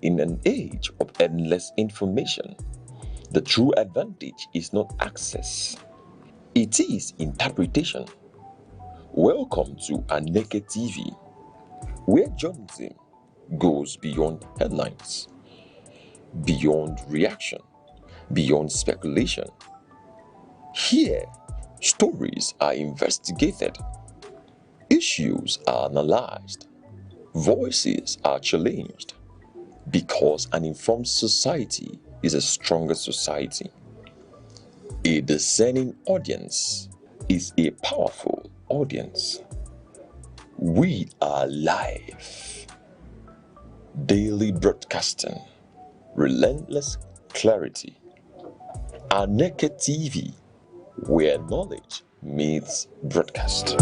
In an age of endless information, the true advantage is not access, it is interpretation. Welcome to Aneke TV, where journalism goes beyond headlines, beyond reaction, beyond speculation. Here, stories are investigated, issues are analyzed, voices are challenged, because an informed society is a stronger society. A discerning audience is a powerful audience. We are live, daily broadcasting, relentless clarity. Aneke TV, where knowledge meets broadcast.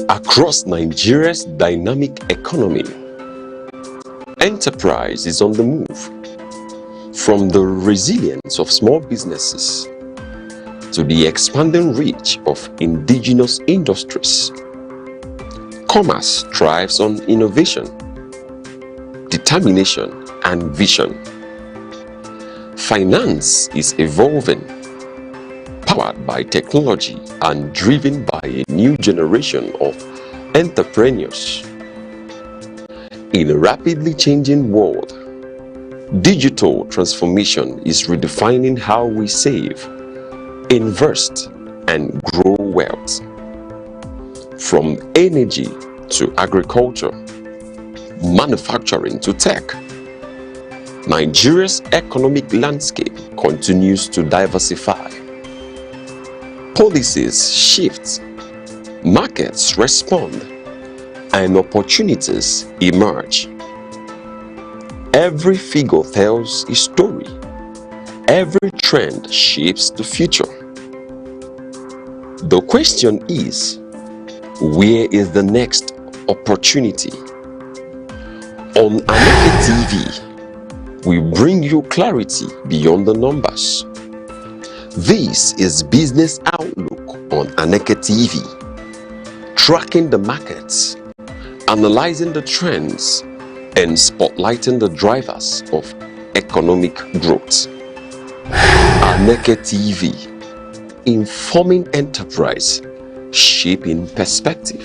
Across Nigeria's dynamic economy, enterprise is on the move. From the resilience of small businesses to the expanding reach of indigenous industries, commerce thrives on innovation, determination, and vision. Finance is evolving, powered by technology and driven by a new generation of entrepreneurs. In a rapidly changing world, digital transformation is redefining how we save, invest, and grow wealth. From energy to agriculture, manufacturing to tech, Nigeria's economic landscape continues to diversify. Policies shift, markets respond, and opportunities emerge. Every figure tells a story. Every trend shapes the future. The question is, where is the next opportunity? On Aneke TV, we bring you clarity beyond the numbers. This is Business Outlook on Aneke TV, tracking the markets, analyzing the trends, and spotlighting the drivers of economic growth. Aneke TV, informing enterprise, shaping perspective.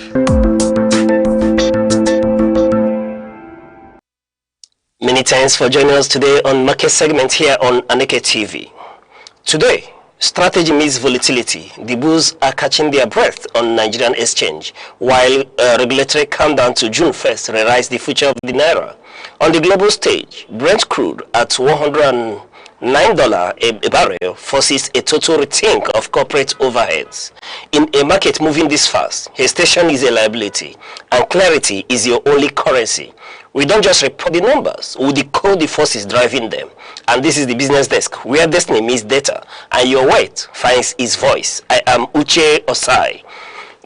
Many thanks for joining us today on market segment here on Aneke TV. Today, strategy meets volatility. The bulls are catching their breath on Nigerian exchange, while regulatory countdown to June 1st rewrites the future of the naira. On the global stage, Brent crude at $109 a barrel forces a total rethink of corporate overheads. In a market moving this fast, hesitation is a liability, and clarity is your only currency. We don't just report the numbers, we decode the forces driving them. And this is the business desk, where destiny meets data, and your weight finds its voice. I am Uche Osai.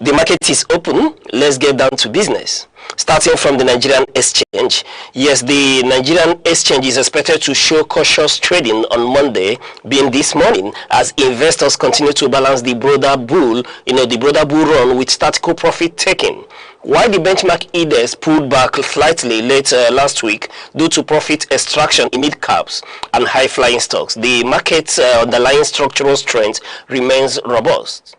The market is open. Let's get down to business. Starting from the Nigerian exchange. Yes, the Nigerian exchange is expected to show cautious trading on Monday, being this morning, as investors continue to balance the broader bull, the broader bull run with tactical profit taking. While the benchmark index pulled back slightly late last week due to profit extraction in mid-caps and high-flying stocks, the market's underlying structural strength remains robust,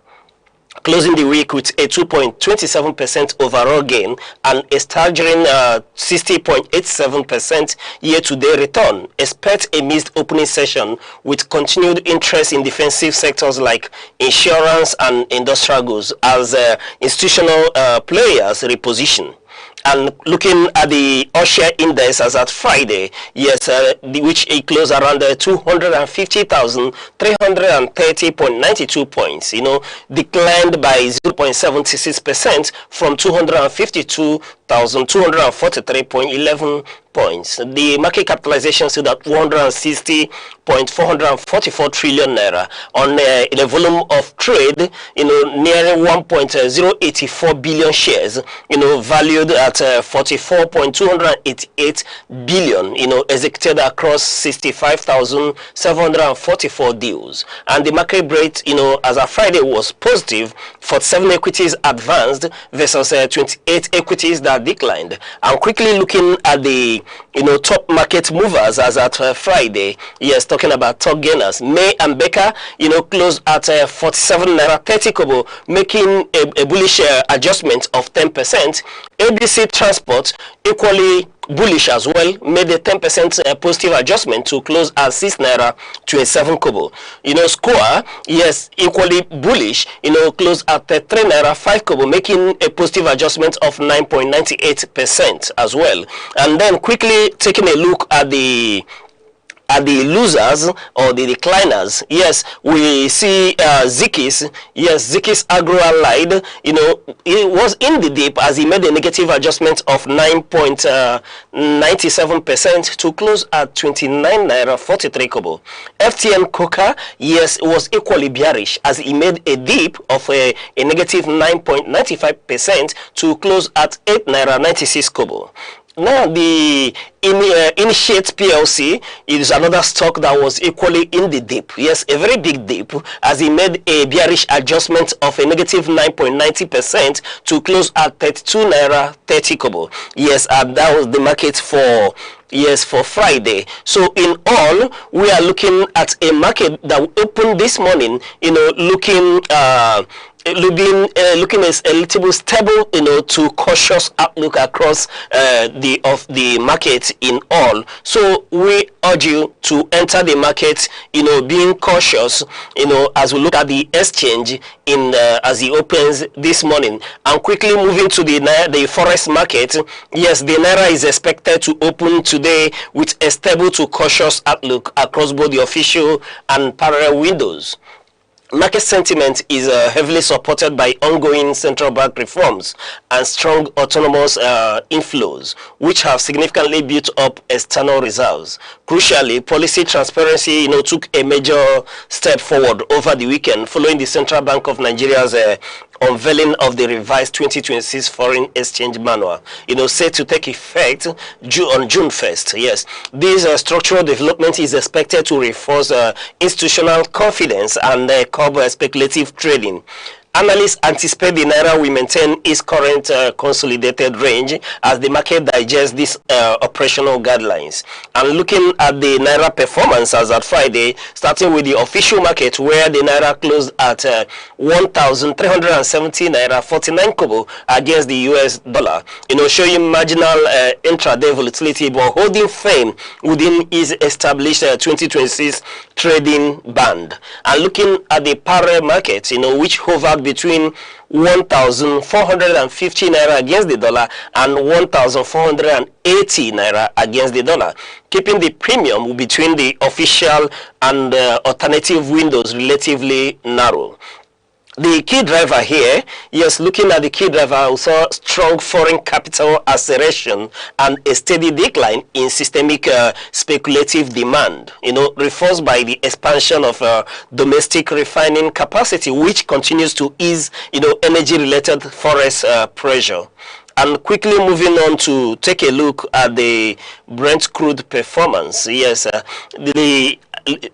closing the week with a 2.27% overall gain and a staggering 60.87% year-to-date return. Expect a mixed opening session with continued interest in defensive sectors like insurance and industrial goods as institutional players reposition. And looking at the all-share index as at Friday, yes, which it closed around 250,330.92 points, declined by 0.76% from 252,243.11 points. The market capitalization stood at 160.444 trillion naira on a volume of trade, nearing 1.084 billion shares, valued at 44.288 billion, executed across 65,744 deals. And the market rate, as of Friday, was positive. 47 equities advanced versus 28 equities that declined. And quickly looking at the top market movers as at Friday, yes, talking about top gainers, May and Baker, closed at 47 naira 30 kobo, making a bullish adjustment of 10%. ABC Transport, equally bullish as well, made a 10% positive adjustment to close at 6 naira 27 kobo. Score, yes, equally bullish, closed at 3 naira 5 kobo, making a positive adjustment of 9.98% as well. And then quickly taking a look at the at the losers or the decliners, yes, we see Zikis. Yes, Zikis Agro Allied, it was in the dip as he made a negative adjustment of 9.97% to close at 29 naira 43 kobo. FTN Coca, yes, was equally bearish as he made a dip of a negative 9.95% to close at 8 naira 96 kobo. Now, the Initiate PLC is another stock that was equally in the dip. Yes, a very big dip as he made a bearish adjustment of a negative 9.90% to close at 32 naira 30 kobo. Yes, that was the market for Friday. So in all, we are looking at a market that opened this morning, looking as a little bit stable, to cautious outlook across the market in all. So we urge you to enter the market, being cautious, as we look at the exchange as it opens this morning. And quickly moving to the forex market, yes, the naira is expected to open today with a stable to cautious outlook across both the official and parallel windows. Market sentiment is heavily supported by ongoing central bank reforms and strong autonomous inflows, which have significantly built up external reserves. Crucially, policy transparency, took a major step forward over the weekend following the Central Bank of Nigeria's unveiling of the revised 2026 foreign exchange manual, set to take effect on June 1st. Yes, this structural development is expected to reinforce institutional confidence and curb speculative trading. Analysts anticipate the naira will maintain its current consolidated range as the market digests these operational guidelines. And looking at the naira performance as at Friday, starting with the official market where the naira closed at 1,370 naira 49 kobo against the US dollar, showing marginal intraday volatility but holding firm within its established 2026 trading band. And looking at the parallel market, which hovered between 1,450 naira against the dollar and 1,480 naira against the dollar, keeping the premium between the official and alternative windows relatively narrow. The key driver here, yes, looking at the key driver, we saw strong foreign capital acceleration and a steady decline in systemic speculative demand, reinforced by the expansion of domestic refining capacity, which continues to ease, energy-related forex pressure. And quickly moving on to take a look at the Brent crude performance. Yes,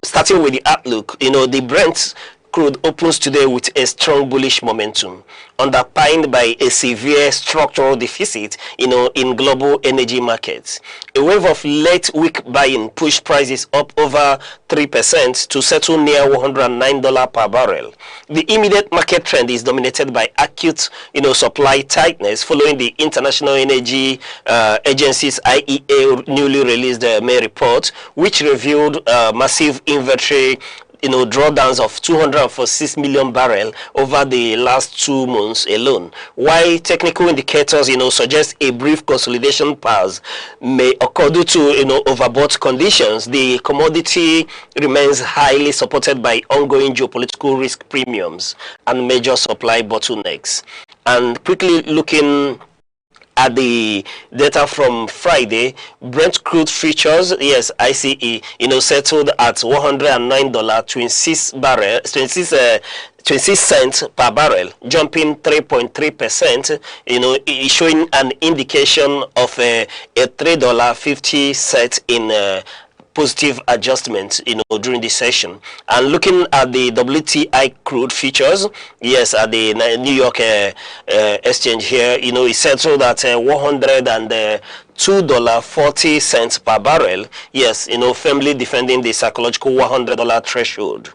starting with the outlook, the Brent crude opens today with a strong bullish momentum, underpinned by a severe structural deficit, in global energy markets. A wave of late week buying pushed prices up over 3% to settle near $109 per barrel. The immediate market trend is dominated by acute, supply tightness following the International Energy Agency's IEA newly released May report, which revealed massive inventory drawdowns of 246 million barrels over the last 2 months alone. While technical indicators, suggest a brief consolidation pause may occur due to, overbought conditions, the commodity remains highly supported by ongoing geopolitical risk premiums and major supply bottlenecks. And quickly looking at the data from Friday, Brent crude futures, yes, ICE, settled at $109.26 26 cents per barrel, jumping 3.3%, showing an indication of a $3.50 set in positive adjustment, during the session. And looking at the WTI crude futures, yes, at the New York exchange here, it settled at $102.40 per barrel. Yes, firmly defending the psychological $100 threshold.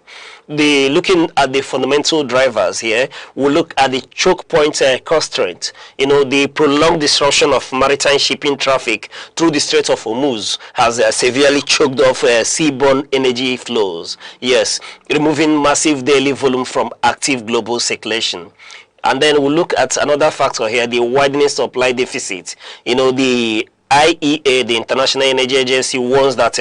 Looking at the fundamental drivers here, we'll look at the choke point constraint. The prolonged disruption of maritime shipping traffic through the Strait of Hormuz has severely choked off seaborne energy flows. Yes, removing massive daily volume from active global circulation. And then we'll look at another factor here, the widening supply deficit. The IEA, the International Energy Agency, warns that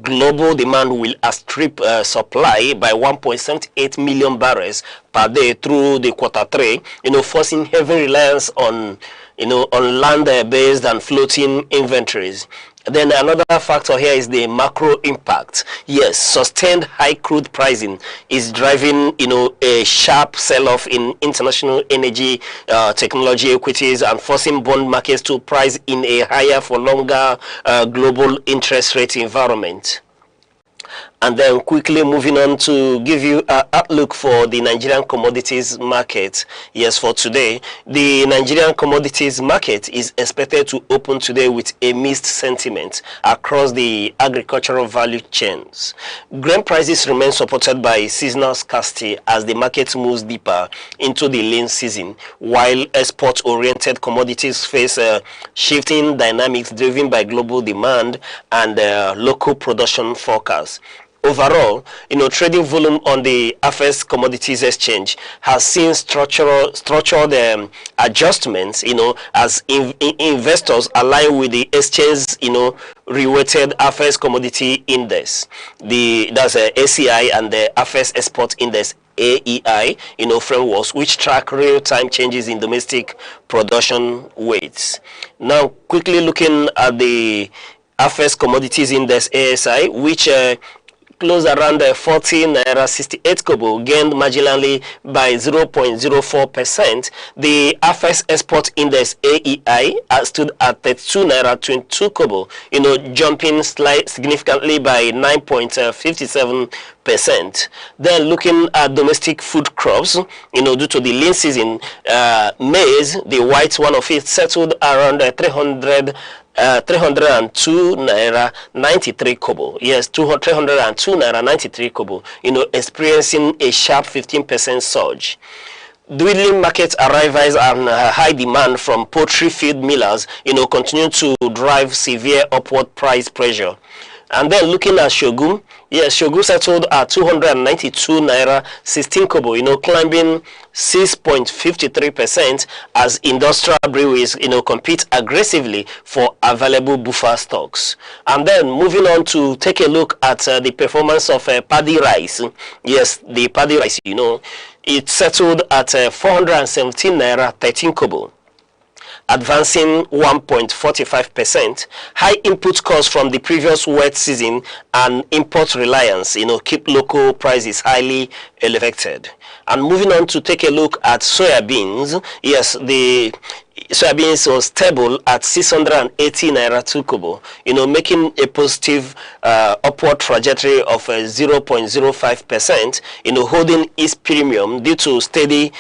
global demand will outstrip supply by 1.78 million barrels per day through the Q3, forcing heavy reliance on, on land-based and floating inventories. Then another factor here is the macro impact. Yes, sustained high crude pricing is driving, a sharp sell-off in international energy technology equities and forcing bond markets to price in a higher for longer global interest rate environment. And then quickly moving on to give you an outlook for the Nigerian commodities market. Yes, for today, the Nigerian commodities market is expected to open today with a mixed sentiment across the agricultural value chains. Grain prices remain supported by seasonal scarcity as the market moves deeper into the lean season, while export-oriented commodities face shifting dynamics driven by global demand and local production forecasts. Overall, trading volume on the FS Commodities Exchange has seen structural adjustments, as investors align with the exchange, reweighted FS Commodity Index. That's ACI and the FS Export Index, AEI, frameworks which track real-time changes in domestic production weights. Now, quickly looking at the FS Commodities Index, ASI, which closed around 40 naira 68 kobo, gained marginally by 0.04%. The FS Export Index AEI stood at 32 naira 22 kobo, jumping significantly by 9.57%. Then looking at domestic food crops, due to the lean season, maize, the white one of it, settled around 302 naira 93 kobo. Yes, 302 naira 93 kobo, experiencing a sharp 15% surge. Dwindling market arrivals and high demand from poultry feed millers, continue to drive severe upward price pressure. And then looking at Shogun, yes, Shogun settled at 292 naira 16 kobo, climbing 6.53% as industrial breweries, compete aggressively for available buffer stocks. And then moving on to take a look at the performance of paddy rice. Yes, the paddy rice, it settled at 417 naira 13 kobo, advancing 1.45%. High input costs from the previous wet season and import reliance, keep local prices highly elevated. And moving on to take a look at soybeans. Yes, the soybeans was stable at 680 naira 2 kobo, making a positive upward trajectory of 0.05%, holding its premium due to steady,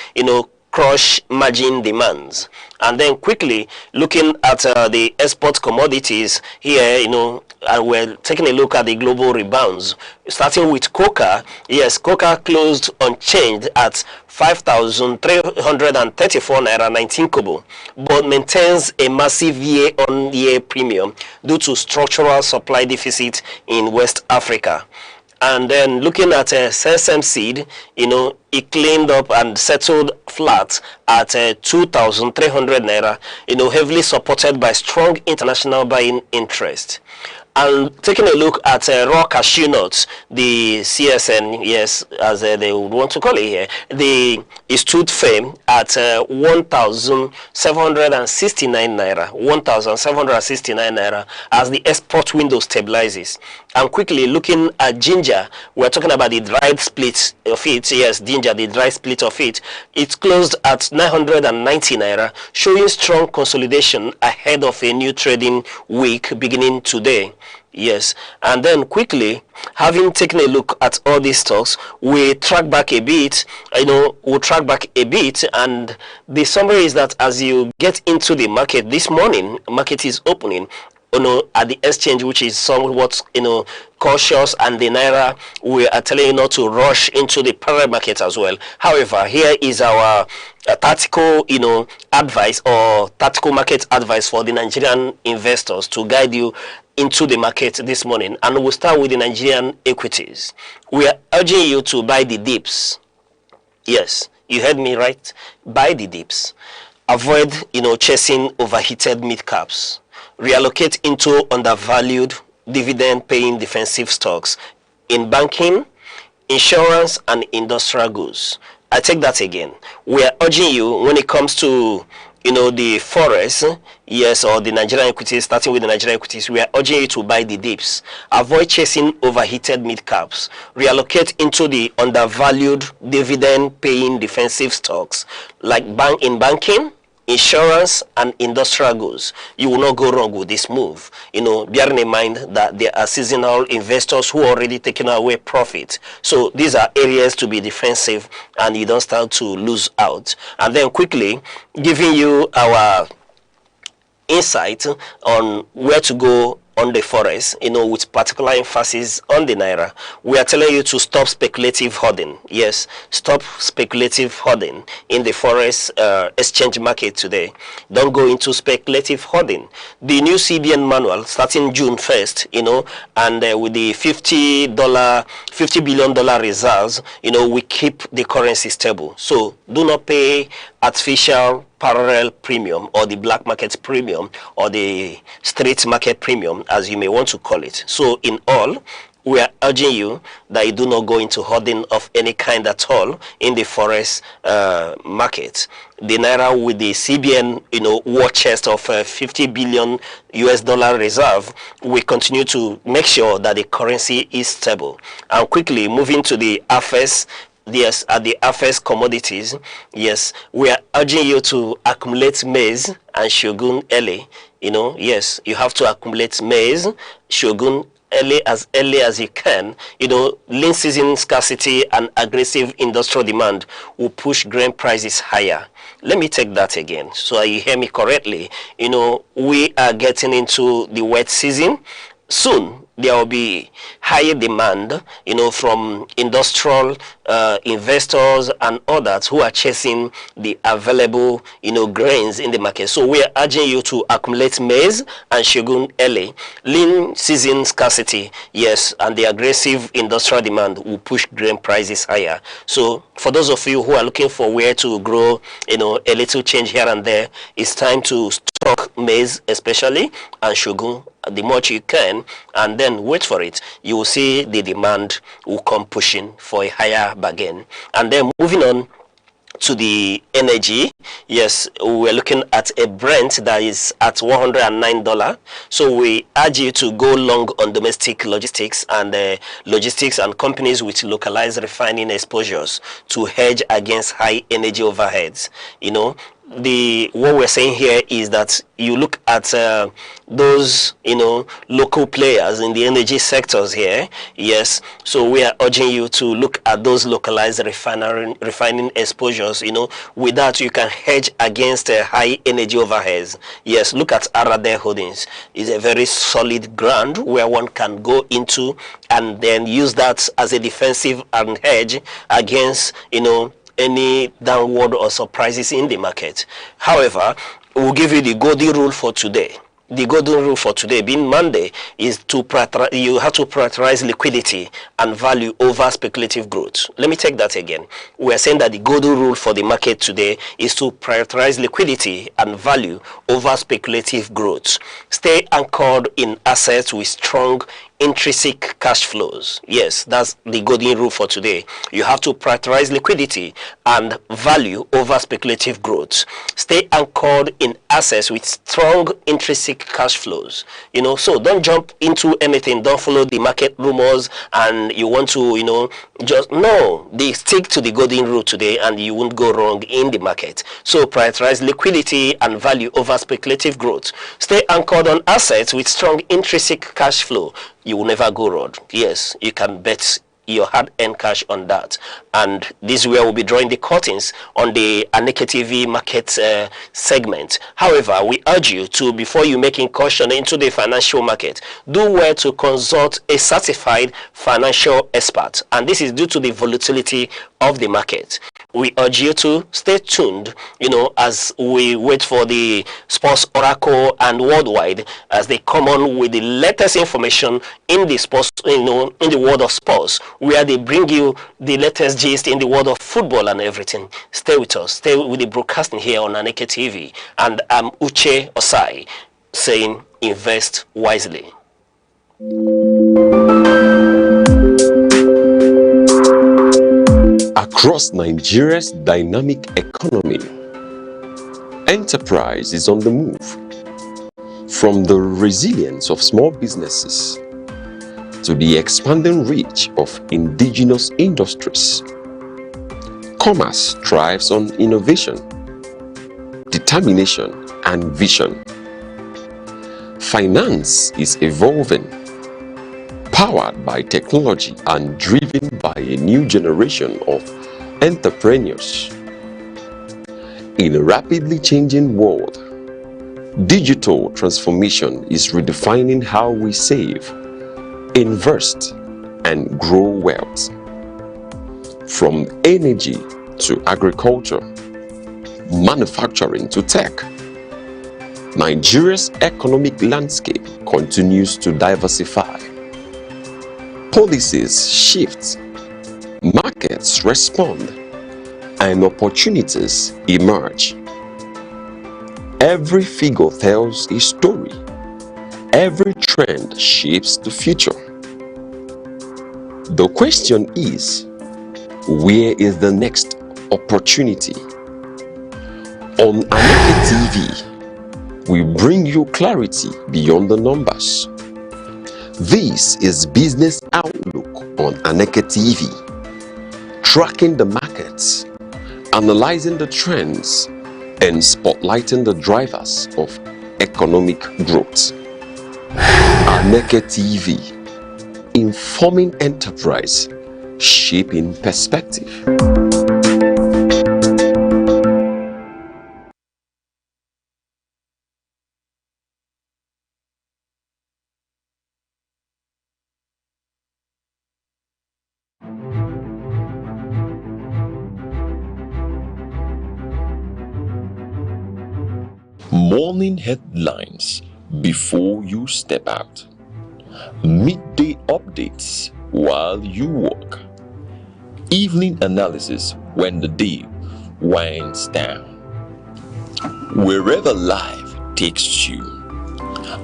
crush margin demands. And then quickly looking at the export commodities here, and we're taking a look at the global rebounds. Starting with cocoa. Yes, cocoa closed unchanged at 5,334 naira 19 kobo, but maintains a massive year-on-year premium due to structural supply deficit in West Africa. And then looking at sesame seed, it cleaned up and settled flat at 2,300 naira, heavily supported by strong international buying interest. And taking a look at raw cashew nuts, the CSN, yes, as they would want to call it here, it stood firm at 1,769 naira, 1,769 naira as the export window stabilizes. And quickly looking at ginger, we're talking about the dried split of it. Yes, ginger, the dried split of it. It closed at 990 naira, showing strong consolidation ahead of a new trading week beginning today. Yes, and then quickly, having taken a look at all these stocks, we track back a bit, we'll track back a bit, and the summary is that as you get into the market this morning, market is opening, at the exchange, which is somewhat, cautious, and the naira, we are telling you not to rush into the parallel market as well. However, here is our tactical, advice or tactical market advice for the Nigerian investors to guide you into the market this morning. And we'll start with the Nigerian equities. We are urging you to buy the dips. Yes, you heard me right. Buy the dips. Avoid, chasing overheated mid caps. reallocate into undervalued dividend-paying defensive stocks in banking, insurance, and industrial goods. I take that again. We are urging you when it comes to the forest, yes, or the Nigerian equities, starting with the Nigerian equities, we are urging you to buy the dips. Avoid chasing overheated mid-caps. Reallocate into the undervalued dividend-paying defensive stocks like in banking, insurance, and industrial goods. You will not go wrong with this move. Bearing in mind that there are seasonal investors who are already taking away profit. So these are areas to be defensive and you don't start to lose out. And then quickly giving you our insight on where to go on the forex, with particular emphasis on the naira. We are telling you to stop speculative hoarding. Yes, stop speculative hoarding in the forex exchange market today. Don't go into speculative hoarding. The new CBN manual starting June 1st, and with the $50 billion reserves, we keep the currency stable. So do not pay artificial parallel premium or the black market premium or the street market premium, as you may want to call it. So in all, we are urging you that you do not go into hoarding of any kind at all in the forex market. The naira with the CBN, war chest of $50 billion US reserve, we continue to make sure that the currency is stable. And quickly moving to the affairs. Yes, at the affairs commodities, yes, we are urging you to accumulate maize and shogun early. Yes, you have to accumulate maize, shogun early as you can. Lean season scarcity and aggressive industrial demand will push grain prices higher. Let me take that again so you hear me correctly. We are getting into the wet season. Soon there will be higher demand, from industrial investors and others who are chasing the available, grains in the market. So we are urging you to accumulate maize and shogun early. Lean season scarcity, yes, and the aggressive industrial demand will push grain prices higher. So for those of you who are looking for where to grow, a little change here and there, it's time to stock maize especially and shogun the much you can, and then wait for it. You will see the demand will come pushing for a higher bargain. And then moving on to the energy, yes, we're looking at a Brent that is at $109. So we urge you to go long on domestic logistics and companies with localized refining exposures to hedge against high energy overheads. What we're saying here is that you look at those local players in the energy sectors here. Yes, so we are urging you to look at those localized refining exposures. With that you can hedge against high energy overheads. Yes, look at Arade Holdings. It's a very solid ground where one can go into and then use that as a defensive and hedge against any downward or surprises in the market. However, we'll give you the golden rule for today. The golden rule for today, being Monday, is you have to prioritize liquidity and value over speculative growth. Let me take that again. We are saying that the golden rule for the market today is to prioritize liquidity and value over speculative growth. Stay anchored in assets with strong intrinsic cash flows. Yes, that's the golden rule for today. You have to prioritize liquidity and value over speculative growth. Stay anchored in assets with strong intrinsic cash flows. So don't jump into anything. Don't follow the market rumors and you want to, just no. They stick to the golden rule today and you won't go wrong in the market. So prioritize liquidity and value over speculative growth. Stay anchored on assets with strong intrinsic cash flow. You will never go wrong. Yes, you can bet your hard-earned cash on that. And this is where we'll be drawing the curtains on the Aneke TV market segment. However, we urge you to, before you make incursion into the financial market, do well to consult a certified financial expert. And this is due to the volatility of the market. We urge you to stay tuned, as we wait for the Sports Oracle and Worldwide as they come on with the latest information in the sports, in the world of sports, where they bring you the latest gist in the world of football and everything. Stay with us. Stay with the broadcasting here on Aneke TV. And I'm Uche Osai saying invest wisely. Across Nigeria's dynamic economy, enterprise is on the move. From the resilience of small businesses to the expanding reach of indigenous industries, commerce thrives on innovation, determination, and vision. Finance is evolving, powered by technology and driven by a new generation of entrepreneurs. In a rapidly changing world, digital transformation is redefining how we save, invest, and grow wealth. From energy to agriculture, manufacturing to tech, Nigeria's economic landscape continues to diversify. Policies shift, markets respond, and opportunities emerge. Every figure tells a story. Every trend shapes the future. The question is, where is the next opportunity? On Aneke TV, we bring you clarity beyond the numbers. This is Business Outlook on Aneke TV, tracking the markets, analyzing the trends, and spotlighting the drivers of economic growth. Aneke TV, informing enterprise, shaping perspective. Morning headlines before you step out. Midday updates while you work. Evening analysis when the day winds down. Wherever life takes you,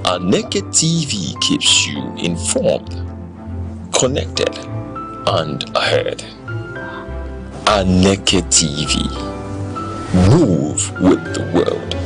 Aneke TV keeps you informed, connected, and ahead. Aneke TV. Move with the world.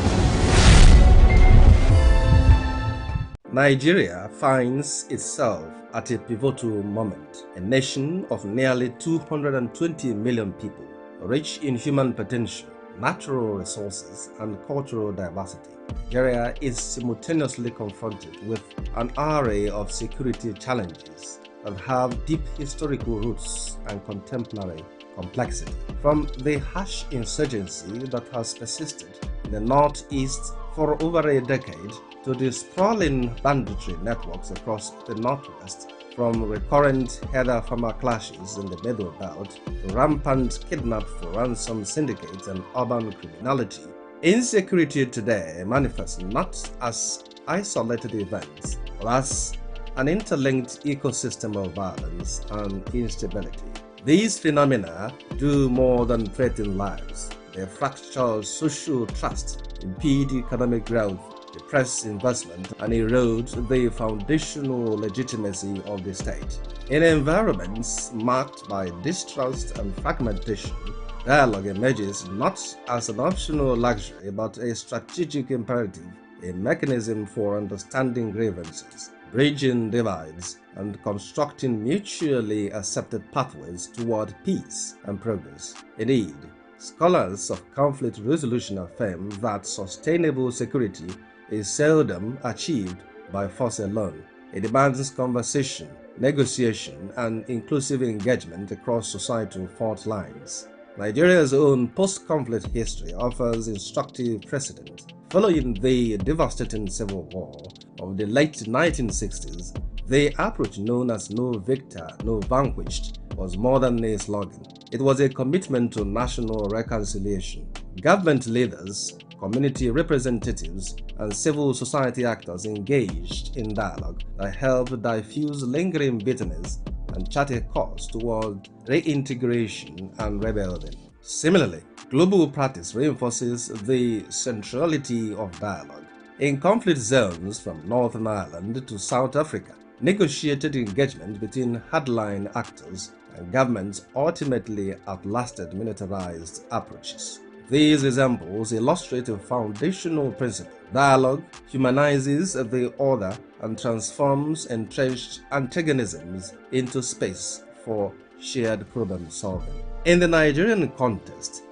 Nigeria finds itself at a pivotal moment. A nation of nearly 220 million people, rich in human potential, natural resources, and cultural diversity. Nigeria is simultaneously confronted with an array of security challenges that have deep historical roots and contemporary complexity. From the harsh insurgency that has persisted in the northeast for over a decade to the sprawling banditry networks across the northwest, from recurrent header-farmer clashes in the Middle Belt to rampant kidnap for ransom syndicates and urban criminality, insecurity today manifests not as isolated events, but as an interlinked ecosystem of violence and instability. These phenomena do more than threaten lives. They fracture social trust, impede economic growth, depress investment, and erode the foundational legitimacy of the state. In environments marked by distrust and fragmentation, dialogue emerges not as an optional luxury but a strategic imperative, a mechanism for understanding grievances, bridging divides, and constructing mutually accepted pathways toward peace and progress. Indeed, scholars of conflict resolution affirm that sustainable security is seldom achieved by force alone. It demands conversation, negotiation, and inclusive engagement across societal fault lines. Nigeria's own post-conflict history offers instructive precedent. Following the devastating civil war of the late 1960s, the approach known as "no victor, no vanquished" was more than a slogan. It was a commitment to national reconciliation. Government leaders, community representatives, and civil society actors engaged in dialogue that helped diffuse lingering bitterness and chart a course toward reintegration and rebuilding. Similarly, global practice reinforces the centrality of dialogue. in conflict zones from Northern Ireland to South Africa. Negotiated engagement between hardline actors and governments ultimately outlasted militarized approaches. These examples illustrate a foundational principle. Dialogue humanizes the other and transforms entrenched antagonisms into space for shared problem solving. In the Nigerian context,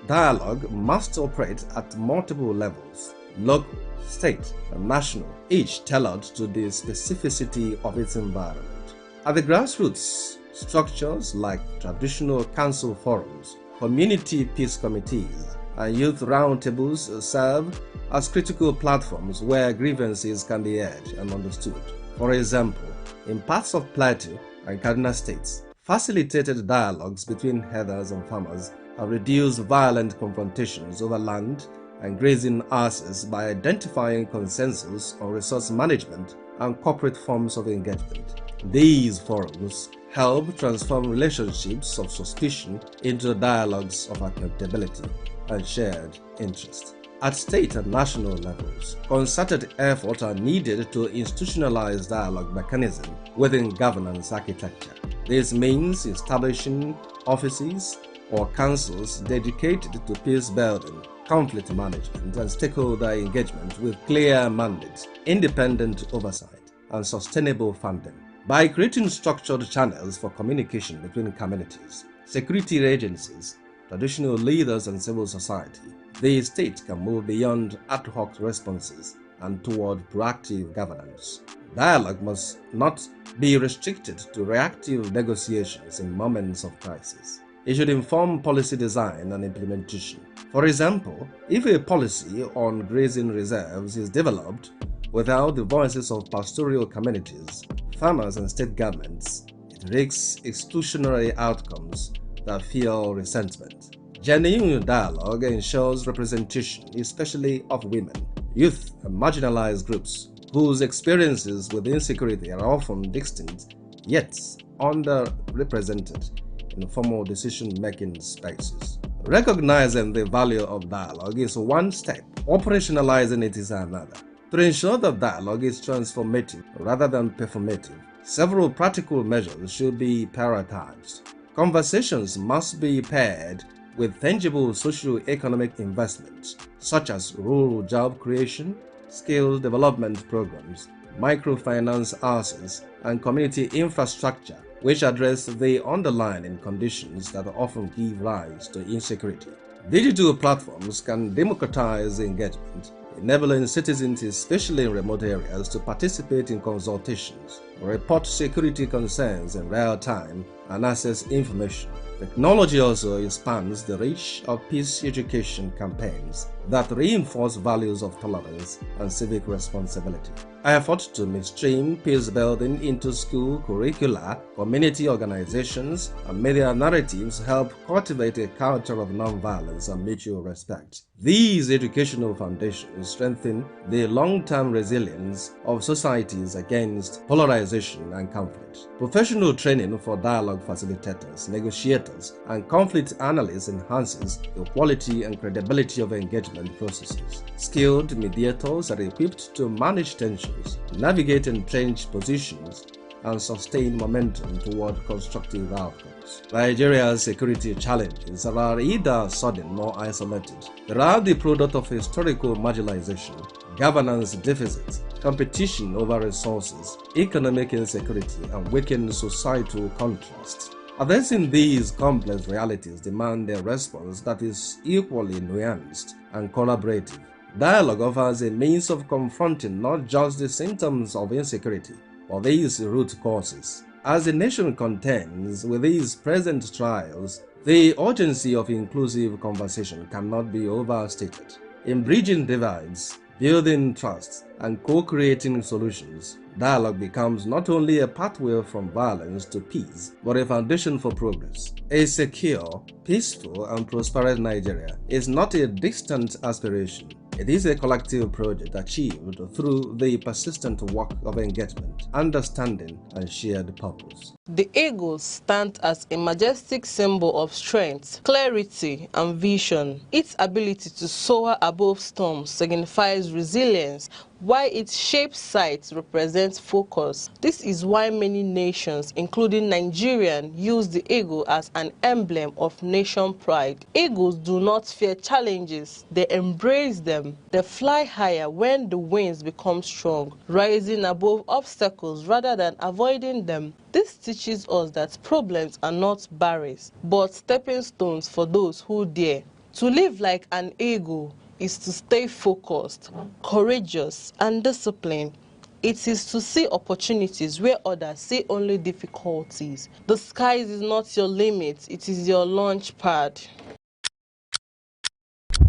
dialogue must operate at multiple levels: local, state, and national, each tailored to the specificity of its environment. At the grassroots, structures like traditional council forums, community peace committees, and youth roundtables serve as critical platforms where grievances can be heard and understood. For example, in parts of Plateau and Kaduna states, facilitated dialogues between herders and farmers have reduced violent confrontations over land and grazing access by identifying consensus on resource management and corporate forms of engagement. These forums help transform relationships of suspicion into dialogues of accountability and shared interest. At state and national levels, concerted efforts are needed to institutionalize dialogue mechanisms within governance architecture. This means establishing offices or councils dedicated to peace building, conflict management, and stakeholder engagement with clear mandates, independent oversight, and sustainable funding. By creating structured channels for communication between communities, security agencies, traditional leaders, and civil society, the state can move beyond ad hoc responses and toward proactive governance. Dialogue must not be restricted to reactive negotiations in moments of crisis. It should inform policy design and implementation. For example, if a policy on grazing reserves is developed without the voices of pastoral communities, farmers, and state governments, it risks exclusionary outcomes that fuel resentment. Genuine dialogue ensures representation, especially of women, youth, and marginalized groups whose experiences with insecurity are often distinct yet underrepresented in formal decision-making spaces. Recognizing the value of dialogue is one step, operationalizing it is another. To ensure that dialogue is transformative rather than performative, several practical measures should be prioritized. Conversations must be paired with tangible socio-economic investments, such as rural job creation, skill development programs, microfinance access, and community infrastructure, which address the underlying conditions that often give rise to insecurity. Digital platforms can democratize engagement, enabling citizens, especially in remote areas, to participate in consultations, report security concerns in real time, and access information. Technology also expands the reach of peace education campaigns that reinforce values of tolerance and civic responsibility. Efforts to mainstream peace building into school curricula, community organizations, and media narratives help cultivate a culture of nonviolence and mutual respect. These educational foundations strengthen the long-term resilience of societies against polarization and conflict. Professional training for dialogue facilitators, negotiators, and conflict analysts enhances the quality and credibility of engagement processes. Skilled mediators are equipped to manage tensions, navigate entrenched positions, and sustain momentum toward constructive outcomes. Nigeria's security challenges are either sudden or isolated. They are the product of historical marginalization, governance deficits, competition over resources, economic insecurity, and weakened societal contrast. Addressing these complex realities demand a response that is equally nuanced and collaborative. Dialogue offers a means of confronting not just the symptoms of insecurity, but these root causes. As the nation contends with these present trials, the urgency of inclusive conversation cannot be overstated. In bridging divides, building trust, and co-creating solutions, dialogue becomes not only a pathway from violence to peace, but a foundation for progress. A secure, peaceful, and prosperous Nigeria is not a distant aspiration. It is a collective project achieved through the persistent work of engagement, understanding, and shared purpose. The eagles stand as a majestic symbol of strength, clarity, and vision. Its ability to soar above storms signifies resilience, while its shaped sight represents focus. This is why many nations, including Nigeria, use the eagle as an emblem of nation pride. Eagles do not fear challenges, they embrace them. They fly higher when the winds become strong, rising above obstacles rather than avoiding them. This teaches us that problems are not barriers, but stepping stones for those who dare. To live like an eagle is to stay focused, courageous, and disciplined. It is to see opportunities where others see only difficulties. The sky is not your limit, it is your launch pad.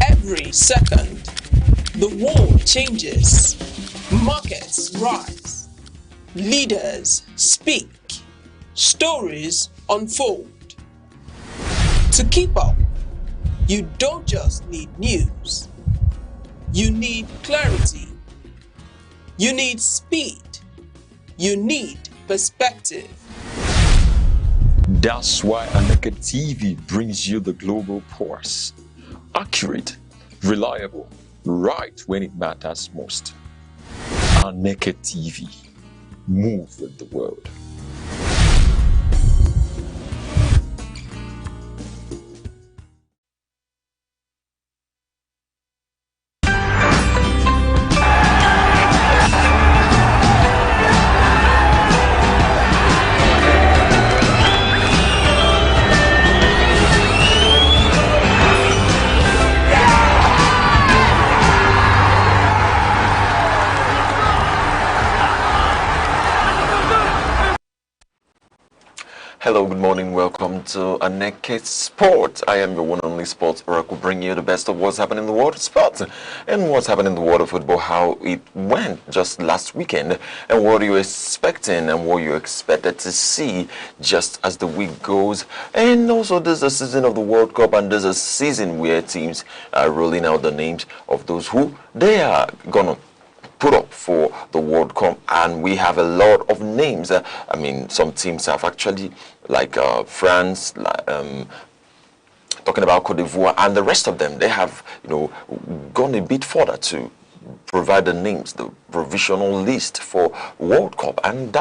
Every second, the world changes, markets rise, leaders speak, stories unfold. To keep up, you don't just need news. You need clarity. You need speed. You need perspective. That's why Aneke TV brings you the global pulse. Accurate, reliable, right when it matters most. Aneke TV. Move with the world. Hello, good morning, welcome to Aneke Sport. I am your one and only sports oracle, bringing you the best of what's happening in the world of sports and what's happening in the world of football, how it went just last weekend, and what you're expecting and what you expected to see just as the week goes. And also, this is a season of the World Cup, and there's a season where teams are rolling out the names of those who they are gonna put up for the World Cup, and we have a lot of names. I mean, some teams have actually, like France, talking about Cote d'Ivoire, and the rest of them, they have, gone a bit further to provide the names, the provisional list for World Cup, and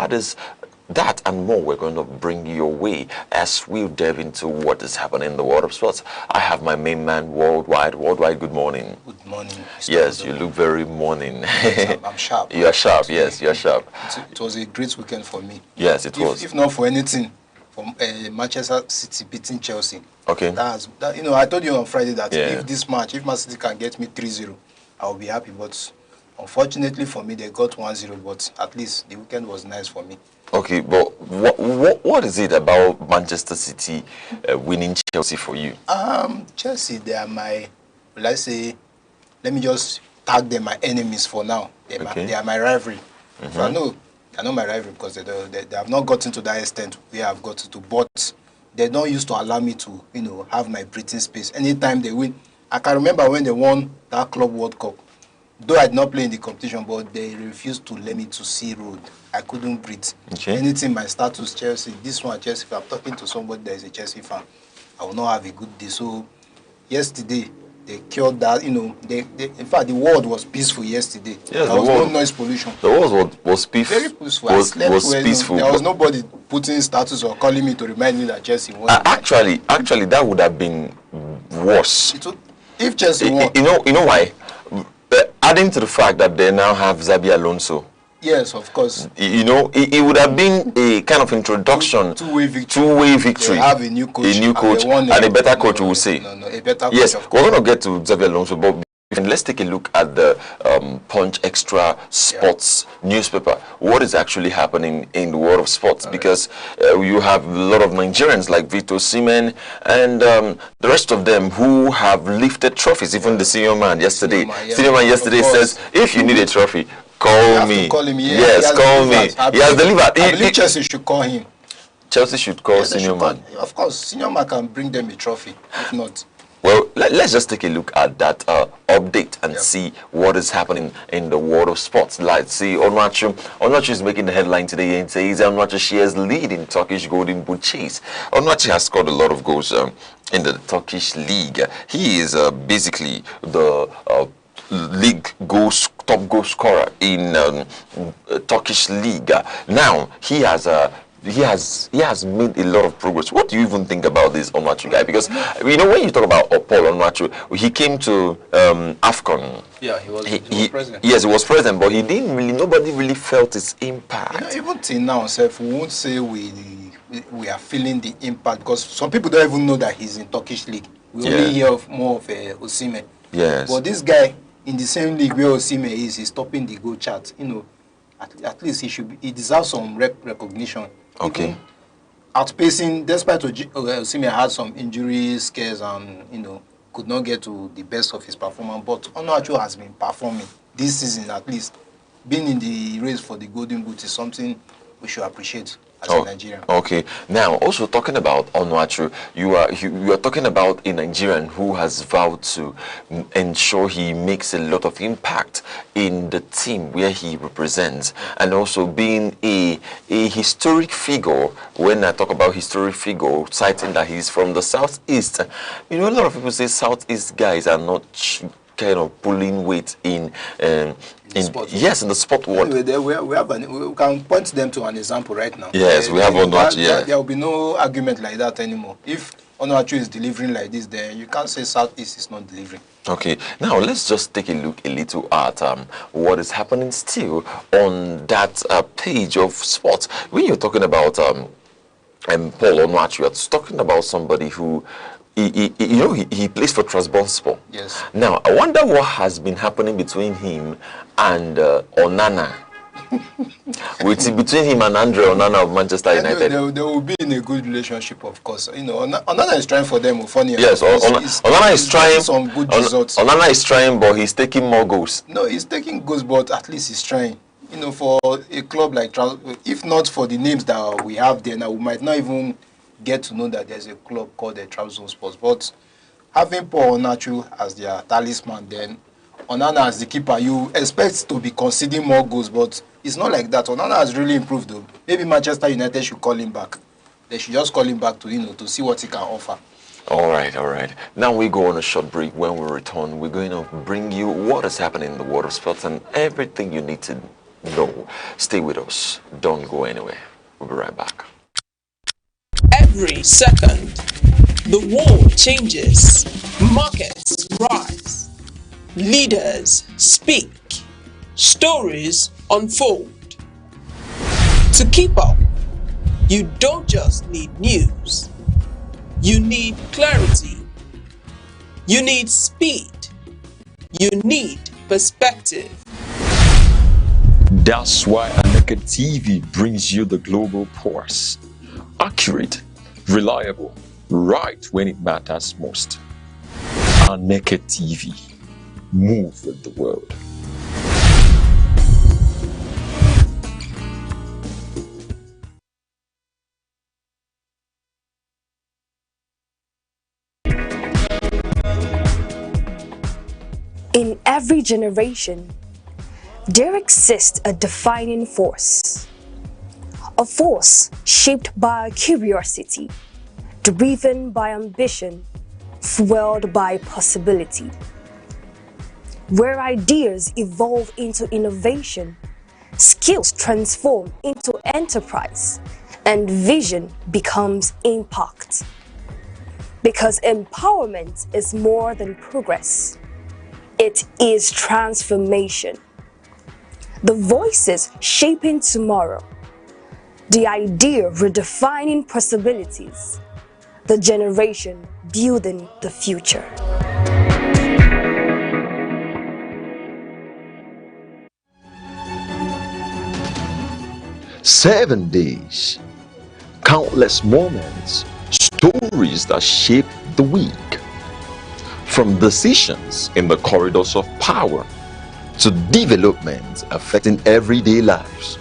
that and more we're going to bring your way as we delve into what is happening in the world of sports. I have my main man, Worldwide, good morning. Good morning. Yes, you look very morning. Yes, I'm sharp. You are sharp, yes, you are sharp. It was a great weekend for me. Yes, it was. If not for anything, for Manchester City beating Chelsea. Okay. I told you on Friday that Yeah. if Man City can get me 3-0, I'll be happy. But unfortunately for me, they got 1-0, but at least the weekend was nice for me. Okay, but what is it about Manchester City winning Chelsea for you? Chelsea, they are my, let me just tag them my enemies for now. They are my rivalry. Mm-hmm. So I know my rivalry because they have not gotten to that extent where I've gotten to, but they don't used to allow me to, have my breathing space. Anytime they win, I can remember when they won that Club World Cup. Though I did not play in the competition, but they refused to let me to see road. I couldn't breathe. Okay. Anything, my status, Chelsea, this one, Chelsea, if I'm talking to somebody that is a Chelsea fan, I will not have a good day. So, yesterday, they cured that, in fact, the world was peaceful yesterday. Yes, there was no noise pollution. The world was peaceful. Very peaceful. I slept well. Peaceful. There was nobody putting status or calling me to remind me that Chelsea won. Actually, that would have been worse. If Chelsea won. You know why? Adding to the fact that they now have Xabi Alonso. Yes, of course. It would have been a kind of introduction. Two-way victory. They have a new coach. And a better coach, we will say. No, a better coach. Yes, we're going to get to Xabi Alonso, but let's take a look at the Punch Extra Sports newspaper. What is actually happening in the world of sports? Because you have a lot of Nigerians like Vito Osimhen and the rest of them who have lifted trophies. Even the senior man yesterday. Senior man yesterday says, if you need a trophy, call me. Call him. Yes, call me. He has delivered. I believe Chelsea should call him. Chelsea should call senior man. Of course, senior man can bring them a trophy. If not, Well, let's just take a look at that update and see what is happening in the world of sports. Let's see, Onuachu is making the headline today and says Onuachu shares lead in Turkish Golden Boot chase. Onuachu has scored a lot of goals in the Turkish league. He is basically the league top goal scorer in Turkish league. Now he has made a lot of progress. What do you even think about this Onuachu guy? Because you know, when you talk about Paul Onuachu, he came to AFCON. Yeah, he was president. Yes, he was president, but he didn't really. Nobody really felt his impact. You know, even till now, we won't say we are feeling the impact, because some people don't even know that he's in Turkish league. We only hear more of Osimhen. Yes. But this guy in the same league where Osimhen is, he's topping the goal chart. You know, at least he deserves some recognition. Okay. Even outpacing, despite Osimhen had some injury scares and could not get to the best of his performance, but Onuachu has been performing this season. At least being in the race for the Golden Boot is something we should appreciate as a Nigerian. Okay. Now, also talking about Onuachu, you are talking about a Nigerian who has vowed to ensure he makes a lot of impact in the team where he represents, and also being a historic figure. When I talk about historic figure, citing that he's from the southeast, you know, a lot of people say southeast guys are not kind of pulling weight in the sport world. Anyway, we can point them to an example right now. Yes, we have Onuachu. There will be no argument like that anymore. If Onuachu is delivering like this, then you can't say Southeast is not delivering. Okay, now let's just take a look a little at what is happening still on that page of sports. When you're talking about Paul Onuachu, you're talking about somebody who he plays for Trabzonspor. Yes. Now, I wonder what has been happening between him and Onana. Between him and Andre Onana of Manchester United. They will be in a good relationship, of course. You know, Onana is trying for them. Funny. Yes, Onana is trying. Some good results. Onana is trying, but he's taking more goals. No, he's taking goals, but at least he's trying. You know, for a club like if not for the names that we have there now, we might not even get to know that there's a club called the Trabzonspor. But having Paul Onuachu as their talisman, then Onana as the keeper, you expect to be conceding more goals, but it's not like that. Onana has really improved though. Maybe Manchester United should call him back. They should just call him back to see what he can offer. All right. Now we go on a short break. When we return, we're going to bring you what is happening in the world of sports and everything you need to know. Stay with us. Don't go anywhere. We'll be right back. Every second, the world changes, markets rise, leaders speak, stories unfold. To keep up, you don't just need news, you need clarity, you need speed, you need perspective. That's why Aneke TV brings you the global pulse. Accurate, reliable, right when it matters most. Aneke TV. Move with the world. In every generation, there exists a defining force. A force shaped by curiosity, driven by ambition, fueled by possibility. Where ideas evolve into innovation, skills transform into enterprise, and vision becomes impact. Because empowerment is more than progress. It is transformation. The voices shaping tomorrow. The idea redefining possibilities. The generation building the future. Seven days, countless moments, stories that shape the week. From decisions in the corridors of power to developments affecting everyday lives.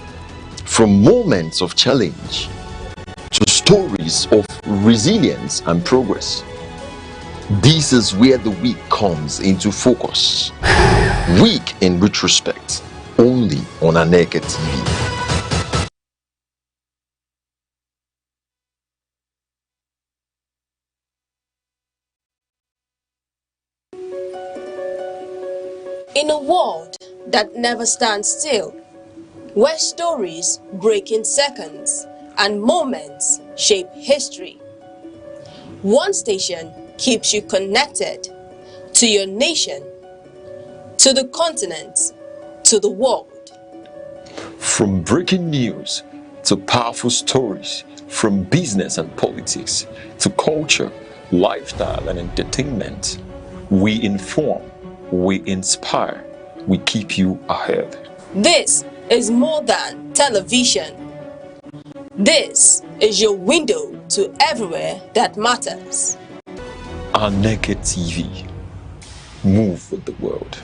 From moments of challenge to stories of resilience and progress. This is where the week comes into focus. Week in retrospect, only on Aneke TV. In a world that never stands still, where stories break in seconds and moments shape history, one station keeps you connected to your nation, to the continent, to the world. From breaking news to powerful stories, from business and politics to culture, lifestyle and entertainment, we inform, we inspire, we keep you ahead. This is more than television. This is your window to everywhere that matters. Aneke TV. Move with the world.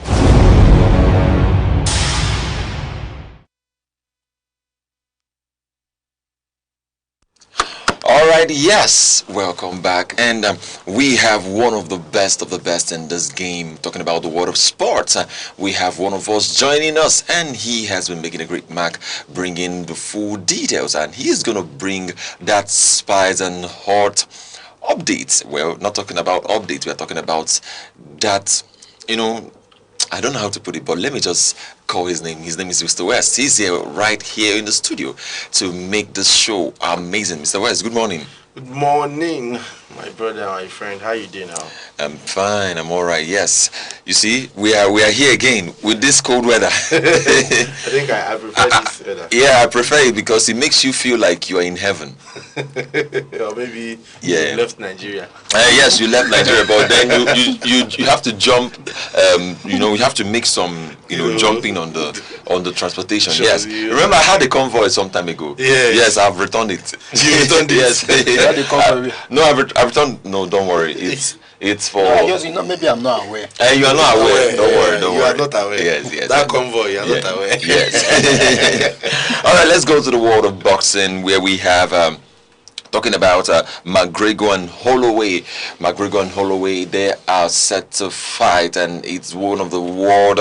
Alright, yes, welcome back, and we have one of the best in this game, talking about the world of sports. We have one of us joining us, and he has been making a great mark, bringing the full details, and he's going to bring that spice and hot updates. Well, not talking about updates, we're talking about that, I don't know how to put it, but let me just call his name. His name is Mr. West. He's here, right here in the studio, to make this show amazing. Mr. West, good morning. Good morning, my brother, my friend. How you doing now? I'm fine. I'm all right. Yes. You see, we are here again with this cold weather. I think I prefer this weather. Yeah, I prefer it because it makes you feel like you are in heaven. Or maybe you left Nigeria. Yes, you left Nigeria, but then you have to jump. You have to make some jumping on the transportation. Sure, yes. Remember, I had a convoy some time ago. Yes. Yes, I've returned it. You returned it? Yes. No, I've returned. No, don't worry. It's for. Maybe I'm not aware. You are not aware. Don't worry. You are not aware. Yes. That convoy, you are not aware. Yes. All right, let's go to the world of boxing, where we have talking about McGregor and Holloway. McGregor and Holloway, they are set to fight, and it's one of the world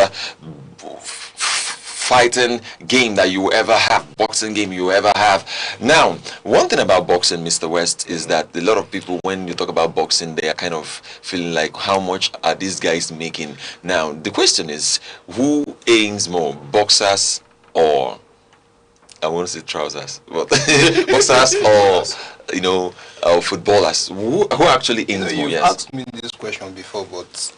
fighting game that you ever have, boxing game you ever have. Now, one thing about boxing, Mr. West, is that a lot of people, when you talk about boxing, they are kind of feeling like, how much are these guys making? Now, the question is, who earns more, boxers or, I want to say trousers, but boxers or footballers? Who actually earns more? You asked me this question before, but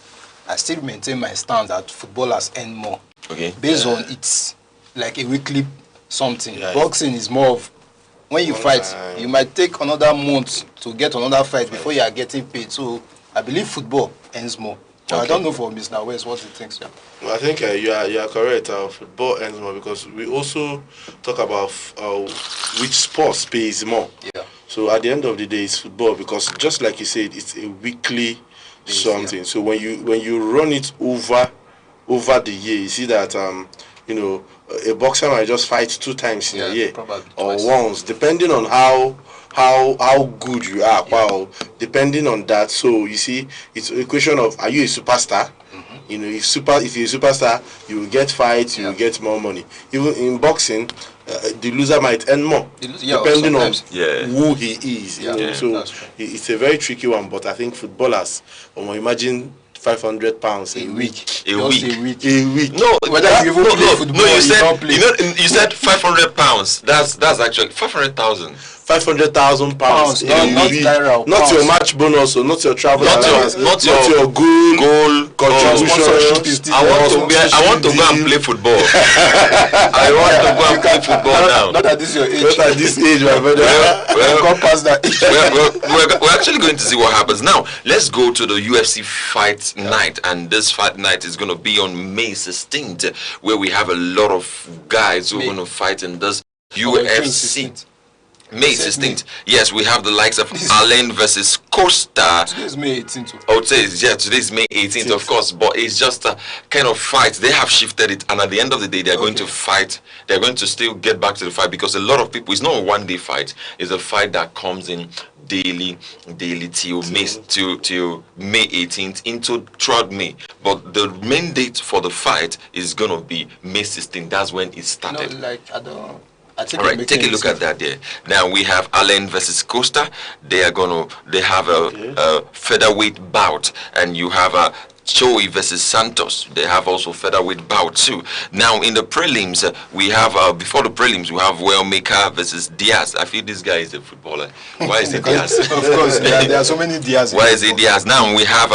I still maintain my stance that footballers earn more. Okay. Based on it's like a weekly something. Yeah, boxing is more of when you fight, you might take another month to get another fight before you are getting paid. So I believe football earns more. Okay. I don't know for Mr. West what he thinks. Yeah. Well, I think you are correct. Football earns more because we also talk about which sports pays more. Yeah. So at the end of the day, it's football because just like you said, it's a weekly something. Yeah. So when you run it over the year, you see that a boxer might just fight 2 times in a year or once, depending on how good you are. Wow, depending on that. So you see, it's a question of, are you a superstar? If you're a superstar, you will get fights, you will get more money. Even in boxing, the loser might earn more, depending on who he is. So it's a very tricky one. But I think footballers, imagine £500 a week. A week. No, you said £500. That's actually 500,000. £500,000. Not your match bonus, or not your travel allowance, not your goal contribution. I want to go and play football. I want to go and play football now. Not at this your age. Not at this age, my brother. We're actually going to see what happens. Now, let's go to the UFC fight night, and this fight night is going to be on May 16th, where we have a lot of guys who are going to fight in this UFC. May 16th. Yes, we have the likes of Allen versus Costa. Today's May 18th. I would say, yeah, today's May 18th, of course, but it's just a kind of fight. They have shifted it, and at the end of the day, they're going to fight. They're going to still get back to the fight, because a lot of people, it's not a one-day fight. It's a fight that comes in daily till May 18th into throughout May. But the main date for the fight is going to be May 16th. That's when it started. No, like, I don't... All right, take a look at that there. Now we have Allen versus Costa. They have a featherweight bout, and you have a Choi versus Santos. They have also featherweight bout too. Now in the prelims, we have before the prelims we have Wellmaker versus Diaz. I feel this guy is a footballer. Why is it Diaz? Of course, there are so many Diaz. Why is it Diaz? Now we have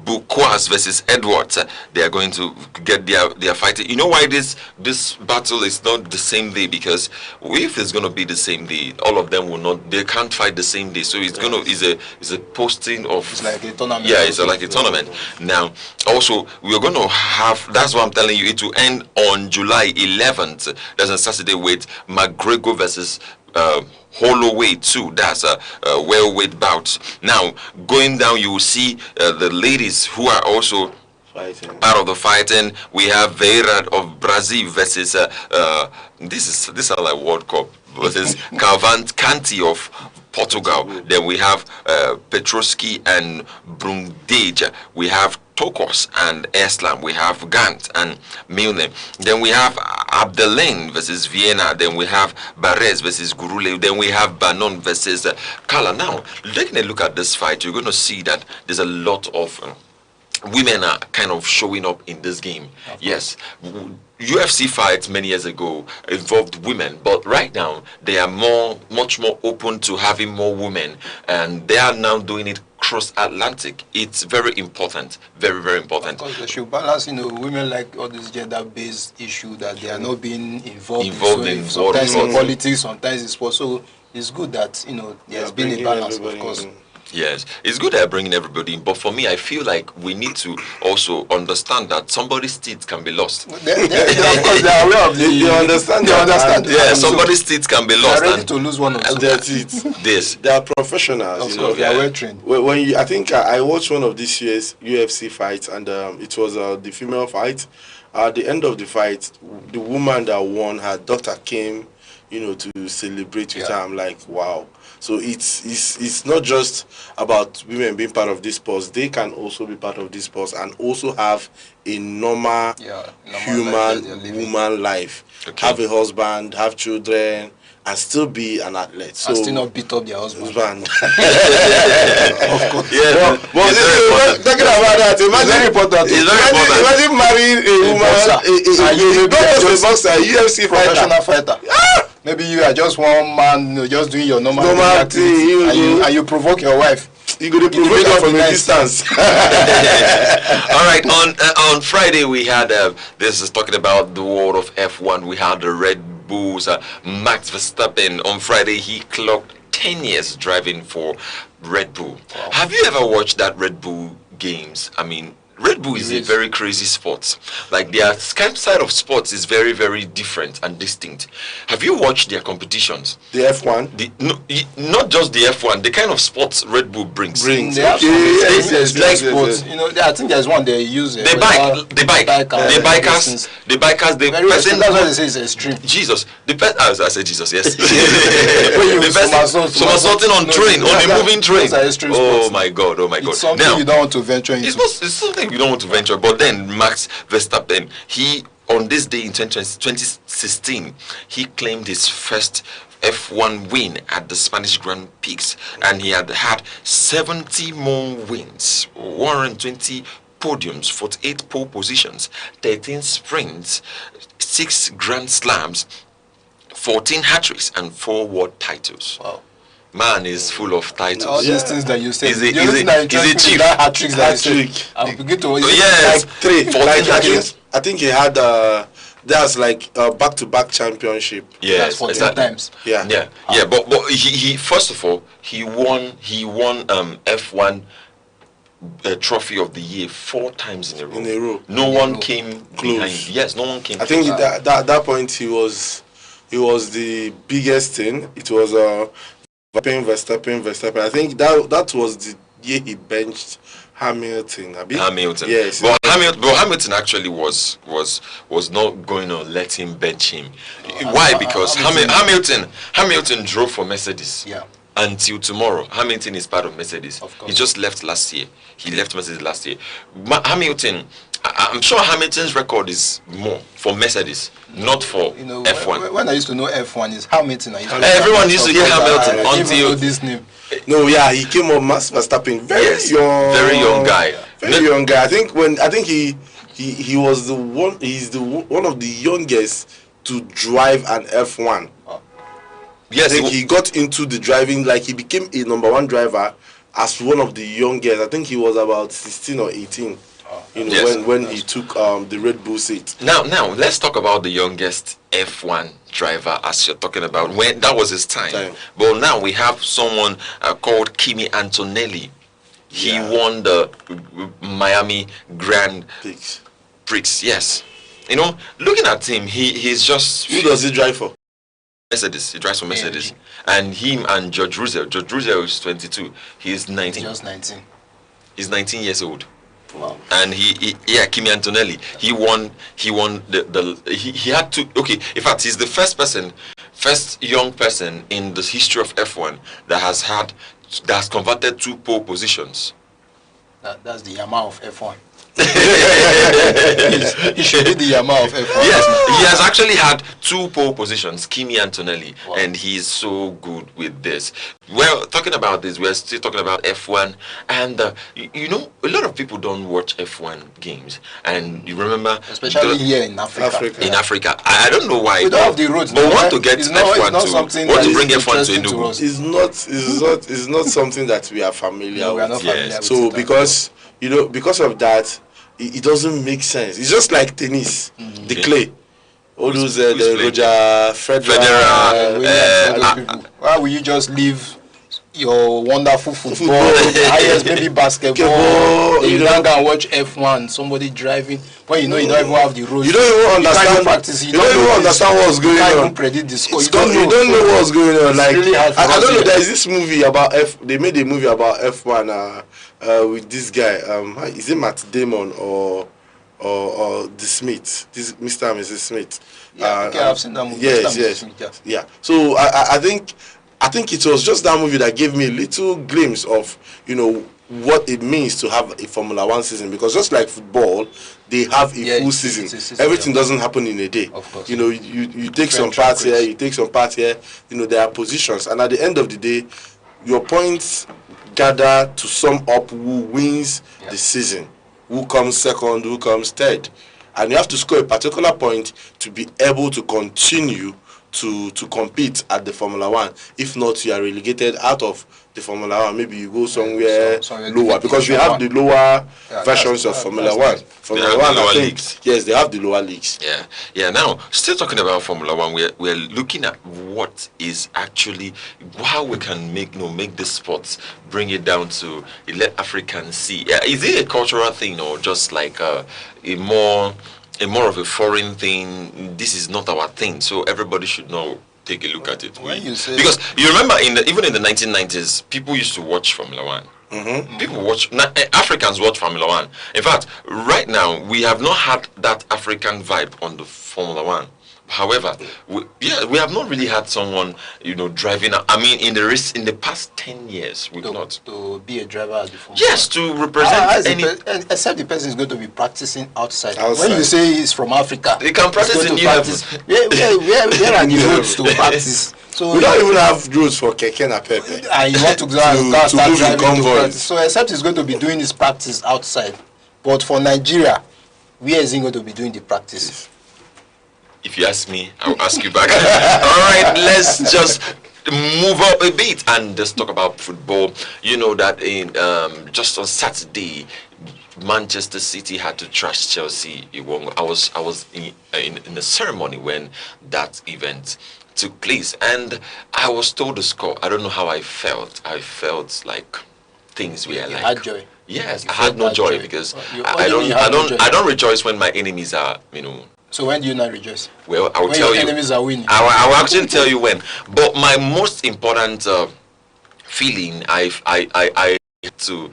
Buquas versus Edwards. They are going to get their fighting. You know why this battle is not the same day? Because if it's going to be the same day, all of them will not. They can't fight the same day. So it's going to is a posting of. It's like a tournament. Yeah, it's like a tournament. Now also we are going to have. That's what I'm telling you. It will end on July 11th. That's a Saturday with McGregor versus. Holloway too. That's a well-weight bout. Now going down, you will see the ladies who are also part of the fighting. We have Vieira of Brazil versus this are like World Cup versus Cavalcanti of Portugal. Then we have Petroski and Brundage. We have Tokos and Eslam. We have Gant and Milne. Then we have Abdelaine versus Vienna. Then we have Barres versus Gurule. Then we have Banon versus Kala. Now, taking a look at this fight, you're going to see that there's a lot of women are kind of showing up in this game. Yes, UFC fights many years ago involved women, but right now they are much more open to having more women, and they are now doing it cross-Atlantic. It's very important, very, very important. Because they should balance, women like all this gender-based issue that they are not being involved in. Sometimes in politics, sometimes in sports. So it's good that there's been a balance, of course. Yes, it's good that bringing everybody in, but for me, I feel like we need to also understand that somebody's teeth can be lost. Of course, they are aware of They understand. Yeah, somebody's teeth can be lost. They are ready to lose one of their teeth. They are professionals. They are well trained. I think I watched one of these UFC fights, and it was the female fight. At the end of the fight, the woman that won, her daughter came, to celebrate with her. I'm like, wow. So it's not just about women being part of this sports. They can also be part of this sports and also have a normal human woman life. Okay. Have a husband, have children, and still be an athlete. So and still not beat up their husband. Of course. Yeah. But talking about that, imagine marrying a woman, and you don't just a boxer, a UFC professional fighter. Maybe you are just one man, just doing your normal thing, and you provoke your wife. You go to provoke her from a distance. All right. On Friday we had this is talking about the world of F1. We had the Red Bulls. Max Verstappen on Friday he clocked 10 years driving for Red Bull. Wow. Have you ever watched that Red Bull games? I mean, Red Bull is a very crazy sport. Like their side of sports is very, very different and distinct. Have you watched their competitions? The F1? Not just the F1, the kind of sports Red Bull brings. Yes, like sports. I think there's one they use. The bikers. That's why they say it's extreme. Jesus. I said Jesus, yes. Somersaulting on train, on a moving train. Oh my God. It's something you don't want to venture into. It's something you don't want to venture, but then Max Verstappen, he on this day in 2016, he claimed his first F1 win at the Spanish Grand Prix, and he had 70 more wins, 120 podiums, 48 pole positions, 13 sprints, 6 Grand Slams, 14 hat-tricks, and 4 world titles. Wow. Man is full of titles. All these things that you say. Is it chief? Hat-tricks that you say. I'll begin to yes. Like 3. 14 hat-tricks. I think he had that's like back-to-back championship. Yes, 14 times. Yeah. But he first of all he won F1 trophy of the year 4 times in a row. No one came close. Yes, no one came. I think at that point he was it was the biggest thing. It was Verstappen. I think that was the year he benched Hamilton. Hamilton. Yes. But Hamilton actually was not going to let him bench him. Why? Because Hamilton drove for Mercedes. Yeah. Until tomorrow. Hamilton is part of Mercedes. Of course. He just left last year. He left Mercedes last year. Hamilton, I'm sure Hamilton's record is more for Mercedes, not for F1. When I used to know F1 is Hamilton. Everyone used to hear Hamilton until this name. No, yeah, he came on Verstappen. Very young guy. Very young guy. I think he was the one. He's one of the youngest to drive an F1. Yes, I think he got into the driving, like he became a #1 driver as one of the youngest. I think he was about 16 or 18. When he took the Red Bull seat. Now let's talk about the youngest F1 driver, as you're talking about. When that was his time. But now we have someone called Kimi Antonelli. He won the Miami Grand Prix. Yes. Looking at him, he's just. Who does he drive for? Mercedes. He drives for Mercedes. And him and George Russell. George Russell is 22. He's 19. Just 19. He's 19 years old. Wow. And Kimi Antonelli, he won he had to, in fact, he's the first young person in the history of F1 that has converted 2 pole positions. That's the Yamaha of F1. He should be the Yamaha of F1. Yes, he has actually had 2 pole positions, Kimi Antonelli, and he's so good with this. Well, talking about this, we're still talking about F1, and a lot of people don't watch F1 games, and you remember, especially here in Africa. In Africa, I don't know why. We don't have the roads. But want to get F1 to bring F1 to Enugu. It's not something that we are familiar with. Yes. So because of that, it doesn't make sense. It's just like tennis, the clay. All those Roger Federer. Why will you just leave your wonderful football, maybe basketball, then you don't go and watch F1, somebody driving, when you don't even have the road. You don't even understand practice. You don't even understand what's going on. You can't even predict the score. You don't know what's going on. Like, really I don't know, there's this movie about they made a movie about F1 with this guy. Is it Matt Damon or the Smith? This Mr. and Mrs. Smith. I've seen that movie. Yes. Yeah. So I think it was just that movie that gave me a little glimpse of, what it means to have a Formula 1 season, because just like football, they have a full season. Everything doesn't happen in a day. Of course. You take some parts here, you take some parts here, there are positions, and at the end of the day, your points gather to sum up who wins the season, who comes second, who comes third, and you have to score a particular point to be able to continue to compete at the Formula 1. If not, you are relegated out of the Formula 1. Maybe you go somewhere lower, because we have the lower versions of Formula 1. Formula 1, I think, yes, they have the lower leagues. Yeah. Now, still talking about Formula 1, we're looking at what is actually, how we can make this sport, bring it down to let Africans see. Is it a cultural thing, or just like a more of a foreign thing? This is not our thing, so everybody should know. Take a look at it. Because you remember, even in the 1990s, people used to watch Formula 1. Mm-hmm. Africans watch Formula 1. In fact, right now, we have not had that African vibe on the Formula 1. However, we have not really had someone, driving. I mean, in the past 10 years, we've not. To be a driver at the Formula 1. Yes, to represent except the person is going to be practicing outside. When you say he's from Africa, they can practice in Europe. Where are the roads to practice? So we don't even have roads for keke na pepe. And you want to go start driving to practice. So except he's going to be doing his practice outside. But for Nigeria, where is he going to be doing the practice? If you ask me, I'll ask you back. All right, let's just move up a bit and just talk about football. You know that in just on Saturday, Manchester City had to trash Chelsea. I was in the ceremony when that event took place, and I was told the score. I don't know how I felt. I felt like things were like. Had joy. Yes, I had no joy because I don't rejoice when my enemies are So when do you not rejoice? Well, I will when tell your you. enemies are winning. I will actually tell you when. But my most important feeling, I had to,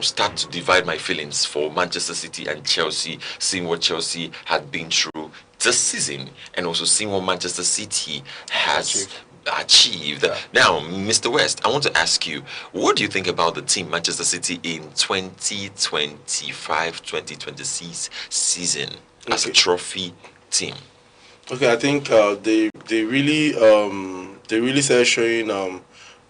start to divide my feelings for Manchester City and Chelsea, seeing what Chelsea had been through this season, and also seeing what Manchester City has achieved. Yeah. Now, Mr. West, I want to ask you, what do you think about the team Manchester City in 2025-2026 season as a trophy team? Okay, I think they really started showing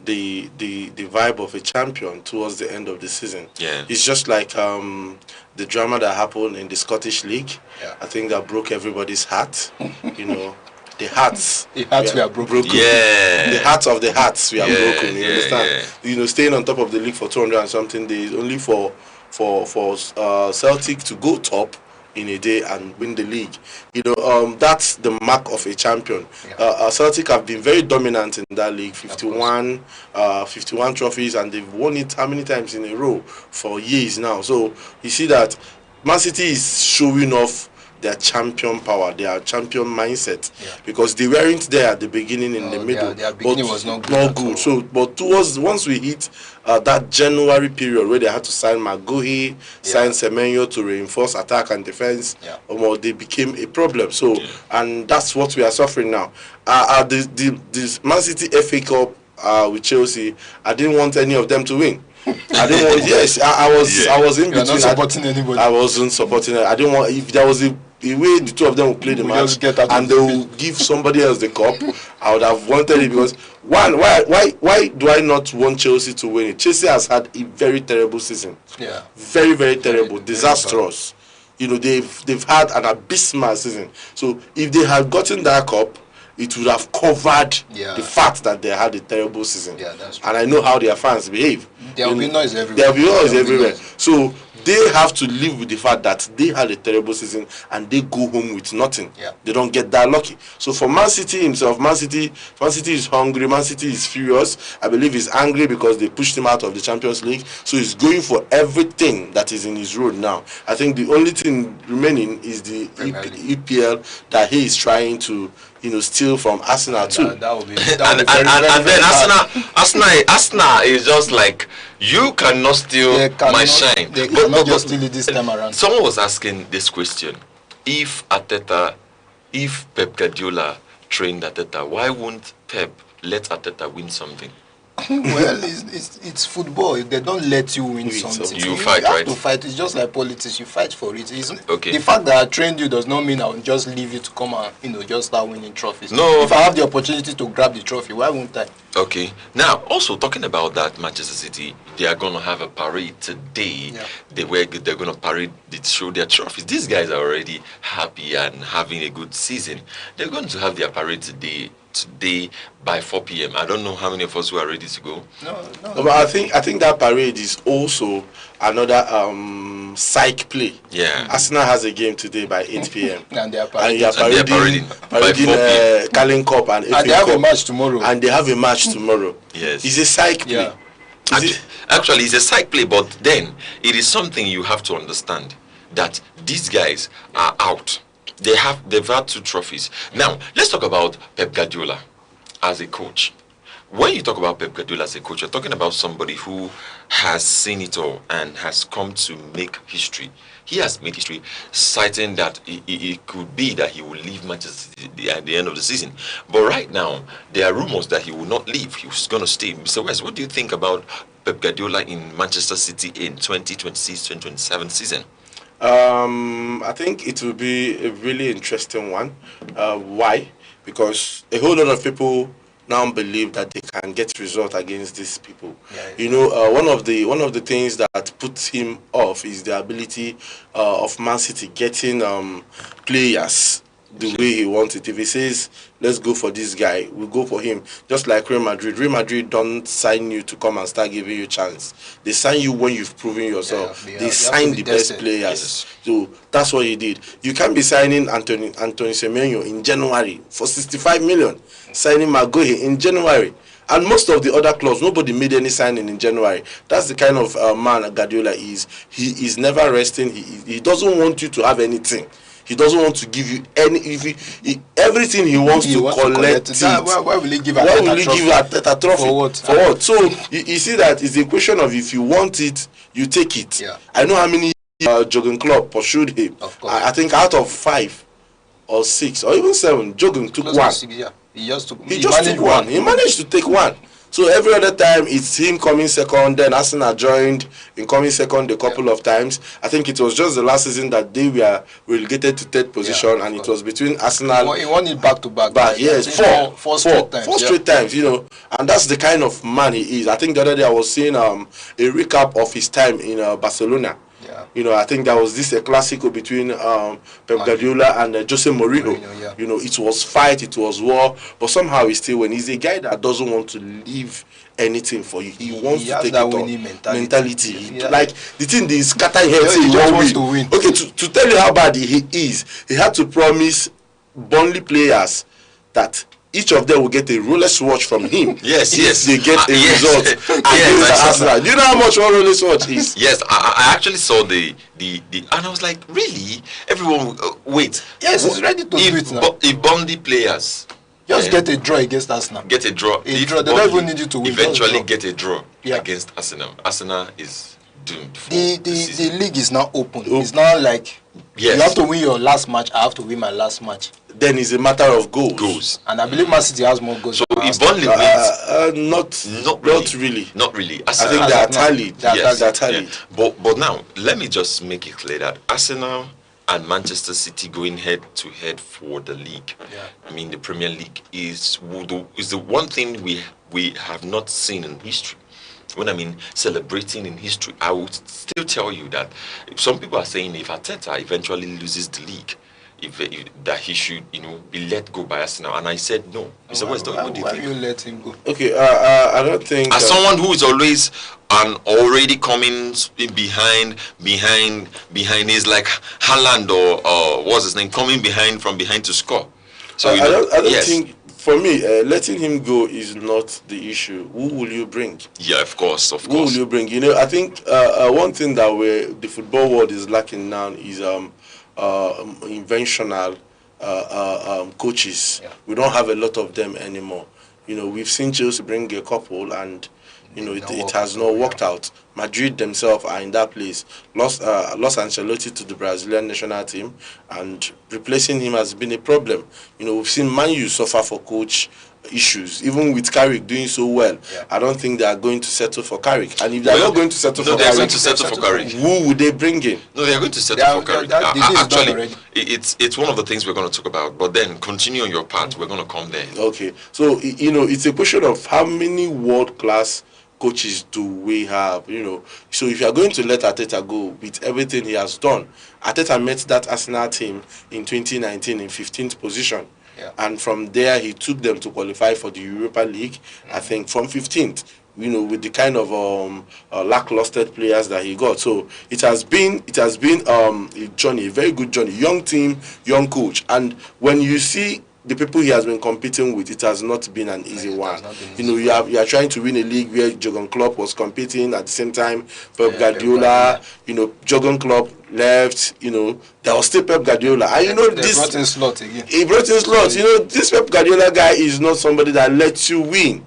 the vibe of a champion towards the end of the season. Yeah, it's just like the drama that happened in the Scottish League. Yeah. I think that broke everybody's heart. The hearts were broken. Yeah. The hearts of the hearts were broken. You understand? Yeah. Staying on top of the league for 200 and something days, only for Celtic to go top in a day and win the league. That's the mark of a champion. Yeah. Celtic have been very dominant in that league. 51 trophies, and they've won it how many times in a row for years now. So you see that Man City is showing off their champion power, their champion mindset, because they weren't there at the beginning. In the middle, their beginning was not good. So, but once we hit that January period where they had to sign Maguire, sign Semenyo to reinforce attack and defense, they became a problem. So, and that's what we are suffering now. This Man City FA Cup with Chelsea, I didn't want any of them to win. I didn't want. Yes, I was in between. Not supporting anybody. I wasn't supporting it. I didn't want. If there was a way the two of them would play the match and they will give somebody else the cup, I would have wanted it, because why do I not want Chelsea to win it? Chelsea has had a very terrible season. Yeah. Very, very terrible, disastrous. They've had an abysmal season. So if they had gotten that cup, it would have covered the fact that they had a terrible season. Yeah, that's true. And I know how their fans behave. There will be noise everywhere. There will be noise everywhere. So they have to live with the fact that they had a terrible season and they go home with nothing. Yeah. They don't get that lucky. So for Man City himself, Man City is hungry. Man City is furious. I believe he's angry because they pushed him out of the Champions League. So he's going for everything that is in his road now. I think the only thing remaining is the EPL that he is trying to steal from Arsenal too. That would be and then Arsenal is just like, you cannot steal my shine. They cannot just steal it this time around. Someone was asking this question: if Pep Guardiola trained Arteta, why won't Pep let Arteta win something? Well, it's football. If they don't let you win something, you fight, have to fight. It's just like politics. You fight for it. Okay. The fact that I trained you does not mean I'll just leave you to come and just start winning trophies. No. If I have the opportunity to grab the trophy, why won't I? Okay. Now, also talking about that, Manchester City, they are going to have a parade today. Yeah. They're going to parade, show their trophies. These guys are already happy and having a good season. They're going to have their parade today by 4 p.m. I don't know how many of us who are ready to go. No. But I think that parade is also another psych play. Yeah. Arsenal has a game today by 8 p.m. And they are parading Carling Cup and they have a match tomorrow. And they have a match tomorrow. Yes. It's a psych play. Yeah. Actually, it's a psych play, but then it is something you have to understand, that these guys are out. They've had 2 trophies. Now, let's talk about Pep Guardiola as a coach. When you talk about Pep Guardiola as a coach, you're talking about somebody who has seen it all and has come to make history. He has made history, citing that it could be that he will leave Manchester City at the end of the season. But right now, there are rumors that he will not leave. He's going to stay. Mr. West, what do you think about Pep Guardiola in Manchester City in 2026-2027 season? I think it will be a really interesting one. Why? Because a whole lot of people now believe that they can get results against these people. Yeah, one of the things that puts him off is the ability of Man City getting players the way he wants it. If he says, let's go for this guy, we'll go for him. Just like Real Madrid. Real Madrid don't sign you to come and start giving you a chance. They sign you when you've proven yourself. They sign the best players. Yes. So that's what he did. You can't be signing Anthony Semenyo in January for 65 million. Signing Maguire in January. And most of the other clubs, nobody made any signing in January. That's the kind of man Guardiola is. He is never resting. He doesn't want you to have anything. he doesn't want to give you any. Everything he wants to collect it. Why will he give Ateta trophy? For what? For what? So you see that it's a question of if you want it, you take it. Yeah. I know how many jogging club pursued him. Of course. I think out of 5 or 6 or even 7, jogging took one. 6, yeah. He just took one. He managed to take one. So every other time it's him coming second, then Arsenal joined in coming second a couple of times. I think it was just the last season that they were relegated to 3rd position, and it was between Arsenal. He won it back to back. Yes, four straight times, you know, and that's the kind of man he is. I think the other day I was seeing a recap of his time in Barcelona. Yeah. You know, I think there was this Clásico between Pep Guardiola and Jose Mourinho. Yeah. You know, it was fight, it was war, but somehow he's still he's a guy that doesn't want to leave anything for you. He wants to take that it winning on mentality. Yeah. Like the thing is scatter heads. He just wants to win. Okay, to tell you how bad he is, he had to promise Burnley players that each of them will get a Rolex watch from him. Yes. They get a result against Arsenal. Do you know how much one Rolex watch is? Yes, I actually saw the and I was like, really? Everyone, wait. Yes, he's ready to do it now. If Burnley players just get a draw against Arsenal. Get a draw. They don't even need you to win. Eventually get a draw against Arsenal. Arsenal is doomed. The league is now open. It's not like you have to win your last match. I have to win my last match. Then it's a matter of goals. And I believe Man City has more goals. So if Burnley wins, not really. I think they are tallied. They're tallied. But now let me just make it clear that Arsenal and Manchester City going head to head for the league. Yeah. I mean, the Premier League is the one thing we have not seen in history. When I mean celebrating in history, I would still tell you that some people are saying if Arteta eventually loses the league, that he should, be let go by Arsenal. And I said no. Mr. West, what do you think? Why you let him go? Okay, I don't think. As someone who is always already coming behind is like Haaland or what's his name, coming from behind to score. So I don't think. For me, letting him go is not the issue. Who will you bring? Yeah, of course. Who will you bring? I think one thing that the football world is lacking now is inventional coaches. Yeah. We don't have a lot of them anymore. We've seen Chelsea bring a couple and it has not worked out. Madrid themselves are in that place. Lost Ancelotti to the Brazilian national team, and replacing him has been a problem. We've seen Man U suffer for coach issues, even with Carrick doing so well. Yeah. I don't think they are going to settle for Carrick. And if they are not going to settle for Carrick, who would they bring in? No, they are going to settle for Carrick. Actually, it's one of the things we're going to talk about. But then continue on your part. We're going to come there. Okay. So it's a question of how many world-class coaches do we have? So if you are going to let Arteta go with everything he has done, Arteta met that Arsenal team in 2019 in 15th position. Yeah. And from there, he took them to qualify for the Europa League, I think from 15th, with the kind of lackluster players that he got. So it has been a journey, a very good journey, young team, young coach. And when you see the people he has been competing with, it has not been an easy one. You are trying to win a league where Jurgen Klopp was competing at the same time. Pep Guardiola, Jurgen Klopp left. There was still Pep Guardiola, and this brought in Slot again. He brought in Slot. This Pep Guardiola guy is not somebody that lets you win.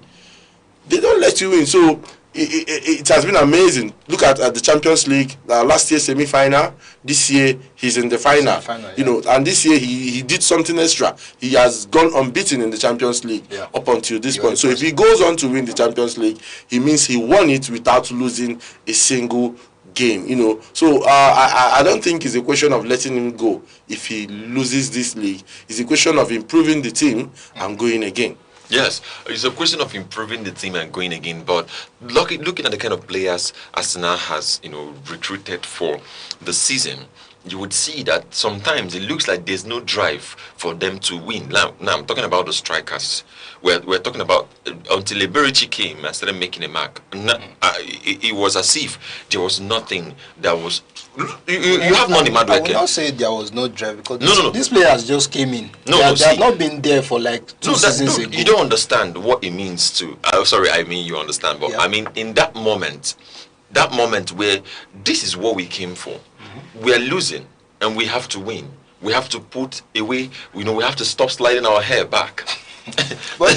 They don't let you win. So it has been amazing. Look at the Champions League. Last year semi-final. This year he's in the final. And this year he did something extra. He has gone unbeaten in the Champions League up until this point. So if he goes on to win the Champions League, he means he won it without losing a single game. So I don't think it's a question of letting him go if he loses this league. It's a question of improving the team and going again. Yes, it's a question of improving the team and going again. But looking at the kind of players Arsenal has, recruited for the season, you would see that sometimes it looks like there's no drive for them to win. Now I'm talking about the strikers. We're talking about until Labourparty came and started making a mark. It was as if there was nothing that was. You have money, Madueke. I will not say there was no drive because these players just came in. They have not been there for like two seasons ago. You don't understand what it means to. You understand, but I mean in that moment where this is what we came for. We are losing and we have to win. we have to put away, we have to stop sliding our hair back. But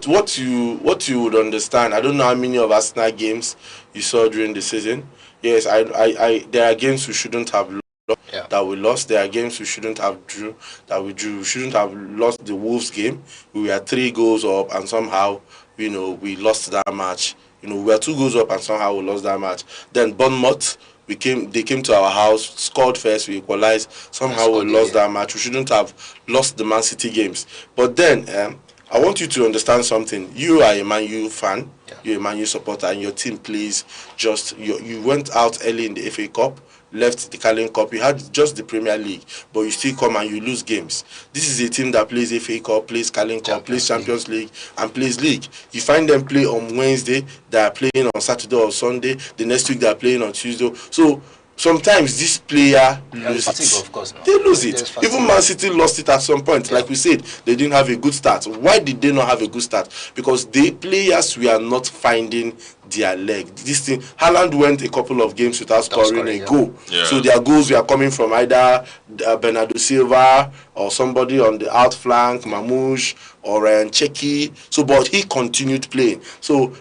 what you would understand, I don't know how many of Arsenal games you saw during the season. Yes, I there are games we shouldn't have lost, that we lost. There are games we shouldn't have drew, that we drew. We shouldn't have lost the Wolves game. We were 3 goals up and somehow, we lost that match. We were 2 goals up and somehow we lost that match. Then Bournemouth, they came to our house, scored first, we equalized. Somehow we lost that match. We shouldn't have lost the Man City games. But then, I want you to understand something. You are a Man U fan, you're a Man U supporter, and your team plays you went out early in the FA Cup, left the Carling Cup, you had just the Premier League, but you still come and you lose games. This is a team that plays FA Cup, plays Carling Cup, plays Champions League, and plays League. You find them play on Wednesday, they are playing on Saturday or Sunday, the next week they are playing on Tuesday. So sometimes this player loses it. Of course, no. They lose it. Even Man City lost it at some point. Like we said, they didn't have a good start. Why did they not have a good start? Because the players were not finding their leg. This thing, Haaland went a couple of games without scoring a goal. Yeah. So their goals were coming from either Bernardo Silva or somebody on the outflank, Mamouche or Aneke. So, but he continued playing. So,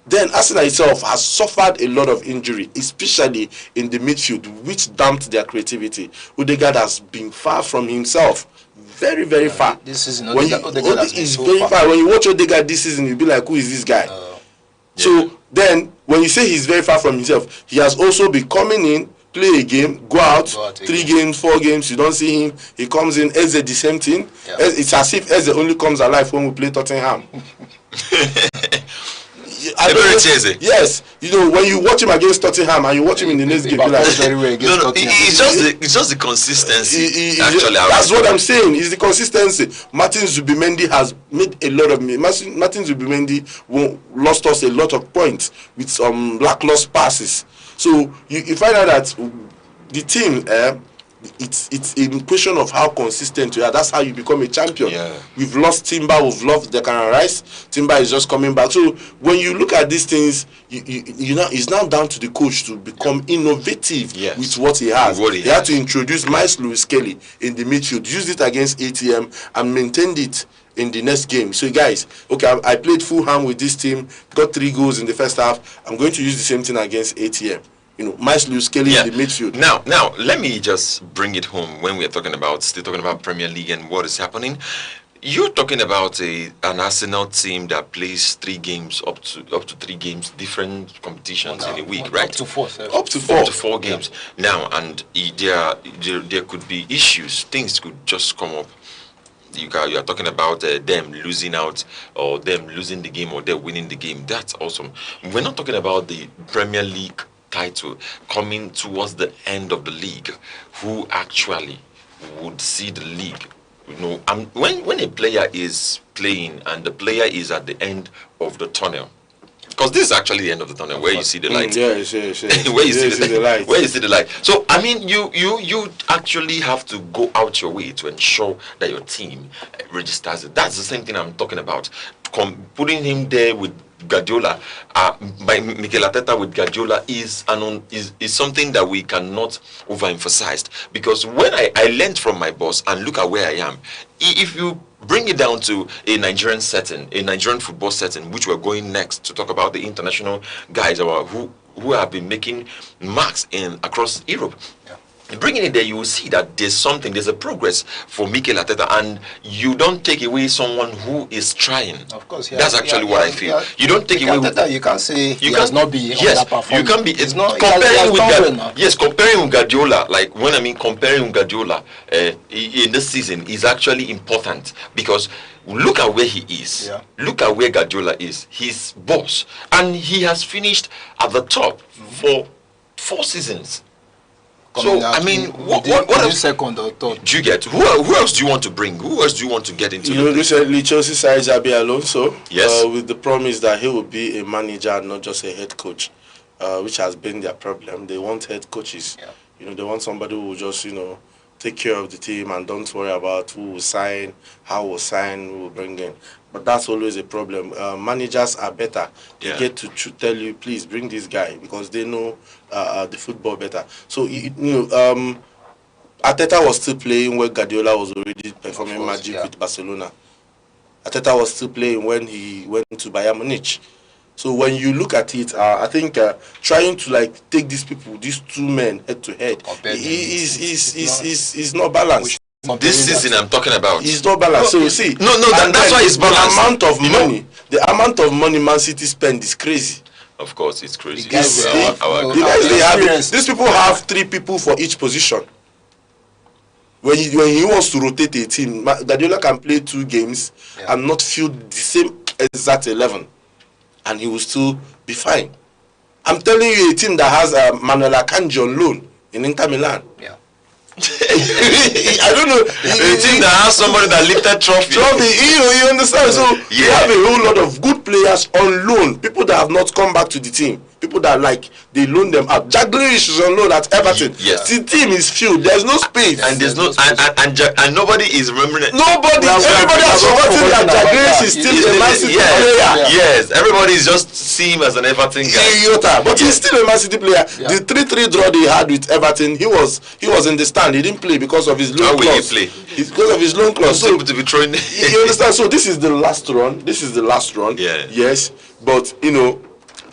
then Arsenal itself has suffered a lot of injury, especially in the midfield, which damped their creativity. Odegaard has been far from himself. Very, very far. This season, Odegaard is so very far. When you watch Odegaard this season, you'll be like, who is this guy? So then, when you say he's very far from himself, he has also been coming in, play a game, go out 3 games, 4 games, you don't see him. He comes in, Eze the same thing. Yeah. It's as if Eze only comes alive when we play Tottenham. Yes, when you watch him against Tottenham and you watch him in the next game, like, it's just the consistency. Actually, that's what I'm saying. It's the consistency. Martin Zubimendi has made a lot of. Martin Zubimendi lost us a lot of points with some lackluster passes. So you find out that the team. It's a question of how consistent you are. That's how you become a champion. Yeah. We've lost Timber, we've lost Declan Rice. Timber is just coming back. So when you look at these things, it's now down to the coach to become innovative with what he has. He had to introduce Miles Lewis Kelly in the midfield, use it against ATM, and maintained it in the next game. So guys, okay, I played Fulham with this team, got 3 goals in the first half. I'm going to use the same thing against ATM. Miles Lewis Kelly in the midfield. Now, let me just bring it home when we are still talking about Premier League and what is happening. You're talking about an Arsenal team that plays 3 games, up to 3 games, different competitions in a week, right? Up to 4. Up to 4 games. Now, and there could be issues. Things could just come up. You are talking about them losing out, or them losing the game, or them winning the game. That's awesome. We're not talking about the Premier League title coming towards the end of the league. Who actually would see the league? When a player is playing and the player is at the end of the tunnel, because this is actually the end of the tunnel where you see the light. Yes. Where you see the light. Where you see the light. So I mean, you actually have to go out your way to ensure that your team registers it. That's the same thing I'm talking about. Putting him there with Guardiola, by Mikel Arteta with Guardiola is something that we cannot overemphasize, because when I learned from my boss and look at where I am, if you bring it down to a Nigerian setting, a Nigerian football setting, which we're going next to talk about the international guys who have been making marks across Europe. Bringing it there, you will see that there's a progress for Mikel Arteta, and you don't take away someone who is trying. Of course, that's actually what I feel. You don't take away Arteta, you can't say he has not been underperforming. You can be. It's not comparing with comparing with Guardiola. Like when I mean comparing with Guardiola in this season is actually important, because look at where he is. Look at where Guardiola is. He's boss, and he has finished at the top for 4 seasons. So I mean, what else? Second or third? Do you get? Who else do you want to bring? Who else do you want to get into? Recently Chelsea signed Xabi Alonso. Yes. With the promise that he will be a manager and not just a head coach, which has been their problem. They want head coaches. They want somebody who will just take care of the team and don't worry about who will sign, how will sign, who will bring in. But that's always a problem. Managers are better. They get to tell you, please bring this guy, because they know the football better. So, Arteta was still playing when Guardiola was already performing magic with Barcelona. Arteta was still playing when he went to Bayern Munich. So when you look at it, I think trying to like take these people, these two men head to head, is not balanced. This season I'm talking about. It's not balanced. So you see, that's why it's balanced. The amount of money Man City spend is crazy. Of course, it's crazy. These people have 3 people for each position. When he wants to rotate a team, Guardiola can play 2 games and not field the same exact 11, and he will still be fine. I'm telling you, a team that has Manuel Akanji on loan in Inter Milan. Yeah. I don't know. A team that has somebody that lifted trophy. You understand? So you have a whole lot of good players on loan. People that have not come back to the team. People that they loan them out. Jack Grealish is on loan at Everton. Yes. The team is filled. There's no space. And there's no and nobody is remembering it. Everybody has forgotten that Jack Grealish is still a Man City player. Yes, everybody is just seeing him as an Everton guy. But he's still a Man City player. The 3-3 draw they had with Everton, he was in the stand. He didn't play because of his loan clause. Because of his loan clause. So to be throwing. You understand? So this is the last run. Yeah. Yes, but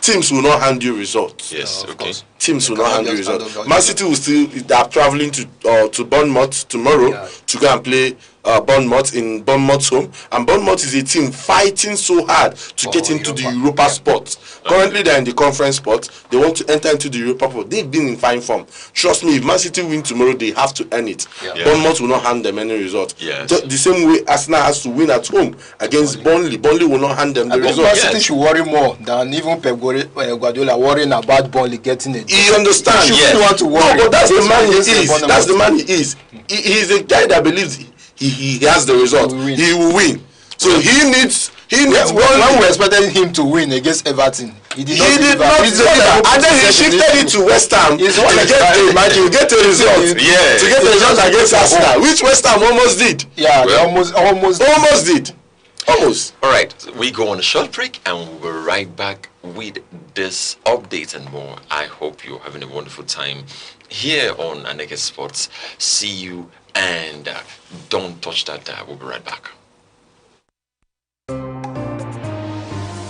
teams will not hand you results. Yes, okay. Teams will not hand you results. Man City will still. They are traveling to Bournemouth tomorrow to go and play Bournemouth in Bournemouth's home, and Bournemouth is a team fighting so hard to get into the Europa spot. Currently, they're in the conference spot. They want to enter into the Europa spot. They've been in fine form. Trust me, if Man City win tomorrow, they have to earn it. Bournemouth will not hand them any result. The same way Arsenal has to win at home against Burnley. Burnley will not hand them the result. Man City should worry more than even Pep Guardiola worrying about Burnley getting it. You understand? He want to worry. No, but that's the man he is. That's the man he is. He's a guy that believes he has the result. He will win. So he needs. When we expected him to win against Everton, he did not. And then he shifted it to West Ham to get a result. To get a result against Arsenal, which West Ham almost did. Yeah, almost did. Almost. All right, we go on a short break and we'll be right back with this update and more. I hope you're having a wonderful time here on Aneke Sports. See you and don't touch that dial. We'll be right back.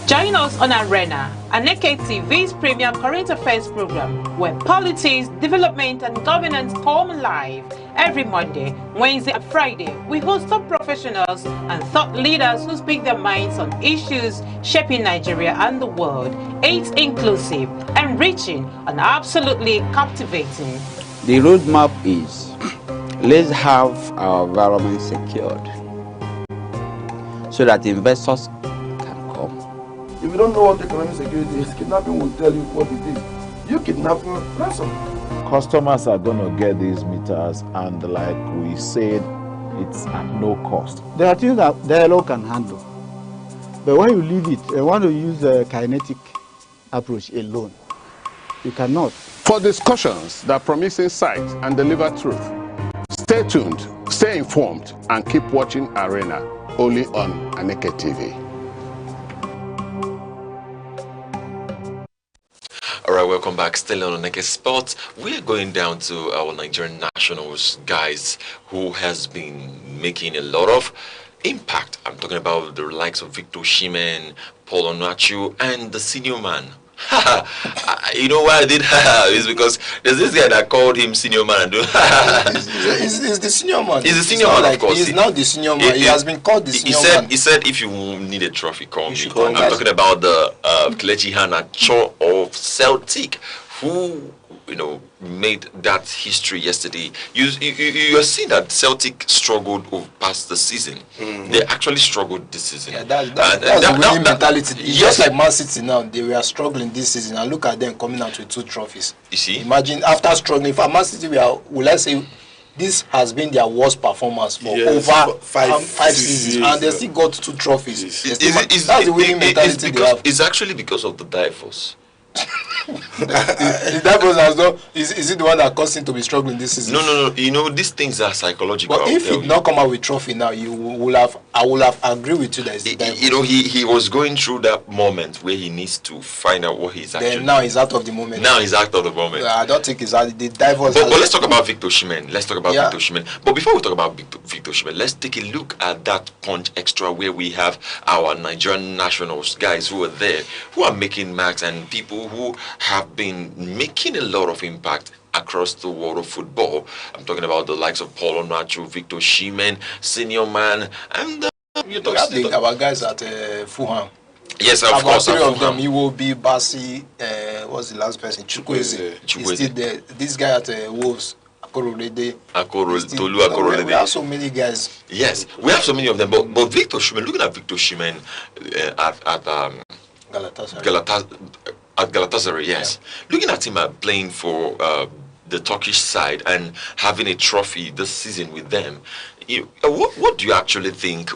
Join us on Arena, Aneke TV's premium current affairs program, where politics, development, and governance come alive. Every Monday, Wednesday, and Friday, we host top professionals and thought leaders who speak their minds on issues shaping Nigeria and the world. It's inclusive, enriching, and absolutely captivating. The roadmap is, let's have our environment secured so that investors can come. If you don't know what economic security is, kidnapping will tell you what it is. You kidnapping, ransom. Customers are going to get these meters, and like we said, it's at no cost. There are things that the law can handle. But when you leave it, you want to use a kinetic approach alone. You cannot. For discussions that promise insight and deliver truth, stay tuned, stay informed, and keep watching Arena, only on Aneke TV. All right, welcome back. Still on Aneke Sports. We're going down to our Nigerian nationals, guys, who has been making a lot of impact. I'm talking about the likes of Victor Osimhen, Paul Onuachu, and the senior man. You know why I did is because there's this guy that called him senior man. He's the senior man. He's the senior man, of course. He's now the senior man. He has been called the senior man. He said if you need a trophy, call me. I'm talking about the Kelechi Iheanacho of Celtic, who made that history yesterday. You are seeing that Celtic struggled past the season. They actually struggled this season. Yeah, that's the winning mentality. It's just like Man City now. They were struggling this season, and look at them coming out with 2 trophies. You see? Imagine after struggling. For Man City, will I say this has been their worst performance for over 5 seasons, and they still got 2 trophies. That's the winning mentality they have. It's actually because of the divorce. That person has not. Is it the one that caused him to be struggling this season? No. You know, these things are psychological. But if he did not come out with trophy now, I will have agree with you that it's the devil. You know, he was going through that moment where he needs to find out what he's actually. Then now he's out of the moment. Now he's out of the moment. I don't think he's out. The devil. But let's talk about Victor Osimhen. Let's talk about Victor Osimhen. But before we talk about Victor Osimhen, let's take a look at that Punch Extra where we have our Nigerian nationals guys who are there, who are making marks, and people who have been making a lot of impact across the world of football. I'm talking about the likes of Paul Onacho, Victor Osimhen, Senior Man, and our guys at Fulham. Yes, of course. Three of them, he will be Basi. What's the last person? Chukwueze. He's still there. This guy at Wolves. We have so many guys. Yes, we have so many of them. But Victor Osimhen, looking at Victor Osimhen at Galatasaray, yes. Yeah. Looking at him playing for the Turkish side and having a trophy this season with them, what do you actually think?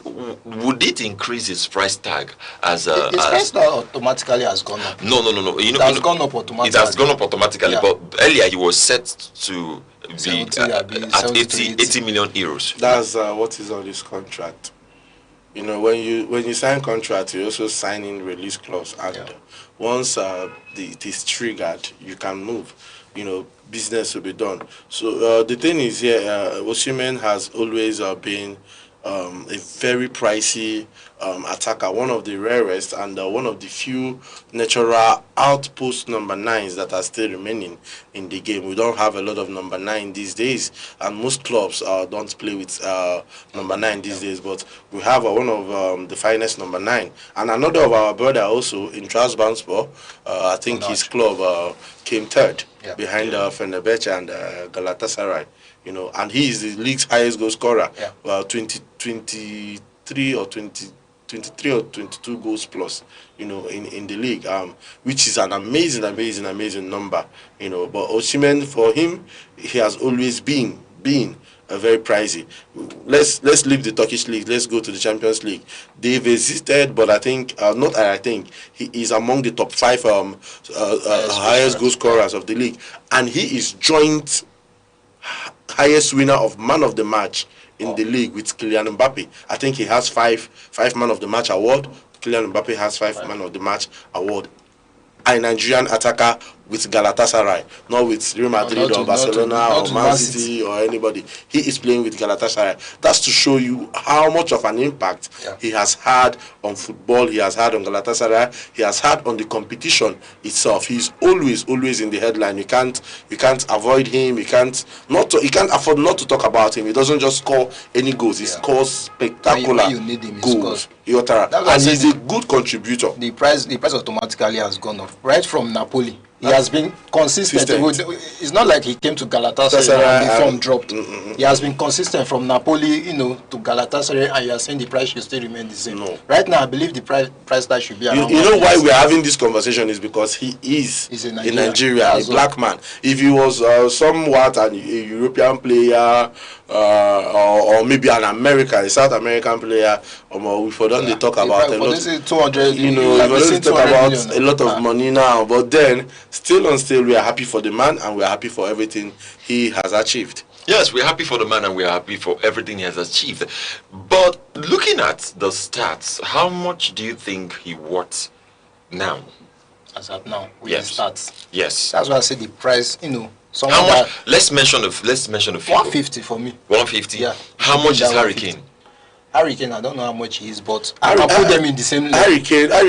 Would it increase his price tag as a... His price tag automatically has gone up. No. It has gone up automatically. It has gone up automatically, but earlier he was set to be at 80 million euros. That's what is on his contract. You know, when you sign contract, you also sign in release clause, and once it is triggered, you can move. You know, business will be done. So the thing is here, Osimhen has always been a very pricey attacker, one of the rarest and one of the few natural outpost number 9s that are still remaining in the game. We don't have a lot of number 9 these days, and most clubs don't play with number 9 these days, but we have one of the finest number 9. And another of our brother also in Trabzonspor, I think his club came third behind Fenerbahce and Galatasaray. You know, and he is the league's highest goal scorer. 23 or 22 goals plus, you know, in the league, which is an amazing number, you know. But Osimhen, for him, he has always been a very pricey. Let's leave the Turkish league. Let's go to the Champions League. They've existed, but I think he is among the top 5 highest goal scorers of the league, and he is joint highest winner of man of the match in the league with Kylian Mbappe. I think he has 5 man of the match award. Kylian Mbappe has 5 man of the match award. A Nigerian attacker with Galatasaray, not with Real Madrid or Barcelona or Man City or anybody. He is playing with Galatasaray. That's to show you how much of an impact he has had on football, he has had on Galatasaray, he has had on the competition itself. He's always in the headline. You can't avoid him. He can't afford not to talk about him. He doesn't just score any goals. He scores spectacular goals. And he's a good contributor. The price automatically has gone up. Right from Napoli, he has been consistent. It's not like he came to Galatasaray and the form dropped. He has been consistent from Napoli, you know, to Galatasaray, and you are saying the price should still remain the same. No. Right now, I believe the price tag should be around. You know why we are having this conversation is because he is in Nigeria, a black man. If he was somewhat a European player or maybe an American, a South American player, we forgot to talk about a lot. 200, you know, we already talk about a lot of money now, but then still, we are happy for the man and we are happy for everything he has achieved. Yes, we're happy for the man and we're happy for everything he has achieved. But looking at the stats, how much do you think he worth now? As at now, with the stats. Yes. That's why I say the price, you know. How much? Let's mention a figure. 150 for me. 150? Yeah. How much is Harry Kane? Harry Kane, I don't know how much he is, but I can put them in the same level. Harry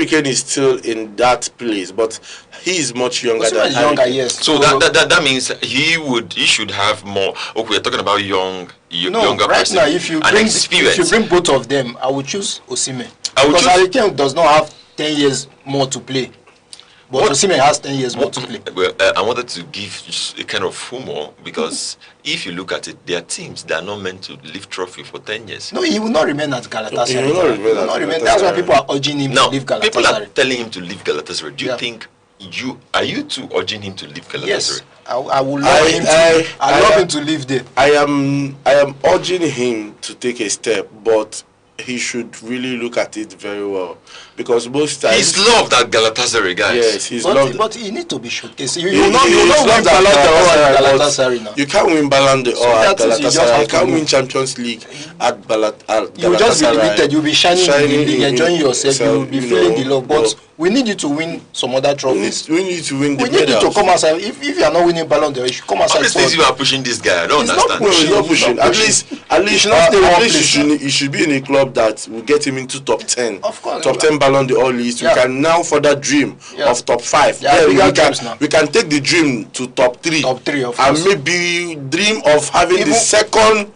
Kane is still in that place, but he is much younger than Harry Kane. Yes. So that means he should have more. Okay, we're talking about younger right person. Now, if you bring both of them, I would choose Osimhen. Because Harry Kane does not have 10 years more to play. But Osimhen has 10 years more to play. Well, I wanted to give a kind of humor because if you look at it, there are teams that are not meant to lift trophy for 10 years. No, he will not remain at Galatasaray. He will not remain. That's why people are urging him to leave Galatasaray. People are telling him to leave Galatasaray. Do you think are you too urging him to leave Galatasaray? Yes, I would love him to. I love him to leave there. I am urging him to take a step, but he should really look at it very well, because most times he's loved at Galatasaray, guys. Yes, he's loved. But he need to be showcased. You He not is win loved Ballon at d'Or at Galatasaray, Galatasaray now. You can't win Ballon d'Or at that is, you just Galatasaray. have You to can't move. win Champions League at Galatasaray. You will just be limited. You'll be shining in the league, enjoying yourself. You will be feeling the love. But we need you to win some other trophies. We need to win the We need you to medals. come outside. If you are not winning Ballon d'Or, you should come outside. How many things you are pushing this guy? I don't He's understand. No, he's not pushing. At least, should not stay one place. he should be in a club that will get him into top 10. Of course. Top 10 Ballon d'Or list. Yeah. We can now further dream of top 5. Yeah, Then bigger dreams now. we can take the dream to top 3. Top 3, of and course. maybe dream of having the second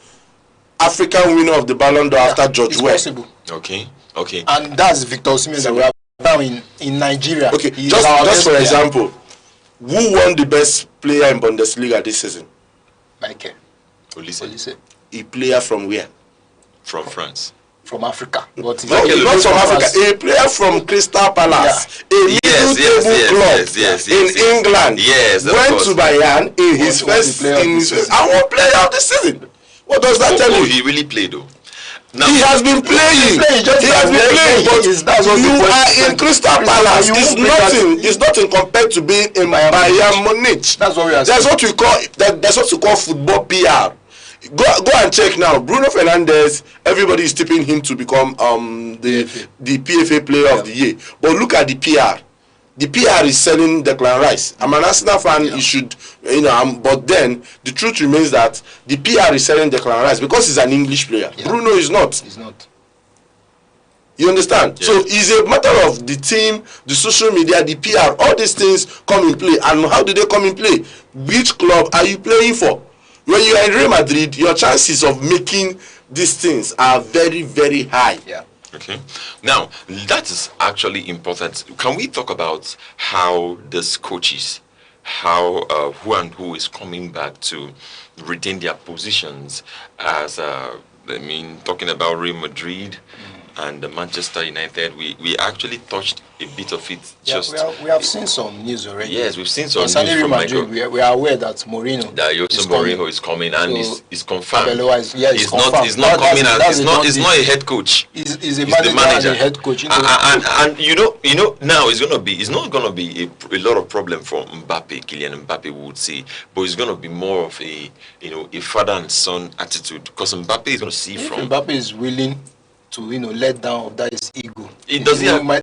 African winner of the Ballon d'Or after George It's Weah. possible. Okay. And that's Victor Osimhen that we have now in Nigeria. Okay, He's just our best for player. example, who won the best player in Bundesliga this season? Wike. Olise. A player from where? From France. From Africa. But No, not from Africa. A player from Crystal Palace, a middle table club in England. Yes, of went course. to Bayern in his first and one player of the season. What does that tell you? He really played though. Now, He has been playing. He has been playing, but you are in Crystal Palace. It's nothing compared to being in Bayern Munich. That's what we are saying. That's what we call. That's what we call football PR. Go and check now. Bruno Fernandes. Everybody is tipping him to become the PFA Player of the Year. But look at the PR. The PR is selling Declan Rice. I'm an Arsenal fan. You should, but then the truth remains that the PR is selling Declan Rice because he's an English player. Bruno is not. He's not. You understand? Yeah. So it's a matter of the team, the social media, the PR. All these things come in play. And how do they come in play? Which club are you playing for? When you are in Real Madrid, your chances of making these things are very, very high. Yeah. Okay. Now, that is actually important. Can we talk about how these coaches, who and who is coming back to retain their positions as, talking about Real Madrid and Manchester United, we actually touched a bit of it. We have seen some news already. Yes, we've seen some news Real from Madrid. Michael. We are aware that Mourinho is coming, and so is confirmed. He's not coming as it's not a head coach. He's a the manager and a head coach. And now it's not gonna be a lot of problem for Mbappe. Kylian Mbappe would say, but it's gonna be more of a father and son attitude, because Mbappe is gonna see from Mbappe is willing to let down of that his ego. He might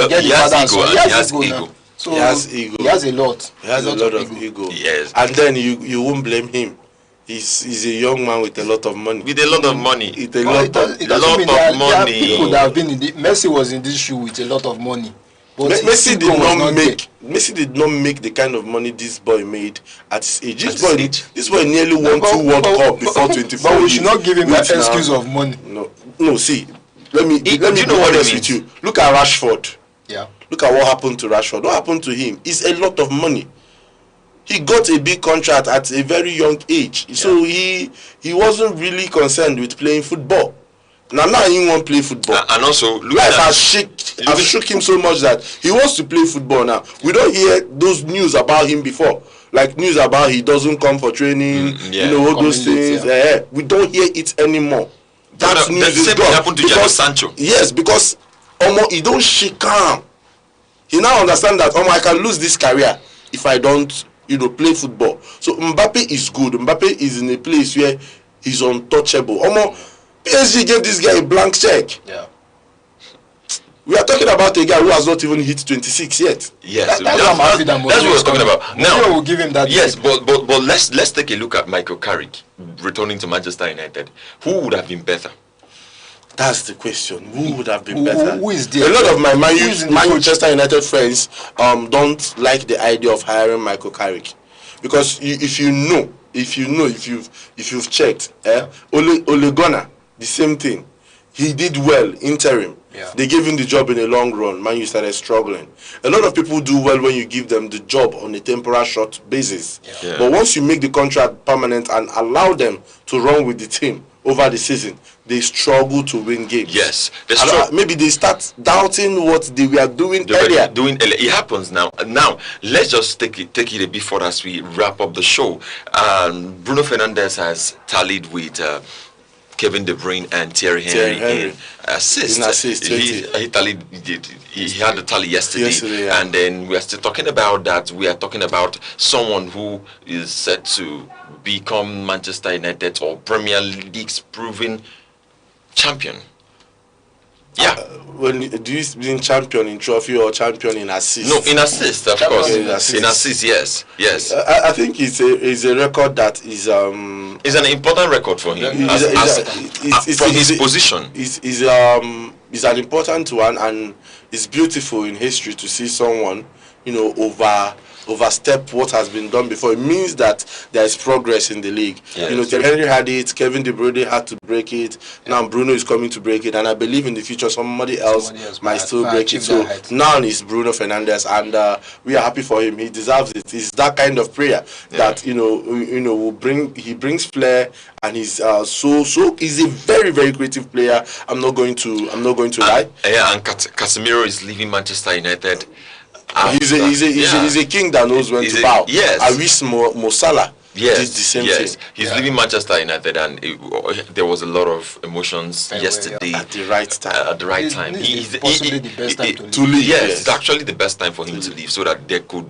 get the father and son. He has ego. So he has ego. He has a lot. He has a lot of ego. Yes. And then you won't blame him. He's a young man with a lot of money. With a lot of money. There are people that have been in Messi was in this shoe with a lot of money. But Messi did not make the kind of money this boy made at his age. This boy nearly won 2 World Cup before 24. But we should not give him that excuse of money. No. See, let me be honest with you. Look at Rashford. Yeah. Look at what happened to Rashford. What happened to him is a lot of money. He got a big contract at a very young age, so he wasn't really concerned with playing football. Now he won't play football. And also, life has shook him so much that he wants to play football now. We don't hear those news about him before, like news about he doesn't come for training, all those things. We don't hear it anymore. That news is gone. Happened to Jadon Sancho. Yes, because he don't shake calm. He now understand that I can lose this career if I don't play football. So Mbappe is good. Mbappe is in a place where he's untouchable. PSG gave this guy a blank check. Yeah. We are talking about a guy who has not even hit 26 yet. Yes, that's what we're talking about. Now we'll give him that. Yes, but let's take a look at Michael Carrick returning to Manchester United. Who would have been better? That's the question. Who would have been better? Who is there? A lot of my Manchester United friends don't like the idea of hiring Michael Carrick, because if you've checked, Ole Gunnar, the same thing. He did well interim. Yeah. They gave him the job in a long run. Man, you started struggling. A lot of people do well when you give them the job on a temporary short basis. Yeah. But once you make the contract permanent and allow them to run with the team over the season, they struggle to win games. Yes. Maybe they start doubting what they were doing earlier. It happens now. Now, let's just take it a bit further as we wrap up the show. Bruno Fernandes has tallied with Kevin De Bruyne and Thierry Henry in assist. He had the tally yesterday, yeah. And then we are still talking about that. We are talking about someone who is set to become Manchester United or Premier League's proven champion. Yeah. Do you mean champion in trophy or champion in assist? No, in assist, of course. In assist, yes. I think it's a record that is it's an important record for him from his position. It's an important one, and it's beautiful in history to see someone, overstep what has been done before. It means that there is progress in the league. Yes. Henry had it, Kevin De Bruyne had to break it. Now Bruno is coming to break it, and I believe in the future somebody else might still break it. So now it's Bruno Fernandes, and we are happy for him. He deserves it. It's that kind of player that will bring. He brings flair, and he's so he's a very, very creative player. I'm not going to lie. And Casemiro is leaving Manchester United. He's a king that knows when to bow. Yes. I wish Mo Salah did the same thing. He's leaving Manchester United, and there was a lot of emotions yesterday at the right time. It's possibly the best time to leave. Yes, it's actually the best time for him to leave, so that there could,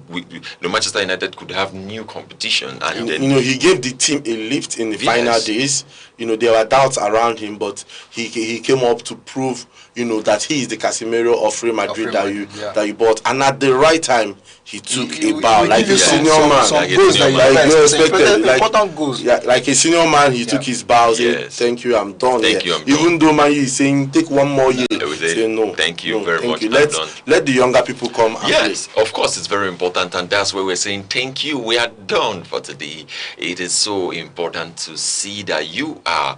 Manchester United could have new competition. And then, he gave the team a lift in the final days. There were doubts around him, but he came up to prove, that he is the Casemiro of Real Madrid that you bought, and at the right time he took a bow like a senior man. Important goals. Yeah, like a senior man, he took his bow. Saying, "Thank you, I'm done." Even though Man U is saying, "Take one more year," say no. Thank you very much. Let the younger people come. Yes, of course, it's very important, and that's why we're saying thank you. We are done for today. It is so important to see that you are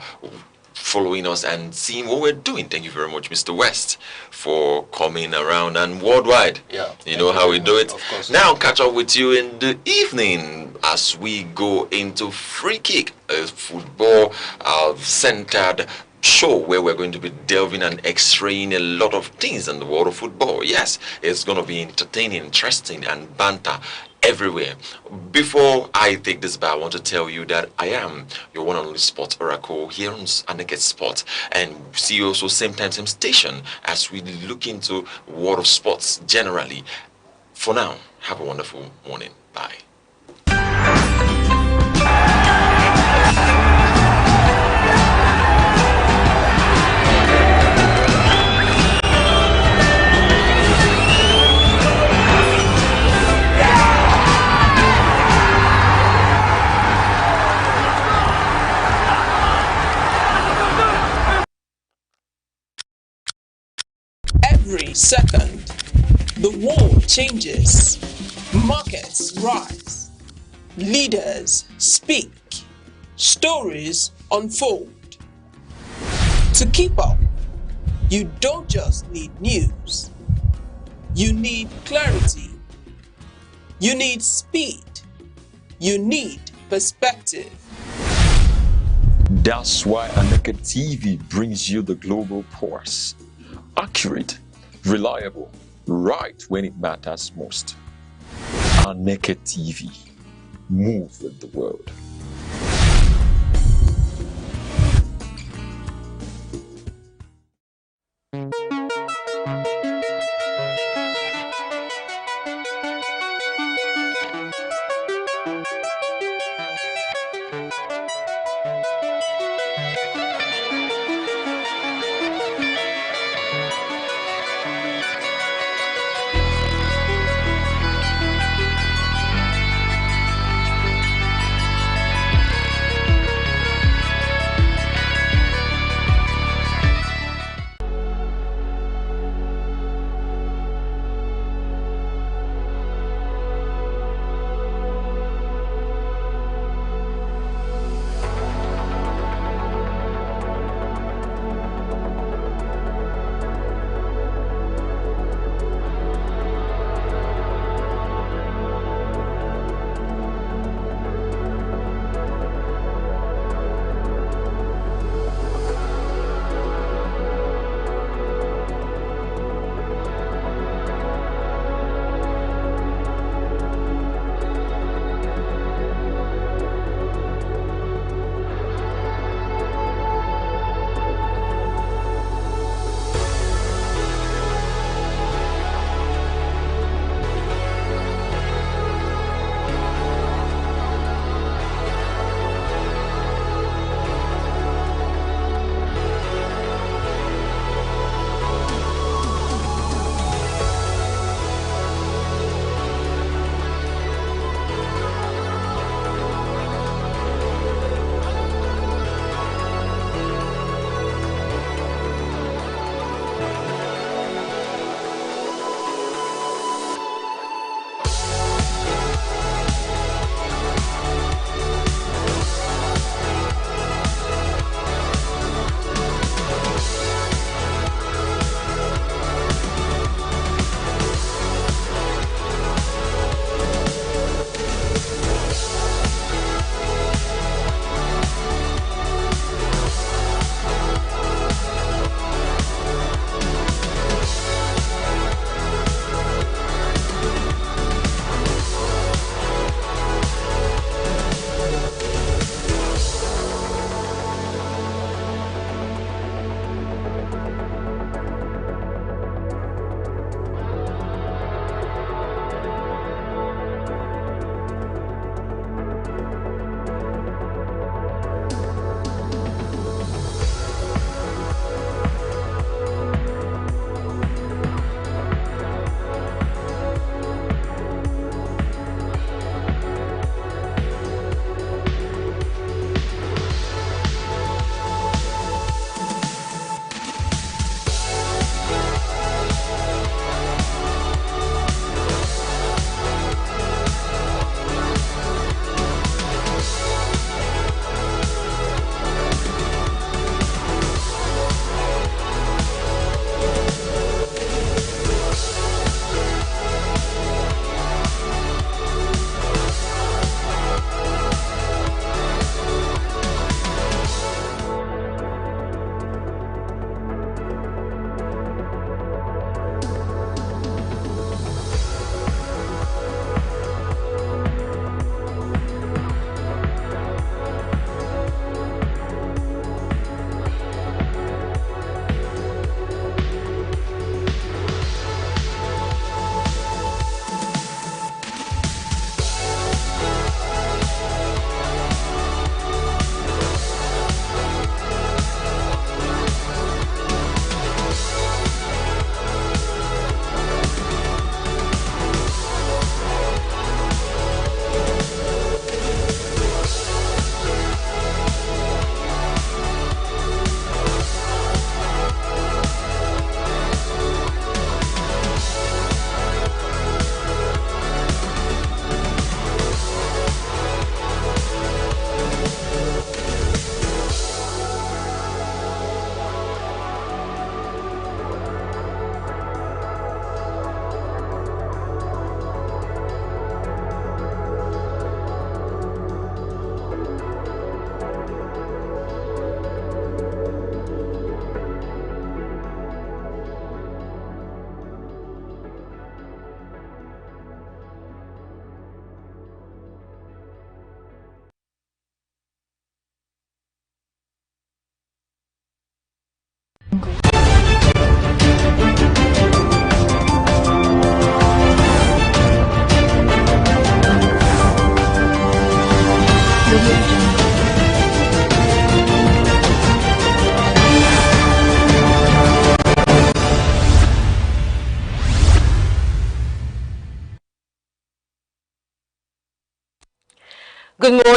following us and seeing what we're doing. Thank you very much, Mr. West, for coming around and worldwide. You know how we do it. Now catch up with you in the evening as we go into Free Kick, a football centered show where we're going to be delving and x-raying a lot of things in the world of football. Yes, it's going to be entertaining, interesting, and banter everywhere. Before I take this back, I want to tell you that I am your one and only sports oracle here on Aneke Sports, and see you also same time, same station as we look into world of sports generally. For now, have a wonderful morning. Bye. Every second, the world changes, markets rise, leaders speak, stories unfold. To keep up, you don't just need news, you need clarity, you need speed, you need perspective. That's why Aneke TV brings you the global pulse. Accurate, reliable, right when it matters most. Aneke TV, move with the world.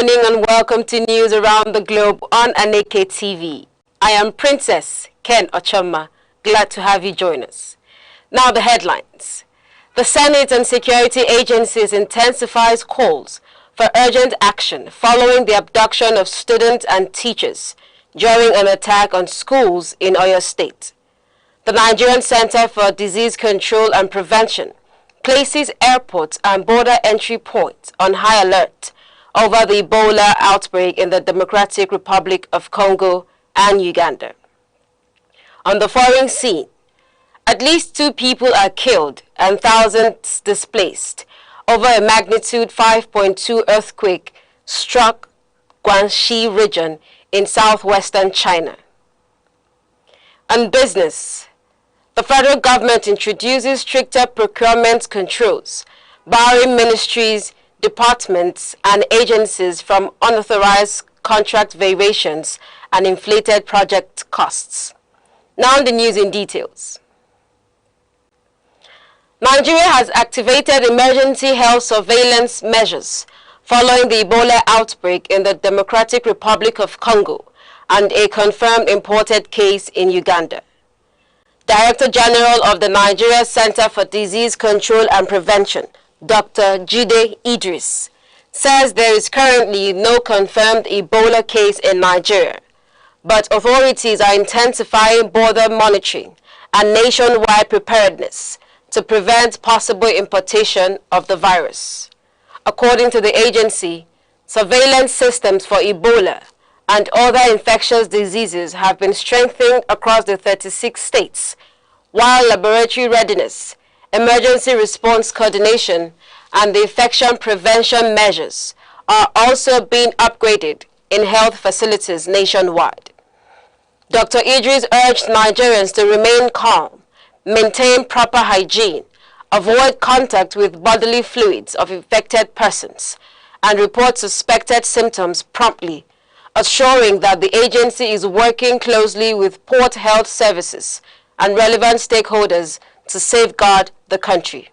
morning and welcome to news around the globe on Aneke TV. I am Princess Ken Ochoma. Glad to have you join us. Now the headlines. The Senate and security agencies intensifies calls for urgent action following the abduction of students and teachers during an attack on schools in Oyo State. The Nigerian Center for Disease Control and Prevention places airports and border entry points on high alert over the Ebola outbreak in the Democratic Republic of Congo and Uganda. On the foreign scene, at least 2 people are killed and thousands displaced over a magnitude 5.2 earthquake struck Guangxi region in southwestern China. On business, the federal government introduces stricter procurement controls, barring ministries, departments, and agencies from unauthorized contract variations and inflated project costs. Now the news in details. Nigeria has activated emergency health surveillance measures following the Ebola outbreak in the Democratic Republic of Congo and a confirmed imported case in Uganda. Director General of the Nigeria Center for Disease Control and Prevention, Dr. Jide Idris, says there is currently no confirmed Ebola case in Nigeria, but authorities are intensifying border monitoring and nationwide preparedness to prevent possible importation of the virus. According to the agency, surveillance systems for Ebola and other infectious diseases have been strengthened across the 36 states, while laboratory readiness, emergency response coordination, and the infection prevention measures are also being upgraded in health facilities nationwide. Dr. Idris urged Nigerians to remain calm, maintain proper hygiene, avoid contact with bodily fluids of infected persons, and report suspected symptoms promptly, assuring that the agency is working closely with port health services and relevant stakeholders to safeguard the country.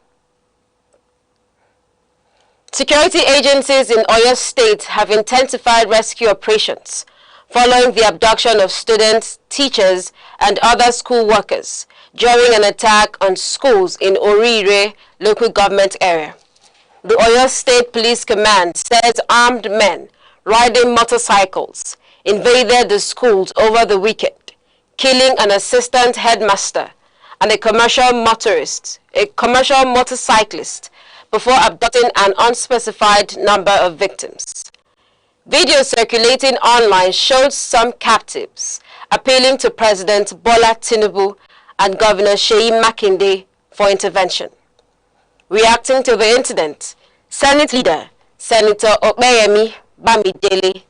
Security agencies in Oyo State have intensified rescue operations following the abduction of students, teachers, and other school workers during an attack on schools in Orire local government area. The Oyo State Police Command says armed men riding motorcycles invaded the schools over the weekend, killing an assistant headmaster and a commercial motorcyclist before abducting an unspecified number of victims. Video circulating online showed some captives appealing to President Bola Tinubu and Governor Seyi Makinde for intervention. Reacting to the incident, Senate leader Senator Opeyemi Bamidele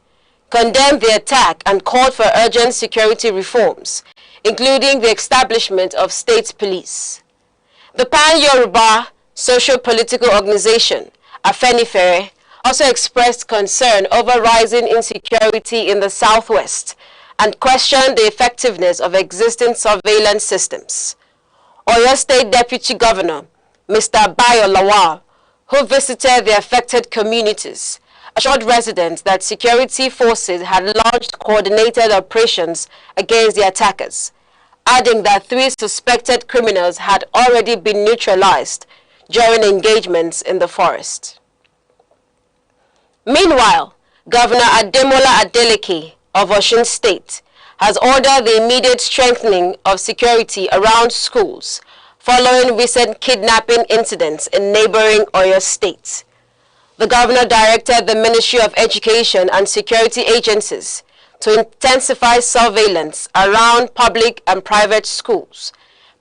condemned the attack and called for urgent security reforms, including the establishment of state police. The Pan-Yoruba socio-political organization, Afenifere, also expressed concern over rising insecurity in the southwest and questioned the effectiveness of existing surveillance systems. Oyo State Deputy Governor, Mr. Bayo Lawal, who visited the affected communities, assured residents that security forces had launched coordinated operations against the attackers, adding that 3 suspected criminals had already been neutralized during engagements in the forest. Meanwhile, Governor Ademola Adeleke of Osun State has ordered the immediate strengthening of security around schools following recent kidnapping incidents in neighboring Oyo State. The governor directed the Ministry of Education and security agencies to intensify surveillance around public and private schools,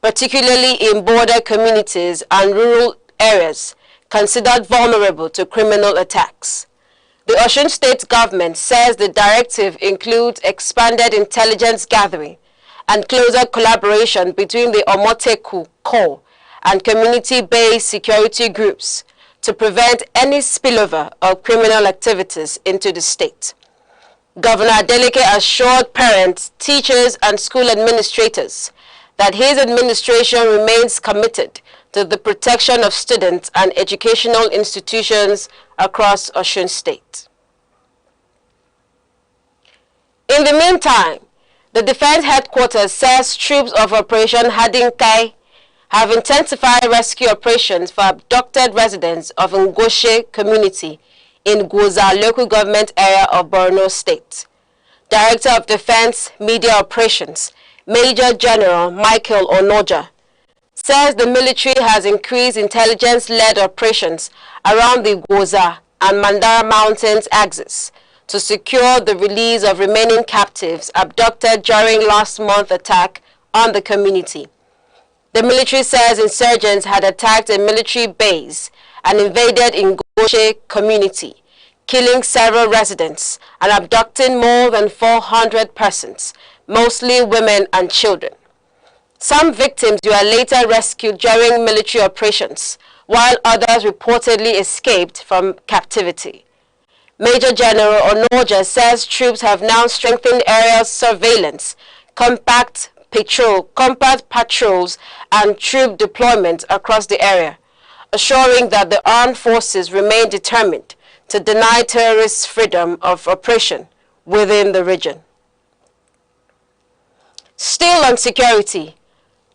particularly in border communities and rural areas considered vulnerable to criminal attacks. The Osun State government says the directive includes expanded intelligence gathering and closer collaboration between the Omoteku Corps and community-based security groups to prevent any spillover of criminal activities into the state. Governor Adeleke assured parents, teachers, and school administrators that his administration remains committed to the protection of students and educational institutions across Osun State. In the meantime, the Defense Headquarters says troops of Operation Hadinkai have intensified rescue operations for abducted residents of Ngoshe community in Goza local government area of Borno State. Director of Defense Media Operations, Major General Michael Onoja, says the military has increased intelligence-led operations around the Goza and Mandara Mountains axis to secure the release of remaining captives abducted during last month's attack on the community. The military says insurgents had attacked a military base and invaded Ngoshe community, killing several residents and abducting more than 400 persons, mostly women and children. Some victims were later rescued during military operations, while others reportedly escaped from captivity. Major General Onoja says troops have now strengthened aerial surveillance, compact patrols, and troop deployment across the area, assuring that the armed forces remain determined to deny terrorists freedom of operation within the region. Still on security,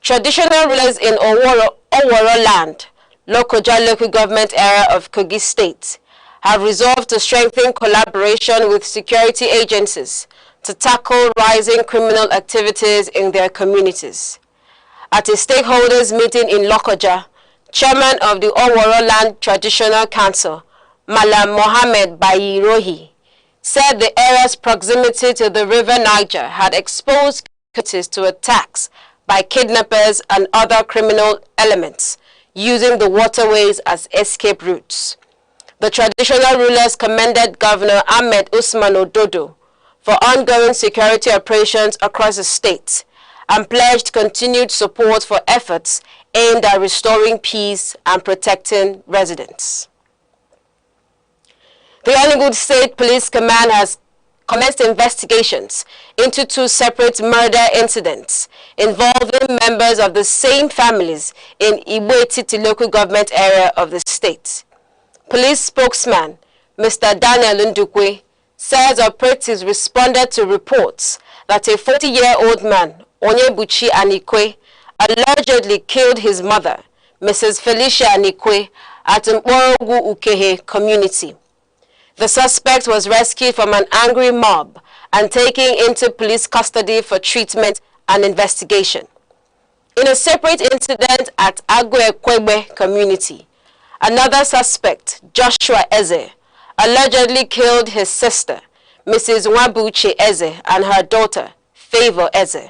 traditional rulers in Oworo land, Lokoja local government area of Kogi State, have resolved to strengthen collaboration with security agencies to tackle rising criminal activities in their communities. At a stakeholders meeting in Lokoja, Chairman of the Oworo Land Traditional Council, Malam Mohammed Bayirohi, said the area's proximity to the River Niger had exposed communities to attacks by kidnappers and other criminal elements using the waterways as escape routes. The traditional rulers commended Governor Ahmed Usman Ododo for ongoing security operations across the state and pledged continued support for efforts aimed at restoring peace and protecting residents. The Enugu State Police Command has commenced investigations into 2 separate murder incidents involving members of the same families in Igbo-Etiti local government area of the state. Police spokesman, Mr. Daniel Ndukwe, says operatives responded to reports that a 40-year-old man, Onyebuchi Anikwe, allegedly killed his mother, Mrs. Felicia Anikwe, at Mborogu Ukehe community. The suspect was rescued from an angry mob and taken into police custody for treatment and investigation. In a separate incident at Agwe-Kwebe community, another suspect, Joshua Eze, allegedly killed his sister, Mrs. Nwabuchi Eze, and her daughter, Favor Eze.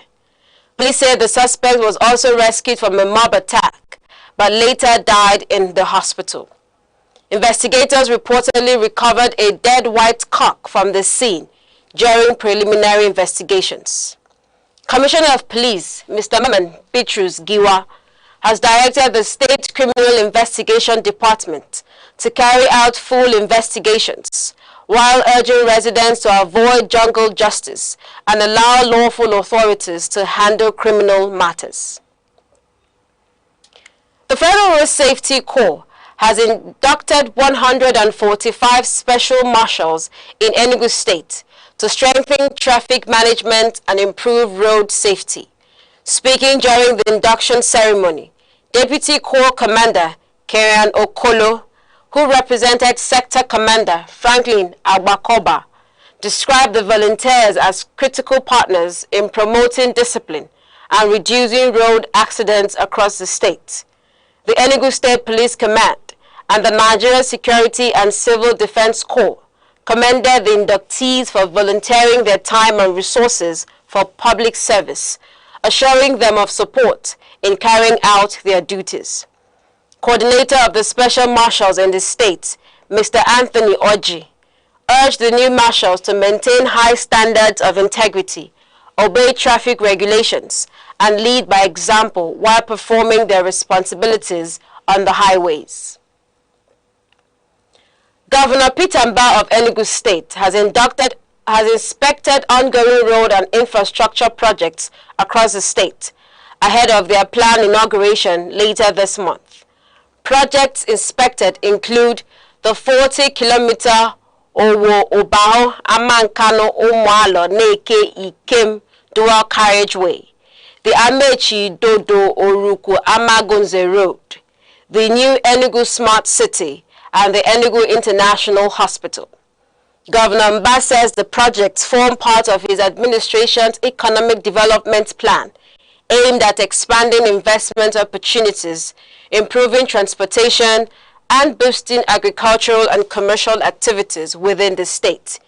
Police said the suspect was also rescued from a mob attack, but later died in the hospital. Investigators reportedly recovered a dead white cock from the scene during preliminary investigations. Commissioner of Police, Mr. Maman Bitrus Giwa, has directed the State Criminal Investigation Department to carry out full investigations, while urging residents to avoid jungle justice and allow lawful authorities to handle criminal matters. The Federal Road Safety Corps has inducted 145 special marshals in Enugu State to strengthen traffic management and improve road safety. Speaking during the induction ceremony, Deputy Corps Commander Kerian Okolo, who represented Sector Commander Franklin Agbakoba, described the volunteers as critical partners in promoting discipline and reducing road accidents across the state. The Enugu State Police Command and the Nigeria Security and Civil Defense Corps commended the inductees for volunteering their time and resources for public service, assuring them of support in carrying out their duties. Coordinator of the Special Marshals in the state, Mr. Anthony Oji, urged the new marshals to maintain high standards of integrity, obey traffic regulations, and lead by example while performing their responsibilities on the highways. Governor petermbah of Enugu State has inspected ongoing road and infrastructure projects across the state ahead of their planned inauguration later this month. Projects inspected include the 40-kilometer Owo Obao Amankano Omwalo Neke Ikem dual carriageway, the Amechi Dodo Oruku Amagunze Road, the new Enugu Smart City, and the Enugu International Hospital. Governor Mbah says the projects form part of his administration's economic development plan, aimed at expanding investment opportunities, improving transportation, and boosting agricultural and commercial activities within the state.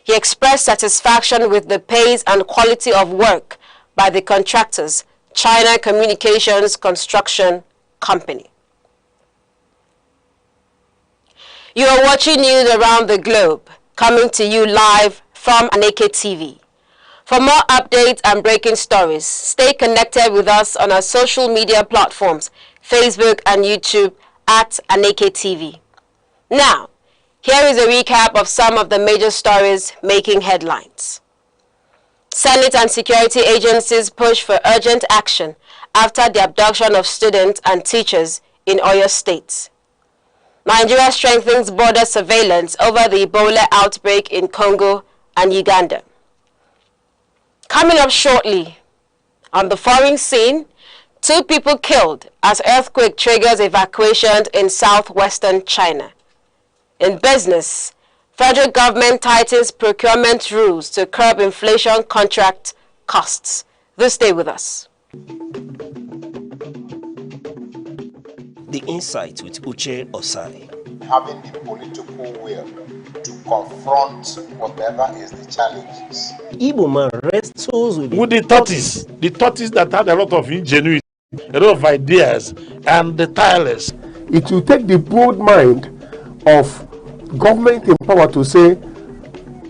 He expressed satisfaction with the pace and quality of work by the contractors, China Communications Construction Company. You are watching news around the globe, coming to you live from Aneke TV. For more updates and breaking stories, stay connected with us on our social media platforms, Facebook and YouTube at Aneke TV. Now, here is a recap of some of the major stories making headlines. Senate and security agencies push for urgent action after the abduction of students and teachers in Oyo State. Nigeria strengthens border surveillance over the Ebola outbreak in Congo and Uganda. Coming up shortly, on the foreign scene, 2 people killed as earthquake triggers evacuations in southwestern China. In business, federal government tightens procurement rules to curb inflation contract costs. This stay with us. The Insight with Uche Osai. Having the political will to confront whatever is the challenges. Igbo man wrestles with the tortoise that had a lot of ingenuity, a lot of ideas, and the tireless. It will take the broad mind of government in power to say,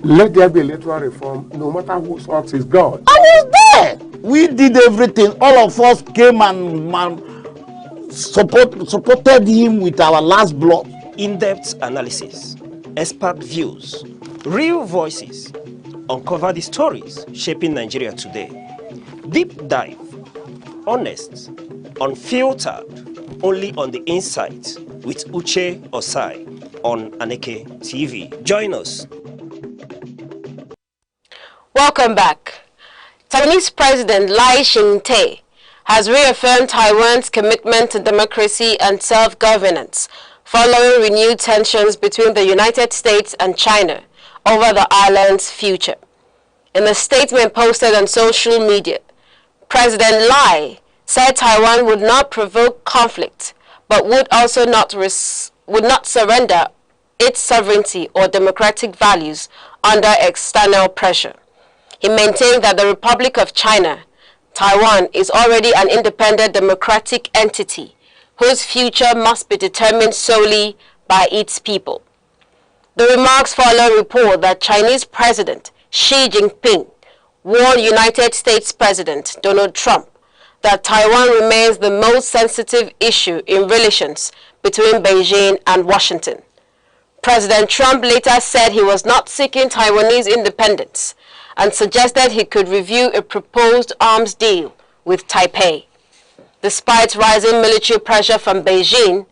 let there be electoral reform, no matter whose heart is God. I was there. We did everything. All of us came and supported him with our last blood. In-depth analysis, expert views, real voices, uncover the stories shaping Nigeria today. Deep dive, honest, unfiltered, only on The Insight with Uche Osai on Aneke TV. Join us. Welcome back. Taiwanese President Lai Ching-te has reaffirmed Taiwan's commitment to democracy and self-governance following renewed tensions between the United States and China over the island's future. In a statement posted on social media, President Lai said Taiwan would not provoke conflict, but would also not surrender its sovereignty or democratic values under external pressure. He maintained that the Republic of China, Taiwan, is already an independent democratic entity whose future must be determined solely by its people. The remarks follow a report that Chinese President Xi Jinping warned United States President Donald Trump that Taiwan remains the most sensitive issue in relations between Beijing and Washington. President Trump later said he was not seeking Taiwanese independence and suggested he could review a proposed arms deal with Taipei. Despite rising military pressure from Beijing,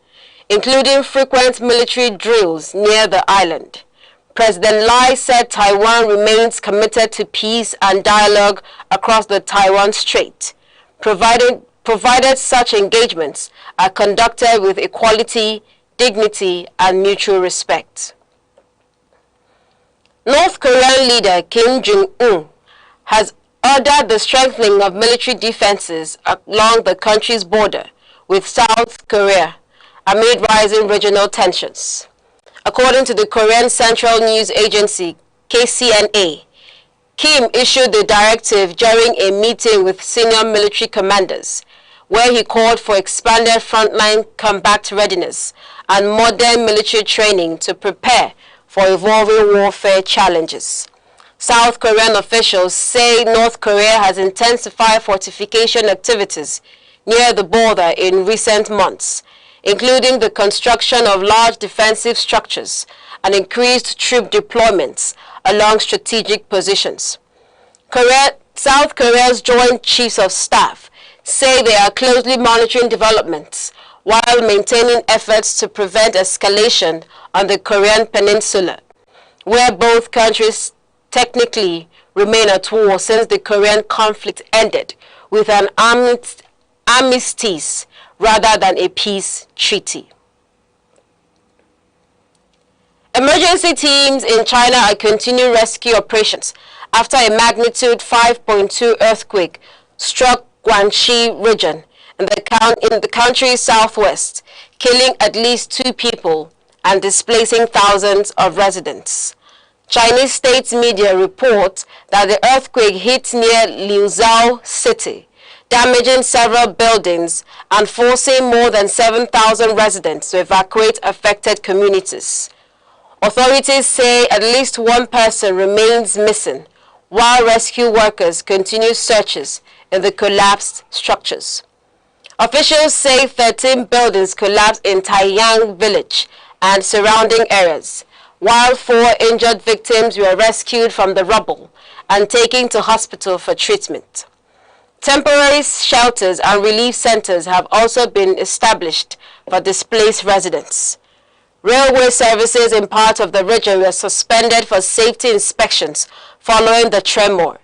including frequent military drills near the island, President Lai said Taiwan remains committed to peace and dialogue across the Taiwan Strait, provided such engagements are conducted with equality, dignity, and mutual respect. North Korean leader Kim Jong-un has ordered the strengthening of military defenses along the country's border with South Korea amid rising regional tensions. According to the Korean Central News Agency, KCNA, Kim issued the directive during a meeting with senior military commanders, where he called for expanded frontline combat readiness and modern military training to prepare for evolving warfare challenges. South Korean officials say North Korea has intensified fortification activities near the border in recent months, including the construction of large defensive structures and increased troop deployments along strategic positions. South Korea's Joint Chiefs of Staff say they are closely monitoring developments while maintaining efforts to prevent escalation on the Korean Peninsula, where both countries technically remain at war since the Korean conflict ended with an armistice rather than a peace treaty. Emergency teams in China are continuing rescue operations after a magnitude 5.2 earthquake struck Guangxi region in the country's southwest, killing at least 2 people and displacing thousands of residents. Chinese state media report that the earthquake hit near Liuzhou city, damaging several buildings and forcing more than 7,000 residents to evacuate affected communities. Authorities say at least 1 person remains missing, while rescue workers continue searches in the collapsed structures. Officials say 13 buildings collapsed in Taiyang village and surrounding areas, while 4 injured victims were rescued from the rubble and taken to hospital for treatment. Temporary shelters and relief centers have also been established for displaced residents. Railway services in part of the region were suspended for safety inspections following the tremor,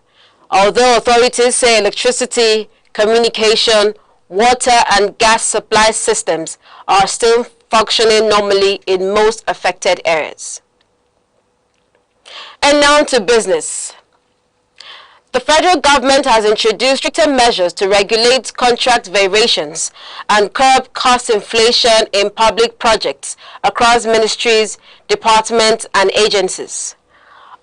although authorities say electricity, communication, water and gas supply systems are still functioning normally in most affected areas. And now to business. The federal government has introduced stricter measures to regulate contract variations and curb cost inflation in public projects across ministries, departments, and agencies.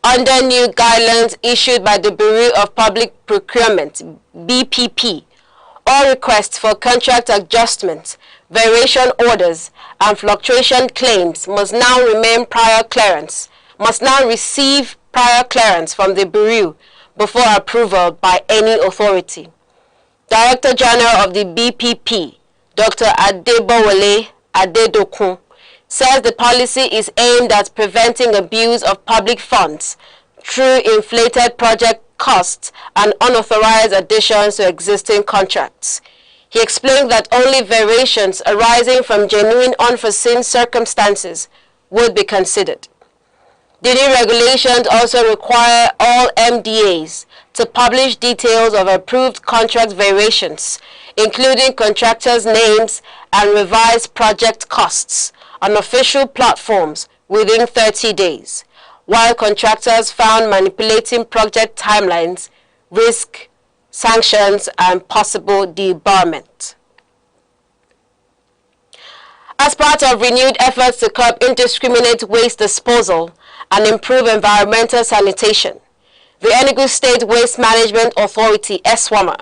Under new guidelines issued by the Bureau of Public Procurement, BPP, all requests for contract adjustments, variation orders, and fluctuation claims must now receive prior clearance from the Bureau before approval by any authority. Director General of the BPP, Dr. Adebowale Adedokun, says the policy is aimed at preventing abuse of public funds through inflated project costs and unauthorized additions to existing contracts. He explained that only variations arising from genuine unforeseen circumstances would be considered. The new regulations also require all MDAs to publish details of approved contract variations, including contractors' names and revised project costs, on official platforms within 30 days, while contractors found manipulating project timelines risk sanctions and possible debarment. As part of renewed efforts to curb indiscriminate waste disposal and improve environmental sanitation, the Enugu State Waste Management Authority, ESWAMA,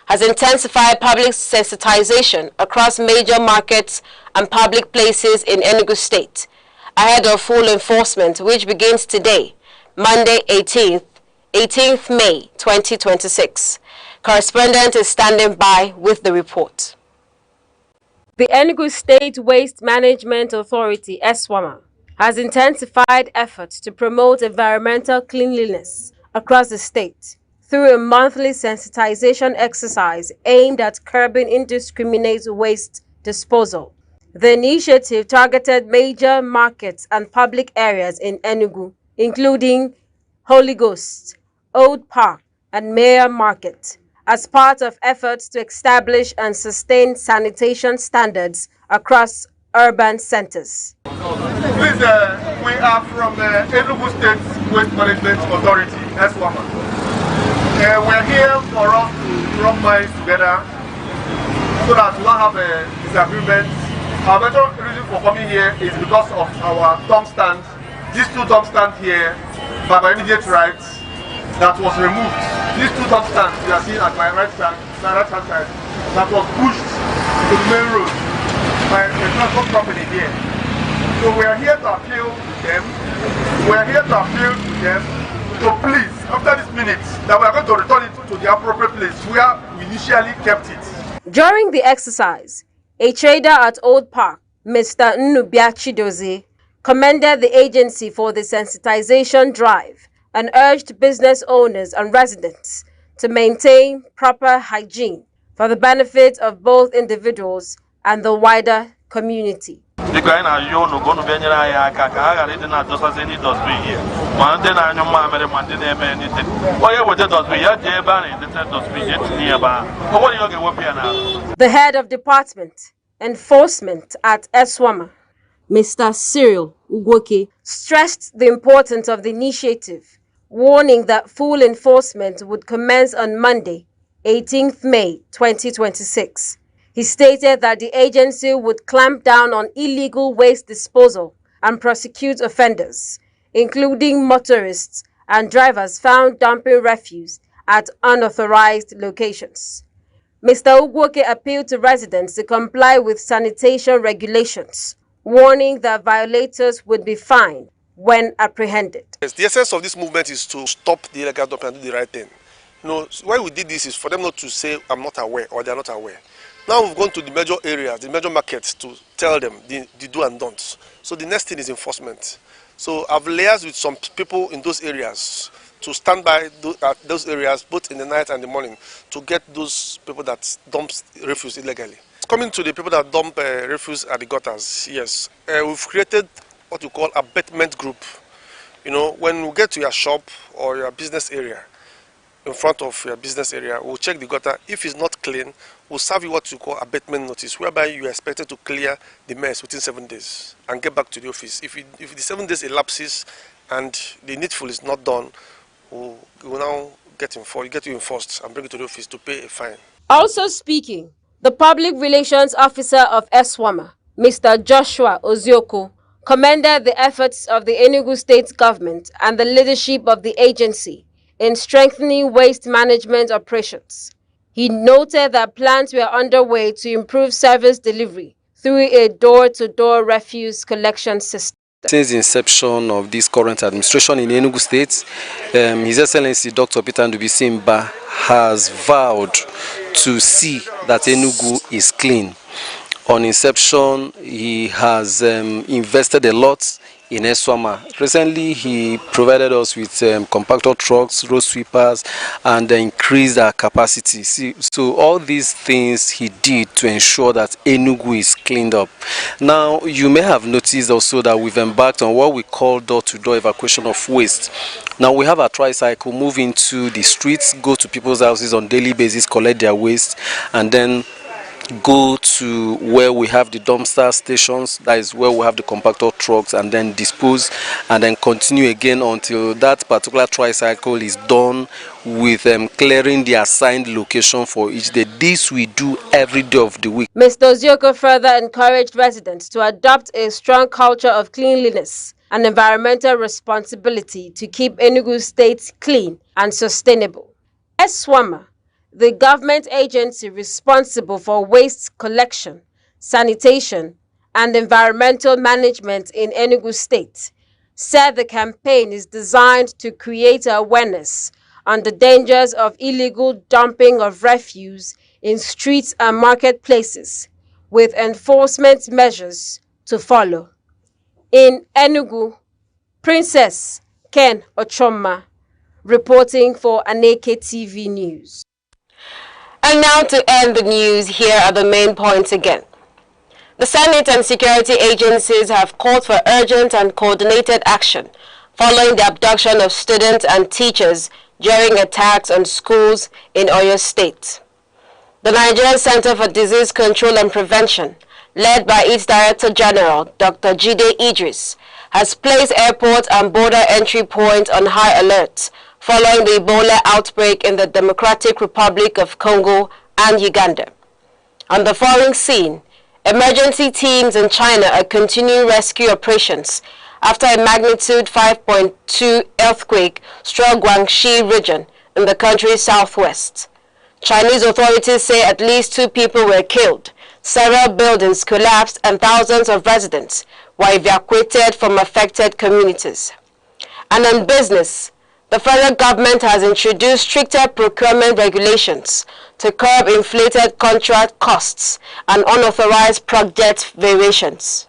has intensified public sensitization across major markets and public places in Enugu State, ahead of full enforcement, which begins today, Monday 18th May 2026. Correspondent is standing by with the report. The Enugu State Waste Management Authority, ESWAMA, has intensified efforts to promote environmental cleanliness across the state through a monthly sensitization exercise aimed at curbing indiscriminate waste disposal. The initiative targeted major markets and public areas in Enugu, including Holy Ghost, Old Park, and Mayor Market, as part of efforts to establish and sustain sanitation standards across urban centers. Please, we are from the Enugu State Waste Management Authority, ESWAMA. We're here for us to rub minds together so that we won't have a disagreement. Our major reason for coming here is because of our dump stand. These 2 dump stands here, by my immediate right, that was removed. These 2 dump stands you are seeing at my right hand side, that was pushed to the main road by a transport company here. So we are here to appeal to them. We are here to appeal to them. So please, after this minute, that we are going to return it to the appropriate place where we initially kept it. During the exercise, a trader at Old Park, Mr. Nnubia Chidozie, commended the agency for the sensitization drive and urged business owners and residents to maintain proper hygiene for the benefit of both individuals and the wider community. The guy na you no going to be any aka ka ga na just as any does be here. Man then I know my man did anything. Why would the does be here je ban the does be yet nearby. What you get what now? The head of Department Enforcement at Eswama, Mr. Cyril Ugwoke, stressed the importance of the initiative, warning that full enforcement would commence on Monday, 18th May 2026. He stated that the agency would clamp down on illegal waste disposal and prosecute offenders, including motorists and drivers found dumping refuse at unauthorized locations. Mr. Ugwoke appealed to residents to comply with sanitation regulations, warning that violators would be fined when apprehended. Yes, the essence of this movement is to stop the illegal dumping and do the right thing. You know, why we did this is for them not to say, I'm not aware, or they're not aware. Now we've gone to the major areas, the major markets, to tell them the do and don'ts. So the next thing is enforcement. So I've liaised with some people in those areas to stand by those areas, both in the night and the morning, to get those people that dump refuse illegally. Coming to the people that dump refuse at the gutters, yes. We've created what we call abatement group. You know, when we get to your shop or your business area, in front of your business area, we'll check the gutter. If it's not clean, we'll serve you what you call abatement notice, whereby you are expected to clear the mess within 7 days and get back to the office. If the 7 days elapses and the needful is not done, we'll now get you enforced and bring you to the office to pay a fine. Also speaking, the Public Relations Officer of Eswama, Mr. Joshua Ozioko, commended the efforts of the Enugu State Government and the leadership of the agency in strengthening waste management operations. He noted that plans were underway to improve service delivery through a door-to-door refuse collection system. Since the inception of this current administration in Enugu State, His Excellency Dr. Petermbah has vowed to see that Enugu is clean. On inception, he has invested a lot in Eswama. Recently, he provided us with compactor trucks, road sweepers, and increased our capacity. So all these things he did to ensure that Enugu is cleaned up. Now, you may have noticed also that we've embarked on what we call door-to-door evacuation of waste. Now, we have a tricycle move into the streets, go to people's houses on daily basis, collect their waste, and then go to where we have the dumpster stations, that is where we have the compactor trucks, and then dispose and then continue again until that particular tricycle is done with clearing the assigned location for each day. This we do every day of the week. Mr. Ozioko further encouraged residents to adopt a strong culture of cleanliness and environmental responsibility to keep Enugu State clean and sustainable. Eswama, the government agency responsible for waste collection, sanitation, and environmental management in Enugu State, said the campaign is designed to create awareness on the dangers of illegal dumping of refuse in streets and marketplaces, with enforcement measures to follow. In Enugu, Princess Ken Ochoma, reporting for Aneke TV News. And now to end the news, here are the main points again. The Senate and security agencies have called for urgent and coordinated action following the abduction of students and teachers during attacks on schools in Oyo State. The Nigerian Center for Disease Control and Prevention, led by its Director General, Dr. Jide Idris, has placed airport and border entry points on high alert following the Ebola outbreak in the Democratic Republic of Congo and Uganda. On the foreign scene, emergency teams in China are continuing rescue operations after a magnitude 5.2 earthquake struck Guangxi region in the country's southwest. Chinese authorities say at least 2 people were killed, several buildings collapsed, and thousands of residents were evacuated from affected communities. And on business, the federal government has introduced stricter procurement regulations to curb inflated contract costs and unauthorized project variations.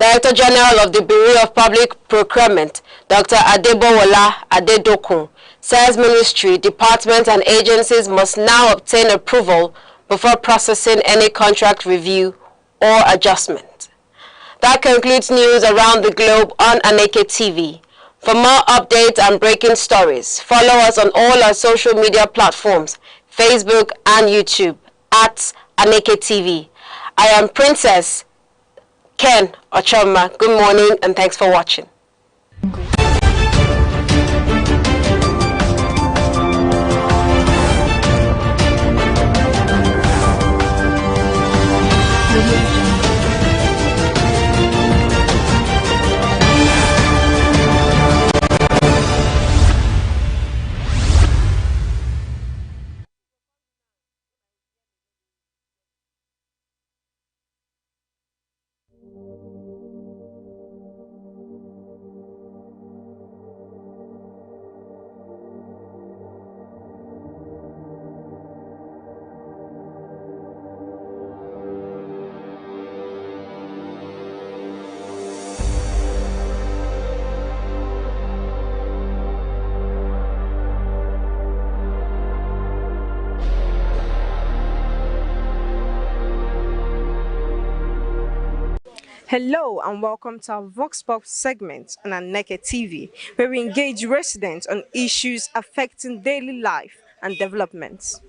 Director General of the Bureau of Public Procurement, Dr. Adebowola Adedokun, says ministry, departments, and agencies must now obtain approval before processing any contract review or adjustment. That concludes news around the globe on Aneke TV. For more updates and breaking stories, follow us on all our social media platforms, Facebook and YouTube at Aneke TV. I am Princess Ken Ochoma. Good morning and thanks for watching. Hello and welcome to our Vox Pop segment on Aneke TV, where we engage residents on issues affecting daily life and development.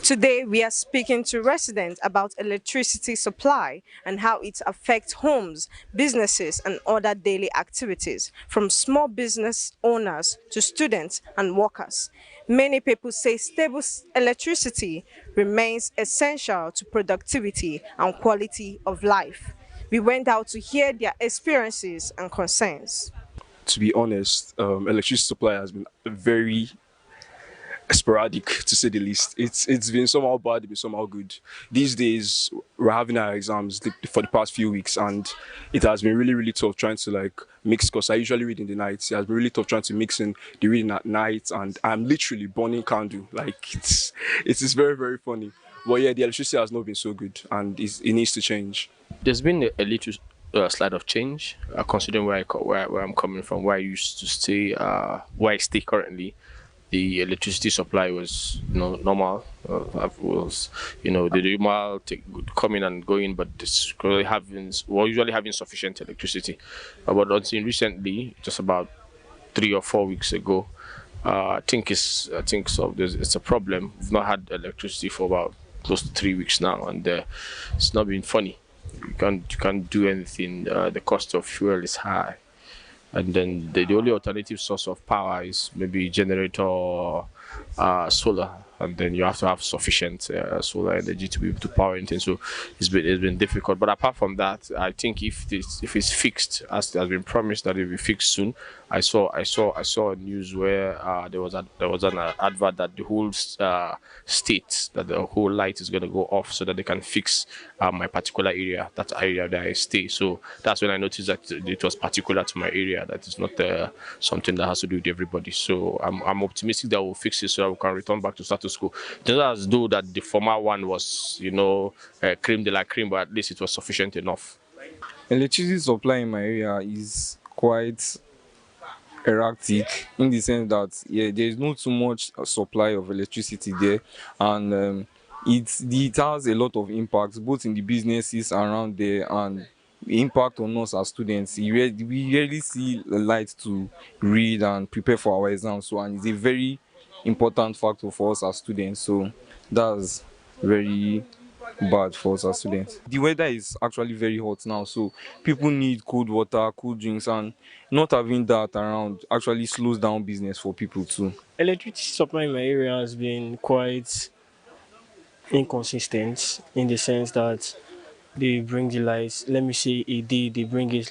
Today, we are speaking to residents about electricity supply and how it affects homes, businesses, and other daily activities, from small business owners to students and workers. Many people say stable electricity remains essential to productivity and quality of life. We went out to hear their experiences and concerns. To be honest, electricity supply has been very sporadic, to say the least. It's been somehow bad, it's been somehow good. These days, we're having our exams for the past few weeks, and it has been really tough trying to mix, because I usually read in the night. It has been really tough trying to mix in the reading at night, and I'm literally burning candle. It is very funny. But yeah, the electricity has not been so good, and it needs to change. There's been a little slight of change, considering where I'm coming from, where I used to stay, where I stay currently. The electricity supply was normal. Was the normal coming and going, but we're usually having sufficient electricity. But until recently, just about 3 or 4 weeks ago, I think it's a problem. We've not had electricity for about close to 3 weeks now, and it's not been funny. You can't do anything. The cost of fuel is high, and then the only alternative source of power is maybe generator or solar, and then you have to have sufficient solar energy to be able to power anything. So it's been difficult. But apart from that, I think if it's fixed, as has been promised that it will be fixed soon. I saw a news where there was an advert that the whole state, that the whole light is going to go off so that they can fix my particular area, that area that I stay. So that's when I noticed that it was particular to my area, that it's not something that has to do with everybody. So I'm optimistic that we'll fix it so that we can return back to status quo. Just as though that the former one was, cream de la cream, but at least it was sufficient enough. Electricity supply in my area is quite erratic, in the sense that there is not too much supply of electricity there, and it has a lot of impacts both in the businesses around there and the impact on us as students. We rarely see the light to read and prepare for our exams, and it's a very important factor for us as students. So that's very bad for us as students. The weather is actually very hot now, so people need cold water, cool drinks, and not having that around actually slows down business for people too. Electricity supply in my area has been quite inconsistent, in the sense that they bring the lights, let me say a day they bring it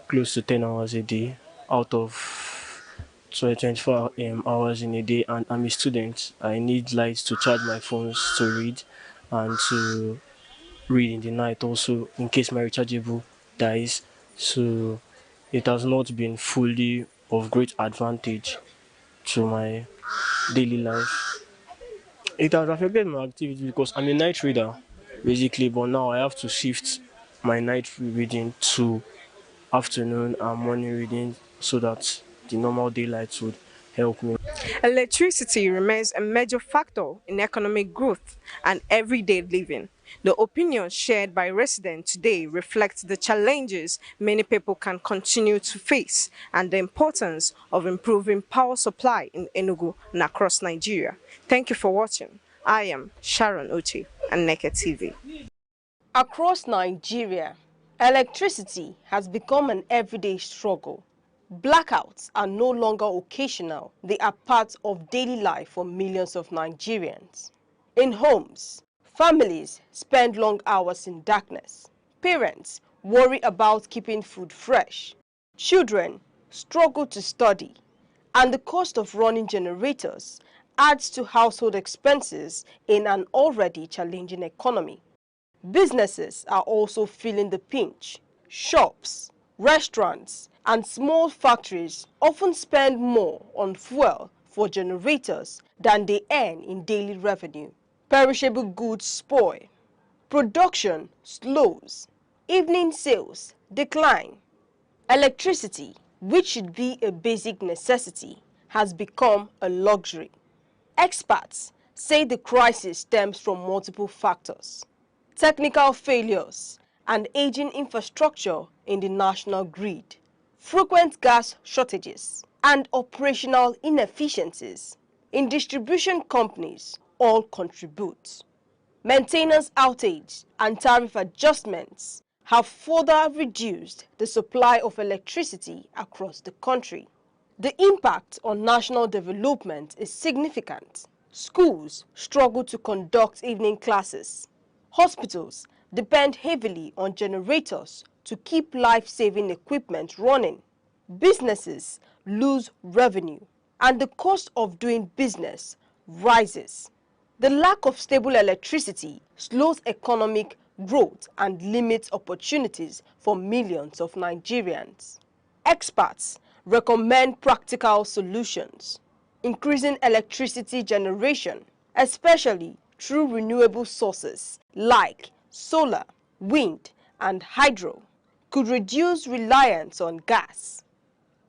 close to 10 hours a day out of 24 hours in a day, and I'm a student. I need lights to charge my phones to read, and to read in the night also, in case my rechargeable dies. So it has not been fully of great advantage to my daily life. It has affected my activity because I'm a night reader basically, but now I have to shift my night reading to afternoon and morning reading so that the normal daylight would help me. Electricity remains a major factor in economic growth and everyday living. The opinions shared by residents today reflect the challenges many people can continue to face and the importance of improving power supply in Enugu and across Nigeria. Thank you for watching. I am Sharon Uche, Aneke TV. Across Nigeria, electricity has become an everyday struggle. Blackouts are no longer occasional, they are part of daily life for millions of Nigerians. In homes, families spend long hours in darkness. Parents worry about keeping food fresh. Children struggle to study. And the cost of running generators adds to household expenses in an already challenging economy. Businesses are also feeling the pinch. Shops, restaurants, and small factories often spend more on fuel for generators than they earn in daily revenue. Perishable goods spoil. Production slows. Evening sales decline. Electricity, which should be a basic necessity, has become a luxury. Experts say the crisis stems from multiple factors: technical failures and aging infrastructure in the national grid, frequent gas shortages, and operational inefficiencies in distribution companies all contribute. Maintenance outage and tariff adjustments have further reduced the supply of electricity across the country. The impact on national development is significant. Schools struggle to conduct evening classes. Hospitals depend heavily on generators to keep life-saving equipment running. Businesses lose revenue, and the cost of doing business rises. The lack of stable electricity slows economic growth and limits opportunities for millions of Nigerians. Experts recommend practical solutions: increasing electricity generation, especially through renewable sources like solar, wind, and hydro, could reduce reliance on gas.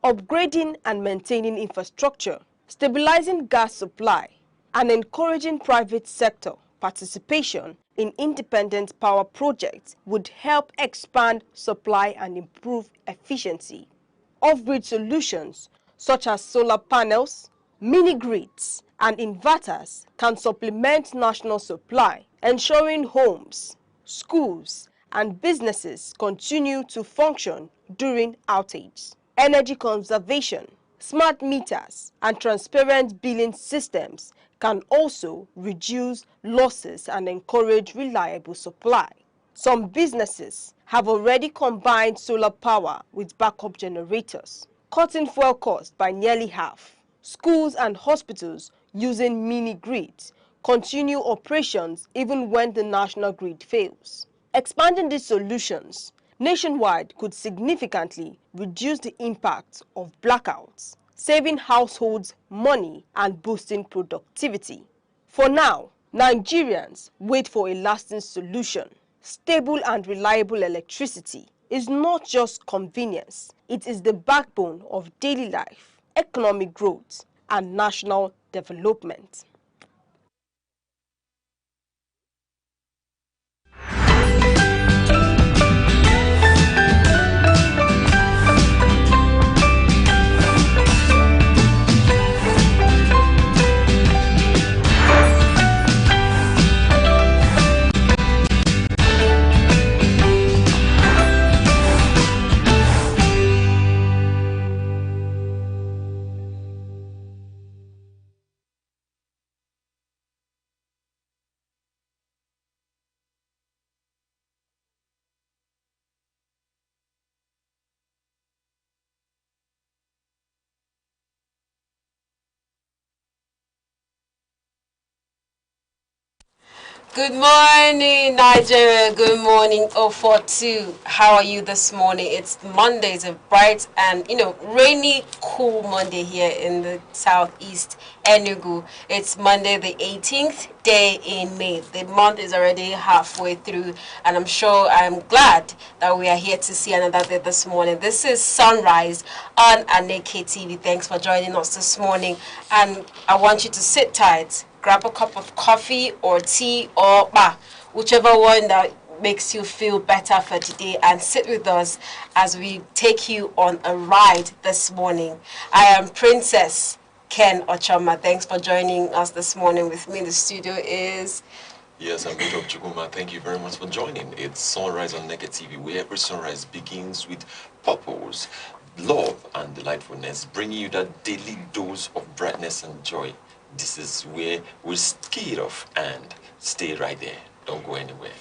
Upgrading and maintaining infrastructure, stabilizing gas supply, and encouraging private sector participation in independent power projects would help expand supply and improve efficiency. Off-grid solutions such as solar panels, mini-grids, and inverters can supplement national supply, ensuring homes, schools, and businesses continue to function during outages. Energy conservation, smart meters, and transparent billing systems can also reduce losses and encourage reliable supply. Some businesses have already combined solar power with backup generators, cutting fuel costs by nearly half. Schools and hospitals using mini-grids continue operations even when the national grid fails. Expanding these solutions nationwide could significantly reduce the impact of blackouts, saving households money and boosting productivity. For now, Nigerians wait for a lasting solution. Stable and reliable electricity is not just convenience, it is the backbone of daily life, economic growth, and national development. Good morning, Nigeria. Good morning, 042. How are you this morning? It's Monday. It's a bright and, rainy, cool Monday here in the southeast, Enugu. It's Monday, the 18th day in May. The month is already halfway through, and I'm glad that we are here to see another day this morning. This is Sunrise on Aneke TV. Thanks for joining us this morning, and I want you to sit tight. Grab a cup of coffee or tea or whichever one that makes you feel better for today, and sit with us as we take you on a ride this morning. I am Princess Ken Ochoma. Thanks for joining us this morning. With me in the studio is... Yes, I'm Peter Chukuma. Thank you very much for joining. It's Sunrise on Aneke TV, where every sunrise begins with purpose, love, and delightfulness, bringing you that daily dose of brightness and joy. This is where we skate off and stay right there. Don't go anywhere.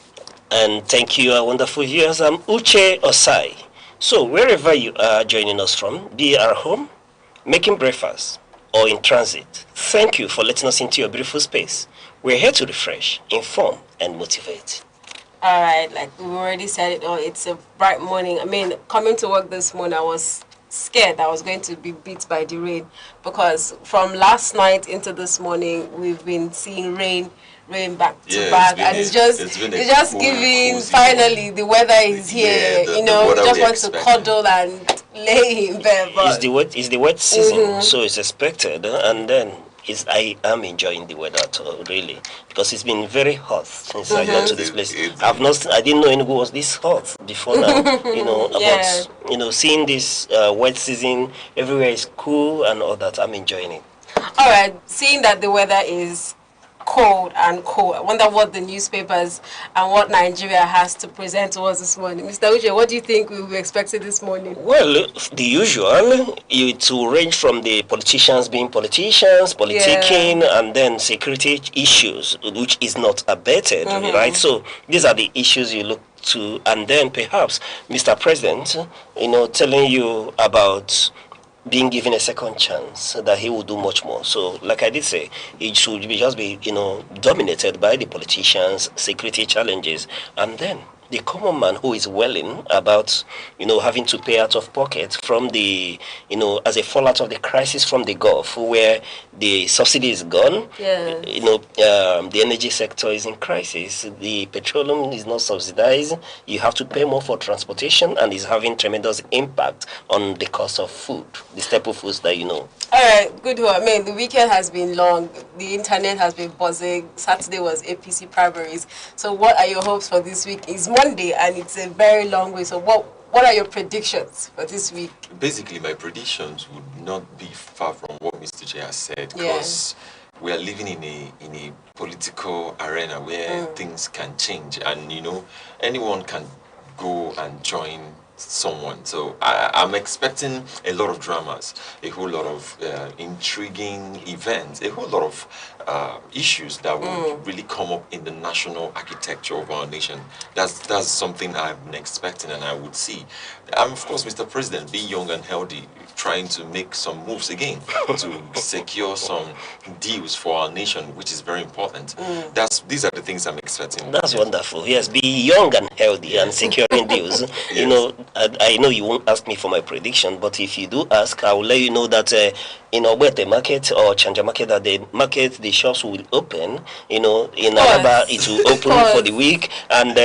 And thank you, our wonderful viewers. I'm Uche Osai. So wherever you are joining us from, be at home, making breakfast, or in transit, thank you for letting us into your beautiful space. We're here to refresh, inform, and motivate. All right, like we already said it, it's a bright morning. I mean, coming to work this morning, I was scared I was going to be beat by the rain, because from last night into this morning we've been seeing rain back to back, and it's just giving. Finally, the weather is here. Just want to cuddle and lay in bed. But it's the wet season, so it's expected, and then I am enjoying the weather really, because it's been very hot since I got to this place. I didn't know Enugu was this hot before now. But seeing this wet season, everywhere is cool and all that. I'm enjoying it. All right, seeing that the weather is cold, I wonder what the newspapers and what Nigeria has to present to us this morning. Mr. Uche, what do you think we will be expecting this morning? Well, the usual. It will range from the politicians being politicians, politicking, and then security issues, which is not abated, right? So these are the issues you look to, and then perhaps Mr. President, telling you about being given a second chance, that he will do much more. So, like I did say, it should just be, dominated by the politicians, security challenges, and then the common man who is welling about, having to pay out of pocket from the, as a fallout of the crisis from the Gulf, where the subsidy is gone. Yes. The energy sector is in crisis. The petroleum is not subsidized. You have to pay more for transportation, and it's having tremendous impact on the cost of food, the staple foods that you know. All right, good one. I mean, the weekend has been long. The internet has been buzzing. Saturday was APC primaries. So what are your hopes for this week? It's Monday, and it's a very long way. So what are your predictions for this week? Basically, my predictions would not be far from what Mr. J has said, because we are living in a political arena where things can change, and anyone can go and join someone. So I'm expecting a lot of dramas, a whole lot of intriguing events, a whole lot of issues that will really come up in the national architecture of our nation. That's something I'm expecting, and I would see. Of course, Mr. President, be young and healthy, trying to make some moves again to secure some deals for our nation, which is very important. These are the things I'm expecting. That's wonderful. Yes, be young and healthy and securing deals. I know you won't ask me for my prediction, but if you do ask, I will let you know that in Ogbete market or Chanja market, that the shops will open. In Alaba it will open for the week, and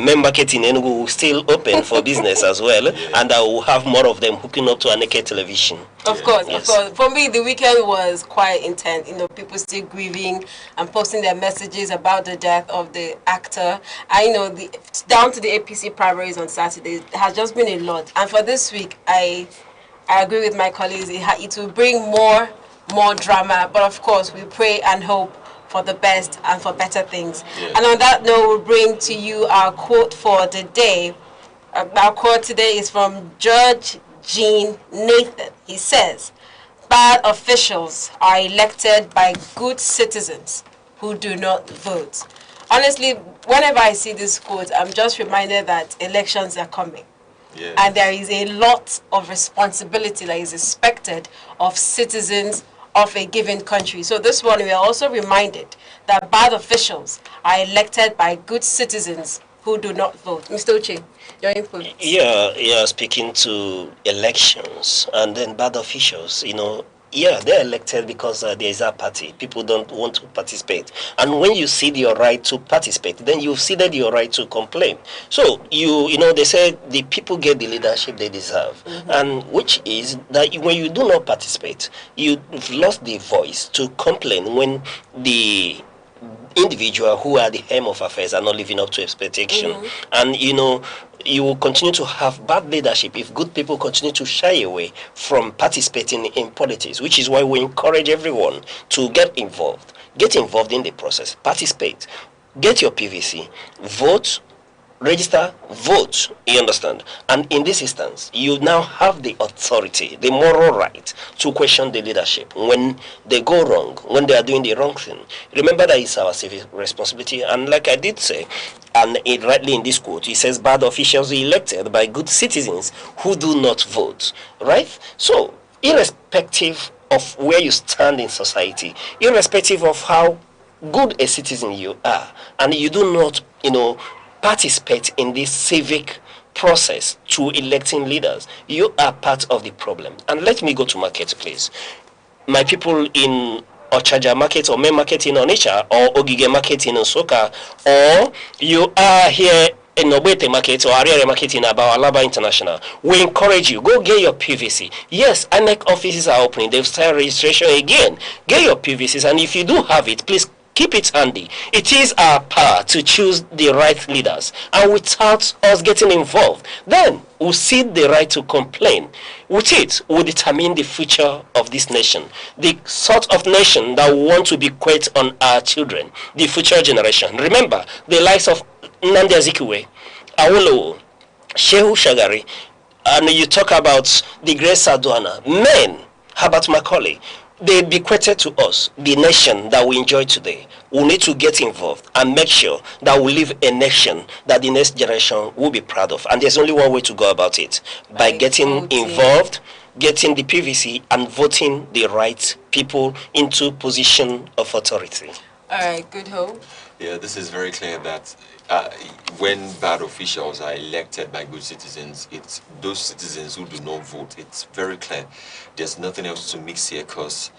main market in Enugu will still open for business as well, and I will have more of them hooking up to Aneke television. Of course. For me, the weekend was quite intense. People still grieving and posting their messages about the death of the actor. Down to the APC primaries on Saturday, it has just been a lot. And for this week, I agree with my colleagues. It will bring more drama. But of course, we pray and hope for the best and for better things. And on that note, we'll bring to you our quote for the day. Our quote today is from Judge Jean Nathan. He says, "Bad officials are elected by good citizens who do not vote." Honestly, whenever I see this quote, I'm just reminded that elections are coming. And there is a lot of responsibility that is expected of citizens of a given country. So this one, we are also reminded that bad officials are elected by good citizens who do not vote. Mr. Uche, your input. Yeah, speaking to elections and then bad officials, yeah, they're elected because there is a party. People don't want to participate. And when you cede your right to participate, then you've ceded your right to complain. So, they say the people get the leadership they deserve. And which is that when you do not participate, you've lost the voice to complain when the individual who are the helm of affairs are not living up to expectation. And you will continue to have bad leadership if good people continue to shy away from participating in politics, which is why we encourage everyone to get involved in the process, participate, get your PVC, vote, register, vote, you understand? And in this instance, you now have the authority, the moral right to question the leadership when they go wrong, when they are doing the wrong thing. Remember that it's our civic responsibility. And like I did say, and it rightly in this quote, it says bad officials are elected by good citizens who do not vote, right? So, irrespective of where you stand in society, irrespective of how good a citizen you are, and you do not, participate in this civic process to electing leaders, you are part of the problem. And let me go to market, please. My people in Ochaja market or main market in Onitsha or Ogige market in Osoka, or you are here in Obete market or Ariere market in Alaba International, we encourage you, go get your PVC. Yes, INEC offices are opening. They've started registration again. Get your PVCs, and if you do have it, please keep it handy. It is our power to choose the right leaders, and without us getting involved, then we'll cede the right to complain. With it, we'll determine the future of this nation, the sort of nation that we want to bequeath on our children, the future generation. Remember, the likes of Nnamdi Azikiwe, Awolowo, Shehu Shagari, and you talk about the great Sardauna, men, Herbert Macaulay, they bequeathed to us the nation that we enjoy today. We need to get involved and make sure that we live a nation that the next generation will be proud of. And there's only one way to go about it, by getting involved, getting the PVC, and voting the right people into position of authority. All right, good hope. Yeah, this is very clear that when bad officials are elected by good citizens, it's those citizens who do not vote. It's very clear. There's nothing else to mix here, because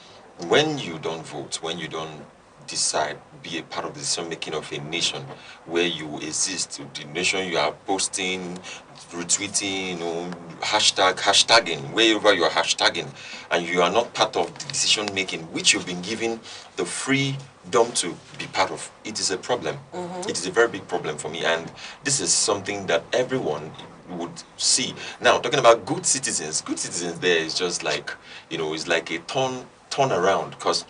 when you don't vote, when you don't decide, be a part of the decision-making of a nation where you exist, the nation you are posting, retweeting, hashtagging, wherever you are hashtagging, and you are not part of the decision-making, which you've been given the freedom to be part of, it is a problem. It is a very big problem for me, and this is something that everyone would see. Now, talking about good citizens there is just like, it's like a turn around, because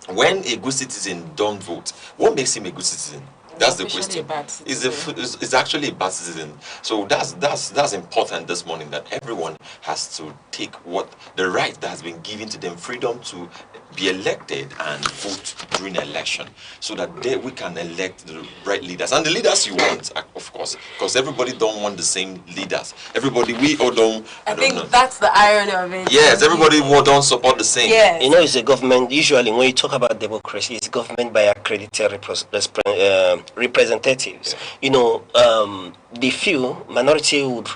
when a good citizen don't vote, what makes him a good citizen? That's the question. It's actually a bad citizen. So that's important this morning, that everyone has to take what the right that has been given to them, freedom to be elected and vote during an election, so that we can elect the right leaders and the leaders you want, of course, because everybody don't want the same leaders. We all don't. I think that's the irony of it. Yes, everybody don't support the same. Yes. It's a government. Usually, when you talk about democracy, it's government by accredited representatives. The few minority would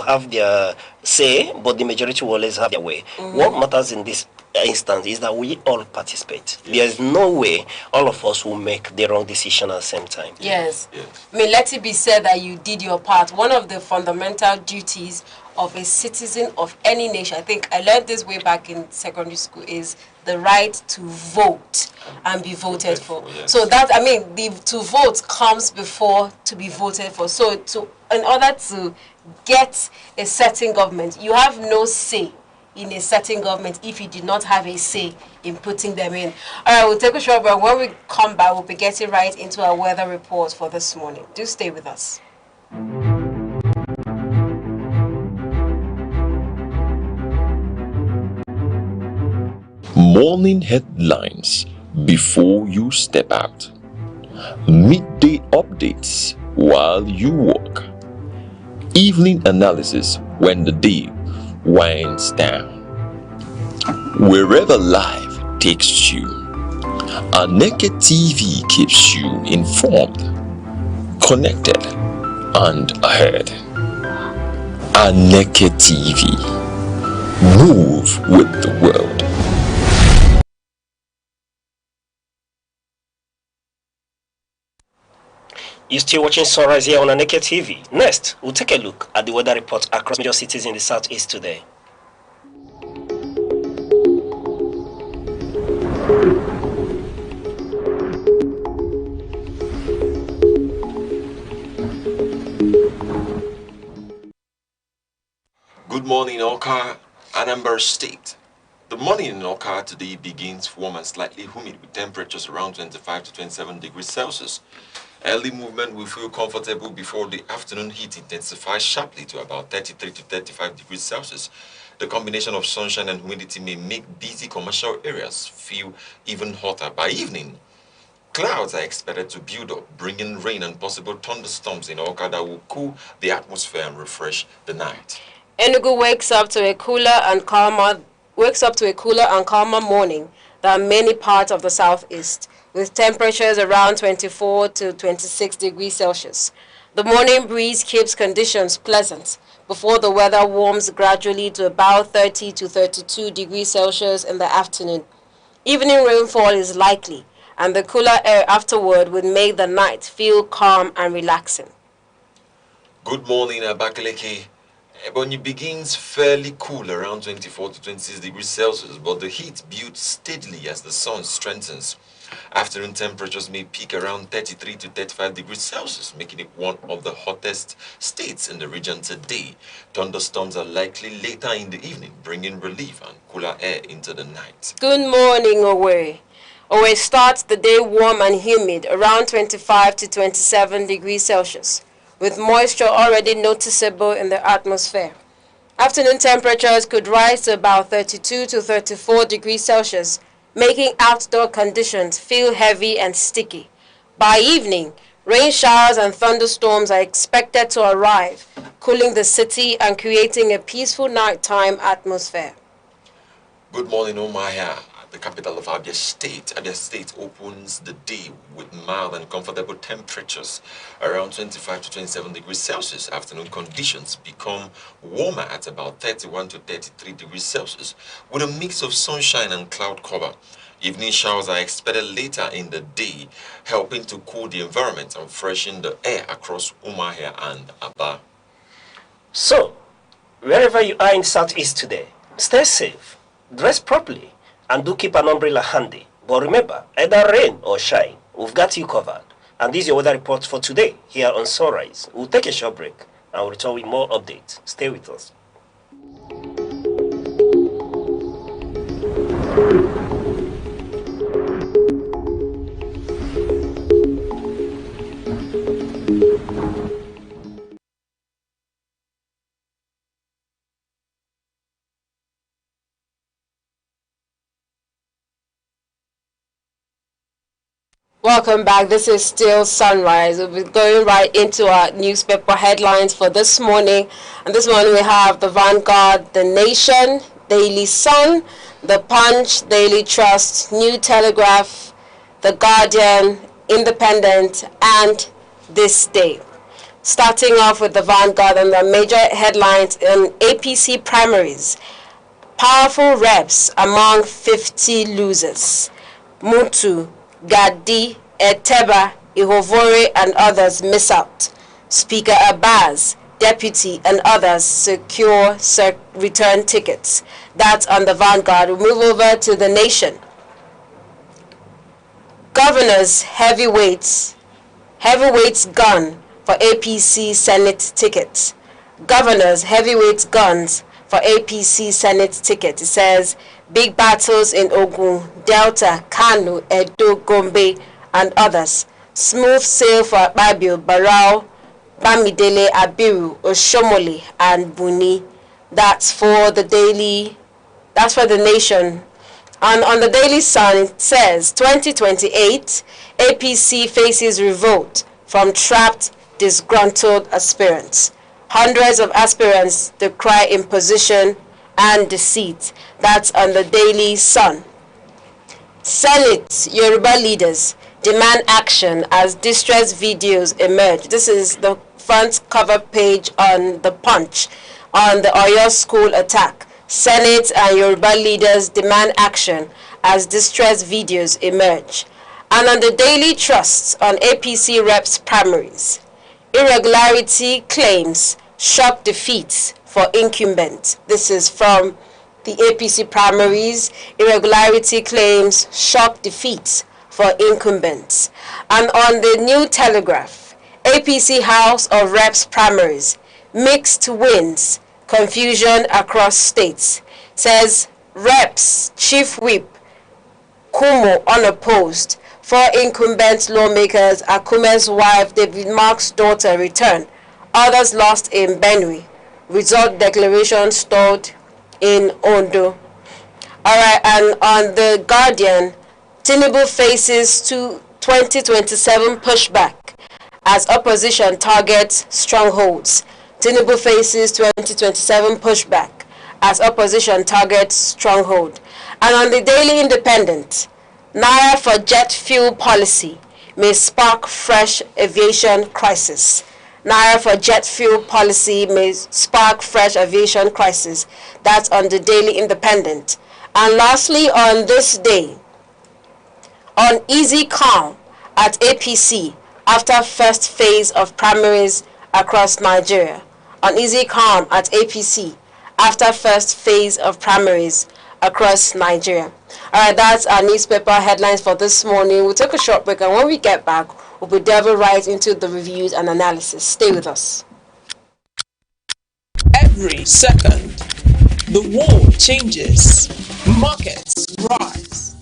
have their say, but the majority will always have their way. What matters in this instance is that we all participate. There is no way all of us will make the wrong decision at the same time. Yes. I mean, let it be said that you did your part. One of the fundamental duties of a citizen of any nation, I think I learned this way back in secondary school, is the right to vote and be voted for. Yes. So that, to vote comes before to be voted for. So in order to get a certain government, you have no say in a certain government if you did not have a say in putting them in. All right, we'll take a short break. When we come back, we'll be getting right into our weather report for this morning. Do stay with us. Morning headlines before you step out. Midday updates while you work. Evening analysis when the day winds down. Wherever life takes you, Aneke TV keeps you informed, connected, and ahead. Aneke TV. Move with the world. You're still watching Sunrise here on Aneke TV. Next, we'll take a look at the weather report across major cities in the southeast today. Good morning, Oka, Anambra State. The morning in Oka today begins warm and slightly humid with temperatures around 25 to 27 degrees Celsius. Early movement will feel comfortable before the afternoon heat intensifies sharply to about 33 to 35 degrees Celsius. The combination of sunshine and humidity may make busy commercial areas feel even hotter by evening. Clouds are expected to build up, bringing rain and possible thunderstorms in Oka that will cool the atmosphere and refresh the night. Enugu wakes up to a cooler and calmer morning than many parts of the southeast, with temperatures around 24 to 26 degrees Celsius. The morning breeze keeps conditions pleasant before the weather warms gradually to about 30 to 32 degrees Celsius in the afternoon. Evening rainfall is likely, and the cooler air afterward would make the night feel calm and relaxing. Good morning, Abakaliki. Ebonyi begins fairly cool around 24 to 26 degrees Celsius, but the heat builds steadily as the sun strengthens. Afternoon temperatures may peak around 33 to 35 degrees Celsius, making it one of the hottest states in the region today. Thunderstorms are likely later in the evening, bringing relief and cooler air into the night. Good morning, Owe. Owe starts the day warm and humid, around 25 to 27 degrees Celsius, with moisture already noticeable in the atmosphere. Afternoon temperatures could rise to about 32 to 34 degrees Celsius, making outdoor conditions feel heavy and sticky. By evening, rain showers and thunderstorms are expected to arrive, cooling the city and creating a peaceful nighttime atmosphere. Good morning, Omaya. The capital of Abia State. Abia State opens the day with mild and comfortable temperatures around 25 to 27 degrees Celsius. Afternoon conditions become warmer at about 31 to 33 degrees Celsius with a mix of sunshine and cloud cover. Evening showers are expected later in the day, helping to cool the environment and freshen the air across Umuahia and Aba. So, wherever you are in Southeast today, stay safe, dress properly, and do keep an umbrella handy. But remember, either rain or shine, we've got you covered. And this is your weather report for today here on Sunrise. We'll take a short break and we'll return with more updates. Stay with us. Welcome back. This is still Sunrise. We'll be going right into our newspaper headlines for this morning. And this morning we have the Vanguard, The Nation, Daily Sun, The Punch, Daily Trust, New Telegraph, The Guardian, Independent, and This Day. Starting off with the Vanguard and the major headlines in APC primaries. Powerful reps among 50 losers. Mutu, Gadi, Eteba, Ihovore, and others miss out. Speaker Abbas, Deputy, and others secure return tickets. That's on the Vanguard. We move over to The Nation. Governors, heavyweights gun for APC Senate ticket. Governors, heavyweights guns for APC Senate ticket. It says, big battles in Ogun, Delta, Kano, Edo, Gombe, and others. Smooth sail for Akpabio, Barao, Bamidele, Abiru, Oshomole, and Buni. That's for the Nation. And on the Daily Sun, it says, 2028, APC faces revolt from trapped, disgruntled aspirants. Hundreds of aspirants decry imposition and deceit. That's on the Daily Sun. Senate Yoruba leaders demand action as distress videos emerge. This is the front cover page on The Punch on the Oyo school attack. Senate and Yoruba leaders demand action as distress videos emerge. And on the Daily Trust on APC reps primaries. Irregularity claims shock defeats for incumbent. This is from the APC primaries. Irregularity claims shock defeats for incumbents. And on the New Telegraph, APC House of Reps primaries, mixed wins, confusion across states. Says Reps Chief Whip Kumo unopposed. 4 incumbent lawmakers, Akume's wife, David Mark's daughter returned. Others lost in Benue. Result declaration stalled in Ondo. Alright, and on The Guardian, Tinubu faces 2027 pushback as opposition targets strongholds. Tinubu faces 2027 pushback as opposition targets stronghold. And on the Daily Independent, Naira for jet fuel policy may spark fresh aviation crisis. Naira for jet fuel policy may spark fresh aviation crisis. That's on the Daily Independent. And lastly, on this day, on easy calm at APC after first phase of primaries across Nigeria. On easy calm at APC after first phase of primaries across Nigeria. All right, that's our newspaper headlines for this morning. We'll take a short break, and when we get back, we'll be delving right into the reviews and analysis. Stay with us. Every second, the world changes, markets rise,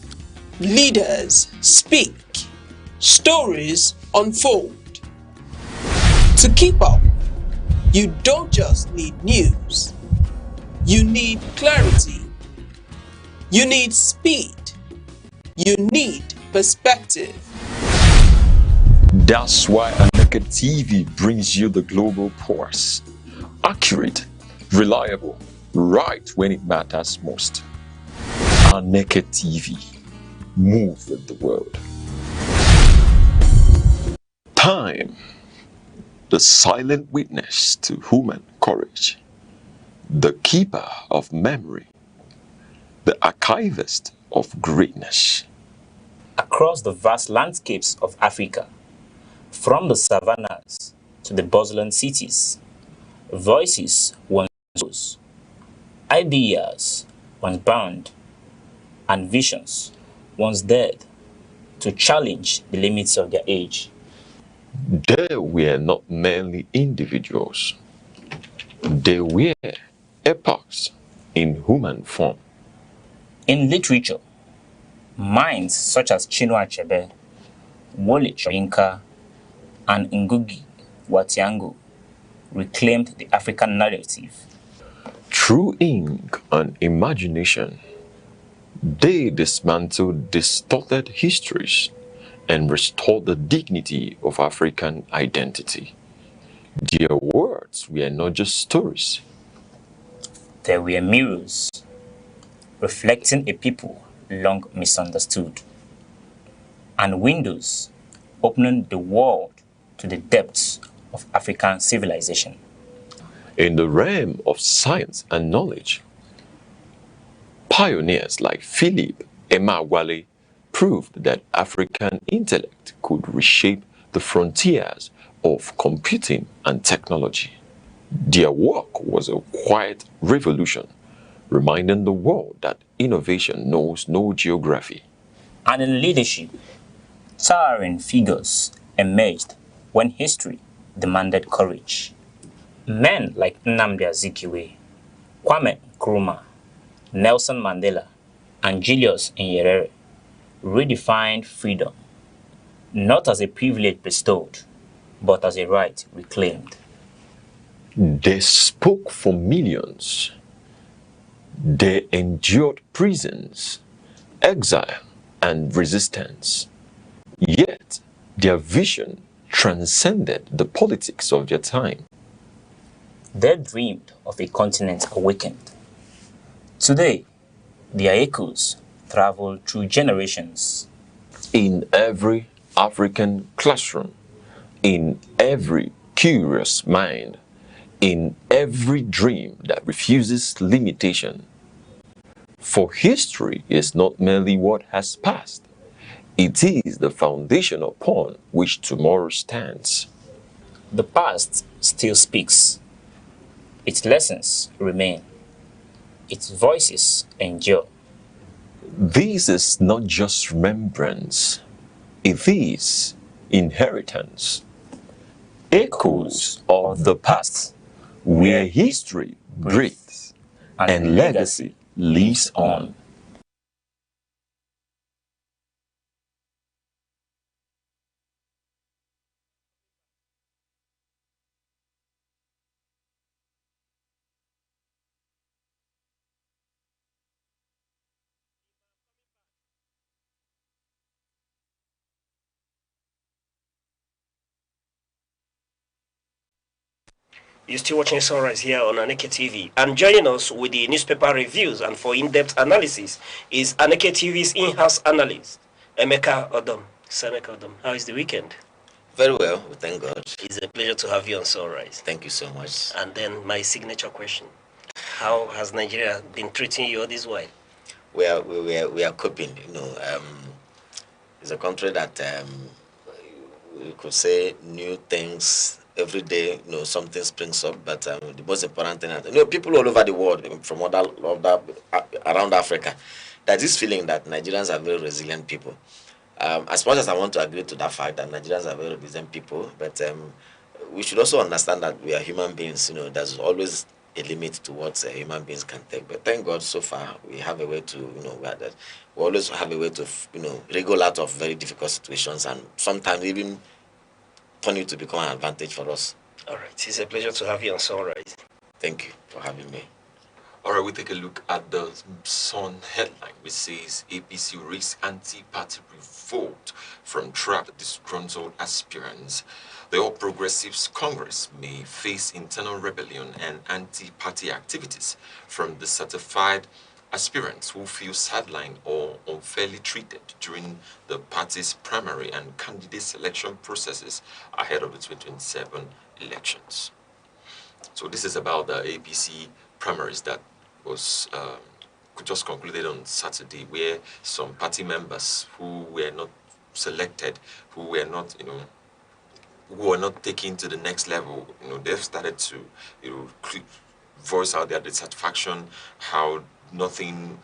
leaders speak, stories unfold. To keep up, you don't just need news, you need clarity. You need speed. You need perspective. That's why Aneke TV brings you the global pulse. Accurate, reliable, right when it matters most. Aneke TV. Move with the world. Time. The silent witness to human courage. The keeper of memory. The archivist of greatness. Across the vast landscapes of Africa, from the savannas to the bustling cities, voices once rose, ideas once bound, and visions once dared to challenge the limits of their age. They were not merely individuals. They were epochs in human form. In literature, minds such as Chinua Achebe, Wole Soyinka, and Ngugi wa Thiong'o reclaimed the African narrative. Through ink and imagination, they dismantled distorted histories and restored the dignity of African identity. Their words were not just stories. They were mirrors, reflecting a people long misunderstood, and windows opening the world to the depths of African civilization. In the realm of science and knowledge, pioneers like Philip Emeagwali proved that African intellect could reshape the frontiers of computing and technology. Their work was a quiet revolution, reminding the world that innovation knows no geography. And in leadership, towering figures emerged when history demanded courage. Men like Nnamdi Azikiwe, Kwame Nkrumah, Nelson Mandela, and Julius Nyerere redefined freedom, not as a privilege bestowed, but as a right reclaimed. They spoke for millions. They endured prisons, exile, and resistance. Yet, their vision transcended the politics of their time. They dreamed of a continent awakened, Today, their echoes travel through generations. In every African classroom, in every curious mind, in every dream that refuses limitation. For history is not merely what has passed, it is the foundation upon which tomorrow stands. The past still speaks. Its lessons remain. Its voices endure. This is not just remembrance, it is inheritance. Echoes of the past, where history breathes and legacy lives on. You're still watching Sunrise here on Aneke TV. And joining us with the newspaper reviews and for in-depth analysis is Aneke TV's in-house analyst, Emeka Odom. Emeka Odom, how is the weekend? Very well, thank God. It's a pleasure to have you on Sunrise. Thank you so much. And then my signature question. How has Nigeria been treating you all this while? We are coping, it's a country that we could say new things every day, something springs up, but the most important thing, people all over the world, from around Africa, there's this feeling that Nigerians are very resilient people. As much as I want to agree to that fact that Nigerians are very resilient people, but we should also understand that we are human beings. There's always a limit to what human beings can take. But thank God, so far we have a way to, we always have a way to, wriggle out of very difficult situations, and sometimes even turn it to become an advantage for us. All right, it's a pleasure to have you on Sunrise. Thank you for having me. All right, we take a look at the Sun headline, which says APC risks anti-party revolt from trapped disgruntled aspirants. The All Progressives Congress may face internal rebellion and anti-party activities from the certified aspirants who feel sidelined or unfairly treated during the party's primary and candidate selection processes ahead of the 2027 elections. So this is about the APC primaries that was just concluded on Saturday, where some party members who were not selected, who were not, who are not taken to the next level, they've started to, voice out their dissatisfaction, how nothing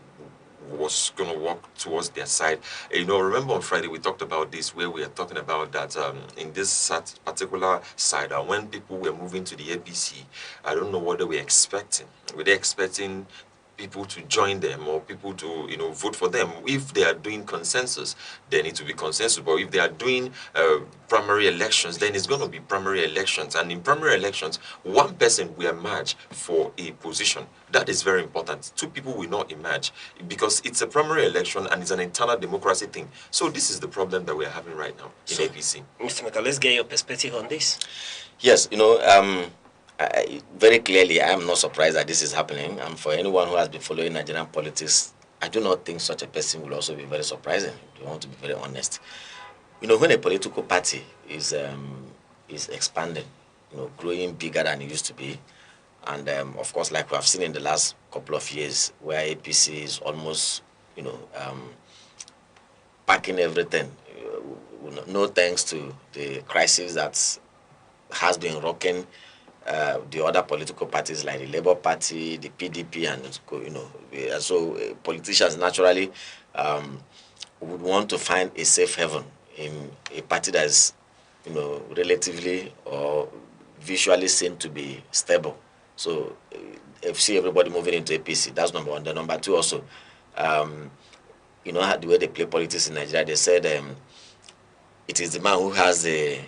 was going to work towards their side. Remember on Friday we talked about this, where we are talking about that in this particular side, when people were moving to the APC, I don't know what they were expecting. Were they expecting people to join them or people to vote for them? If they are doing consensus, then it will be consensus. But if they are doing primary elections, then it's going to be primary elections. And in primary elections, one person will emerge for a position. That is very important. Two people will not emerge because it's a primary election and it's an internal democracy thing. So this is the problem that we are having right now in APC. Mr. Meka, let's get your perspective on this. Yes, very clearly, I am not surprised that this is happening. And for anyone who has been following Nigerian politics, I do not think such a person will also be very surprising, if you want to be very honest. When a political party is expanding, growing bigger than it used to be, and of course, like we have seen in the last couple of years, where APC is almost, packing everything, no thanks to the crisis that has been rocking the other political parties like the Labour Party, the PDP, and so politicians naturally would want to find a safe haven in a party that is, relatively or visually seen to be stable. So if you see everybody moving into APC, that's number one. The number two also, the way they play politics in Nigeria, they said it is the man who has the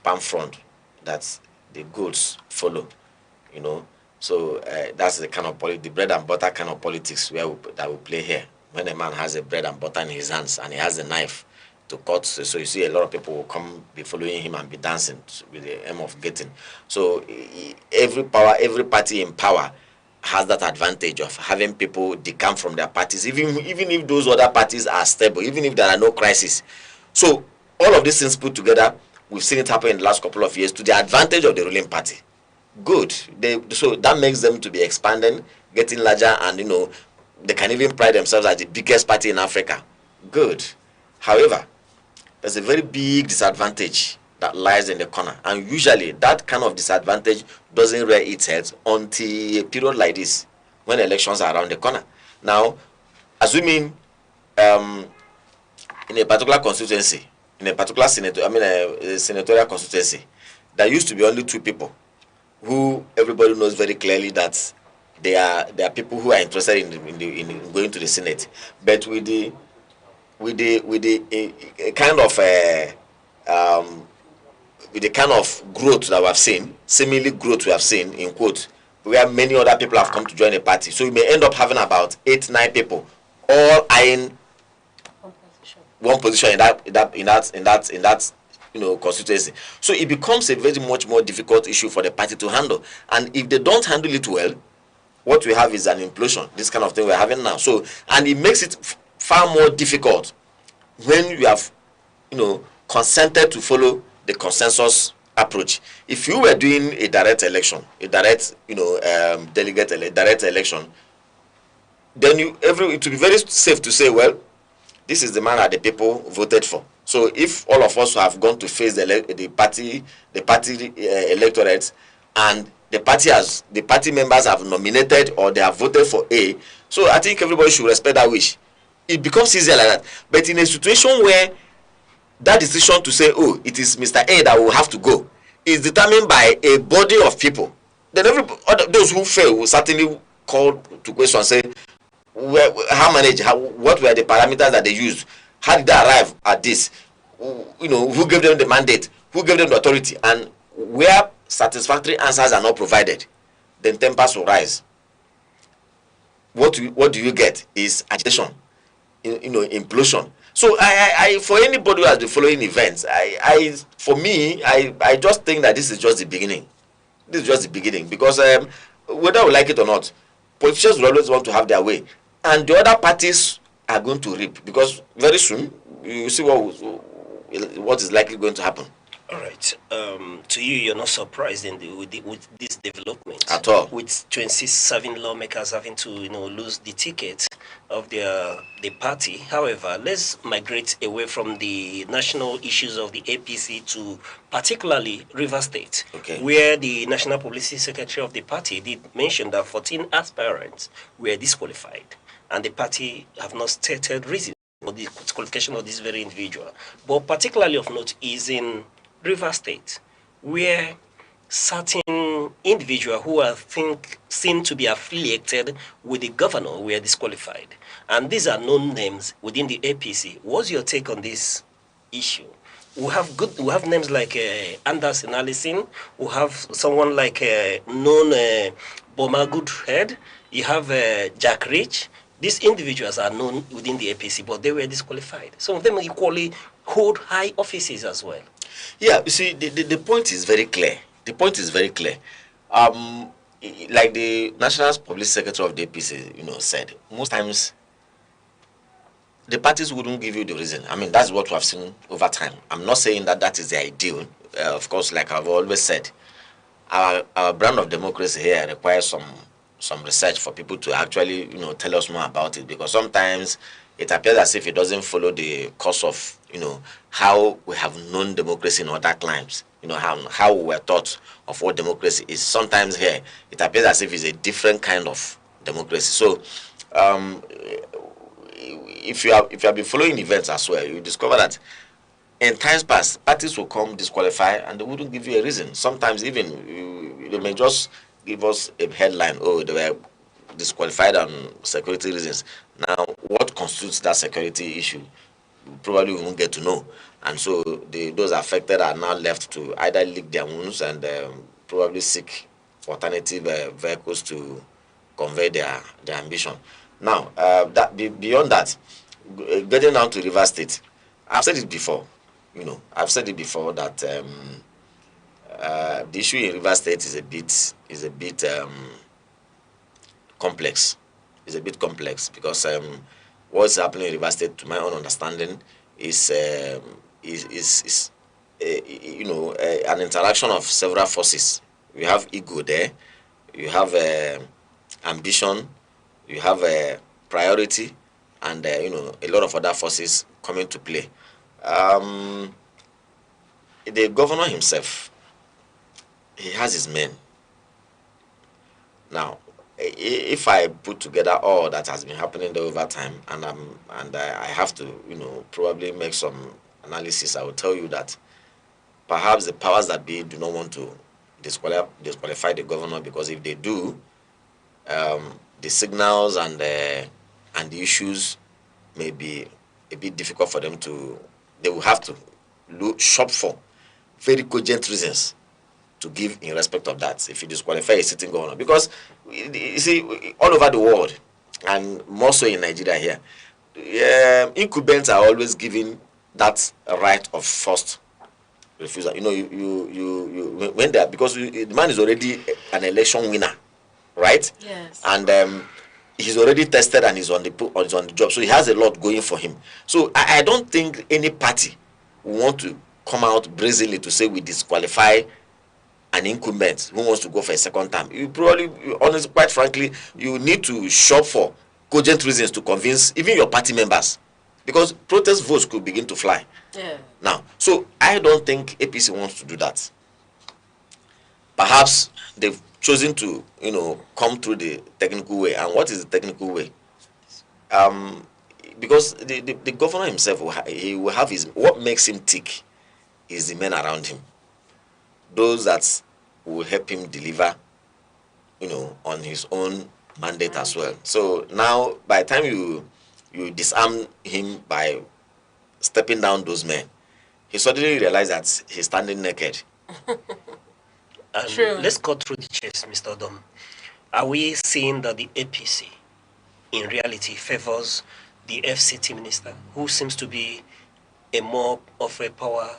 palm front that the goods follow, So that's the kind of the bread and butter kind of politics that we play here. When a man has a bread and butter in his hands and he has a knife to cut, so you see a lot of people will be following him and be dancing with the aim of getting. So every party in power has that advantage of having people decamp from their parties, even if those other parties are stable, even if there are no crises. So all of these things put together, we've seen it happen in the last couple of years to the advantage of the ruling party. Good. So that makes them to be expanding, getting larger, and they can even pride themselves as the biggest party in Africa. Good. However, there's a very big disadvantage that lies in the corner, and usually that kind of disadvantage doesn't rear its head until a period like this, when elections are around the corner. Now, assuming in a particular constituency, in a particular senatorial constituency, there used to be only 2 people who everybody knows very clearly that they are people who are interested in going to the Senate, but with the kind of growth that we have seen, seemingly growth we have seen in quote, where many other people have come to join the party. So you may end up having about 8-9 people all eyeing one position in that constituency. So it becomes a very much more difficult issue for the party to handle. And if they don't handle it well, what we have is an implosion. This kind of thing we're having now. So, and it makes it far more difficult when you have, consented to follow the consensus approach. If you were doing a direct election, a direct, direct election, then it would be very safe to say, well, this is the man that the people voted for. So if all of us have gone to face the party electorate, and the party members have nominated or they have voted for A, so I think everybody should respect that wish. It becomes easier like that. But in a situation where that decision to say, oh, it is Mr. A that will have to go, is determined by a body of people, then those who fail will certainly call to question and say, what were the parameters that they used? How did they arrive at this? Who gave them the mandate? Who gave them the authority? And where satisfactory answers are not provided, then tempers will rise. What do you get is agitation, implosion. So I for anybody who has been following events, I just think that this is just the beginning. This is just the beginning, because whether we like it or not, politicians will always want to have their way, and the other parties are going to reap, because very soon you see what is likely going to happen. All right. To you, you're not surprised with this development at all. With 27 lawmakers having to, lose the ticket of the party. However, let's migrate away from the national issues of the APC to particularly River State, where the National Publicity Secretary of the party did mention that 14 aspirants were disqualified, and the party have not stated reason for the disqualification of this very individual. But particularly of note is in River State, where certain individuals who are seen to be affiliated with the governor were disqualified. And these are known names within the APC. What's your take on this issue? We have names like Anders Nalison. We have someone like known Boma Goodhead. You have Jack Rich. These individuals are known within the APC, but they were disqualified. Some of them equally hold high offices as well. Yeah, you see, the point is very clear. The point is very clear. Like the National Publicity Secretary of the APC, said, most times the parties wouldn't give you the reason. I mean, that's what we have seen over time. I'm not saying that is the ideal. Of course, like I've always said, our brand of democracy here requires some research for people to actually, tell us more about it, because sometimes it appears as if it doesn't follow the course of, how we have known democracy in other climes, how we were taught of what democracy is. Sometimes here, it appears as if it's a different kind of democracy. So, if you have been following events as well, you discover that in times past, parties will come disqualify and they wouldn't give you a reason. Sometimes even they may just give us a headline, oh, they were disqualified on security reasons. Now, what constitutes that security issue? Probably we won't get to know. And so those affected are now left to either lick their wounds and probably seek alternative vehicles to convey their ambition. Now, beyond that, getting down to River State, I've said it before. That the issue in River State is a bit complex. It's a bit complex because what's happening in Rivers State, to my own understanding, is an interaction of several forces. You have ego there, you have ambition, you have priority, and a lot of other forces come into play. The governor himself, he has his men. Now, if I put together all that has been happening there over time, and I have to, probably make some analysis, I will tell you that perhaps the powers that be do not want to disqualify the governor, because if they do, the signals and the issues may be a bit difficult for them to. They will have to shop for very cogent reasons to give in respect of that if you disqualify a sitting governor. Because you see, all over the world, and more so in Nigeria here, incumbents are always given that right of first refusal. You when they are, because the man is already an election winner, right? Yes. And he's already tested and he's on the job, so he has a lot going for him. So I don't think any party will want to come out brazenly to say we disqualify an incumbent who wants to go for a second term. You probably, honestly, quite frankly, you need to shop for cogent reasons to convince even your party members, because protest votes could begin to fly. Yeah. Now, so I don't think APC wants to do that. Perhaps they've chosen to, come through the technical way. And what is the technical way? Because the governor himself, he will have what makes him tick is the men around him. Those that will help him deliver, on his own mandate as well. So now, by the time you disarm him by stepping down those men, he suddenly realized that he's standing naked. True. Let's cut through the chase, Mr. Odom. Are we seeing that the APC, in reality, favors the FCT minister, who seems to be a more of a power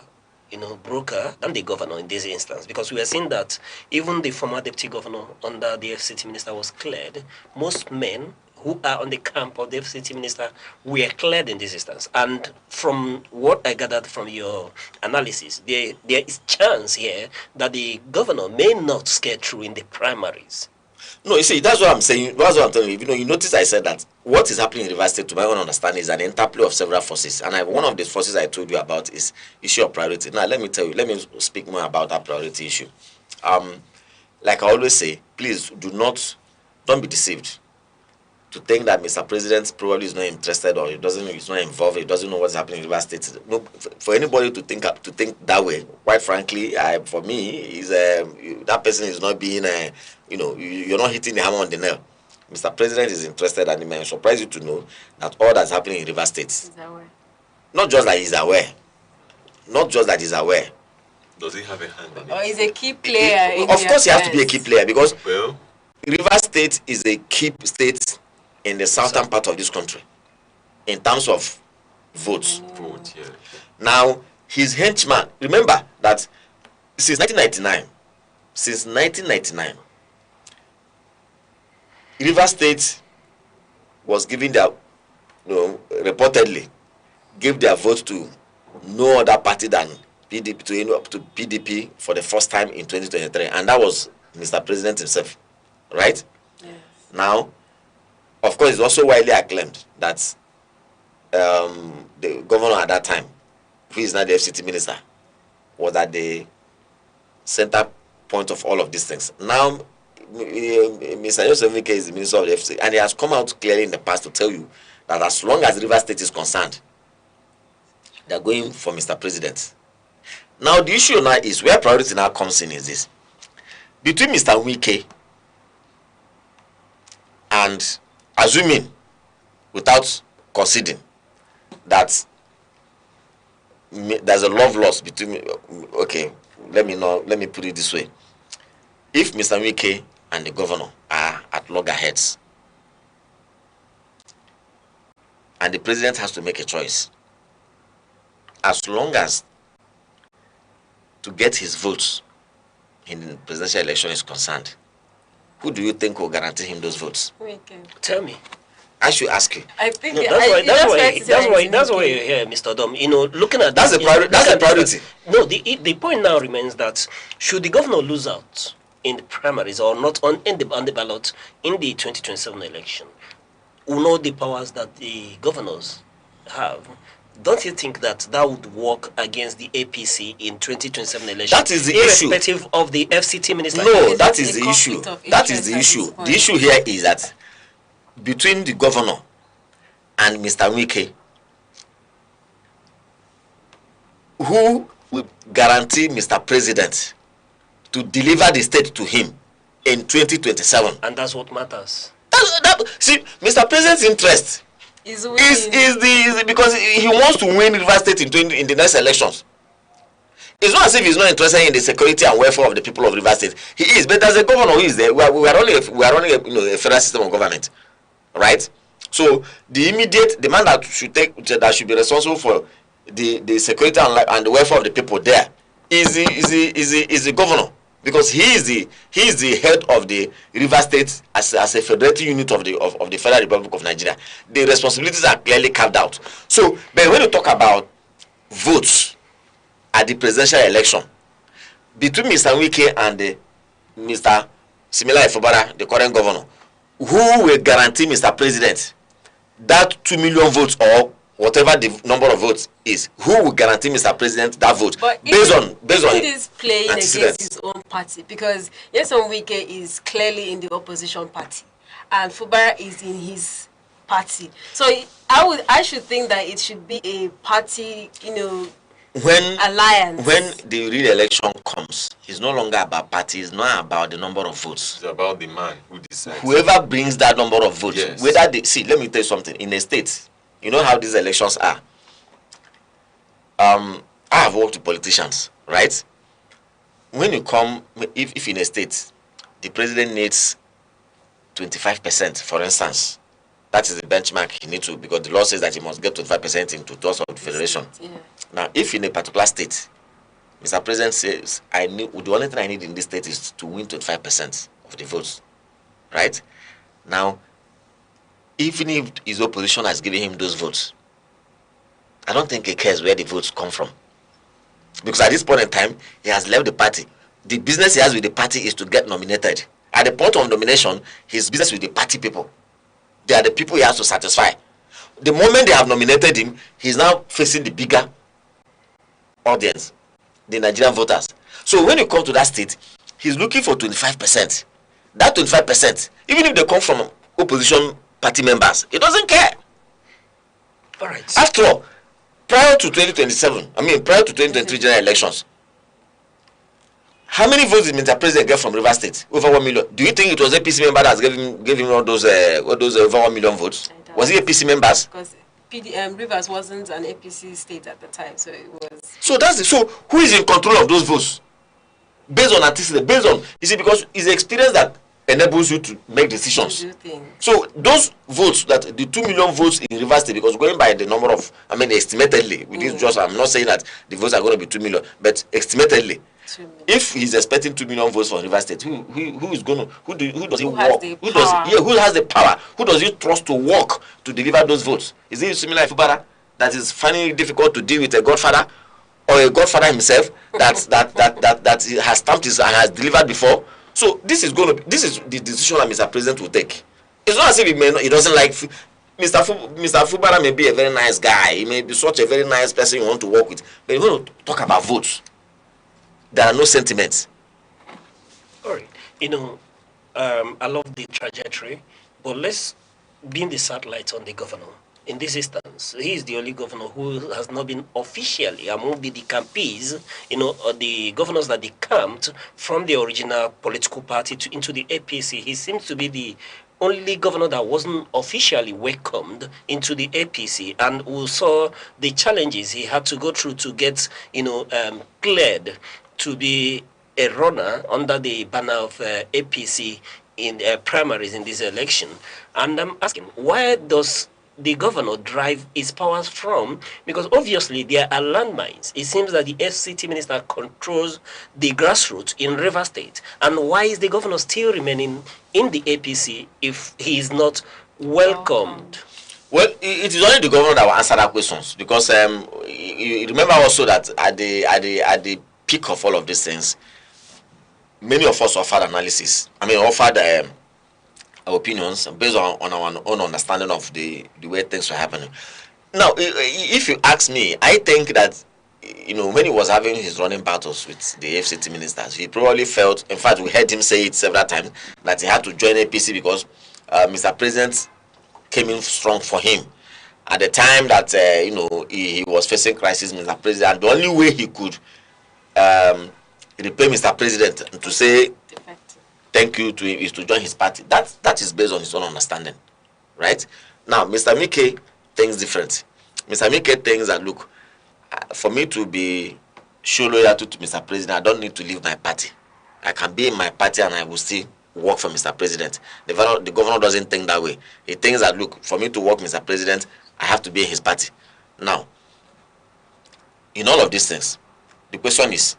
broker than the governor in this instance? Because we are seeing that even the former deputy governor under the FCT minister was cleared. Most men who are on the camp of the FCT minister were cleared in this instance. And from what I gathered from your analysis, there is chance here that the governor may not get through in the primaries. No, you see, that's what I'm saying. That's what I'm telling you. You notice I said that what is happening in Rivers State, to my own understanding, is an interplay of several forces. And one of the forces I told you about is issue of priority. Now, let me speak more about that priority issue. Like I always say, please don't be deceived to think that Mr. President probably is not interested, or he's not involved, he doesn't know what's happening in Rivers State. No, for anybody to think that way, quite frankly, for me, that person is not being you're not hitting the hammer on the nail. Mr. President is interested, and it may surprise you to know that all that's happening in Rivers State. He's aware. Not just that he's aware. Does he have a hand in it? Or is a key player? Of course, he has to be a key player, because Rivers State is a key state in the southern part of this country in terms of votes. Yeah. Now, his henchman, remember that since 1999, Rivers State was giving their, reportedly, gave their vote to no other party than PDP, to PDP for the first time in 2023, and that was Mr. President himself, right? Yes. Now, of course, it's also widely acclaimed that the governor at that time, who is now the FCT minister, was at the center point of all of these things. Now, Mr. Aneke is the minister of the FCT, and he has come out clearly in the past to tell you that as long as Rivers State is concerned, they are going for Mr. President. Now, the issue now is, where priority now comes in, is this. Between Mr. Wike and assuming, without conceding, that there's a love lost between, okay, let me put it this way. If Mr. Wike and the governor are at loggerheads, and the president has to make a choice, as long as to get his votes in the presidential election is concerned, who do you think will guarantee him those votes? Tell me. I should ask you. I think no, that's why you're here, Mr. Dom. You know, looking at that's a priority. That's a priority. No, the point now remains that should the governor lose out in the primaries or not on the ballot in the 2027 election, we know the powers that the governors have. Don't you think that would work against the APC in 2027 election? That is the issue. Irrespective of the FCT minister. No, that is the issue. That is the issue. The issue here is that between the governor and Mr. Wike, who will guarantee Mr. President to deliver the state to him in 2027? And that's what matters. See, Mr. President's interest is because he wants to win Rivers State in the next elections. It's not as if he's not interested in the security and welfare of the people of Rivers State. He is, but as a governor who is there, we are running a federal system of government, right? So the immediate demand that should be responsible for the security and the welfare of the people there is the governor, because he is the head of the Rivers State as a federated unit of the Federal Republic of Nigeria. The responsibilities are clearly carved out. So, but when you talk about votes at the presidential election between Mr. Wike and Mr. Simila Efobara, the current governor, who will guarantee Mr. President that 2 million votes or whatever the number of votes is? Who will guarantee Mr. President that vote? But based on it is playing against his own party, because Nyesom Wike is clearly in the opposition party and Fubara is in his party. So I should think that it should be a party, alliance. When the real election comes, it's no longer about party, it's not about the number of votes. It's about the man who decides. Whoever brings that number of votes, yes. Whether they see, let me tell you something, in a state, you know how these elections are. I have worked with politicians, right? When you come, if in a state, the president needs 25%, for instance, that is the benchmark he needs to, because the law says that he must get 25% into towards of the federation. Yeah. Now, if in a particular state, Mr. President says, the only thing I need in this state is to win 25% of the votes, right? Now, even if his opposition has given him those votes, I don't think he cares where the votes come from. Because at this point in time, he has left the party. The business he has with the party is to get nominated. At the point of nomination, his business with the party people. They are the people he has to satisfy. The moment they have nominated him, he's now facing the bigger audience, the Nigerian voters. So when you come to that state, he's looking for 25%. That 25%, even if they come from opposition party members, he doesn't care. All right. After all, prior to 2023 general elections, how many votes did Mr. President get from Rivers State? Over 1 million. Do you think it was a APC member that gave him all those over 1 million votes? Was it APC members? Because Rivers wasn't an APC state at the time, so it was. So so who is in control of those votes? Based on antecedent, because it's the experience that enables you to make decisions. So those votes, that the 2 million votes in Rivers State, because going by the number of, estimatedly, I'm not saying that the votes are going to be 2 million, but estimatedly, if he's expecting 2 million votes for Rivers State, who does the power? Who does he trust to work to deliver those votes? Is it similar to Fubara that is finding it difficult to deal with a godfather, or a godfather himself that he has stamped and has delivered before? So this is the decision that Mr. President will take. It's not as if he doesn't like Mr. Fubara may be a very nice guy. He may be such a very nice person you want to work with. But you want to talk about votes, there are no sentiments. All right. I love the trajectory, but let's beam the satellite on the governor. In this instance, he is the only governor who has not been officially among the campees, the governors that decamped from the original political party into the APC. He seems to be the only governor that wasn't officially welcomed into the APC, and we saw the challenges he had to go through to get, cleared to be a runner under the banner of APC in primaries in this election. And I'm asking, why does the governor derive his powers from? Because obviously there are landmines. It seems that the FCT minister controls the grassroots in River State. And why is the governor still remaining in the APC if he is not welcomed? Well, it is only the governor that will answer that questions, because you remember also that at the peak of all of these things, many of us offered analysis. I mean, offered our opinions based on our own understanding of the way things were happening. Now, if you ask me, I think that, you know, when he was having his running battles with the FCT ministers, he probably felt, in fact, we heard him say it several times, that he had to join APC because Mr. President came in strong for him at the time that you know, he was facing crisis. Mr. President, the only way he could repay Mr. President and to say thank you to him is to join his party. That is based on his own understanding, right? Now, Mr. Mike thinks different. Mr. Mike thinks that, look, for me to be show loyalty to Mr. President, I don't need to leave my party. I can be in my party and I will still work for Mr. President. The governor doesn't think that way. He thinks that, look, for me to work Mr. President, I have to be in his party. Now, in all of these things, the question is,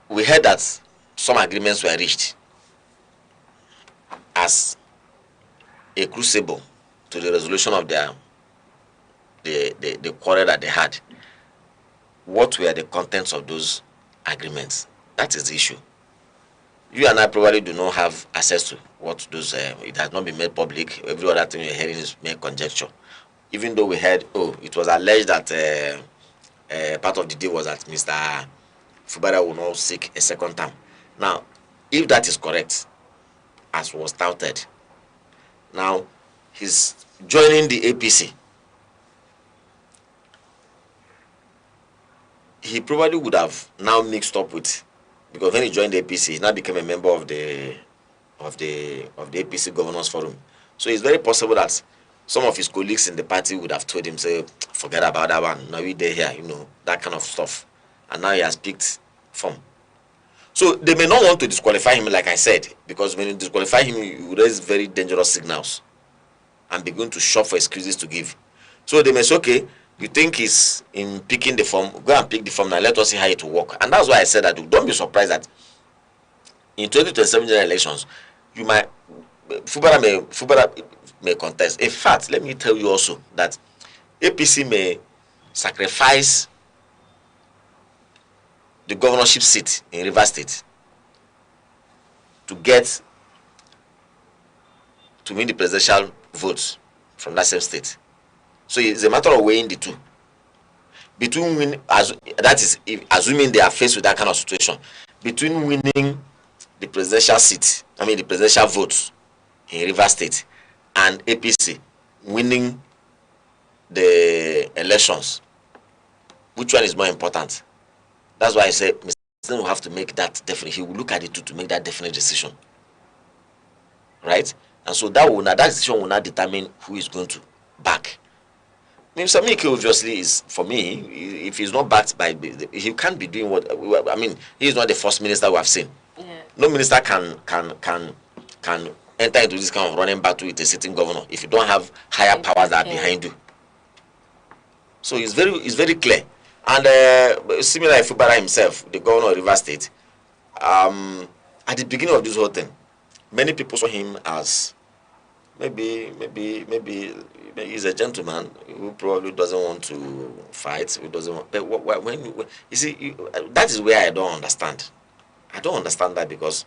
we heard that some agreements were reached as a crucible to the resolution of the quarrel that they had. What were the contents of those agreements? That is the issue. You and I probably do not have access to what those, it has not been made public. Every other thing you're hearing is mere conjecture. Even though we heard, oh, it was alleged that part of the deal was that Mr. Fubara will not seek a second term. Now, if that is correct, as was touted, now he's joining the APC. He probably would have now mixed up with, because when he joined the APC, he now became a member of the APC Governors Forum. So it's very possible that some of his colleagues in the party would have told him, say, forget about that one. Now we're here, you know, that kind of stuff. And now he has picked form. So they may not want to disqualify him, like I said, because when you disqualify him, you raise very dangerous signals and begin to shop for excuses to give. So they may say, okay, you think he's in picking the form, go and pick the form now, let us see how it will work. And that's why I said that don't be surprised that in 2027 general elections, you might, Fubara may contest. In fact, let me tell you also that APC may sacrifice the governorship seat in Rivers State to win the presidential votes from that same state. So it's a matter of weighing the two. That is, assuming they are faced with that kind of situation, between winning the presidential seat, the presidential votes in Rivers State, and APC winning the elections, which one is more important? That's why I say Mr. President will have to make that definite. He will look at it to make that definite decision, right? And so that decision will not determine who is going to back. Mr. Mike obviously is, for me, if he's not backed by, he can't be doing what, he is not the first minister we have seen. Yeah. No minister can enter into this kind of running battle with a sitting governor if you don't have higher powers that are behind you. So it's very clear. And similar to Fubara himself, the governor of Rivers State, at the beginning of this whole thing, many people saw him as maybe he's a gentleman who probably doesn't want to fight, who doesn't want. But when you see, that is where I don't understand. I don't understand that because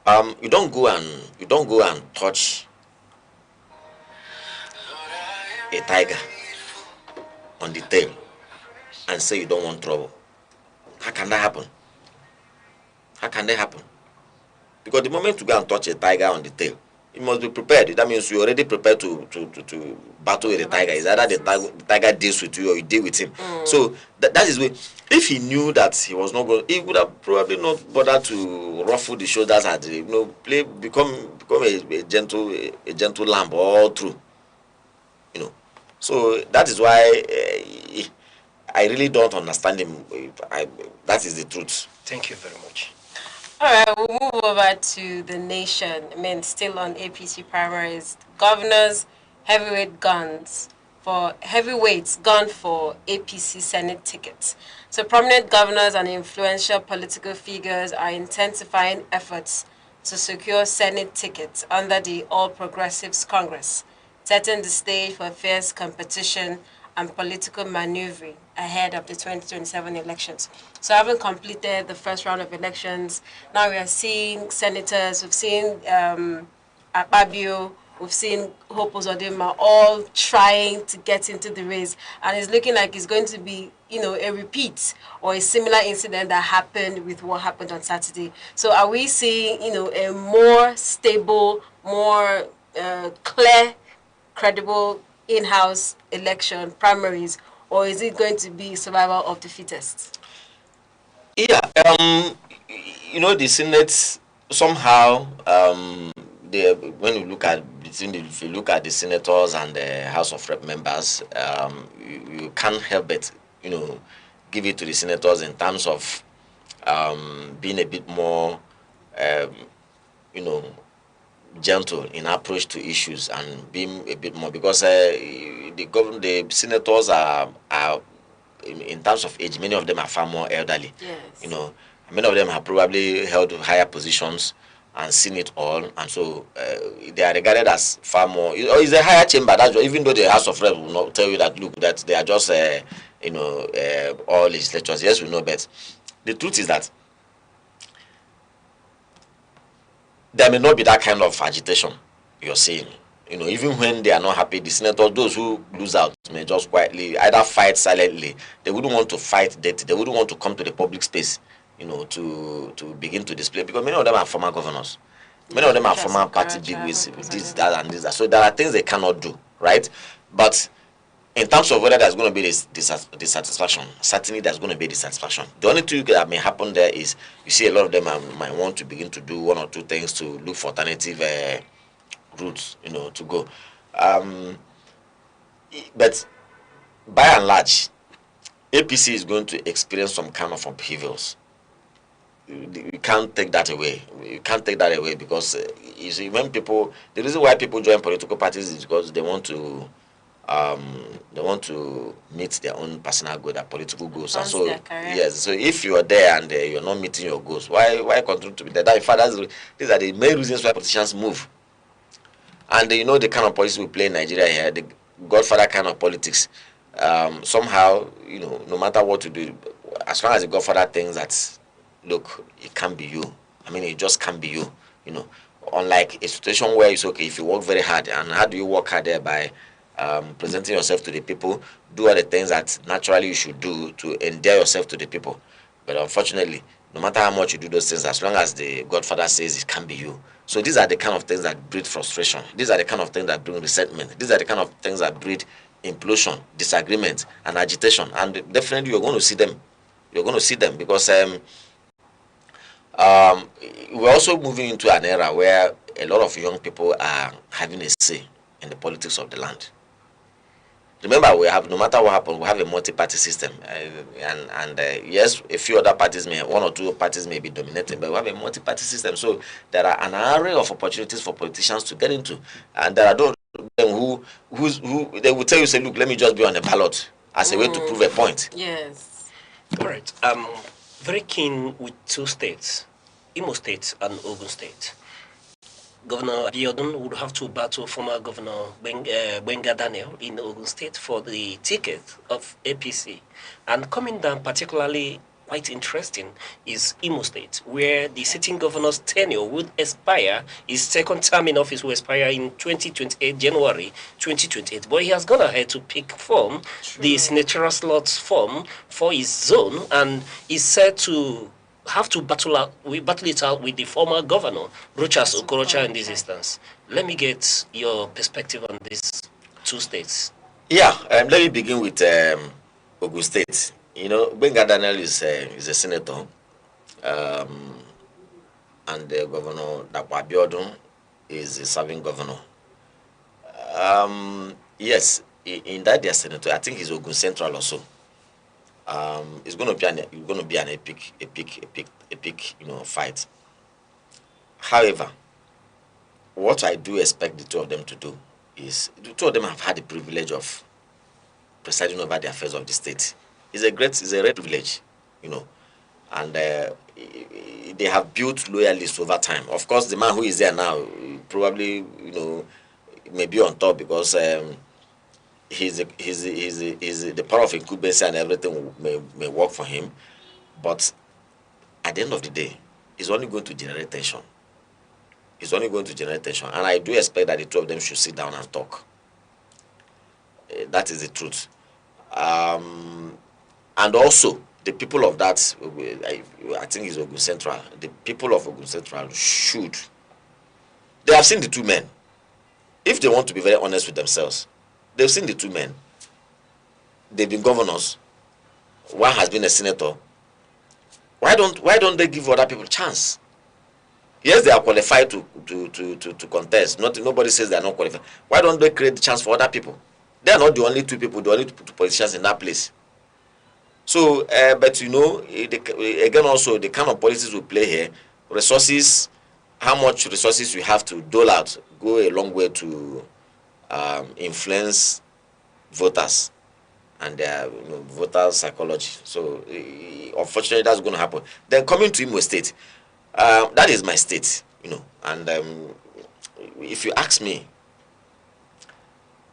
you don't go and touch a tiger on the tail and say you don't want trouble. How can that happen? How can that happen? Because the moment you go and touch a tiger on the tail, you must be prepared. That means you're already prepared to battle with the tiger. It's either the tiger deals with you or you deal with him. So that is where, if he knew that he was not going, he would have probably not bothered to ruffle the shoulders and become a gentle lamb all through. So that is why I really don't understand him. That is the truth. Thank you very much. All right, we'll move over to the nation. I mean, still on APC primaries. Governors, heavyweight guns for heavyweights gone for APC Senate tickets. So prominent governors and influential political figures are intensifying efforts to secure Senate tickets under the All Progressives Congress, setting the stage for fierce competition and political maneuvering ahead of the 2027 elections. So having completed the first round of elections, now we are seeing senators, we've seen Akpabio, we've seen Hope Uzodinma all trying to get into the race. And it's looking like it's going to be, a repeat or a similar incident that happened with what happened on Saturday. So are we seeing, a more stable, more clear, credible in-house election primaries, or is it going to be survival of the fittest? Yeah, the Senate somehow, when you look at if you look at the senators and the House of Rep members, you can't help but give it to the senators in terms of being a bit more gentle in approach to issues and being a bit more, because the senators are in terms of age, many of them are far more elderly. Yes. Many of them have probably held higher positions and seen it all, and so they are regarded as far more. It's a higher chamber. That's even though the House of Reps will not tell you that. Look, that they are just all legislators. Yes, we know, but the truth is that there may not be that kind of agitation you're seeing. Even when they are not happy, the senators, those who lose out, may just quietly either fight silently. They wouldn't want to fight dirty. They wouldn't want to come to the public space, to begin to display, because many of them are former governors. Many of them are former party bigwigs, this, that, and this, that. So there are things they cannot do, right? But in terms of whether there's going to be this dissatisfaction, certainly there's going to be dissatisfaction. The only thing that may happen there is you see a lot of them might want to begin to do one or two things to look for alternative routes, to go. But by and large, APC is going to experience some kind of upheavals. You can't take that away. You can't take that away, because you see, when the reason why people join political parties is because they want to meet their own personal goal, their political goals. And so yes, so if you are there and you're not meeting your goals, why continue to be there? In fact, these are the main reasons why politicians move. And the kind of politics we play in Nigeria here, the Godfather kind of politics. Somehow, no matter what you do, as long as the Godfather thinks that, look, it can't be you. I mean, it just can't be you. Unlike a situation where it's okay if you work very hard. And how do you work hard there? By presenting yourself to the people, do all the things that naturally you should do to endear yourself to the people. But unfortunately, no matter how much you do those things, as long as the Godfather says it can't be you. So these are the kind of things that breed frustration. These are the kind of things that bring resentment. These are the kind of things that breed implosion, disagreement, and agitation. And definitely you're going to see them. You're going to see them, because we're also moving into an era where a lot of young people are having a say in the politics of the land. Remember, no matter what happens, we have a multi-party system, and yes, a few other parties one or two parties may be dominating, but we have a multi-party system. So there are an array of opportunities for politicians to get into, and there are those who they will tell you, say, look, let me just be on the ballot as a way to prove a point. Yes. All right. Very keen with two states, Imo State and Ogun State. Governor Abiodun would have to battle former Governor Benga Daniel in Ogun State for the ticket of APC. And coming down particularly quite interesting is Imo State, where the sitting governor's tenure would expire, his second term in office will expire in 2028, January 2028. But he has gone ahead to pick the senatorial slots form for his zone, and is said to have to battle it out with the former governor, Rochas Okorocha, in this instance. Let me get your perspective on these two states. Yeah, let me begin with Ogun State. Benga Daniel is a senator, and the Governor Abiodun is a serving governor. Yes, in that their senator, I think he's Ogun Central also. It's going to be an epic, fight. However, what I do expect the two of them to do is, the two of them have had the privilege of presiding over the affairs of the state. It's a great privilege, you know, and they have built loyalists over time. Of course, the man who is there now probably, you know, may be on top because he's the power of incumbency and everything may work for him, but at the end of the day, it's only going to generate tension. It's only going to generate tension, and I do expect that the two of them should sit down and talk. That is the truth. And also, the people of that, I think it's Ogun Central, the people of Ogun Central should, they have seen the two men. If they want to be very honest with themselves, they've seen the two men. They've been governors. One has been a senator. Why don't they give other people a chance? Yes, they are qualified to contest. Nobody says they are not qualified. Why don't they create the chance for other people? They are not the only two people, the only two politicians in that place. So, but you know, again also, the kind of policies we play here, resources, how much resources we have to dole out, go a long way to influence voters and their voter psychology. So, unfortunately, that's going to happen. Then coming to Imo State, that is my state, you know, and if you ask me,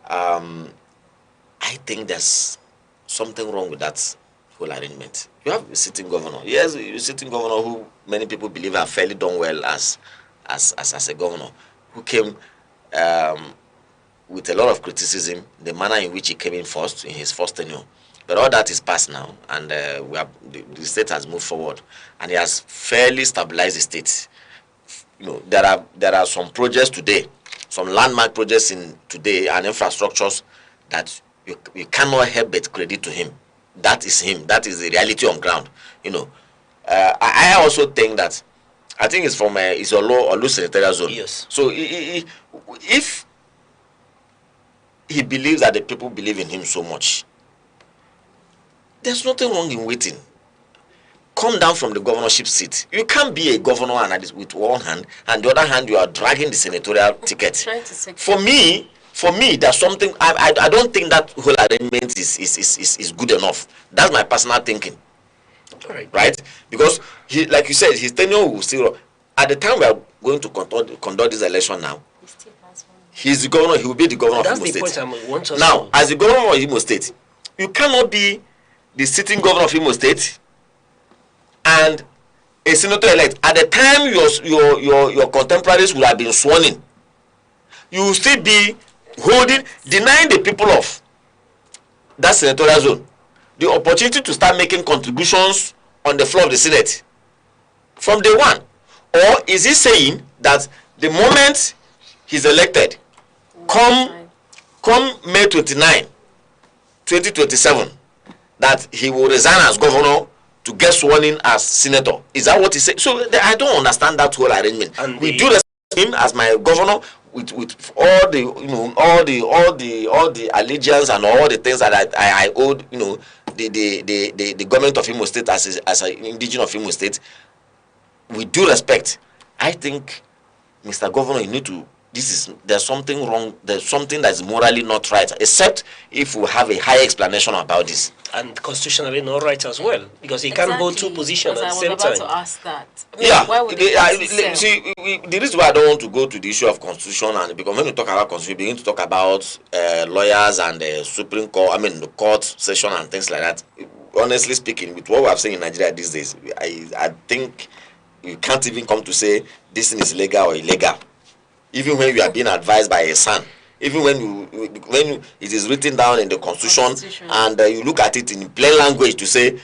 I think there's something wrong with that whole arrangement. You have a sitting governor. Yes, a sitting governor who many people believe have fairly done well as a governor, who came with a lot of criticism, the manner in which he came in his first tenure. But all that is past now, and the state has moved forward, and he has fairly stabilized the state. You know, there are some projects today, some landmark projects today, and infrastructures that you cannot help but credit to him. That is him. That is the reality on ground. You know, I also think that, I think it's from it's a low senatorial zone. Yes. So if he believes that the people believe in him so much, there's nothing wrong in waiting. Come down from the governorship seat. You can't be a governor and with one hand, and the other hand you are dragging the senatorial ticket. For me, there's something. I don't think that whole arrangement is good enough. That's my personal thinking. Right? Because he, like you said, his tenure will still. At the time we are going to conduct this election now, he's the governor. He will be the governor of Imo State. Now, as the governor of Imo State, you cannot be the sitting governor of Imo State and a senator elect. At the time your contemporaries will have been sworn in, you will still be denying the people of that senatorial zone the opportunity to start making contributions on the floor of the Senate from day one. Or is he saying that the moment he's elected, come May 29, 2027, that he will resign as governor to get sworn in as senator? Is that what he said? So I don't understand that whole arrangement. And we do respect him as my governor with all the all the allegiance and all the things that I owed, you know, the government of Imo State as an indigenous of Imo State. We do respect. I think, Mr. Governor, you need to. There's something wrong. There's something that's morally not right. Except if we have a high explanation about this. And constitutionally not right as well, because he can't hold two positions at the same time. I was about to ask that. I mean, Yeah, why would the reason why I don't want to go to the issue of constitution, and because when you talk about constitution, you begin to talk about lawyers and the Supreme Court. I mean, the court session and things like that. Honestly speaking, with what we have seen in Nigeria these days, I think you can't even come to say this thing is legal or illegal, even when you are being advised by a son. Even when it is written down in the constitution and you look at it in plain language to say,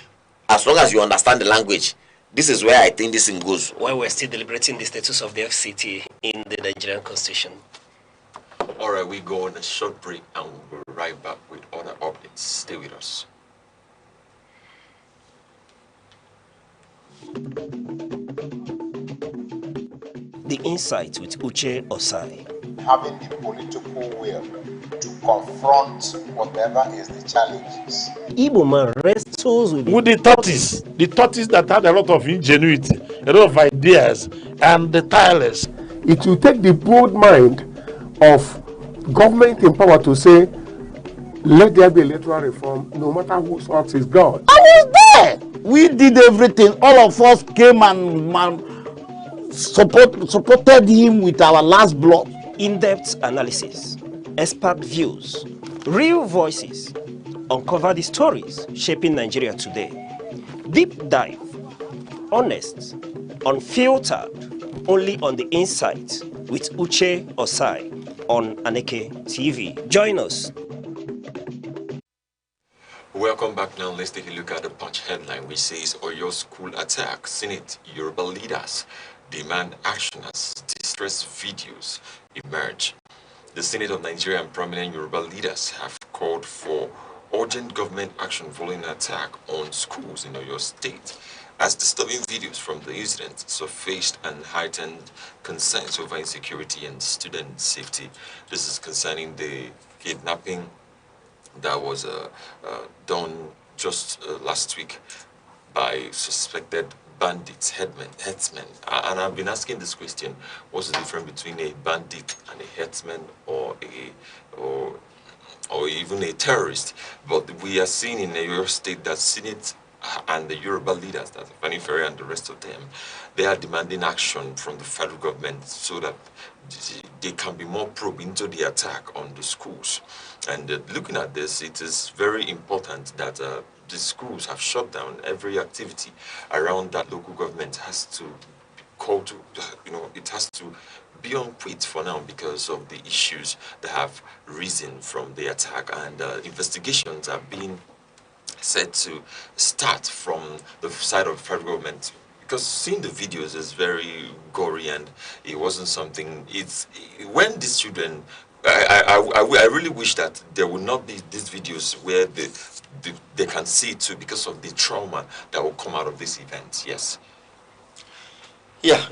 as long as you understand the language, this is where I think this thing goes. While we're still deliberating the status of the FCT in the Nigerian constitution. All right, we go on a short break and we'll be right back with other updates. Stay with us. The Insight with Uche Osai. Having the political will to confront whatever is the challenges. Igbo man wrestles with the tortoise that had a lot of ingenuity, a lot of ideas, and the tireless. It will take the bold mind of government in power to say, let there be electoral reform, no matter whose ox is God. I was there. We did everything. All of us came and supported him with our last blood. In-depth analysis, expert views, real voices, uncover the stories shaping Nigeria today. Deep dive, honest, unfiltered, only on the insight with Uche Osai on Aneke TV. Join us. Welcome back. Now let's take a look at the Punch headline, which says Oyo school attack. Senate Yoruba leaders demand action as distress videos emerge. The Senate of Nigeria and prominent Yoruba leaders have called for urgent government action following an attack on schools in Oyo State, as disturbing videos from the incident surfaced and heightened concerns over insecurity and student safety. This is concerning the kidnapping that was done just last week by suspected bandits, headsmen. And I've been asking this question: what's the difference between a bandit and a headsman, or even a terrorist? But we are seeing in your state that Senate and the Yoruba leaders, that Fanny Ferry and the rest of them, they are demanding action from the federal government so that they can be more probe into the attack on the schools. And looking at this, it is very important that the schools have shut down every activity around that local government has to call to, it has to be on quit for now because of the issues that have risen from the attack, and investigations are being said to start from the side of the federal government, because seeing the videos is very gory, and it wasn't something. It's when these children, I really wish that there would not be these videos where they can see it too, because of the trauma that will come out of this event. Yes. Yeah,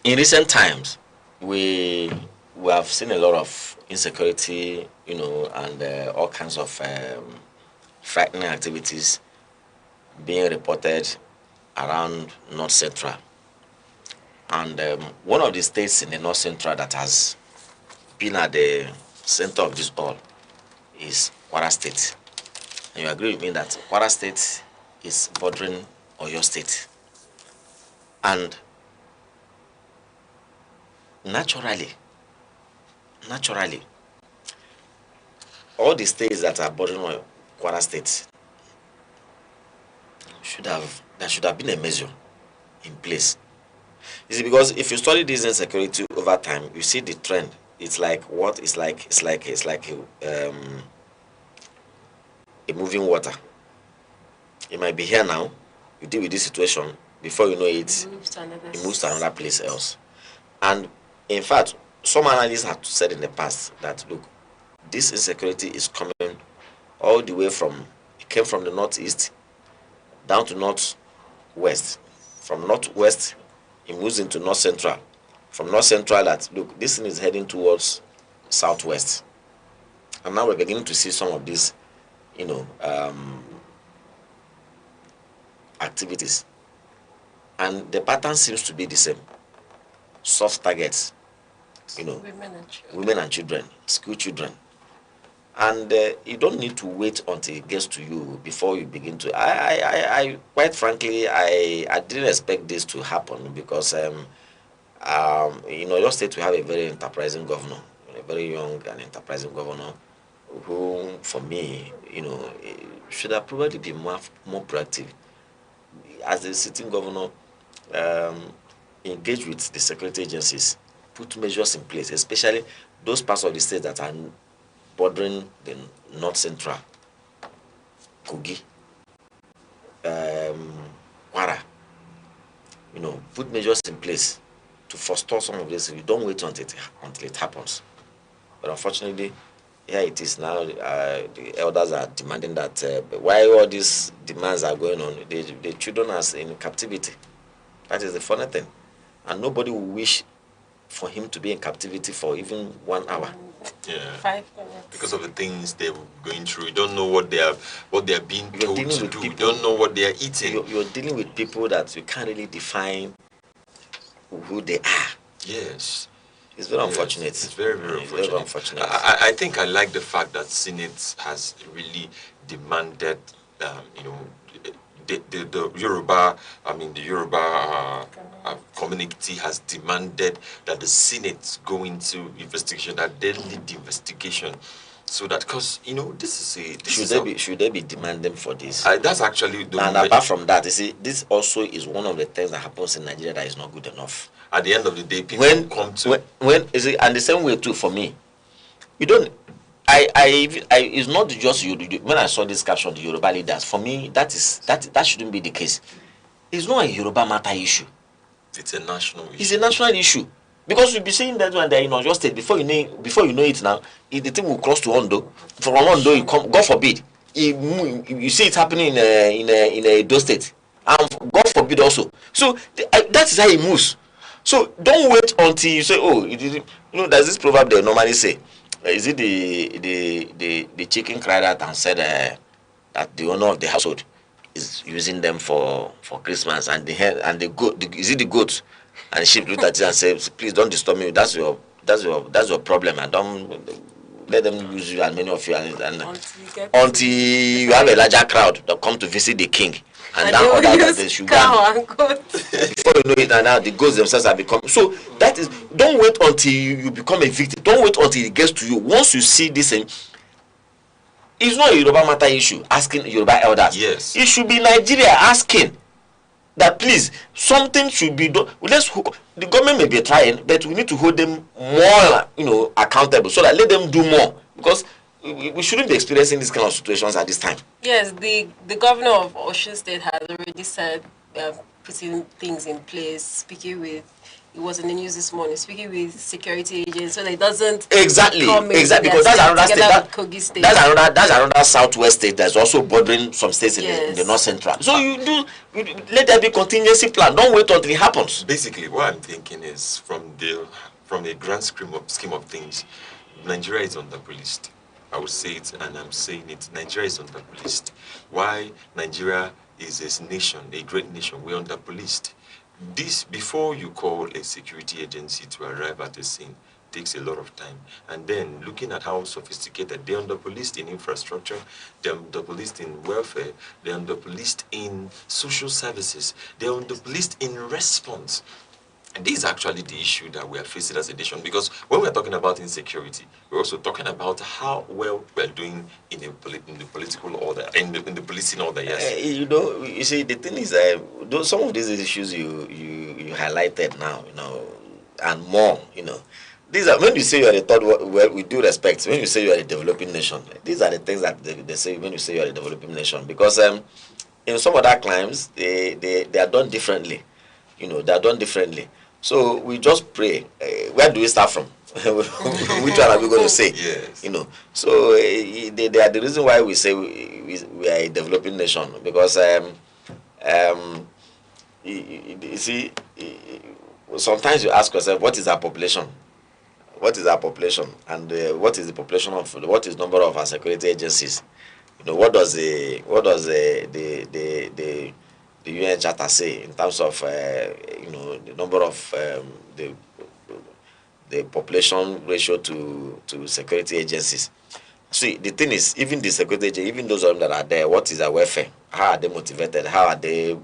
in recent times, we have seen a lot of insecurity, and all kinds of frightening activities being reported around North Central. And one of the states in the North Central that has been at the center of this all is Kwara State. And you agree with me that Kwara State is bordering Oyo State. And naturally, all the states that are bordering Kwara State there should have been a measure in place. You see, because if you study this insecurity over time, you see the trend. It's like what? It's like a moving water. It might be here now. You deal with this situation. Before you know it, it moves to another place else. And in fact, some analysts have said in the past that, look, this insecurity is coming all the way from, it came from the northeast down to northwest. From northwest, it moves into north central. From north central, that, look, this thing is heading towards southwest. And now we're beginning to see some of these, activities. And the pattern seems to be the same. Soft targets, women and children, school children. And you don't need to wait until it gets to you before you begin to. I quite frankly, I didn't expect this to happen, because your state we have a very enterprising governor, a very young and enterprising governor, who, for me, should have probably been more proactive. As a sitting governor, engage with the security agencies, put measures in place, especially those parts of the state that are bordering the North Central, Kogi, Kwara. Put measures in place to forestall some of this. You don't wait until it happens. But unfortunately, here it is now. The elders are demanding that while all these demands are going on, the children are in captivity. That is the funny thing. And nobody will wish for him to be in captivity for even 1 hour. Yeah. 5 minutes. Because of the things they're going through. You don't know what they are being told to do. You don't know what they are eating. You're dealing with people that you can't really define who they are. Yes. It's very unfortunate. It's very, very unfortunate. Very unfortunate. I think I like the fact that Senate has really demanded, the Yoruba, the Yoruba community has demanded that the Senate go into investigation, that they lead the investigation. So that, because this is should they be demanding for this? That's actually the. And apart from that, you see, this also is one of the things that happens in Nigeria that is not good enough. At the end of the day, people come to when you see, and the same way too for me. You don't. It's not just you. When I saw this caption, the Yoruba leaders, for me, that shouldn't be the case. It's not a Yoruba matter issue. It's a national issue. It's a national issue. Because you'll be saying that when they're in your state, before you know it now, the thing will cross to Ondo. From Ondo, you come, God forbid, you see it happening in a Edo state, and God forbid also. So that is how it moves. So don't wait until you say, oh, there's this proverb they normally say. Is it the chicken cried out and said that the owner of the household is using them for Christmas, and the goat, is it the goat? And the sheep looked at it and said, please don't disturb me. That's your problem, and don't let them use you and many of you until you have a larger crowd that come to visit the king. And now other that they should before you know it, and now the goats themselves have become. So that is, don't wait until you become a victim. Don't wait until it gets to you. Once you see this, it's not a Yoruba matter issue asking Yoruba elders. Yes. It should be Nigeria asking that please, something should be done. The government may be trying, but we need to hold them more, accountable, so that let them do more, because we shouldn't be experiencing these kind of situations at this time. Yes, the governor of Osun State has already said putting things in place, speaking with, it was in the news this morning, speaking with security agents so that it doesn't exactly because that's another southwest state that's also bordering some states in the north central. So you let there be contingency plan. Don't wait until it happens. Basically, what I'm thinking is from the grand scheme of things, Nigeria is underpoliced. I would say it, and I'm saying it. Nigeria is underpoliced. Why Nigeria is a nation, a great nation, we're underpoliced. This, before you call a security agency to arrive at a scene, takes a lot of time. And then looking at how sophisticated, they're underpoliced in infrastructure, they're underpoliced in welfare, they're underpoliced in social services, they're underpoliced in response. And this is actually the issue that we are facing as a nation, because when we're talking about insecurity, we're also talking about how well we're doing in the political order, in the policing order. Yes. You see, the thing is, some of these issues you highlighted now, and more, these are, when you say you are the third world, well, with due respect, when you say you are a developing nation, these are the things that they say when you say you are a developing nation, because in some other climes they are done differently, they are done differently. So we just pray. Where do we start from? Which one are we going to say? Yes. So they are the reason why we say we are a developing nation, because you see, sometimes you ask yourself, what is our population? What is our population? And what is the population of? What is the number of our security agencies? What does the UN Charter say in terms of the number of the population ratio to security agencies? See, the thing is, even the security agencies, even those of them that are there, what is their welfare? How are they motivated? How are they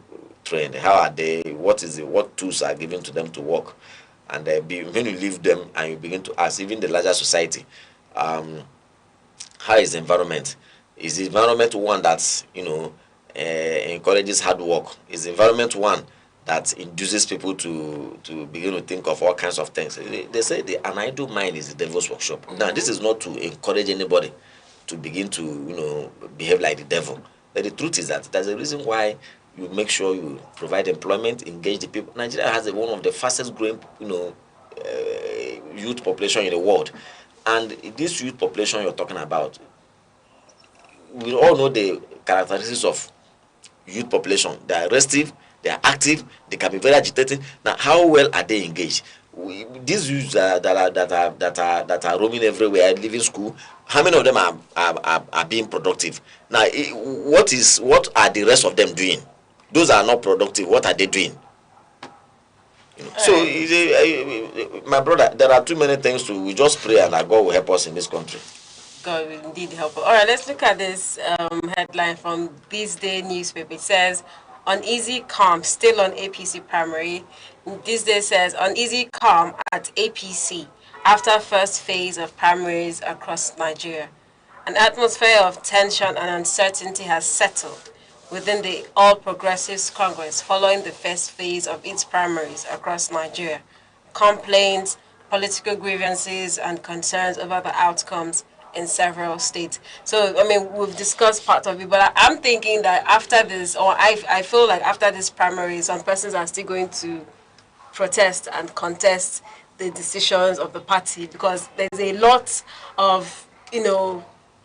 trained? What tools are given to them to work? And when you leave them and you begin to ask, even the larger society, how is the environment? Is the environment one that's encourages hard work? Is the environment one that induces people to begin to think of all kinds of things? They say an idle mind is the devil's workshop. Now, this is not to encourage anybody to begin to behave like the devil. But the truth is that there's a reason why you make sure you provide employment, engage the people. Nigeria has one of the fastest growing youth population in the world, and this youth population you're talking about, we all know the characteristics of youth population. They are restive, they are active, they can be very agitating. Now, how well are they engaged? These youths that are roaming everywhere, leaving school, how many of them are being productive? Now, what are the rest of them doing? Those are not productive. What are they doing? You know? So, my brother, there are too many things to. We just pray and that God will help us in this country. God will indeed help. All right, let's look at this headline from This Day newspaper. It says, uneasy calm still on APC primary. This Day says, uneasy calm at APC after first phase of primaries across Nigeria. An atmosphere of tension and uncertainty has settled within the All Progressives Congress following the first phase of its primaries across Nigeria. Complaints, political grievances, and concerns over the outcomes in several states. So, I mean, we've discussed part of it, but I'm thinking that after this, or I feel like after this primary, some persons are still going to protest and contest the decisions of the party because there's a lot of,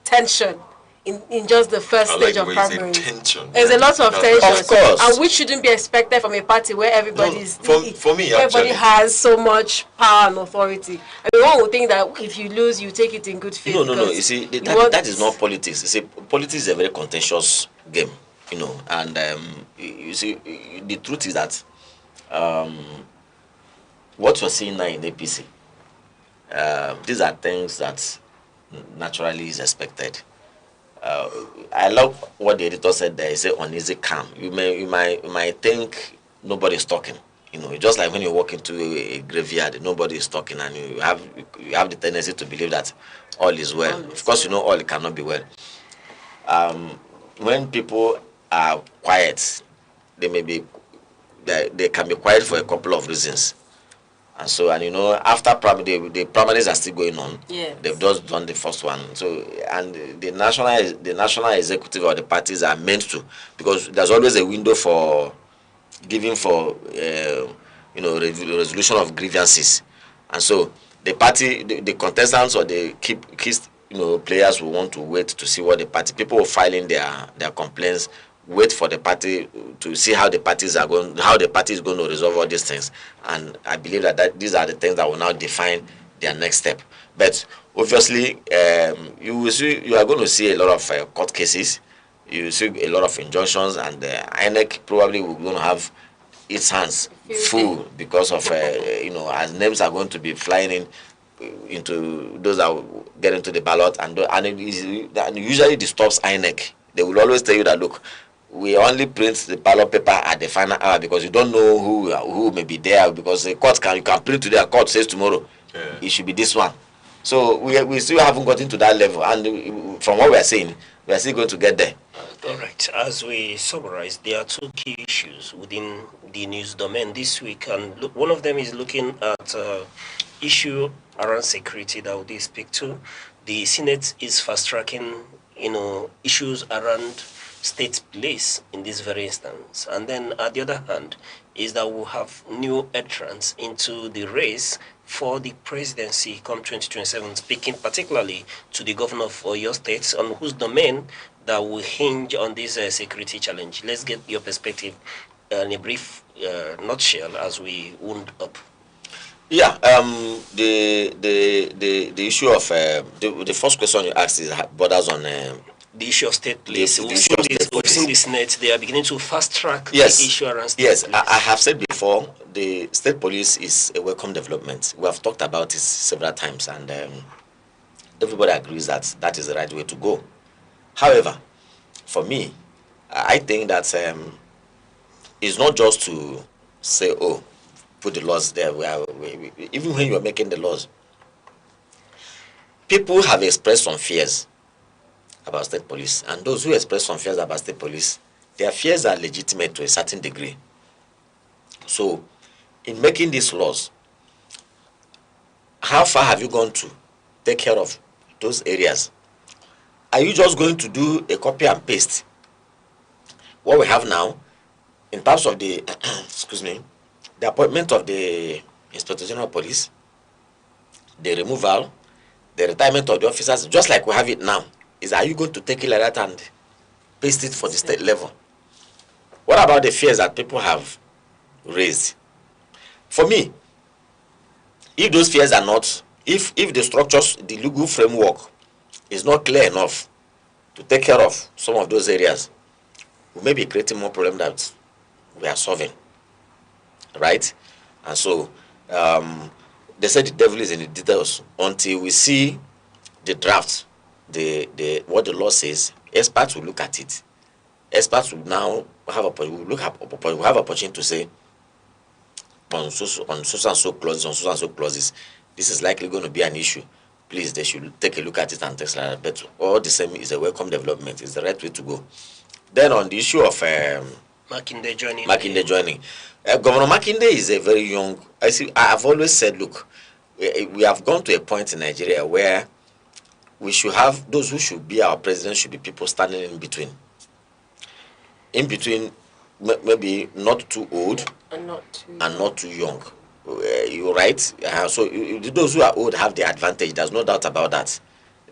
tension in just the first stage of primary. There's a lot of tension. Of course. And which shouldn't be expected from a party where everybody is for me, everybody actually, has so much power and authority. I mean, one would think that if you lose, you take it in good faith. No. You see, that is not politics. You see, politics is a very contentious game, and you see, the truth is that what you're seeing now in APC, these are things that naturally is expected. I love what the editor said there. He said uneasy calm. You might think nobody's talking. Just like when you walk into a graveyard, nobody is talking, and you have the tendency to believe that all is well. Of course, all cannot be well. When people are quiet, they can be quiet for a couple of reasons. And so, after the primaries are still going on. Yeah. They've just done the first one. So, and the national executive or the parties are meant to, because there's always a window for giving for, resolution of grievances. And so, the party, the contestants or the key players will want to wait to see what the party people will file in their complaints. Wait for the party to see how the party is going to resolve all these things, and I believe that these are the things that will now define their next step. But obviously, you are going to see a lot of court cases. You see a lot of injunctions, and INEC probably will going to have its hands full because of as names are going to be flying into those that will get into the ballot, and it usually disturbs INEC. They will always tell you that, look, we only print the ballot paper at the final hour because you don't know who may be there, because the court you can print today, a court says tomorrow it should be this one. So we still haven't gotten to that level, and from what we are saying, we are still going to get there. All right. As we summarize, there are two key issues within the news domain this week, and one of them is looking at issue around security that we speak to. The Senate is fast-tracking, issues around state police in this very instance. And then at the other hand is that we'll have new entrants into the race for the presidency come 2027, speaking particularly to the governor of Oyo State, on whose domain that will hinge on this security challenge. Let's get your perspective in a brief nutshell as we wound up. Yeah, the issue of the first question you asked is borders on the issue of state police. We've seen the Senate, they are beginning to fast-track the issue around state police. I have said before, the state police is a welcome development. We have talked about it several times, and everybody agrees that that is the right way to go. However, for me, I think that it's not just to say, oh, put the laws there. Even when you are making the laws, people have expressed some fears about state police, and those who express some fears about state police, their fears are legitimate to a certain degree. So, in making these laws, how far have you gone to take care of those areas? Are you just going to do a copy and paste? What we have now, in terms of the, excuse me, the appointment of the Inspector General of Police, the removal, the retirement of the officers, just like we have it now, is are you going to take it like that and paste it for the state level? What about the fears that people have raised? For me, if those fears are not, if the structures, the legal framework is not clear enough to take care of some of those areas, we may be creating more problems that we are solving, right? And so they said the devil is in the details. Until we see the draft, what the law says, experts will look at it. Experts will now have opportunity to say on so and so clauses, this is likely going to be an issue. Please, they should take a look at it and things like that. But all the same is a welcome development. It's the right way to go. Then on the issue of Makinde joining. Governor Makinde is a very young. I've always said, look, we have gone to a point in Nigeria where we should have those who should be our president should be people standing in between. In between, maybe not too old and not too young. You're right. So those who are old have the advantage. There's no doubt about that.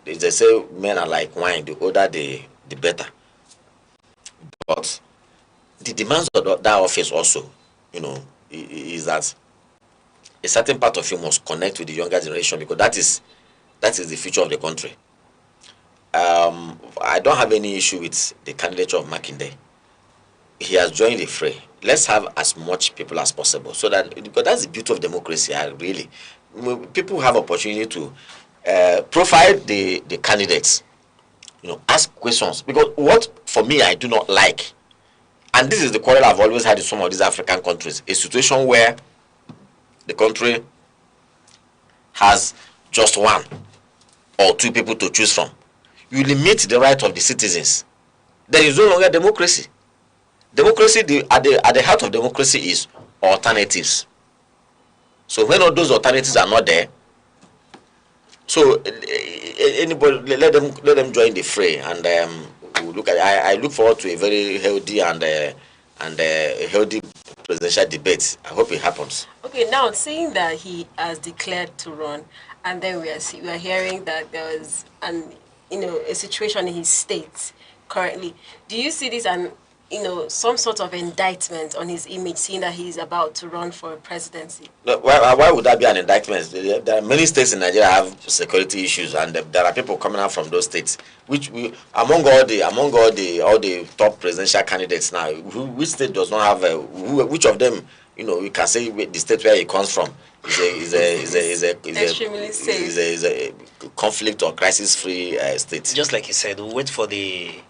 They say men are like wine. The older, the better. But the demands of that office also, is that a certain part of you must connect with the younger generation, because that is the future of the country. I don't have any issue with the candidature of Makinde. He has joined the fray. Let's have as much people as possible, so that, because that's the beauty of democracy. Really, people have opportunity to profile the candidates, ask questions. Because what for me I do not like, and this is the quarrel I've always had in some of these African countries, a situation where the country has just one or two people to choose from. You limit the right of the citizens. There is no longer democracy. Democracy, at the heart of democracy is alternatives. So when all those alternatives are not there, so anybody, let them join the fray, and we'll look at it. I look forward to a very healthy and a healthy presidential debate. I hope it happens. Okay, now seeing that he has declared to run, and then we are hearing that there was a situation in his state currently. Do you see this and some sort of indictment on his image, seeing that he's about to run for a presidency? No, why would that be an indictment? There are many states in Nigeria have security issues, and there are people coming out from those states. Among all the top presidential candidates now, which state does not have which of them? You can say the state where he comes from is a conflict or crisis-free state. Just like you said, we'll wait for the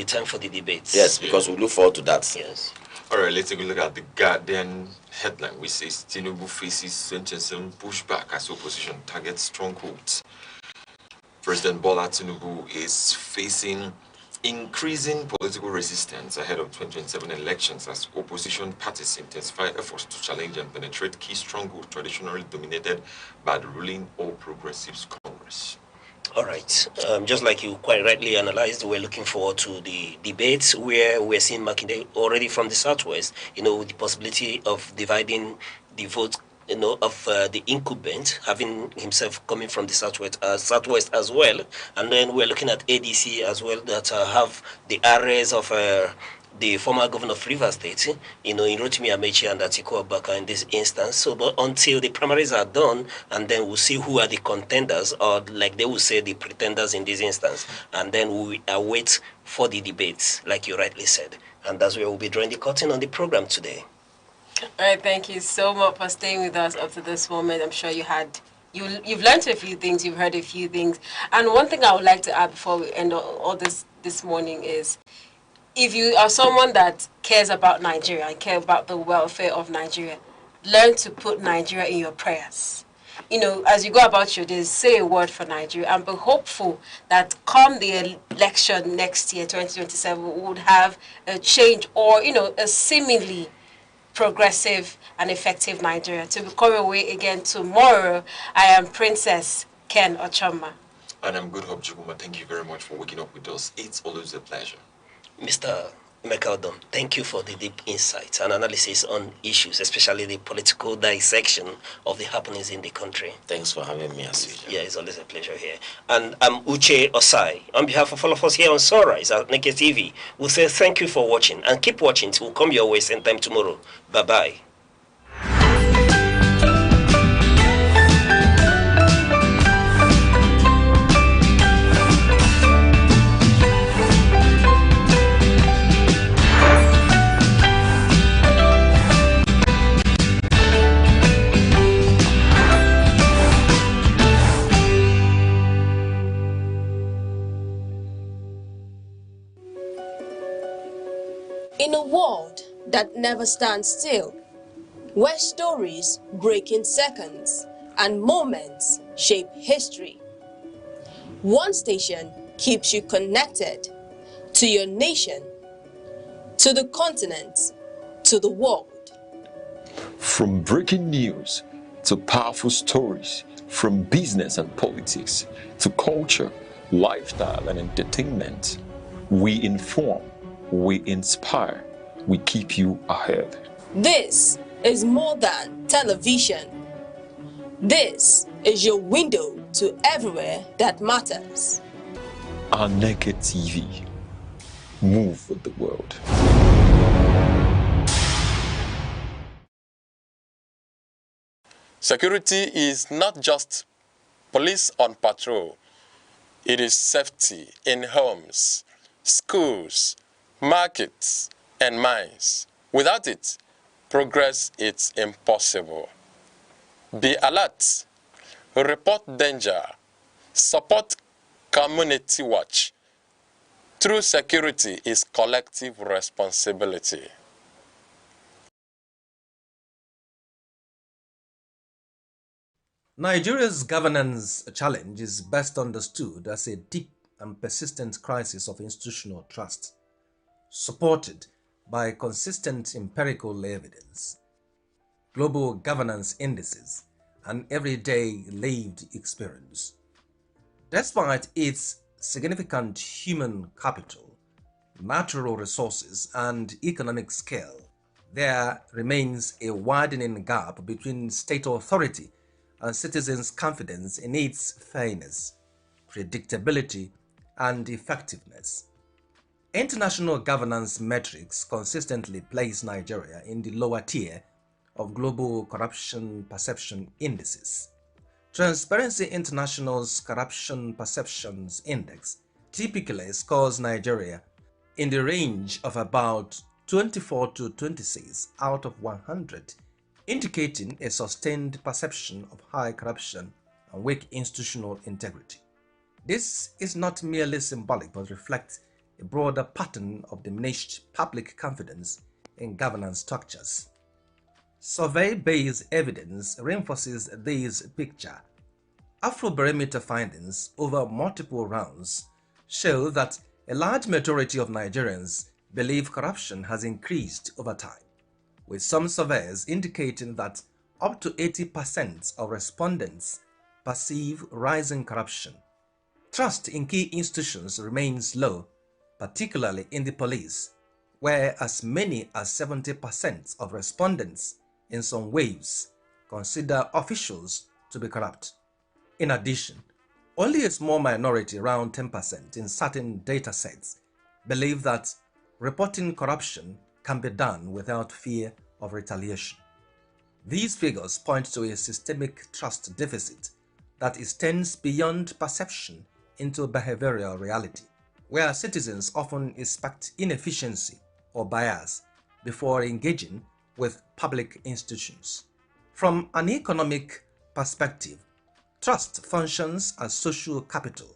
time for the debates. Yes, because we look forward to that. Yes. All right, let's take a look at the Guardian headline, which says Tinubu faces sentencing pushback as opposition targets strongholds. President Bola Tinubu is facing increasing political resistance ahead of 2027 elections as opposition parties intensify efforts to challenge and penetrate key strongholds traditionally dominated by the ruling All Progressives Congress. All right. Just like you quite rightly analyzed, we're looking forward to the debates where we're seeing Makinde already from the southwest, with the possibility of dividing the vote, of the incumbent, having himself coming from the southwest as well. And then we're looking at ADC as well, that have the arrays of the former governor of Rivers State, in Rotimi Amechi and Atiku Abubakar in this instance. So, but until the primaries are done, and then we'll see who are the contenders, or like they will say, the pretenders in this instance, and then we await for the debates, like you rightly said. And that's where we'll be drawing the curtain on the program today. All right, thank you so much for staying with us up to this moment. I'm sure you've learned a few things, you've heard a few things. And one thing I would like to add before we end all this morning is, if you are someone that cares about Nigeria and care about the welfare of Nigeria, learn to put Nigeria in your prayers. As you go about your days, say a word for Nigeria and be hopeful that come the election next year, 2027, we would have a change or, a seemingly progressive and effective Nigeria. To be coming away again tomorrow, I am Princess Ken Ochoma. And I'm Good Hope Juguma. Thank you very much for waking up with us. It's always a pleasure. Mr. Mekaldon, thank you for the deep insights and analysis on issues, especially the political dissection of the happenings in the country. Thanks for having me, as usual. Yeah, it's always a pleasure here. And I'm Uche Osai. On behalf of all of us here on Sunrise at Aneke TV, we'll say thank you for watching and keep watching till we'll come your way same time tomorrow. Bye-bye. In a world that never stands still, where stories break in seconds and moments shape history, one station keeps you connected to your nation, to the continent, to the world. From breaking news to powerful stories, from business and politics to culture, lifestyle and entertainment, we inform, we inspire, we keep you ahead. This is more than television. This is your window to everywhere that matters. Aneke TV. Move with the world. Security is not just police on patrol. It is safety in homes, schools, markets, and mines. Without it, progress is impossible. Be alert, report danger, support community watch. True security is collective responsibility. Nigeria's governance challenge is best understood as a deep and persistent crisis of institutional trust, supported by consistent empirical evidence, global governance indices, and everyday lived experience. Despite its significant human capital, natural resources, and economic scale, there remains a widening gap between state authority and citizens' confidence in its fairness, predictability, and effectiveness. International governance metrics consistently place Nigeria in the lower tier of global corruption perception indices. Transparency International's Corruption Perceptions Index typically scores Nigeria in the range of about 24 to 26 out of 100, indicating a sustained perception of high corruption and weak institutional integrity. This is not merely symbolic but reflects a broader pattern of diminished public confidence in governance structures. Survey-based evidence reinforces this picture. Afrobarometer findings over multiple rounds show that a large majority of Nigerians believe corruption has increased over time, with some surveys indicating that up to 80% of respondents perceive rising corruption. Trust in key institutions remains low, particularly in the police, where as many as 70% of respondents in some waves consider officials to be corrupt. In addition, only a small minority, around 10% in certain data sets, believe that reporting corruption can be done without fear of retaliation. These figures point to a systemic trust deficit that extends beyond perception into behavioral reality, where citizens often expect inefficiency or bias before engaging with public institutions. From an economic perspective, trust functions as social capital,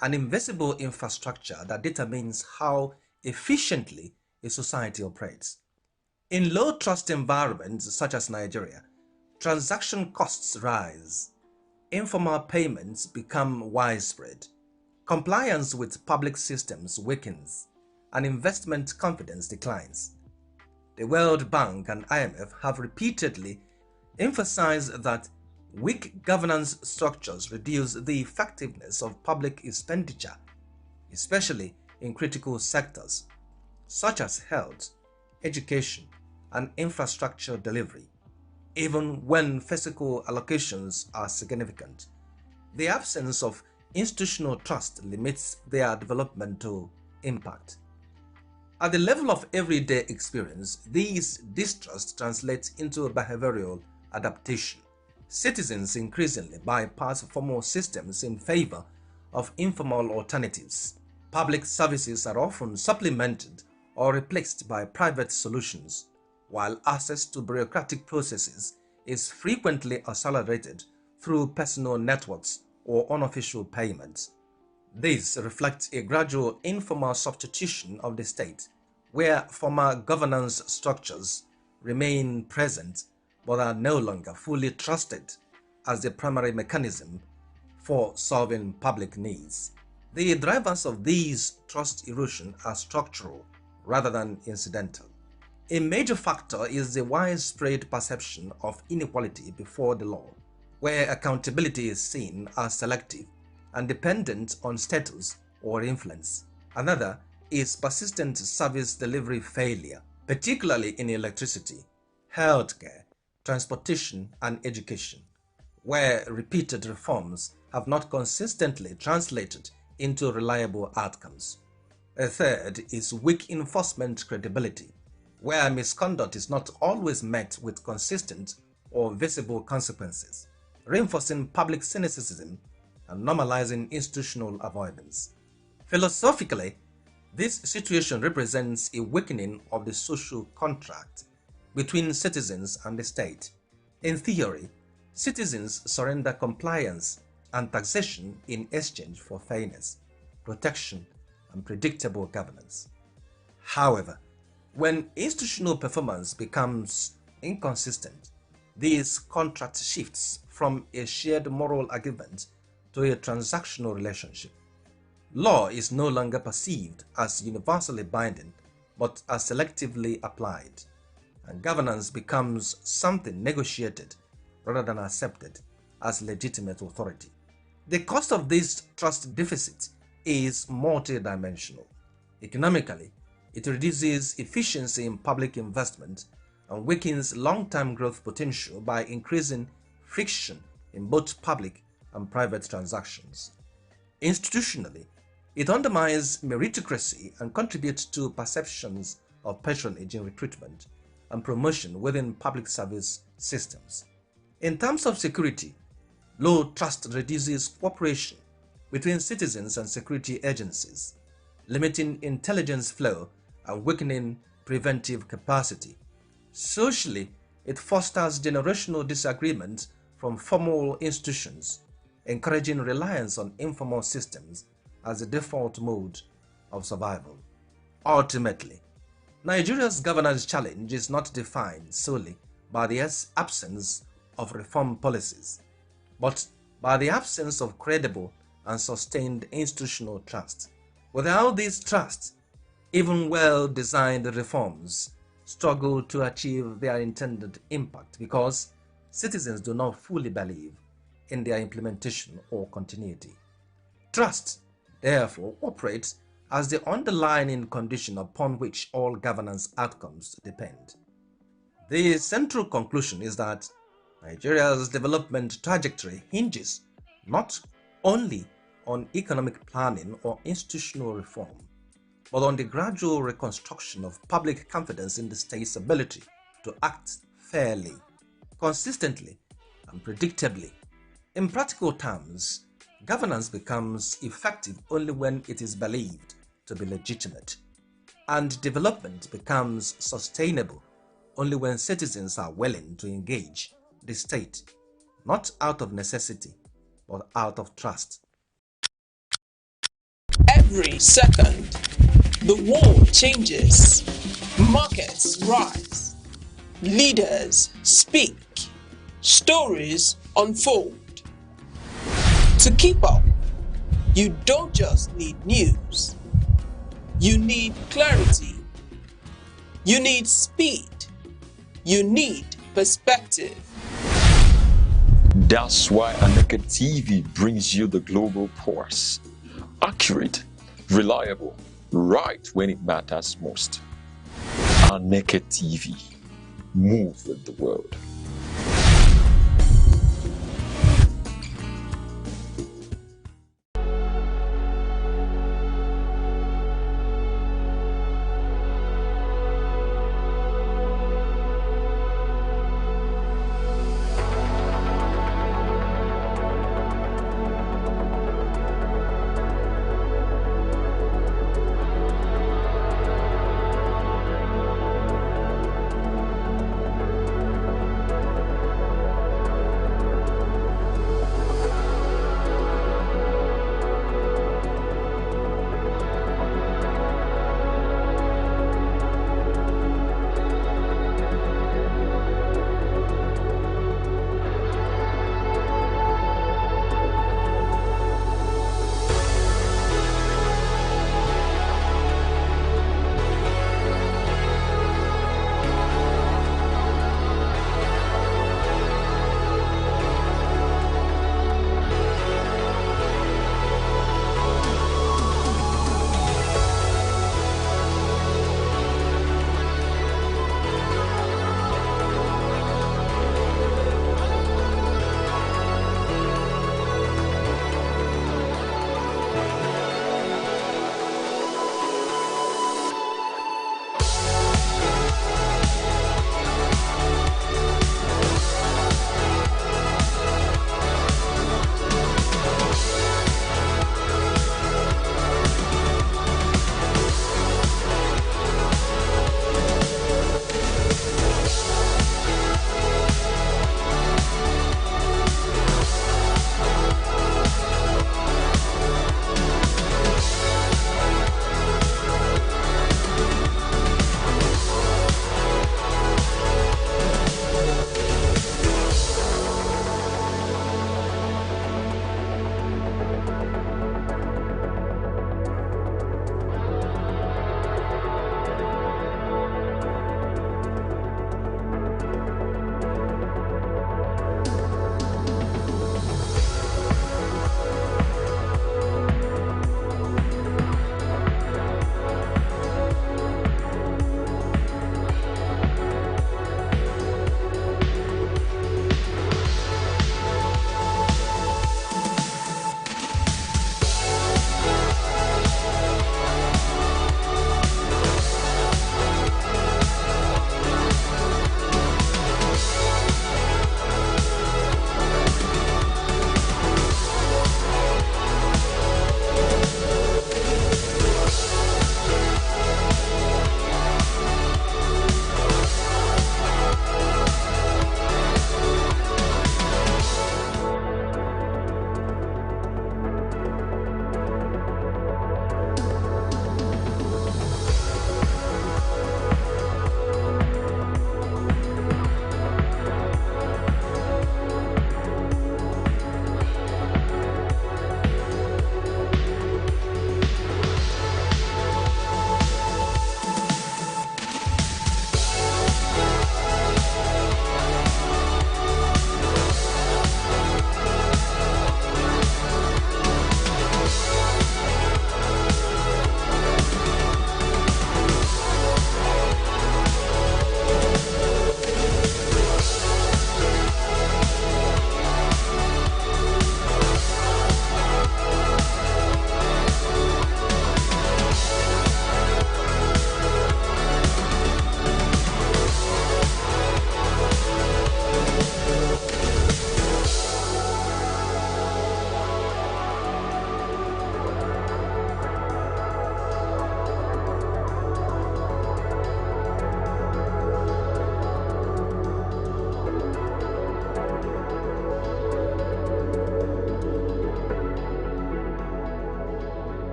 an invisible infrastructure that determines how efficiently a society operates. In low-trust environments such as Nigeria, transaction costs rise, informal payments become widespread, compliance with public systems weakens, and investment confidence declines. The World Bank and IMF have repeatedly emphasized that weak governance structures reduce the effectiveness of public expenditure, especially in critical sectors such as health, education, and infrastructure delivery. Even when physical allocations are significant, the absence of institutional trust limits their developmental impact. At the level of everyday experience, this distrust translates into a behavioral adaptation. Citizens increasingly bypass formal systems in favor of informal alternatives. Public services are often supplemented or replaced by private solutions, while access to bureaucratic processes is frequently accelerated through personal networks or unofficial payments. This reflects a gradual informal substitution of the state, where former governance structures remain present but are no longer fully trusted as the primary mechanism for solving public needs. The drivers of these trust erosion are structural rather than incidental. A major factor is the widespread perception of inequality before the law, where accountability is seen as selective and dependent on status or influence. Another is persistent service delivery failure, particularly in electricity, healthcare, transportation, and education, where repeated reforms have not consistently translated into reliable outcomes. A third is weak enforcement credibility, where misconduct is not always met with consistent or visible consequences, reinforcing public cynicism and normalizing institutional avoidance. Philosophically, this situation represents a weakening of the social contract between citizens and the state. In theory, citizens surrender compliance and taxation in exchange for fairness, protection, and predictable governance. However, when institutional performance becomes inconsistent, this contract shifts from a shared moral agreement to a transactional relationship. Law is no longer perceived as universally binding, but as selectively applied, and governance becomes something negotiated rather than accepted as legitimate authority. The cost of this trust deficit is multidimensional. Economically, it reduces efficiency in public investment and weakens long-term growth potential by increasing friction in both public and private transactions. Institutionally, it undermines meritocracy and contributes to perceptions of patronage in recruitment and promotion within public service systems. In terms of security, low trust reduces cooperation between citizens and security agencies, limiting intelligence flow and weakening preventive capacity. Socially, it fosters generational disagreement from formal institutions, encouraging reliance on informal systems as the default mode of survival. Ultimately, Nigeria's governance challenge is not defined solely by the absence of reform policies, but by the absence of credible and sustained institutional trust. Without this trust, even well-designed reforms struggle to achieve their intended impact because citizens do not fully believe in their implementation or continuity. Trust, therefore, operates as the underlying condition upon which all governance outcomes depend. The central conclusion is that Nigeria's development trajectory hinges not only on economic planning or institutional reform, but on the gradual reconstruction of public confidence in the state's ability to act fairly, consistently, and predictably. In practical terms, governance becomes effective only when it is believed to be legitimate, and development becomes sustainable only when citizens are willing to engage the state, not out of necessity, but out of trust. Every second, the world changes, markets rise, leaders speak, stories unfold. To keep up, you don't just need news, you need clarity, you need speed, you need perspective. That's why Aneke TV brings you the global pulse. Accurate, reliable, right when it matters most. Aneke TV. Move with the world.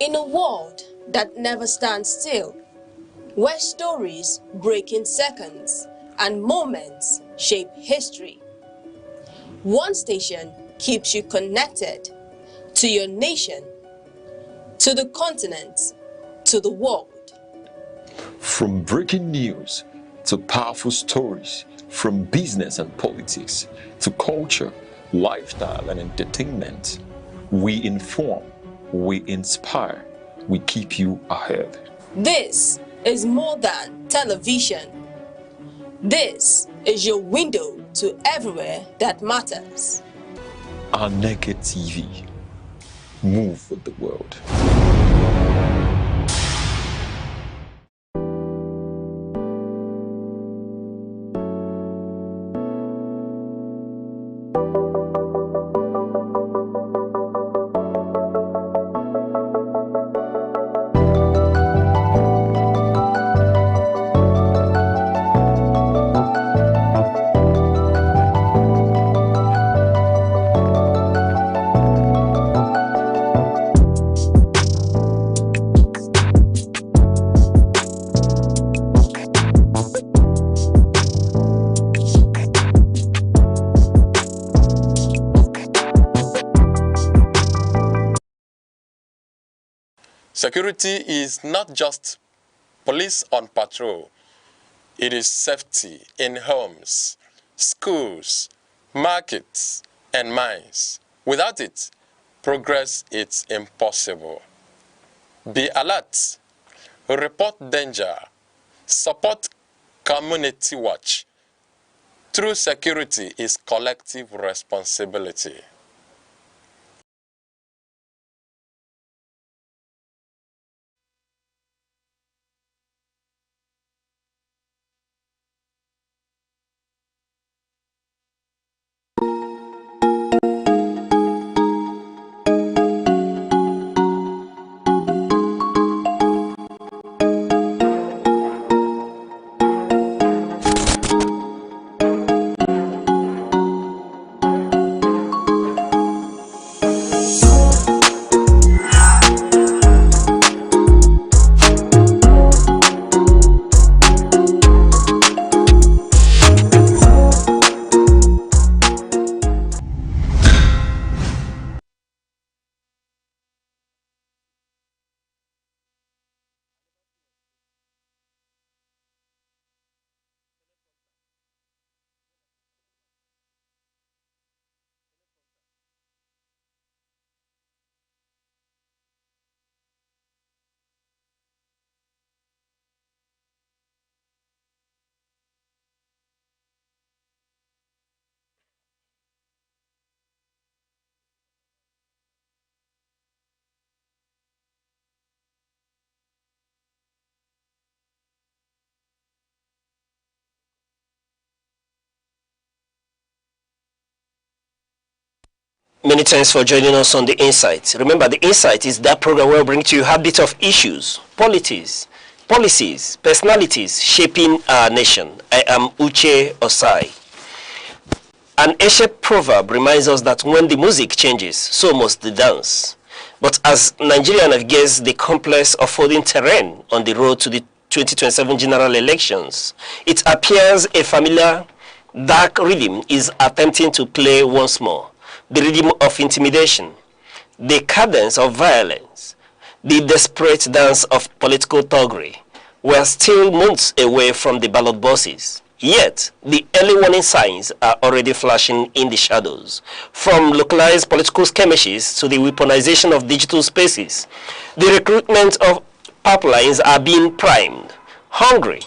In a world that never stands still, where stories break in seconds and moments shape history, one station keeps you connected to your nation, to the continent, to the world. From breaking news to powerful stories, from business and politics to culture, lifestyle and entertainment, we inform, we inspire, we keep you ahead. This is more than television. This is your window to everywhere that matters. Aneke TV. Move with the world. Security is not just police on patrol. It is safety in homes, schools, markets, and mines. Without it, progress is impossible. Be alert, report danger, support community watch. True security is collective responsibility. Many thanks for joining us on The Insight. Remember, The Insight is that program where we bring to you a bit of issues, politics, policies, personalities shaping our nation. I am Uche Osai. An ancient proverb reminds us that when the music changes, so must the dance. But as Nigeria navigates the complex unfolding terrain on the road to the 2027 general elections, it appears a familiar dark rhythm is attempting to play once more. The rhythm of intimidation, the cadence of violence, the desperate dance of political thuggery. We are still months away from the ballot boxes. Yet, the early warning signs are already flashing in the shadows. From localized political skirmishes to the weaponization of digital spaces, the recruitment of pipelines are being primed. Hungry,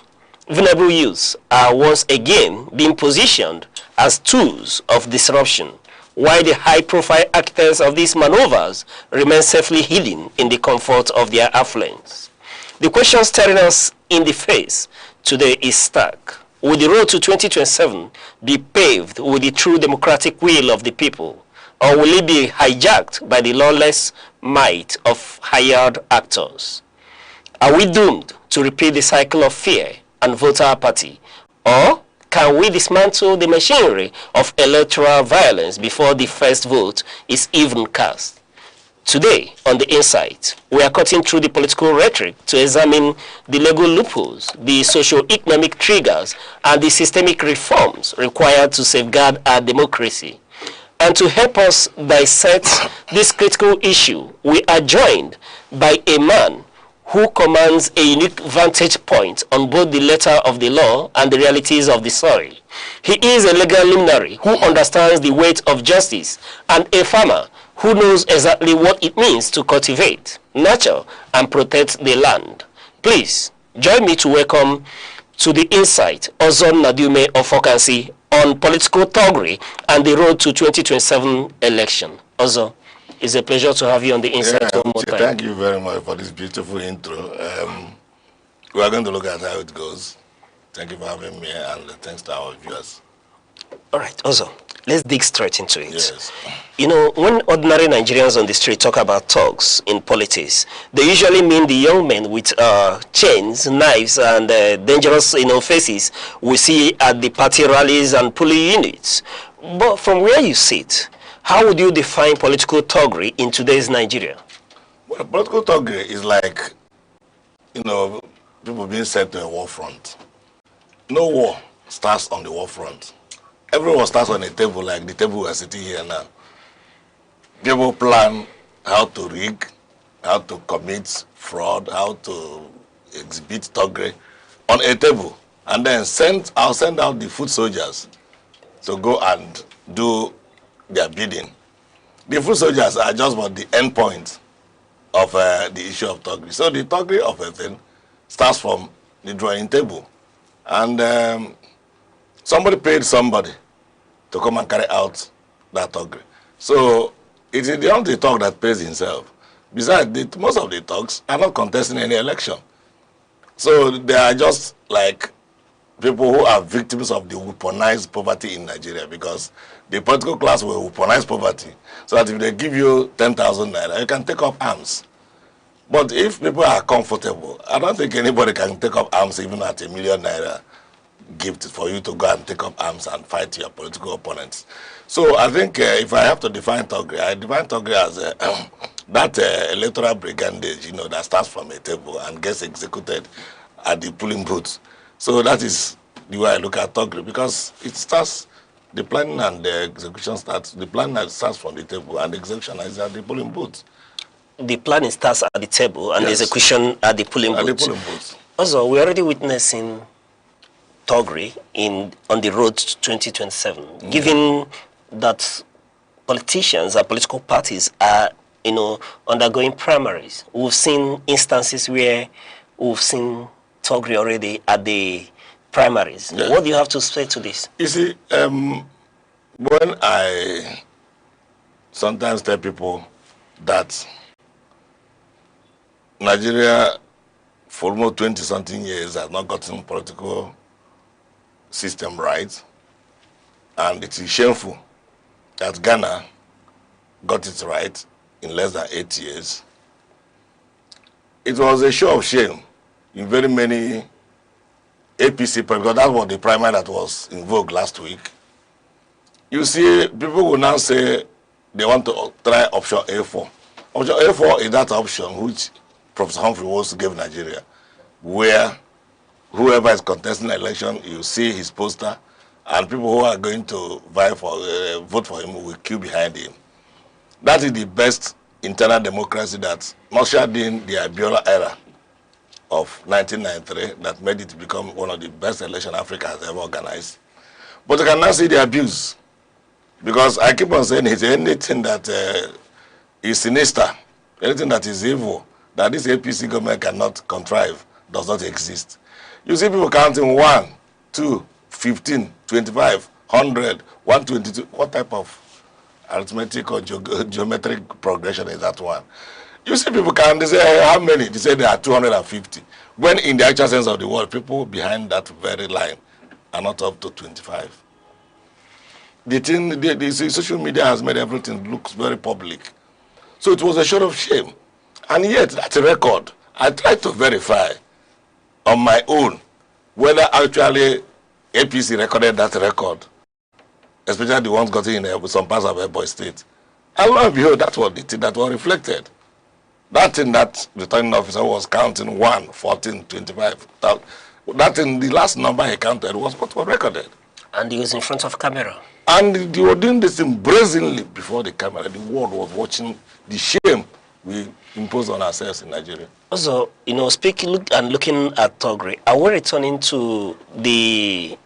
vulnerable youths are once again being positioned as tools of disruption, while the high-profile actors of these maneuvers remain safely hidden in the comfort of their affluence. The question staring us in the face today is stark. Will the road to 2027 be paved with the true democratic will of the people, or will it be hijacked by the lawless might of hired actors? Are we doomed to repeat the cycle of fear and voter apathy, or can we dismantle the machinery of electoral violence before the first vote is even cast? Today, on The Insight, we are cutting through the political rhetoric to examine the legal loopholes, the socio-economic triggers, and the systemic reforms required to safeguard our democracy. And to help us dissect this critical issue, we are joined by a man who commands a unique vantage point on both the letter of the law and the realities of the soil. He is a legal luminary who understands the weight of justice, and a farmer who knows exactly what it means to cultivate, nurture, and protect the land. Please join me to welcome to The Insight Ozon Nadume of Okansi on political thuggery and the road to 2027 election. Ozo, it's a pleasure to have you on The Insight one more time. Thank you very much for this beautiful intro. We are going to look at how it goes. Thank you for having me, and thanks to our viewers. All right, Ozo, let's dig straight into it. Yes. You know, when ordinary Nigerians on the street talk about thugs in politics, they usually mean the young men with chains, knives, and dangerous, faces we see at the party rallies and police units. But from where you sit, how would you define political thuggery in today's Nigeria? Well, political thuggery is like, people being sent to a war front. No war starts on the war front. Everyone starts on a table like the table we are sitting here now. People plan how to rig, how to commit fraud, how to exhibit thuggery on a table, and then I'll send out the foot soldiers to go and do their bidding. The foot soldiers are just about the end point of the issue of thuggery. So the thuggery of a thing starts from the drawing table. And somebody paid somebody to come and carry out that thuggery. So it is the only thug that pays himself. Besides, most of the thugs are not contesting any election. So they are just like people who are victims of the weaponized poverty in Nigeria, because the political class will weaponize poverty so that if they give you 10,000 naira, you can take up arms. But if people are comfortable, I don't think anybody can take up arms even at ₦1 million gift for you to go and take up arms and fight your political opponents. So I think if I have to define thuggery, I define thuggery as that electoral brigandage, that starts from a table and gets executed at the polling booth. So that is the way I look at thuggery, because it starts, the planning and the execution starts, the planning starts from the table and the execution is at the polling booth. The planning starts at the table and yes, the execution at the polling booth. Also, we're already witnessing thuggery on the road to 2027, given that politicians and political parties are, undergoing primaries. We've seen instances where we've seen thuggery already at the primaries. Yeah. What do you have to say to this? You see, when I sometimes tell people that Nigeria, for almost 20-something years, has not gotten political system right, and it is shameful that Ghana got it right in less than 8 years. It was a show of shame in very many APC, because that was the primary that was in vogue last week. You see, people will now say they want to try option A4. Option A4 is that option which Professor Humphrey Wose gave Nigeria, where whoever is contesting the election, you see his poster, and people who are going to vote for him will queue behind him. That is the best internal democracy that ushered in the Abiola era of 1993, that made it become one of the best elections Africa has ever organized. But you can now see the abuse, because I keep on saying it's anything that is sinister, anything that is evil, that this APC government cannot contrive, does not exist. You see people counting 1, 2, 15, 25, 100, 122. What type of arithmetic or geometric progression is that one? You see people count, they say, how many? They say there are 250. When in the actual sense of the word, people behind that very line are not up to 25. The social media has made everything look very public. So it was a show of shame. And yet, that's a record. I tried to verify on my own whether actually APC recorded that record, especially the ones got in with some parts of Ebonyi State. And lo and behold, that's what the thing that was reflected. That thing that the returning officer was counting 1, 14, 25. That thing, the last number he counted was what was recorded. And he was in front of camera. And they were doing this thing brazenly before the camera. The world was watching the shame we impose on ourselves in Nigeria. Also, looking at Togri, are we returning to the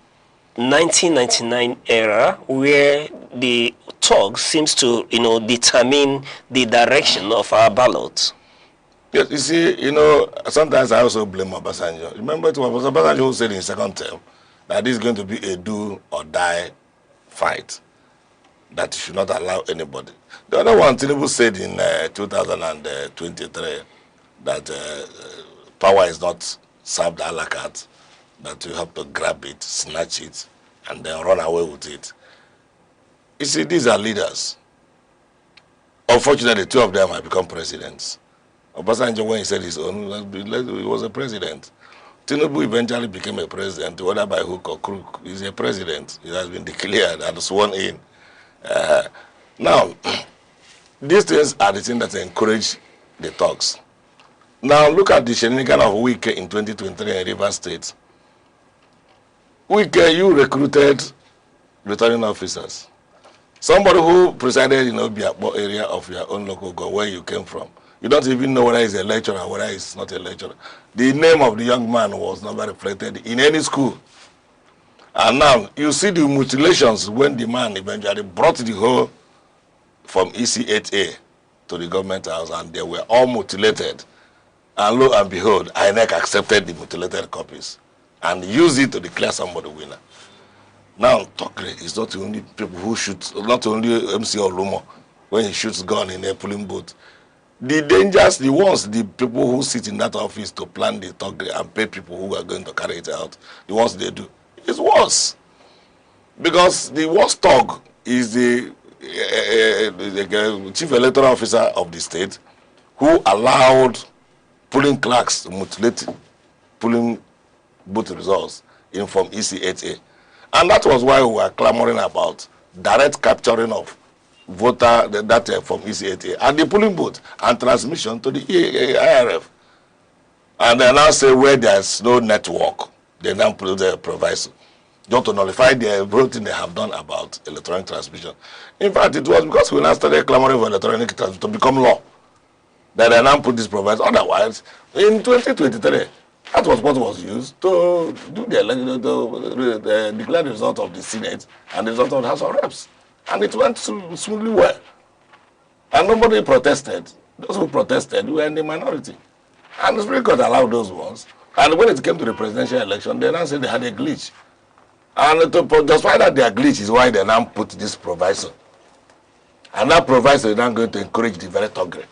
1999 era where the talk seems to, determine the direction of our ballots? Yes, you see, sometimes I also blame Obasanjo. Remember, it was Obasanjo who said in his second term that this is going to be a do or die fight, that you should not allow anybody. The other one, Tinubu said in 2023 that power is not served a la carte, that you have to grab it, snatch it, and then run away with it. You see, these are leaders. Unfortunately, 2 of them have become presidents. Obasanjo, when he said his own, he was a president. Tinubu eventually became a president, whether by hook or crook. He's a president. He has been declared and sworn in. Now, these things are the things that encourage the talks. Now, look at the shenanigan of Wike in 2023 in Rivers State. Wike, you recruited returning officers. Somebody who presided in Obiakpo area of your own local government, where you came from. You don't even know whether he's a lecturer or whether he's not a lecturer. The name of the young man was never reflected in any school. And now, you see the mutilations when the man eventually brought the whole from EC8A to the government house, and they were all mutilated. And lo and behold, INEC accepted the mutilated copies and used it to declare somebody winner. Now, Tokre is not the only people who shoot, not only MC Olumo, when he shoots gun in a polling booth. The dangers, the ones, the people who sit in that office to plan the talk and pay people who are going to carry it out, the ones they do, it's worse. Because the worst talk is the chief electoral officer of the state who allowed polling clerks to mutilate polling booth results in from EC8A. And that was why we were clamoring about direct capturing of voter data from EC8A and the polling booth and transmission to the IRF. And they now say where there's no network, they now put the proviso just to nullify everything they have done about electronic transmission. In fact, it was because we now started clamoring for electronic transmission to become law that they now put this proviso. Otherwise, in 2023, that was what was used to do the declare the result of the Senate and the result of the House of Reps. And it went smoothly well. And nobody protested. Those who protested were in the minority. And the Supreme Court allowed those ones. And when it came to the presidential election, they now said they had a glitch. And despite that their glitch is why they now put this proviso. And that proviso is now going to encourage the very Togre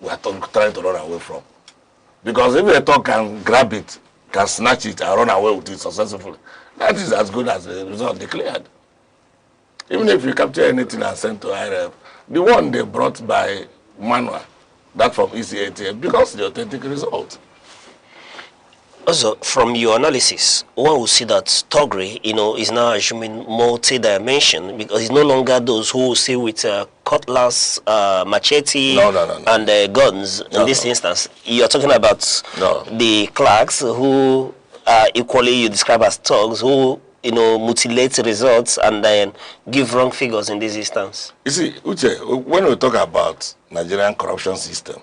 we are trying to run away from. Because if a talk can grab it, can snatch it and run away with it successfully, that is as good as the result declared. Even if you capture anything and send to IRF, the one they brought by manual, that from EC8A, because the authentic result. Also, from your analysis, one will see that Togri, is now assuming multi-dimension because it's no longer those who see with cutlass, machete, and guns. In this instance, you're talking about the clerks who equally you describe as thugs who mutilate results and then give wrong figures in this instance. You see, Uche, when we talk about Nigerian corruption system,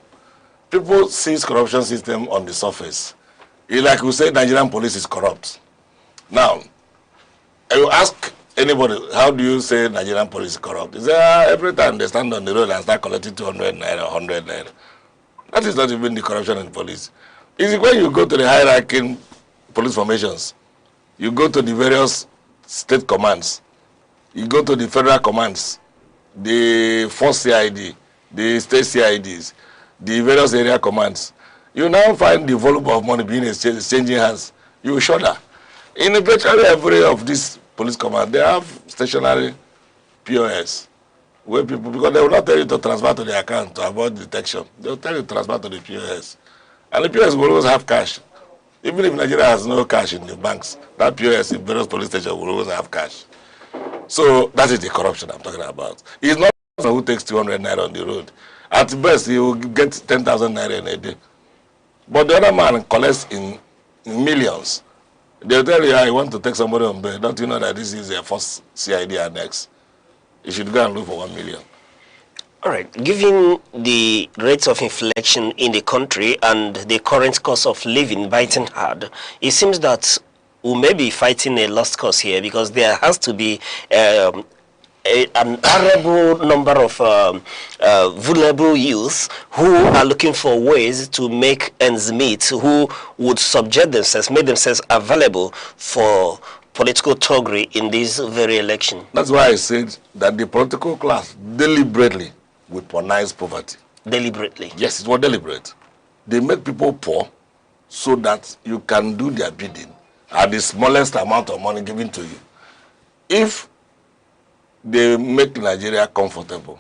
people see corruption system on the surface. Like we say, Nigerian police is corrupt. Now, I will ask anybody, how do you say Nigerian police is corrupt? Is every time they stand on the road and start collecting 200 naira, 100 naira. That is not even the corruption in police. Is it when you go to the hierarchy police formations, you go to the various state commands, you go to the federal commands, the force CID, the state CIDs, the various area commands, you now find the volume of money being exchanging hands. You shudder. In virtually every of these police commands, they have stationary POS, where people, because they will not tell you to transfer to the account to avoid detection. They will tell you to transfer to the POS. And the POS will always have cash. Even if Nigeria has no cash in the banks, that POS in various police stations will always have cash. So that is the corruption I'm talking about. It's not who takes 200 naira on the road. At best, he will get 10,000 naira in a day. But the other man collects in millions. They'll tell you, I want to take somebody on bail. Don't you know that this is a first CID annex? You should go and look for 1 million. All right. Given the rates of inflation in the country and the current cost of living biting hard, it seems that we may be fighting a lost cause here, because there has to be an arable number of vulnerable youth who are looking for ways to make ends meet, who would subject themselves, make themselves available for political thuggery in this very election. That's why I said that the political class deliberately weaponize poverty. Deliberately? Yes, it was deliberate. They make people poor so that you can do their bidding at the smallest amount of money given to you. If they make Nigeria comfortable,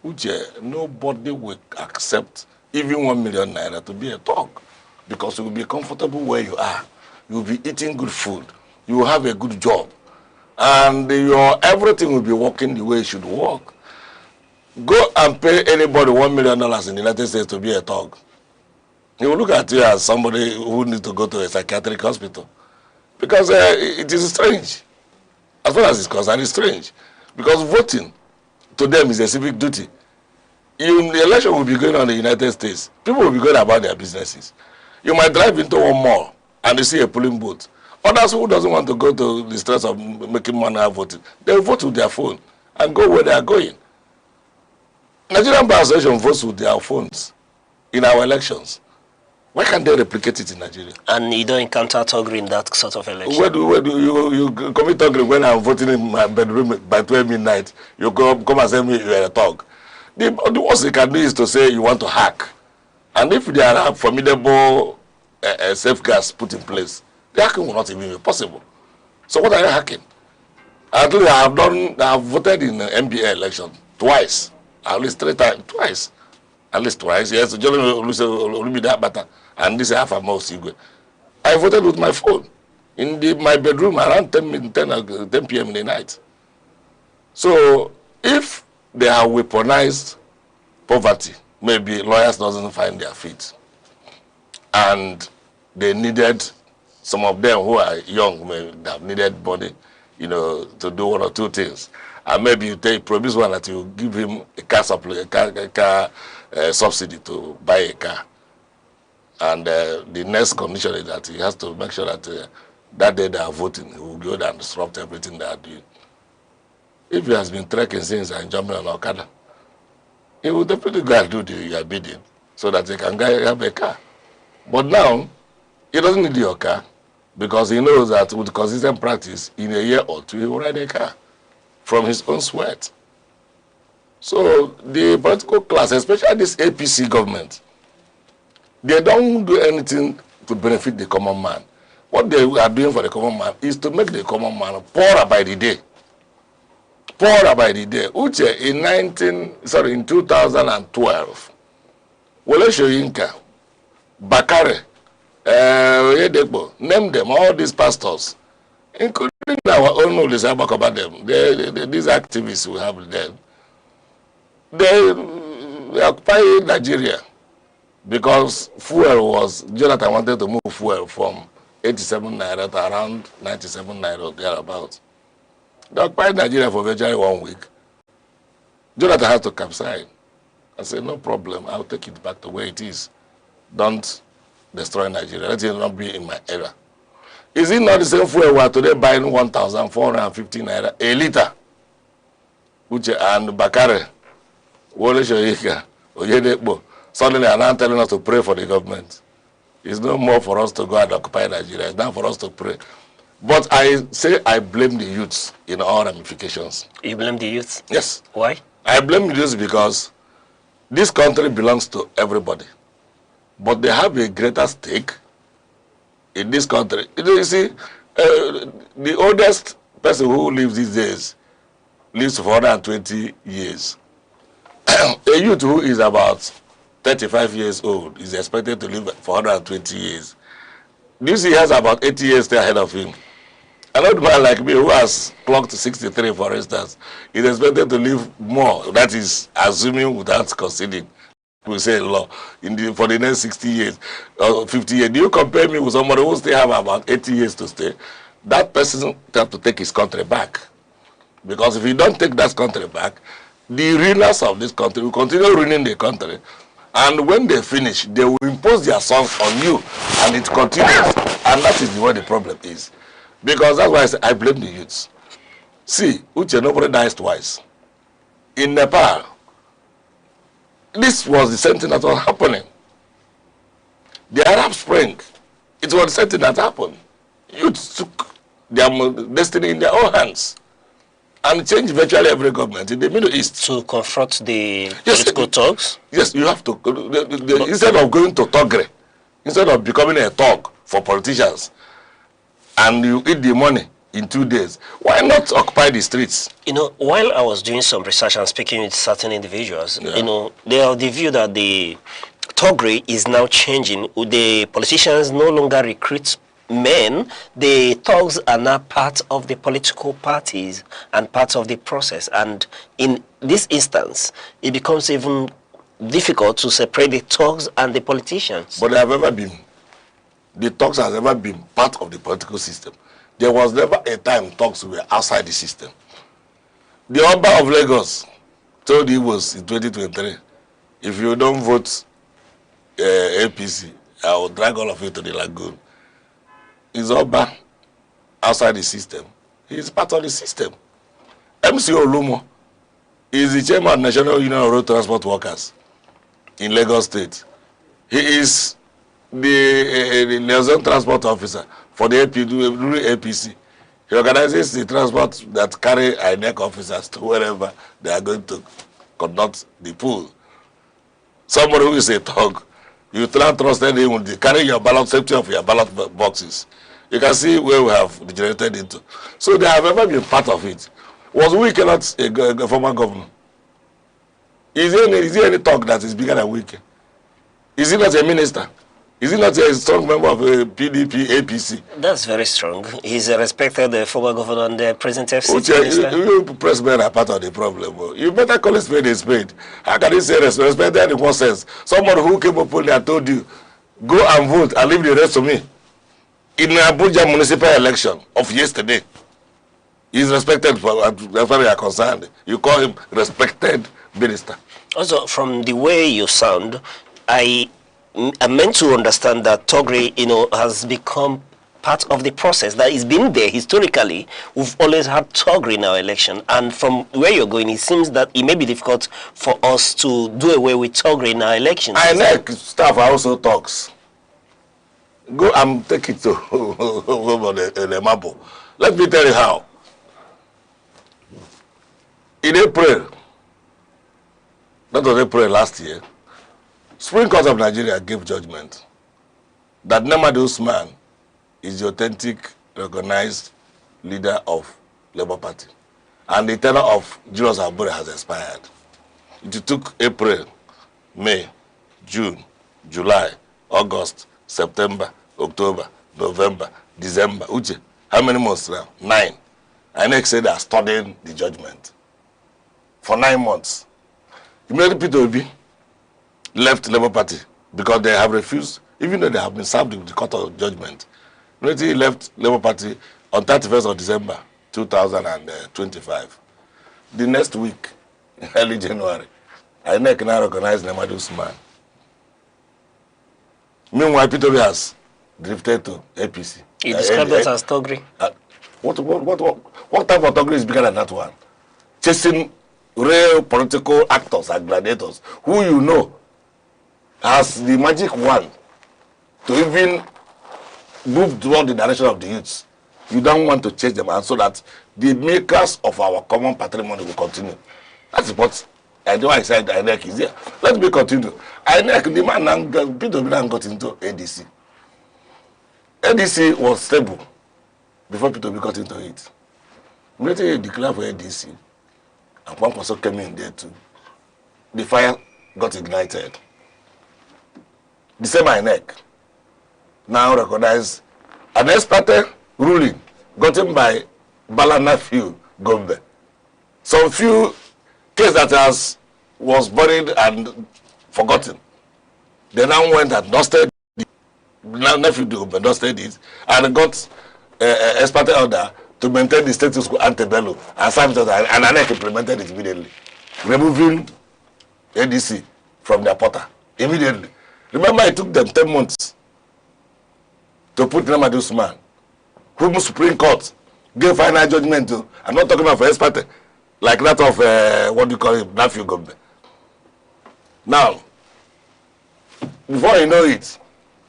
which nobody will accept even 1 million naira to be a thug, because you will be comfortable where you are. You will be eating good food. You will have a good job. And your everything will be working the way it should work. Go and pay anybody $1 million in the United States to be a thug. He will look at you as somebody who needs to go to a psychiatric hospital. Because it is strange. As far as it's concerned, it's strange. Because voting to them is a civic duty. The election will be going on in the United States. People will be going about their businesses. You might drive into one mall and you see a polling booth. Others who doesn't want to go to the stress of making money out voting, they will vote with their phone and go where they are going. Nigerian Bar Association votes with their phones in our elections. Why can't they replicate it in Nigeria? And you don't encounter thuggery in that sort of election? Where do you commit thuggery when I'm voting in my bedroom by 12 midnight? You come and say me you're a thug. The worst you can do is to say you want to hack. And if there are formidable safeguards put in place, the hacking will not even be possible. So what are you hacking? At least I have voted in the MBA election twice. At least 3 times, twice. At least twice. Yes, and this is half a mouse. I voted with my phone in my bedroom around 10 p.m. in the night. So if they have weaponized poverty, maybe lawyers doesn't find their feet. And they needed, some of them who are young may have needed money, to do 1 or 2 things. And maybe you promise one that you give him a car subsidy to buy a car. And the next condition is that he has to make sure that that day they are voting, he will go there and disrupt everything they are doing. If he has been trekking since and jumping on Okada, he will definitely go and do your bidding so that he can have a car. But now, he doesn't need your car because he knows that with consistent practice, in a year or 2, he will ride a car from his own sweat. So the political class, especially this APC government, they don't do anything to benefit the common man. What they are doing for the common man is to make the common man poorer by the day. Poorer by the day. Uche, in 2012, Wole Soyinka, Bakare, Yedekbo, name them, all these pastors, including our own knowledge about them, these activists we have them, they occupy Nigeria because Jonathan wanted to move fuel from 87 naira to around 97 naira or thereabouts. They occupied Nigeria for virtually 1 week. Jonathan had to capsize. I said, no problem, I'll take it back to where it is. Don't destroy Nigeria. Let it not be in my era. Is it not the same fuel we are today buying 1,450 naira a liter? Uche and Bakare, Wole Soyinka, Oyedekbo, suddenly are now telling us to pray for the government. It's no more for us to go and occupy Nigeria. It's now for us to pray. But I say I blame the youths in all ramifications. You blame the youth? Yes. Why? I blame the youth because this country belongs to everybody. But they have a greater stake in this country. You see, the oldest person who lives these days lives for 120 years. A youth who is about 35 years old is expected to live for 120 years. This he has about 80 years still ahead of him. An old man like me who has clocked 63, for instance, is expected to live more. That is assuming without conceding. We say law for the next 60 years or 50 years. Do you compare me with somebody who still have about 80 years to stay? That person have to take his country back. Because if you don't take that country back, the ruiners of this country will continue ruining the country. And when they finish, they will impose their songs on you. And it continues. And that is where the problem is. Because that's why I say I blame the youths. See, Uche, nobody dies twice. In Nepal, this was the same thing that was happening. The Arab Spring, it was the same thing that happened. Youths took their destiny in their own hands and changed virtually every government in the Middle East. To confront the political thugs? Yes, you have to. Instead of going to Togre, instead of becoming a thug for politicians, and you eat the money in 2 days, why not occupy the streets? You know, while I was doing some research and speaking with certain individuals, you know, they are of the view that the Togre is now changing. The politicians no longer recruit men. The thugs are now part of the political parties and part of the process. And in this instance, it becomes even difficult to separate the thugs and the politicians. But they have ever been. The thugs has ever been part of the political system. There was never a time thugs were outside the system. The Oba of Lagos told Igbos in 2023, if you don't vote APC, I will drag all of you to the lagoon. Is Oba outside the system? He is part of the system. MC Olumo is the chairman of the National Union of Road Transport Workers in Lagos State. He is the liaison transport officer for the APC. He organizes the transport that carry inec officers to wherever they are going to conduct the poll. Somebody who is a thug, you cannot trust him with the carry your ballot, safety of your ballot boxes. You can see where we have degenerated into. So they have ever been part of it. Was Wike not a former governor? Is there any thug that is bigger than Wike? Is he not a minister? Is he not a strong member of PDP, APC? That's very strong. He's a respected former governor and the present FCT minister. You pressmen are part of the problem. You better call a spade a spade. How can you say respected in what sense? Someone who came up and told you, go and vote and leave the rest to me. In the Abuja municipal election of yesterday, he's respected as far as you are concerned. You call him respected minister. Also, from the way you sound, I meant to understand that Togre, you know, has become part of the process that has been there historically. We've always had Togre in our election, and from where you're going, it seems that it may be difficult for us to do away with Togre in our elections. INEC staff also talks. Go and take it to the Mapo. Let me tell you how. In April, that was April last year, Supreme Court of Nigeria gave judgment that Namadi Usman is the authentic, recognized leader of Labour Party. And the tenure of Julius Abure has expired. It took April, May, June, July, August, September, October, November, December. Uche, how many months now? 9. INEC said they are studying the judgment for 9 months. Immediately peterobi left Labour Party because they have refused, even though they have been served with the court of judgment. Immediately he left Labour Party on 31st of December 2025. The next week, early January, INEC now recognized Namadi Usman. Meanwhile, peterobi has drifted to APC. You described that as Togre. What type of Togre is bigger than that one? Chasing real political actors and gladiators who you know has the magic wand to even move toward the direction of the youths. You don't want to change them, and so that the makers of our common patrimony will continue. That's what I know. I said INEC is there. Let me continue. INEC, the man peterobi got into ADC. ADC was stable before peterobi got into it. Immediately he declared for ADC, and one person came in there too. The fire got ignited. The same INEC now recognized an ex parte ruling gotten by Balana few Gombe. Some few case that was buried and forgotten. They now went and dusted it. Now nephew Gombe dusted it and got expert order to maintain the status quo antebellum and served it, and Aneke implemented it immediately, removing ADC from their portal immediately. Remember, it took them 10 months to put Namadi Usman, whom Supreme Court gave final judgment to. I'm not talking about for expert like that of what do you call him, nephew Gombe. Now, before you know it,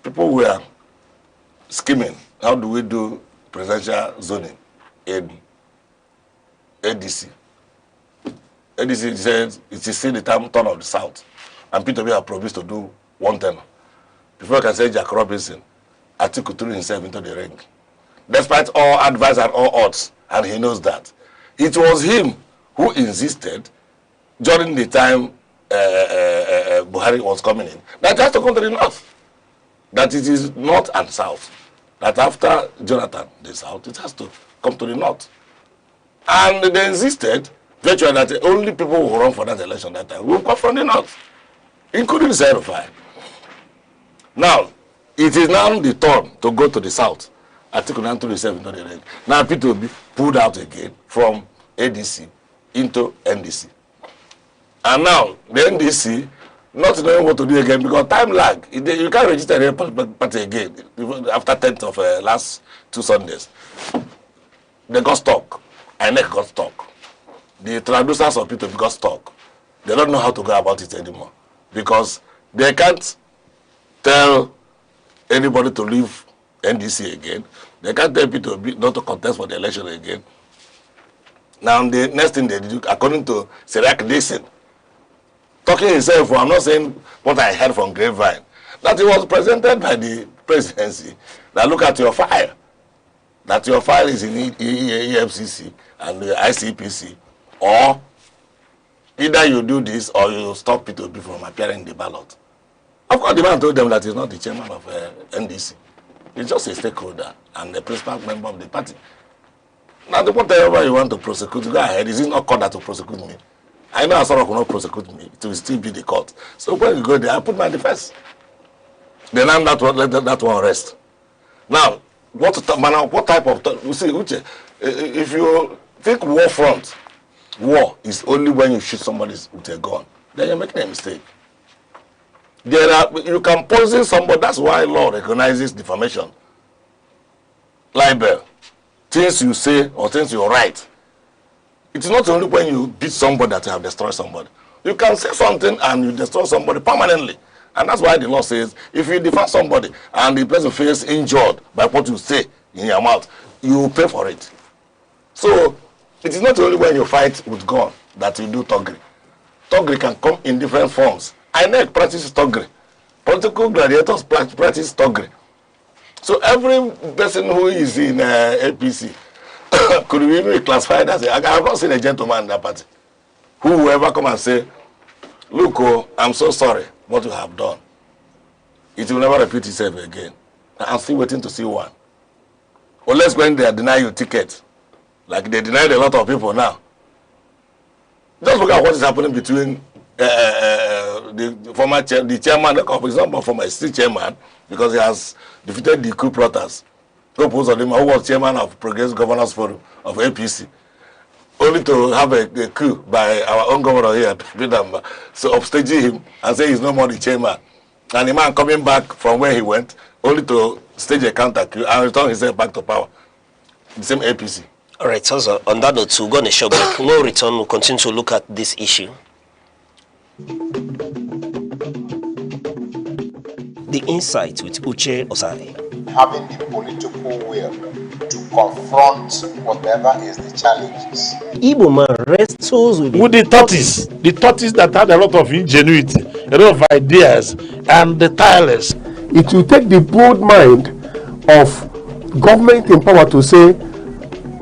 people were scheming. How do we do presidential zoning in ADC? ADC says it is still the turn of the South, and peterobi have promised to do 1 turn. Before I can say Jack Robinson, Atiku threw himself into the ring. Despite all advice and all odds, and he knows that. It was him who insisted during the time Buhari was coming in, that it has to come to the north. That it is north and south. That after Jonathan, the south, it has to come to the north. And they insisted virtually that the only people who run for that election that time will come from the north, including Zerify. Now, it is now the turn to go to the south. Article 927 into the ring. Now, peterobi pulled out again from ADC into NDC. And now, the NDC, not knowing what to do again, because time lag, you can't register a party again after 10th of last 2 Sundays. They got stuck. Inec got stuck. The traducers of peterobi got stuck. They don't know how to go about it anymore, because they can't tell anybody to leave NDC again. They can't tell peterobi not to contest for the election again. Now, the next thing they do, according to Sirach Dixon, talking himself, I'm not saying what I heard from Grapevine, that it was presented by the presidency, that look at your file, that your file is in EFCC and the ICPC, or either you do this or you stop peterobi from appearing in the ballot. Of course, the man told them that he's not the chairman of NDC. He's just a stakeholder and the principal member of the party. Now, whatever you want to prosecute, go ahead. Is it not court that to prosecute me? I know Asarok will not prosecute me. It will still be the court. So when you go there, I put my defense. Then I'm let that one rest. Now, what type of... You see, Uche, if you think war front, war is only when you shoot somebody with a gun, then you're making a mistake. You can poison somebody. That's why law recognizes defamation, libel, things you say or things you write. It's not only when you beat somebody that you have destroyed somebody. You can say something and you destroy somebody permanently. And that's why the law says if you defame somebody and the person feels injured by what you say in your mouth, you pay for it. So it is not only when you fight with gun that you do thuggery. Thuggery can come in different forms. INEC practices thuggery. Political gladiators practice thuggery. So every person who is in APC could be classified as I have not seen a gentleman in that party who will ever come and say, look, oh, I'm so sorry what you have done. It will never repeat itself again. I'm still waiting to see one. Unless when they deny you ticket, like they denied a lot of people now. Just look at what is happening between the chairman, for example, former state chairman, because he has defeated the coup plotters, who was chairman of Progressive Governors Forum of APC, only to have a coup by our own governor here, petermbah, so upstaging him and say he's no more the chairman. And the man coming back from where he went, only to stage a counter coup and return himself back to power. The same APC. All right, so on that note, we'll go on a short break. No return, we'll continue to look at this issue. The Insight with Uche Osai. Having the political will to confront whatever is the challenges. Igbo man wrestles with the tortoise that had a lot of ingenuity, a lot of ideas, and the tireless. It will take the broad mind of government in power to say,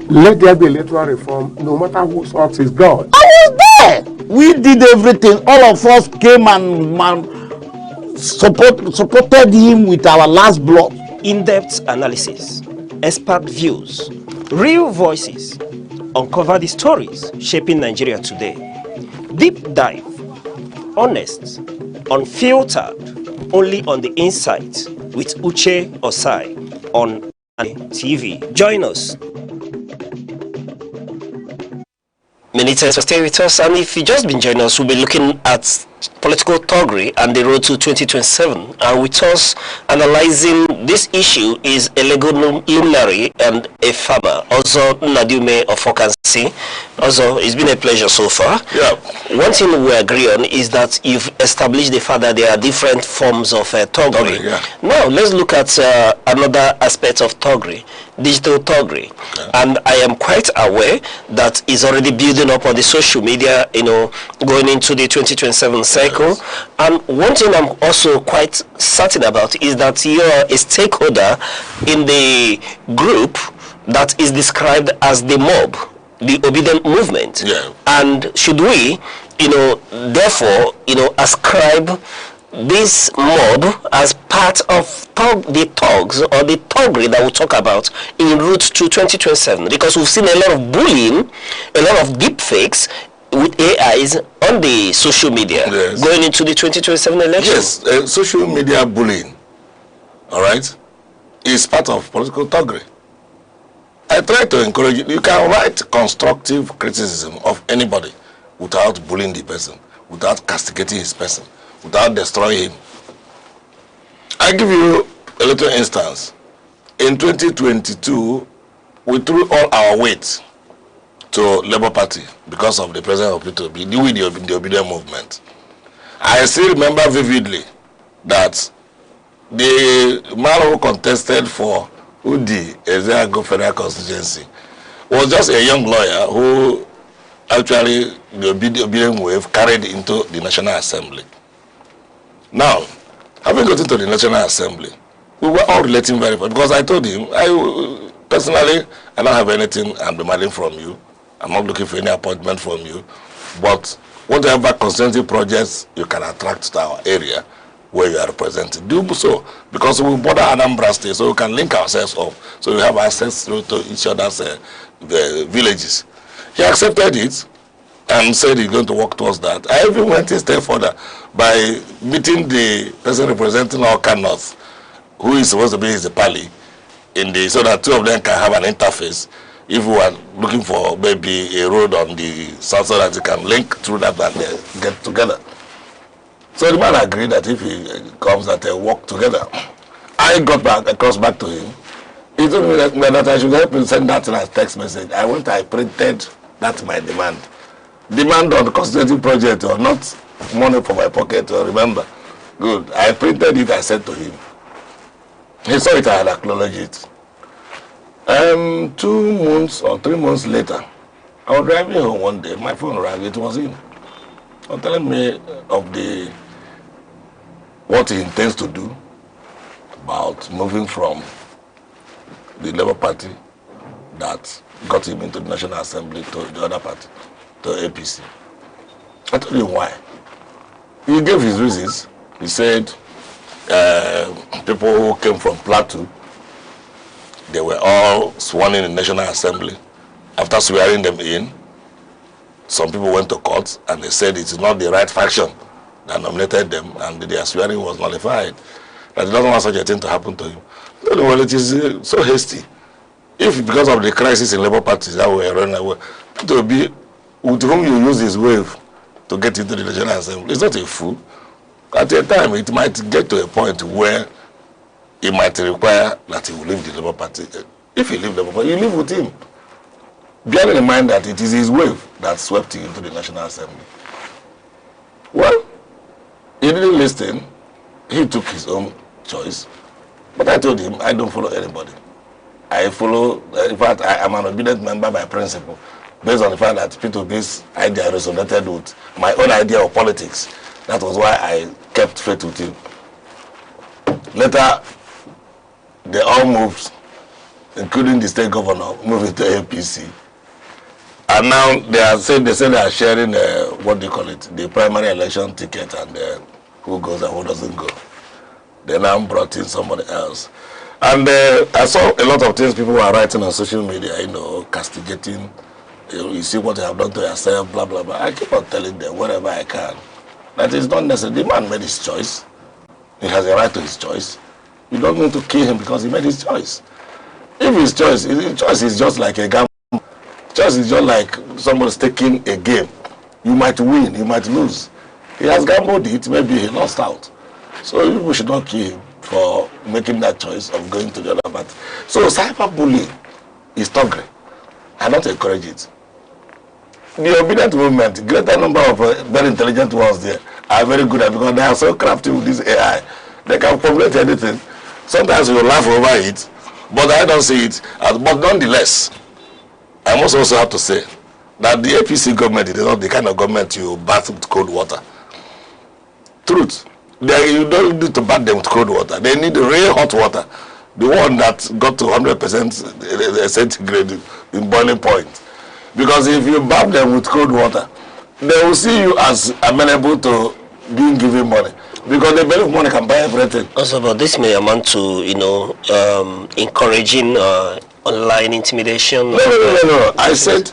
let there be electoral reform, no matter whose heart is God. I was there. We did everything. All of us came and supported him with our last blood. In-depth analysis, expert views, Real voices uncover the stories shaping Nigeria today. Deep dive, honest, unfiltered, only on the insight with Uche Osai on TV. Join us. Many thanks for staying with us, and if you just been joining us, we'll be looking at political thuggery and the road to 2027. And with us analyzing this issue is a legal luminary and a farmer, also Nadume of Okansi. Also, it's been a pleasure so far. Yeah. One thing we agree on is that you've established the fact that there are different forms of thuggery. Yeah. Now, let's look at another aspect of thuggery. Digital thuggery, and I am quite aware that it's already building up on the social media, going into the 2027 cycle. And one thing I'm also quite certain about is that you're a stakeholder in the group that is described as the mob, the obedient movement. Yeah. And should we, therefore, ascribe this mob as part of the thugs or the thuggery that we'll talk about in route to 2027? Because we've seen a lot of bullying, a lot of deep fakes with AIs on the social media going into the 2027 election. Yes, social media bullying, all right, is part of political thuggery. I try to encourage you. You can write constructive criticism of anybody without bullying the person, without castigating his person, without destroying him. I give you a little instance. In 2022, we threw all our weight to Labour Party because of the presence of peterobi, the obedient movement. I still remember vividly that the man who contested for Udi Ezeago Federal Constituency was just a young lawyer who actually the obedient wave carried into the National Assembly. Now, having got into the National Assembly, we were all relating very well because I told him, personally, I don't have anything I'm demanding from you. I'm not looking for any appointment from you. But whatever constituency projects you can attract to our area where you are represented, do so. Because we border Anambra State, so we can link ourselves up. So we have access to each other's villages. He accepted it and said he's going to work towards that. I even went a step further by meeting the person representing Oka North, who is supposed to be his pally, so that two of them can have an interface. If we are looking for maybe a road on the south so that you can link through that and get together. So the man agreed that if he comes that they work together. I got back to him. He told me that I should help him send that in a text message. I printed that my demand. Demand on the constituency project or not money for my pocket, remember. Good. I printed it, I sent to him. He saw it, I had acknowledged it. 2 months or 3 months later, I was driving home one day, my phone rang, it was him. He was telling me of what he intends to do about moving from the Labour Party that got him into the National Assembly to the other party, to APC. I told him why. He gave his reasons. He said people who came from Plateau, they were all sworn in the National Assembly. After swearing them in, some people went to court and they said it is not the right faction that nominated them and their swearing was nullified. That he doesn't want such a thing to happen to him. Well, it is so hasty. If because of the crisis in Labour Party that we are running away, to be with whom you use his wave to get into the National Assembly, it's not a fool. At a time, it might get to a point where it might require that he will leave the Labour Party. If he leaves the Labour Party, you live with him. Bearing in mind that it is his wave that swept him into the National Assembly. Well, he didn't listen. He took his own choice. But I told him, I don't follow anybody. I follow, in fact, I am an obedient member by principle, based on the fact that P2B's idea resonated with my own idea of politics. That was why I kept faith with him. Later, they all moved, including the state governor, moving to APC. And now they say they are sharing, what do you call it, the primary election ticket and who goes and who doesn't go. They now brought in somebody else. And I saw a lot of things people were writing on social media, you know, castigating. You see what you have done to yourself, blah, blah, blah. I keep on telling them wherever I can that it's not necessary. The man made his choice. He has a right to his choice. You don't need to kill him because he made his choice. If his choice is just like a gamble, choice is just like someone's taking a game. You might win, you might lose. He has gambled it, maybe he lost out. So people should not kill him for making that choice of going to the other party. So cyberbullying is toxic. I don't encourage it. The obedient movement, greater number of very intelligent ones there are very good at it because they are so crafty with this AI. They can formulate anything. Sometimes you laugh over it, but I don't see it. But nonetheless, I must also have to say that the APC government is not the kind of government you bath with cold water. Truth. You don't need to bath them with cold water. They need real hot water. The one that got to 100% centigrade in boiling point. Because if you bath them with cold water, they will see you as amenable to being given money. Because they believe money can buy everything. Also, but this may amount to, you know, encouraging online intimidation. No. I said,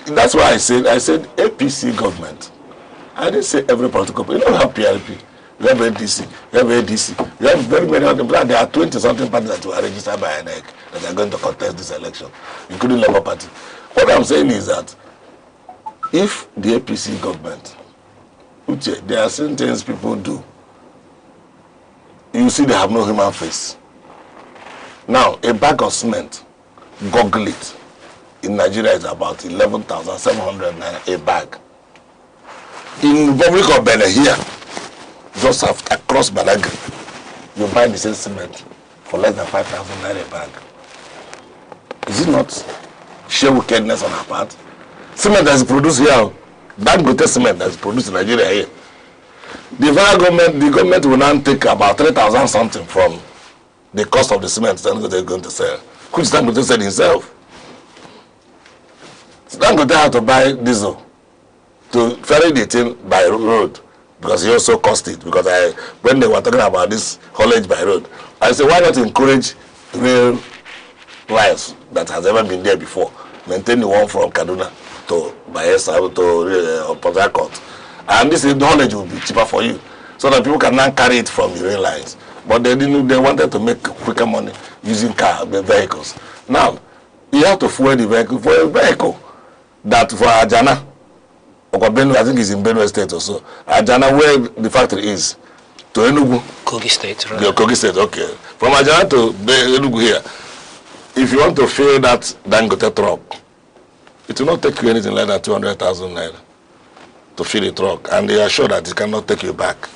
that's why I said APC government. I didn't say every political party. You don't have PRP. You have ADC. You have ADC. You have very many other. There are 20-something parties that were registered by inec that are going to contest this election, including Labour-party. What I'm saying is that if the APC government, there are certain things people do, you see they have no human face. Now, a bag of cement, Google it, in Nigeria is about 11,700 naira a bag. In the Republic of Benin here, just across Badagry, you buy the same cement for less than 5,000 naira a bag. Is it not sheer wickedness on our part? Cement that is produced here, Dangote cement that is produced in Nigeria here. The government will now take about 3,000 something from the cost of the cement Dangote is going to sell, which Dangote said himself. So Dangote had to buy diesel to ferry the thing by road because he also cost it. Because when they were talking about this haulage by road, I said, why not encourage rail lines that has ever been there before? Maintain the one from Kaduna to Bayelsa to Port Harcourt. And this knowledge will be cheaper for you, so that people can now carry it from the rail lines. But they didn't. They wanted to make quicker money using vehicles. Now, you have to fuel the vehicle for a vehicle that for Ajana, I think it's in Benue State also. Ajana, where the factory is, to Enugu. Kogi State, right? Yeah, Kogi State, okay. From Ajana to Enugu here, if you want to fill that Dangote truck, it will not take you anything less than 200,000 naira to fill the truck, and they are sure that it cannot take you back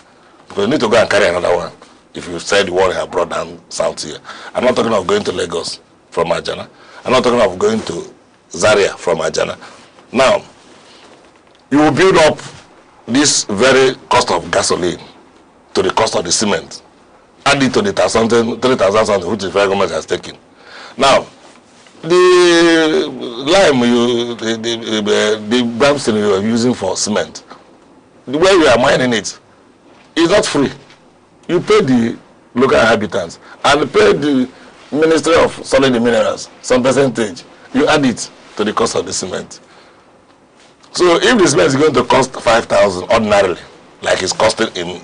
because you need to go and carry another one if you sell the one you have brought down south here. I'm not talking of going to Lagos from Ajana. I'm not talking of going to Zaria from Ajana. Now, you will build up this very cost of gasoline to the cost of the cement, add it to the 3,000 something which the federal government has taken. Now, the lime, the brimstone you are using for cement, the way you are mining it, is not free. You pay the local inhabitants and pay the Ministry of Solid Minerals some percentage. You add it to the cost of the cement. So if the cement is going to cost 5,000 ordinarily, like it's costing in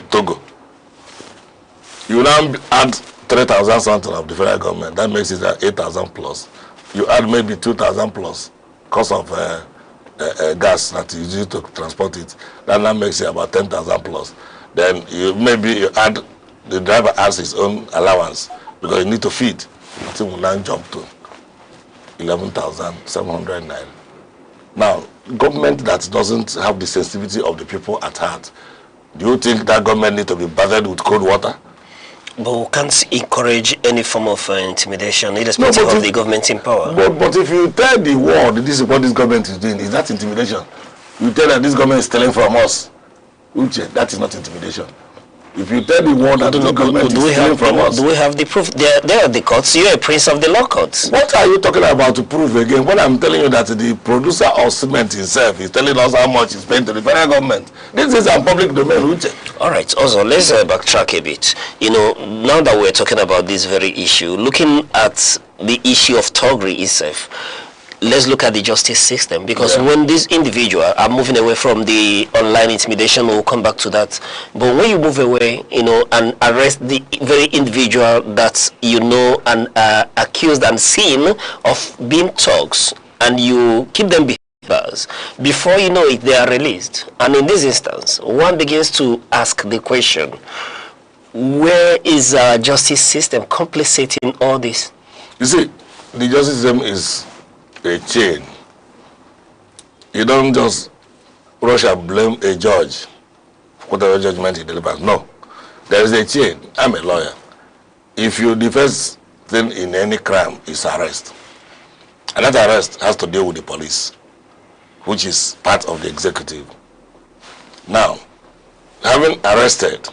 Togo, you now add 3,000 something of the federal government. That makes it 8,000 plus. You add maybe 2,000 plus cost of gas that you use to transport it. That now makes it about 10,000 plus. Then you add, the driver adds his own allowance because you need to feed. I think we'll now jump to 11,700 naira. Now, government that doesn't have the sensitivity of the people at heart, do you think that government needs to be battered with cold water? But we can't encourage any form of intimidation, irrespective of the government in power. But if you tell the world this is what this government is doing, is that intimidation? You tell that this government is stealing from us, Uche, that is not intimidation. If you tell the world that the government is stealing from us... Do we have the proof? They are the courts. You are a prince of the law courts. What are you talking about to prove again? When I'm telling you that the producer of cement himself is telling us how much he's paying to the federal government. This is a public domain, Uche. All right, also, let's backtrack a bit. You know, now that we're talking about this very issue, looking at the issue of thuggery itself, let's look at the justice system, because when these individuals are moving away from the online intimidation, we'll come back to that. But when you move away, you know, and arrest the very individual that you know and are accused and seen of being thugs, and you keep them behind bars, before you know it, they are released. And in this instance, one begins to ask the question, where is our justice system complicit in all this? You see, the justice system is a chain. You don't just rush and blame a judge for whatever judgment he delivers. No. There is a chain. I'm a lawyer. If you the first thing in any crime is arrest, and that arrest has to deal with the police, which is part of the executive. Now, having arrested,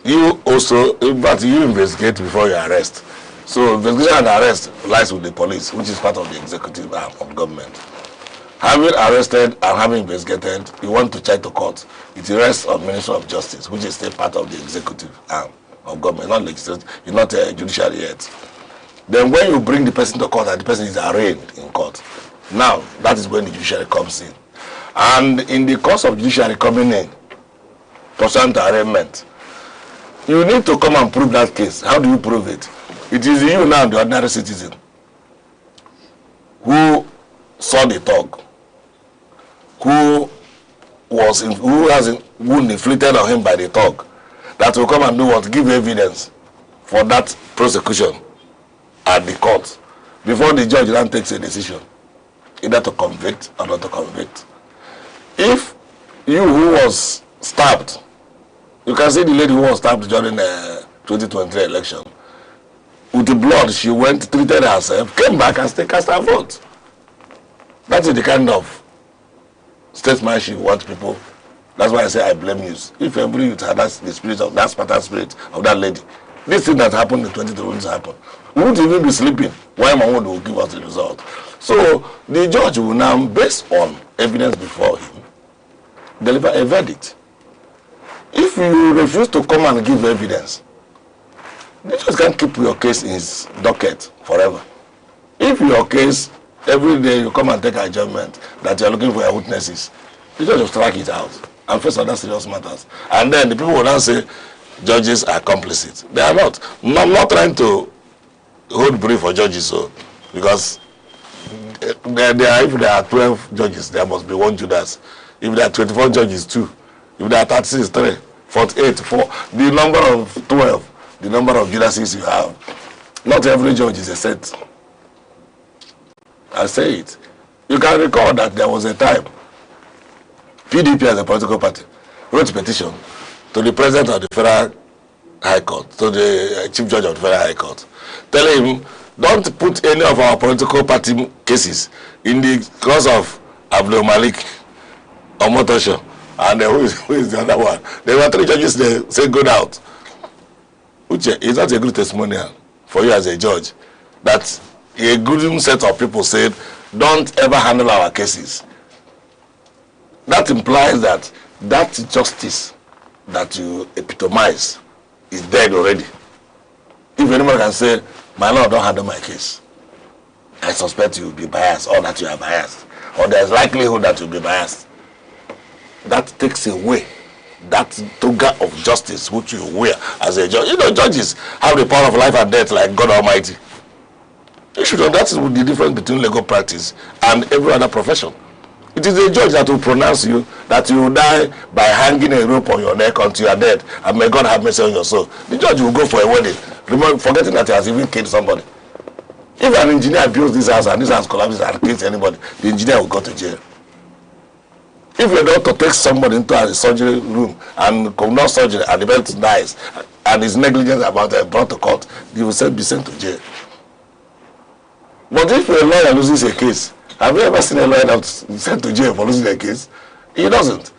you also, in fact, you investigate before you arrest. So investigation and arrest lies with the police, which is part of the executive arm of government. Having arrested and having investigated, you want to check the court. It rests on Ministry of Justice, which is still part of the executive arm of government, not legislative, it's not judiciary yet. Then when you bring the person to court and the person is arraigned in court, now that is when the judiciary comes in. And in the course of judiciary coming in, pursuant to arraignment, you need to come and prove that case. How do you prove it? It is you now, the ordinary citizen, who saw the thug, who inflicted on him by the thug, that will come and do what? Give evidence for that prosecution at the court before the judge then takes a decision, either to convict or not to convict. If you who was stabbed, you can see the lady who was stabbed during the 2023 election, with the blood she went, treated herself, came back and still cast her vote. That is the kind of statesmanship you want people. That's why I say I blame news. If every youth had the spirit of that Spartan spirit of that lady, this thing that happened in 2023 wouldn't happen. We wouldn't even be sleeping while Mahmoud will give us the result. So the judge will now, based on evidence before him, deliver a verdict. If you refuse to come and give evidence, the judge can't keep your case in his docket forever. If your case, every day you come and take a judgment that you are looking for your witnesses, the judge will strike it out and face other serious matters. And then the people will now say judges are complicit. They are not. I'm not trying to hold brief for judges, so, because if there are 12 judges, there must be one Judas. If there are 24 judges, 2. If there are 36, 3, 48, 4. The number of 12, the number of Judases you have. Not every judge is a saint. I say it. You can recall that there was a time PDP as a political party wrote a petition to the president of the Federal High Court, to the Chief Judge of the Federal High Court, telling him, don't put any of our political party cases in the cause of Abdul Malik or Motosho. And who is the other one? There were 3 judges, they say go out. Which is not a good testimonial for you as a judge. That a good set of people said, don't ever handle our cases. That implies that that justice that you epitomize is dead already. If anyone can say, my lord, don't handle my case, I suspect you will be biased, or that you are biased, or there is likelihood that you will be biased. That takes away that toga of justice which you wear as a judge. You know, judges have the power of life and death like God Almighty. You should know that is the difference between legal practice and every other profession. It is a judge that will pronounce you that you will die by hanging a rope on your neck until you are dead, and may God have mercy on your soul. The judge will go for a wedding, forgetting that he has even killed somebody. If an engineer builds this house and this house collapses and kills anybody, the engineer will go to jail. If a doctor takes somebody into a surgery room and conducts surgery and the patient dies and is negligent about it brought to court, he will be sent to jail. But if a lawyer loses a case, have you ever seen a lawyer that's sent to jail for losing a case? He doesn't.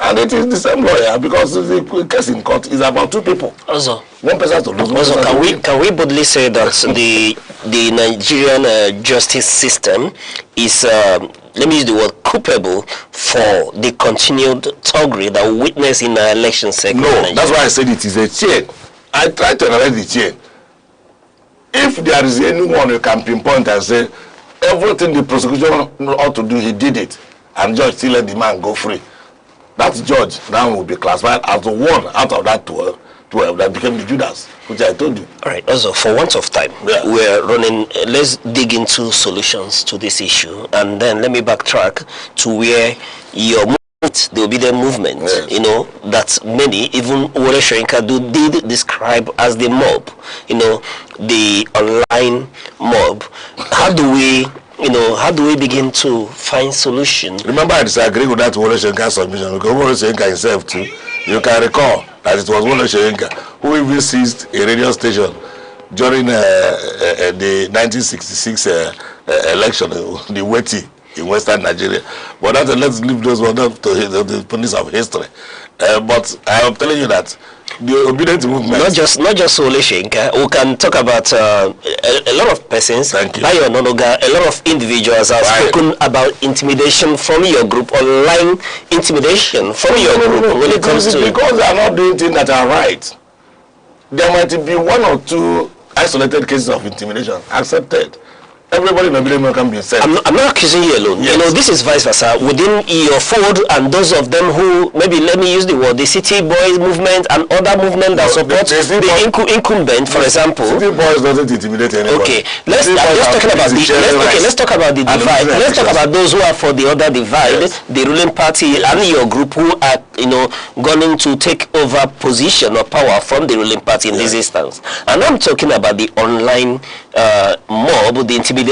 And it is the same lawyer, because the case in court is about 2 people. Also, one person has to lose. Also, can we boldly say that the Nigerian justice system is, let me use the word, culpable for the continued thuggery that we witness in our election cycle? No, that's why I said it is a chain. I try to analyze the chain. If there is anyone you can pinpoint and say, everything the prosecution ought to do, he did it, and judge still let the man go free, that judge now will be classified as the one out of that 12 that became the Judas, which I told you. All right. Also, for want of time, we're running. Let's dig into solutions to this issue, and then let me backtrack to where your movement, the obedient movement, you know, that many, even Wole Soyinka did describe as the mob, you know, the online mob. How do we, you know, how do we begin to find solution? Remember, I disagree with that Wole Soyinka submission, because Wole Soyinka himself too, you can recall that it was Wole Soyinka who even seized a radio station during the 1966 election, the Wike in Western Nigeria. But that, let's leave those ones up to the police of history. But I am telling you that the obedient movement, not just Wole Soyinka, we can talk about a lot of persons. Thank you. A lot of individuals have spoken about intimidation from your group, online intimidation from your group when it comes to, because they are not doing things that are right. There might be one or two isolated cases of intimidation accepted. Everybody in the building can be said. I'm not accusing you alone. Yes. You know, this is vice versa. Within your fold and those of them who, maybe let me use the word, the City Boys movement and other movement that support the incumbent, for example. City Boys doesn't intimidate anyone. Okay, let's talk about the divide. Let's talk about those who are for the other divide, the ruling party and your group who are, you know, going to take over position or power from the ruling party in this instance. And I'm talking about the online mob, the intimidation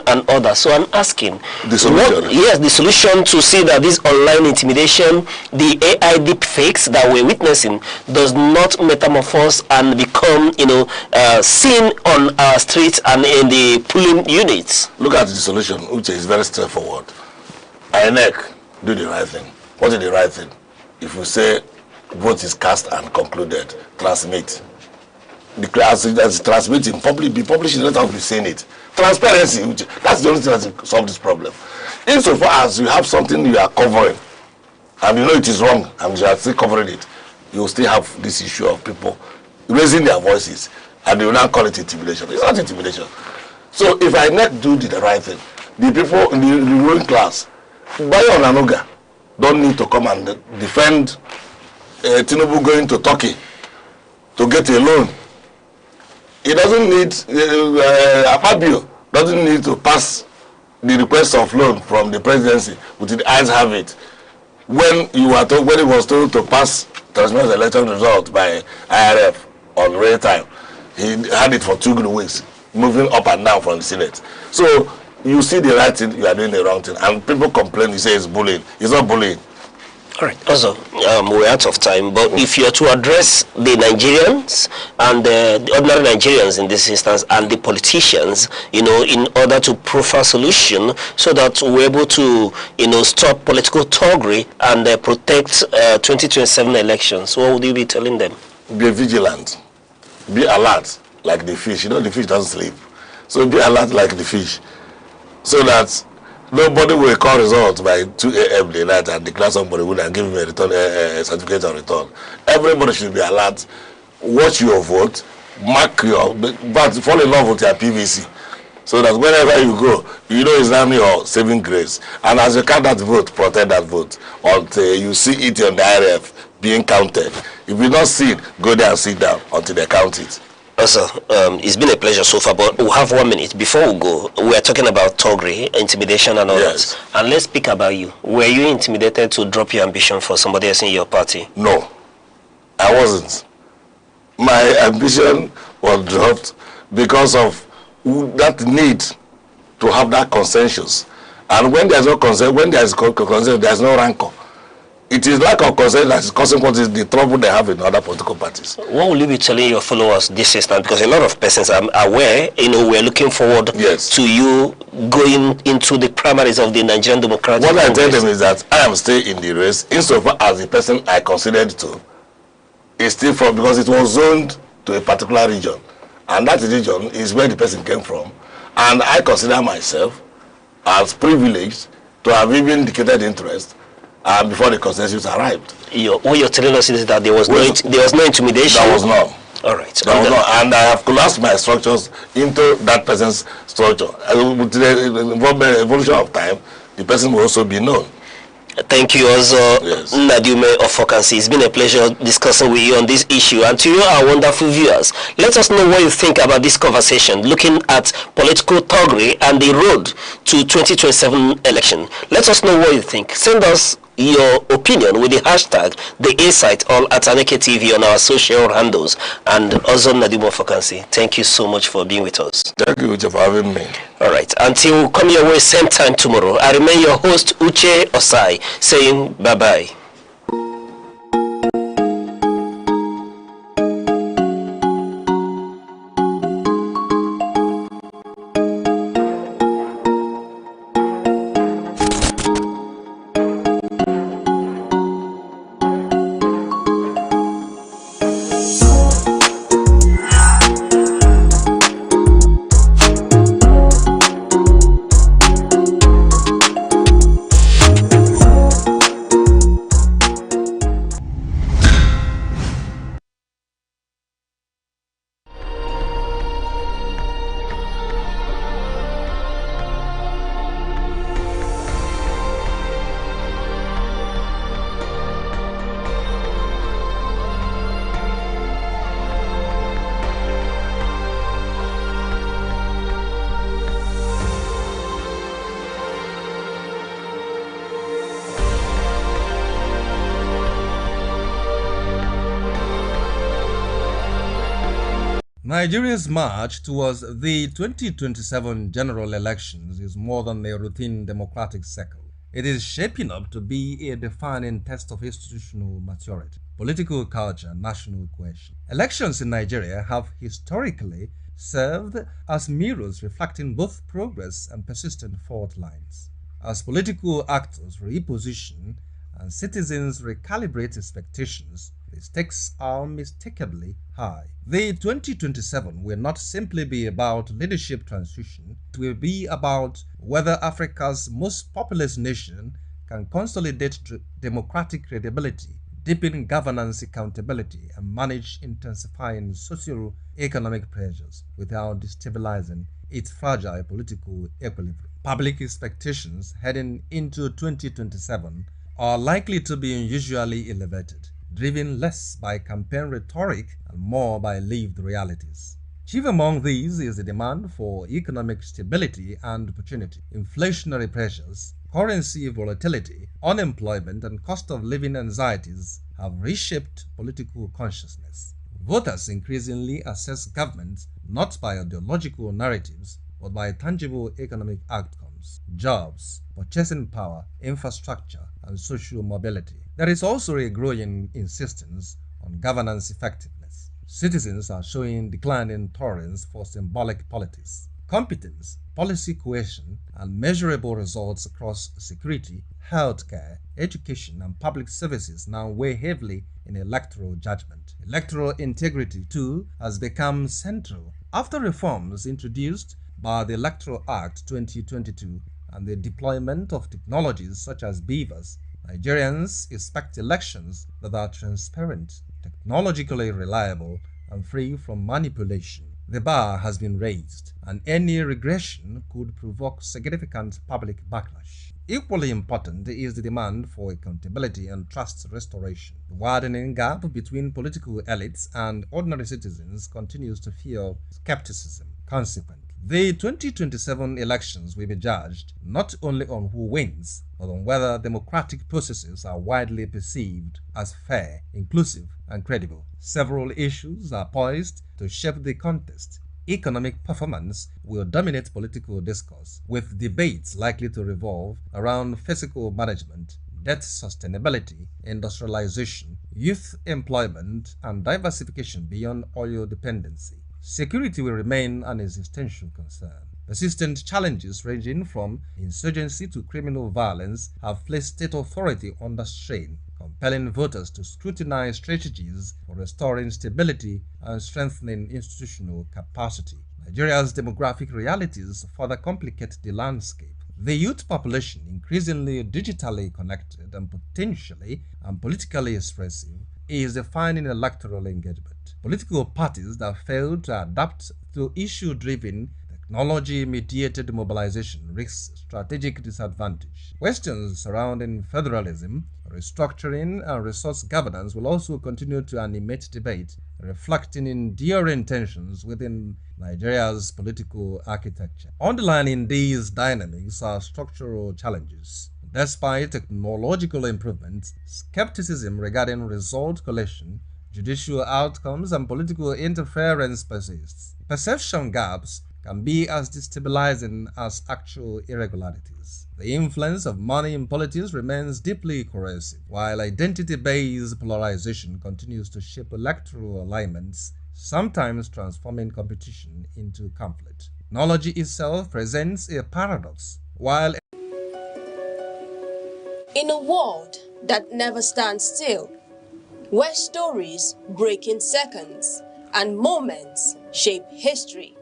and others. So I'm asking, the solution. The solution to see that this online intimidation, the AI deep fakes that we're witnessing, does not metamorphose and become, you know, seen on our streets and in the polling units. Look at the solution, which is very straightforward. Inec, do the right thing. What is the right thing? If you say vote is cast and concluded, transmit. The class as transmitting, be publishing, let us be saying it. Transparency, that's the only thing that solve this problem. Insofar as you have something you are covering, and you know it is wrong, and you are still covering it, you will still have this issue of people raising their voices, and they will now call it intimidation. It's not intimidation. So if INEC do the right thing, the people in the ruling class, Bayo and Anuga, don't need to come and defend Tinubu going to Turkey to get a loan. He doesn't need, Fabio doesn't need to pass the request of loan from the presidency, but the eyes have it. When he was told to pass transmit the election result by IRF on real time, he had it for 2 good weeks, moving up and down from the Senate. So you see the right thing, you are doing the wrong thing, and people complain, you say it's bullying. It's not bullying. All right. Also, we're out of time, but if you're to address the Nigerians and the ordinary Nigerians in this instance and the politicians, you know, in order to profile solution so that we're able to, you know, stop political thuggery and protect 2027 elections, what would you be telling them? Be vigilant. Be alert like the fish. You know, the fish doesn't sleep. So be alert like the fish. So that nobody will call results by 2 a.m. the night and declare somebody would and give him a return certificate of return. Everybody should be alert. Watch your vote. Mark your, but fall in love with your PVC. So that wherever you go, you know it's not your saving grace. And as you count that vote, protect that vote until you see it on the IRF being counted. If you don't see it, go there and sit down until they count it. Also, it's been a pleasure so far, but we'll have 1 minute. Before we go, we are talking about thuggery, intimidation and all that. And let's speak about you. Were you intimidated to drop your ambition for somebody else in your party? No, I wasn't. My ambition was dropped because of that need to have that consensus. And when there's no consensus, when there's consensus, there's no rancor. It is lack of consent that is causing what is the trouble they have in other political parties. What will you be telling your followers this instant? Because a lot of persons are aware, you know, we're looking forward to you going into the primaries of the Nigerian Democratic Congress. What I tell them is that I am still in the race, insofar as the person I considered to is still from, because it was zoned to a particular region. And that region is where the person came from. And I consider myself as privileged to have even indicated interest before the consensus arrived. What you're telling us is that there was no intimidation. There was none. All right. There was none. And I have collapsed my structures into that person's structure. With the evolution of time, the person will also be known. Thank you also, yes. Nadume of Fokansi. It's been a pleasure discussing with you on this issue. And to you, our wonderful viewers, let us know what you think about this conversation, looking at political thuggery and the road to 2027 election. Let us know what you think. Send us your opinion with the hashtag #TheAsite or at Aneke TV on our social handles. And also Nadume of Fokansi, thank you so much for being with us. Thank you for having me. All right, until we come your way same time tomorrow, I remain your host Uche Osai, saying bye-bye. Nigeria's march towards the 2027 general elections is more than a routine democratic cycle. It is shaping up to be a defining test of institutional maturity, political culture, and national cohesion. Elections in Nigeria have historically served as mirrors reflecting both progress and persistent fault lines. As political actors reposition and citizens recalibrate expectations, the stakes are unmistakably high. The 2027 will not simply be about leadership transition, it will be about whether Africa's most populous nation can consolidate democratic credibility, deepen governance accountability, and manage intensifying socio-economic pressures without destabilizing its fragile political equilibrium. Public expectations heading into 2027 are likely to be unusually elevated, driven less by campaign rhetoric and more by lived realities. Chief among these is the demand for economic stability and opportunity. Inflationary pressures, currency volatility, unemployment, and cost of living anxieties have reshaped political consciousness. Voters increasingly assess governments not by ideological narratives, but by tangible economic outcomes, jobs, purchasing power, infrastructure, and social mobility. There is also a growing insistence on governance effectiveness. Citizens are showing declining tolerance for symbolic politics. Competence, policy cohesion, and measurable results across security, healthcare, education, and public services now weigh heavily in electoral judgment. Electoral integrity, too, has become central. After reforms introduced by the Electoral Act 2022 and the deployment of technologies such as beavers, Nigerians expect elections that are transparent, technologically reliable, and free from manipulation. The bar has been raised, and any regression could provoke significant public backlash. Equally important is the demand for accountability and trust restoration. The widening gap between political elites and ordinary citizens continues to fuel skepticism. Consequently, the 2027 elections will be judged not only on who wins, but on whether democratic processes are widely perceived as fair, inclusive, and credible. Several issues are poised to shape the contest. Economic performance will dominate political discourse, with debates likely to revolve around fiscal management, debt sustainability, industrialization, youth employment, and diversification beyond oil dependency. Security will remain an existential concern. Persistent challenges ranging from insurgency to criminal violence have placed state authority under strain, compelling voters to scrutinize strategies for restoring stability and strengthening institutional capacity. Nigeria's demographic realities further complicate the landscape. The youth population, increasingly digitally connected and potentially and politically expressive, is defining electoral engagement. Political parties that fail to adapt to issue-driven, technology-mediated mobilization risk strategic disadvantage. Questions surrounding federalism, restructuring, and resource governance will also continue to animate debate, reflecting enduring tensions within Nigeria's political architecture. Underlining these dynamics are structural challenges. Despite technological improvements, skepticism regarding result collection, judicial outcomes, and political interference persists. Perception gaps can be as destabilizing as actual irregularities. The influence of money in politics remains deeply corrosive, while identity-based polarization continues to shape electoral alignments, sometimes transforming competition into conflict. Technology itself presents a paradox. While in a world that never stands still, where stories break in seconds and moments shape history,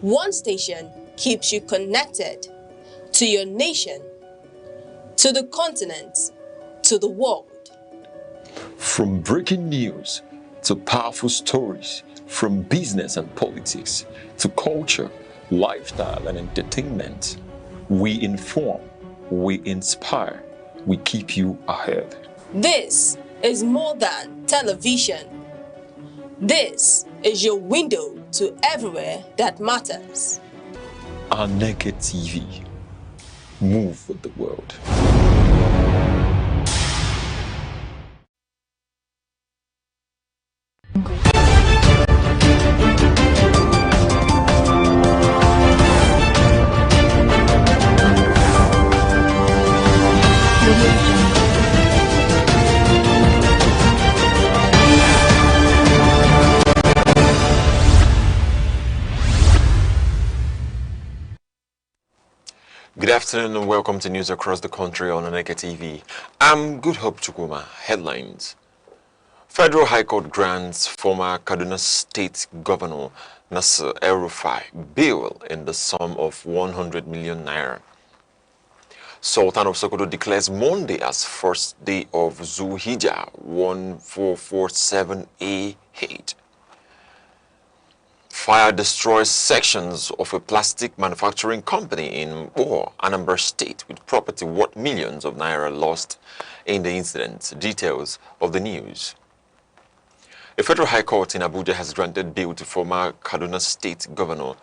one station keeps you connected to your nation, to the continent, to the world. From breaking news to powerful stories, from business and politics to culture, lifestyle and entertainment, we inform, we inspire, we keep you ahead. This is more than television. This is your window to everywhere that matters. Aneke TV. Move with the world. Good afternoon and welcome to news across the country on Aneke TV. I'm Good Hope Chukuma. Headlines. Federal High Court grants former Kaduna State Governor Nasir El-Rufai bail in the sum of 100 million naira. Sultan of Sokoto declares Monday as first day of Zulhijjah 1447A8. Fire destroys sections of a plastic manufacturing company in Owo, Anambra State, with property worth millions of naira lost in the incident. Details of the news. A federal high court in Abuja has granted bail to former Kaduna State Governor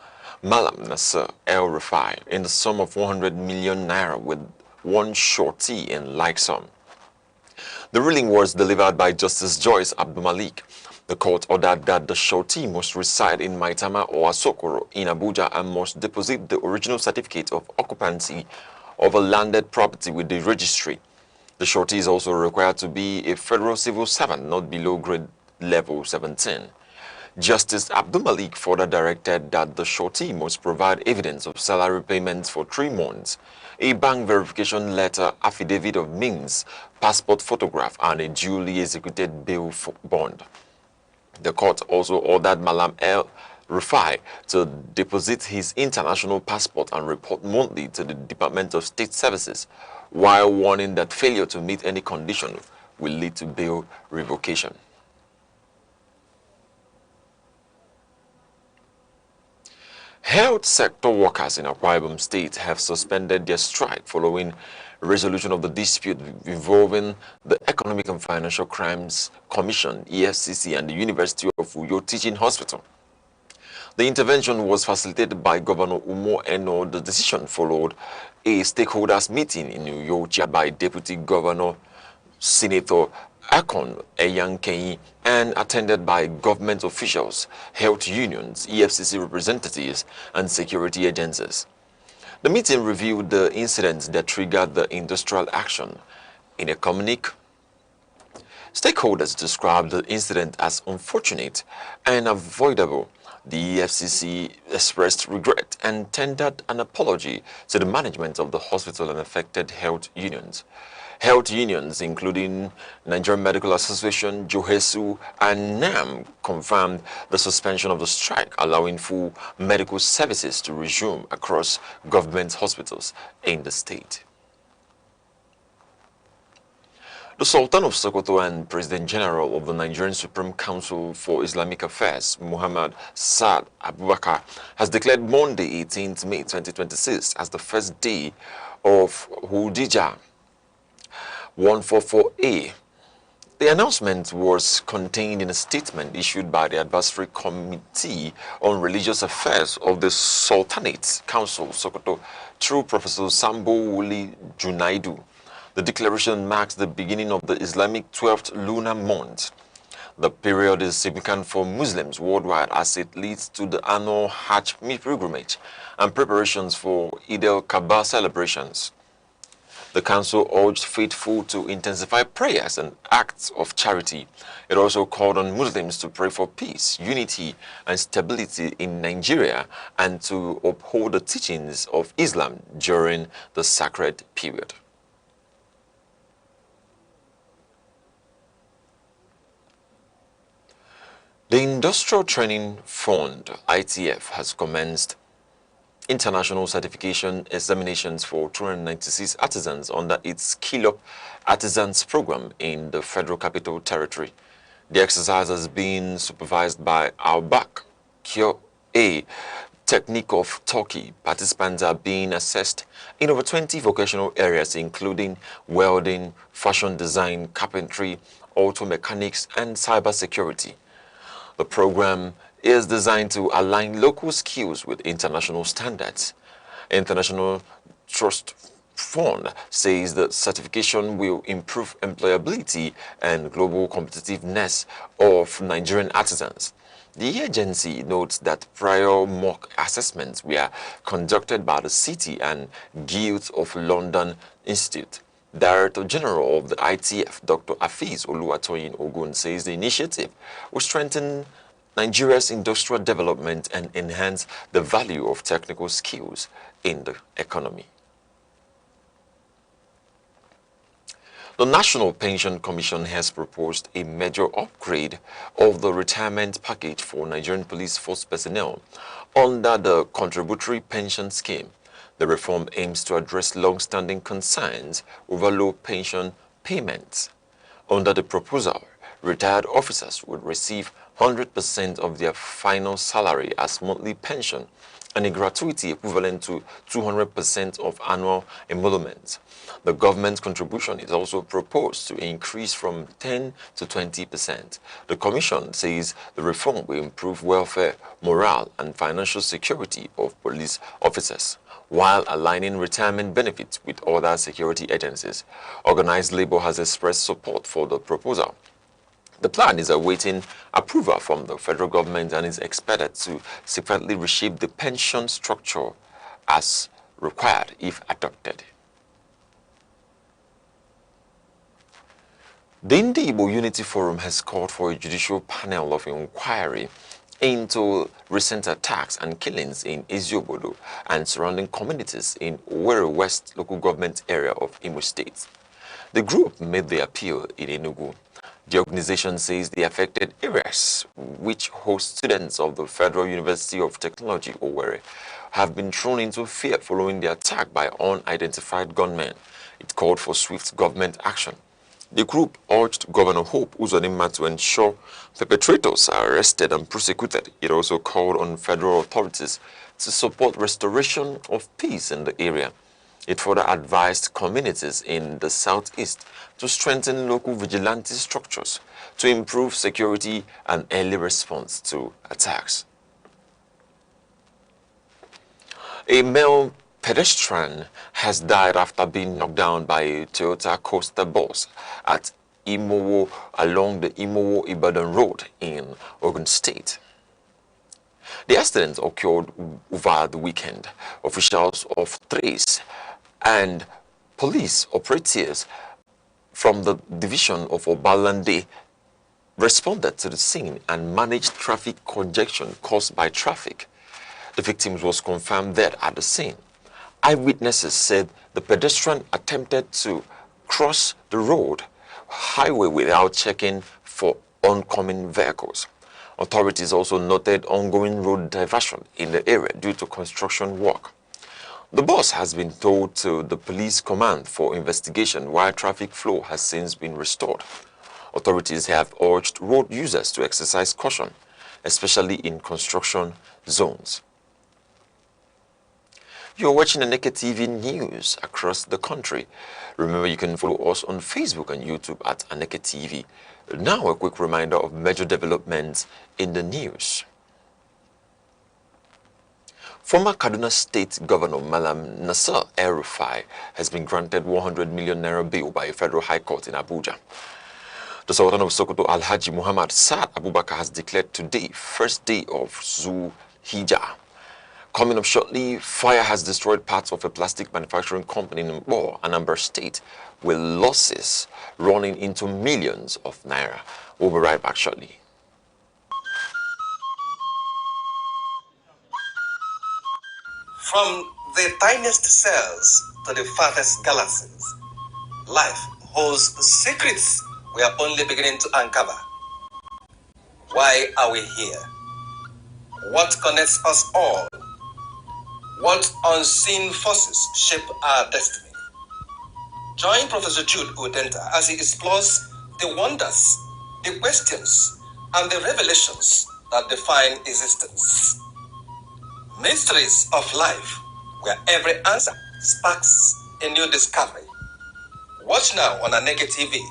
Malam Nasir El-Rufai in the sum of 100 million naira with one surety in like sum. The ruling was delivered by Justice Joyce Abdulmalik. The court ordered that the surety must reside in Maitama or Asokoro in Abuja and must deposit the original certificate of occupancy of a landed property with the registry. The surety is also required to be a federal civil servant not below grade level 17. Justice Abdulmalik further directed that the surety must provide evidence of salary payments for 3 months, a bank verification letter, affidavit of means, passport photograph, and a duly executed bail bond. The court also ordered Malam El-Rufai to deposit his international passport and report monthly to the Department of State Services, while warning that failure to meet any condition will lead to bail revocation. Health sector workers in Akwa Ibom State have suspended their strike following resolution of the dispute involving the Economic and Financial Crimes Commission, EFCC, and the University of Uyo Teaching Hospital. The intervention was facilitated by Governor Umo Eno. The decision followed a stakeholders meeting in Uyo chaired by Deputy Governor Senator Akon Eyankenyi and attended by government officials, health unions, EFCC representatives, and security agencies. The meeting reviewed the incidents that triggered the industrial action. In a communique, stakeholders described the incident as unfortunate and avoidable, The EFCC expressed regret and tendered an apology to the management of the hospital and affected health unions. Health unions, including Nigerian Medical Association, JOHESU, and NAM, confirmed the suspension of the strike, allowing full medical services to resume across government hospitals in the state. The Sultan of Sokoto and President General of the Nigerian Supreme Council for Islamic Affairs, Muhammad Saad Abubakar, has declared Monday, 18th May 2026 as the first day of Hudija 144A. The announcement was contained in a statement issued by the Advisory Committee on Religious Affairs of the Sultanate Council Sokoto through Professor Sambo Wuli Junaidu. The declaration marks the beginning of the Islamic 12th lunar month. The period is significant for Muslims worldwide as it leads to the annual Hajj pilgrimage and preparations for Eid al-Kabah celebrations. The council urged faithful to intensify prayers and acts of charity. It also called on Muslims to pray for peace, unity, and stability in Nigeria and to uphold the teachings of Islam during the sacred period. The Industrial Training Fund, ITF, has commenced international certification examinations for 296 artisans under its Skill Up Artisans program in the Federal Capital Territory. The exercise has been supervised by Albak Kyo A Technique of Turkey. Participants are being assessed in over 20 vocational areas, including welding, fashion design, carpentry, auto mechanics, and cybersecurity. The program is designed to align local skills with international standards. International Trust Fund says that certification will improve employability and global competitiveness of Nigerian artisans. The agency notes that prior mock assessments were conducted by the City and Guilds of London Institute. Director General of the ITF, Dr. Afiz Oluwatoyin Ogun, says the initiative will strengthen Nigeria's industrial development and enhance the value of technical skills in the economy. The National Pension Commission has proposed a major upgrade of the retirement package for Nigerian police force personnel under the contributory pension scheme. The reform aims to address long-standing concerns over low pension payments. Under the proposal, retired officers would receive 100% of their final salary as monthly pension and a gratuity equivalent to 200% of annual emolument. The government's contribution is also proposed to increase from 10 to 20%. The Commission says the reform will improve welfare, morale, and financial security of police officers, while aligning retirement benefits with other security agencies. Organized labor has expressed support for the proposal. The plan is awaiting approval from the federal government and is expected to significantly reshape the pension structure as required if adopted. The Igbo Unity Forum has called for a judicial panel of inquiry into recent attacks and killings in Eziobodo and surrounding communities in Owerri West local government area of Imo State. The group made the appeal in Enugu. The organization says the affected areas, which host students of the Federal University of Technology, Owerri, have been thrown into fear following the attack by unidentified gunmen. It called for swift government action. The group urged Governor Hope Uzodinma to ensure perpetrators are arrested and prosecuted. It also called on federal authorities to support restoration of peace in the area. It further advised communities in the southeast to strengthen local vigilante structures to improve security and early response to attacks. A male pedestrian has died after being knocked down by a Toyota Coaster bus at Imowo along the Imowo-Ibadan Road in Ogun State. The accident occurred over the weekend. Officials of Trace and police operatives from the division of Obalande responded to the scene and managed traffic congestion caused by traffic. The victim was confirmed dead at the scene. Eyewitnesses said the pedestrian attempted to cross the road highway without checking for oncoming vehicles. Authorities also noted ongoing road diversion in the area due to construction work. The bus has been towed to the police command for investigation while traffic flow has since been restored. Authorities have urged road users to exercise caution, especially in construction zones. You're watching Aneke TV news across the country. Remember, you can follow us on Facebook and YouTube at Aneke TV. Now, a quick reminder of major developments in the news. Former Kaduna State Governor Malam Nasser El-Rufai has been granted 100 million naira bail by a federal high court in Abuja. The Sultan of Sokoto Alhaji Muhammad Saad Abubakar has declared today, first day of Zulhijjah. Coming up shortly, fire has destroyed parts of a plastic manufacturing company in Anambra State, with losses running into millions of naira. We'll be right back shortly. From the tiniest cells to the farthest galaxies, life holds secrets we are only beginning to uncover. Why are we here? What connects us all? What unseen forces shape our destiny? Join Professor Jude Udenta as he explores the wonders, the questions, and the revelations that define existence. Mysteries of life, where every answer sparks a new discovery. Watch now on Aneke TV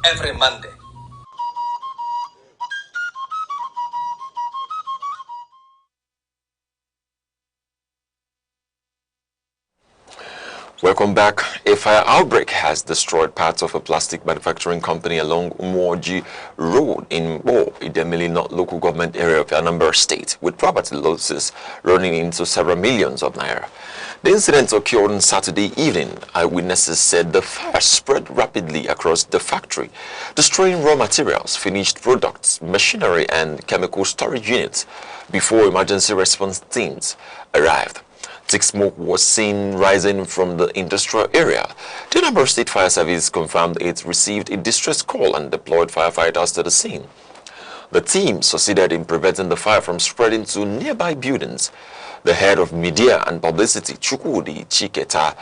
every Monday. Welcome back. A fire outbreak has destroyed parts of a plastic manufacturing company along Umuoji Road in Idemili North local government area of Anambra State, with property losses running into several millions of naira. The incident occurred on Saturday evening. Eyewitnesses said the fire spread rapidly across the factory, destroying raw materials, finished products, machinery, and chemical storage units before emergency response teams arrived. Thick smoke was seen rising from the industrial area. The Anambra State Fire Service confirmed it received a distress call and deployed firefighters to the scene. The team succeeded in preventing the fire from spreading to nearby buildings. The head of media and publicity, Chukwudi Chiketa,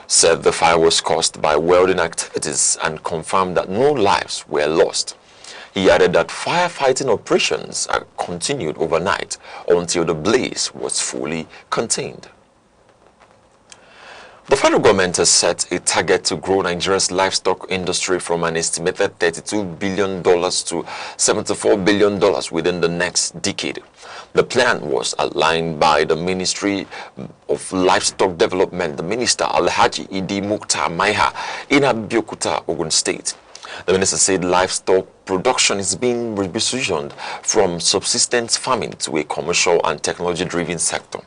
said the fire was caused by welding activities and confirmed that no lives were lost. He added that firefighting operations are continued overnight until the blaze was fully contained. The federal government has set a target to grow Nigeria's livestock industry from an estimated $32 billion to $74 billion within the next decade. The plan was outlined by the Ministry of Livestock Development, the Minister Alhaji Idi Mukhtar Maiha in Abeokuta, Ogun State. The minister said livestock production is being repositioned from subsistence farming to a commercial and technology-driven sector.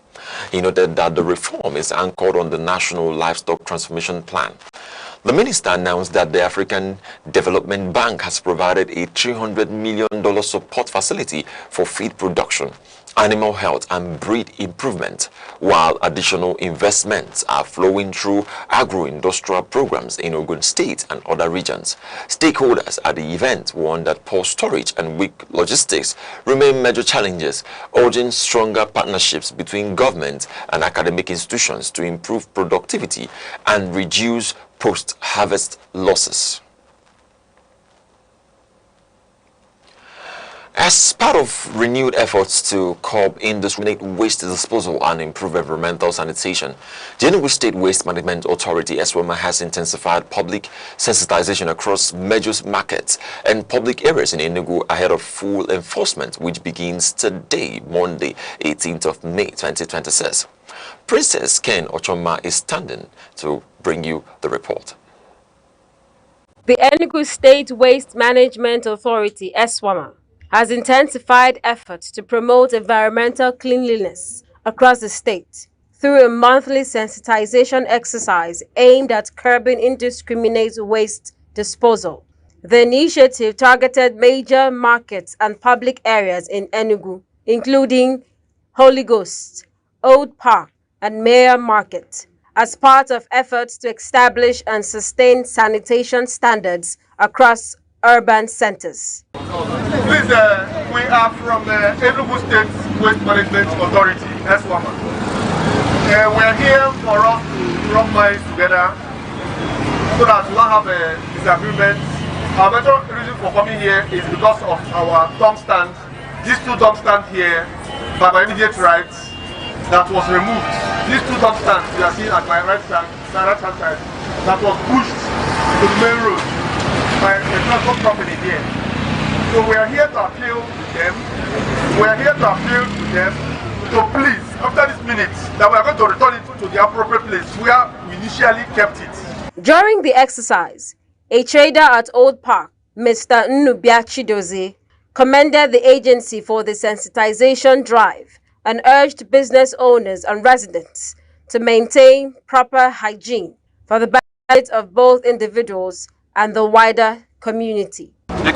He noted that the reform is anchored on the National Livestock Transformation Plan. The minister announced that the African Development Bank has provided a $300 million support facility for feed production, animal health and breed improvement, while additional investments are flowing through agro-industrial programs in Ogun State and other regions. Stakeholders at the event warned that poor storage and weak logistics remain major challenges, urging stronger partnerships between government and academic institutions to improve productivity and reduce post-harvest losses. As part of renewed efforts to curb indiscriminate waste disposal and improve environmental sanitation, the Enugu State Waste Management Authority (ESWAMA) has intensified public sensitization across major markets and public areas in Enugu ahead of full enforcement, which begins today, Monday, 18th of May 2026. Princess Ken Ochoma is standing to bring you the report. The Enugu State Waste Management Authority (ESWAMA) has intensified efforts to promote environmental cleanliness across the state through a monthly sensitization exercise aimed at curbing indiscriminate waste disposal The initiative targeted major markets and public areas in Enugu, including Holy Ghost, Old Park, and Mayor Market, as part of efforts to establish and sustain sanitation standards across urban centers. Please, we are from the Enugu State Waste Management Authority, SWAMA. We are here for us to rub minds together so that we don't have a disagreement. Our major reason for coming here is because of our dump stand. These two dump stands here, by my immediate right, that was removed. These two dump stands you are seeing at my right hand side, that was pushed to the main road by a transport company here. So we are here to appeal to them. We are here to appeal to them. So please, after this minute, that we are going to return it to the appropriate place where we initially kept it. During the exercise, a trader at Old Park, Mr. Nnubiachidozie, commended the agency for the sensitization drive and urged business owners and residents to maintain proper hygiene for the benefit of both individuals and the wider community. The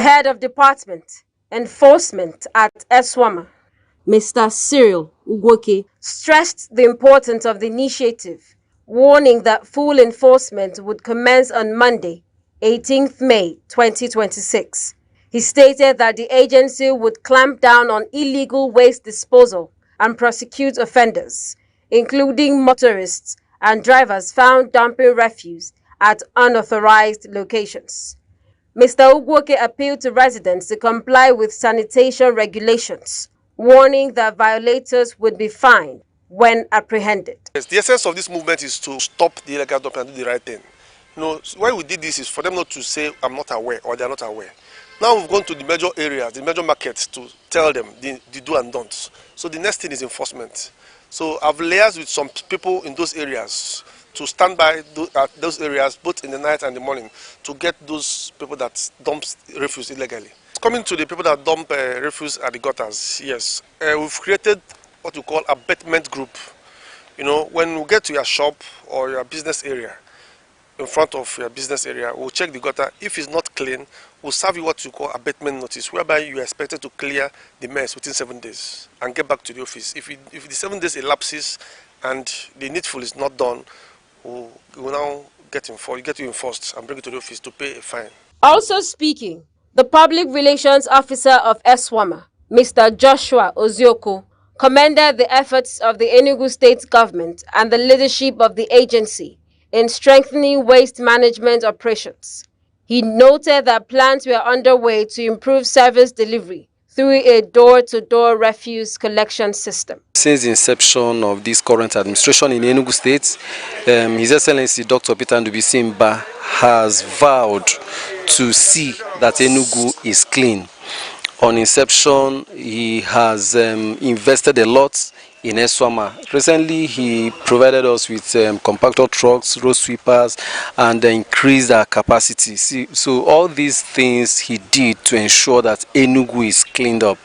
head of department enforcement at Eswama, Mr. Cyril Ugwoke, stressed the importance of the initiative, warning that full enforcement would commence on Monday, 18th May 2026. He stated that the agency would clamp down on illegal waste disposal and prosecute offenders, including motorists and drivers found dumping refuse at unauthorized locations. Mr. Ugwoke appealed to residents to comply with sanitation regulations, warning that violators would be fined when apprehended. Yes, the essence of this movement is to stop the illegal dumping and do the right thing. Why we did this is for them not to say, I'm not aware, or they're not aware. Now we've gone to the major areas, the major markets, to tell them the do and don'ts. So the next thing is enforcement. So I've liaised with some people in those areas to stand by at those areas, both in the night and the morning, to get those people that dump refuse illegally. Coming to the people that dump refuse at the gutters, yes. We've created what we call abatement group. When we get to your shop or your business area, in front of your business area, we'll check the gutter. If it's not clean, we'll serve you what you call abatement notice, whereby you are expected to clear the mess within 7 days and get back to the office. If the 7 days elapses and the needful is not done, we'll now get you enforced and bring you to the office to pay a fine. Also speaking, the Public Relations Officer of Eswama, Mr. Joshua Ozioko, commended the efforts of the Enugu State government and the leadership of the agency in strengthening waste management operations. He noted that plans were underway to improve service delivery through a door-to-door refuse collection system. Since the inception of this current administration in Enugu State, His Excellency Dr. Petermbah has vowed to see that Enugu is clean. On inception, he has invested a lot in Eswama. Recently, he provided us with compactor trucks, road sweepers, and increased our capacity. So all these things he did to ensure that Enugu is cleaned up.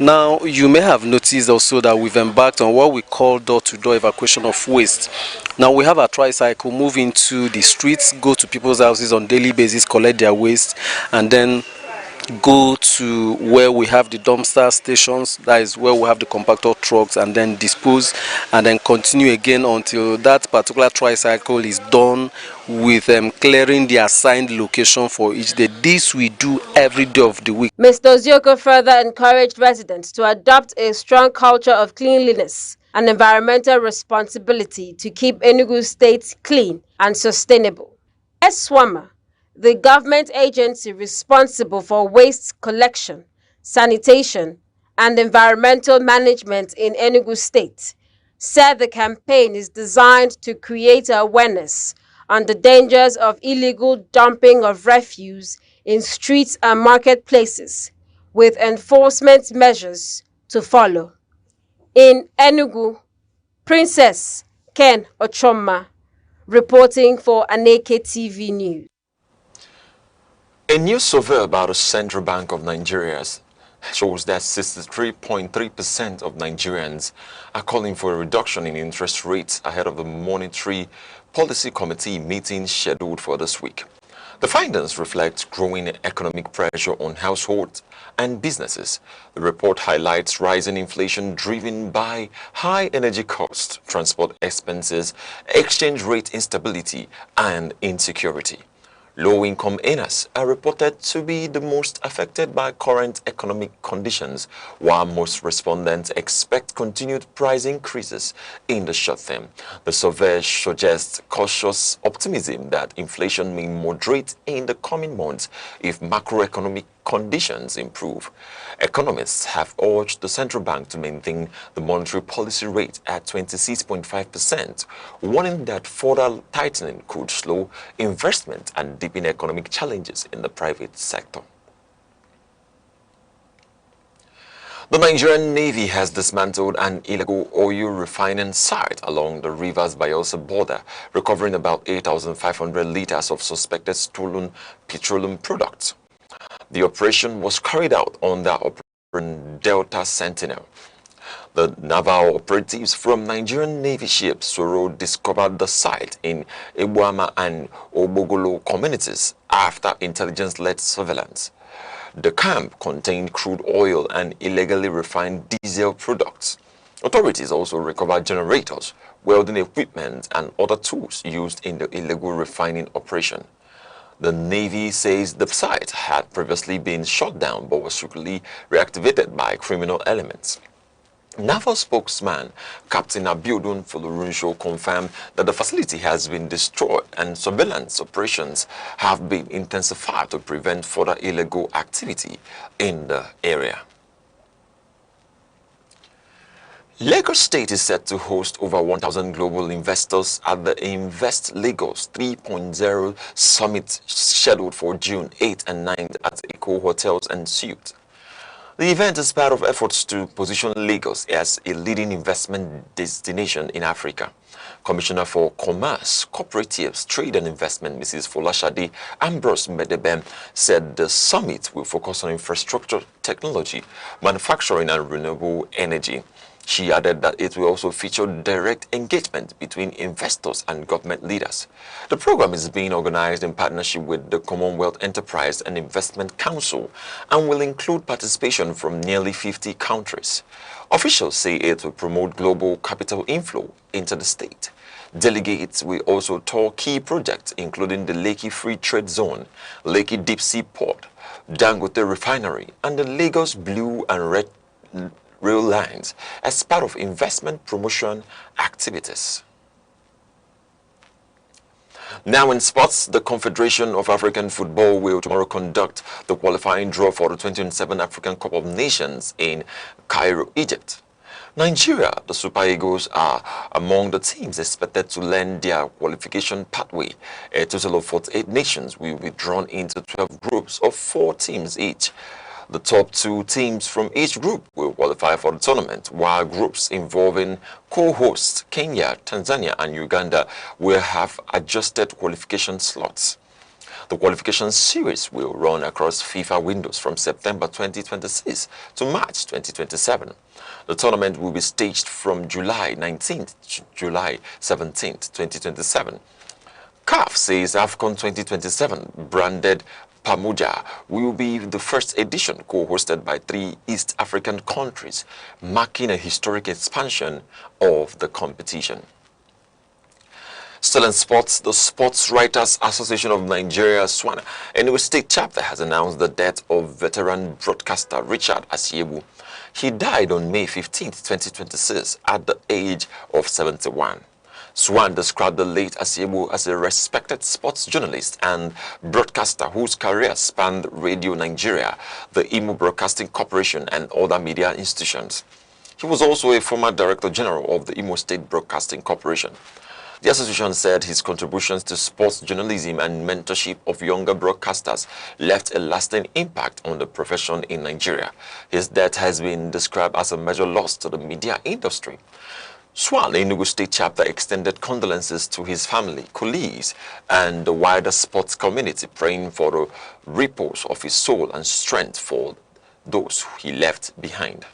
Now, you may have noticed also that we've embarked on what we call door-to-door evacuation of waste. Now, we have a tricycle move into the streets, go to people's houses on daily basis, collect their waste, and then go to where we have the dumpster stations, that is where we have the compactor trucks, and then dispose and then continue again until that particular tricycle is done with clearing the assigned location for each day. This we do every day of the week. Mr. Ozioko further encouraged residents to adopt a strong culture of cleanliness and environmental responsibility to keep Enugu State clean and sustainable. Eswama, the government agency responsible for waste collection, sanitation, and environmental management in Enugu State, said the campaign is designed to create awareness on the dangers of illegal dumping of refuse in streets and marketplaces, with enforcement measures to follow. In Enugu, Princess Ken Ochoma, reporting for Aneke TV News. A new survey about the Central Bank of Nigeria shows that 63.3% of Nigerians are calling for a reduction in interest rates ahead of the Monetary Policy Committee meeting scheduled for this week. The findings reflect growing economic pressure on households and businesses. The report highlights rising inflation driven by high energy costs, transport expenses, exchange rate instability, and insecurity. Low-income earners are reported to be the most affected by current economic conditions, while most respondents expect continued price increases in the short term. The survey suggests cautious optimism that inflation may moderate in the coming months if macroeconomic conditions improve. Economists have urged the central bank to maintain the monetary policy rate at 26.5%, warning that further tightening could slow investment and deepen economic challenges in the private sector. The Nigerian Navy has dismantled an illegal oil refining site along the Rivers-Bayelsa border, recovering about 8,500 liters of suspected stolen petroleum products. The operation was carried out under Operation Delta Sentinel. The naval operatives from Nigerian Navy ship Soro discovered the site in Ebuama and Obogolo communities after intelligence-led surveillance. The camp contained crude oil and illegally refined diesel products. Authorities also recovered generators, welding equipment, and other tools used in the illegal refining operation. The Navy says the site had previously been shut down but was secretly reactivated by criminal elements. Naval spokesman Captain Abiodun Folorunso confirmed that the facility has been destroyed and surveillance operations have been intensified to prevent further illegal activity in the area. Lagos State is set to host over 1,000 global investors at the Invest Lagos 3.0 Summit scheduled for June 8 and 9 at Eco Hotels and Suites. The event is part of efforts to position Lagos as a leading investment destination in Africa. Commissioner for Commerce, Cooperatives, Trade and Investment, Mrs. Folashade Ambrose Medebem, said the summit will focus on infrastructure, technology, manufacturing and renewable energy. She added that it will also feature direct engagement between investors and government leaders. The program is being organized in partnership with the Commonwealth Enterprise and Investment Council and will include participation from nearly 50 countries. Officials say it will promote global capital inflow into the state. Delegates will also tour key projects including the Lekki Free Trade Zone, Lekki Deep Sea Port, Dangote Refinery, and the Lagos Blue and Red rail lines as part of investment promotion activities. Now in sports, the Confederation of African Football will tomorrow conduct the qualifying draw for the 2027 African Cup of Nations in Cairo, Egypt. Nigeria, the Super Eagles, are among the teams expected to learn their qualification pathway. A total of 48 nations will be drawn into 12 groups of 4 teams each. The top 2 teams from each group will qualify for the tournament, while groups involving co-hosts Kenya, Tanzania, and Uganda will have adjusted qualification slots. The qualification series will run across FIFA windows from September 2026 to March 2027. The tournament will be staged from July 19th to July 17th, 2027. CAF says AFCON 2027, branded Pamoja, will be the first edition co-hosted by 3 East African countries, marking a historic expansion of the competition. Still in sports, the Sports Writers Association of Nigeria, SWANA, Enugu State chapter has announced the death of veteran broadcaster Richard Asiebu. He died on May 15, 2026 at the age of 71. Swan described the late Asiebu as a respected sports journalist and broadcaster whose career spanned Radio Nigeria, the Imo Broadcasting Corporation, and other media institutions. He was also a former Director General of the Imo State Broadcasting Corporation. The association said his contributions to sports journalism and mentorship of younger broadcasters left a lasting impact on the profession in Nigeria. His death has been described as a major loss to the media industry. SWAN Enugu State Chapter extended condolences to his family, colleagues, and the wider sports community, praying for the repose of his soul and strength for those he left behind.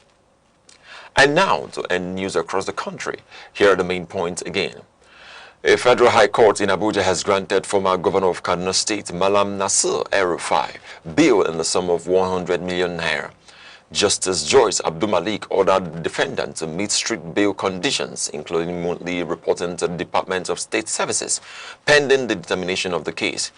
And now to end news across the country. Here are the main points again. A federal high court in Abuja has granted former governor of Kaduna State, Malam Nasir El-Rufai, bail in the sum of 100 million naira. Justice Joyce Abdul-Malik ordered the defendant to meet strict bail conditions, including monthly reporting to the Department of State Services, pending the determination of the case.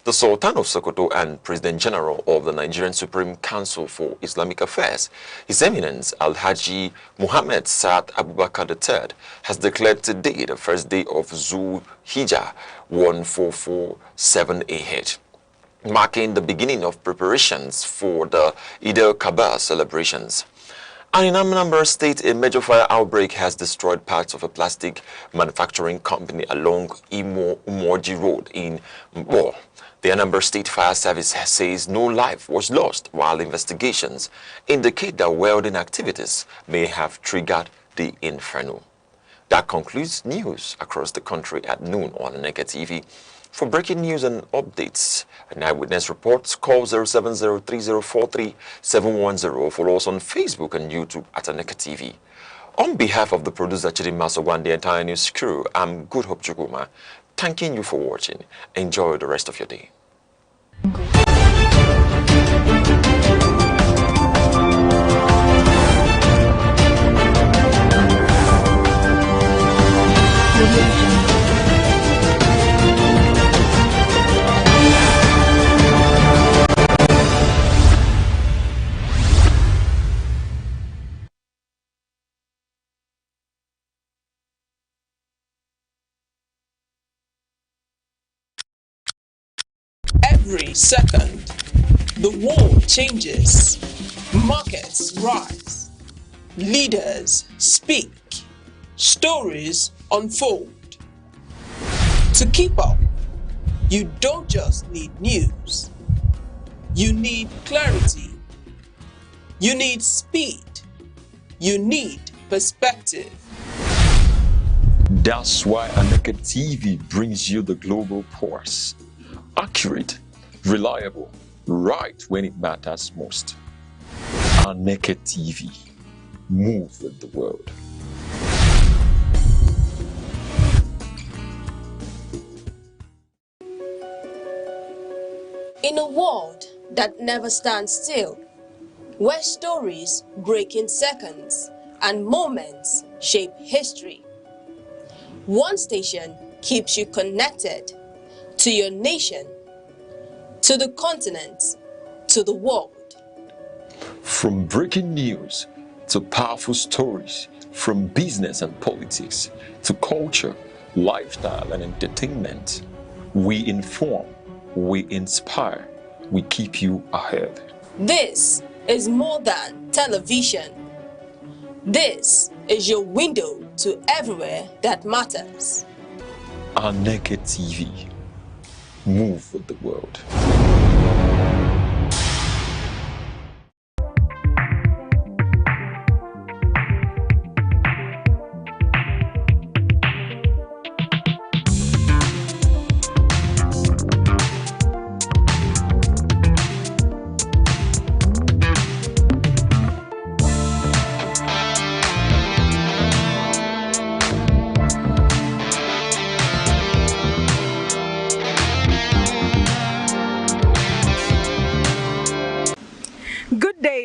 The Sultan of Sokoto and President General of the Nigerian Supreme Council for Islamic Affairs, His Eminence Al-Haji Muhammad Saad Abubakar III, has declared today the first day of Zul Hijjah 1447 AH, marking the beginning of preparations for the Eid al-Kabir celebrations. And in Anambra State, a major fire outbreak has destroyed parts of a plastic manufacturing company along Umoji Road in Mbo. The Anambra State Fire Service says no life was lost, while investigations indicate that welding activities may have triggered the inferno. That concludes news across the country at noon on Aneke TV. For breaking news and updates and eyewitness reports, call 07030437110. Follow us on Facebook and YouTube at Aneke TV. On behalf of the producer Chidima Sogwa and the entire news crew, I'm Good Hope Chukuma, thanking you for watching. Enjoy the rest of your day. Every second, the world changes, markets rise, leaders speak, stories unfold. To keep up, you don't just need news, you need clarity, you need speed, you need perspective. That's why Aneke TV brings you the global pulse. Accurate, reliable, right when it matters most. Aneke TV. Move with the world. In a world that never stands still, where stories break in seconds and moments shape history, one station keeps you connected to your nation, to the continent, to the world. From breaking news to powerful stories, from business and politics to culture, lifestyle and entertainment, we inform, we inspire, we keep you ahead. This is more than television. This is your window to everywhere that matters. Aneke TV. Move with the world.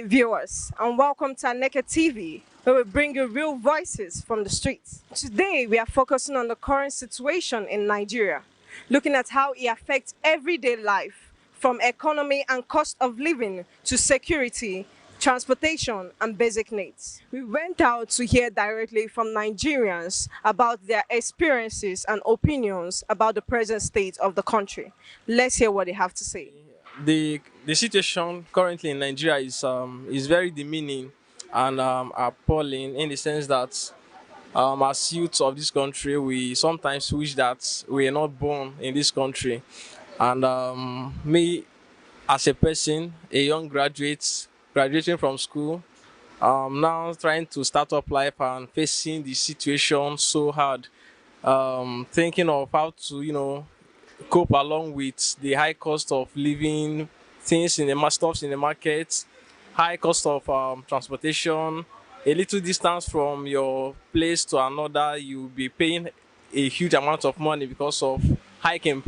Viewers, and welcome to Aneke TV, where we bring you real voices from the streets. Today, we are focusing on the current situation in Nigeria, looking at how it affects everyday life, from economy and cost of living to security, transportation, and basic needs. We went out to hear directly from Nigerians about their experiences and opinions about the present state of the country. Let's hear what they have to say. The situation currently in Nigeria is very demeaning and appalling, in the sense that as youths of this country, we sometimes wish that we are not born in this country. And me, as a person, a young graduating from school, now trying to start up life and facing the situation so hard, thinking of how to, cope along with the high cost of living, stuffs in the market, high cost of transportation, a little distance from your place to another, you'll be paying a huge amount of money because of hike in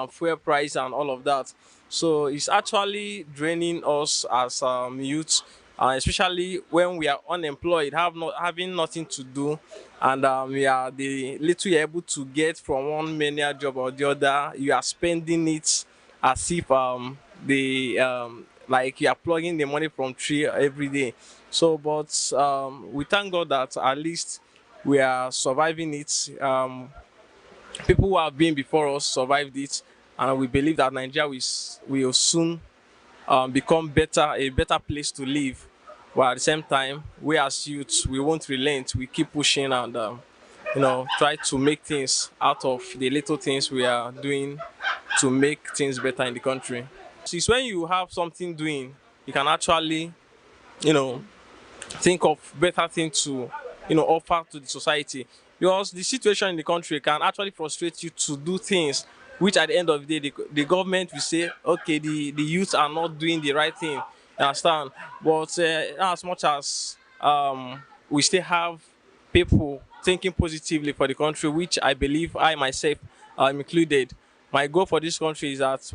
fuel price and all of that. So it's actually draining us as youth, especially when we are unemployed, having nothing to do, and we are the little you're able to get from one menial job or the other, you are spending it as if like you are plugging the money from tree every day. So, but we thank God that at least we are surviving it. People who have been before us survived it, and we believe that Nigeria will soon become a better place to live. While at the same time, we as youths, we won't relent. We keep pushing and try to make things out of the little things we are doing to make things better in the country. So it's when you have something doing, you can actually, think of better things to, offer to the society. Because the situation in the country can actually frustrate you to do things which at the end of the day, the government will say, okay, the youth are not doing the right thing, you understand? But as much as we still have people thinking positively for the country, which I believe I myself am included. My goal for this country is that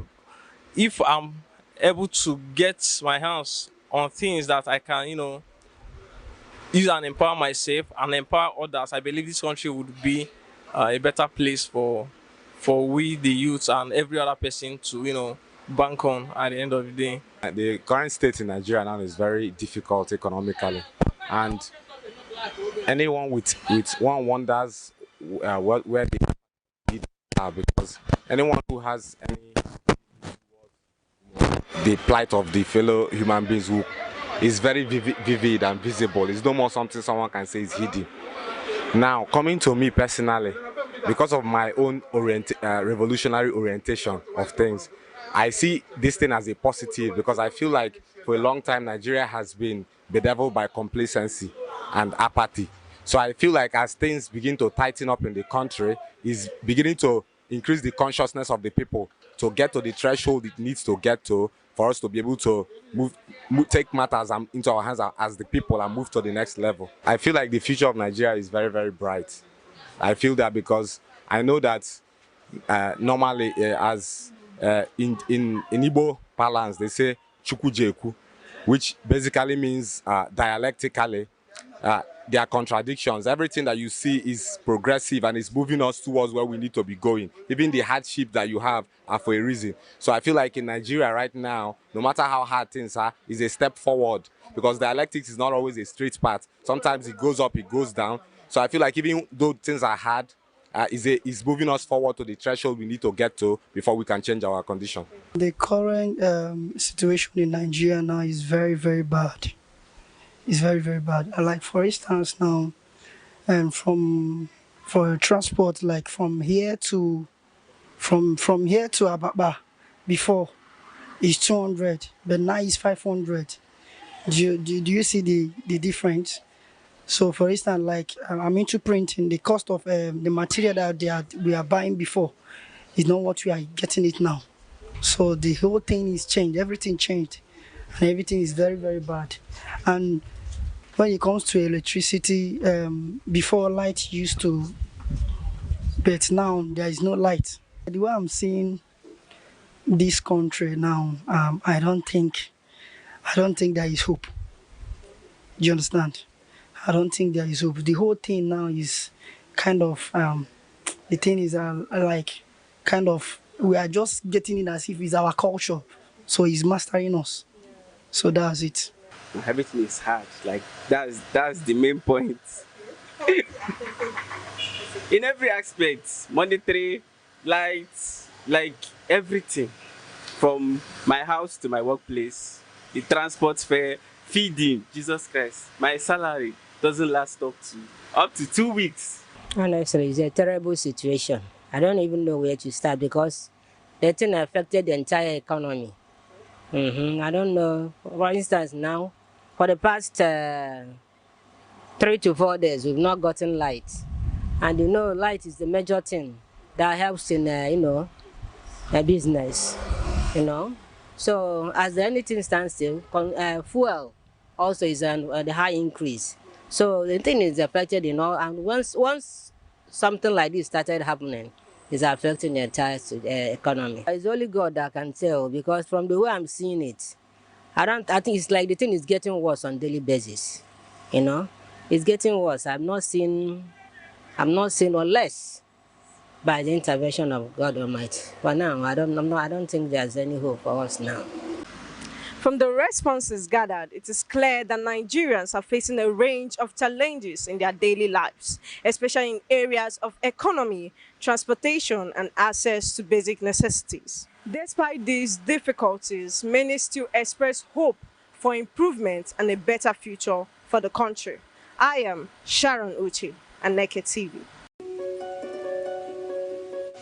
if I'm able to get my hands on things that I can, use and empower myself and empower others, I believe this country would be a better place for we, the youth, and every other person to, bank on at the end of the day. The current state in Nigeria now is very difficult economically, and anyone with one wonders where they are, because anyone who has the plight of the fellow human beings who is very vivid and visible. It's no more something someone can say is hidden. Now, coming to me personally, because of my own revolutionary orientation of things, I see this thing as a positive, because I feel like for a long time Nigeria has been bedeviled by complacency and apathy. So I feel like as things begin to tighten up in the country, is beginning to increase the consciousness of the people to get to the threshold it needs to get to for us to be able to take matters into our hands as the people and move to the next level. I feel like the future of Nigeria is very, very bright. I feel that because I know that normally as in Igbo parlance, they say chukujeku, which basically means dialectically, there are contradictions. Everything that you see is progressive and is moving us towards where we need to be going. Even the hardship that you have are for a reason. So I feel like in Nigeria right now, no matter how hard things are, is a step forward, because dialectics is not always a straight path. Sometimes it goes up, it goes down. So I feel like even though things are hard, is moving us forward to the threshold we need to get to before we can change our condition. The current situation in Nigeria now is very, very bad. It's very, very bad. Like for instance now, for transport, like from here to Ababa, before is 200, but now it's 500. Do you see the difference? So for instance, like I'm into printing, the cost of the material that we are buying before is not what we are getting it now. So the whole thing is changed, everything changed, and everything is very, very bad. And when it comes to electricity, before light used to, but now there is no light. The way I'm seeing this country now, I don't think there is hope. Do you understand? I don't think there is hope. The whole thing now is kind of, the thing is like, kind of, we are just getting it as if it's our culture. So it's mastering us. So that's it. Everything is hard. Like, that's the main point. In every aspect, monetary, lights, like everything. From my house to my workplace, the transport fare, feeding, Jesus Christ. My salary doesn't last up to 2 weeks. Honestly, it's a terrible situation. I don't even know where to start because the thing affected the entire economy. I don't know. For instance, now, for the past 3 to 4 days, we've not gotten light. And you know, light is the major thing that helps in, a business, So as anything stands still, fuel also is the high increase. So the thing is affected, and once something like this started happening, it's affecting the entire economy. It's only God that can tell, because from the way I'm seeing it, I think it's like the thing is getting worse on a daily basis. It's getting worse. I'm not seeing unless by the intervention of God Almighty. But now, I don't think there's any hope for us now. From the responses gathered, it is clear that Nigerians are facing a range of challenges in their daily lives, especially in areas of economy, transportation, and access to basic necessities. Despite these difficulties, many still express hope for improvement and a better future for the country. I am Sharon Uchi, Aneke TV.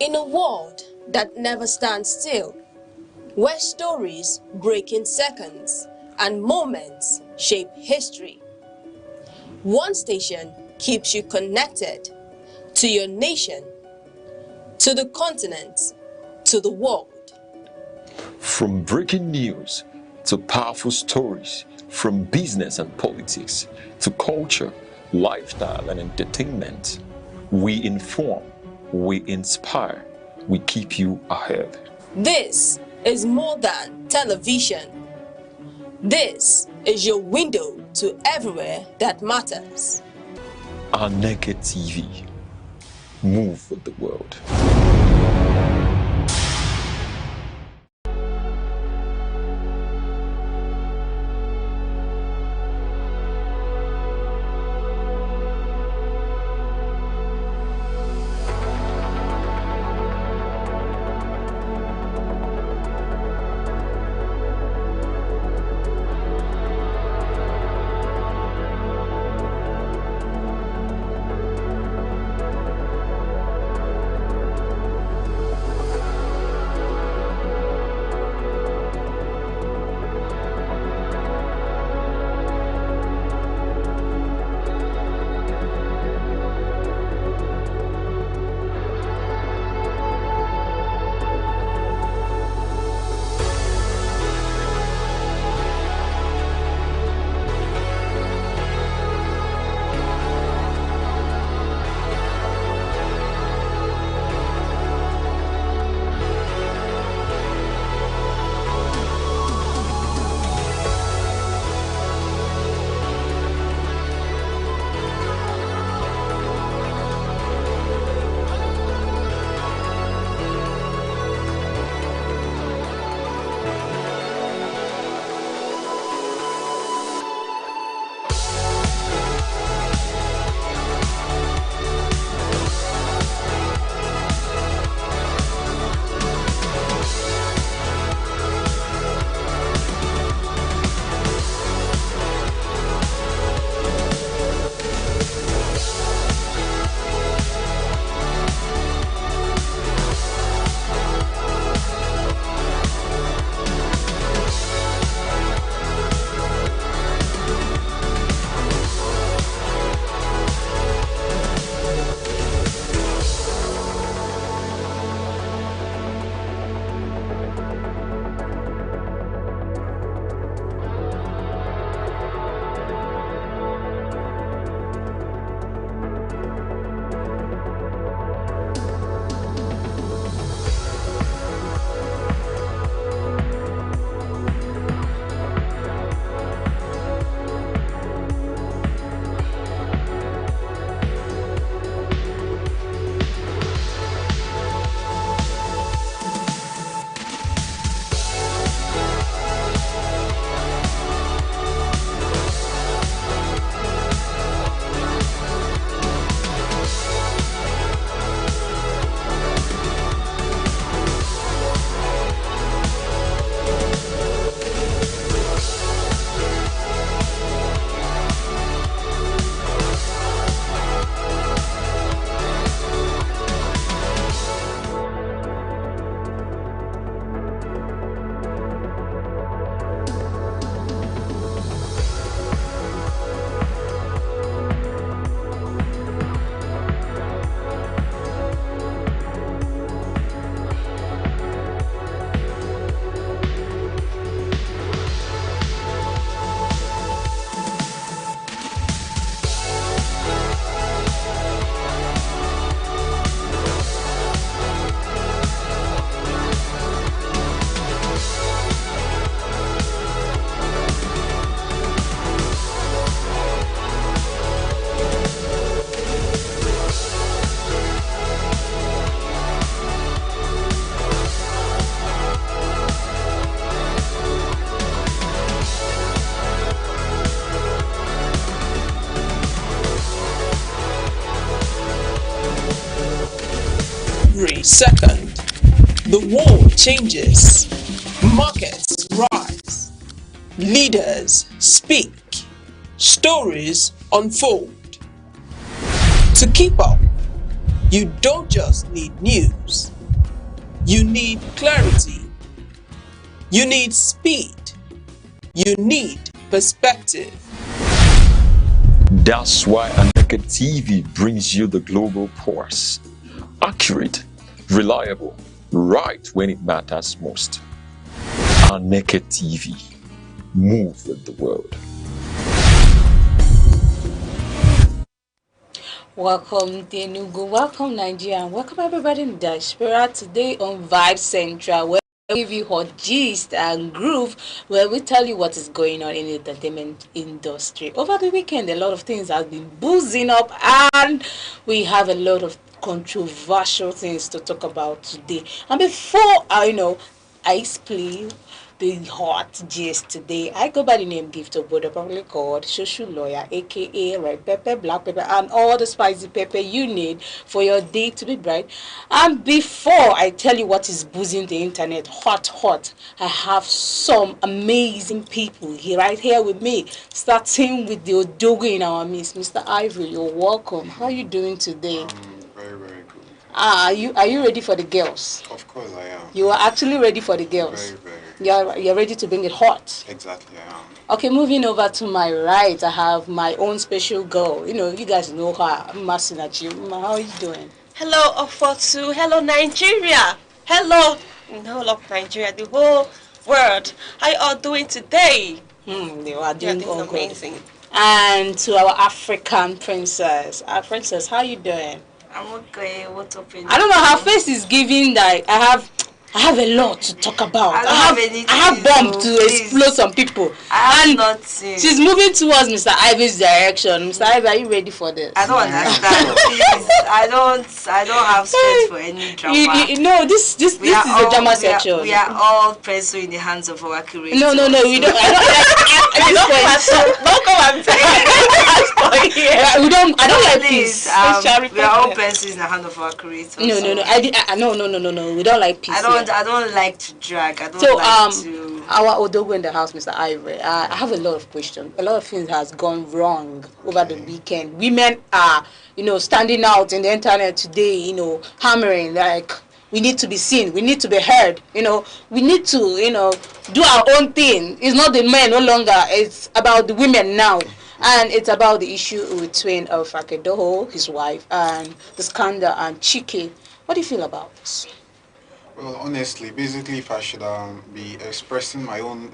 In a world that never stands still, where stories break in seconds and moments shape history, one station keeps you connected to your nation, to the continent, to the world. From breaking news to powerful stories, from business and politics to culture, lifestyle and entertainment, we inform, we inspire, we keep you ahead. This is more than television. This is your window to everywhere that matters. Aneke TV. Move with the world. 2nd, the world changes, markets rise, leaders speak, stories unfold. To keep up, you don't just need news, you need clarity, you need speed, you need perspective. That's why Aneke TV brings you the global pulse. Accurate, reliable, right when it matters most. Aneke TV. Move with the world. Welcome Tenugu, welcome Nigeria, and welcome everybody in the diaspora today on Vibe Central, where we give you hot gist and groove, where we tell you what is going on in the entertainment industry. Over the weekend, a lot of things have been boozing up, and we have a lot of controversial things to talk about today. And before I explain the hot gist today, I go by the name Gift of Buddha, probably called Shoshu Lawyer, aka red pepper, black pepper, and all the spicy pepper you need for your day to be bright. And before I tell you what is boozing the internet hot, I have some amazing people here, right here with me, starting with the Odogo in our midst. Mr. Ivory, you're welcome. How are you doing today? Very, very good. Are you ready for the girls? Of course I am. You are actually ready for the girls? Very, very. You're ready to bring it hot? Exactly, I am. Okay, moving over to my right, I have my own special girl. You guys know her, Masinachi. How are you doing? Hello, Ofotu. Hello, Nigeria. Hello, the whole of Nigeria, the whole world. How you all doing today? They are doing all amazing. Good. And to our African princess. Our princess, how are you doing? I'm okay. What's up in I don't know, her face is giving that I have a lot to talk about. I have bomb to explode some people. I have nothing. She's moving towards Mr. Ivy's direction. Mr. Ivy, are you ready for this? I don't understand. Please, I don't have space for any drama. This is the drama section. We are all pressed in the hands of our curator. No, we don't. Don't come and tell I don't like peace. We are all pressed in the hands of our curator. No. We don't like peace. I don't like to drag. I don't like to. Our Odogo in the house, Mr. Ivory. I have a lot of questions. A lot of things has gone wrong over the weekend. Women are, standing out in the internet today, hammering like we need to be seen, we need to be heard. We need to, do our own thing. It's not the men no longer. It's about the women now. And it's about the issue between Frakedoho, his wife, and the scandal and Chike. What do you feel about this? Well, honestly, basically, if I should be expressing my own,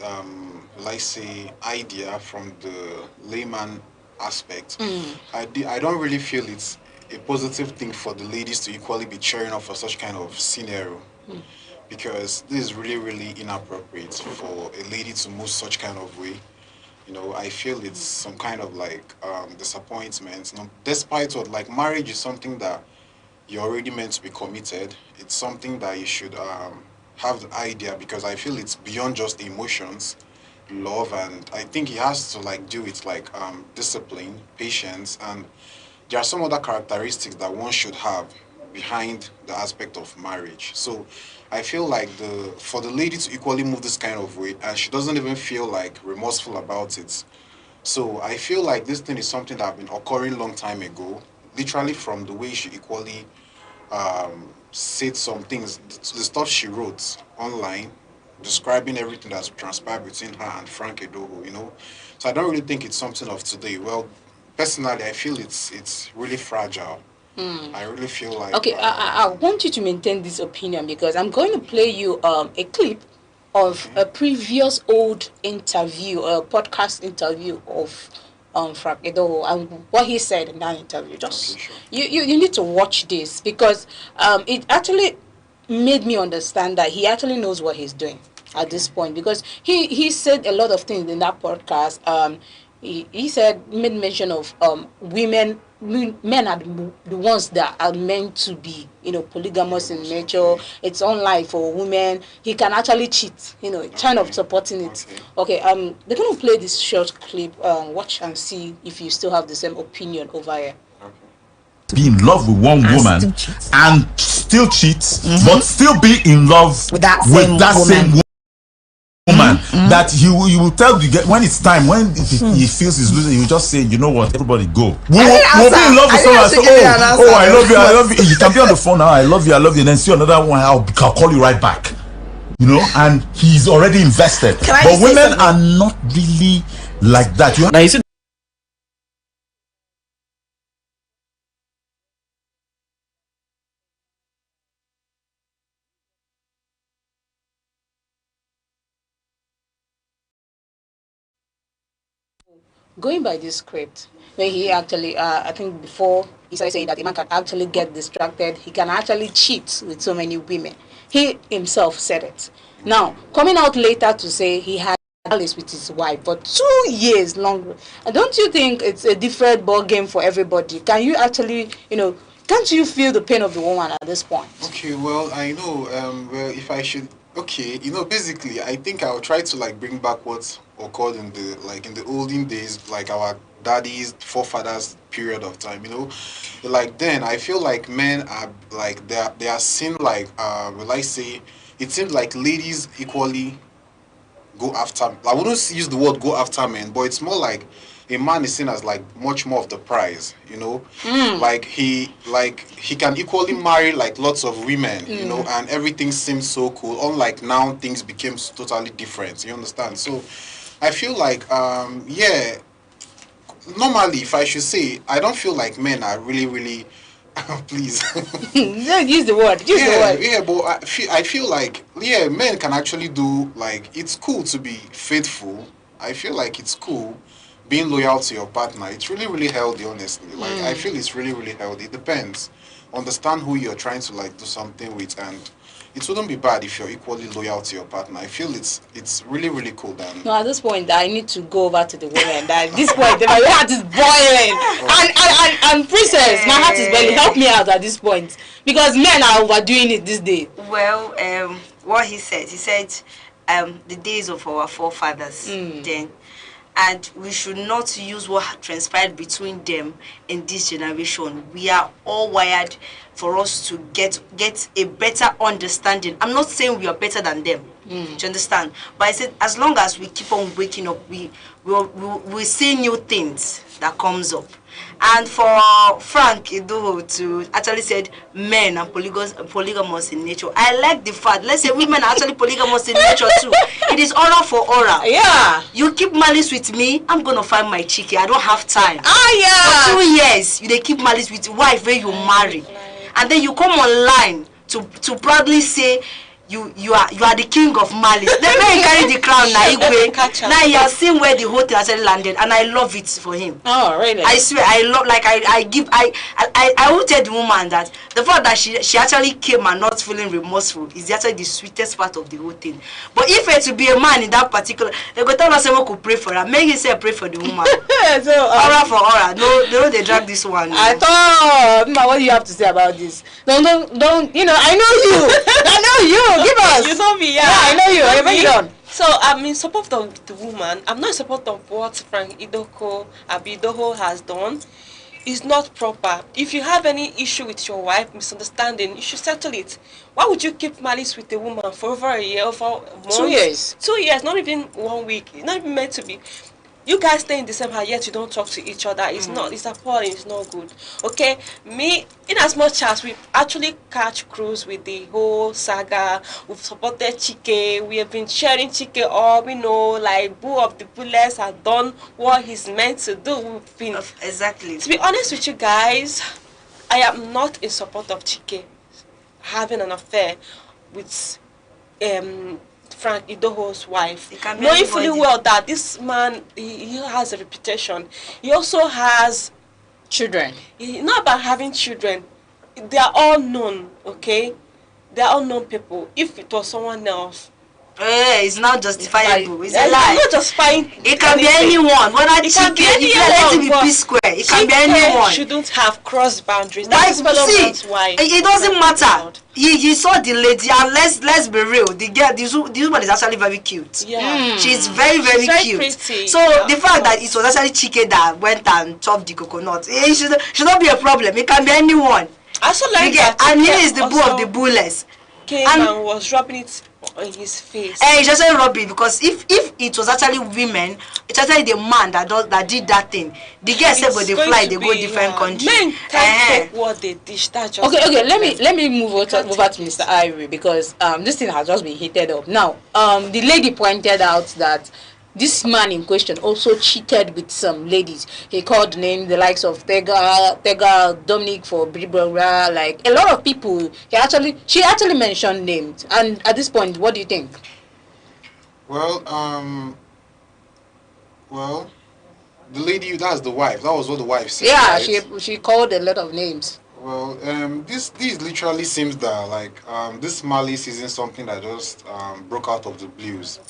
idea from the layman aspect, I don't really feel it's a positive thing for the ladies to equally be cheering up for such kind of scenario, because this is really, really inappropriate for a lady to move such kind of way. I feel it's some kind of disappointment. Despite what, marriage is something that you're already meant to be committed. It's something that you should have the idea, because I feel it's beyond just emotions, love, and I think it has to do with discipline, patience, and there are some other characteristics that one should have behind the aspect of marriage. So I feel for the lady to equally move this kind of way, and she doesn't even feel remorseful about it. So I feel this thing is something that has been occurring long time ago, literally from the way she equally said some things, the stuff she wrote online, describing everything that's transpired between her and Frank Edogo, So I don't really think it's something of today. Well, personally, I feel it's really fragile. I really feel like... Okay, I want you to maintain this opinion, because I'm going to play you a clip of a previous old interview, a podcast interview of Frank Edogo, and what he said in that interview. You need to watch this, because it actually made me understand that he actually knows what he's doing at this point, because he said a lot of things in that podcast. He made mention of men are the ones that are meant to be, polygamous in nature. It's unlike for women. He can actually cheat, kind of supporting it. Okay, they're going to play this short clip. Watch and see if you still have the same opinion over here. Be in love with one woman and still cheat, but still be in love with that same woman. That he will tell you when it's time, when he feels he's losing, he will just say, you know what, everybody go. We'll be in love with someone. So, I love you. You can be on the phone now. I love you. And then see another one. I'll call you right back. You know, and he's already invested. But women are not really like that. Now you see. Going by this script, where he actually, I think before he started saying that a man can actually get distracted, he can actually cheat with so many women. He himself said it. Now, coming out later to say he had malice with his wife for 2 years long, don't you think it's a different ball game for everybody? Can you actually, can't you feel the pain of the woman at this point? Okay, well, I know, well, if I should, okay, basically, I think I'll try to, bring back what occurred in the olden days, like our daddies, forefathers period of time, then I feel like men are, they are seen will I say, it seems like ladies equally go after, I wouldn't use the word go after men, but it's more like a man is seen as much more of the prize, he can equally marry lots of women, and everything seems so cool. Unlike now, things became totally different. You understand? So I feel normally, if I should say, I don't feel like men are really please. Use the word. Yeah, but I feel like men can actually do it's cool to be faithful. I feel like it's cool being loyal to your partner. It's really healthy, honestly. I feel it's really healthy. It depends. Understand who you're trying to do something with, and it wouldn't be bad if you're equally loyal to your partner. I feel it's really cool. Then. No, at this point, I need to go over to the women. At this point, my heart is boiling. And Princess, my heart is boiling. Help me out at this point, because men are overdoing it this day. Well, what he said, the days of our forefathers then. And we should not use what transpired between them in this generation. We are all wired for us to get a better understanding. I'm not saying we are better than them. Do you understand? But I said, as long as we keep on waking up, we see new things that comes up. And for Frank Idoho to actually said men are polygamous in nature. I like the fact, let's say women are actually polygamous in nature too. It is aura for aura. Yeah. You keep malice with me, I'm gonna find my chicken. I don't have time. For 2 years, they keep malice with wife where you marry. And then you come online to proudly say you are the king of malice. The man carry the crown now. Now you have seen where the whole thing actually landed, and I love it for him. Oh, really? I swear, I love. I will tell the woman that the fact that she actually came and not feeling remorseful is actually the sweetest part of the whole thing. But if it to be a man in that particular, they go tell us someone could pray for her. Make you say pray for the woman. So aura for aura. No, they drag this one. I thought, what do you have to say about this? Don't. I know you. I know you. Give us. You know me, yeah. I know you. So I'm in support of the woman. I'm not in support of what Frank Idoho has done. It's not proper. If you have any issue with your wife, misunderstanding, you should settle it. Why would you keep malice with a woman for over a year, over months? 2 years. 2 years, not even 1 week. It's not even meant to be. You guys stay in the same house, yet you don't talk to each other. It's not. It's appalling. It's not good. Okay, me, in as much as we actually catch cruise with the whole saga, we've supported Chike. We have been cheering Chike up. Boo of the Bullets has done what he's meant to do. We've been exactly. To be honest with you guys, I am not in support of Chike having an affair with Frank Idoho's wife, knowing fully well that this man, he has a reputation. He also has children. Not about having children. They are all known, okay? They are all known people. If it was someone else, it's not justifiable. It's a lie. It's not justifying. It can be anyone. Whether it can be anyone. Be square. It can be anyone. Shouldn't have crossed boundaries. That's why. It doesn't matter. You saw the lady, and let's be real. The girl, this woman is actually very cute. Yeah. She's very cute. Pretty. So the fact that it was actually Chike that went and chopped the coconut, it should not be a problem. It can be anyone. I also like that. And he is the bull of the bullets. Came and was rubbing it on his face. He just said rub it, because if it was actually women, it's actually the man that did that thing. The girl said go they fly, they go different countries. Men can't take what they dish. Okay. Let me move over to Mr. Ivory, because this thing has just been heated up. Now, the lady pointed out that this man in question also cheated with some ladies. He called names the likes of Tega, Dominic for Bribra, like a lot of people. She actually mentioned names. And at this point, what do you think? Well, the lady, that's the wife. That was what the wife said. Yeah, right? she called a lot of names. Well, this literally seems that like this malice isn't something that just broke out of the blues.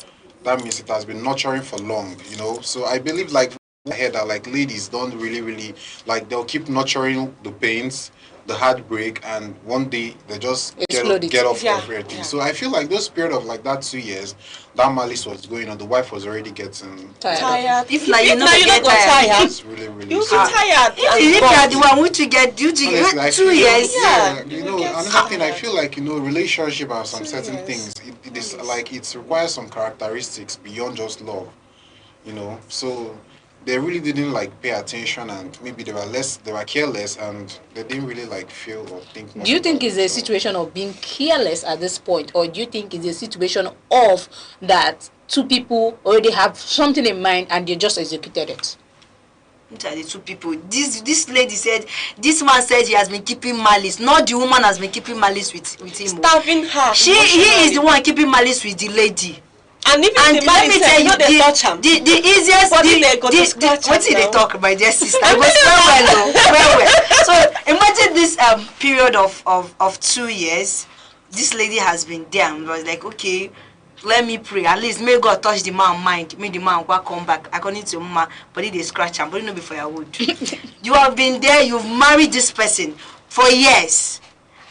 That means it has been nurturing for long, you know. So I believe, like I heard that like ladies don't really like, they'll keep nurturing the pains, the heartbreak, and one day they just get off everything. So I feel like those period of like that 2 years, that malice was going on. The wife was already getting tired. If now you not tired, it's really you'll be tired. If you are the one which you get due to get 2 years, you know, another thing I feel like, you know, relationship and some certain things, it is like it requires some characteristics beyond just love, you know. So they really didn't like pay attention, and maybe they were careless, and they didn't really like feel or think much. Do you think it's a situation of being careless at this point, or do you think it's a situation of that two people already have something in mind and they just executed it? The two people. This lady said, this man said he has been keeping malice. Not the woman has been keeping malice with him. Starving her. He is the one keeping malice with the lady. And even the man said, you know, they touch him. The easiest, what did they talk, my dear sister? It was well. So imagine this period of 2 years. This lady has been there and was like, okay, let me pray. At least may God touch the man's mind. May the man come back. According to mama, body they scratch him. But you know before you would. You have been there. You've married this person for years,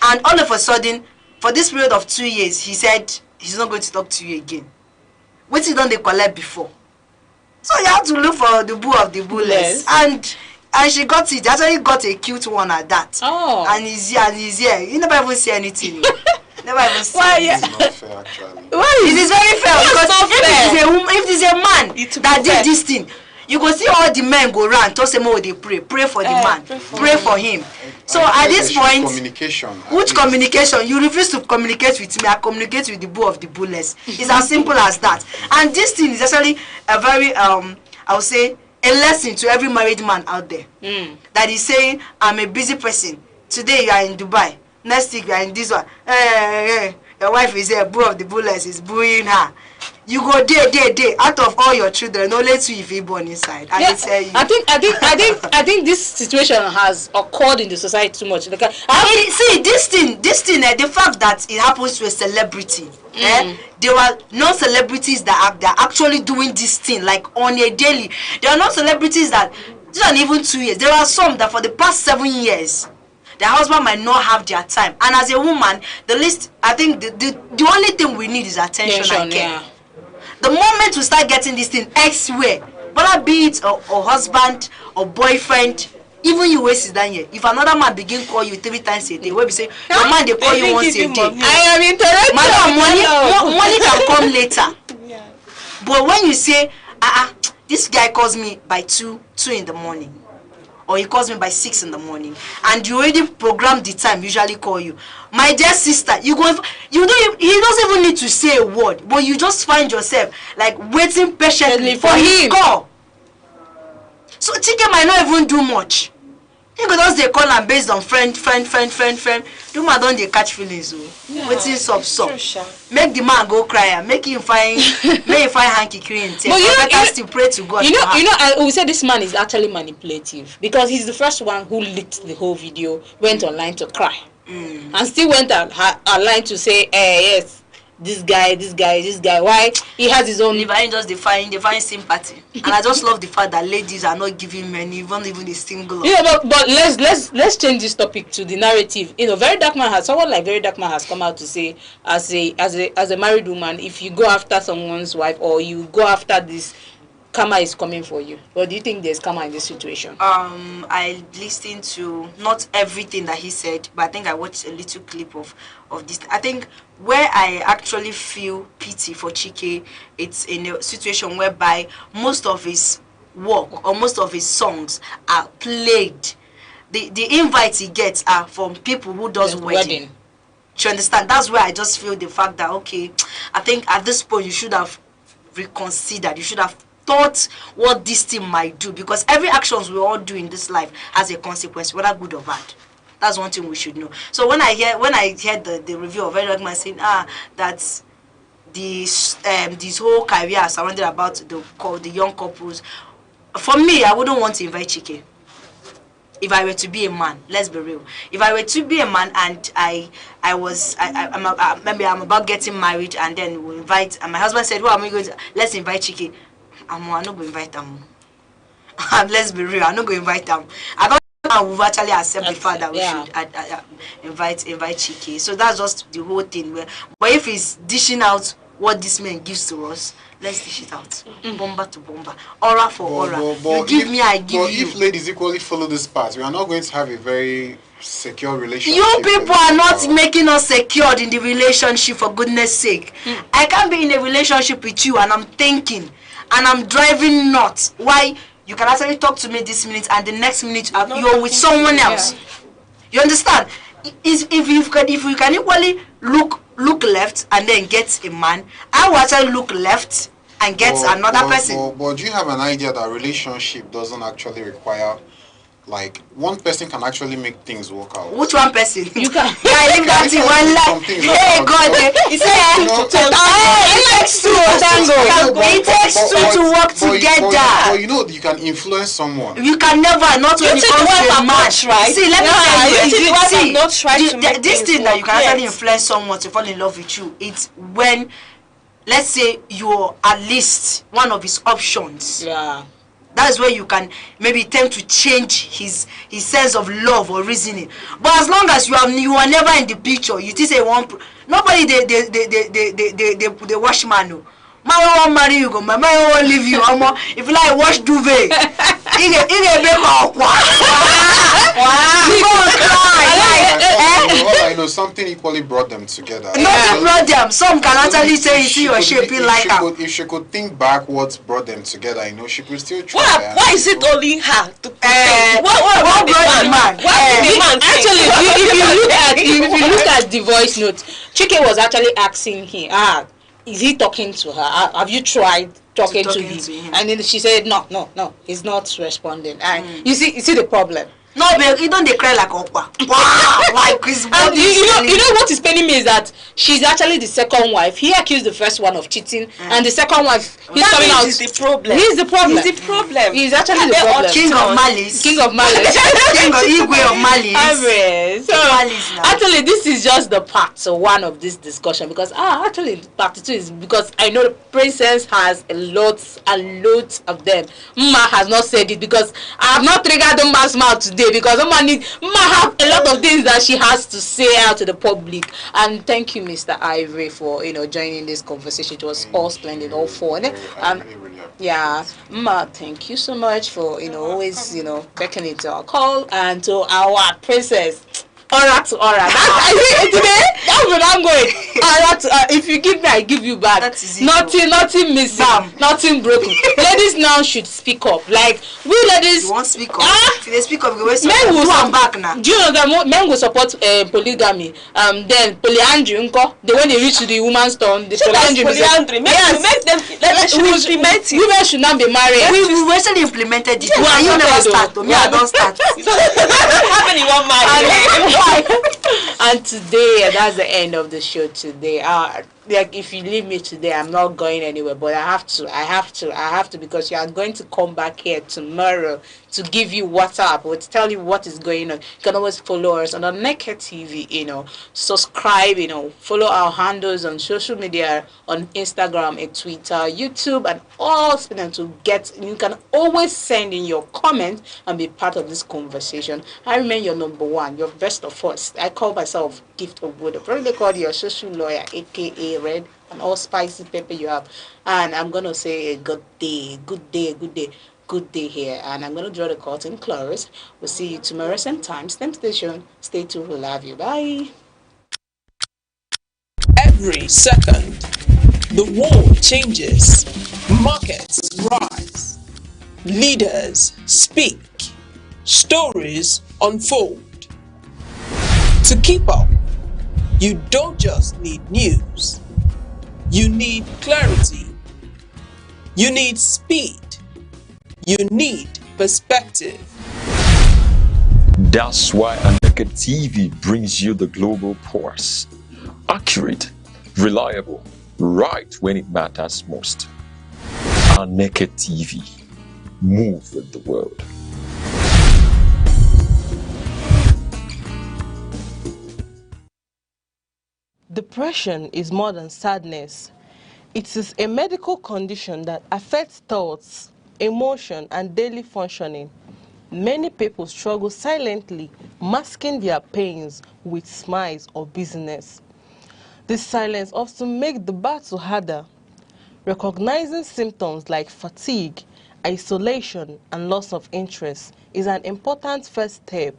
and all of a sudden, for this period of 2 years, he said he's not going to talk to you again. What he done they collect before? So you have to look for the bull of the bullets. Yes. And she got it. Actually got a cute one at that. Oh. And he's here. You never even see anything. Never even see anything. It's not fair, actually. Why? It is very fair, because if it is a man that did this thing, you go see all the men go round, toss them all, they pray for the man, pray for him. So at this point, which communication? You refuse to communicate with me, I communicate with the bull of the bullets. It's as simple as that. And this thing is actually a very, I would say, a lesson to every married man out there. That is saying, I'm a busy person. Today you are in Dubai, next week you are in this one. Your wife is there, bull of the bullets is booing her. You go day. Out of all your children, only two if you born inside. I tell you. I think this situation has occurred in the society too much. See this thing. The fact that it happens to a celebrity. There were non-celebrities that are actually doing this thing like on a daily. There are non-celebrities that these are even 2 years. There are some that for the past 7 years. The husband might not have their time, and as a woman, the least I think the only thing we need is attention and care. Yeah. The moment we start getting this thing elsewhere, whether be it a husband or boyfriend, even you waste down here. If another man begin call you 3 times a day, where we say your man they call you once a day. I am interested. Madam, money can come later. But when you say, this guy calls me by 2 in the morning. Or he calls me by 6 in the morning, and you already programmed the time usually call you. My dear sister, he doesn't even need to say a word, but you just find yourself like waiting patiently for his call. So Chike might not even do much. You could just they call and based on friend. Do man don't they catch feelings? Waiting up. Make the man go cry, make him find hanky cream. But you better still pray to God. I would say this man is actually manipulative, because he's the first one who leaked the whole video, went online to cry, and still went online to say, yes, this guy. Why? He has his own. Divine just define sympathy, and I just love the fact that ladies are not giving men even the single. But let's change this topic to the narrative. Someone like Very Dark Man has come out to say, as a married woman, if you go after someone's wife or you go after this karma is coming for you? Or do you think there's karma in this situation? I listened to not everything that he said, but I think I watched a little clip of this. I think where I actually feel pity for Chike, it's in a situation whereby most of his work or most of his songs are played. The invites he gets are from people who does wedding. Do you understand? That's where I just feel the fact that, okay, I think at this point you should have reconsidered. You should have thought what this thing might do, because every actions we all do in this life has a consequence, whether good or bad. That's one thing we should know. So when I heard the review of Very Man saying that this whole career surrounded about the young couples, for me, I wouldn't want to invite Chike. If I were to be a man, let's be real. If I were to be a man and maybe I'm about getting married and then we invite, and my husband said, "Well, am I going to? Let's invite Chike." I'm not going to invite them. Let's be real. I'm not going to invite them. I don't know we've actually accepted the fact that we should invite Chike. So that's just the whole thing. But if he's dishing out what this man gives to us, let's dish it out. Bomba to bomba. Aura for aura. You give me, I give you. But if ladies equally follow this path, we are not going to have a very secure relationship. You people are not making us secured in the relationship, for goodness sake. I can't be in a relationship with you and I'm thinking and I'm driving nuts. Why? You can actually talk to me this minute and the next minute you're with someone else. You understand? If you can equally look left and then get a man, I will actually look left and get another person. But do you have an idea that relationship doesn't actually require, like, one person can actually make things work out? Which one person? You can. Yeah, leave that in one life. Hey, God, it takes two to tango. It takes two to work together. But you know, you can influence someone. You can never, not when it comes to a man. See, let me tell you. This thing that you can actually influence someone to fall in love with you, it's when, let's say, you're at least one of his options. Yeah. That's where you can maybe tend to change his sense of love or reasoning. But as long as you are never in the picture, you just say nobody they wash man. My won't marry you, my won't leave you. If you like wash duvet, you get I know something equally brought them together. Nothing brought them. Some can actually say you see your shape like her. If she could think back what brought them together, you know, she could still try. Why is it only her to what brought the man? Actually, if you look at the voice note, Chike was actually asking him, is he talking to her? Have you tried talking to him? And then she said, no, he's not responding. And you see the problem. No, but you don't cry like Okwa. Wow, like his body. You know what is paining me is that she's actually the second wife. He accused the first one of cheating, and the second wife, he's coming out. He's the problem. He's the problem. He's the problem. He's actually the problem. King of malice. King of malice. King of Igwe of malice. So actually, this is just the part one of this discussion, because actually part two is because I know the princess has a lot of them. Mma has not said it because I have not triggered Mma's mouth today. Because Mma have a lot of things that she has to say out to the public. And thank you, Mr. Ivory, for joining this conversation. It was all splendid, all fun. Yeah, Mma, thank you so much for always beckoning to our call and to our princess. Aura to aura. That's what I'm going. Aura to aura. If you give me, I give you back. Nothing missing. Nothing broken. Ladies now should speak up. Like we ladies. You won't speak up. If they speak up, you men will come back now. Do you know that men will support polygamy? Then polyandry, the when they reach to the woman's turn, the polyandry. Yes. Make them. Let us implement it. Women should not be married. We actually implemented it. Well, you never start. Me, I don't start. How many want married? And today, that's the end of the show today. Like if you leave me today, I'm not going anywhere, but I have to because you are going to come back here tomorrow to give you what's up or to tell you what is going on. You can always follow us on Aneke TV, subscribe, follow our handles on social media, on Instagram and Twitter, YouTube, and all to get. You can always send in your comments and be part of this conversation. I remain your #1, your best of us. I call myself Gift of Wood. I probably call you your social lawyer, aka the red and all spicy pepper you have. And I'm going to say a good day, good day, good day, good day here. And I'm going to draw the curtain close. We'll see you tomorrow, same time, same station. Stay tuned. We love you. Bye. Every second, the world changes, markets rise, leaders speak, stories unfold. To keep up, you don't just need news, you need clarity, you need speed, you need perspective. That's why Aneke TV brings you the global pulse. Accurate, reliable, right when it matters most. Aneke TV. Move with the world. Depression is more than sadness. It is a medical condition that affects thoughts, emotion, and daily functioning. Many people struggle silently, masking their pains with smiles or busyness. This silence often makes the battle harder. Recognizing symptoms like fatigue, isolation, and loss of interest is an important first step.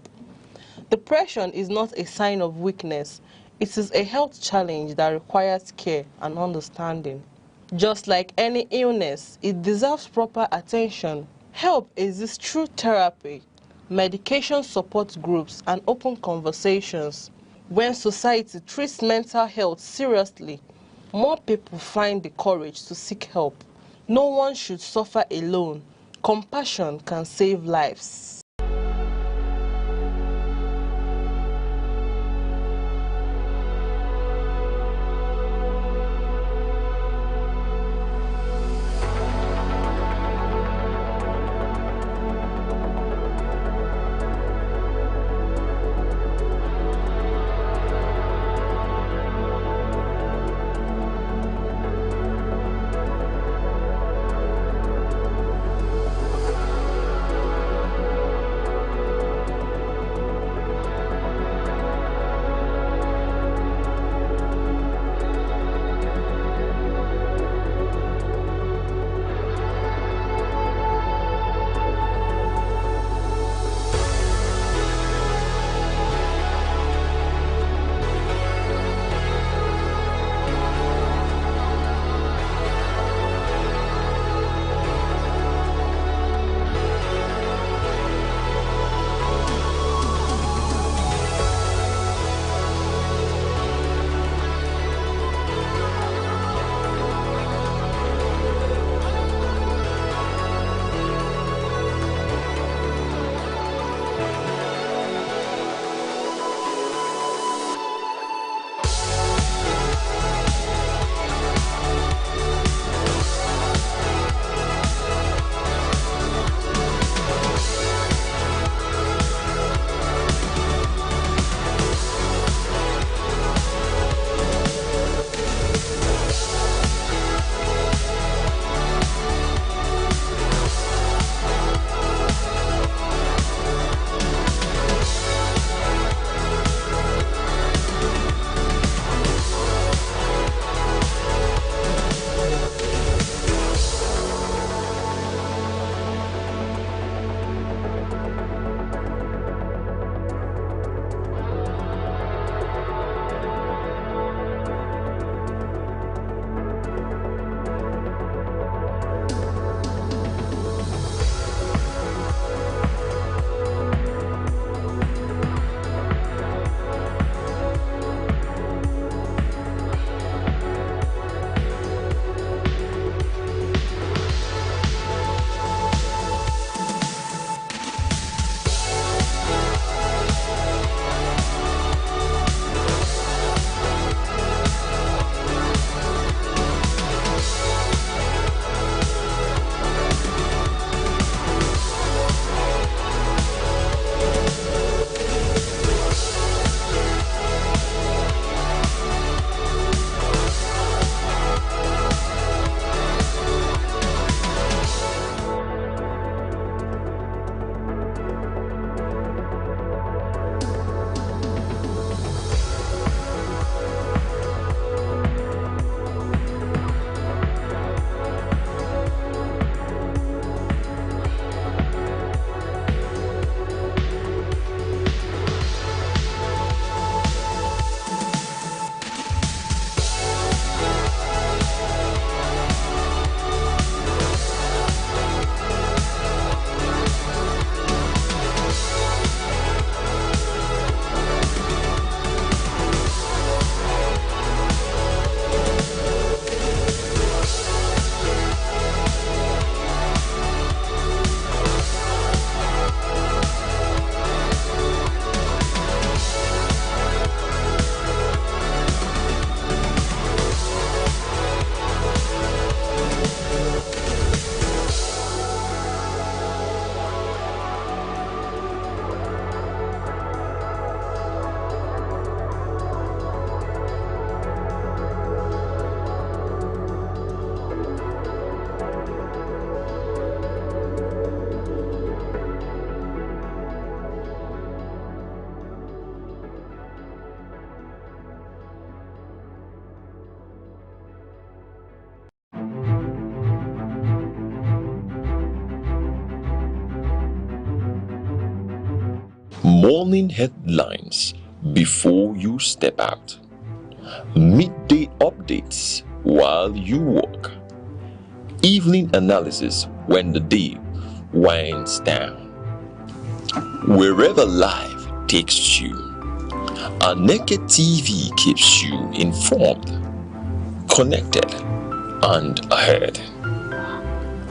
Depression is not a sign of weakness. It is a health challenge that requires care and understanding. Just like any illness, it deserves proper attention. Help exists through therapy, medication support groups, and open conversations. When society treats mental health seriously, more people find the courage to seek help. No one should suffer alone. Compassion can save lives. Morning headlines before you step out. Midday updates while you work. Evening analysis when the day winds down. Wherever life takes you, Aneke TV keeps you informed, connected, and ahead.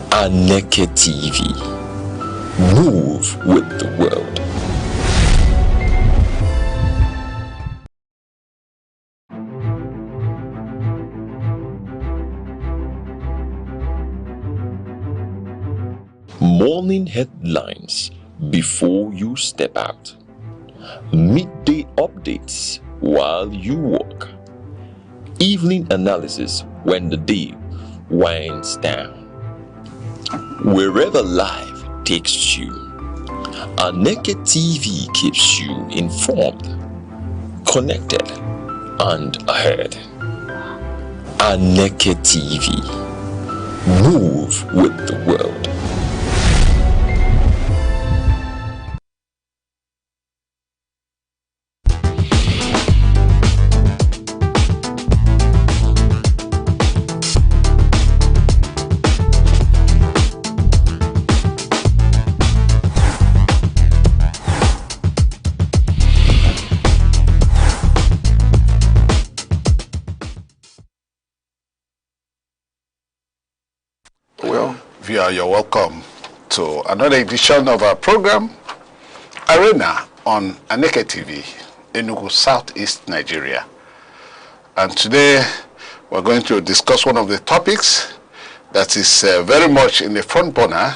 Aneke TV. Move with the world. Morning headlines before you step out. Midday updates while you work. Evening analysis when the day winds down. Wherever life takes you, Aneke TV keeps you informed, connected, and ahead. Aneke TV. Move with the world. You're welcome to another edition of our program, Arena, on Aneke TV, Enugu, Southeast Nigeria. And today we're going to discuss one of the topics that is very much in the front burner.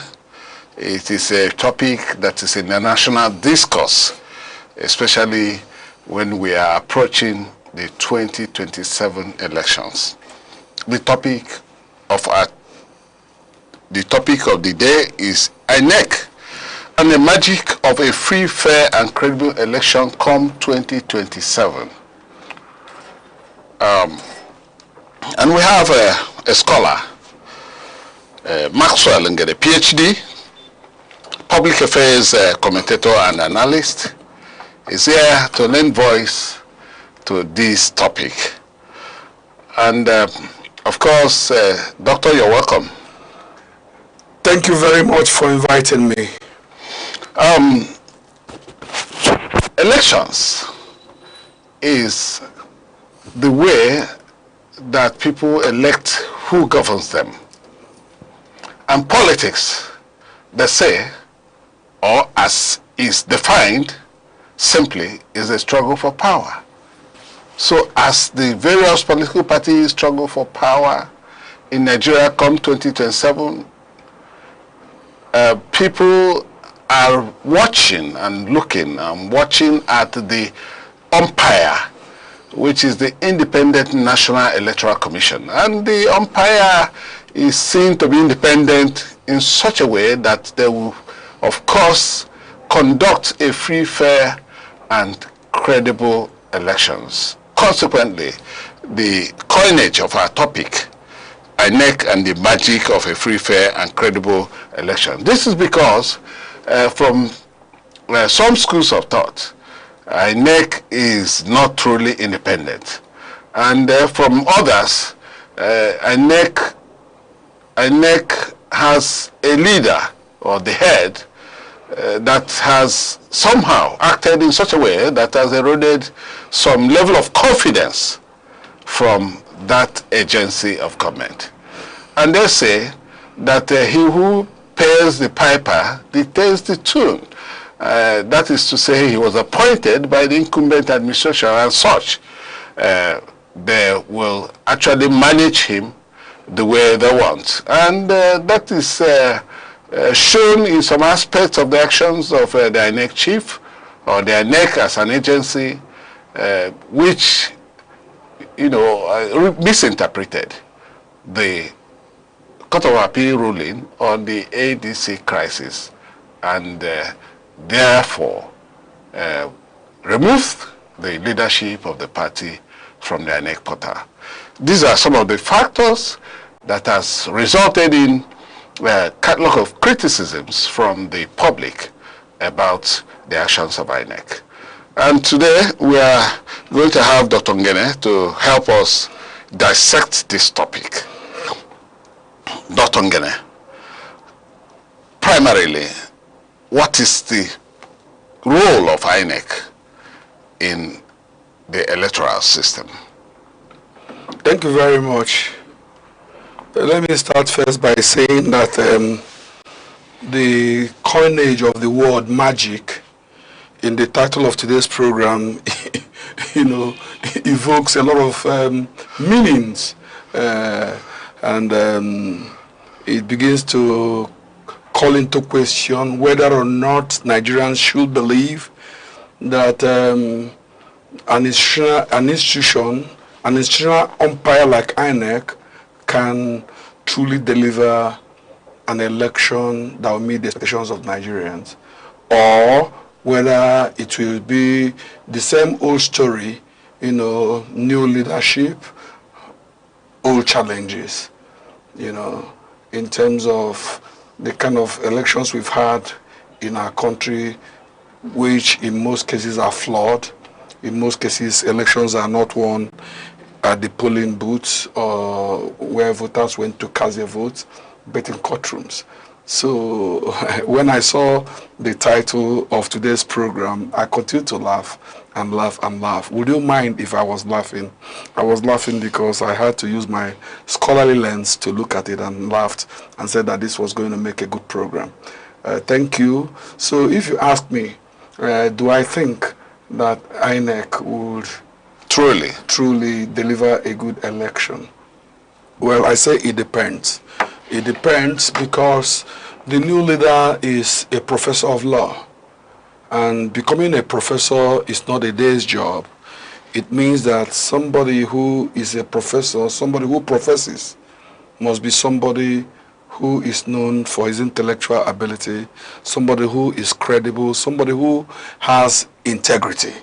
It is a topic that is in the national discourse, especially when we are approaching the 2027 elections. The topic of the day is INEC and the magic of a free, fair, and credible election come 2027. And we have a scholar, Maxwell Ngede, a PhD, public affairs commentator and analyst, is here to lend voice to this topic. And of course, Doctor, you're welcome. Thank you very much for inviting me. Elections is the way that people elect who governs them. And politics, they say, or as is defined, simply is a struggle for power. So as the various political parties struggle for power in Nigeria come 2027, people are watching and looking and watching at the umpire, which is the Independent National Electoral Commission. And the umpire is seen to be independent in such a way that they will, of course, conduct a free, fair, and credible elections. Consequently, the coinage of our topic, INEC and the magic of a free, fair, and credible election. This is because from some schools of thought, INEC is not truly independent. And from others, INEC has a leader, or the head, that has somehow acted in such a way that has eroded some level of confidence from that agency of government. And they say that he who pays the piper dictates the tune. That is to say, he was appointed by the incumbent administration, and such they will actually manage him the way they want. And that is shown in some aspects of the actions of the INEC chief, or the INEC as an agency, which, misinterpreted the Court of Appeal ruling on the ADC crisis, and therefore removed the leadership of the party from the INEC portal. These are some of the factors that has resulted in a catalog of criticisms from the public about the actions of INEC. And today we are going to have Dr. Ngene to help us dissect this topic. Dr. Ngene, primarily, what is the role of INEC in the electoral system? Thank you very much. Let me start first by saying that the coinage of the word magic in the title of today's program, evokes a lot of meanings, and it begins to call into question whether or not Nigerians should believe that an institutional umpire like INEC can truly deliver an election that will meet the expectations of Nigerians, or whether it will be the same old story, new leadership, old challenges, in terms of the kind of elections we've had in our country, which in most cases are flawed. In most cases, elections are not won at the polling booths or where voters went to cast their votes, but in courtrooms. So when I saw the title of today's program, I continued to laugh and laugh and laugh. Would you mind if I was laughing? I was laughing because I had to use my scholarly lens to look at it, and laughed and said that this was going to make a good program. Thank you. So if you ask me, do I think that INEC would truly deliver a good election? Well, I say it depends. It depends because the new leader is a professor of law, and becoming a professor is not a day's job. It means that somebody who is a professor, somebody who professes, must be somebody who is known for his intellectual ability, somebody who is credible, somebody who has integrity.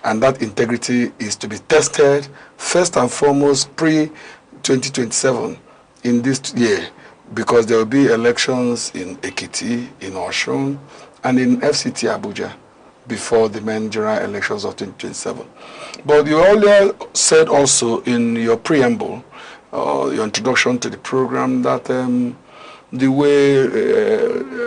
And that integrity is to be tested first and foremost pre-2027 in this year, because there will be elections in Ekiti, in Osun, and in FCT Abuja before the main general elections of 2027. But you earlier said also in your preamble, your introduction to the program, that the way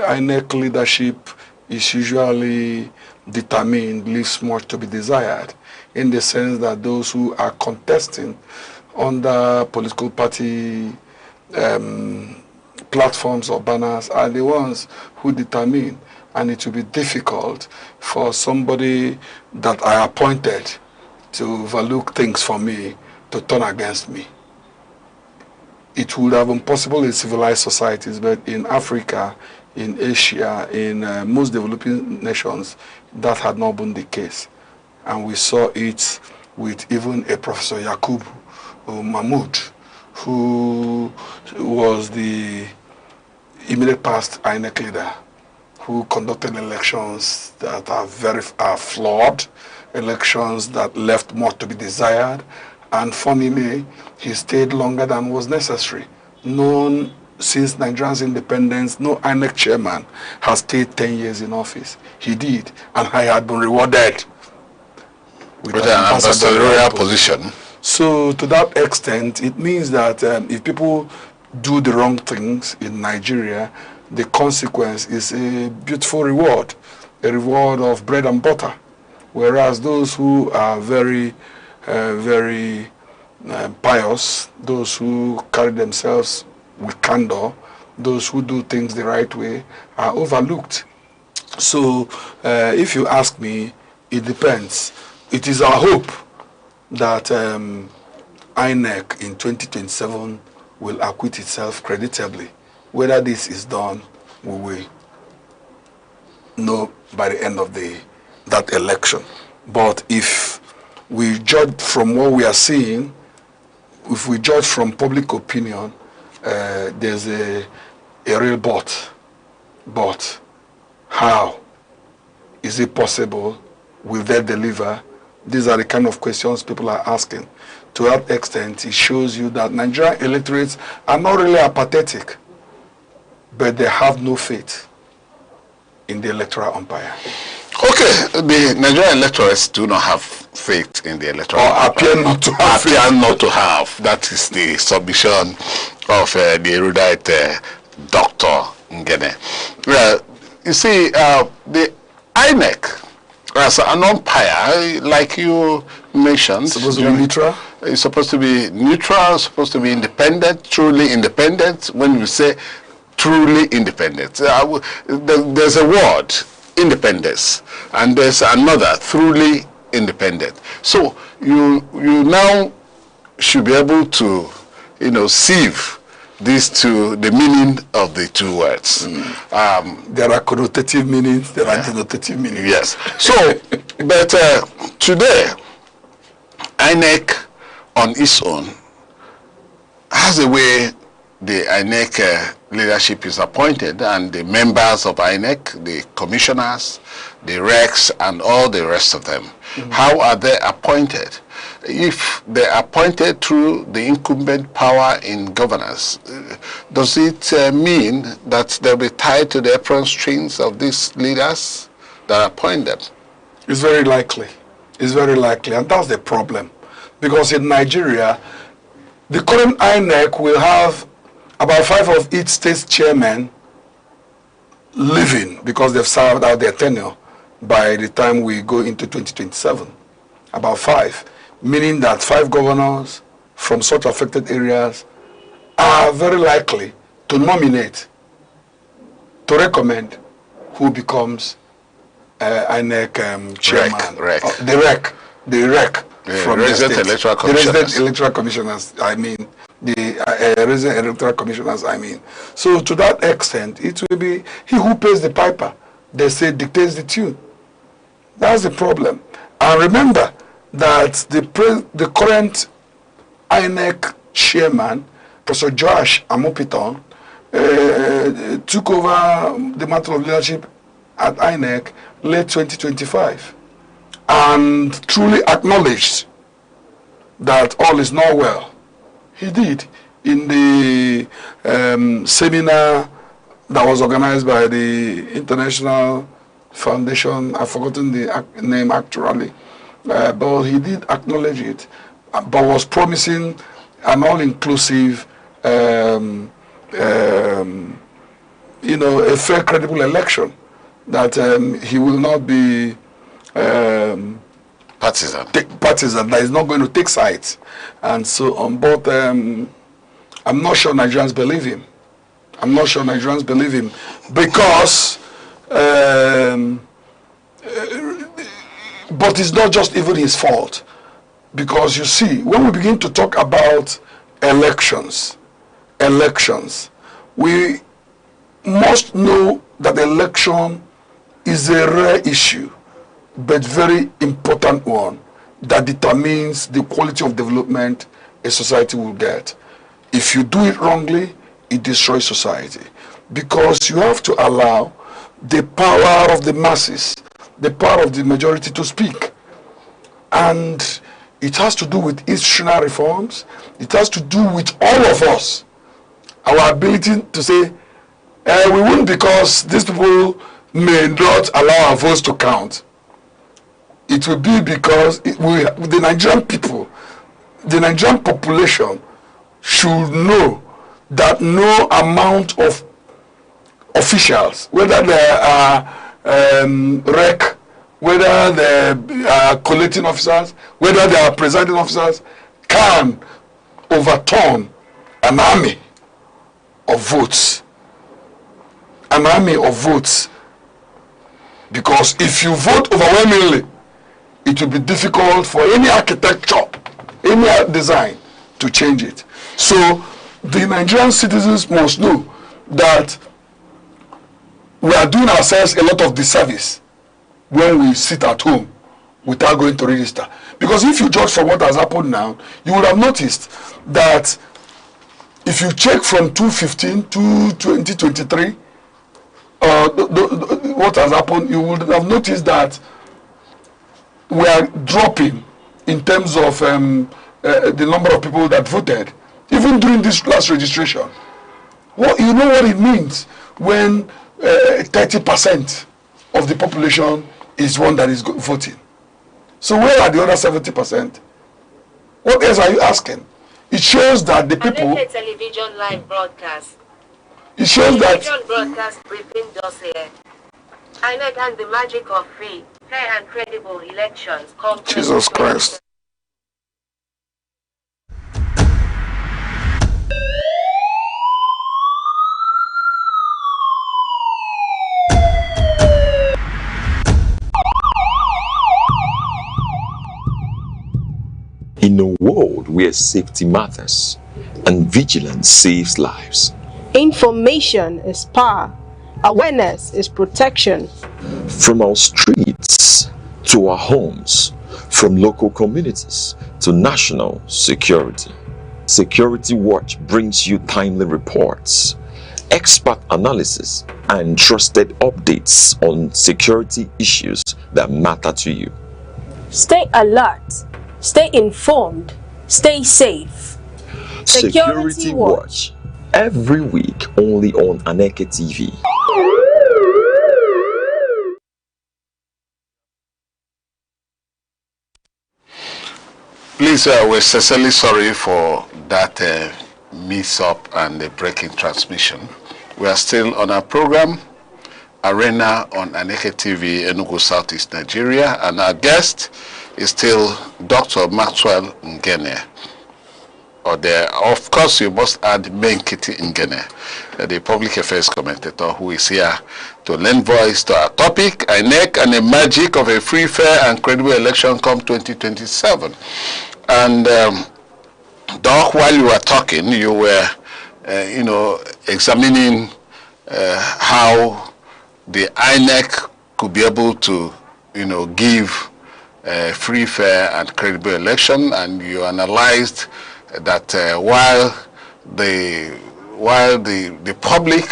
INEC leadership is usually determined leaves much to be desired, in the sense that those who are contesting under political party platforms or banners are the ones who determine, and it will be difficult for somebody that I appointed to overlook things for me to turn against me. It would have been possible in civilized societies, but in Africa, in Asia, in most developing nations, that had not been the case. And we saw it with even a Professor Yakubu Mahmoud, who was the immediate past INEC leader, who conducted elections that are flawed, elections that left more to be desired, and funnily, he stayed longer than was necessary. None since Nigeria's independence, no INEC chairman has stayed 10 years in office. He did, and he had been rewarded with an ambassadorial position. So to that extent, it means that if people do the wrong things in Nigeria, the consequence is a beautiful reward, a reward of bread and butter. Whereas those who are very pious, those who carry themselves with candor, those who do things the right way, are overlooked. So if you ask me, it depends. It is our hope that INEC in 2027 will acquit itself creditably. Whether this is done, we will know by the end of that election. But if we judge from what we are seeing, if we judge from public opinion, there's a real but. But how is it possible? Will they deliver? These are the kind of questions people are asking. To that extent, it shows you that Nigerian electorates are not really apathetic, but they have no faith in the electoral umpire? Okay, the Nigerian electors do not have faith in the electoral umpire. Appear not to have. Appear not to have. That is the submission of the erudite Dr. Ngene. You see, the INEC, as an umpire, like you mentioned, supposed to be neutral. It's supposed to be neutral, supposed to be independent, truly independent. When you say truly independent, there's a word, independence, and there's another, truly independent. So you now should be able to, sieve these two, the meaning of the two words. There are connotative meanings, there are denotative meanings. Yes. So, but today, INEC on its own has a way the INEC leadership is appointed, and the members of INEC, the commissioners, the recs, and all the rest of them. How are they appointed? If they're appointed through the incumbent power in governance, does it mean that they'll be tied to the apron strings of these leaders that appoint them? It's very likely. It's very likely, and that's the problem. Because in Nigeria, the current INEC will have about 5 of its state chairmen leaving because they've served out their tenure by the time we go into 2027. About 5. Meaning that 5 governors from such affected areas are very likely to nominate, to recommend who becomes INEC chairman. The REC. From resident electoral commissioners. The resident electoral commissioners, the resident electoral commissioners, So to that extent, it will be he who pays the piper, they say, dictates the tune. That's the problem. And remember that the current INEC chairman, Professor Josh Amopiton, took over the mantle of leadership at INEC late 2025 and truly acknowledged that all is not well. He did in the seminar that was organized by the International Foundation. I've forgotten the name actually. But he did acknowledge it, but was promising an all-inclusive, a fair, credible election, that he will not be partisan, that he's not going to take sides, and so on. But I'm not sure Nigerians believe him. I'm not sure Nigerians believe him because but it's not just even his fault, because you see, when we begin to talk about elections, we must know that election is a rare issue, but very important one that determines the quality of development a society will get. If you do it wrongly, it destroys society, because you have to allow the power of the masses, the power of the majority to speak. And it has to do with institutional reforms. It has to do with all of us. Our ability to say, we won't, because these people may not allow our votes to count. It will be because the Nigerian people, the Nigerian population should know that no amount of officials, whether they are REC, whether they are collecting officers, whether they are presiding officers, can overturn an army of votes. An army of votes. Because if you vote overwhelmingly, it will be difficult for any architecture, any design to change it. So the Nigerian citizens must know that we are doing ourselves a lot of disservice when we sit at home without going to register. Because if you judge from what has happened now, you would have noticed that if you check from 2015 to 2023, what has happened, you would have noticed that we are dropping in terms of the number of people that voted, even during this last registration. You know what it means when 30% of the population is one that is voting. So where are the other 70%? What else are you asking? It shows that the people... Aneke television live broadcast. It shows that... Television broadcast briefing dossier. INEC and the magic of free, fair and credible elections. Jesus Christ. In a world where safety matters and vigilance saves lives, Information is power. Awareness is protection. from our streets to our homes, from local communities to national security, Security Watch brings you timely reports, expert analysis, and trusted updates on security issues that matter to you. Stay alert, stay informed, stay safe. Security Watch, every week only on Aneke TV. Please, we're sincerely sorry for that mix-up and the breaking transmission. We are still on our program, Arena on Aneke TV, Enugu, Southeast Nigeria, and our guest is still Dr. Maxwell Ngene. Of course, you must add Menkiti Ngene, the public affairs commentator who is here to lend voice to our topic, INEC and the magic of a free, fair, and credible election come 2027. And Doc, while you were talking, you were, examining how the INEC could be able to, give a free, fair, and credible election, and you analyzed that while the public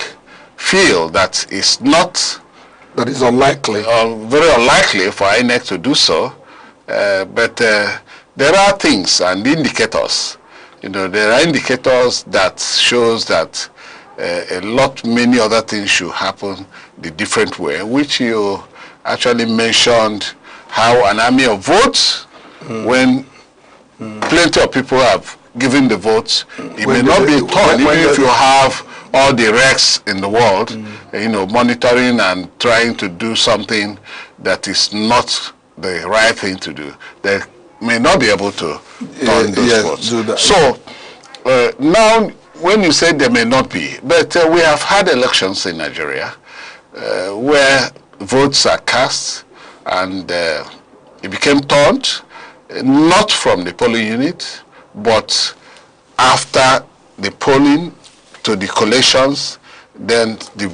feel that it's not, that is unlikely, very unlikely for INEC to do so, but there are things and indicators. There are indicators that shows that many other things should happen the different way, which you actually mentioned how an army of votes, when plenty of people have given the votes, it may not be turned, even if you have all the recs in the world, monitoring and trying to do something that is not the right thing to do. They may not be able to turn those votes. So now, when you say they may not be, but we have had elections in Nigeria where votes are cast and it became turned, not from the polling unit, but after the polling to the collations, then the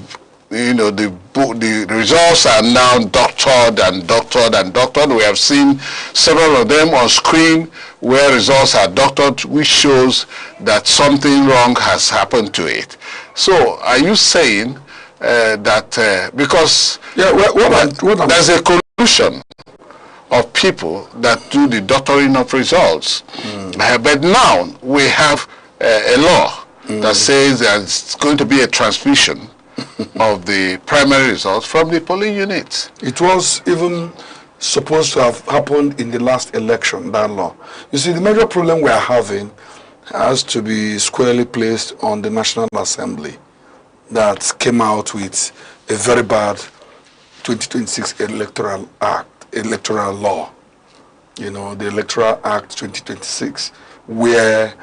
results are now doctored and doctored and doctored. We have seen several of them on screen where results are doctored, which shows that something wrong has happened to it. So are you saying that because there's a collusion of people that do the doctoring of results, but now we have a law that says there's going to be a transmission of the primary results from the polling unit. It was even supposed to have happened in the last election, that law. You see, the major problem we are having has to be squarely placed on the National Assembly that came out with a very bad 2026 electoral law. The Electoral Act 2026, where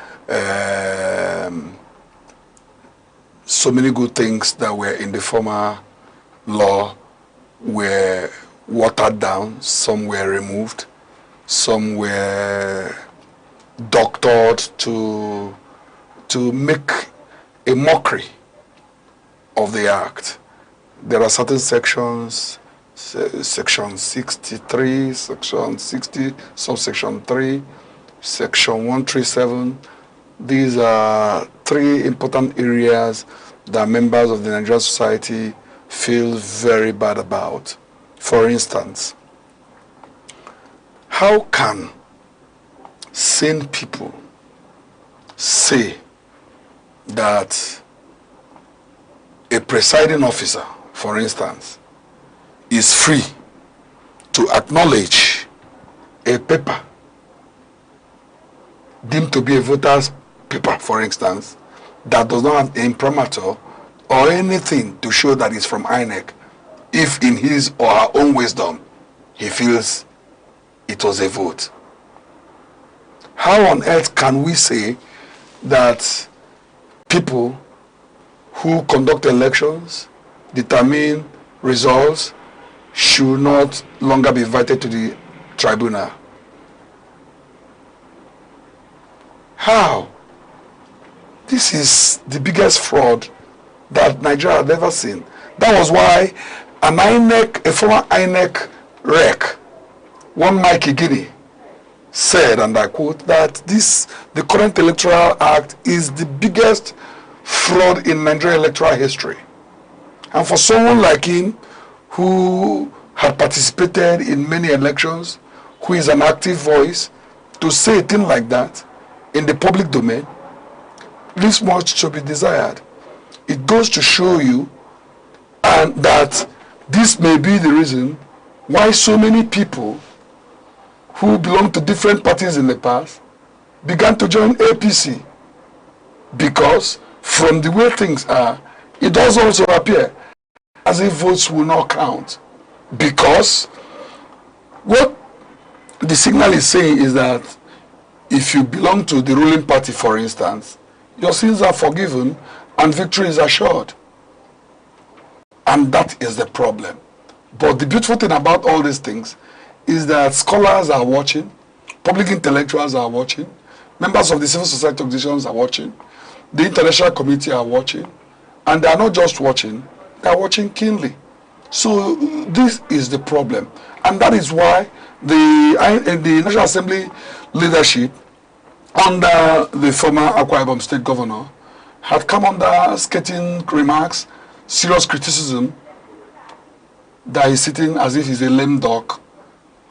so many good things that were in the former law were watered down, some were removed, some were doctored to make a mockery of the act. There are certain sections, section 63, section 60, subsection 3, section 137. These are three important areas that members of the Nigerian society feel very bad about. For instance, how can sane people say that a presiding officer, for instance, is free to acknowledge a paper deemed to be a voter's paper, for instance, that does not have imprimatur or anything to show that it's from INEC, if in his or her own wisdom he feels it was a vote. How on earth can we say that people who conduct elections, determine results, should not longer be invited to the tribunal? How? This is the biggest fraud that Nigeria had ever seen. That was why an INEC, a former INEC rec, one Mike Guinea, said, and I quote, that the current electoral act is the biggest fraud in Nigerian electoral history. And for someone like him, who had participated in many elections, who is an active voice, to say a thing like that in the public domain, this much should be desired. It goes to show you and that this may be the reason why so many people who belong to different parties in the past began to join APC, because from the way things are, it does also appear as if votes will not count, because what the signal is saying is that if you belong to the ruling party, for instance, your sins are forgiven and victory is assured. And that is the problem. But the beautiful thing about all these things is that scholars are watching, public intellectuals are watching, members of the civil society organizations are watching, the international community are watching, and they are not just watching, they are watching keenly. So this is the problem. And that is why the National Assembly leadership, under the former Akwa Ibom State Governor, had come under scathing remarks, serious criticism, that he's sitting as if he's a lame duck,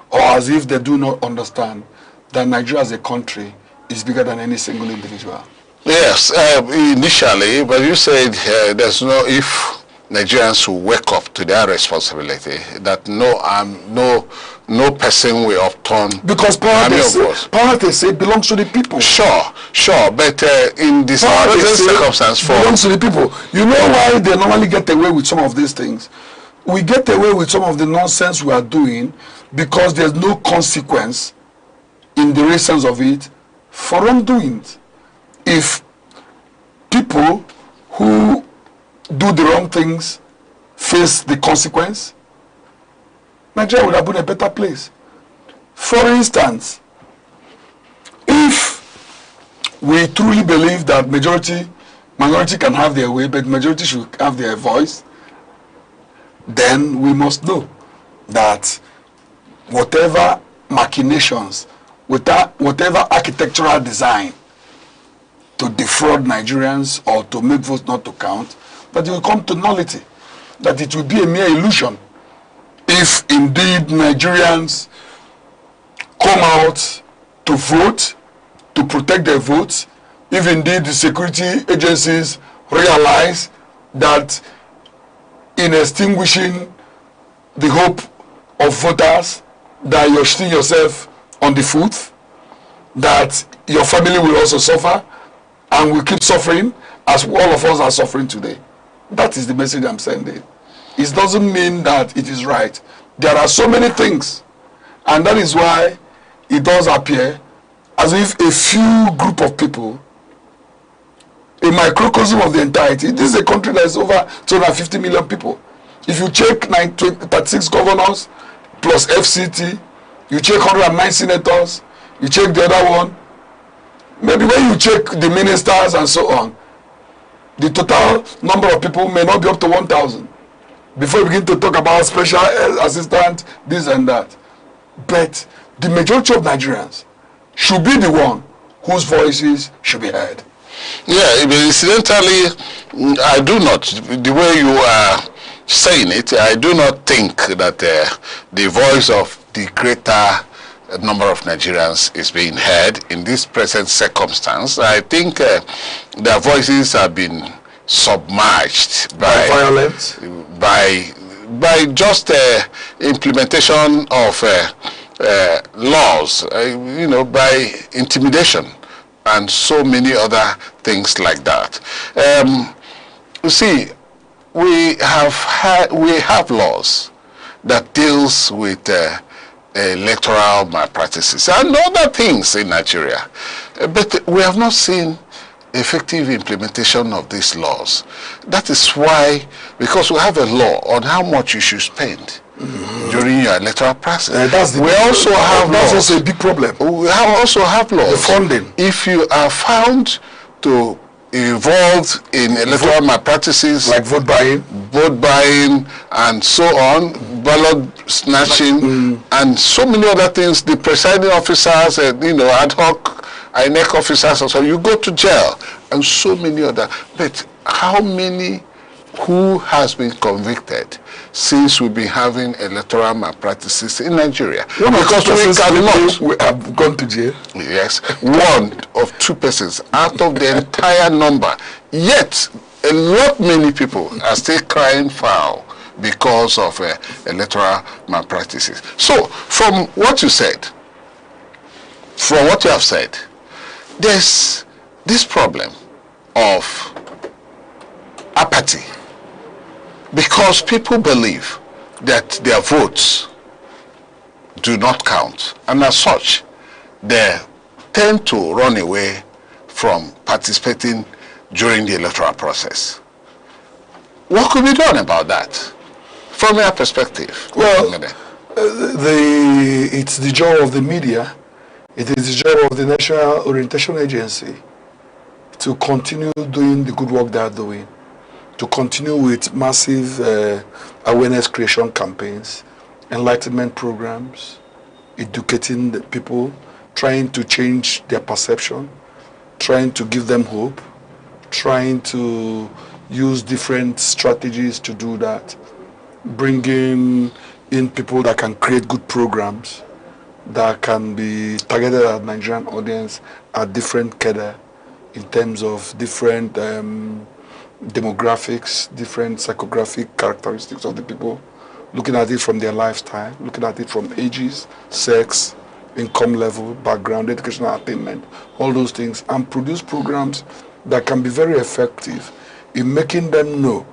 or as if they do not understand that Nigeria as a country is bigger than any single individual. Yes, initially, but you said there's no, if Nigerians will wake up to their responsibility, that no person will upturn. Because power they say belongs to the people. Sure, but in this present circumstance, belongs to the people. You know why they normally get away with some of these things? We get away with some of the nonsense we are doing because there's no consequence in the real sense of it for wrongdoing. If people who do the wrong things face the consequence, Nigeria would have been a better place. For instance, if we truly believe that minority can have their way, but majority should have their voice, then we must know that whatever machinations, whatever architectural design to defraud Nigerians or to make votes not to count, that it will come to nullity, that it will be a mere illusion if indeed Nigerians come out to vote, to protect their votes, if indeed the security agencies realize that in extinguishing the hope of voters, that you're shooting yourself on the foot, that your family will also suffer and will keep suffering as all of us are suffering today. That is the message I'm sending. It doesn't mean that it is right. There are so many things, and that is why it does appear as if a few group of people, a microcosm of the entirety. This is a country that is over 250 million people. If you check 36 governors plus FCT, you check 109 senators, you check the other one, maybe when you check the ministers and so on, the total number of people may not be up to 1,000 before you begin to talk about special assistant, this and that. But the majority of Nigerians should be the one whose voices should be heard. Yeah, incidentally, I do not, the way you are saying it, I do not think that the voice of the greater number of Nigerians is being heard in this present circumstance. I think their voices have been submerged by violence, by by just implementation of laws, by intimidation and so many other things like that. You see, we have laws that deals with electoral malpractices and other things in Nigeria, but we have not seen effective implementation of these laws. That is why, because we have a law on how much you should spend during your electoral process. That's also a big problem. We also have laws. The funding. If you are found to involved in electoral malpractices like vote buying, and so on, ballot snatching, and so many other things, the presiding officers and ad hoc inec officers and so on, you go to jail, and so many other. But how many who has been convicted since we've been having electoral malpractices in Nigeria? Because we have gone to jail. Yes, 1 or 2 persons out of the entire number. Yet, many people are still crying foul because of electoral malpractices. So, from what you said, from what you have said, there's this problem of apathy, because people believe that their votes do not count, and as such, they tend to run away from participating during the electoral process. What could be done about that, from your perspective? Well, it's the job of the media, it is the job of the National Orientation Agency to continue doing the good work they are doing, to continue with massive awareness creation campaigns, enlightenment programs, educating the people, trying to change their perception, trying to give them hope, trying to use different strategies to do that, bringing in people that can create good programs that can be targeted at Nigerian audience at different cadre in terms of different demographics, different psychographic characteristics of the people, looking at it from their lifestyle, looking at it from ages, sex, income level, background, educational attainment, all those things, and produce programs that can be very effective in making them know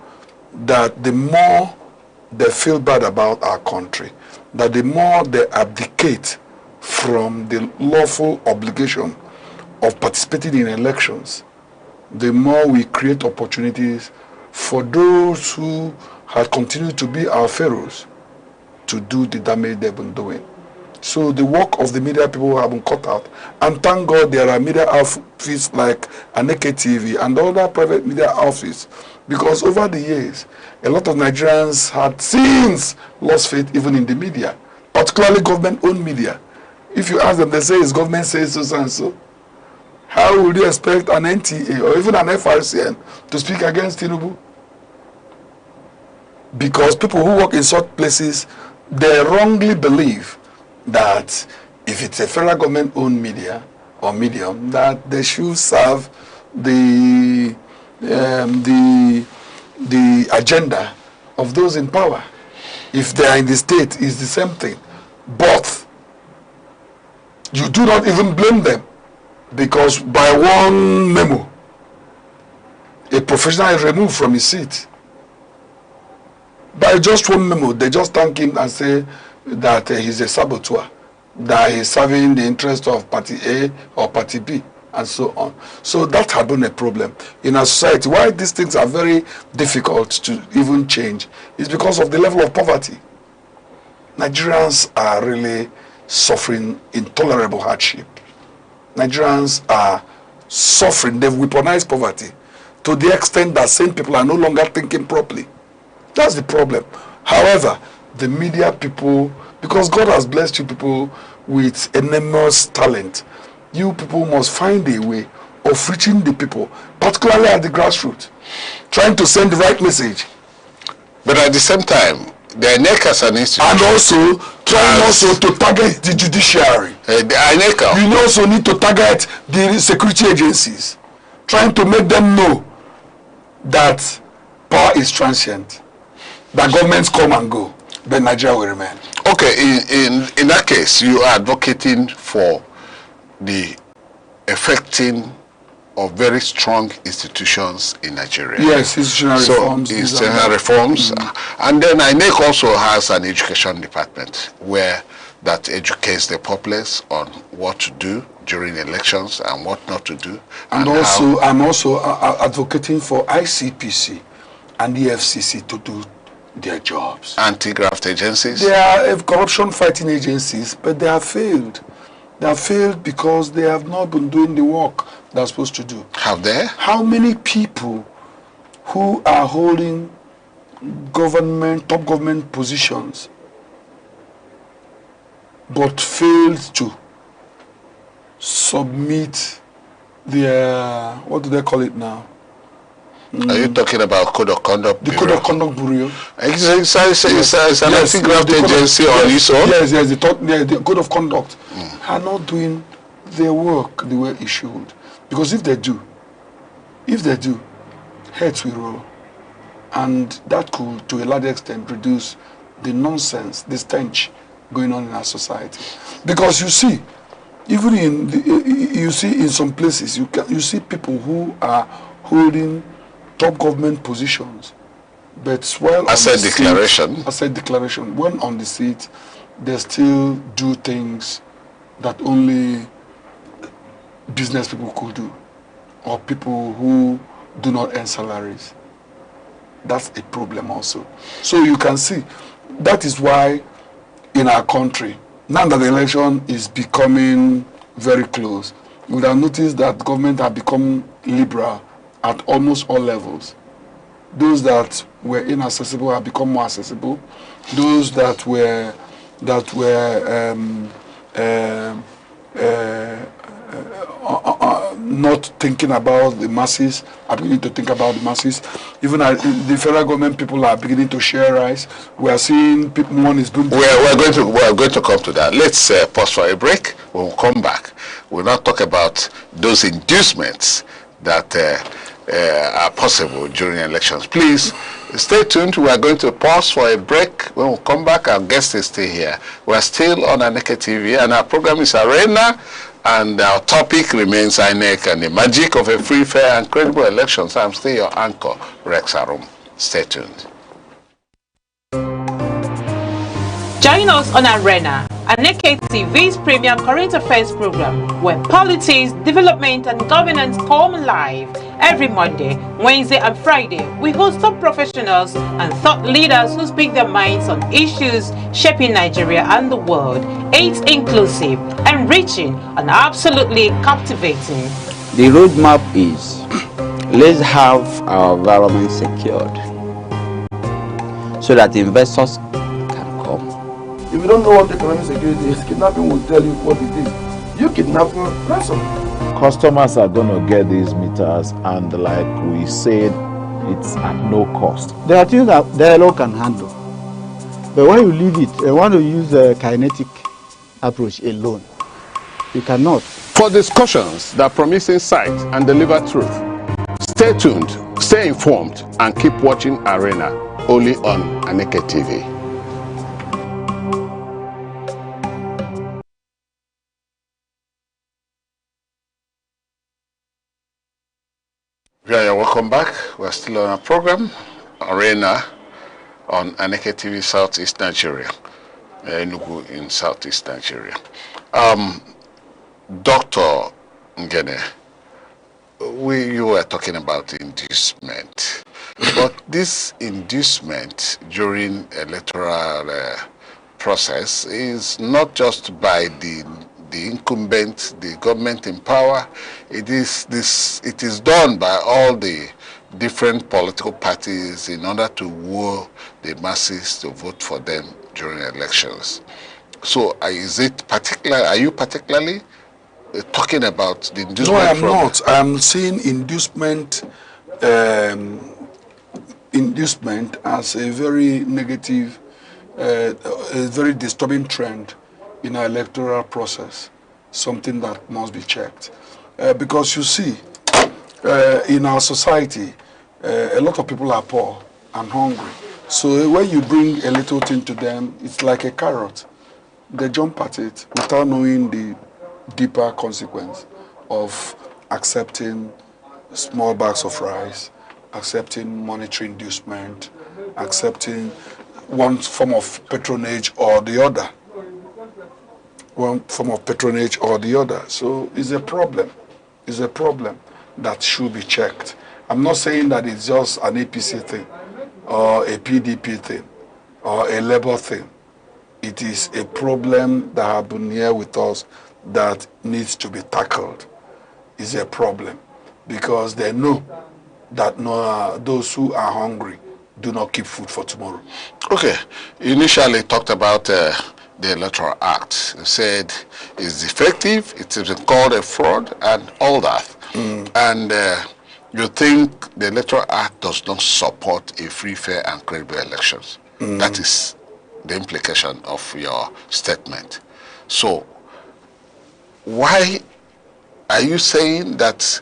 that the more they feel bad about our country, that the more they abdicate from the lawful obligation of participating in elections, the more we create opportunities for those who have continued to be our pharaohs to do the damage they've been doing. So the work of the media people have been cut out. And thank God there are media outfits like Aneke TV and other private media outfits, because over the years, a lot of Nigerians had since lost faith even in the media, particularly government-owned media. If you ask them, they say it's government says so and so. How would you expect an NTA or even an FRCN to speak against Tinubu? Because people who work in such places, they wrongly believe that if it's a federal government-owned media or medium, that they should serve the agenda of those in power. If they are in the state, it's the same thing. But you do not even blame them, because by one memo, a professional is removed from his seat. By just one memo, they just thank him and say that he's a saboteur, that he's serving the interest of party A or party B, and so on. So that had been a problem in our society. Why these things are very difficult to even change is because of the level of poverty. Nigerians are really suffering intolerable hardship. Nigerians are suffering, they've weaponized poverty to the extent that sane people are no longer thinking properly. That's the problem. However, the media people, because God has blessed you people with enormous talent, you people must find a way of reaching the people, particularly at the grassroots, trying to send the right message. But at the same time, the INEC as an institution, and also trying also to target the judiciary. The INEC. You also need to target the security agencies, trying to make them know that power is transient. that governments come and go, but Nigeria will remain. Okay, in that case, you are advocating for the effecting of very strong institutions in Nigeria. Yes, institutional reforms. So, institutional reforms. And then INEC also has an education department where that educates the populace on what to do during elections and what not to do. And also, I'm also advocating for ICPC and the FCC to do their jobs. Anti-graft agencies? They are corruption-fighting agencies, but they have failed. They have failed because they have not been doing the work they're supposed to do. Have they? How many people who are holding top government positions but failed to submit their, what do they call it now? Are you talking about Code of Conduct Bureau? The Code of Conduct Bureau. It's an anti-graft agency on its own? Yes, the Code of Conduct are not doing their work the way it should. Because if they do, heads will roll. And that could, to a large extent, reduce the nonsense, the stench going on in our society. Because you see, even in some places, you see people who are holding top government positions, but while asset declaration, when on the seat, they still do things that only business people could do, or people who do not earn salaries. That's a problem also. So you can see, that is why in our country, now that the election is becoming very close, you would have noticed that government have become liberal at almost all levels. Those that were inaccessible have become more accessible. Those that were not thinking about the masses are beginning to think about the masses. Even the federal government, people are beginning to share rice. We are seeing people, money is being... We're going to come to that. Let's pause for a break. When we come back, we'll not talk about those inducements that are possible during elections. Please stay tuned. We are going to pause for a break. When we come back, our guest is still here. We're still on Aneke TV, and our program is Arena, and our topic remains INEC and the magic of a free, fair, and credible elections. I'm still your anchor, Rex Arum. Stay tuned. Join us on Arena, Aneke TV's premium current affairs program, where politics, development, and governance come alive. Every Monday, Wednesday, and Friday, we host top professionals and thought leaders who speak their minds on issues shaping Nigeria and the world. It's inclusive, enriching, and absolutely captivating. The roadmap is, let's have our environment secured so that investors can come. If you don't know what economic security is, kidnapping will tell you what it is. You kidnap your ransom. Customers are going to get these meters, and like we said, it's at no cost. There are things that the law can handle. But when you leave it, you want to use a kinetic approach alone. You cannot. For discussions that promise insight and deliver truth, stay tuned, stay informed, and keep watching Arena, only on Aneke TV. Yeah, welcome back. We're still on our program, Arena, on Aneke TV, Southeast Nigeria, Enugu in Southeast Nigeria. Dr. Ngene, you were talking about inducement, but this inducement during electoral process is not just by the incumbent, the government in power. It is done by all the different political parties in order to woo the masses to vote for them during elections. So are you particularly talking about the inducement? No, I am not. I am seeing inducement as a very negative, a very disturbing trend in our electoral process, something that must be checked. Because you see, in our society, a lot of people are poor and hungry. So when you bring a little thing to them, it's like a carrot. They jump at it without knowing the deeper consequence of accepting small bags of rice, accepting monetary inducement, accepting one form of patronage or the other. One form of patronage or the other. So it's a problem. It's a problem that should be checked. I'm not saying that it's just an APC thing or a PDP thing or a Labour thing. It is a problem that has been here with us that needs to be tackled. It's a problem because they know that those who are hungry do not keep food for tomorrow. Okay, you initially talked about the Electoral Act. You said it's defective, it is called a fraud and all that. And you think the Electoral Act does not support a free, fair and credible elections. That is the implication of your statement. So why are you saying that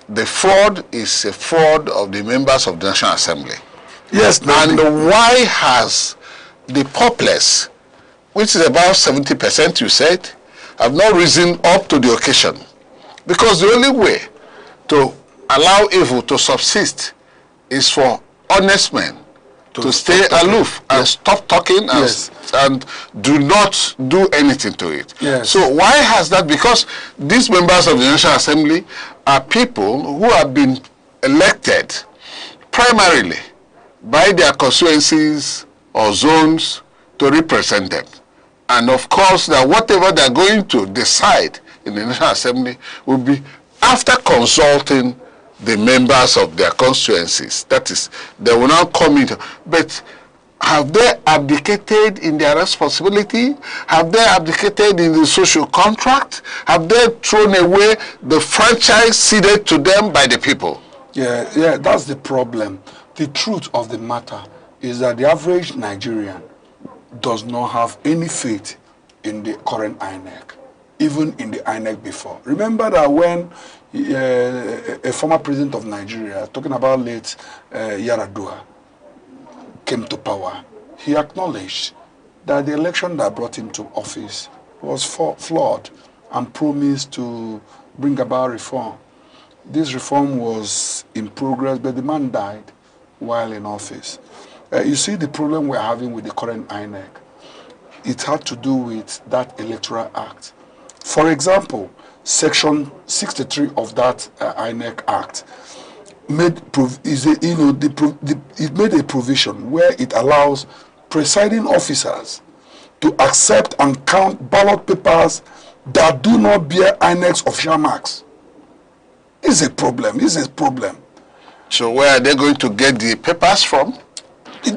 the fraud is a fraud of the members of the National Assembly? Yes. And why has the populace, which is about 70% you said, have not risen up to the occasion? Because the only way to allow evil to subsist is for honest men to stay aloof and stop talking and do not do anything to it. So why has that? Because these members of the National Assembly are people who have been elected primarily by their constituencies or zones to represent them. And of course, that whatever they're going to decide in the National Assembly will be after consulting the members of their constituencies. That is, they will now come into. But have they abdicated in their responsibility? Have they abdicated in the social contract? Have they thrown away the franchise ceded to them by the people? Yeah, that's the problem. The truth of the matter is that the average Nigerian does not have any faith in the current INEC, even in the INEC before. Remember that when a former president of Nigeria, talking about late Yaradua, came to power, he acknowledged that the election that brought him to office was flawed and promised to bring about reform. This reform was in progress, but the man died while in office. You see the problem we're having with the current INEC. It had to do with that Electoral Act. For example, Section 63 of that INEC Act made it made a provision where it allows presiding officers to accept and count ballot papers that do not bear INEC's official marks. It's a problem. It's a problem. So where are they going to get the papers from? The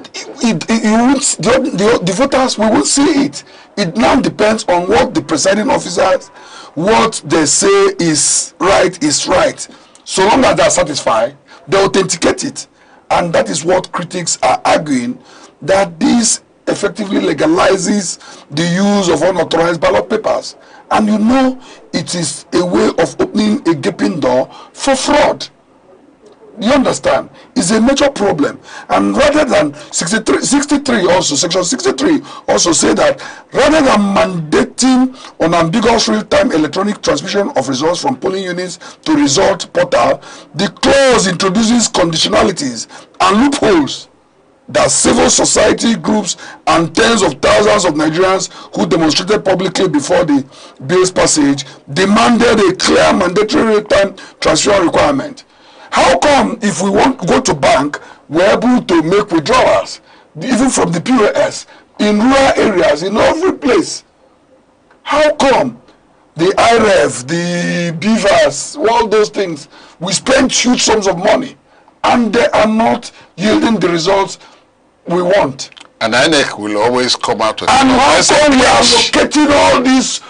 voters, we won't see it. It now depends on what the presiding officers, what they say is right. So long as they are satisfied, they authenticate it. And that is what critics are arguing, that this effectively legalizes the use of unauthorized ballot papers. And you know, it is a way of opening a gaping door for fraud. You understand? It's a major problem. And rather than 63 also, Section 63 also say that rather than mandating unambiguous real-time electronic transmission of results from polling units to result portal, the clause introduces conditionalities and loopholes that civil society groups and tens of thousands of Nigerians who demonstrated publicly before the bill's passage demanded a clear mandatory real-time transmission requirement. How come if we want to go to bank, we're able to make withdrawals, even from the POS, in rural areas, in every place? How come the IREF, the BVAS, all those things, we spend huge sums of money, and they are not yielding the results we want? And INEC will always come out with and how come we are allocating all these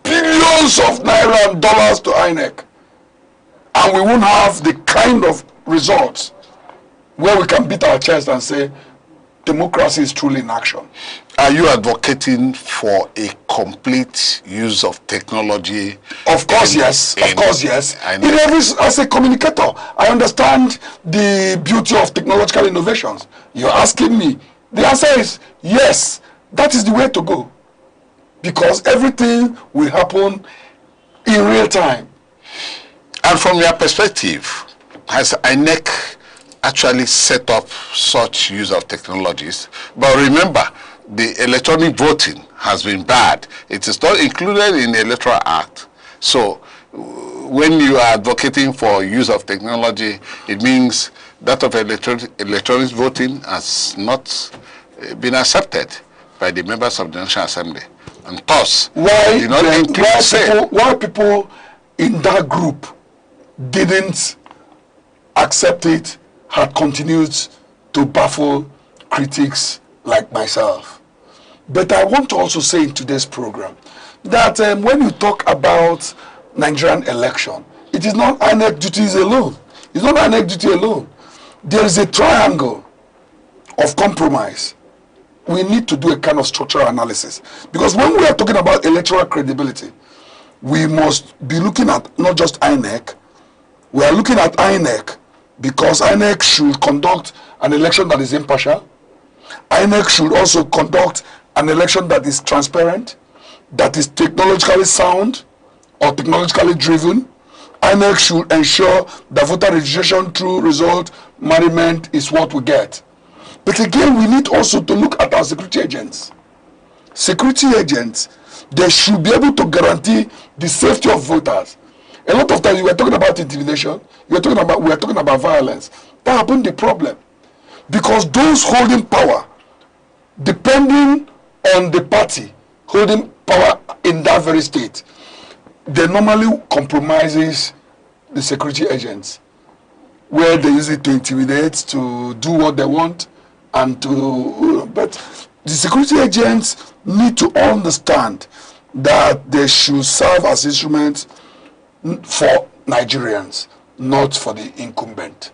billions of naira and dollars to INEC? And we won't have the kind of results where we can beat our chest and say democracy is truly in action. Are you advocating for a complete use of technology? Of course, yes. Of course, yes. As a communicator, I understand the beauty of technological innovations. You're asking me. The answer is yes. That is the way to go. Because everything will happen in real time. And from your perspective, has INEC actually set up such use of technologies? But remember, the electronic voting has been bad. It is not included in the Electoral Act. So when you are advocating for use of technology, it means that of electronic voting has not been accepted by the members of the National Assembly. And thus, why people in that group didn't accept it had continued to baffle critics like myself. But I want to also say in today's program that when you talk about Nigerian election, it is not INEC duties alone. It's not INEC duty alone. There is a triangle of compromise. We need to do a kind of structural analysis. Because when we are talking about electoral credibility, we must be looking at not just INEC. We are looking at INEC because INEC should conduct an election that is impartial. INEC should also conduct an election that is transparent, that is technologically sound or technologically driven. INEC should ensure that voter registration through result management is what we get. But again, we need also to look at our security agents. Security agents, they should be able to guarantee the safety of voters. A lot of times we were talking about intimidation, we are talking about violence. That happened the problem. Because those holding power, depending on the party holding power in that very state, they normally compromises the security agents, where they use it to intimidate, to do what they want, and to. But the security agents need to understand that they should serve as instruments for Nigerians, not for the incumbent,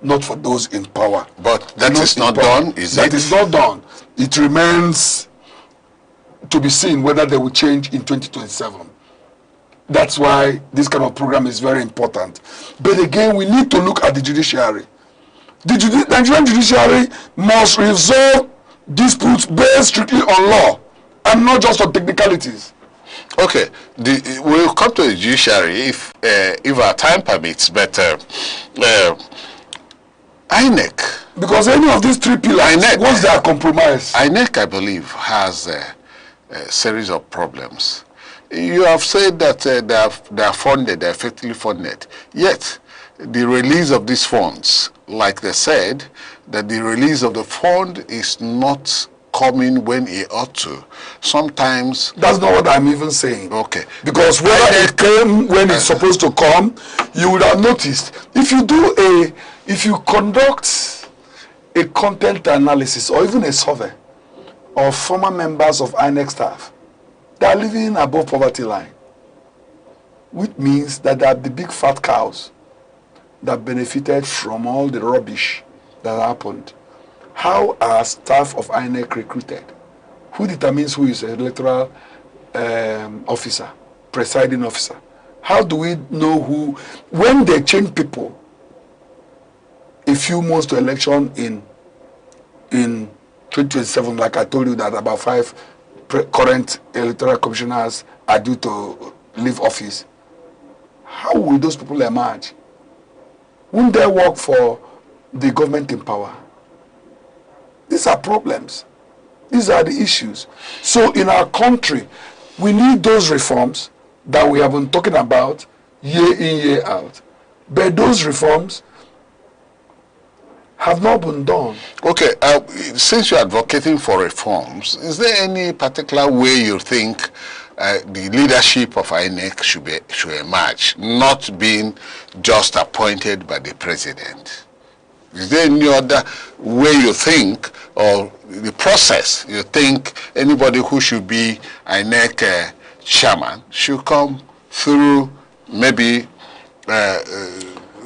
not for those in power. But that is not done, is it? That is not done. It remains to be seen whether they will change in 2027. That's why this kind of program is very important. But again, we need to look at the judiciary. The Nigerian judiciary must resolve disputes based strictly on law and not just on technicalities. Okay, we'll come to the judiciary if our time permits, but INEC. Because any of these three pillars, once they are compromised. INEC, I believe, has a series of problems. You have said that they are funded, they are effectively funded. Yet, the release of these funds, like they said, that the release of the fund is not coming when it ought to. Sometimes... That's not what I'm even saying. Okay. Because whether it came when it's supposed to come, you would have noticed. If you conduct a content analysis or even a survey of former members of INEC staff, they are living above poverty line, which means that they are the big fat cows that benefited from all the rubbish that happened. How are staff of INEC recruited? Who determines who is an electoral officer, presiding officer? How do we know who? When they change people a few months to election in 2027, like I told you that about 5 current electoral commissioners are due to leave office, how will those people emerge? Wouldn't they work for the government in power? These are problems. These are the issues. So in our country, we need those reforms that we have been talking about year in, year out. But those reforms have not been done. Okay, since you're advocating for reforms, is there any particular way you think the leadership of INEC should emerge, not being just appointed by the president? Is there any other way you think, or the process you think anybody who should be INEC chairman should come through maybe...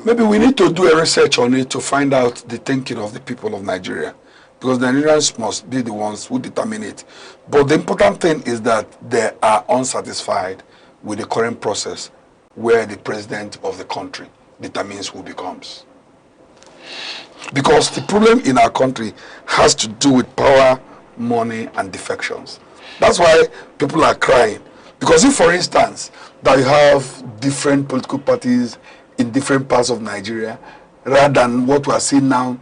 Maybe we need to do a research on it to find out the thinking of the people of Nigeria. because Nigerians must be the ones who determine it. But the important thing is that they are unsatisfied with the current process where the president of the country determines who becomes. Because the problem in our country has to do with power, money, and defections. That's why people are crying. Because if, for instance, that you have different political parties in different parts of Nigeria, rather than what we are seeing now,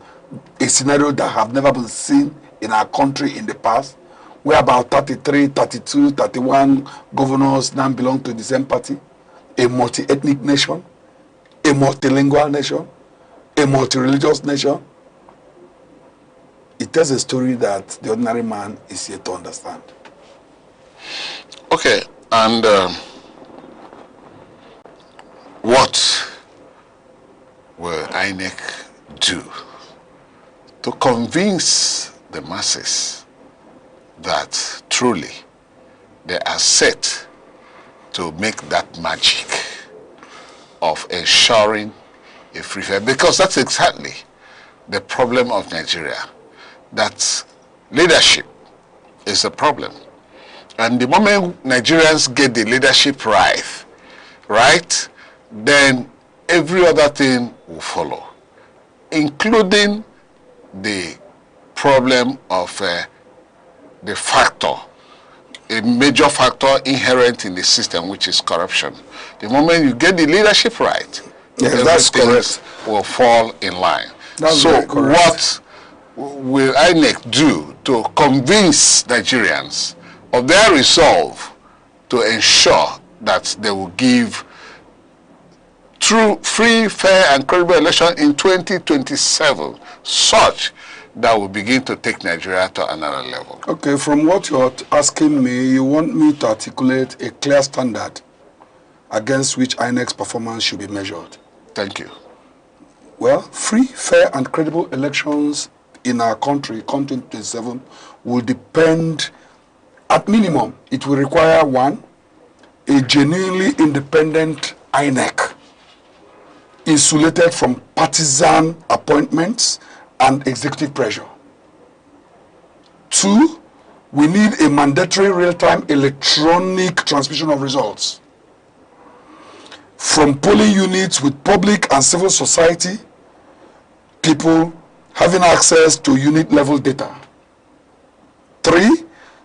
a scenario that have never been seen in our country in the past, where about 33, 32, 31 governors now belong to the same party, a multi-ethnic nation, a multilingual nation, a multi-religious nation. It tells a story that the ordinary man is yet to understand. Okay, and what will INEC do to convince the masses that truly they are set to make that magic of ensuring a free fair? Because that's exactly the problem of Nigeria, that leadership is a problem. And the moment Nigerians get the leadership right, then every other thing will follow, including the problem of the factor, a major factor inherent in the system, which is corruption. The moment you get the leadership right, that's correct, will fall in line. That's so what will INEC do to convince Nigerians of their resolve to ensure that they will give true, free, fair, and credible election in 2027, such that will begin to take Nigeria to another level? Okay, from what you're asking me, you want me to articulate a clear standard against which INEC's performance should be measured. Thank you. Well, free, fair, and credible elections in our country, come 2027, will depend, at minimum, it will require one, a genuinely independent INEC, insulated from partisan appointments and executive pressure. Two, we need a mandatory real-time electronic transmission of results from polling units with public and civil society people having access to unit-level data. Three,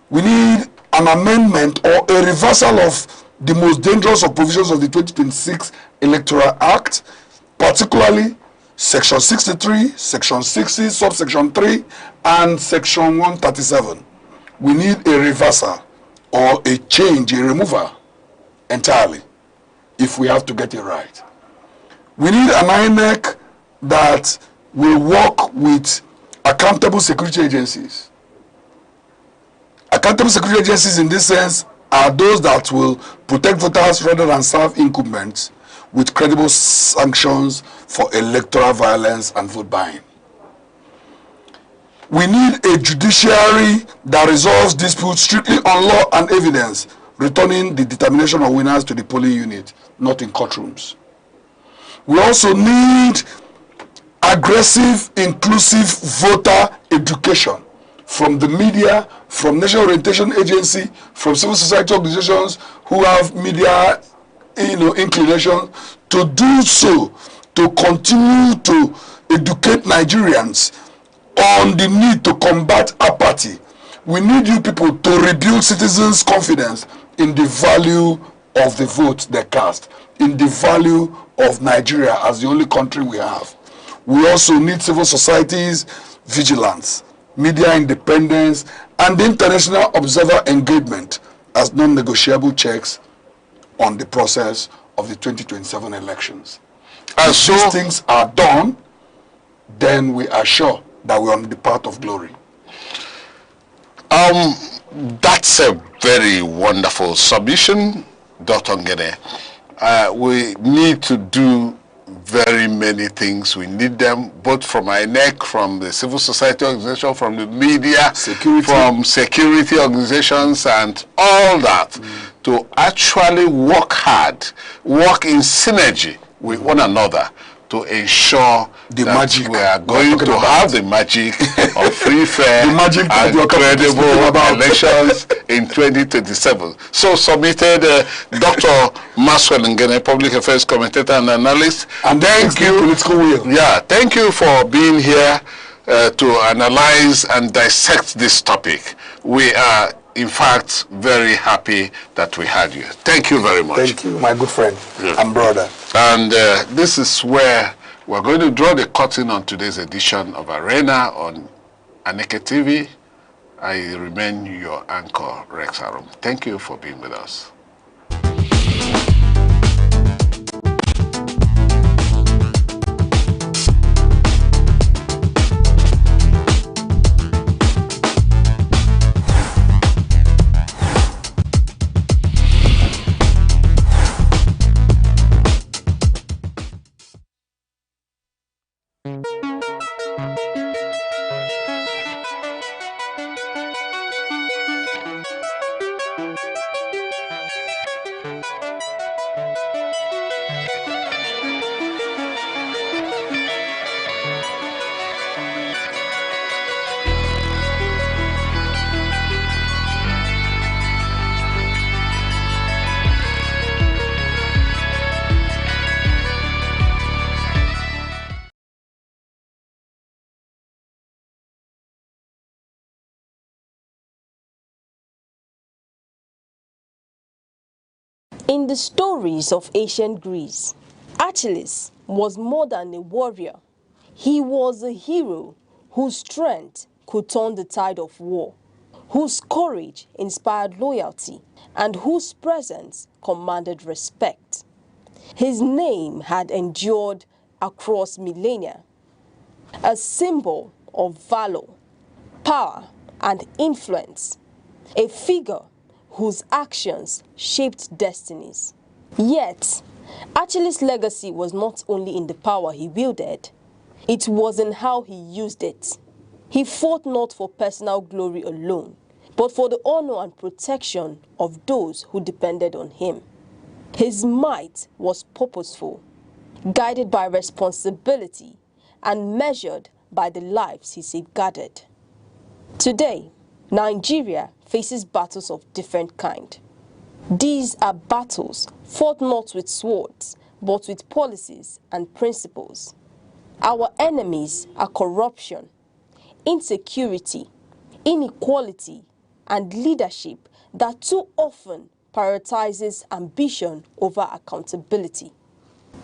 we need an amendment or a reversal of the most dangerous of provisions of the 2026 Electoral Act, particularly Section 63, Section 60, Subsection 3, and Section 137. We need a reversal or a change, a removal entirely, if we have to get it right. We need an INEC that will work with accountable security agencies. Accountable security agencies in this sense are those that will protect voters rather than serve incumbents, with credible sanctions for electoral violence and vote buying. We need a judiciary that resolves disputes strictly on law and evidence, returning the determination of winners to the polling unit, not in courtrooms. We also need aggressive, inclusive voter education from the media, from National Orientation Agency, from civil society organizations who have media inclination, to do so, to continue to educate Nigerians on the need to combat apathy. We need you people to rebuild citizens' confidence in the value of the vote they cast, in the value of Nigeria as the only country we have. We also need civil society's vigilance, media independence, and international observer engagement as non-negotiable checks on the process of the 2027 elections. And if these things are done, then we are sure that we are on the path of glory. That's a very wonderful submission, Dr. Ngene. We need to do very many things. We need them both from INEC, from the civil society organization, from the media, from security organizations, and all that, to actually work hard, work in synergy with one another to ensure the that magic we are going to have the magic of free, fair, and credible elections in 2027. So submitted Dr. Maxwell Ngene, public affairs commentator and analyst. And thank you. Political will. Yeah, thank you for being here to analyze and dissect this topic. We are, in fact, very happy that we had you. Thank you very much. Thank you, my good friend and brother. And this is where we're going to draw the curtain on today's edition of Arena on Aneke TV. I remain your anchor, Rex Arum. Thank you for being with us. In the stories of ancient Greece, Achilles was more than a warrior. He was a hero whose strength could turn the tide of war, whose courage inspired loyalty, and whose presence commanded respect. His name had endured across millennia, a symbol of valor, power, and influence, a figure whose actions shaped destinies. Yet, Achilles' legacy was not only in the power he wielded, it was in how he used it. He fought not for personal glory alone, but for the honor and protection of those who depended on him. His might was purposeful, guided by responsibility, and measured by the lives he safeguarded. Today, Nigeria faces battles of different kind. These are battles fought not with swords, but with policies and principles. Our enemies are corruption, insecurity, inequality, and leadership that too often prioritizes ambition over accountability.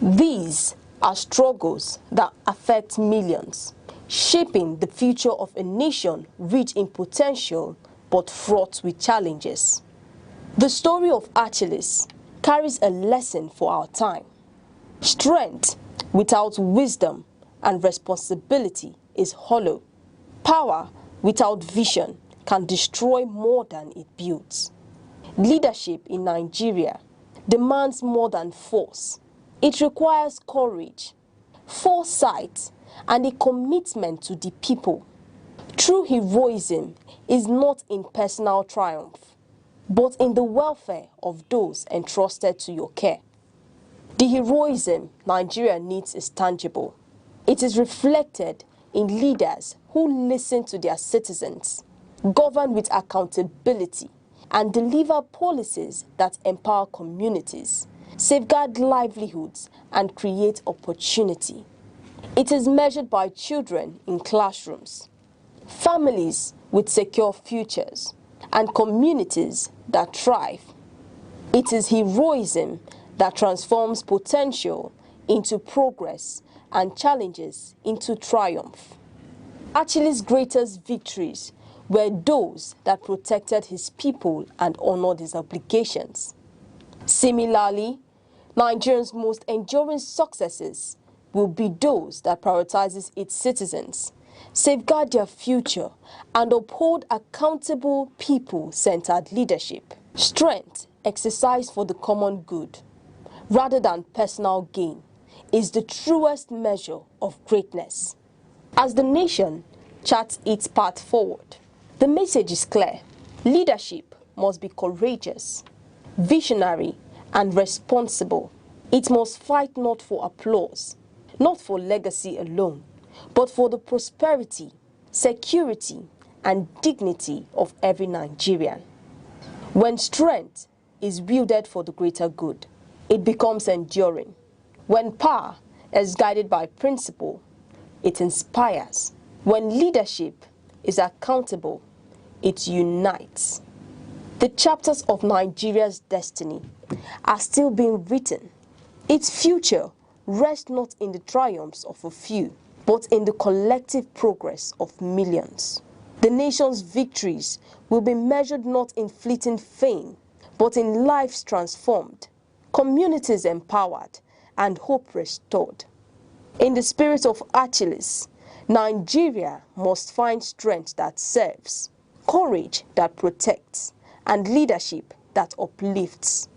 These are struggles that affect millions, shaping the future of a nation rich in potential but fraught with challenges. The story of Achilles carries a lesson for our time. Strength without wisdom and responsibility is hollow. Power without vision can destroy more than it builds. Leadership in Nigeria demands more than force. It requires courage, foresight, and a commitment to the people. True heroism is not in personal triumph, but in the welfare of those entrusted to your care. The heroism Nigeria needs is tangible. It is reflected in leaders who listen to their citizens, govern with accountability, and deliver policies that empower communities, safeguard livelihoods, and create opportunity. It is measured by children in classrooms, families with secure futures, and communities that thrive. It is heroism that transforms potential into progress and challenges into triumph. Achilles' greatest victories were those that protected his people and honored his obligations. Similarly, Nigeria's most enduring successes will be those that prioritizes its citizens, safeguard their future, and uphold accountable people-centered leadership. Strength exercised for the common good, rather than personal gain, is the truest measure of greatness. As the nation charts its path forward, the message is clear. Leadership must be courageous, visionary, and responsible. It must fight not for applause, not for legacy alone, but for the prosperity, security, and dignity of every Nigerian. When strength is wielded for the greater good, it becomes enduring. When power is guided by principle, it inspires. When leadership is accountable, it unites. The chapters of Nigeria's destiny are still being written. Its future rests not in the triumphs of a few, but in the collective progress of millions. The nation's victories will be measured not in fleeting fame, but in lives transformed, communities empowered, and hope restored. In the spirit of Achilles, Nigeria must find strength that serves, courage that protects, and leadership that uplifts.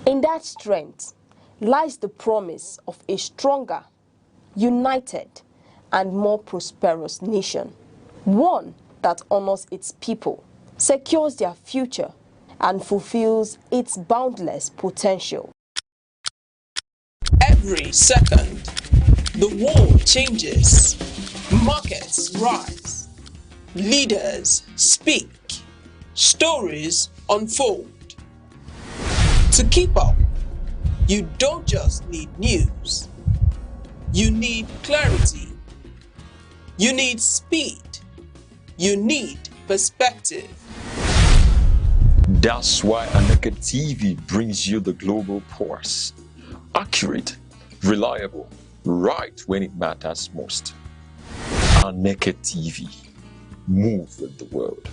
In that strength lies the promise of a stronger, united, and more prosperous nation. One that honors its people, secures their future, and fulfills its boundless potential. Every second, the world changes, markets rise, leaders speak, stories unfold. To keep up, you don't just need news, you need clarity, you need speed, you need perspective. That's why Aneke TV brings you the global pulse. Accurate, reliable, right when it matters most. Aneke TV. Move with the world.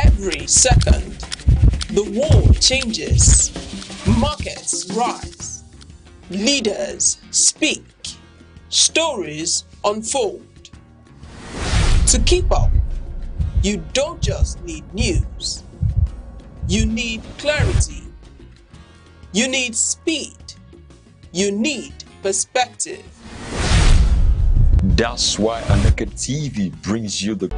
Every second, the world changes, markets rise, leaders speak, stories unfold. To keep up, you don't just need news, you need clarity, you need speed, you need perspective. That's why Aneke TV brings you the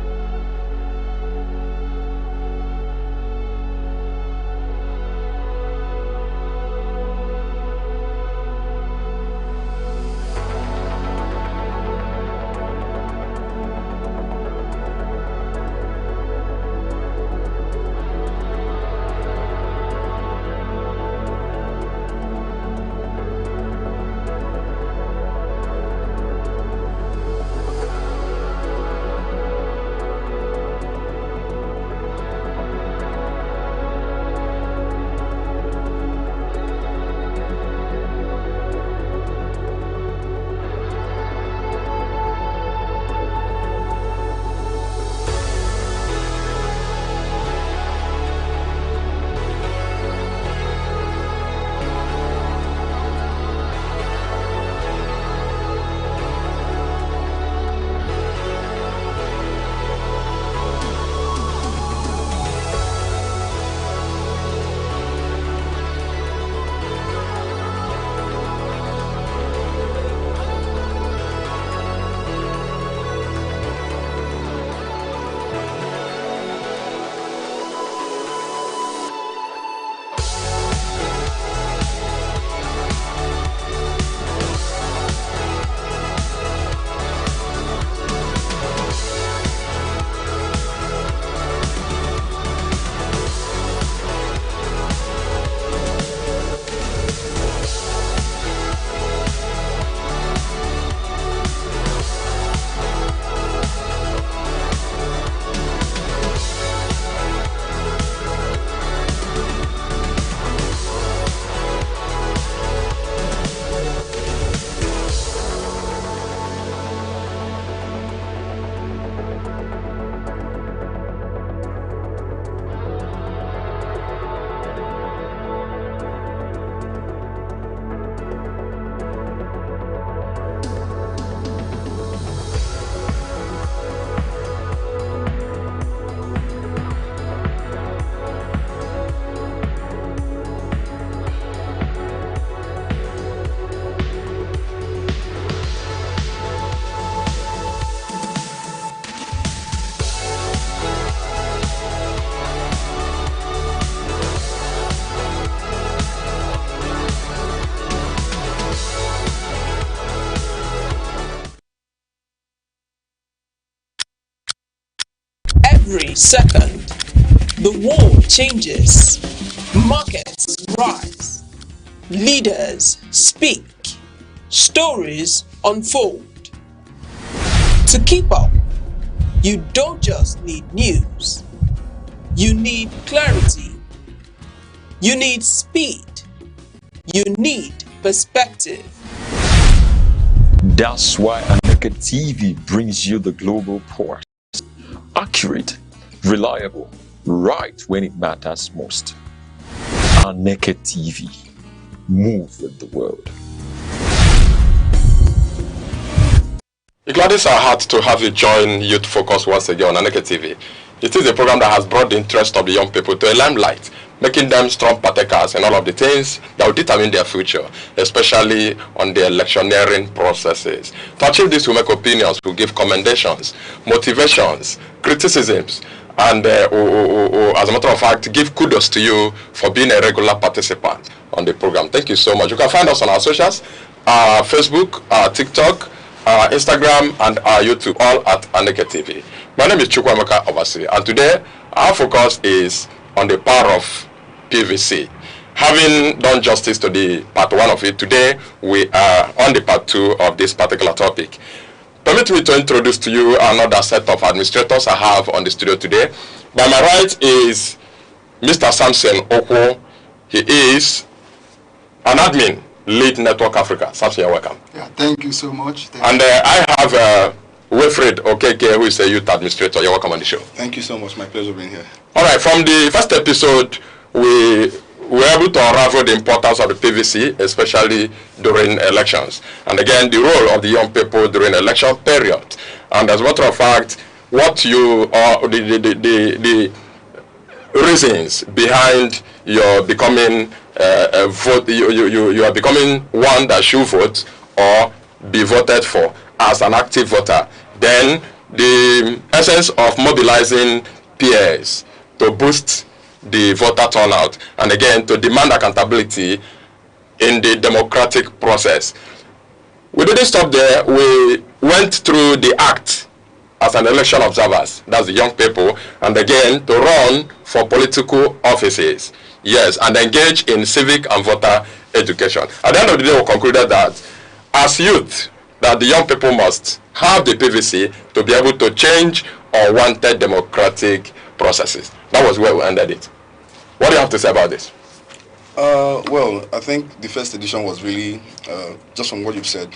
Every second, the world changes, markets rise, leaders speak, stories unfold. To keep up, you don't just need news, you need clarity, you need speed, you need perspective. That's why Aneke TV brings you the global pulse. Accurate, reliable, right when it matters most. Aneke TV. Move with the world. It gladdens our heart to have you join Youth Focus once again on Aneke TV. It is a program that has brought the interest of the young people to a limelight, making them strong partakers in all of the things that will determine their future, especially on the electioneering processes. To achieve this, we make opinions, we give commendations, motivations, criticisms, and as a matter of fact, give kudos to you for being a regular participant on the program. Thank you so much. You can find us on our socials, Facebook, TikTok, Instagram, and YouTube, all at Aneke TV. My name is Chukwuemeka Obasi, and today our focus is on the power of PVC. Having done justice to the part 1 of it, today we are on the part 2 of this particular topic. Permit me to introduce to you another set of administrators I have on the studio today. By my right is Mr. Samson Okwo. He is an admin, Lead Network Africa. Samson, you're welcome. Yeah, thank you so much. I have Wilfred Okeke, who is a youth administrator. You're welcome on the show. Thank you so much. My pleasure being here. All right, from the first episode, we were able to unravel the importance of the PVC, especially during elections. And again, the role of the young people during election period. And as a matter of fact, what you are, the reasons behind your becoming a vote, you are becoming one that should vote or be voted for as an active voter. Then the essence of mobilizing peers to boost the voter turnout, and again to demand accountability in the democratic process. We didn't stop there. We went through the act as an election observers, that's the young people, and again to run for political offices, yes, and engage in civic and voter education. At the end of the day, we concluded that as youth, that the young people must have the PVC to be able to change unwanted democratic processes. That was where we ended it. What do you have to say about this? Well, I think the first edition was really, just from what you've said,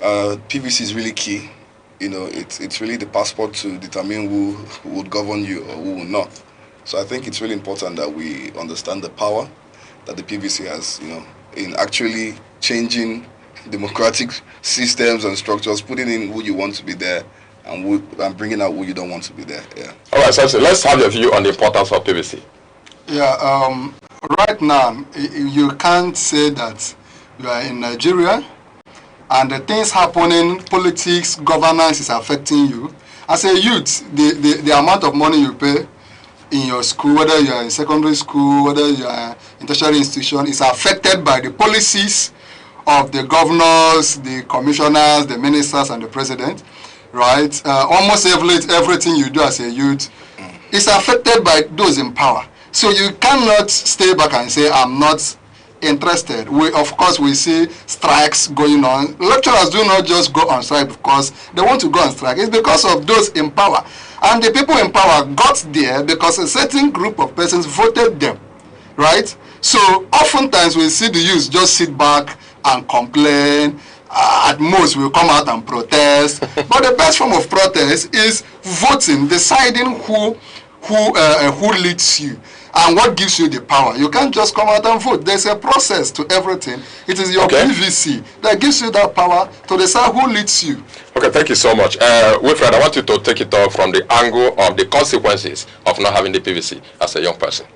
PVC is really key. You know, it's really the passport to determine who would govern you or who will not. So I think it's really important that we understand the power that the PVC has, you know, in actually changing democratic systems and structures, putting in who you want to be there and bringing out who you don't want to be there. Yeah. All right, so let's have your view on the importance of PVC. Yeah, right now, you can't say that you are in Nigeria and the things happening, politics, governance is affecting you. As a youth, the amount of money you pay in your school, whether you are in secondary school, whether you are in tertiary institution, is affected by the policies of the governors, the commissioners, the ministers, and the president, right? Almost everything you do as a youth is affected by those in power. So you cannot stay back and say, I'm not interested. Of course, we see strikes going on. Lecturers do not just go on strike because they want to go on strike. It's because of those in power. And the people in power got there because a certain group of persons voted them, right? So oftentimes we see the youth just sit back and complain. At most we'll come out and protest. But the best form of protest is voting, deciding who leads you and what gives you the power. You can't just come out and vote. There's a process to everything. It is your PVC that gives you that power to decide who leads you. Okay, thank you so much. Wilfred, I want you to take it off from the angle of the consequences of not having the PVC as a young person.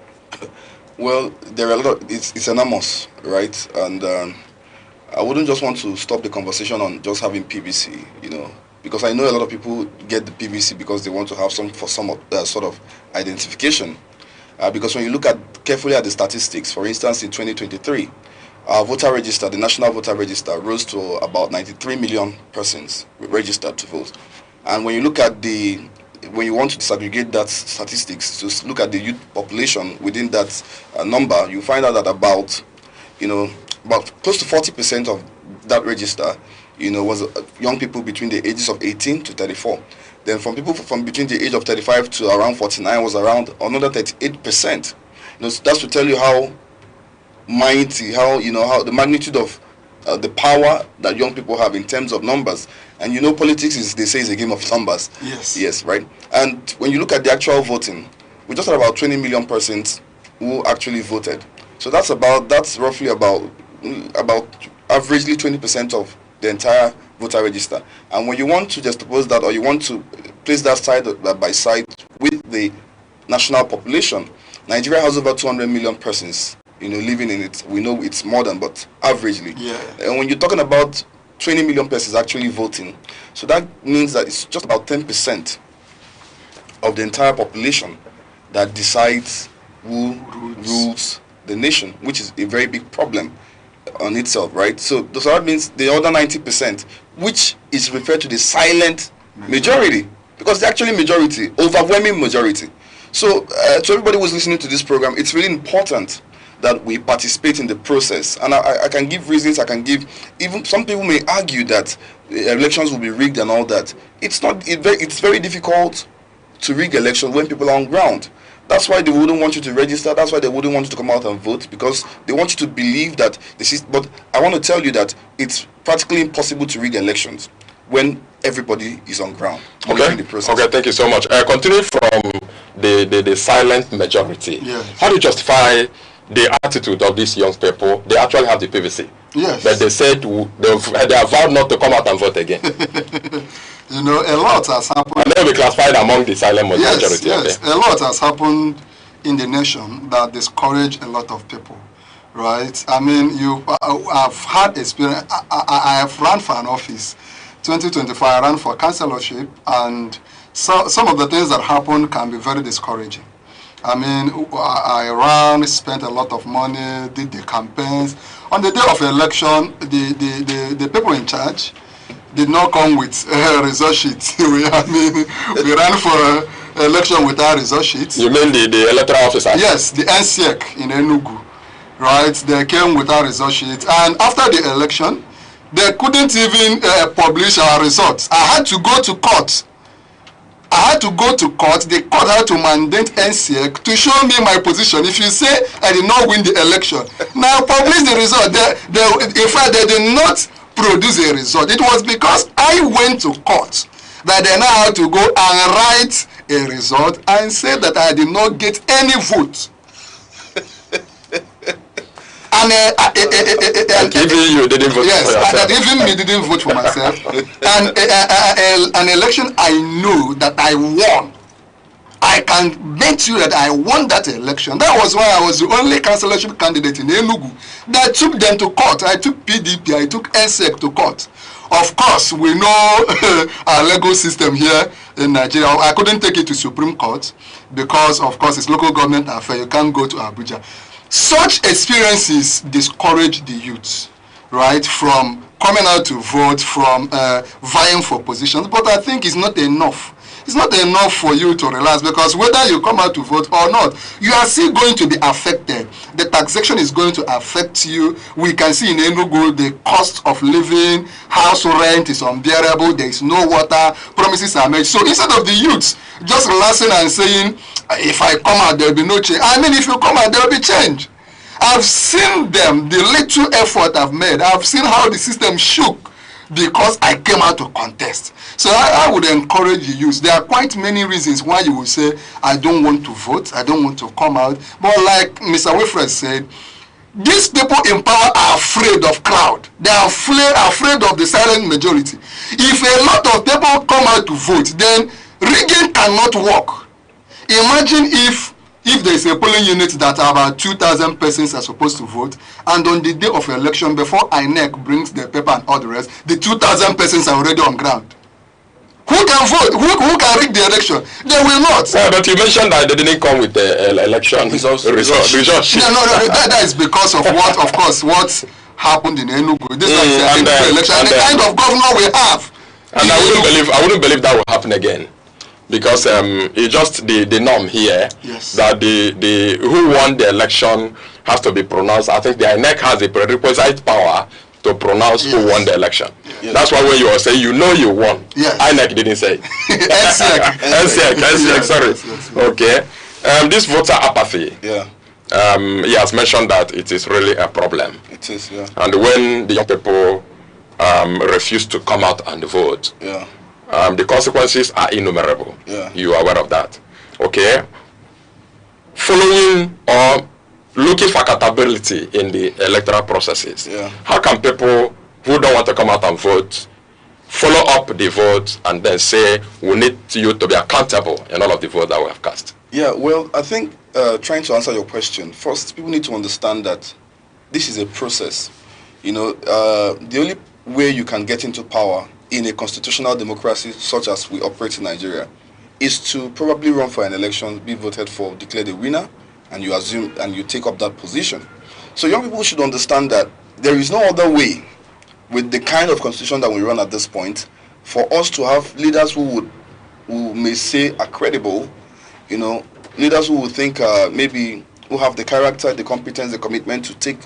Well, there are a lot. It's enormous, right? And I wouldn't just want to stop the conversation on just having PVC, you know, because I know a lot of people get the PVC because they want to have some sort of identification. Because when you look carefully at the statistics, for instance, in 2023, our voter register, the national voter register, rose to about 93 million persons registered to vote. And when you look at the when you want to disaggregate that statistics, to look at the youth population within that number, you find out that about close to 40% of that register, was young people between the ages of 18 to 34. Then from people from between the age of 35 to around 49 was around another 38%. That's to tell you how mighty, how the magnitude of the power that young people have in terms of numbers. And politics they say is a game of numbers. Yes, right. And when you look at the actual voting, we just had about 20 million persons who actually voted. So that's roughly about averagely 20% of the entire voter register. And when you want to juxtapose that, or you want to place that side by side with the national population, Nigeria has over 200 million persons, living in it. We know it's more than, but averagely. Yeah. And when you're talking about 20 million persons actually voting, so that means that it's just about 10% of the entire population that decides who rules the nation, which is a very big problem on itself, right? So that means the other 90%, which is referred to the silent majority, because the actually majority, overwhelming majority. So to everybody who's listening to this program, it's really important that we participate in the process. And I can give reasons, even some people may argue that elections will be rigged and all that. It's very difficult to rig elections when people are on ground. That's why they wouldn't want you to register. That's why they wouldn't want you to come out and vote, because they want you to believe that this is. But I want to tell you that it's practically impossible to rig elections when everybody is on ground. Okay. The process. Okay. Thank you so much. Continue from the silent majority. Yes. How do you justify the attitude of these young people? They actually have the PVC. Yes. But they said they have vowed not to come out and vote again. A lot has happened. And then we classified among the silent majority. Yes, a lot has happened in the nation that discourage a lot of people, right? I mean, I've had experience. I have run for an office. 2025, I ran for councillorship, and so some of the things that happen can be very discouraging. I mean, I ran, spent a lot of money, did the campaigns. On the day of election, the people in charge did not come with result sheets. We ran for election without result sheets. You mean the electoral officers? Yes, the NCEC in Enugu, right? They came without result sheets, and after the election, they couldn't even publish our results. I had to go to court. The court had to mandate NCEC to show me my position. If you say I did not win the election, now publish the result. In fact, they did not produce a result. It was because I went to court that they now had to go and write a result and say that I did not get any vote. And even you didn't vote for yourself. That even me didn't vote for myself. And an election I know that I won. I can bet you that I won that election. That was why I was the only councillorship candidate in Enugu that took them to court. I took PDP, I took NSEC to court. Of course, we know our legal system here in Nigeria. I couldn't take it to Supreme Court because, of course, it's local government affair. You can't go to Abuja. Such experiences discourage the youth, right, from coming out to vote, from vying for positions. But I think it's not enough. It's not enough for you to relax, because whether you come out to vote or not, you are still going to be affected. The taxation is going to affect you. We can see in Enugu the cost of living, house rent is unbearable, there is no water, promises are made. So instead of the youths just relaxing and saying, if I come out, there will be no change. I mean, if you come out, there will be change. I've seen them, the little effort I've made. I've seen how the system shook because I came out to contest. So I would encourage the youth. There are quite many reasons why you will say, I don't want to vote, I don't want to come out. But like Mr. Wilfred said, these people in power are afraid of crowd. They are afraid of the silent majority. If a lot of people come out to vote, then rigging cannot work. Imagine if there is a polling unit that about 2,000 persons are supposed to vote, and on the day of election, before INEC brings the paper and all the rest, the 2,000 persons are already on ground. Who can vote? Who can rig the election? They will not. Yeah, but you mentioned that they didn't come with the election results. No, that is because of what happened in Enugu. This is the election, and the kind of governor we have. And I wouldn't believe that will happen again. because it's just the norm here that the who won the election has to be pronounced. I think the INEC has the prerequisite power to pronounce who won the election. That's why when you are saying you know you won, INEC didn't say. NCEC, sorry. Okay. This voter apathy. He has mentioned that it is really a problem. It is, yeah. And when the young people refuse to come out and vote, the consequences are innumerable. You are aware of that. Okay. Following or looking for accountability in the electoral processes. How can people who don't want to come out and vote follow up the vote and then say we need you to be accountable in all of the votes that we have cast? Yeah, well, I think trying to answer your question, first, people need to understand that this is a process. You know, the only way you can get into power in a constitutional democracy such as we operate in Nigeria is to probably run for an election, be voted for, declare the winner, and you assume and you take up that position. So young people should understand that there is no other way with the kind of constitution that we run at this point for us to have leaders who may say are credible, you know, leaders who would think maybe who have the character, the competence, the commitment to take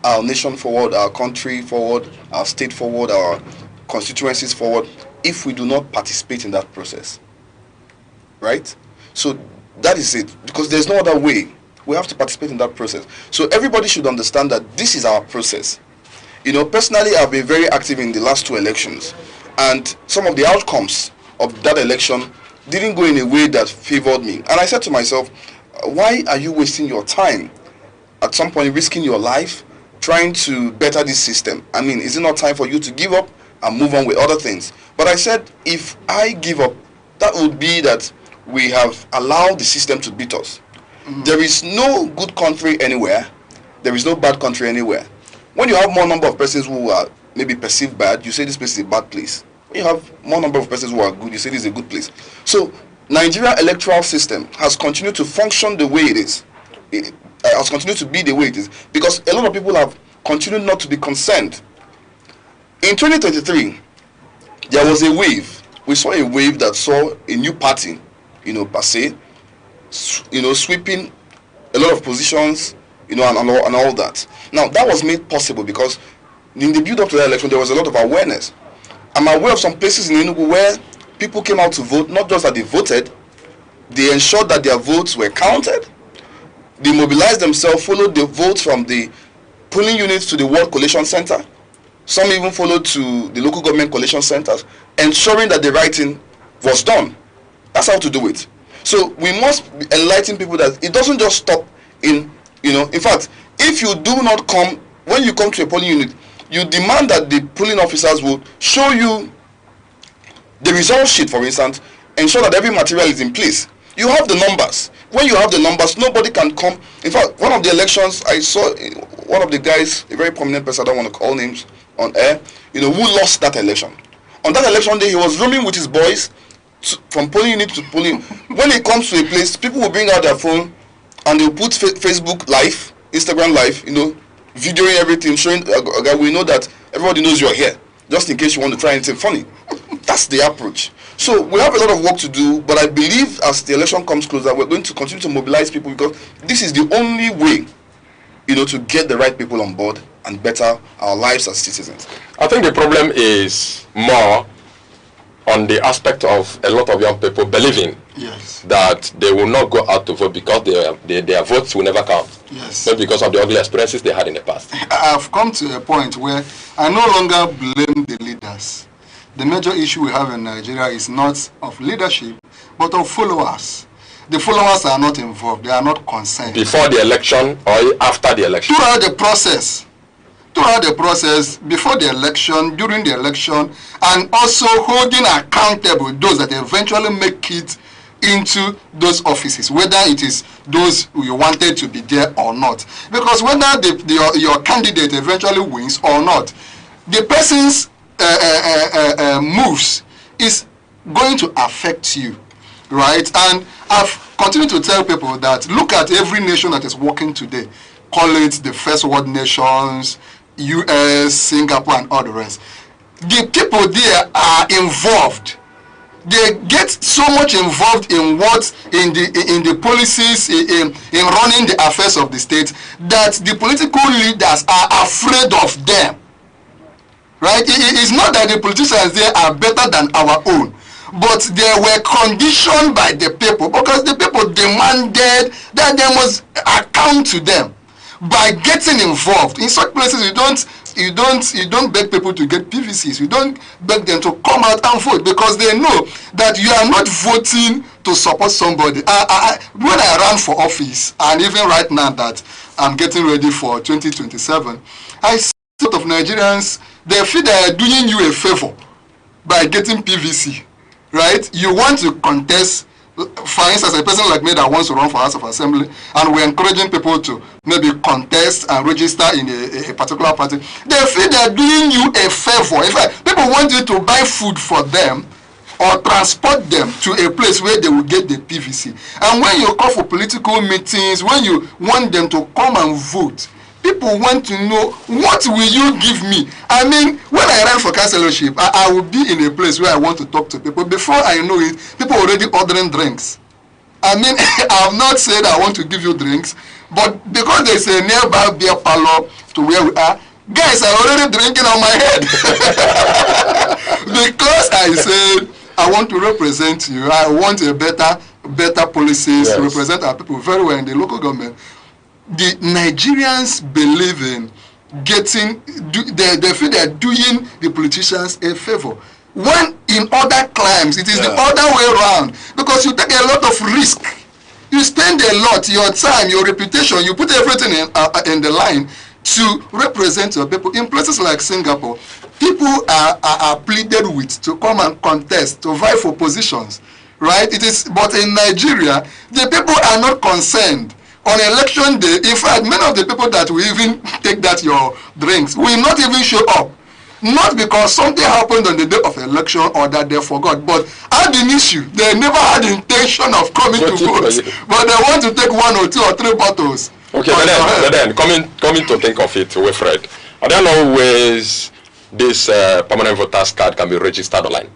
our nation forward, our country forward, our state forward, our constituencies forward, if we do not participate in that process. Right? So that is it, because there's no other way. We have to participate in that process. So everybody should understand that this is our process. You know, personally, I've been very active in the last 2 elections, and some of the outcomes of that election didn't go in a way that favored me. And I said to myself, why are you wasting your time, at some point risking your life, trying to better this system? I mean, is it not time for you to give up and move on with other things? But I said, if I give up, that would be that we have allowed the system to beat us. There is no good country anywhere. There is no bad country anywhere. When you have more number of persons who are maybe perceived bad, you say this place is a bad place. When you have more number of persons who are good, you say this is a good place. So Nigeria electoral system has continued to function the way it is. It has continued to be the way it is because a lot of people have continued not to be concerned. In 2023, there was a wave. We saw a wave that saw a new party, you know, per se, you know, sweeping a lot of positions, you know, and all that. Now, that was made possible because in the build-up to that election, there was a lot of awareness. I'm aware of some places in Enugu where people came out to vote, not just that they voted, they ensured that their votes were counted, they mobilized themselves, followed the votes from the polling units to the World Collation Center. Some even followed to the local government collation centers, ensuring that the writing was done. That's how to do it. So we must enlighten people that it doesn't just stop in, you know, in fact, if you do not come, when you come to a polling unit, you demand that the polling officers will show you the result sheet, for instance, ensure that every material is in place. You have the numbers. When you have the numbers, nobody can come. In fact, one of the elections, I saw one of the guys, a very prominent person, I don't want to call names on air, you know, who lost that election. On that election day, he was roaming with his boys from polling unit to polling. When it comes to a place, people will bring out their phone and they'll put Facebook live, Instagram live, you know, videoing everything, showing we know that everybody knows you're here, just in case you want to try anything funny. That's the approach. So we have a lot of work to do, but I believe as the election comes closer, we're going to continue to mobilize people because this is the only way, you know, to get the right people on board and better our lives as citizens. I think the problem is more on the aspect of a lot of young people believing that they will not go out to vote because their votes will never count. Not because of the ugly experiences they had in the past. I've come to a point where I no longer blame the leaders. The major issue we have in Nigeria is not of leadership, but of followers. The followers are not involved. They are not concerned. Before the election or after the election? Throughout the process. Throughout the process, before the election, during the election, and also holding accountable those that eventually make it into those offices, whether it is those you wanted to be there or not. Because whether your candidate eventually wins or not, the person's moves is going to affect you, right? And I've continued to tell people that look at every nation that is working today, call it the first world nations, US, Singapore, and all the rest. The people there are involved. they get so much involved in the policies, in running the affairs of the state, that the political leaders are afraid of them. Right? It's not that the politicians there are better than our own, but they were conditioned by the people, because the people demanded that they must account to them. By getting involved in such places, you don't beg people to get PVCs. You don't beg them to come out and vote, because they know that you are not voting to support somebody. When I ran for office, and even right now that I'm getting ready for 2027, I see a lot of Nigerians, they feel they are doing you a favor by getting PVC. Right? You want to contest. For instance, a person like me that wants to run for House of Assembly, and we're encouraging people to maybe contest and register in a particular party, they feel they're doing you a favor. In fact, people want you to buy food for them or transport them to a place where they will get the PVC. And when you call for political meetings, when you want them to come and vote, people want to know, what will you give me? I mean, when I ran for councillorship, I will be in a place where I want to talk to people. Before I know it, people are already ordering drinks. I mean, I have not said I want to give you drinks, but because there's a nearby beer parlor to where we are, guys are already drinking on my head. Because I said, I want to represent you. I want a better policies to represent our people very well in the local government. The Nigerians believe in getting, they feel they are doing the politicians a favor. When in other climes, it is the other way around, because you take a lot of risk. You spend a lot, your time, your reputation, you put everything in the line to represent your people. In places like Singapore, people are pleaded with to come and contest, to vie for positions, right? But in Nigeria, the people are not concerned. On election day, in fact, many of the people that will even take that your drinks will not even show up. Not because something happened on the day of election or that they forgot, but had an issue. They never had intention of coming to vote, but they want to take 1 or 2 or 3 bottles. Okay, but then coming to think of it, Wilfred, are there no ways this permanent voters card can be registered online?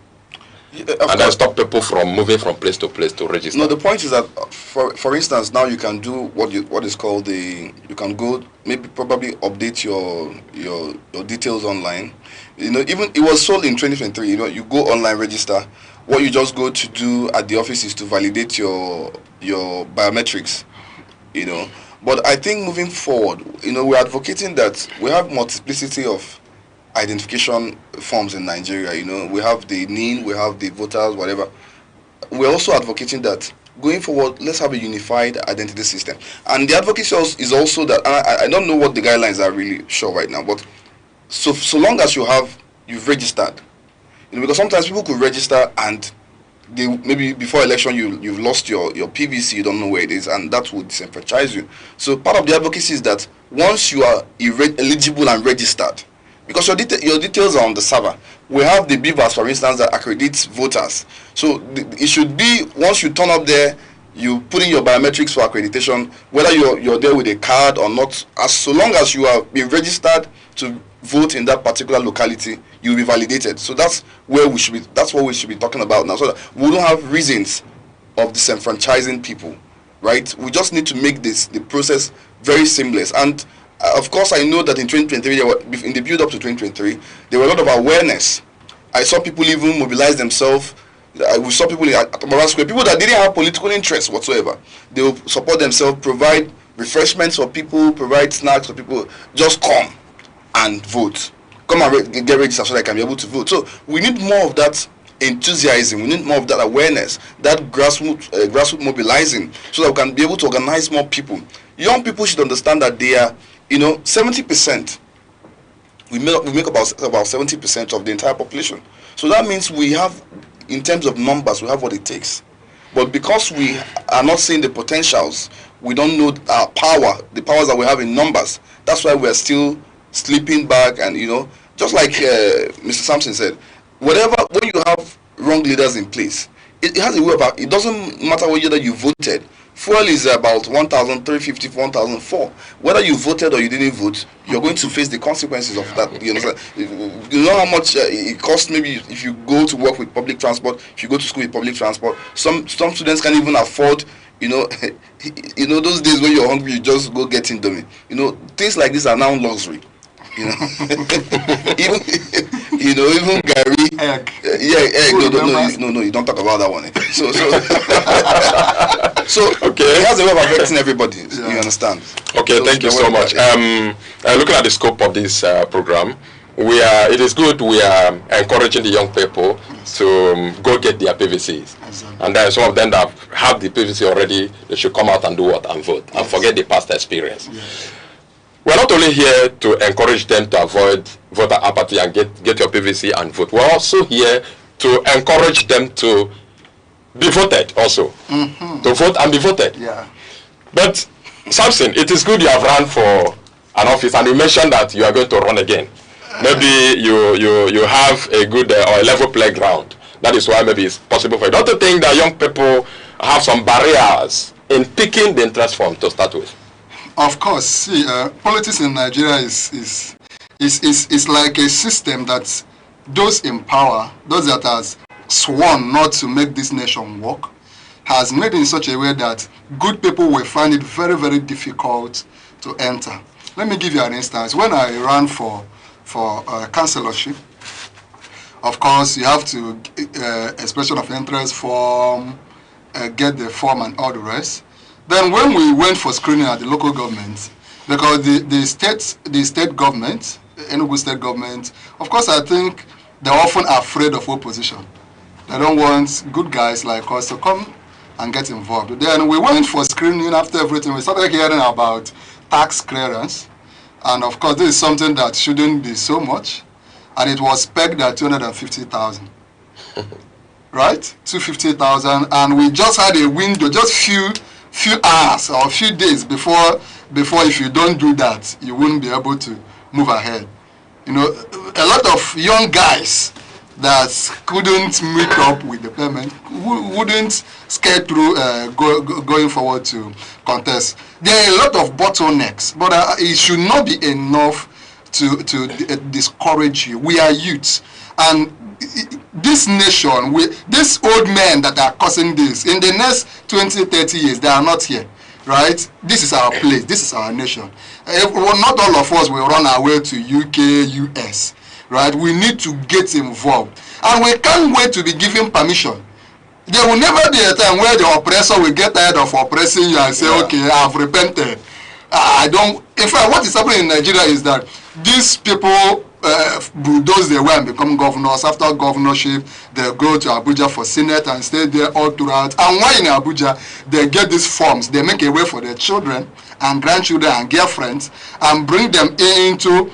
And then stop people from moving from place to place to register. No, the point is that, for instance, now you can do what is called you can go, probably update your details online. You know, even it was sold in 2023. You know, you go online, register. What you just go to do at the office is to validate your biometrics. You know, but I think moving forward, you know, we're advocating that we have multiplicity of identification forms in Nigeria. You know, we have the NIN, we have the voters, whatever. We're also advocating that going forward, let's have a unified identity system. And the advocacy is also that, I don't know what the guidelines are really sure right now, but so long as you've registered, you know, because sometimes people could register and they maybe before election you've lost your PVC, you don't know where it is, and that would disenfranchise you. So part of the advocacy is that once you are eligible and registered, because your details are on the server. We have the BVAS, for instance, that accredits voters. So it should be, once you turn up there, you put in your biometrics for accreditation, whether you're there with a card or not, so long as you are being registered to vote in that particular locality, you'll be validated. So that's what we should be talking about now, so that we don't have reasons of disenfranchising people, right? We just need to make the process very seamless. And of course, I know that in 2023, in the build-up to 2023, there were a lot of awareness. I saw people even mobilize themselves. We saw people at Moran Square, people that didn't have political interest whatsoever. They will support themselves, provide refreshments for people, provide snacks for people. Just come and vote. Come and get registered so that I can be able to vote. So we need more of that enthusiasm. We need more of that awareness, that grassroots mobilizing, so that we can be able to organize more people. Young people should understand that they are, 70%. We make about 70% of the entire population. So that means we have, in terms of numbers, we have what it takes. But because we are not seeing the potentials, we don't know our power, the powers that we have in numbers. That's why we're still slipping back. And just like Mr. Sampson said, when you have wrong leaders in place, it has a way about, it doesn't matter whether you voted Fuel is about 1,350, 1,004. Whether you voted or you didn't vote, you're going to face the consequences of that. You understand? You know how much it costs. Maybe if you go to work with public transport, if you go to school with public transport, some students can't even afford. Those days when you're hungry, you just go get Indomie. Things like this are now luxury. Even Gary, egg. Egg. No, you don't talk about that one. So okay, it has a way of affecting everybody. You understand? Okay, so thank you so much. Looking at the scope of this program, it is good. We are encouraging the young people to go get their PVCs, and then some of them that have the PVC already, they should come out and do what and vote and forget the past experience. We're not only here to encourage them to avoid voter apathy and get your PVC and vote. We're also here to encourage them to be voted also. To vote and be voted. But Samson, it is good you have run for an office, and you mentioned that you are going to run again. Maybe you have a good or a level playground. That is why maybe it's possible for you. Don't you think that young people have some barriers in picking the interest form to start with? Of course, see, politics in Nigeria is like a system that those in power, those that has sworn not to make this nation work, has made in such a way that good people will find it very, very difficult to enter. Let me give you an instance. When I ran for councillorship, of course, you have to expression of interest form, get the form and all the rest. Then when we went for screening at the local government, because the state government, Enugu state government, of course I think they're often afraid of opposition. They don't want good guys like us to come and get involved. Then we went for screening. After everything, we started hearing about tax clearance. And of course, this is something that shouldn't be so much. And it was pegged at 250,000. Right? 250,000. And we just had a window, just few hours or a few days before if you don't do that, you wouldn't be able to move ahead. A lot of young guys that couldn't meet up with the payment, wouldn't scale through going forward to contest. There are a lot of bottlenecks, but it should not be enough to discourage you. We are youths, and this nation, these old men that are causing this, in the next 20, 30 years, they are not here, right? This is our place. This is our nation. Not all of us will run our way to UK, US, right? We need to get involved. And we can't wait to be given permission. There will never be a time where the oppressor will get tired of oppressing you and say, okay, I've repented. In fact, what is happening in Nigeria is that these people bulldoze their way and become governors. After governorship, they go to Abuja for Senate and stay there all throughout. And while in Abuja, they get these forms. They make a way for their children and grandchildren and girlfriends and bring them into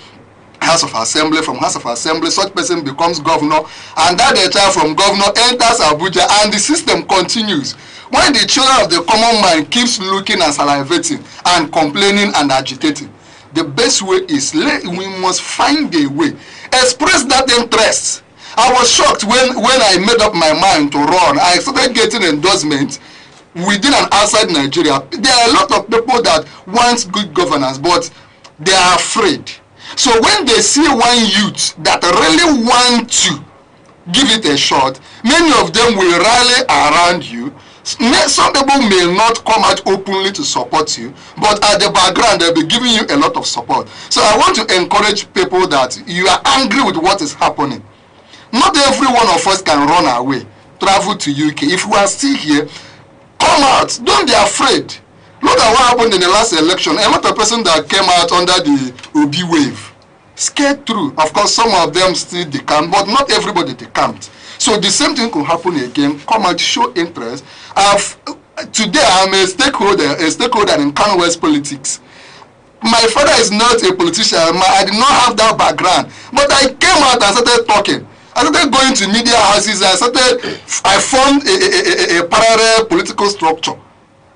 House of Assembly. From House of Assembly, such person becomes governor, and that the child from governor enters Abuja, and the system continues. When the children of the common man keeps looking and salivating and complaining and agitating, the best way is we must find a way. Express that interest. I was shocked when I made up my mind to run. I started getting endorsements within and outside Nigeria. There are a lot of people that want good governance, but they are afraid. So when they see one youth that really want to give it a shot, many of them will rally around you. Some people may not come out openly to support you, but at the background they'll be giving you a lot of support. So I want to encourage people that you are angry with what is happening. Not every one of us can run away, travel to UK. If we are still here, come out. Don't be afraid. Look at what happened in the last election. A lot of persons that came out under the Obi wave scared through. Of course, some of them still decamped, but not everybody decamped. So the same thing could happen again. Come out, show interest. Today I'm a stakeholder in Commonwealth politics. My father is not a politician. I did not have that background, but I came out and started talking. I started going to media houses. I formed a parallel political structure.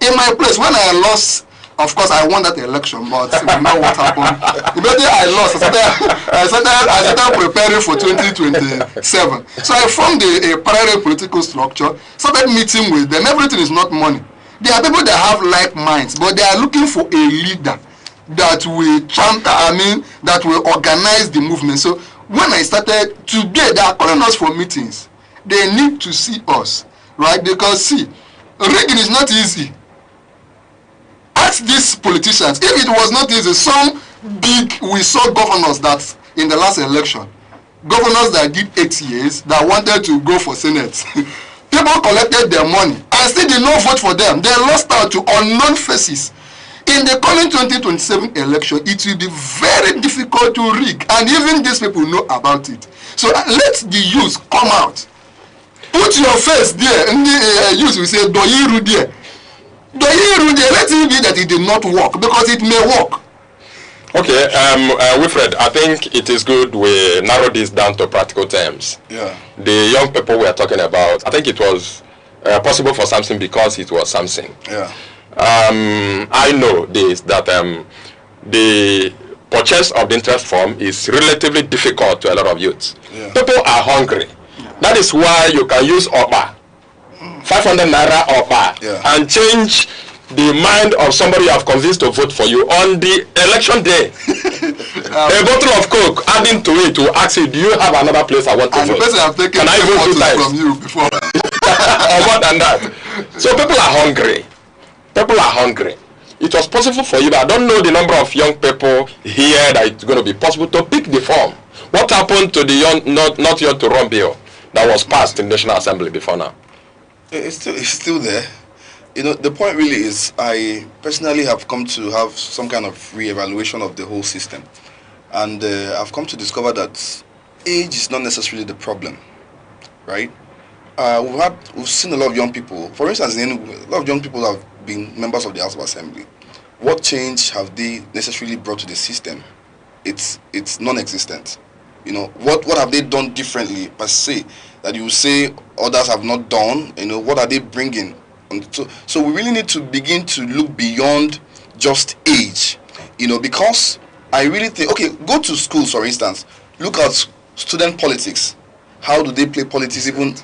In my place, when I lost, of course, I won that election, but you know what happened. Immediately I lost. I started preparing for 2027. So I formed a parallel political structure, started meeting with them. Everything is not money. There are people that have like minds, but they are looking for a leader that will that will organize the movement. So when I started today, they are calling us for meetings. They need to see us, right? Because see, rigging is not easy. Ask these politicians, if it was not easy, we saw governors that in the last election, governors that did 8 years that wanted to go for Senate. People collected their money and still did not vote for them. They lost out to unknown faces. In the coming 2027 election, it will be very difficult to rig, and even these people know about it. So let the youth come out. Put your face there, and the youth will say, Doyiru there. Doyiru there, let it be that it did not work, because it may work. Okay, Wilfred, I think it is good we narrow this down to practical terms. Yeah. The young people we are talking about, I think it was possible for Samson because it was Samson. Yeah. I know this, that the purchase of the interest form is relatively difficult to a lot of youths. Yeah. People are hungry. That is why you can use OPA, 500 naira OPA, and change the mind of somebody you have convinced to vote for you on the election day. A bottle of Coke, adding to it, to ask you, do you have another place I want to vote? And the person have taken can I vote 2 times from you before? or more than that? So people are hungry. People are hungry. It was possible for you, but I don't know the number of young people here that it's going to be possible to pick the form. What happened to the young, not young to run bill that was passed in the National Assembly before now? It's still there. You know, the point really is, I personally have come to have some kind of re-evaluation of the whole system. And I've come to discover that age is not necessarily the problem, right? We've seen a lot of young people, for instance, a lot of young people have been members of the House of Assembly. What change have they necessarily brought to the system? It's non-existent. You know, what have they done differently per se that you say others have not done? You know, what are they bringing? So we really need to begin to look beyond just age, you know, because I really think, okay, go to schools, for instance, look at student politics. How do they play politics, even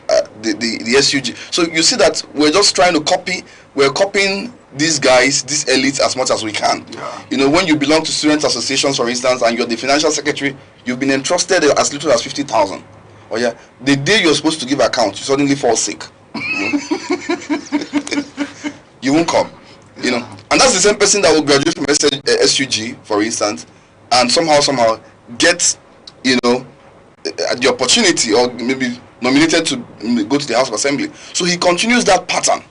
the SUG? So you see that we're just trying to we're copying these guys, these elites, as much as we can. Yeah. You know, when you belong to student associations, for instance, and you're the financial secretary, you've been entrusted as little as 50,000. Oh yeah, the day you're supposed to give account, you suddenly fall sick. You won't come, you know, and that's the same person that will graduate from SUG, for instance, and somehow get, you know, the opportunity or maybe nominated to go to the House of Assembly. So he continues that pattern.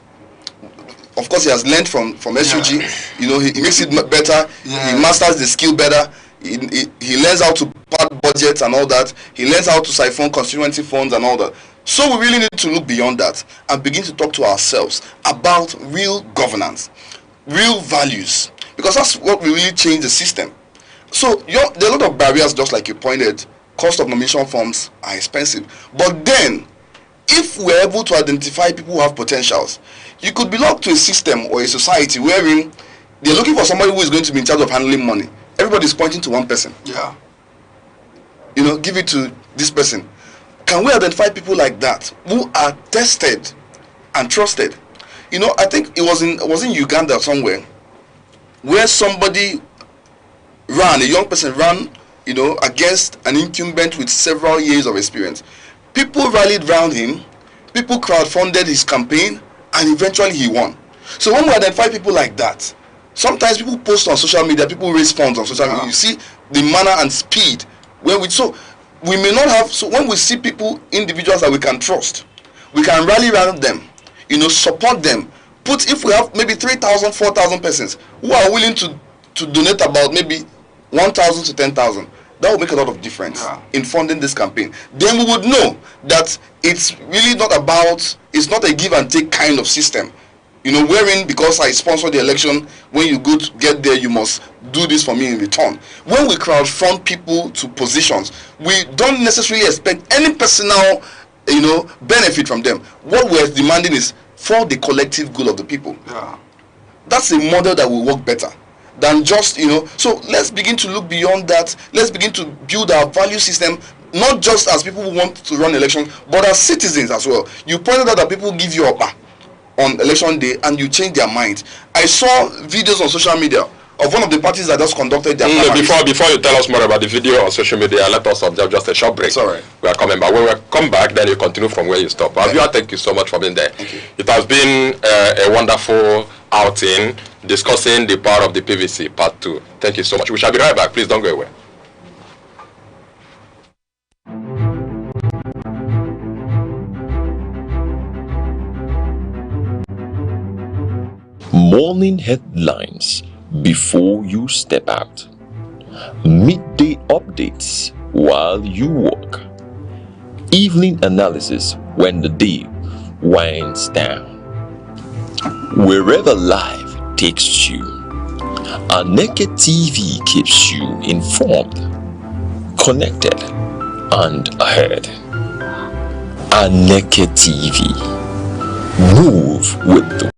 Of course, he has learned from SUG. You know, he makes it better. He masters the skill better. He learns how to pad budgets and all that. He learns how to siphon constituency funds and all that. So we really need to look beyond that and begin to talk to ourselves about real governance, real values, because that's what will really change the system. So there are a lot of barriers, just like you pointed. Cost of nomination forms are expensive. But then, if we're able to identify people who have potentials, you could belong to a system or a society wherein they're looking for somebody who is going to be in charge of handling money. Everybody's pointing to one person. Yeah. You know, give it to this person. Can we identify people like that who are tested and trusted? You know, I think it was in Uganda somewhere where somebody ran, a young person ran, you know, against an incumbent with several years of experience. People rallied around him, people crowdfunded his campaign, and eventually he won. So when we identify people like that, sometimes people post on social media, people raise funds on social media. You see the manner and speed when we may not have. So when we see people, individuals that we can trust, we can rally around them, you know, support them. If we have maybe 3,000, 4,000 persons who are willing to donate about maybe 1,000 to 10,000, that will make a lot of difference in funding this campaign. Then we would know that it's really not about, it's not a give and take kind of system. You know, wherein because I sponsor the election, when you go to get there, you must do this for me in return. When we crowdfund people to positions, we don't necessarily expect any personal, you know, benefit from them. What we're demanding is for the collective good of the people. Yeah. That's a model that will work better than just, you know. So let's begin to look beyond that. Let's begin to build our value system, not just as people who want to run elections, but as citizens as well. You pointed out that people give you OPA. on election day and you change their mind. I saw videos on social media of one of the parties that just conducted their before you tell us more about the video on social media, let us observe just a short break. Sorry. We are coming back. When we come back, then you continue from where you stop. Abia, thank you so much for being there. It has been a wonderful outing discussing the power of the PVC part 2. Thank you so much. We shall be right back. Please don't go away. Morning headlines before you step out. Midday updates while you work. Evening analysis when the day winds down. Wherever life takes you, Aneke TV keeps you informed, connected, and ahead. Aneke TV. Move with the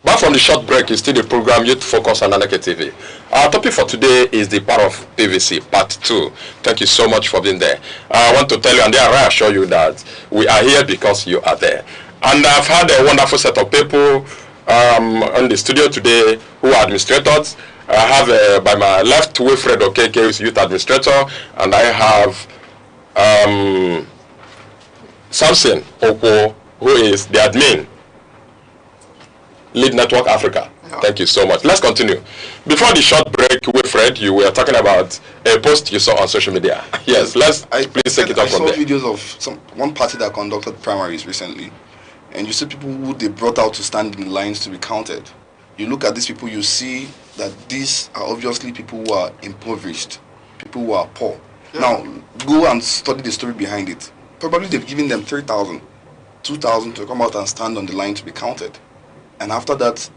Back from the short break is still the program Youth Focus on Aneke TV. Our topic for today is the power of PVC, part 2. Thank you so much for being there. I want to tell you and I assure you that we are here because you are there. And I've had a wonderful set of people on the studio today who are administrators. I have by my left Wilfred Okeke, who is youth administrator, and I have Samson Oko, who is the admin. Lead Network Africa. Yeah. Thank you so much. Let's continue. Before the short break, Wilfred, you were talking about a post you saw on social media. Yes, please take it up from there. I saw videos of one party that conducted primaries recently, and you see people who they brought out to stand in lines to be counted. You look at these people, you see that these are obviously people who are impoverished, people who are poor. Yeah. Now, go and study the story behind it. Probably they've given them 3,000, 2,000 to come out and stand on the line to be counted. And after that,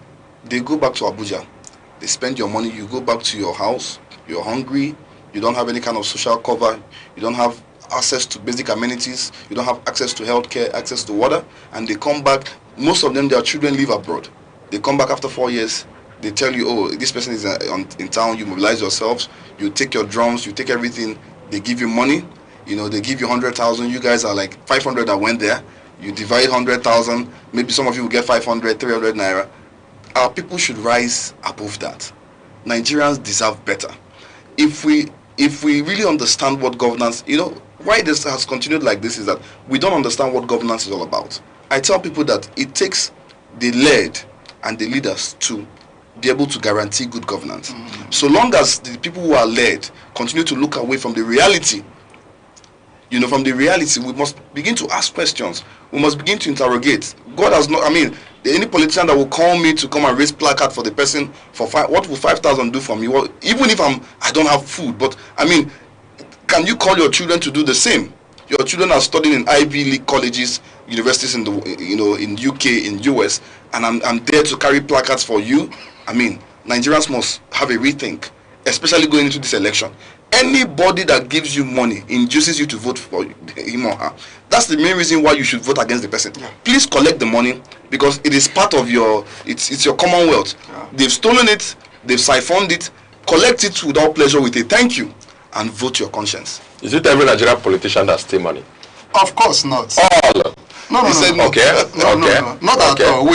they go back to Abuja. They spend your money, you go back to your house, you're hungry, you don't have any kind of social cover, you don't have access to basic amenities, you don't have access to healthcare, access to water, and they come back. Most of them, their children live abroad. They come back after 4 years, they tell you, oh, this person is in town, you mobilize yourselves, you take your drums, you take everything, they give you money, they give you 100,000, you guys are like 500 that went there. You divide 100,000, maybe some of you will get 500, 300 naira. Our people should rise above that. Nigerians deserve better. If we really understand what governance, why this has continued like this is that we don't understand what governance is all about. I tell people that it takes the led and the leaders to be able to guarantee good governance. Mm-hmm. So long as the people who are led continue to look away from the reality, from the reality, we must begin to ask questions. We must begin to interrogate. God has not, any politician that will call me to come and raise placard for the person for what will 5,000 do for me? Well, even if I don't have food, but can you call your children to do the same? Your children are studying in Ivy League colleges, universities in in UK, in US, and I'm there to carry placards for you. Nigerians must have a rethink, especially going into this election. Anybody that gives you money induces you to vote for him or her. That's the main reason why you should vote against the person. Yeah. Please collect the money because it is part of it's your commonwealth. Yeah. They've stolen it, they've siphoned it. Collect it without pleasure with a thank you and vote your conscience. Is it every Nigerian politician that steals money? Of course not. All. No. Okay. No, not at all.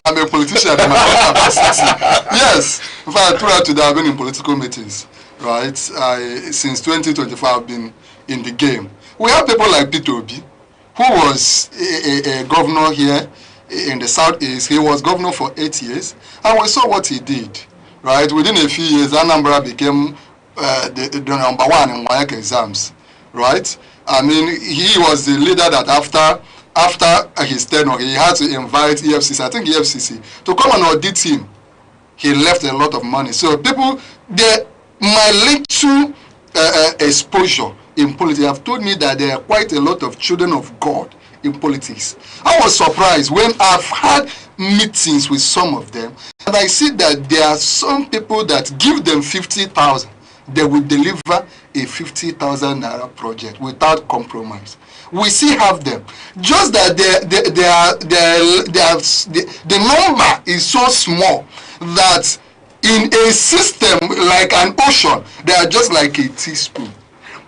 I'm a politician in my capacity. Yes. In fact, prior to that, I've been in political meetings. Right, since 2024 I've been in the game. We have people like Peterobi, who was a governor here in the southeast. He was governor for 8 years, and we saw what he did. Right, within a few years, Anambra became the number one in wike exams. Right, he was the leader that after his tenure, he had to invite EFCC, I think EFCC, to come and audit him. He left a lot of money. So people, my little exposure in politics have told me that there are quite a lot of children of God in politics. I was surprised when I've had meetings with some of them, and I see that there are some people that give them 50,000, they will deliver a 50,000 naira project without compromise. We still have them. Just that the number is so small that in a system like an ocean, they are just like a teaspoon.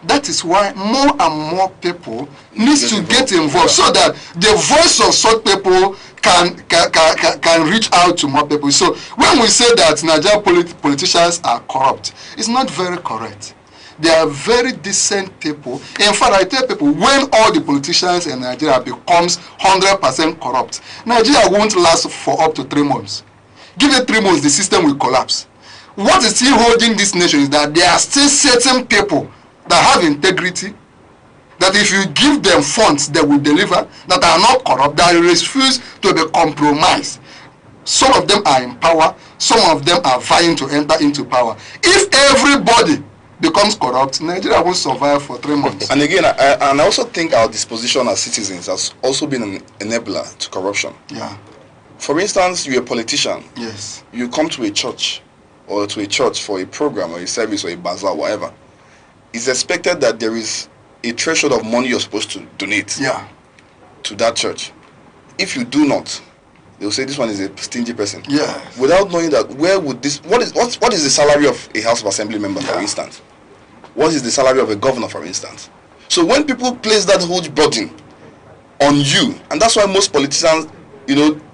That is why more and more people need to get involved so that the voice of such people can reach out to more people. So when we say that Nigerian politicians are corrupt, it's not very correct. They are very decent people. In fact, I tell people, when all the politicians in Nigeria becomes 100% corrupt, Nigeria won't last for up to 3 months. Give it 3 months, the system will collapse. What is still holding this nation is that there are still certain people that have integrity, that if you give them funds, they will deliver, that are not corrupt, that refuse to be compromised. Some of them are in power, some of them are vying to enter into power. If everybody becomes corrupt, Nigeria won't survive for 3 months. And again, I also think our disposition as citizens has also been an enabler to corruption. Yeah. For instance, you're a politician. Yes. You come to a church or to a church for a program or a service or a bazaar, whatever. It's expected that there is a threshold of money you're supposed to donate to that church. If you do not, they'll say this one is a stingy person. Yeah. Without knowing that, where would this, what is the salary of a House of Assembly member, for instance? What is the salary of a governor, for instance? So when people place that huge burden on you, and that's why most politicians,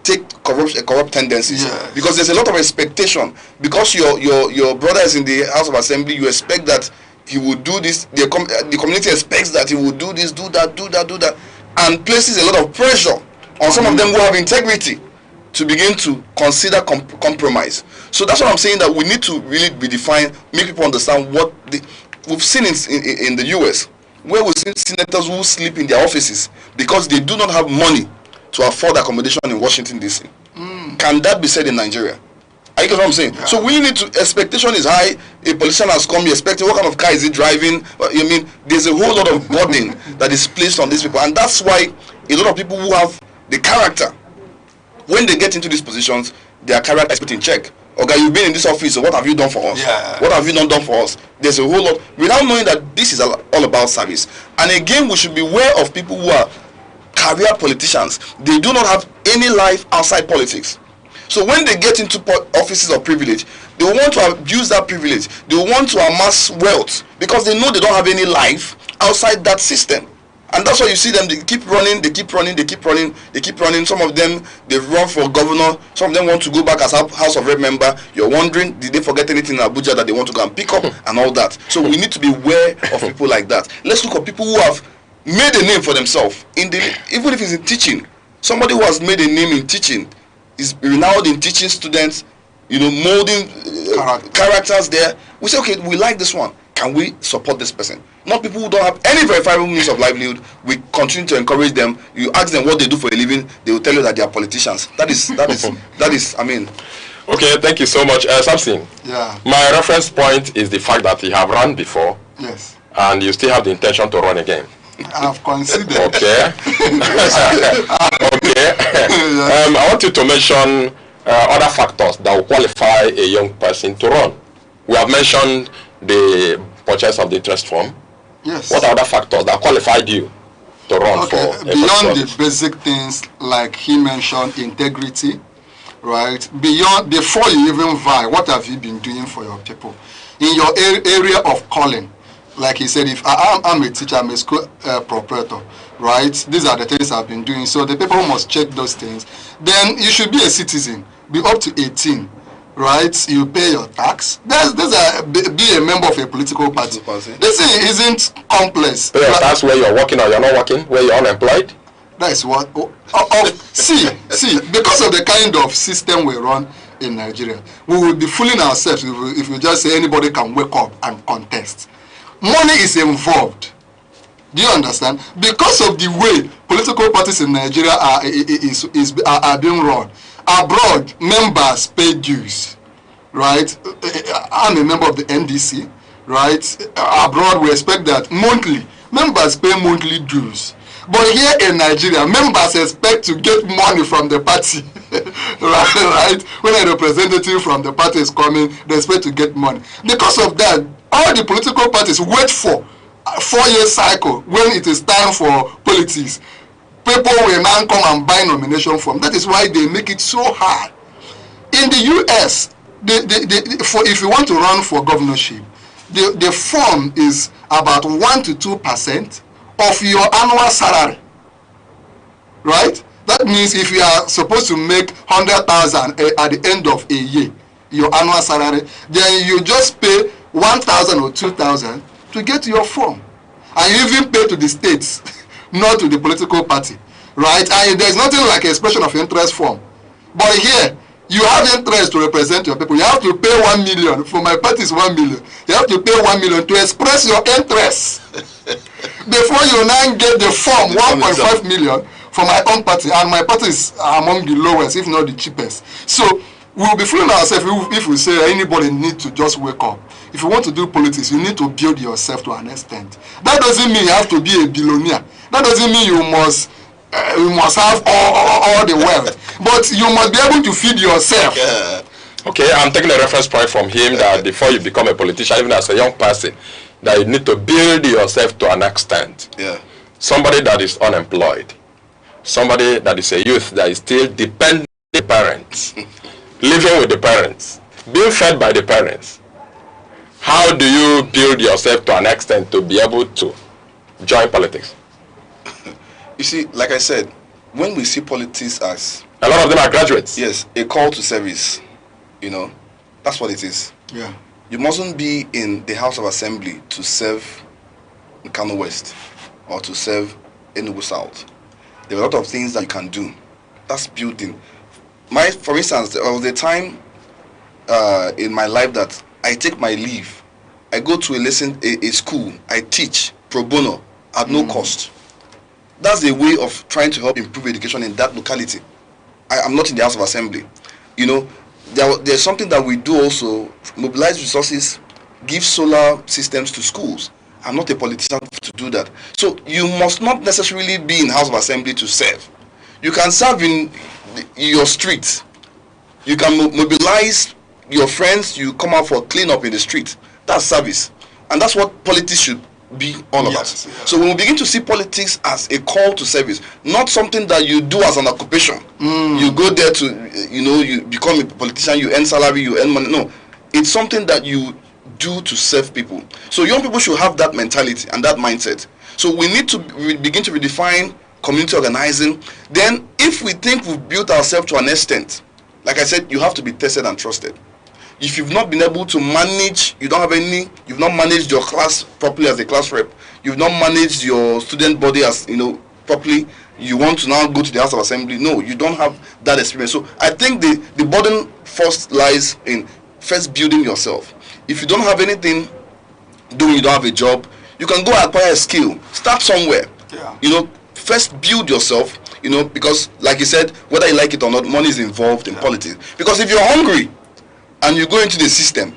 take corrupt tendencies, because there's a lot of expectation. Because your brother is in the House of Assembly, you expect that he will do this. The community expects that he will do this, do that, and places a lot of pressure on some of them who have integrity to begin to consider compromise. So that's what I'm saying, that we need to really redefine, make people understand what we've seen in the US, where we've seen senators who sleep in their offices because they do not have money to afford accommodation in Washington, D.C. Can that be said in Nigeria? Are you get what I'm saying? Yeah. So we need to, expectation is high. A politician has come, you're expecting what kind of car is he driving? I mean, there's a whole lot of burden that is placed on these people. And that's why a lot of people who have the character, when they get into these positions, their character is put in check. Okay, you've been in this office, so what have you done for us? Yeah. What have you not done for us? There's a whole lot, without knowing that this is all about service. And again, we should be aware of people who are career politicians. They do not have any life outside politics. So when they get into offices of privilege, they want to abuse that privilege. They want to amass wealth because they know they don't have any life outside that system. And that's why you see them, they keep running. Some of them, they run for governor. Some of them want to go back as a House of Rep member. You're wondering, did they forget anything in Abuja that they want to go and pick up and all that? So we need to be aware of people like that. Let's look at people who have made a name for themselves, even if it's in teaching. Somebody who has made a name in teaching, is renowned in teaching students, molding characters there. We say, okay, we like this one. Can we support this person? Not people who don't have any verifiable means of livelihood. We continue to encourage them. You ask them what they do for a living, they will tell you that they are politicians. That is, I mean. Okay, thank you so much. Samson. Yeah. My reference point is the fact that you have run before. Yes. And you still have the intention to run again. I have considered. Okay. Okay. I want you to mention other factors that will qualify a young person to run. We have mentioned the purchase of the interest form. Yes. What are other factors that qualified you to run for a beyond the basic things like he mentioned, integrity, right? Beyond, before you even vie, what have you been doing for your people in your area of calling? Like he said, if I'm a teacher, I'm a school proprietor, right? These are the things I've been doing. So the people must check those things. Then you should be a citizen, be up to 18, right? You pay your tax. Be a member of a political party. This thing isn't complex. Pay your tax where you're working or you're not working, where you're unemployed. That is what. See, because of the kind of system we run in Nigeria, we will be fooling ourselves if we just say anybody can wake up and contest. Money is involved. Do you understand? Because of the way political parties in Nigeria are being run. Abroad, members pay dues, right? I'm a member of the NDC, right? Abroad, we expect that monthly. Members pay monthly dues. But here in Nigeria, members expect to get money from the party, right? When a representative from the party is coming, they expect to get money. Because of that, all the political parties wait for a 4-year cycle when it is time for politics. People will now come and buy nomination form. That is why they make it so hard. In the US, if you want to run for governorship, the form is about 1 to 2% of your annual salary, right? That means if you are supposed to make 100,000 at the end of a year, your annual salary, then you just pay 1,000 or 2,000 to get your form, and you even pay to the states, not to the political party, right? And there's nothing like expression of interest form, but here you have interest to represent your people. You have to pay 1 million. For my party is 1 million. You have to pay 1 million to express your interest before you now get the form 1.5 million for my own party, and my party is among the lowest, if not the cheapest. So we'll be fooling ourselves if we say anybody needs to just wake up. If you want to do politics, you need to build yourself to an extent. That doesn't mean you have to be a billionaire. That doesn't mean you must have all the wealth, but you must be able to feed yourself. Okay, I'm taking a reference point from him that before you become a politician, even as a young person, that you need to build yourself to an extent. Somebody that is unemployed, somebody that is a youth that is still dependent on the parents, living with the parents, being fed by the parents. How do you build yourself to an extent to be able to join politics? You see, like I said, when we see politics as... A lot of them are graduates. Yes, a call to service. You know, that's what it is. Yeah. You mustn't be in the House of Assembly to serve Kano West or to serve Enugu South. There are a lot of things that you can do. That's building. For instance, there was a time in my life that I take my leave. I go to a school. I teach pro bono at no cost. That's a way of trying to help improve education in that locality. I'm not in the House of Assembly. You know, there's something that we do also, mobilize resources, give solar systems to schools. I'm not a politician to do that. So you must not necessarily be in House of Assembly to serve. You can serve in your street. You can mobilize your friends, you come out for cleanup in the street. That's service. And that's what politics should be all about. So when we begin to see politics as a call to service, not something that you do as an occupation. You go there to, you become a politician, you earn salary, you earn money. No, it's something that you do to serve people. So young people should have that mentality and that mindset. So we need to begin to redefine community organizing. Then if we think we've built ourselves to an extent, like I said, you have to be tested and trusted. If you've not been able to manage, you've not managed your class properly as a class rep, you've not managed your student body as, properly, you want to now go to the House of Assembly. No, you don't have that experience. So I think the burden first lies in first building yourself. If you don't have anything doing, you don't have a job, you can go acquire a skill. Start somewhere. First build yourself, because like you said, whether you like it or not, money is involved in politics. Because if you're hungry, and you go into the system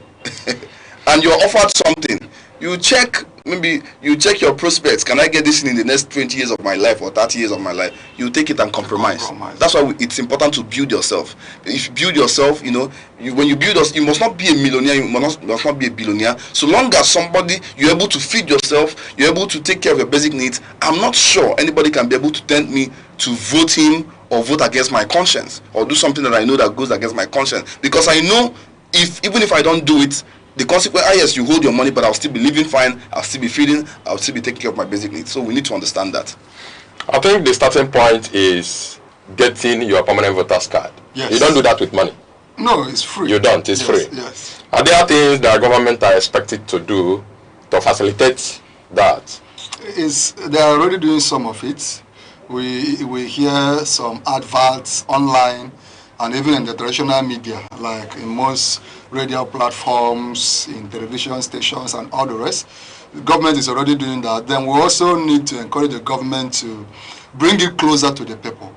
and you're offered something, you check your prospects. Can I get this in the next 20 years of my life or 30 years of my life? You take it and compromise. That's why it's important to build yourself. If you build yourself, when you build us, you must not be a millionaire, you must not be a billionaire. So long as you're able to feed yourself, you're able to take care of your basic needs, I'm not sure anybody can be able to tempt me to vote him or vote against my conscience or do something that I know that goes against my conscience. Because I know even if I don't do it, the consequence, yes, you hold your money, but I'll still be living fine, I'll still be feeding, I'll still be taking care of my basic needs. So we need to understand that. I think the starting point is getting your permanent voter's card. Yes. You don't do that with money. No, it's free. You don't, it's free. Yes. Are there things that government are expected to do to facilitate that? They are already doing some of it. We hear some adverts online and even in the traditional media, like in most radio platforms, in television stations and all the rest. The government is already doing that. Then we also need to encourage the government to bring it closer to the people,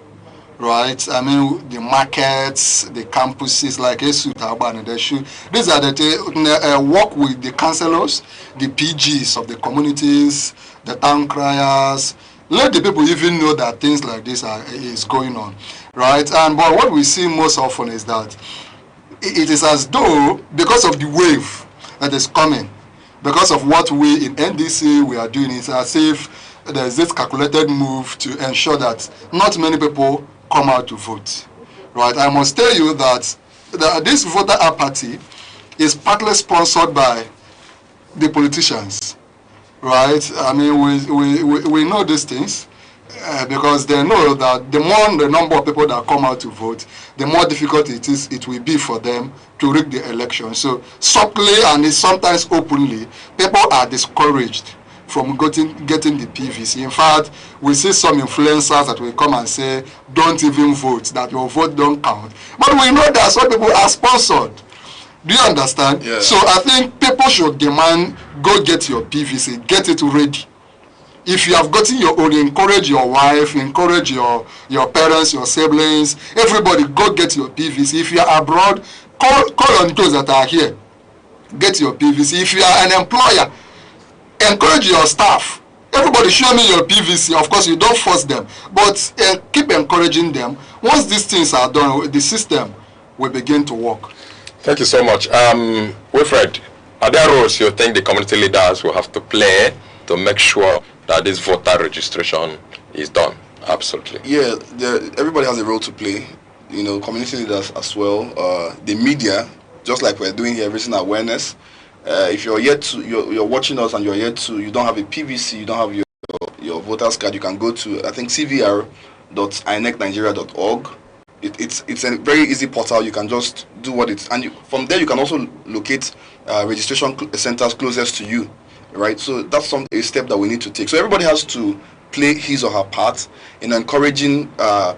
right? I mean, the markets, the campuses like Esu, Taban, and Eshu. These are the work with the councillors, the PGs of the communities, the town criers. Let the people even know that things like this is going on, right? But what we see most often is that it is as though, because of the wave that is coming, because of what we in NDC we are doing, it's as if there is this calculated move to ensure that not many people come out to vote, right? I must tell you that this voter apathy is partly sponsored by the politicians, right? I mean, we know these things because they know that the more the number of people that come out to vote, the more difficult it will be for them to rig the election. So subtly and sometimes openly, people are discouraged from getting the PVC. In fact, we see some influencers that will come and say, don't even vote, that your vote don't count. But we know that some people are sponsored. Do you understand? Yeah. So I think people should demand, go get your PVC, get it ready. If you have gotten your own, encourage your wife, encourage your parents, your siblings, everybody go get your PVC. If you are abroad, call on those that are here. Get your PVC. If you are an employer, encourage your staff. Everybody show me your PVC. Of course, you don't force them, but keep encouraging them. Once these things are done, the system will begin to work. Thank you so much. Wilfred, are there roles you think the community leaders will have to play to make sure that this voter registration is done? Absolutely. Yeah, everybody has a role to play. You know, community leaders as well. The media, just like we're doing here, raising awareness. If you're yet to, you're watching us and you're yet to, you don't have a PVC, you don't have your voter's card, you can go to, I think, cvr.inecnigeria.org. It's a very easy portal. You can just do what it's, and from there you can also locate registration centers closest to you, right? So that's a step that we need to take. So everybody has to play his or her part in encouraging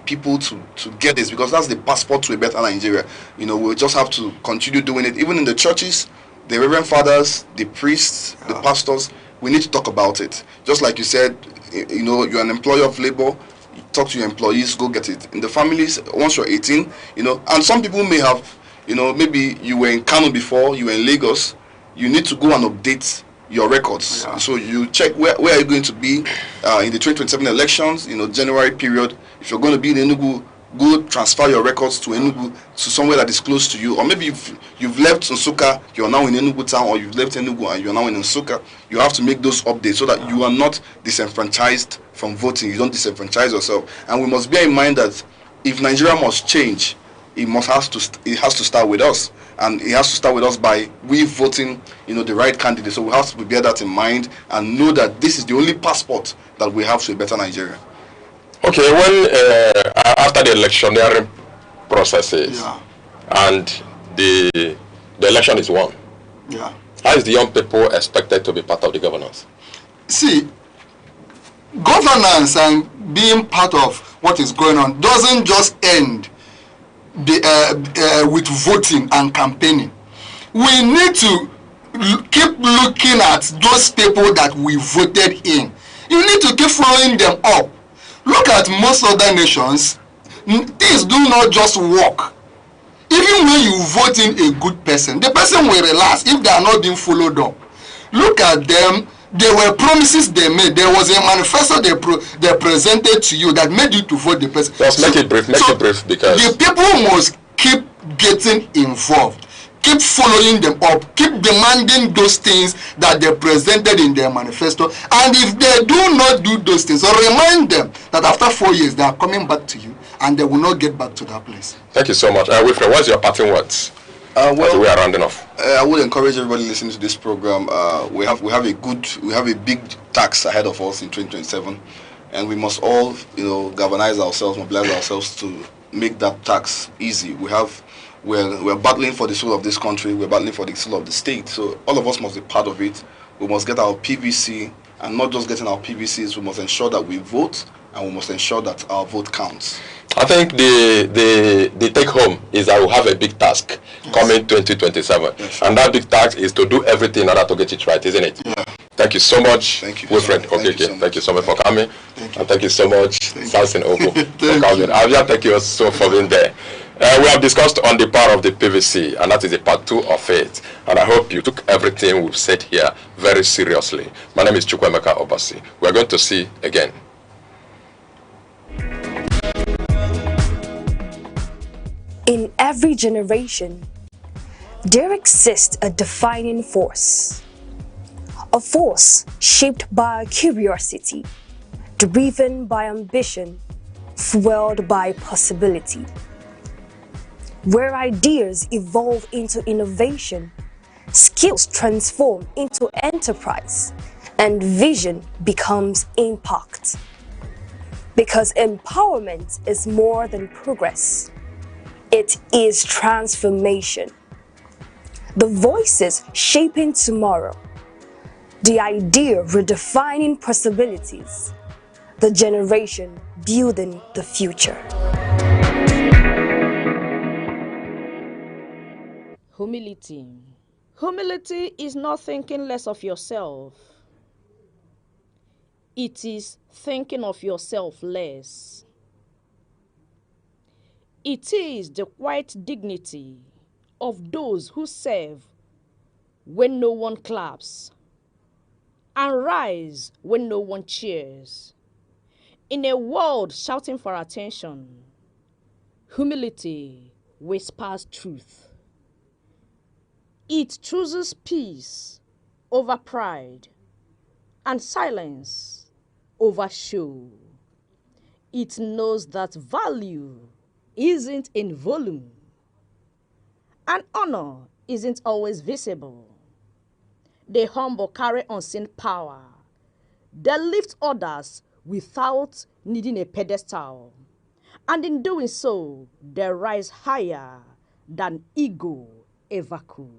people to get this, because that's the passport to a better Nigeria. You know, we'll just have to continue doing it, even in the churches. The reverend fathers, the priests, the pastors, we need to talk about it. Just like you said, you know, you're an employer of labor, you talk to your employees, go get it. In the families, once you're 18, you know, and some people may have, you know, maybe you were in Kano before, you were in Lagos, you need to go and update your records. Yeah. So you check where are you going to be in the 2027 elections, you know, January period. If you're going to be in Enugu, go transfer your records to Enugu, to somewhere that is close to you. Or maybe you've left Nsukka, you're now in Enugu town, or you've left Enugu and you're now in Nsukka. You have to make those updates so that you are not disenfranchised from voting. You don't disenfranchise yourself. And we must bear in mind that if Nigeria must change, it has to start with us. And it has to start with us by we voting, you know, the right candidate. So we have to bear that in mind and know that this is the only passport that we have to a better Nigeria. Okay, when after the electioneering processes, and the election is won, how is the young people expected to be part of the governance? See, governance and being part of what is going on doesn't just end with voting and campaigning. We need to keep looking at those people that we voted in. You need to keep following them up. Look at most other nations, things do not just work. Even when you vote in a good person, the person will relax if they are not being followed up. Look at them. There were promises they made. There was a manifesto they presented to you that made you to vote the person. Just make it brief, because the people must keep getting involved. Keep following them up. Keep demanding those things that they presented in their manifesto. And if they do not do those things, remind them that after 4 years, they are coming back to you and they will not get back to that place. Thank you so much. Wilfred, what's your parting words? Well, we are rounding off. I would encourage everybody listening to this program. We have a big tax ahead of us in 2027, and we must all, you know, galvanize ourselves, mobilize ourselves to make that tax easy. We're battling for the soul of this country. We're battling for the soul of the state. So all of us must be part of it. We must get our PVC, and not just getting our PVCs. We must ensure that we vote, and we must ensure that our vote counts. I think the take home is that we have a big task coming 2027, and that big task is to do everything in order to get it right, isn't it? Yeah. Thank you so much, thank you, Wilfred. Thank you so much for coming, and thank you so much, Samson Oko, for coming. Avia, thank you so for being there. We have discussed on the power of the PVC, and that is the part 2 of it. And I hope you took everything we've said here very seriously. My name is Chukwemeka Obasi. We're going to see again. In every generation, there exists a defining force. A force shaped by curiosity, driven by ambition, fueled by possibility. Where ideas evolve into innovation skills transform into enterprise, and vision becomes impact. Because empowerment is more than progress. It is transformation. The voices shaping tomorrow. The idea redefining possibilities. The generation building the future. Humility. Humility is not thinking less of yourself. It is thinking of yourself less. It is the quiet dignity of those who serve when no one claps and rise when no one cheers. In a world shouting for attention, humility whispers truth. It chooses peace over pride and silence over show. It knows that value isn't in volume and honor isn't always visible. The humble carry unseen power. They lift others without needing a pedestal. And in doing so, they rise higher than ego ever could.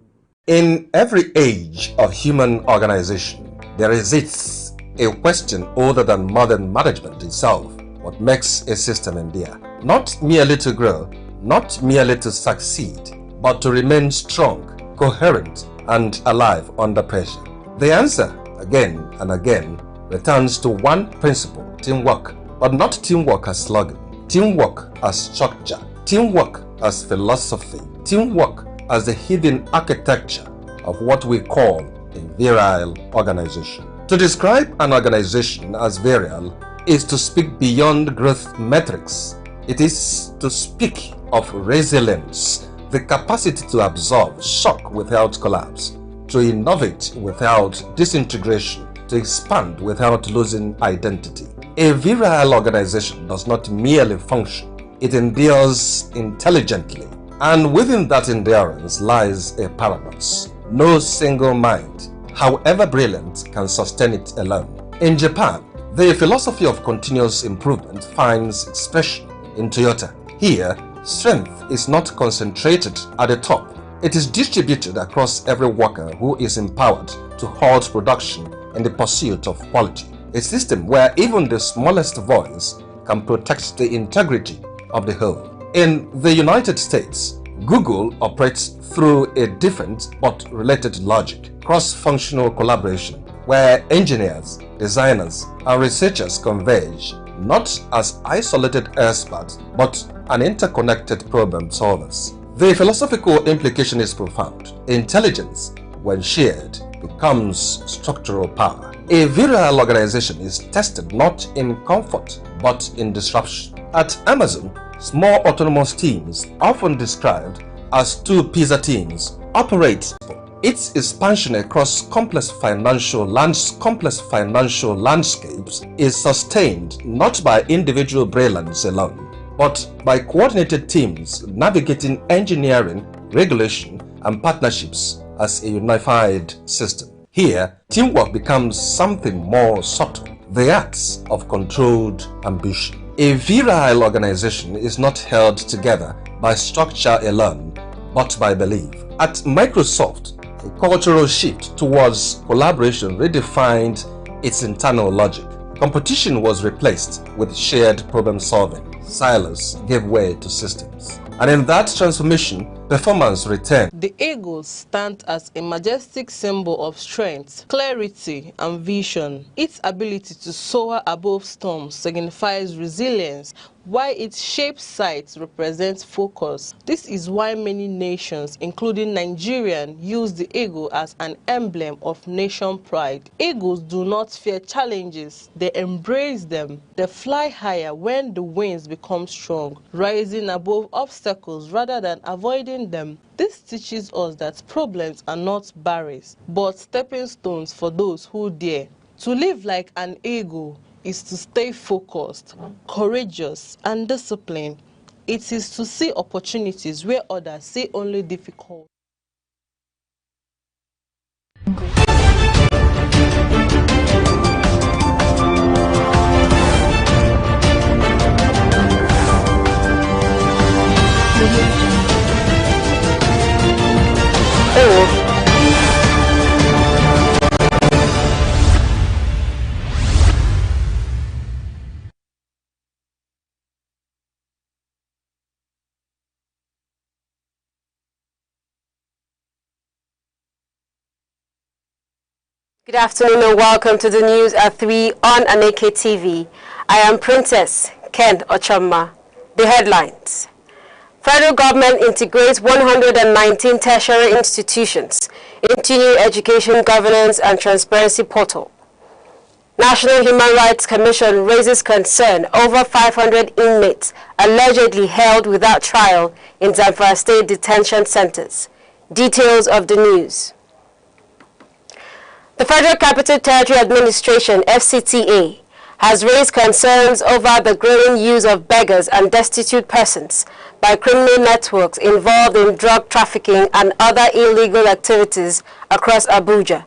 In every age of human organization, there exists a question older than modern management itself: what makes a system endure? Not merely to grow, not merely to succeed, but to remain strong, coherent, and alive under pressure. The answer, again and again, returns to one principle: teamwork. But not teamwork as slogan, teamwork as structure, teamwork as philosophy, teamwork as the hidden architecture of what we call a virile organization. To describe an organization as virile is to speak beyond growth metrics. It is to speak of resilience, the capacity to absorb shock without collapse, to innovate without disintegration, to expand without losing identity. A virile organization does not merely function, it endures intelligently. And within that endurance lies a paradox. No single mind, however brilliant, can sustain it alone. In Japan, the philosophy of continuous improvement finds expression in Toyota. Here, strength is not concentrated at the top. It is distributed across every worker who is empowered to halt production in the pursuit of quality. A system where even the smallest voice can protect the integrity of the whole. In the United States, Google operates through a different but related logic: cross-functional collaboration, where engineers, designers, and researchers converge, not as isolated experts, but an interconnected problem solvers. The philosophical implication is profound. Intelligence, when shared, becomes structural power. A virile organization is tested not in comfort, but in disruption. At Amazon, small autonomous teams, often described as two pizza teams, operate. Its expansion across complex financial landscapes is sustained not by individual brilliance alone, but by coordinated teams navigating engineering, regulation, and partnerships as a unified system. Here, teamwork becomes something more subtle: the acts of controlled ambition. A virile organization is not held together by structure alone, but by belief. At Microsoft, a cultural shift towards collaboration redefined its internal logic. Competition was replaced with shared problem solving. Silos gave way to systems. And in that transformation, performance returned. The eagles stand as a majestic symbol of strength, clarity, and vision. Its ability to soar above storms signifies resilience, while its shaped sight represents focus. This is why many nations, including Nigeria, use the eagle as an emblem of nation pride. Eagles do not fear challenges, they embrace them. They fly higher when the winds become strong, rising above obstacles rather than avoiding them. This teaches us that problems are not barriers, but stepping stones for those who dare. To live like an eagle is to stay focused, courageous, and disciplined. It is to see opportunities where others see only difficult. Good afternoon and welcome to the news at 3 on Aneke TV. I am Princess Ken Ochama. The headlines. Federal government integrates 119 tertiary institutions into new education governance and transparency portal. National Human Rights Commission raises concern over 500 inmates allegedly held without trial in Zamfara State detention centers. Details of the news. The Federal Capital Territory Administration, FCTA, has raised concerns over the growing use of beggars and destitute persons by criminal networks involved in drug trafficking and other illegal activities across Abuja.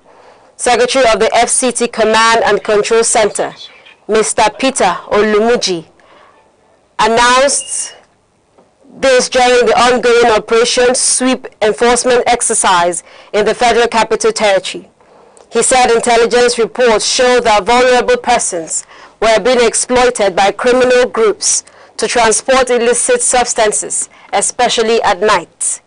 Secretary of the FCT Command and Control Center, Mr. Peter Olumuji, announced this during the ongoing Operation Sweep enforcement exercise in the Federal Capital Territory. He said intelligence reports show that vulnerable persons were being exploited by criminal groups to transport illicit substances, especially at night.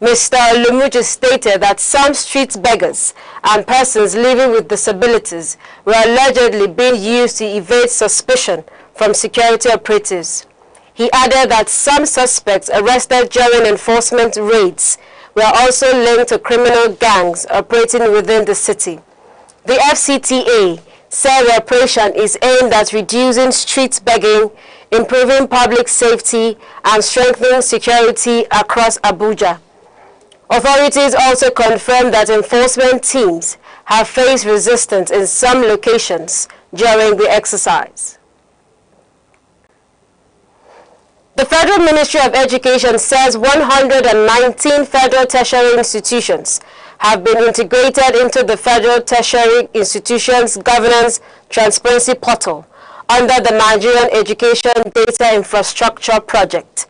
Mr. Olumuji stated that some street beggars and persons living with disabilities were allegedly being used to evade suspicion from security operatives. He added that some suspects arrested during enforcement raids were also linked to criminal gangs operating within the city. The FCTA said the operation is aimed at reducing street begging, improving public safety, and strengthening security across Abuja. Authorities also confirmed that enforcement teams have faced resistance in some locations during the exercise. The Federal Ministry of Education says 119 federal tertiary institutions have been integrated into the Federal Tertiary Institutions Governance Transparency Portal under the Nigerian Education Data Infrastructure Project.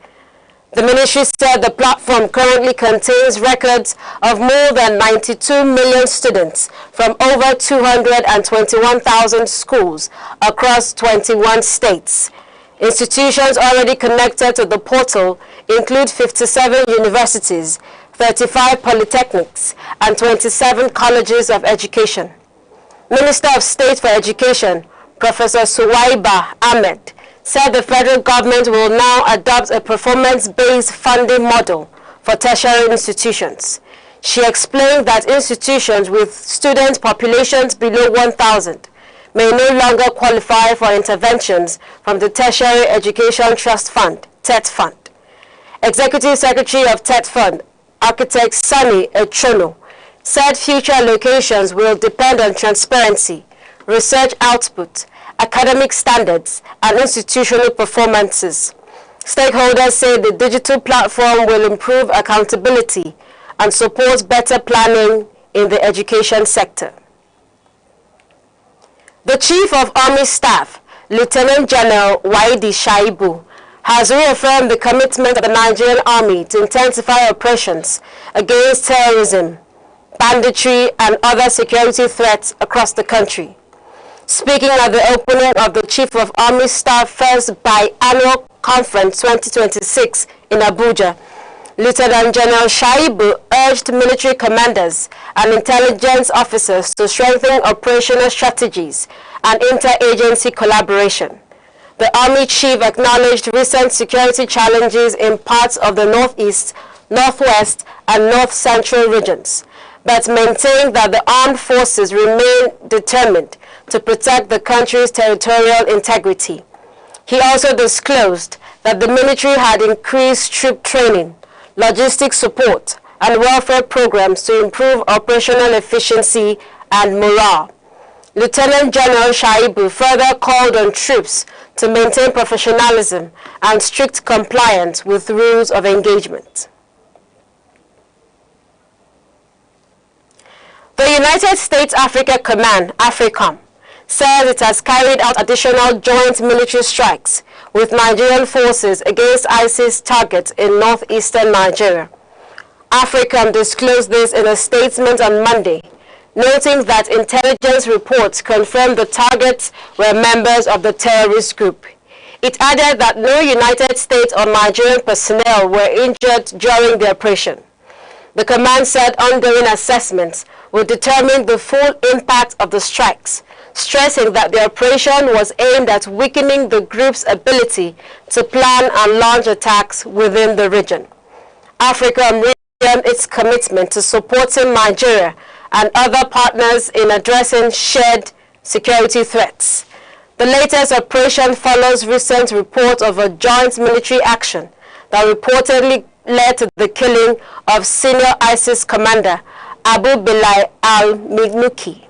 The ministry said the platform currently contains records of more than 92 million students from over 221,000 schools across 21 states. Institutions already connected to the portal include 57 universities, 35 polytechnics, and 27 colleges of education. Minister of State for Education, Professor Suwaiba Ahmed, said the federal government will now adopt a performance-based funding model for tertiary institutions. She explained that institutions with student populations below 1,000 may no longer qualify for interventions from the Tertiary Education Trust Fund, TET Fund. Executive Secretary of TET Fund, Architect Sani Echono, said future allocations will depend on transparency, research output, academic standards, and institutional performances. Stakeholders say the digital platform will improve accountability and support better planning in the education sector. The Chief of Army Staff, Lieutenant General Waidi Shaibu, has reaffirmed the commitment of the Nigerian Army to intensify operations against terrorism, banditry, and other security threats across the country. Speaking at the opening of the Chief of Army Staff First Biannual Conference 2026 in Abuja, Lieutenant General Shaibu urged military commanders and intelligence officers to strengthen operational strategies and interagency collaboration. The Army Chief acknowledged recent security challenges in parts of the Northeast, Northwest, and North Central regions, but maintained that the armed forces remain determined to protect the country's territorial integrity. He also disclosed that the military had increased troop training, logistics support, and welfare programs to improve operational efficiency and morale. Lieutenant General Shaibu further called on troops to maintain professionalism and strict compliance with rules of engagement. The United States Africa Command, AFRICOM, says it has carried out additional joint military strikes with Nigerian forces against ISIS targets in northeastern Nigeria. AFRICOM disclosed this in a statement on Monday, noting that intelligence reports confirmed the targets were members of the terrorist group. It added that no United States or Nigerian personnel were injured during the operation. The command said ongoing assessments will determine the full impact of the strikes, stressing that the operation was aimed at weakening the group's ability to plan and launch attacks within the region. AFRICOM reaffirmed its commitment to supporting Nigeria and other partners in addressing shared security threats. The latest operation follows recent reports of a joint military action that reportedly led to the killing of senior ISIS commander Abu Bilal al-Mignuki.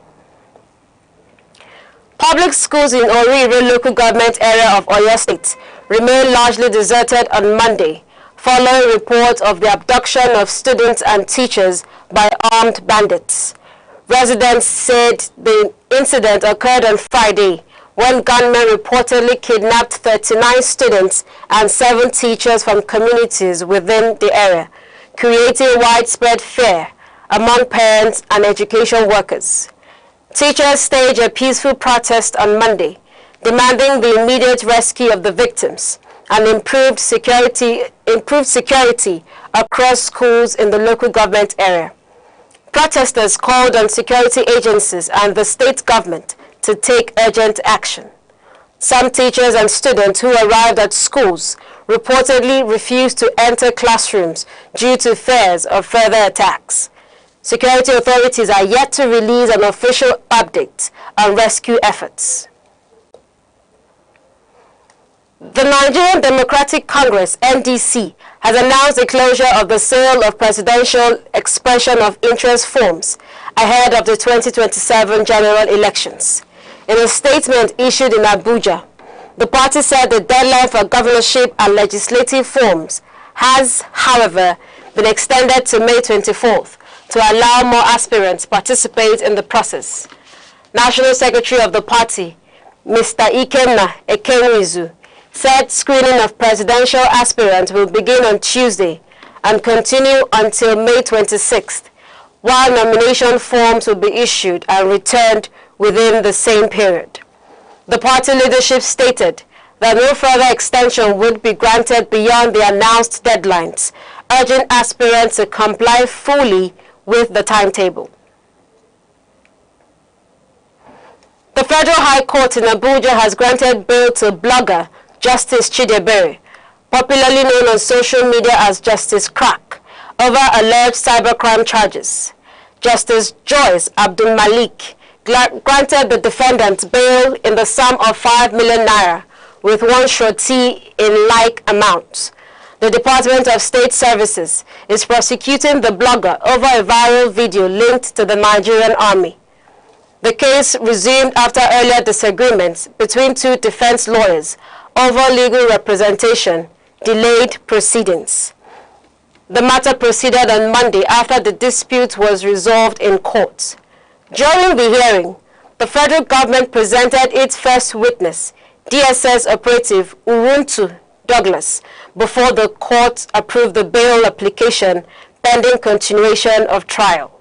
Public schools in Orire local government area of Oyo State remain largely deserted on Monday, following reports of the abduction of students and teachers by armed bandits. Residents said the incident occurred on Friday, when gunmen reportedly kidnapped 39 students and 7 teachers from communities within the area, creating widespread fear among parents and education workers. Teachers staged a peaceful protest on Monday, demanding the immediate rescue of the victims and improved security across schools in the local government area. Protesters called on security agencies and the state government to take urgent action. Some teachers and students who arrived at schools reportedly refused to enter classrooms due to fears of further attacks. Security authorities are yet to release an official update on rescue efforts. The Nigerian Democratic Congress, NDC, has announced the closure of the sale of presidential expression of interest forms ahead of the 2027 general elections. In a statement issued in Abuja, the party said the deadline for governorship and legislative forms has, however, been extended to May 24th to allow more aspirants to participate in the process. National Secretary of the party, Mr. Ikenna, said screening of presidential aspirants will begin on Tuesday and continue until May 26th, while nomination forms will be issued and returned within the same period. The party leadership stated that no further extension would be granted beyond the announced deadlines, urging aspirants to comply fully with the timetable. The Federal High Court in Abuja has granted bail to blogger Justice Chidebere, popularly known on social media as Justice Crack, over alleged cybercrime charges. Justice Joyce Abdul Malik granted the defendant bail in the sum of 5 million naira with one surety in like amounts. The Department of State Services is prosecuting the blogger over a viral video linked to the Nigerian Army. The case resumed after earlier disagreements between 2 defense lawyers over legal representation delayed proceedings. The matter proceeded on Monday after the dispute was resolved in court. During the hearing, the federal government presented its first witness, DSS operative Uruntu Douglas, before the court approved the bail application pending continuation of trial.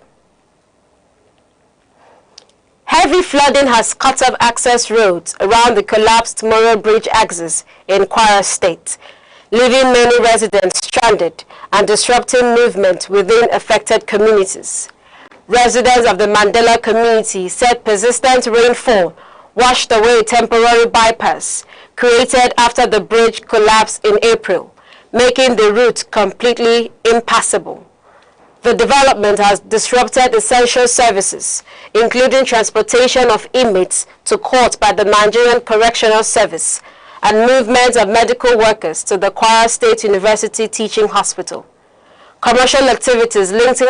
Heavy flooding has cut off access roads around the collapsed Moro Bridge axis in Kwara State, leaving many residents stranded and disrupting movement within affected communities. Residents of the Mandela community said persistent rainfall washed away a temporary bypass created after the bridge collapsed in April, making the route completely impassable. The development has disrupted essential services, including transportation of inmates to court by the Nigerian Correctional Service and movement of medical workers to the Kwara State University Teaching Hospital. Commercial activities linking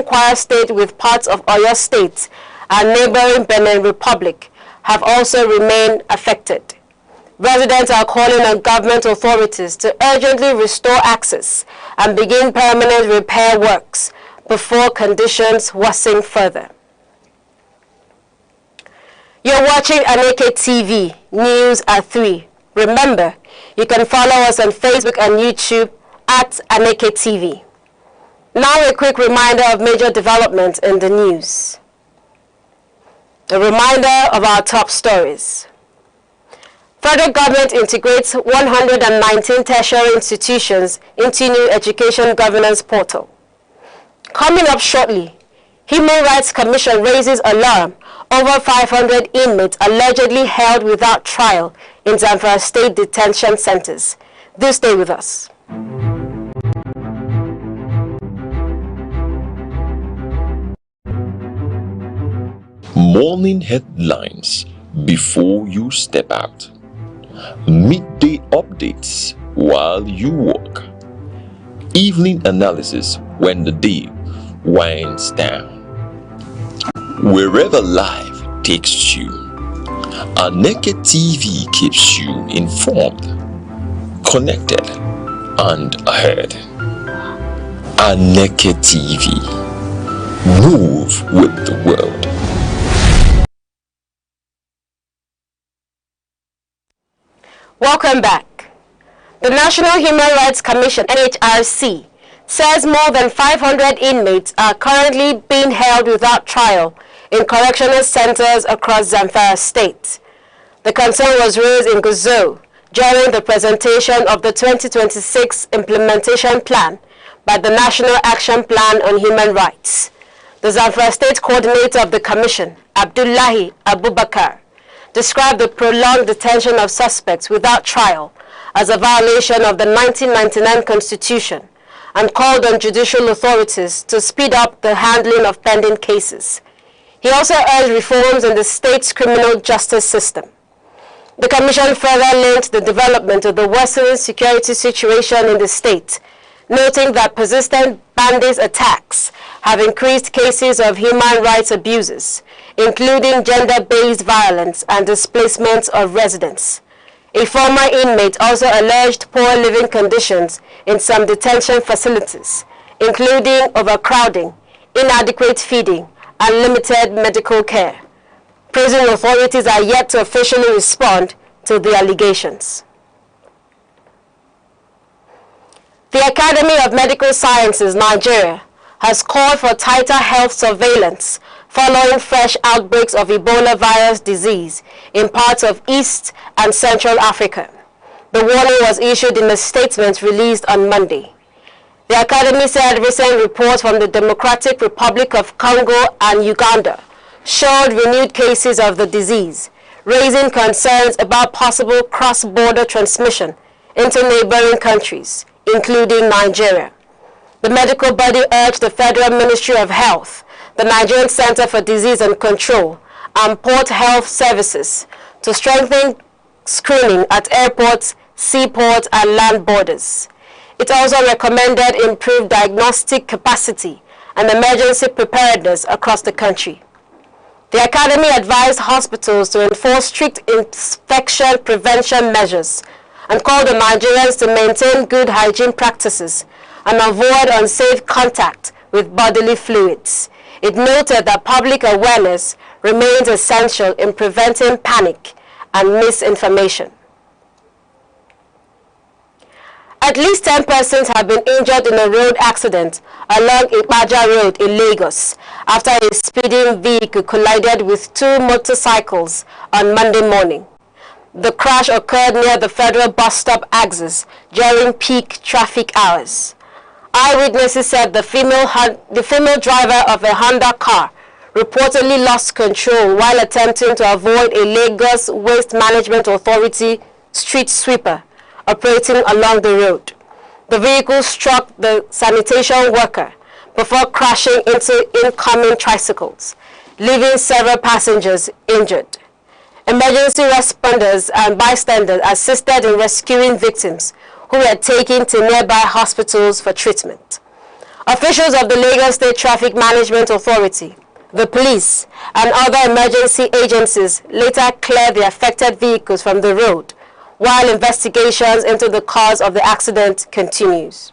Kwara State with parts of Oyo State and neighboring Benin Republic have also remained affected. Residents are calling on government authorities to urgently restore access and begin permanent repair works before conditions worsen further. You're watching Aneke TV, News at 3. Remember, you can follow us on Facebook and YouTube at Aneke TV. Now a quick reminder of major developments in the news. A reminder of our top stories. Federal government integrates 119 tertiary institutions into new education governance portal. Coming up shortly, Human Rights Commission raises alarm over 500 inmates allegedly held without trial in Zamfara State detention centers. Do stay with us. Morning headlines before you step out. Midday updates while you work. Evening analysis when the day winds down. Wherever life takes you, Aneke TV keeps you informed, connected, and ahead. Aneke TV. Move with the world. Welcome back. The National Human Rights Commission, NHRC, says more than 500 inmates are currently being held without trial in correctional centers across Zamfara State. The concern was raised in Guzo during the presentation of the 2026 Implementation Plan by the National Action Plan on Human Rights. The Zamfara State Coordinator of the Commission, Abdullahi Abubakar, described the prolonged detention of suspects without trial as a violation of the 1999 Constitution and called on judicial authorities to speed up the handling of pending cases. He also urged reforms in the state's criminal justice system. The Commission further linked the development of the worsening security situation in the state, noting that persistent bandit attacks have increased cases of human rights abuses, including gender-based violence and displacement of residents. A former inmate also alleged poor living conditions in some detention facilities, including overcrowding, inadequate feeding, and limited medical care. Prison authorities are yet to officially respond to the allegations. The Academy of Medical Sciences, Nigeria, has called for tighter health surveillance following fresh outbreaks of Ebola virus disease in parts of East and Central Africa. The warning was issued in a statement released on Monday. The Academy said recent reports from the Democratic Republic of Congo and Uganda showed renewed cases of the disease, raising concerns about possible cross-border transmission into neighboring countries, including Nigeria. The medical body urged the Federal Ministry of Health, the Nigerian Center for Disease and Control, and Port Health Services to strengthen screening at airports, seaports, and land borders. It also recommended improved diagnostic capacity and emergency preparedness across the country. The Academy advised hospitals to enforce strict infection prevention measures and called on Nigerians to maintain good hygiene practices and avoid unsafe contact with bodily fluids. It noted that public awareness remains essential in preventing panic and misinformation. At least 10 persons have been injured in a road accident along Ipaja Road in Lagos after a speeding vehicle collided with two motorcycles on Monday morning. The crash occurred near the Federal bus stop axis during peak traffic hours. Eyewitnesses said the female driver of a Honda car reportedly lost control while attempting to avoid a Lagos Waste Management Authority street sweeper operating along the road. The vehicle struck the sanitation worker before crashing into incoming tricycles, leaving several passengers injured. Emergency responders and bystanders assisted in rescuing victims who were taken to nearby hospitals for treatment. Officials of the Lagos State Traffic Management Authority, the police, and other emergency agencies later cleared the affected vehicles from the road, while investigations into the cause of the accident continues.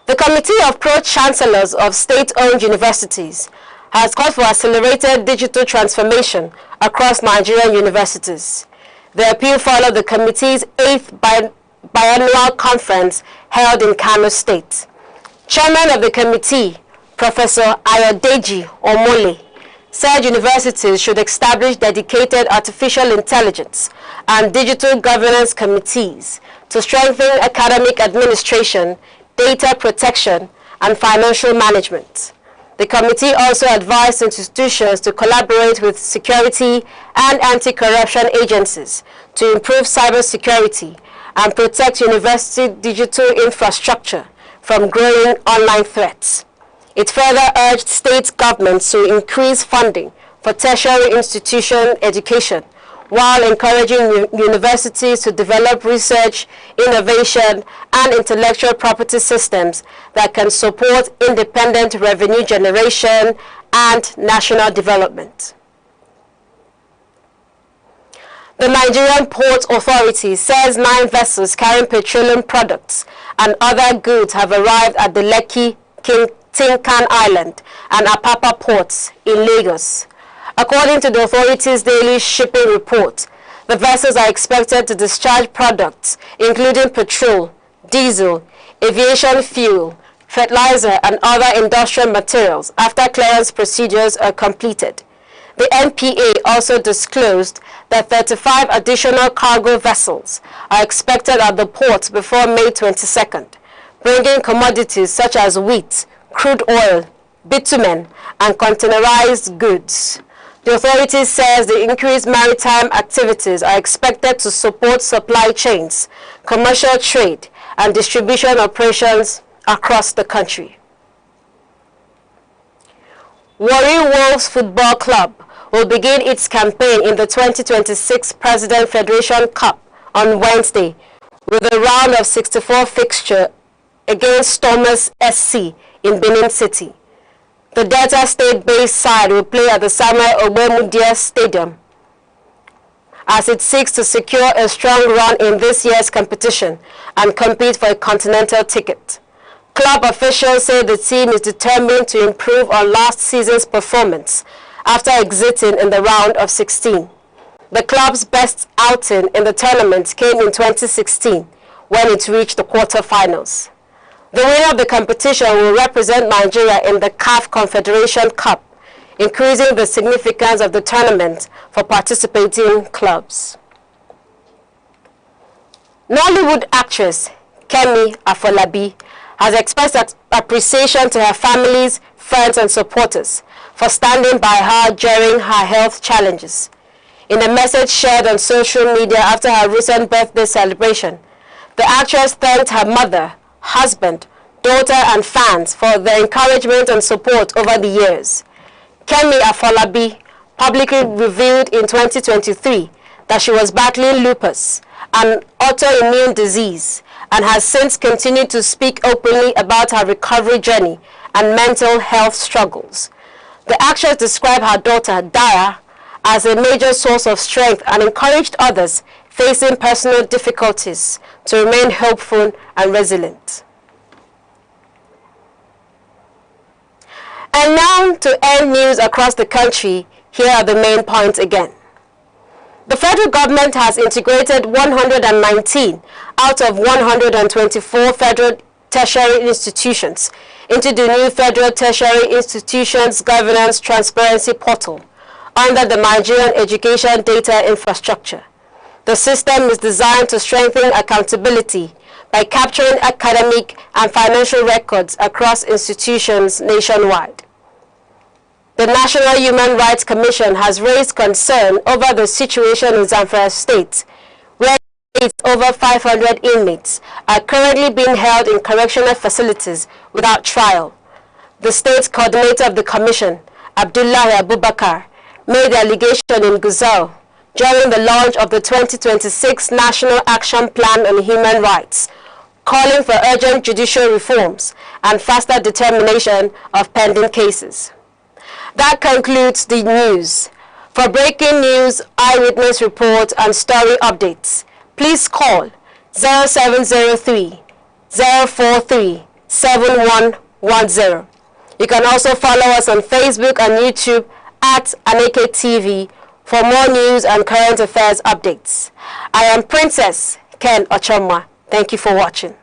The Committee of Pro-Chancellors of State-Owned Universities has called for accelerated digital transformation across Nigerian universities. The appeal followed the committee's 8th biannual conference held in Kano State. Chairman of the committee, Professor Ayodeji Omole, said universities should establish dedicated artificial intelligence and digital governance committees to strengthen academic administration, data protection, and financial management. The committee also advised institutions to collaborate with security and anti-corruption agencies to improve cybersecurity and protect university digital infrastructure from growing online threats. It further urged state governments to increase funding for tertiary institution education while encouraging universities to develop research, innovation, and intellectual property systems that can support independent revenue generation and national development. The Nigerian Port Authority says 9 vessels carrying petroleum products and other goods have arrived at the Lekki, Tinkan Island and Apapa ports in Lagos. According to the authority's daily shipping report, the vessels are expected to discharge products including petrol, diesel, aviation fuel, fertilizer, and other industrial materials after clearance procedures are completed. The NPA also disclosed that 35 additional cargo vessels are expected at the port before May 22nd, bringing commodities such as wheat, crude oil, bitumen, and containerized goods. The authority says the increased maritime activities are expected to support supply chains, commercial trade, and distribution operations across the country. Warri Wolves Football Club will begin its campaign in the 2026 President Federation Cup on Wednesday with a round of 64 fixture against Stormers SC in Benin City. The Delta State-based side will play at the Samuel Ogbemudia Stadium as it seeks to secure a strong run in this year's competition and compete for a continental ticket. Club officials say the team is determined to improve on last season's performance after exiting in the round of 16. The club's best outing in the tournament came in 2016 when it reached the quarterfinals. The winner of the competition will represent Nigeria in the CAF Confederation Cup, increasing the significance of the tournament for participating clubs. Nollywood actress Kemi Afolabi has expressed appreciation to her families, friends, and supporters for standing by her during her health challenges. In a message shared on social media after her recent birthday celebration, the actress thanked her mother, husband, daughter, and fans for their encouragement and support over the years. Kemi Afolabi publicly revealed in 2023 that she was battling lupus, an autoimmune disease, and has since continued to speak openly about her recovery journey and mental health struggles. The actress described her daughter, Dara, as a major source of strength and encouraged others facing personal difficulties to remain hopeful and resilient. And now to end news across the country, here are the main points again. The federal government has integrated 119 out of 124 federal tertiary institutions into the new Federal Tertiary Institutions Governance Transparency Portal under the Nigerian Education Data Infrastructure. The system is designed to strengthen accountability by capturing academic and financial records across institutions nationwide. The National Human Rights Commission has raised concern over the situation in Zamfara State, where over 500 inmates are currently being held in correctional facilities without trial. The state coordinator of the commission, Abdullahi Abubakar, made the allegation in Gusau during the launch of the 2026 National Action Plan on Human Rights, calling for urgent judicial reforms and faster determination of pending cases. That concludes the news. For breaking news, eyewitness reports, and story updates, please call 0703 043 7110. You can also follow us on Facebook and YouTube at Aneke TV for more news and current affairs updates. I am Princess Ken Ochomwa. Thank you for watching.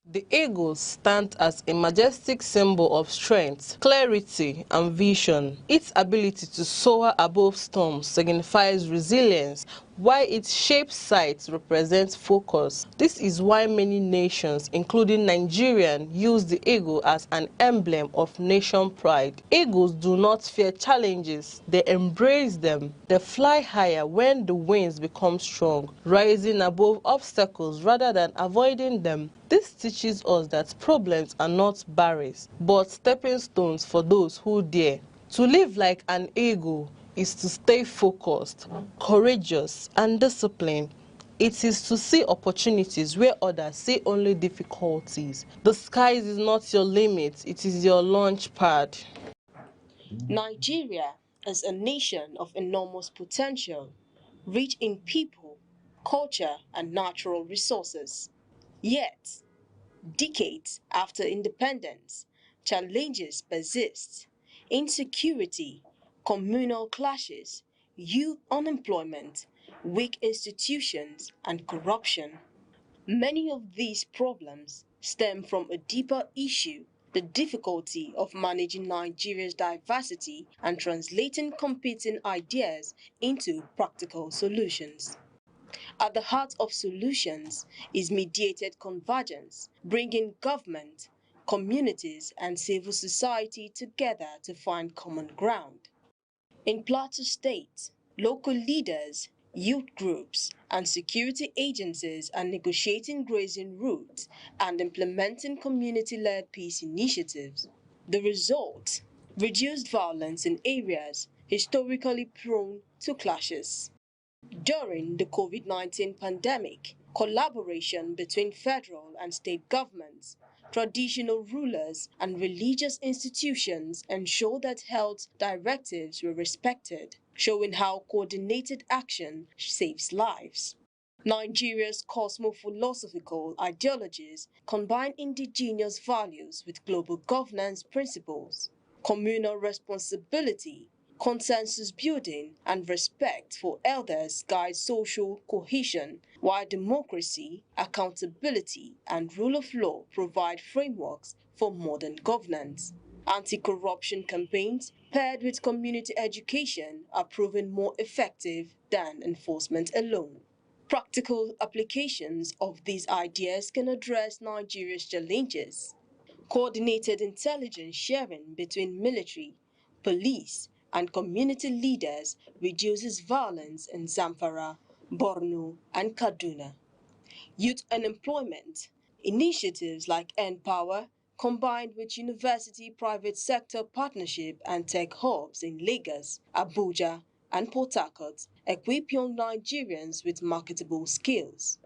The eagles stand as a majestic symbol of strength, clarity, and vision. Its ability to soar above storms signifies resilience, while its shaped sight represents focus. This is why many nations, including Nigeria, use the eagle as an emblem of nation pride. Eagles do not fear challenges, they embrace them. They fly higher when the winds become strong, rising above obstacles rather than avoiding them. This teaches us that problems are not barriers, but stepping stones for those who dare. To live like an eagle is to stay focused, courageous, and disciplined. It is to see opportunities where others see only difficulties. The sky is not your limit, it is your launch pad. Nigeria is a nation of enormous potential, rich in people, culture, and natural resources. Yet, decades after independence, challenges persist. Insecurity, communal clashes, youth unemployment, weak institutions, and corruption. Many of these problems stem from a deeper issue: the difficulty of managing Nigeria's diversity and translating competing ideas into practical solutions. At the heart of solutions is mediated convergence, bringing government, communities, and civil society together to find common ground. In Plateau State, local leaders, youth groups, and security agencies are negotiating grazing routes and implementing community-led peace initiatives. The result: reduced violence in areas historically prone to clashes. During the COVID-19 pandemic, collaboration between federal and state governments, traditional rulers, and religious institutions ensured that health directives were respected, showing how coordinated action saves lives. Nigeria's cosmo-philosophical ideologies combine indigenous values with global governance principles. Communal responsibility, consensus building, and respect for elders guide social cohesion, while democracy, accountability, and rule of law provide frameworks for modern governance. Anti-corruption campaigns paired with community education are proven more effective than enforcement alone. Practical applications of these ideas can address Nigeria's challenges. Coordinated intelligence sharing between military, police, and community leaders reduces violence in Zamfara, Borno, and Kaduna. Youth unemployment. Initiatives like N-Power, combined with university-private sector partnership and tech hubs in Lagos, Abuja, and Port Harcourt, equip young Nigerians with marketable skills.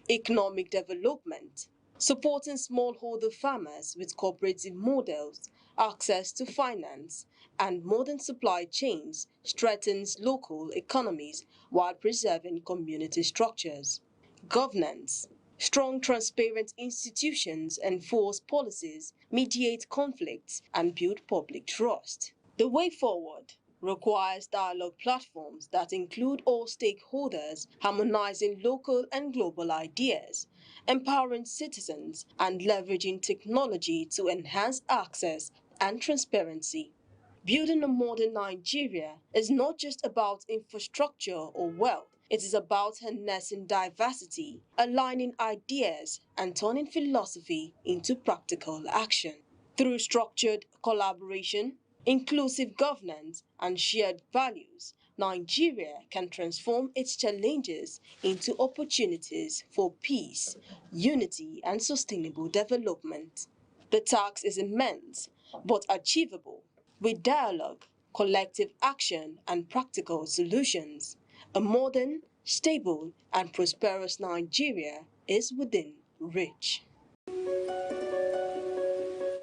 Economic development. Supporting smallholder farmers with cooperative models, access to finance, and modern supply chains strengthens local economies while preserving community structures. Governance. Strong, transparent institutions enforce policies, mediate conflicts, and build public trust. The way forward requires dialogue platforms that include all stakeholders, harmonizing local and global ideas, empowering citizens, and leveraging technology to enhance access and transparency. Building a modern Nigeria is not just about infrastructure or wealth. It is about harnessing diversity, aligning ideas, and turning philosophy into practical action. Through structured collaboration, inclusive governance, and shared values, Nigeria can transform its challenges into opportunities for peace, unity, and sustainable development. The task is immense, but achievable. With dialogue, collective action, and practical solutions, a modern, stable and prosperous Nigeria is within reach.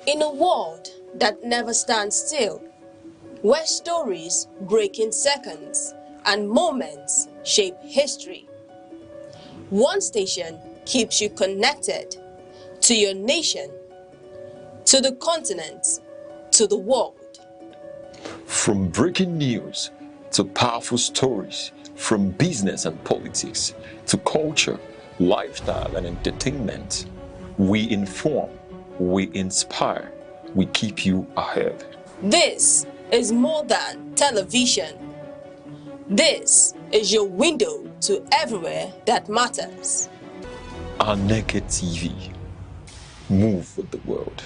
In a world that never stands still, where stories break in seconds and moments shape history, one station keeps you connected to your nation, to the continent, to the world. From breaking news to powerful stories, from business and politics to culture, lifestyle and entertainment, we inform, we inspire, we keep you ahead. This is more than television. This is your window to everywhere that matters. Aneke TV. Move with the world.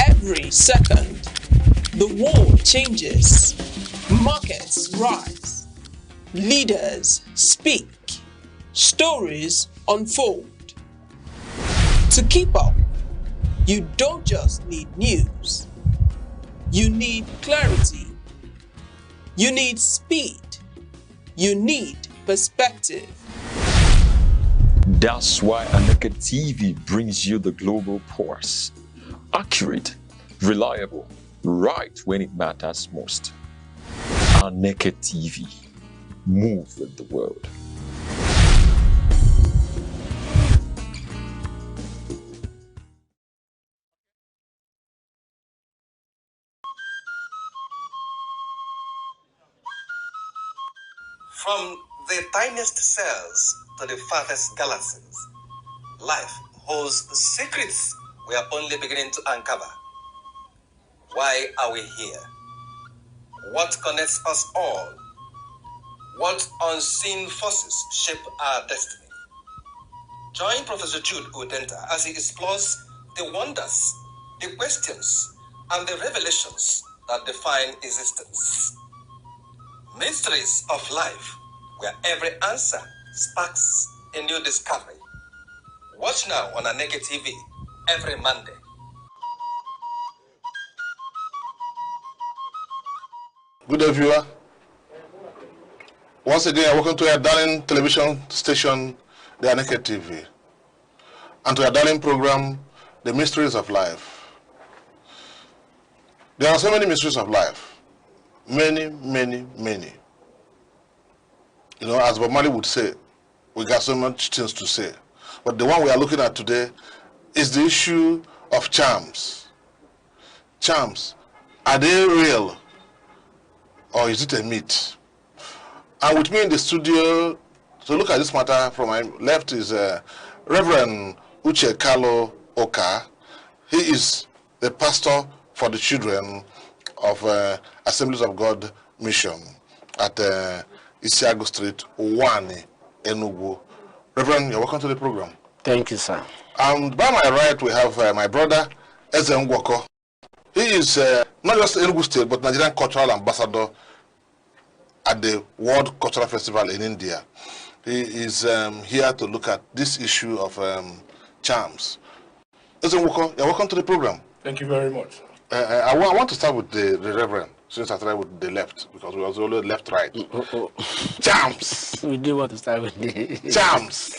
Every second, the world changes, markets rise, leaders speak, stories unfold. To keep up, you don't just need news, you need clarity, you need speed, you need perspective. That's why Aneke TV brings you the global pulse. Accurate, reliable, right when it matters most. Aneke TV. Move with the world. From the tiniest cells to the farthest galaxies, life holds secrets we are only beginning to uncover. Why are we here? What connects us all? What unseen forces shape our destiny? Join Professor Jude Udenta as he explores the wonders, the questions, and the revelations that define existence. Mysteries of life, where every answer sparks a new discovery. Watch now on Aneke TV every Monday. Good day, viewer. Once again, welcome to your darling television station, the Aneke TV, and to your darling program, The Mysteries of Life. There are so many mysteries of life. Many, many, many. You know, as Bob Marley would say, we got so much things to say. But the one we are looking at today is the issue of charms. Charms, are they real or is it a myth? And with me in the studio to look at this matter from my left is Reverend Uche Carlo Oka. He is the pastor for the children of Assemblies of God Mission at Isiago Street, Wani, Enugu. Reverend, you're welcome to the program. Thank you, sir. And by my right, we have my brother, Eze Ngwoko. He is not just Enugu State, but Nigerian Cultural Ambassador at the World Cultural Festival in India. He is here to look at this issue of charms. Eze Ngwoko, you're welcome to the program. Thank you very much. I want to start with the Reverend, since I started with the left, because we was always left-right. Charms! We do want to start with the... Charms!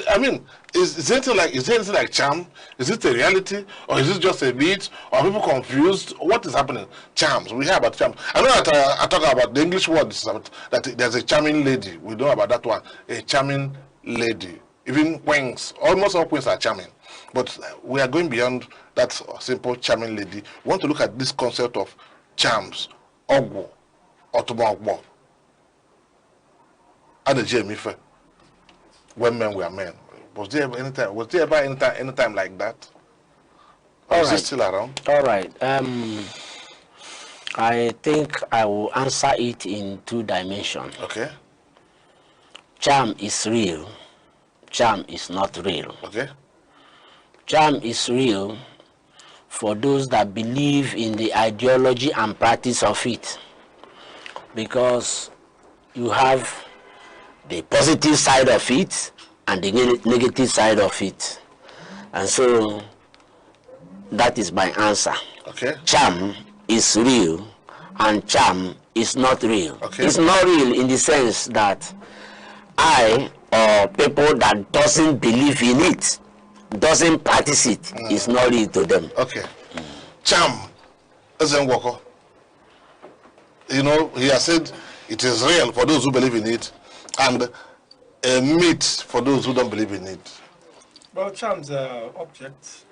I mean, is there anything like charm? Is it a reality? Or is it just a myth? Or are people confused? What is happening? Charms. We hear about charms. I know that I talk about the English word, that there's a charming lady. We know about that one. A charming lady. Even queens. Almost all queens are charming. But we are going beyond that simple charming lady. We want to look at this concept of charms. Ogwo. Otomo Ogbo. And the Jemife. When men were men. Was there ever any time like that? Or is it still around? All right. I think I will answer it in two dimensions. Okay. Charm is real. Charm is not real. Okay. Charm is real for those that believe in the ideology and practice of it. Because you have the positive side of it and the negative side of it. And so that is my answer. Okay. Charm is real and charm is not real. Okay. It's not real in the sense that I or people that doesn't believe in it, doesn't practice it, is not real to them. Okay. Charm, Ezengwoko. You know, he has said it is real for those who believe in it, and a myth for those who don't believe in it. Well, charms are objects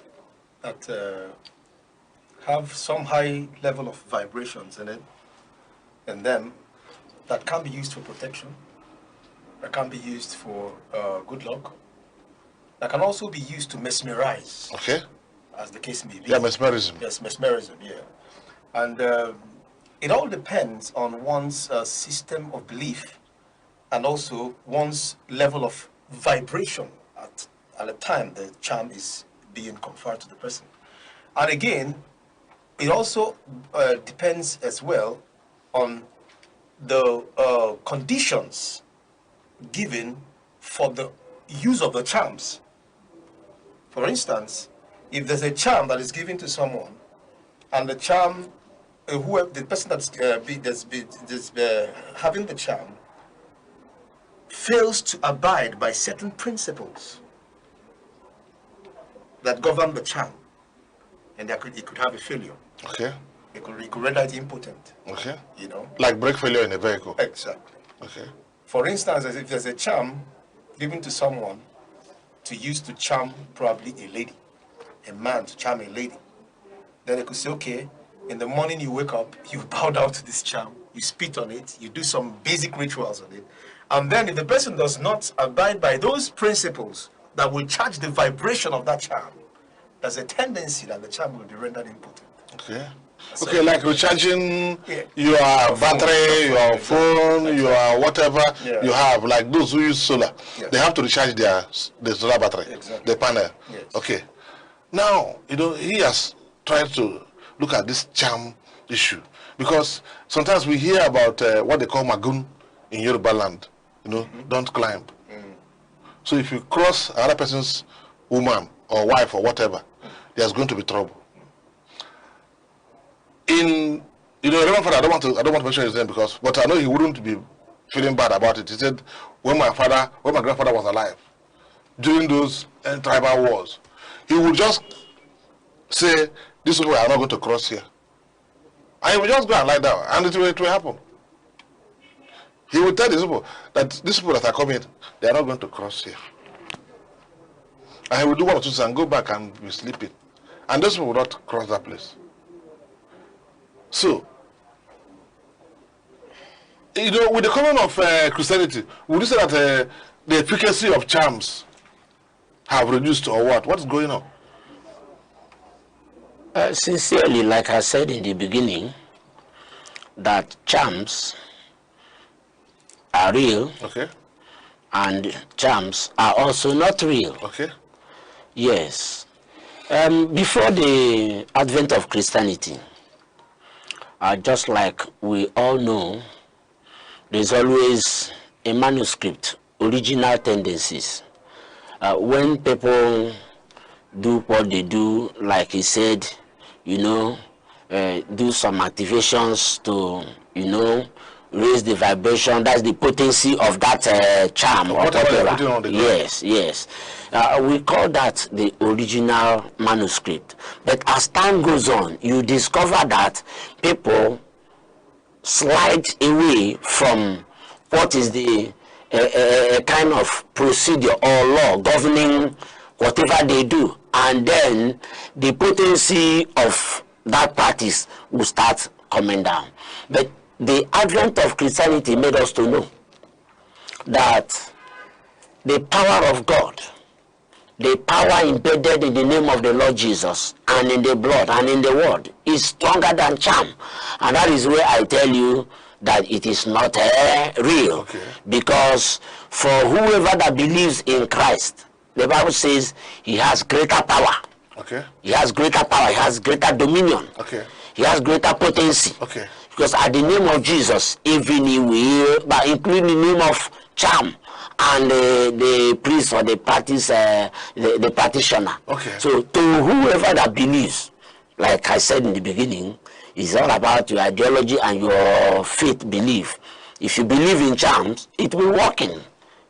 that have some high level of vibrations in it, and then that can be used for protection, that can be used for good luck, that can also be used to mesmerize. Okay. As the case may be. Yeah, mesmerism. Yes, mesmerism, yeah. And it all depends on one's system of belief and also one's level of vibration at the time the charm is being conferred to the person. And again, it also depends as well on the conditions given for the use of the charms. For instance, if there's a charm that is given to someone, and the charm, whoever the person that's having the charm fails to abide by certain principles that govern the charm, and it could have a failure. Okay. It could render it impotent. Okay. You know. Like brake failure in a vehicle. Exactly. Okay. For instance, as if there's a charm given to someone to use to charm probably a lady, a man to charm a lady, then they could say, okay, in the morning you wake up, you bow down to this charm, you spit on it, you do some basic rituals on it, and then if the person does not abide by those principles that will charge the vibration of that charm, there's a tendency that the charm will be rendered impotent. Okay. Okay, like recharging your battery, your phone, your whatever you have, like those who use solar, they have to recharge the solar battery, the panel. Yes. Okay. Now, you know, he has tried to look at this charm issue. Because sometimes we hear about what they call magun in Yoruba land, you know, don't climb. So if you cross another person's woman or wife or whatever, there's going to be trouble. In, you know, Reverend Father, I don't want to mention his name but I know he wouldn't be feeling bad about it. He said, when my grandfather was alive, during those tribal wars, he would just say, these people are not going to cross here. And he would just go and lie down, and it will happen. He would tell these people that these people that are coming, they are not going to cross here. And he would do one or two things and go back and be sleeping. And those people will not cross that place. So, you know, with the coming of Christianity, would you say that the efficacy of charms have reduced or what? What is going on? Sincerely, like I said in the beginning, that charms are real, and charms are also not real. Yes. Before the advent of Christianity, just like we all know, there's always a manuscript, original tendencies. When people do what they do, like he said, you know, do some activations to, you know, raise the vibration, that's the potency of that charm or whatever. Yes, yes. We call that the original manuscript. But as time goes on, you discover that people slide away from what is the kind of procedure or law governing whatever they do, and then the potency of that practice will start coming down. But the advent of Christianity made us to know that the power of God, the power embedded in the name of the Lord Jesus and in the blood and in the word is stronger than charm. And that is where I tell you that it is not real. Because for whoever that believes in Christ, the Bible says he has greater power. He has greater power. He has greater dominion. He has greater potency. Because at the name of Jesus, every knee will, but including the name of charm and the priest or the the practitioner. So to whoever that believes, like I said in the beginning, it's all about your ideology and your faith belief. If you believe in charms, it will work in.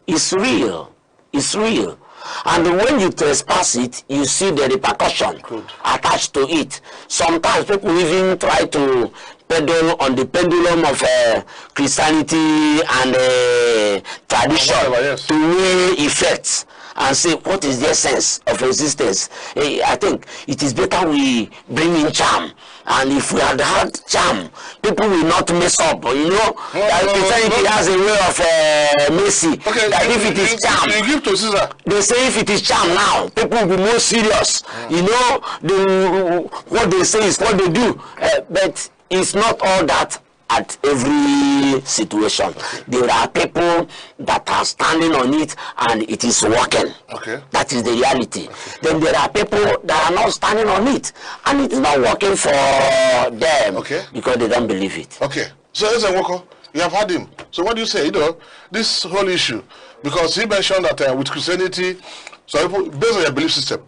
It's real. It's real. And when you trespass it, you see the repercussion attached to it. Sometimes people even try to pedal on the pendulum of Christianity and tradition to weigh effects and say, what is the essence of existence? I think it is better we bring in charm. And if we had had charm, people will not mess up. You know, Christianity has a way of mercy. That if it is charm, you give to Caesar. They say if it is charm now, people will be more serious. You know, what they say is what they do. But it's not all that at every situation. There are people that are standing on it and it is working. That is the reality. Then there are people that are not standing on it and it is not working for them because they don't believe it. So Ezenwoko, you have heard him. So what do you say? You know, this whole issue, because he mentioned that with Christianity, so people, based on your belief system,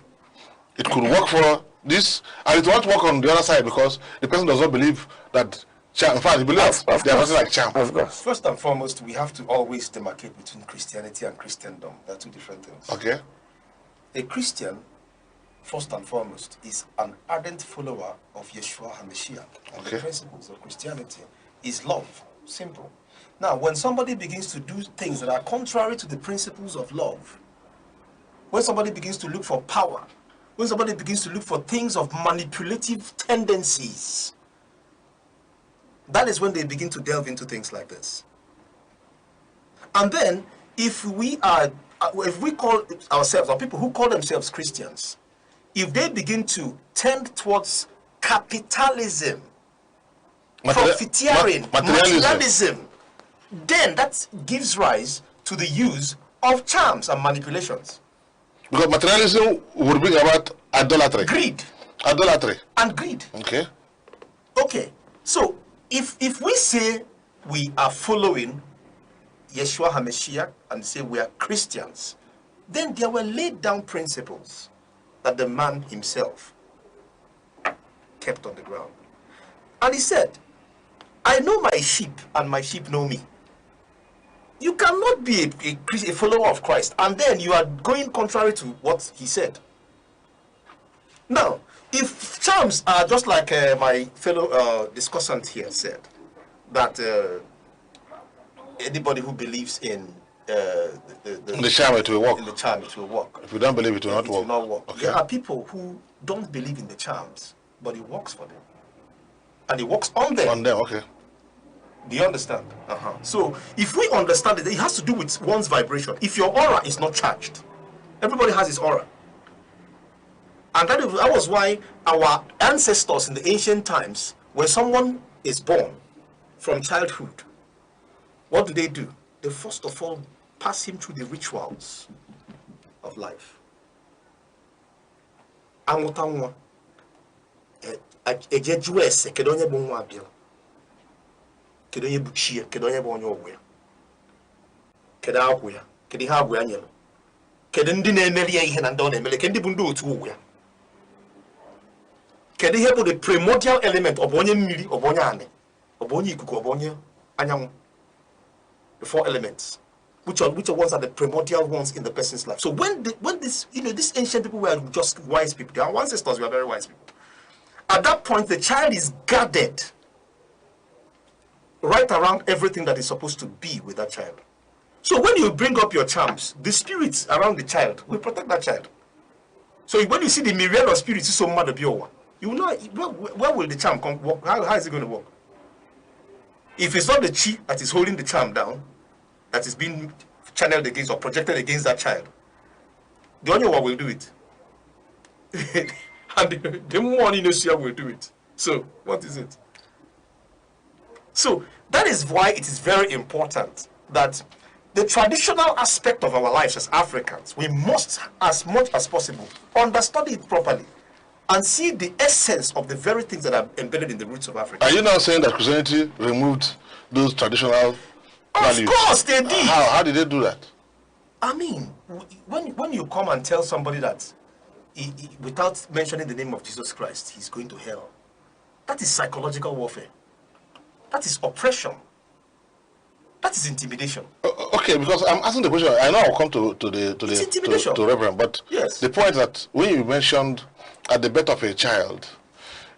it could work for this and it won't work on the other side because the person does not believe that charm. In fact, he believes they are nothing like charm. Of course. First and foremost, we have to always demarcate between Christianity and Christendom. They're two different things. A Christian, first and foremost, is an ardent follower of Yeshua HaMashiach. And the principles of Christianity is love. Simple. Now, when somebody begins to do things that are contrary to the principles of love, when somebody begins to look for power, when somebody begins to look for things of manipulative tendencies, that is when they begin to delve into things like this. And then, if we call ourselves, or people who call themselves Christians, if they begin to tend towards capitalism, profiteering, materialism, then that gives rise to the use of charms and manipulations. Because materialism would bring about idolatry. Greed. Idolatry. And greed. Okay. So, if we say we are following Yeshua HaMashiach and say we are Christians, then there were laid down principles that the man himself kept on the ground. And he said, I know my sheep and my sheep know me. You cannot be a follower of Christ and then you are going contrary to what he said. Now, if charms are just like my fellow discussant here said, that anybody who believes in the charm, it will work. In the charm, it will work. If you don't believe it, will not work. Will not work. Okay. There are people who don't believe in the charms, but it works for them. And it works on them. On them, okay. Do you understand? So, if we understand it has to do with one's vibration. If your aura is not charged, everybody has his aura. And that was why our ancestors in the ancient times, when someone is born from childhood, what do? They first of all pass him through the rituals of life. Kedonye buchia, kedonye bonyo ogwe. Keda agwe, kedi ha agwe anyelo. Kedi ndi na-emeli ya ihe na ndị ọ na-emeli, kedi bụ ndị otu ogwe. Kedi ihe bụ the primordial element of onye mmiri, of onye ane, of onye ikuku, of onye anyanwụ. The four elements, which ones are the primordial ones in the person's life. So when this, these ancient people were just wise people, our ancestors were very wise people. At that point, the child is guarded right around everything that is supposed to be with that child. So when you bring up your charms, the spirits around the child will protect that child. So when you see the myriad of spirits, so mad of your one, you will know where will the charm come work? How is it going to work? If it's not the chi that is holding the charm down, that is being channeled against or projected against that child, the only one will do it. And the one in Asia will do it. So what is it? So that is why it is very important that the traditional aspect of our lives as Africans, we must, as much as possible, understand it properly and see the essence of the very things that are embedded in the roots of Africa. Are you now saying that Christianity removed those traditional values? Of course they did. How did they do that? I mean, when you come and tell somebody that without mentioning the name of Jesus Christ, he's going to hell, that is psychological warfare. That is oppression. That is intimidation. Okay, because I'm asking the question. I know I'll come to Reverend, but yes. The point that when you mentioned at the birth of a child,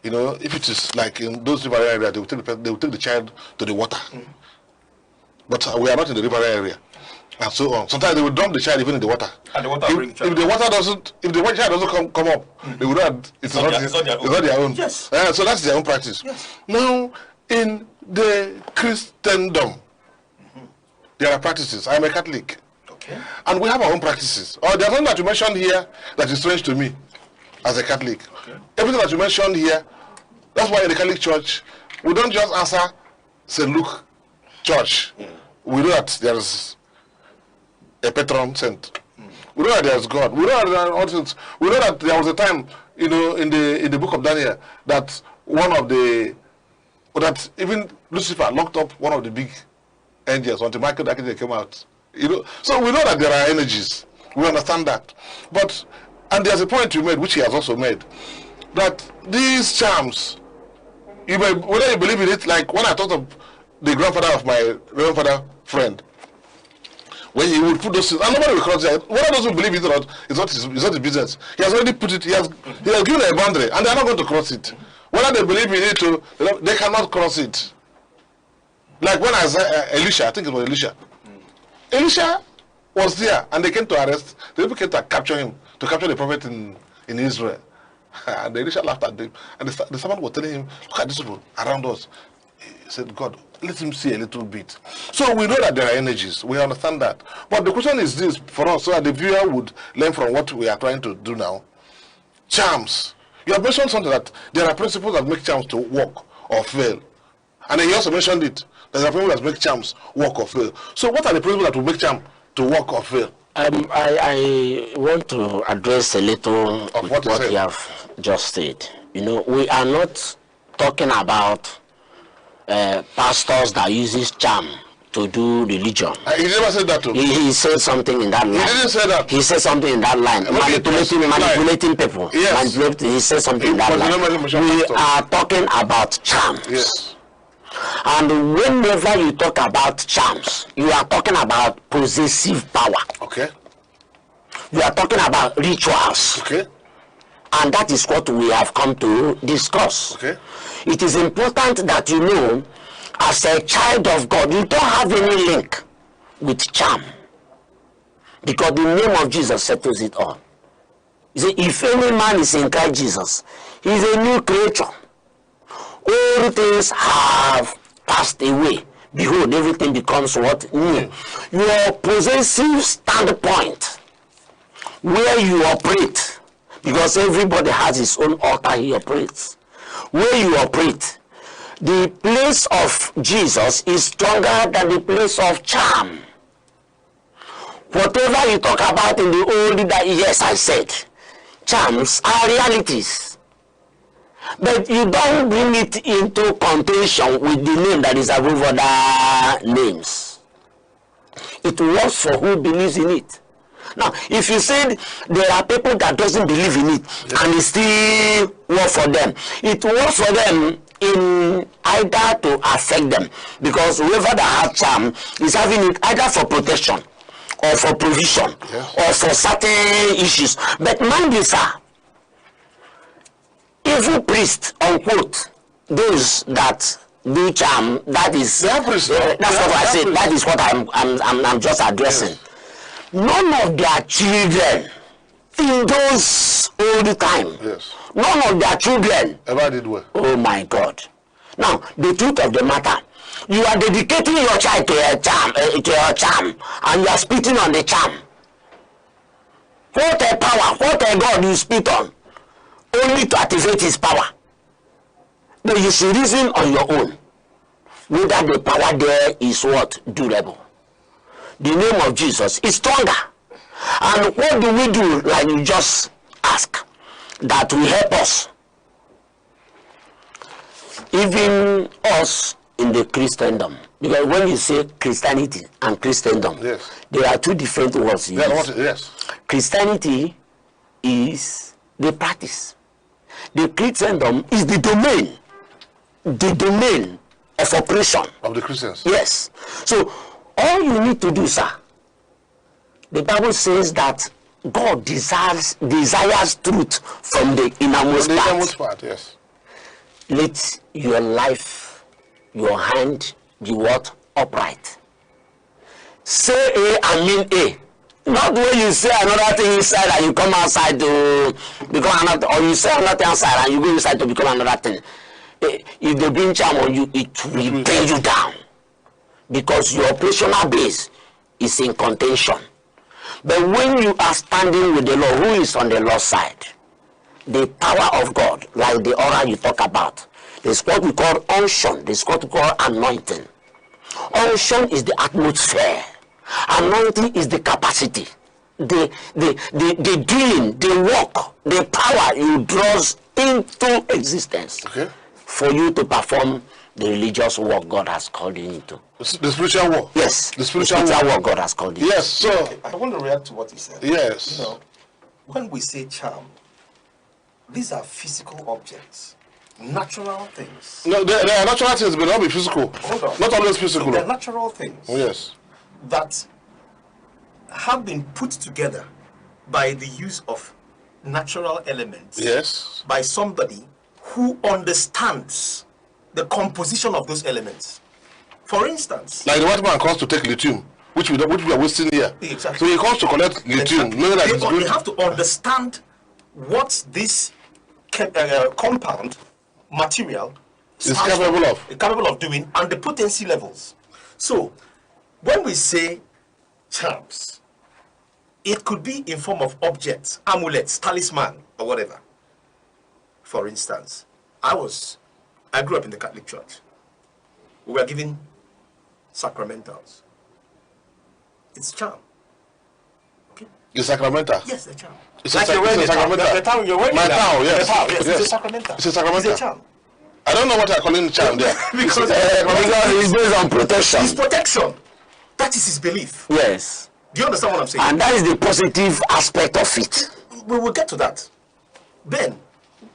if it is like in those river areas, they will take the child to the water. But we are not in the river area, and so on. Sometimes they will dump the child even in the water. And the water if the child doesn't come up, they will not. It's not their own. Yes. So that's their own practice. Yes. Now, in the Christendom, there are practices. I'm a Catholic. Okay. And we have our own practices. There's nothing that you mentioned here that is strange to me as a Catholic. Okay. Everything that you mentioned here, that's why in the Catholic Church, we don't just answer St. Luke Church. We know that there's a patron saint. We know that there's God. We know that there are all things. We know that there was a time, in the book of Daniel, that that even Lucifer locked up one of the big angels until Michael the Archangel came out. So we know that there are energies. We understand that. And there's a point you made, which he has also made, that these charms, whether you believe in it, like when I thought of the grandfather of my grandfather friend, when he would put those things, and nobody will cross it. Whether those who believe it or not, it's not his business. He has already put it, he has given a boundary, and they are not going to cross it. Whether they believe in it or they cannot cross it. Like when Elisha, I think it was Elisha. Elisha was there, and they came to arrest. The people came to capture him, to capture the prophet in Israel. And Elisha laughed at them. And the servant was telling him, look at these people around us. He said, God, let him see a little bit. So we know that there are energies. We understand that. But the question is this for us, so that the viewer would learn from what we are trying to do now. Charms. You have mentioned something that there are principles that make charms to work or fail. And then you also mentioned it. There are principles that make charms work or fail. So what are the principles that will make charm to work or fail? I want to address a little of what you have just said. We are not talking about pastors that uses charm to do religion. He never said that to me. He said something in that line. He didn't say that. He said something in that line. Manipulating people. Yes. He said something in that line. We are talking about charms. Yes. And whenever you talk about charms, you are talking about possessive power. Okay. You are talking about rituals. Okay. And that is what we have come to discuss. Okay. It is important that you know, as a child of God, you don't have any link with charm. Because the name of Jesus settles it all. You see, if any man is in Christ Jesus, he is a new creature. All things have passed away. Behold, everything becomes what? New. Your possessive standpoint, where you operate, because everybody has his own altar he operates. Where you operate, the place of Jesus is stronger than the place of charm. Whatever you talk about in the old, yes, I said, charms are realities. But you don't bring it into contention with the name that is above other names. It works for who believes in it. Now, if you said there are people that doesn't believe in it, and it still works for them, it works for them in either to affect them, because whoever that has charm is having it either for protection or for provision or for certain issues. But mind you, sir, evil priests, unquote, those that do charm, that is that's what I said. That is what I'm just addressing. Yes. None of their children in those old time, none of their children ever did well. Oh my God! Now the truth of the matter, you are dedicating your child to your charm, and you are spitting on the charm. What a power! What a God you spit on, only to activate his power. But you should reason on your own whether the power there is what? Durable. The name of Jesus is stronger. And what do we do, like you just ask, that will help us? Even us in the Christendom. Because when you say Christianity and Christendom, there are two different words. Christianity is the practice. The Christendom is the domain of operation. Of the Christians. Yes. So, all you need to do, sir, the Bible says that God desires truth from the innermost part. Yes. Let your life, your hand, be what? Upright. Say A and mean A. Not when you say another thing inside and you come outside to become another, or you say another thing outside and you go inside to become another thing. If they bring charm on you, it will bring you down. Because your operational base is in contention. But when you are standing with the Lord, who is on the Lord's side, the power of God, like the aura you talk about, there's what we call unction, there's what we call anointing. Unction is the atmosphere. Anointing is the capacity, the doing, the work, the power you draws into existence for you to perform the religious work God has called you into. The spiritual work? Yes. The spiritual work God has called you into. Yes, so... Okay, I want to react to what he said. Yes. You know, when we say charm, these are physical objects, natural things. No, they are natural things, but not be physical. Hold on. Not always physical. They're natural things. Oh, yes. That have been put together by the use of natural elements. Yes. By somebody who understands the composition of those elements. For instance, like the white man comes to take lithium, which we are wasting here. Exactly. So he comes to collect lithium. Exactly. They have to understand what this compound material is capable of doing, and the potency levels. So when we say charms, it could be in form of objects, amulets, talisman, or whatever. For instance, I grew up in the Catholic Church. We were given sacramentals. It's charm. Okay? It's sacramental? Yes, the charm. It's like a sacramental. The town you're wearing. My town, yes. Yes, it's a sacramental. It's a sacramental. It's a charm. I don't know what I'm calling charm there. because it's based on protection. It's protection. That is his belief. Yes. Do you understand what I'm saying? And that is the positive aspect of it. We will get to that. Then,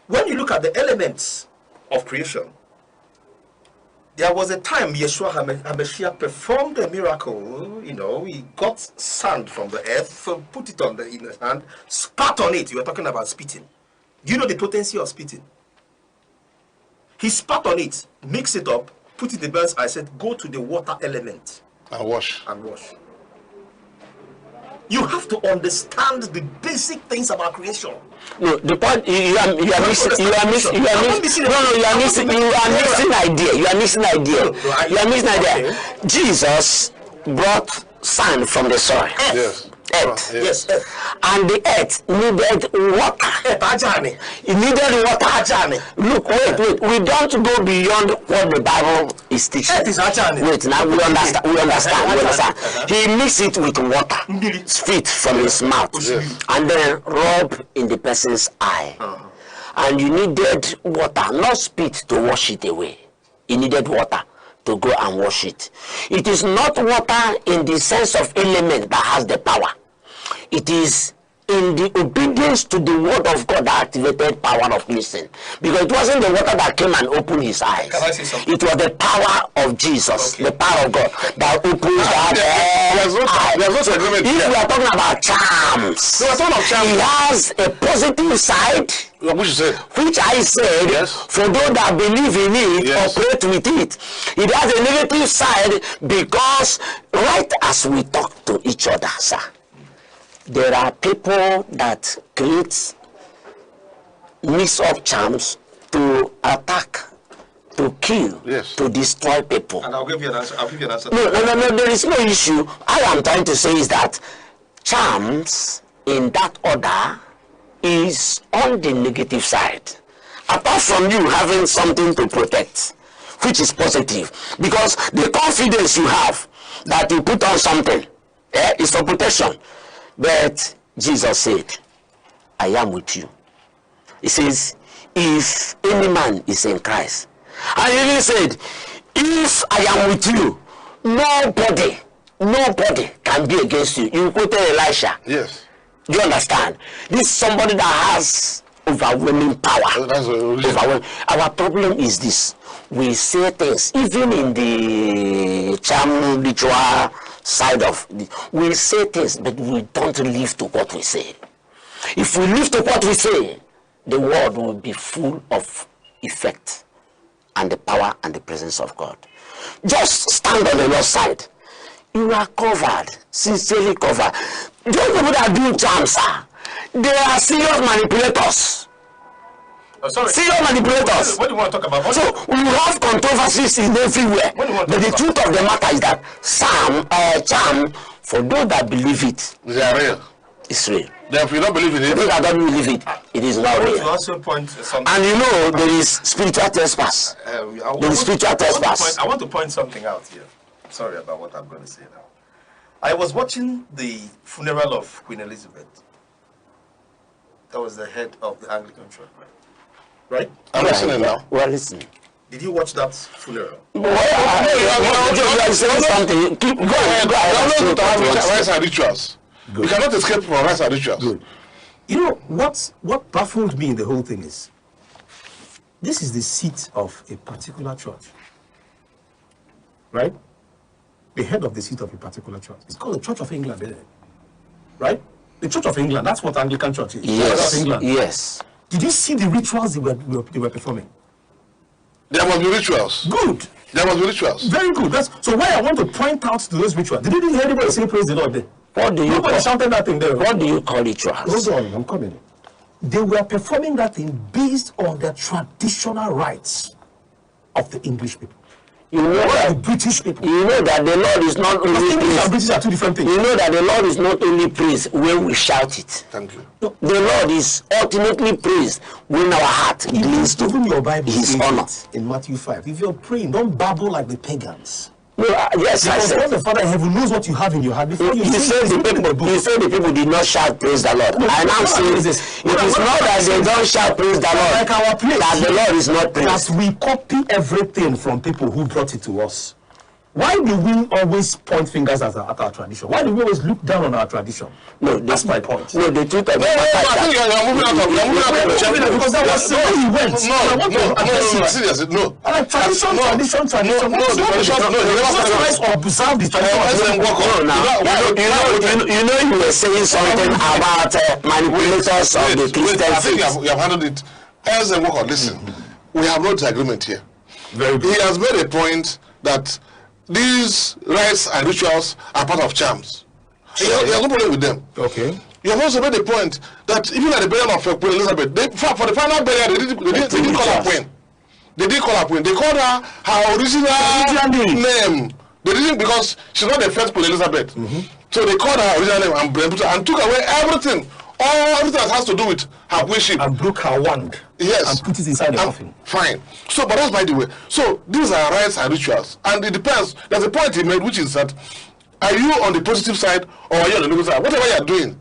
when you look at the elements of creation, there was a time Yeshua HaMashiach performed a miracle. You know, he got sand from the earth, put it in his hand, spat on it. You were talking about spitting. Do you know the potency of spitting? He spat on it, mixed it up, put it in the bird's eye, said, go to the water element. And wash. And wash. You have to understand the basic things about creation. No, the point you are missing idea. Jesus brought sand from the soil. Yes. Earth. Yes. And the earth needed water. It needed water. Look, wait. We don't go beyond what the Bible is teaching. Wait, now we understand. He mixed it with water, spit from his mouth, and then rub in the person's eye. And you needed water, not spit to wash it away. You needed water to go and wash it. It is not water in the sense of element that has the power. It is in the obedience to the word of God that activated power of listen. Because it wasn't the water that came and opened his eyes. Can I say something? It was the power of Jesus, the power of God that opens that eye. If we are talking about charms, he has a positive side, which I said, for those that believe in it, operate with it. It has a negative side because right as we talk to each other, sir, there are people that create mix-up charms to attack, to kill, to destroy people. And I'll give you an answer. No, there is no issue. All I'm trying to say is that charms in that order is on the negative side. Apart from you having something to protect, which is positive. Because the confidence you have that you put on something is for protection. But Jesus said, I am with you. He says, if any man is in Christ. And he even said, if I am with you, nobody can be against you. You quoted Elisha. Yes. Do you understand? This is somebody that has overwhelming power. Our problem is this. We say things, even in the charm ritual side of it, we say things, but we don't live to what we say. If we live to what we say, the world will be full of effect and the power and the presence of God. Just stand on the Lord's side. You are covered, sincerely covered. Those people that do charms, sir, they are serious manipulators. Serious manipulators. What do you want to talk about? So we have controversies in everywhere. But the truth of the matter is that charm, for those that believe it, they are real. It's real. If you don't believe in it, those that don't believe it, it is not real. And you know there is spiritual trespass. There is spiritual trespass. I want to point something out here. Sorry about what I'm going to say now. I was watching the funeral of Queen Elizabeth. That was the head of the Anglican Church, right? I'm listening now. We're listening. Did you watch that funeral? You are saying something. Go ahead. Rites and rituals. We cannot escape from rites and rituals. Good. You know, what baffled me in the whole thing is, this is the seat of a particular church, right? The head of the seat of a particular church. It's called the Church of England, isn't it? Right? The Church of England, that's what Anglican Church is. Yes, Church of England. yes. Did you see the rituals they were performing? There must be rituals. Good. There must be rituals. Very good. So why I want to point out to those rituals. Did you hear anybody say praise the Lord there? What do you Nobody shouted that thing there. What do you call rituals? Hold on, I'm coming. They were performing that thing based on the traditional rights of the English people. You know that the British people. You know that the Lord is not only English and British are two different things. You know that the Lord is not only praised when we shout it. Thank you. No, the Lord is ultimately praised when our heart leans to even your Bible His honor. in Matthew 5. If you're praying, don't babble like the pagans. No, yes, I because said. God the Father in heaven knows what you have in your heart before you said the people did not shout praise the Lord. No, I now say it is not that they don't shout praise the Lord. Like our place, that the Lord is not praised. That we copy everything from people who brought it to us. Why do we always point fingers at our tradition? Why do we always look down on our tradition? No, that's my point. No, the truth of the matter I think you're moving out of because that was where he went. No, seriously, no. Tradition. No, the tradition, no, you never observe the tradition. You know, you were saying something about manipulators of the Christian I think you have handled it. Listen, we have no disagreement here. Very good. He has made a point that these rites and rituals are part of charms. He has no problem with them. Okay. You have also made the point that even at the burial of Queen Elizabeth, for the final burial, they didn't call her Queen. They didn't call her Queen. They called her original name. They didn't, because she's not the first Queen Elizabeth. So they called her original name and took away everything. Everything that has to do with her queenship. And broke her wand. Yes. And put it inside the coffin. Fine. So, but that's by the way. So, these are rites and rituals. And it depends. There's a point he made, which is that, are you on the positive side or are you on the negative side? Whatever you are doing.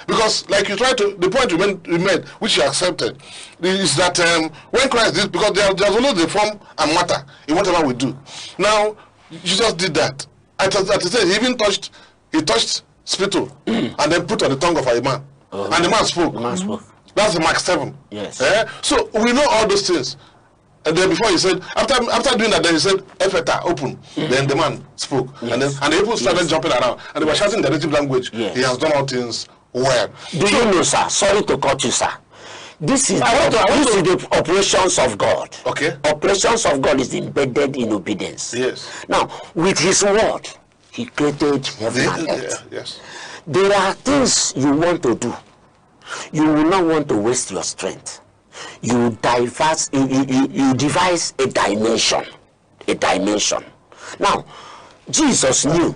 Because, like you tried to, the point you made, which you accepted, is that when Christ did, because there's always the form and matter in whatever we do. Now, Jesus did that. As I said, he even touched spittle and then put on the tongue of a man. And the man spoke. That's Mark 7. Yes. So we know all those things. And then before he said, after doing that, then he said, Epheta, open. Then the man spoke. Yes. And the people started jumping around. And they were shouting in the native language. Yes. He has done all things well. Do you know, sir? Sorry to cut you, sir. This is the operations of God. Okay. Operations of God is embedded in obedience. Yes. Now, with his word, he created heaven and earth. Yes. There are things you want to do. You will not want to waste your strength. You devise a dimension. Now, Jesus knew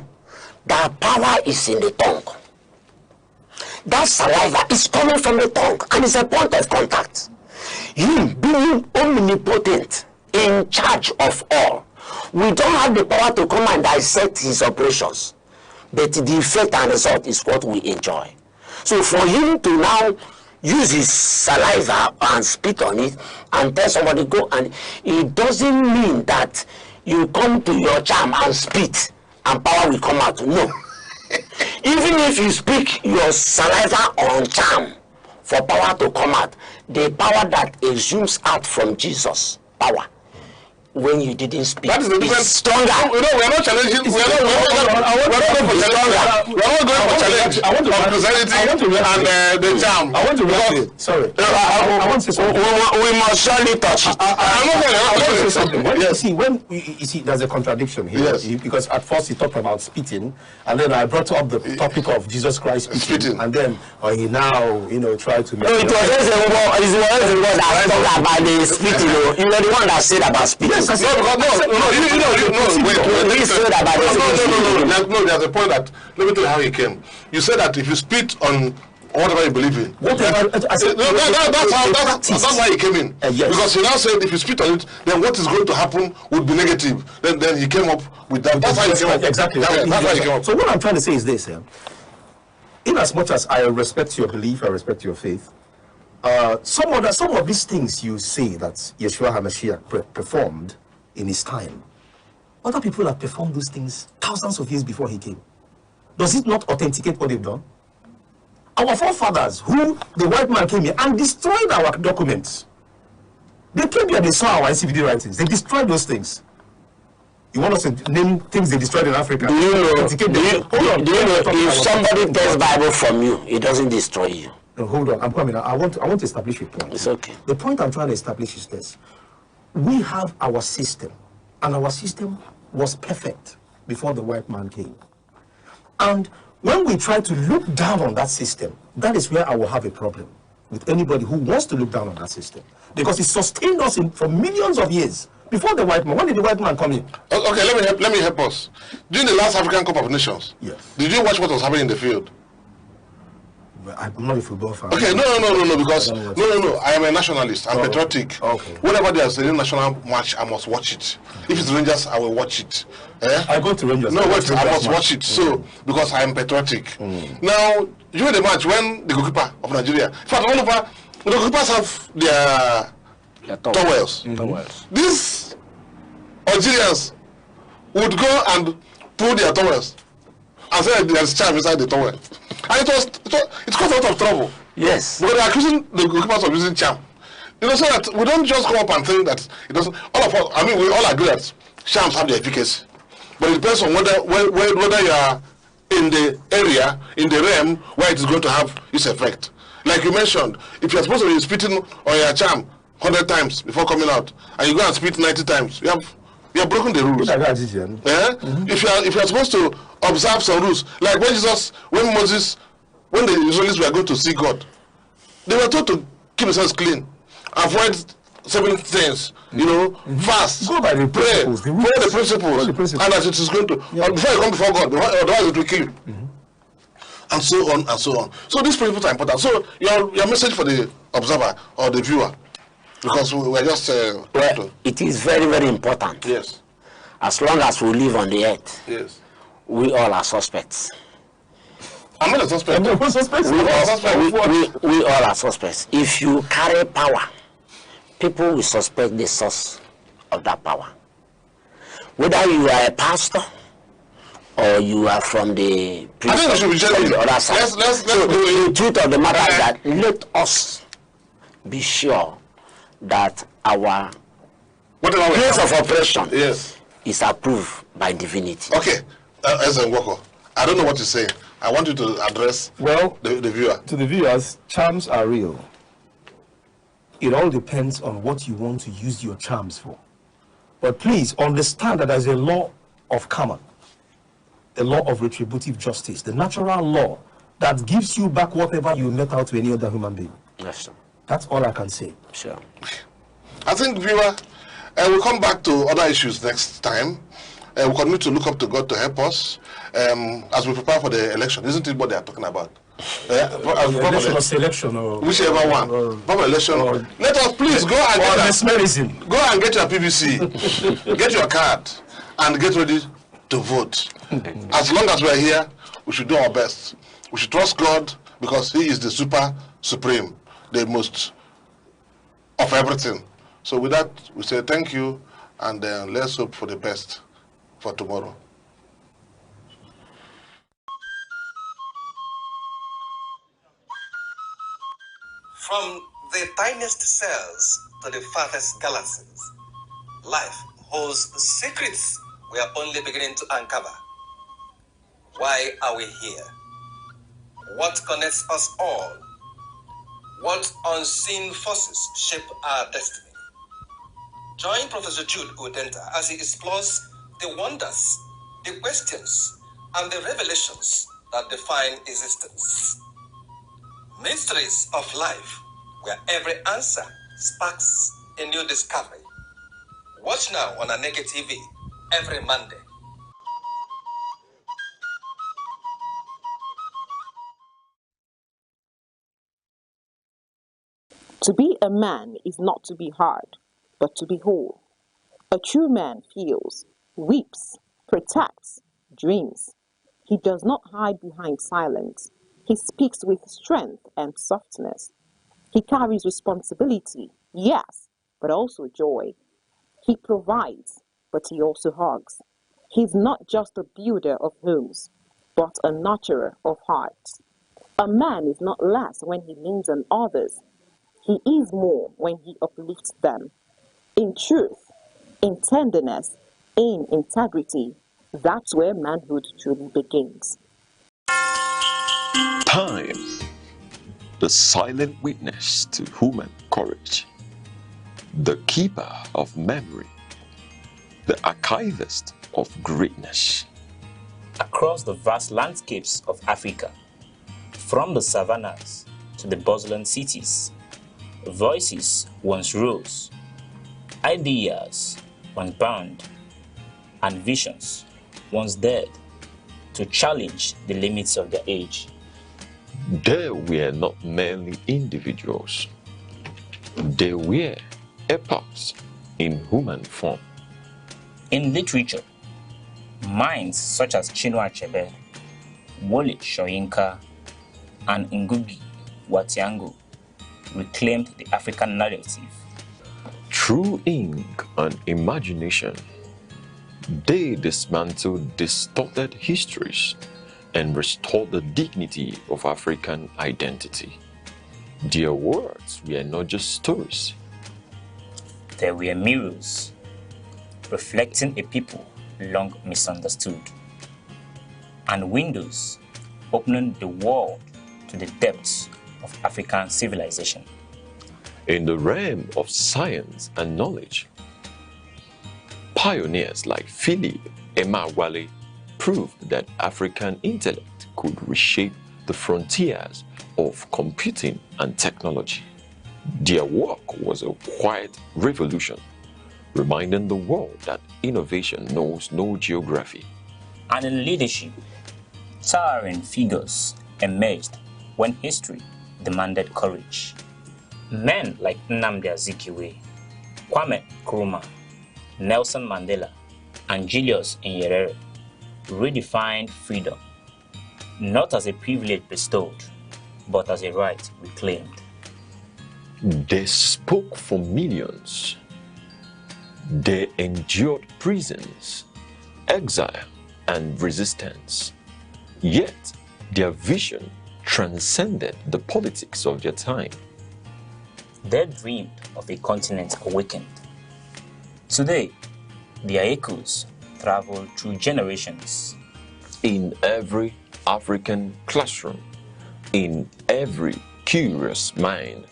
that power is in the tongue. That saliva is coming from the tongue and it's a point of contact. Him being omnipotent, in charge of all, we don't have the power to come and dissect his operations. But the effect and result is what we enjoy. So for him to now use his saliva and spit on it and tell somebody go, and it doesn't mean that you come to your charm and spit and power will come out. No. Even if you speak your saliva on charm for power to come out, the power that exudes out from Jesus, power, when you didn't speak, that is the difference. Stronger. We are not challenging. We are not going for challenge. I want to Christianity and the charm. I want to react. Sorry. I want to say something. We must surely touch it. I want to say something. When you see, there's a contradiction here. Yes. Because at first he talked about spitting, and then I brought up the topic of Jesus Christ spitting, and then he now tried to. No, it was the one that talked about the spitting. You were the one that said about spitting. No, there's a point that, let me tell you how he came. You said that if you spit on whatever you believe in, that's why he came in. Yes. Because he now said if you spit on it, then what is going to happen would be negative. Then he came up with that. That's how he came up. Exactly. That's why he came up. So what I'm trying to say is this: in as much as I respect your belief, I respect your faith. Some of these things you say that Yeshua HaMashiach performed in his time, other people have performed those things thousands of years before he came. Does it not authenticate what they've done? Our forefathers, who the white man came here and destroyed our documents. They came here, they saw our NCDC writings, they destroyed those things. You want us to name things they destroyed in Africa? Do you know if somebody takes Bible from you, it doesn't destroy you? No, hold on, I'm coming. I want to establish a point. It's okay. The point I'm trying to establish is this. We have our system, and our system was perfect before the white man came. And when we try to look down on that system, that is where I will have a problem with anybody who wants to look down on that system. Because it sustained us for millions of years. Before the white man, when did the white man come in? Okay, let me help us. During the last African Cup of Nations, yes, did you watch what was happening in the field? I'm not a football fan. Okay, no, because no. I am a nationalist. I'm patriotic. Okay. Whenever there's a national match, I must watch it. If it's Rangers, I will watch it. I go to Rangers. No, wait, I must watch it. So because I am patriotic. Now, during the match, when the goalkeeper of Nigeria, in fact, all over the goalkeepers have their towels. These Algerians would go and pull their towels and say there's charm inside the towel. And it caused a lot of trouble. Yes. Because they're accusing the goalkeepers of using charm. You know, so that we don't just come up and think that it doesn't. All of us, I mean, we all agree that charms have their efficacy. But it depends on whether you are in the area, in the realm where it is going to have its effect. Like you mentioned, if you're supposed to be spitting on your charm 100 times before coming out, and you go and spit 90 times, you have broken the rules. If you are supposed to observe some rules, like when the Israelis were going to see God, they were told to keep themselves clean, avoid 7 things, fast, go by the principles, follow the principles, and as it is going to, before you come before God, otherwise it will kill you. And so on and so on. So these principles are important. So your message for the observer or the viewer, because we're just it is very, very important. Yes. As long as we live on the earth, yes, we all are suspects. I'm not a suspect. We all are suspects. If you carry power, people will suspect the source of that power. Whether you are a pastor or you are from the other side. So the truth of the matter is that let us be sure that our place of operation is approved by divinity. Okay, Ezenwoko, I don't know what you're saying. I want you to address the viewer. To the viewers, charms are real. It all depends on what you want to use your charms for. But please understand that there's a law of karma, a law of retributive justice, the natural law that gives you back whatever you let out to any other human being. Yes, sir. That's all I can say. Sure. I think, viewer, we'll come back to other issues next time. We'll continue to look up to God to help us as we prepare for the election. Isn't it what they are talking about? Election or selection or whichever one. Election. Let us please go and get your PVC, get your card, and get ready to vote. As long as we are here, we should do our best. We should trust God because He is the supreme, the most of everything. So with that, we say thank you, and let's hope for the best for tomorrow. From the tiniest cells to the farthest galaxies, life holds secrets we are only beginning to uncover. Why are we here? What connects us all? What unseen forces shape our destiny? Join Professor Jude Udenta as he explores the wonders, the questions, and the revelations that define existence. Mysteries of life, where every answer sparks a new discovery. Watch now on Aneke TV every Monday. To be a man is not to be hard, but to be whole. A true man feels, weeps, protects, dreams. He does not hide behind silence. He speaks with strength and softness. He carries responsibility, yes, but also joy. He provides, but he also hugs. He's not just a builder of homes, but a nurturer of hearts. A man is not less when he leans on others. He is more when he uplifts them. In truth, in tenderness, in integrity, that's where manhood truly begins. Time, the silent witness to human courage, the keeper of memory, the archivist of greatness. Across the vast landscapes of Africa, from the savannas to the bustling cities, voices once rose, ideas once bound, and visions once dared to challenge the limits of their age. They were not merely individuals. They were epochs in human form. In literature, minds such as Chinua Achebe, Wole Soyinka, and Ngugi wa Thiong'o reclaimed the African narrative. Through ink and imagination, they dismantled distorted histories and restored the dignity of African identity. Their words were not just stories. They were mirrors, reflecting a people long misunderstood, and windows opening the world to the depths of African civilization. In the realm of science and knowledge, pioneers like Philip Emeagwali proved that African intellect could reshape the frontiers of computing and technology. Their work was a quiet revolution, reminding the world that innovation knows no geography. And in leadership, towering figures emerged when history demanded courage. Men like Nnamdi Azikiwe, Kwame Nkrumah, Nelson Mandela, and Julius Nyerere redefined freedom, not as a privilege bestowed, but as a right reclaimed. They spoke for millions. They endured prisons, exile, and resistance. Yet, their vision transcended the politics of their time. They dreamed of a continent awakened. Today, their echoes travel through generations. In every African classroom, in every curious mind,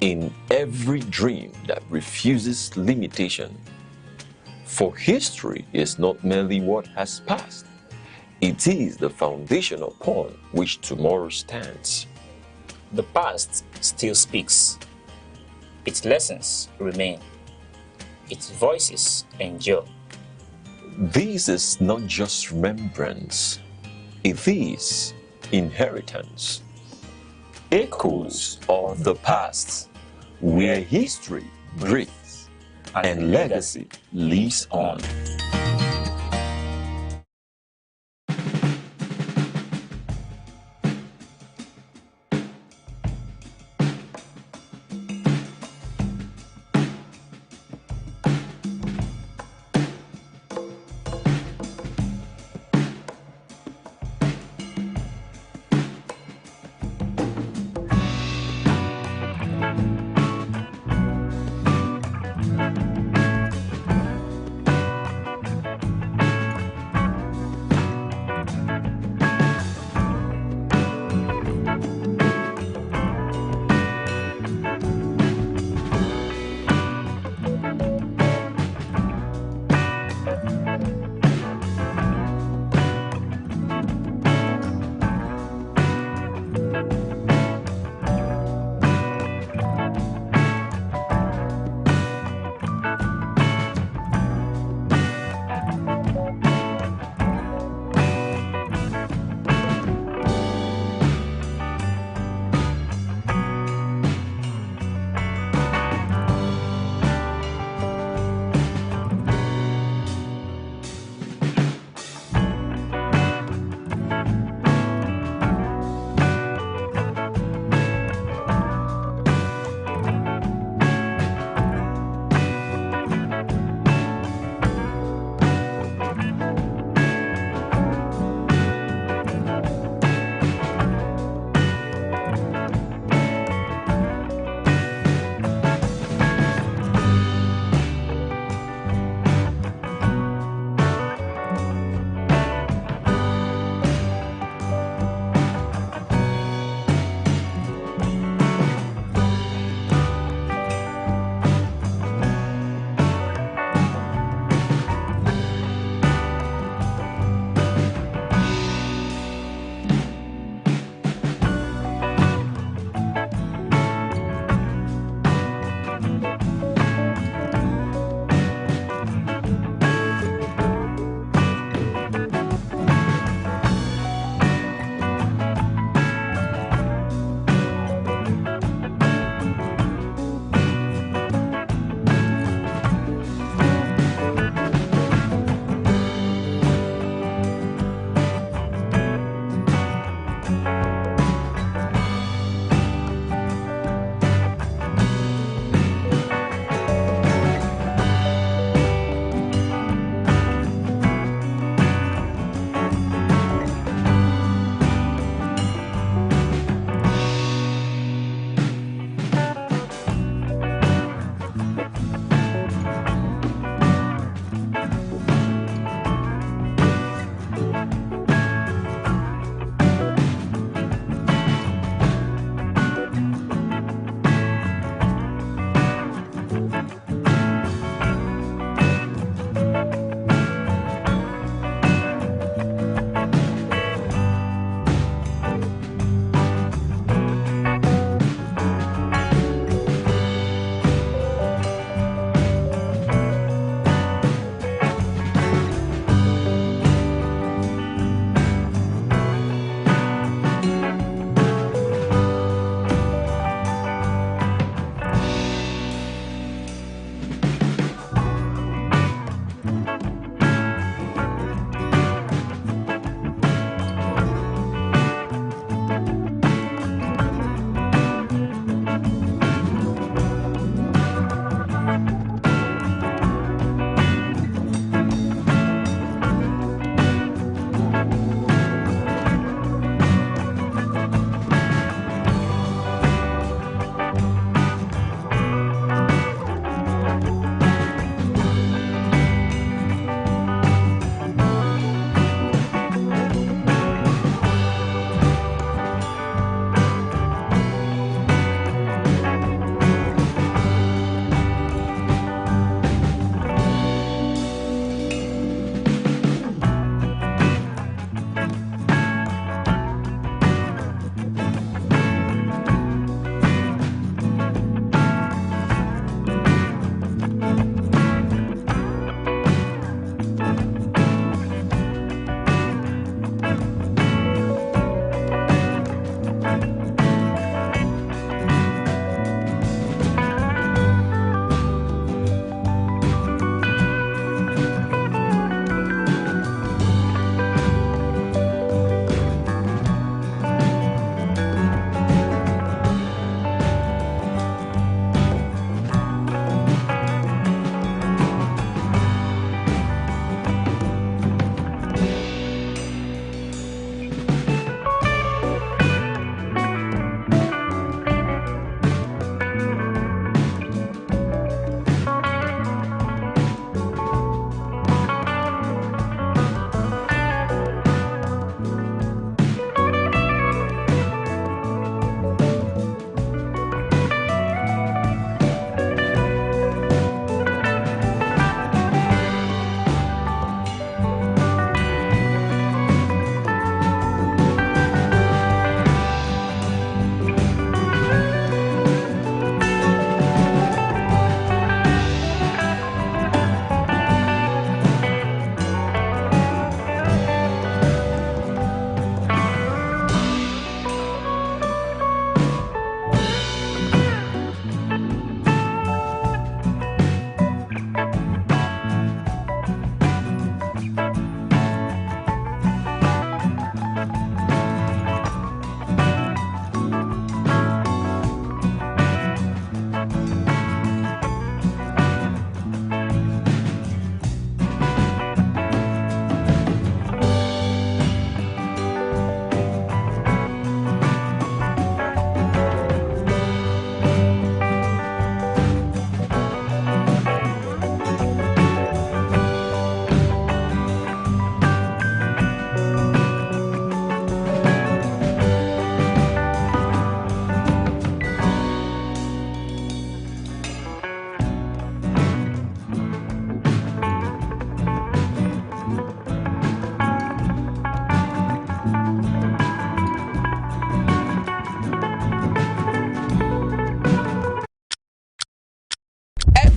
in every dream that refuses limitation. For history is not merely what has passed, it is the foundation upon which tomorrow stands. The past still speaks. Its lessons remain. Its voices endure. This is not just remembrance, it is inheritance. Echoes of the past, where history breathes and legacy lives on.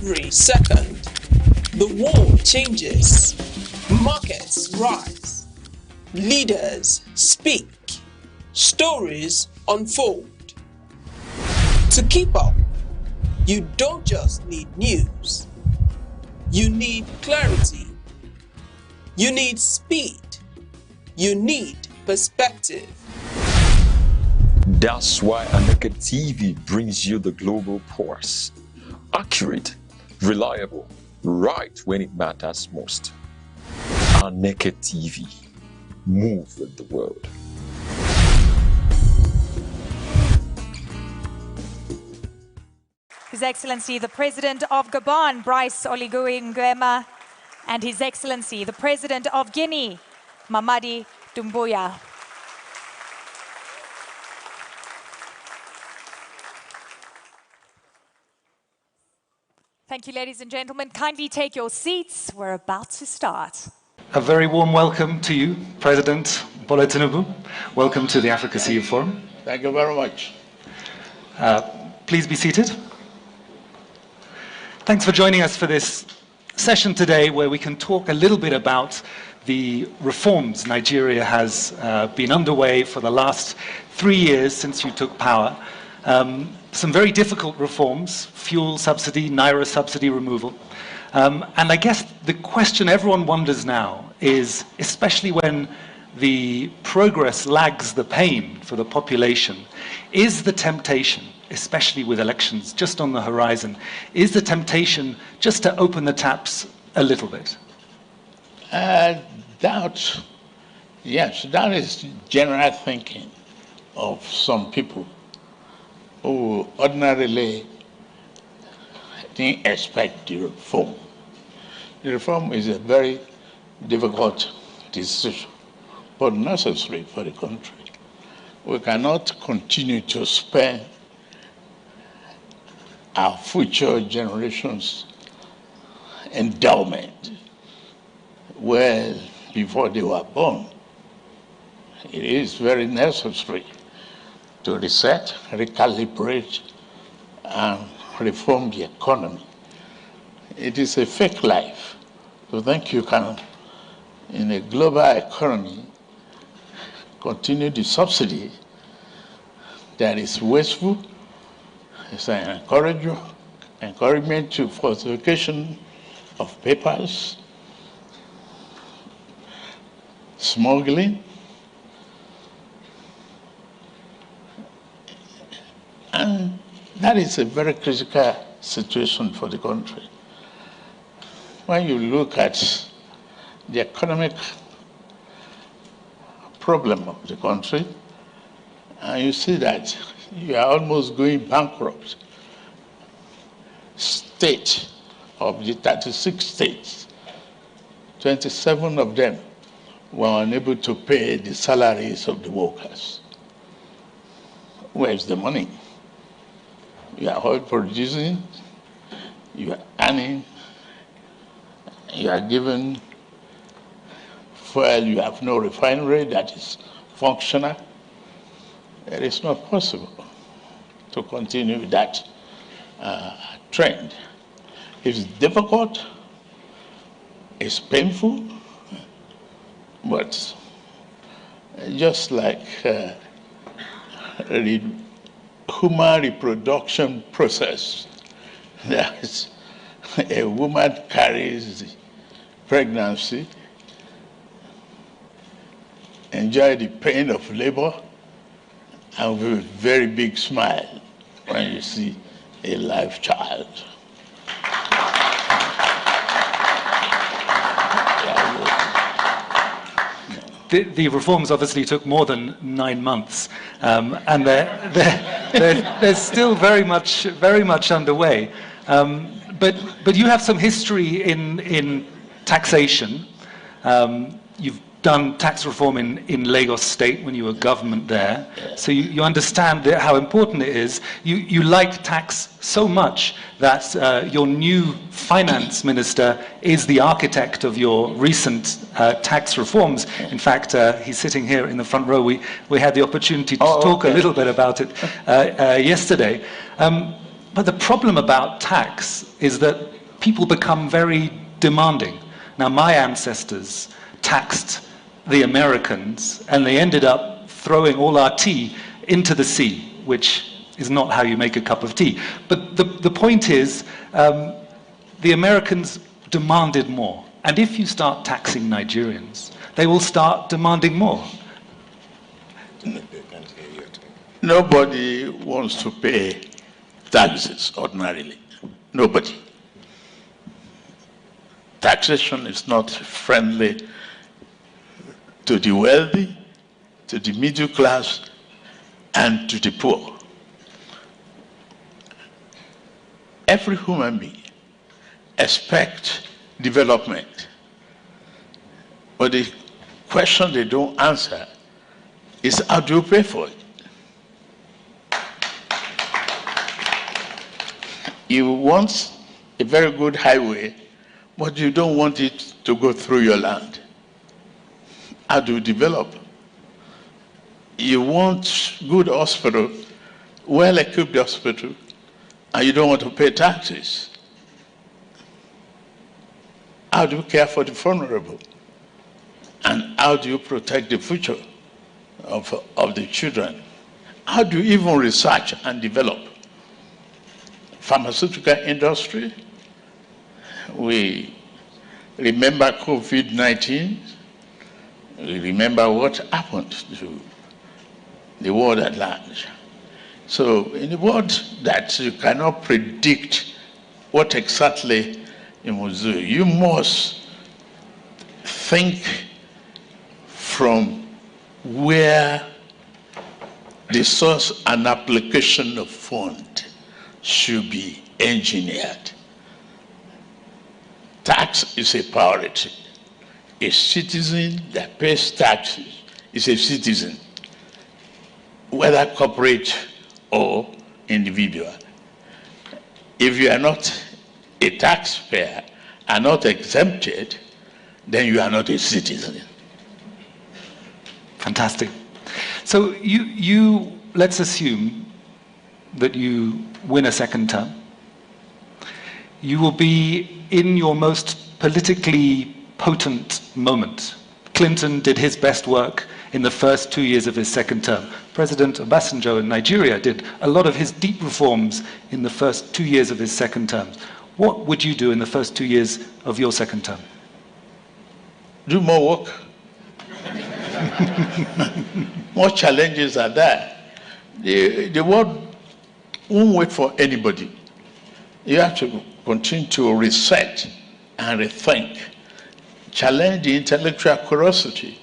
Every second, the world changes, markets rise, leaders speak, stories unfold. To keep up, you don't just need news. You need clarity. You need speed. You need perspective. That's why Aneke TV brings you the global pulse. Accurate, reliable, right when it matters most. Aneke TV. Move with the world. His Excellency the President of Gabon, Brice Oligui Nguema, and His Excellency the President of Guinea, Mamadi Doumbouya. Thank you, ladies and gentlemen. Kindly take your seats. We're about to start. A very warm welcome to you, President Bola Tinubu. Welcome to the Africa CEO Forum. Thank you very much. Please be seated. Thanks for joining us for this session today where we can talk a little bit about the reforms Nigeria has been underway for the last 3 years since you took power. Some very difficult reforms, fuel subsidy, Naira subsidy removal. And I guess the question everyone wonders now is, especially when the progress lags the pain for the population, is the temptation, especially with elections just on the horizon, is the temptation just to open the taps a little bit? Doubt, yes, that is general thinking of some people who ordinarily didn't expect the reform. The reform is a very difficult decision, but necessary for the country. We cannot continue to spend our future generations' endowment well before they were born. It is very necessary to reset, recalibrate, and reform the economy. It is a fake life to think you can, in a global economy, continue the subsidy that is wasteful. It's an encouragement to falsification of papers, smuggling, and that is a very critical situation for the country. When you look at the economic problem of the country, and you see that you are almost going bankrupt. State of the 36 states, 27 of them were unable to pay the salaries of the workers. Where's the money? You are oil producing, you are earning, you are given fuel, you have no refinery that is functional. It is not possible to continue that trend. It's difficult, it's painful, but just like the human reproduction process, there is a woman carries the pregnancy, enjoy the pain of labor, and with a very big smile when you see a live child. The reforms obviously took more than 9 months, and they're still very much underway. But you have some history in taxation. You've done tax reform in Lagos State when you were government there, so you understand how important it is. You like tax so much that your new finance minister is the architect of your recent tax reforms. In fact, he's sitting here in the front row. We had the opportunity to talk a little bit about it yesterday. But the problem about tax is that people become very demanding. Now, my ancestors taxed the Americans, and they ended up throwing all our tea into the sea, which is not how you make a cup of tea. But the point is, the Americans demanded more. And if you start taxing Nigerians, they will start demanding more. Nobody wants to pay taxes ordinarily. Nobody. Taxation is not friendly to the wealthy, to the middle class, and to the poor. Every human being expects development. But the question they don't answer is, how do you pay for it? You want a very good highway, but you don't want it to go through your land. How do you develop? You want good hospital, well-equipped hospital, and you don't want to pay taxes. How do you care for the vulnerable? And how do you protect the future of the children? How do you even research and develop? Pharmaceutical industry, we remember COVID-19, we remember what happened to the world at large. So in a world that you cannot predict what exactly you must do, you must think from where the source and application of fund should be engineered. Tax is a priority. A citizen that pays taxes is a citizen, whether corporate or individual. If you are not a taxpayer, are not exempted, then you are not a citizen. Fantastic. So you let's assume that you win a second term. You will be in your most politically potent moment. Clinton did his best work in the first 2 years of his second term. President Obasanjo in Nigeria did a lot of his deep reforms in the first 2 years of his second term. What would you do in the first 2 years of your second term? Do more work. More challenges are there. The world won't wait for anybody. You have to continue to reset and rethink, challenge the intellectual curiosity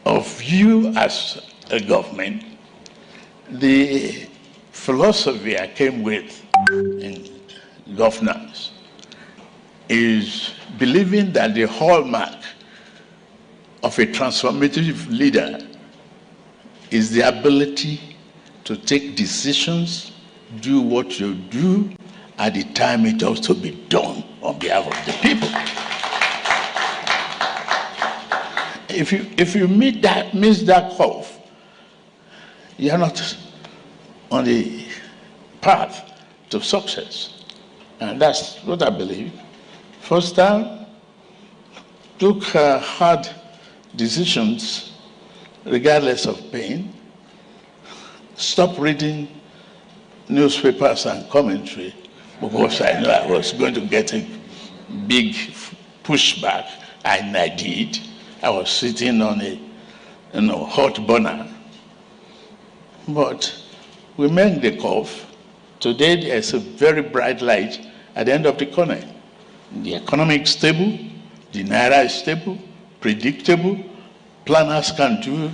of you as a government. The philosophy I came with in governance is believing that the hallmark of a transformative leader is the ability to take decisions, do what you do at the time it ought to be done on behalf of the people. If you miss that curve, you're not on the path to success. And that's what I believe. First time, took hard decisions regardless of pain. Stop reading newspapers and commentary because I knew I was going to get a big pushback, and I did. I was sitting on a hot burner. But we made the curve. Today there's a very bright light at the end of the tunnel. The economy is stable, the naira is stable, predictable. Planners can do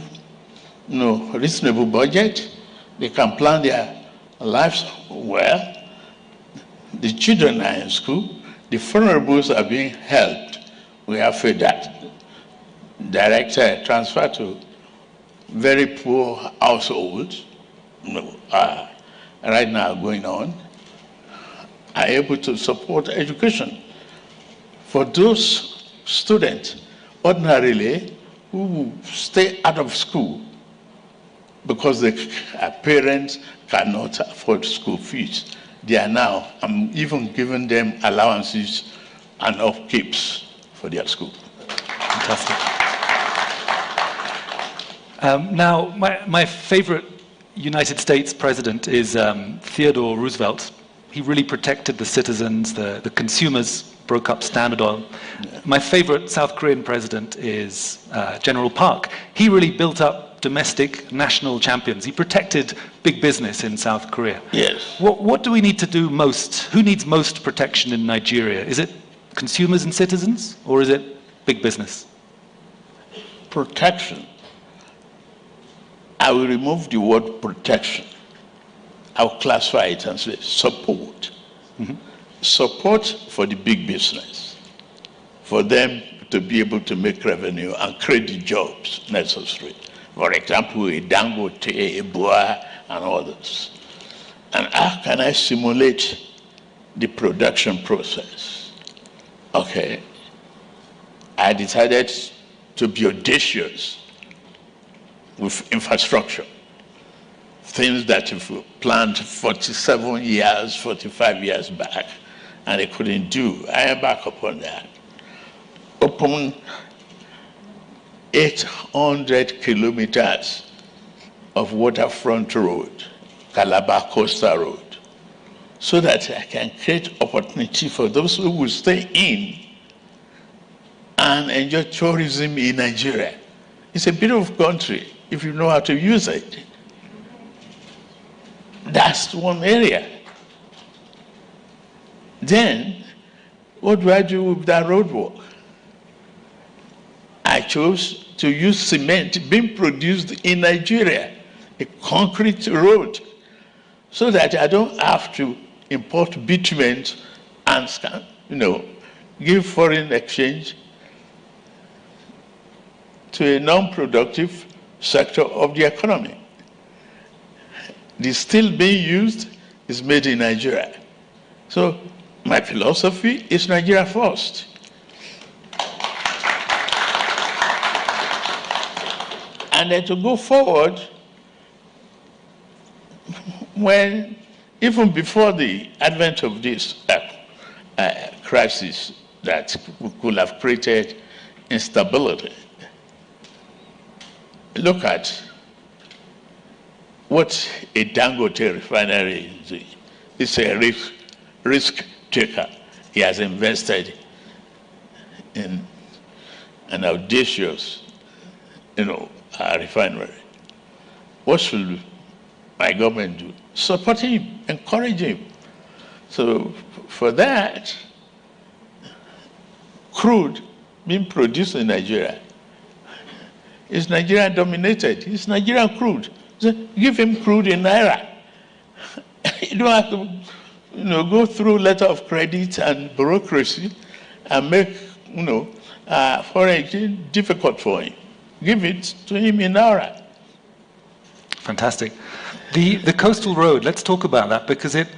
reasonable budget. They can plan their lives well. The children are in school. The vulnerables are being helped. We have a direct transfer to very poor households right now going on, are able to support education for those students ordinarily who stay out of school because the parents cannot afford school fees. They are now, I'm even giving them allowances and upkeeps for their school. Fantastic. Now, my favorite United States president is Theodore Roosevelt. He really protected the citizens, the consumers, broke up Standard Oil. Yeah. My favorite South Korean president is General Park. He really built up domestic national champions. He protected big business in South Korea. Yes. What do we need to do most? Who needs most protection in Nigeria? Is it consumers and citizens, or is it big business? Protection. I will remove the word protection. I'll classify it and say support. Mm-hmm. Support for the big business, for them to be able to make revenue and create the jobs necessary. For example, a Dangote, a Boa, and others. And how can I simulate the production process? Okay, I decided to be audacious with infrastructure. Things that if we planned 47 years, 45 years back, and they couldn't do, I embark upon that. Open 800 kilometers of waterfront road, Calabar Coastal Road, so that I can create opportunity for those who will stay in and enjoy tourism in Nigeria. It's a beautiful country if you know how to use it. That's one area. Then, what do I do with that roadwork? I chose to use cement being produced in Nigeria, a concrete road, so that I don't have to import bitumen and, give foreign exchange to a non-productive sector of the economy. The steel being used is made in Nigeria. So my philosophy is Nigeria first. And then to go forward, when, even before the advent of this crisis that could have created instability, look at what a Dangote refinery is doing. It's a risk taker. He has invested in an audacious, refinery. What should my government do? Support him, encourage him. So for that, crude being produced in Nigeria is Nigeria dominated. It's Nigerian crude. So give him crude in Naira. You don't have to, go through letter of credit and bureaucracy and make, foreign exchange difficult for him. Give it to him in Naira. Fantastic. The coastal road, let's talk about that, because it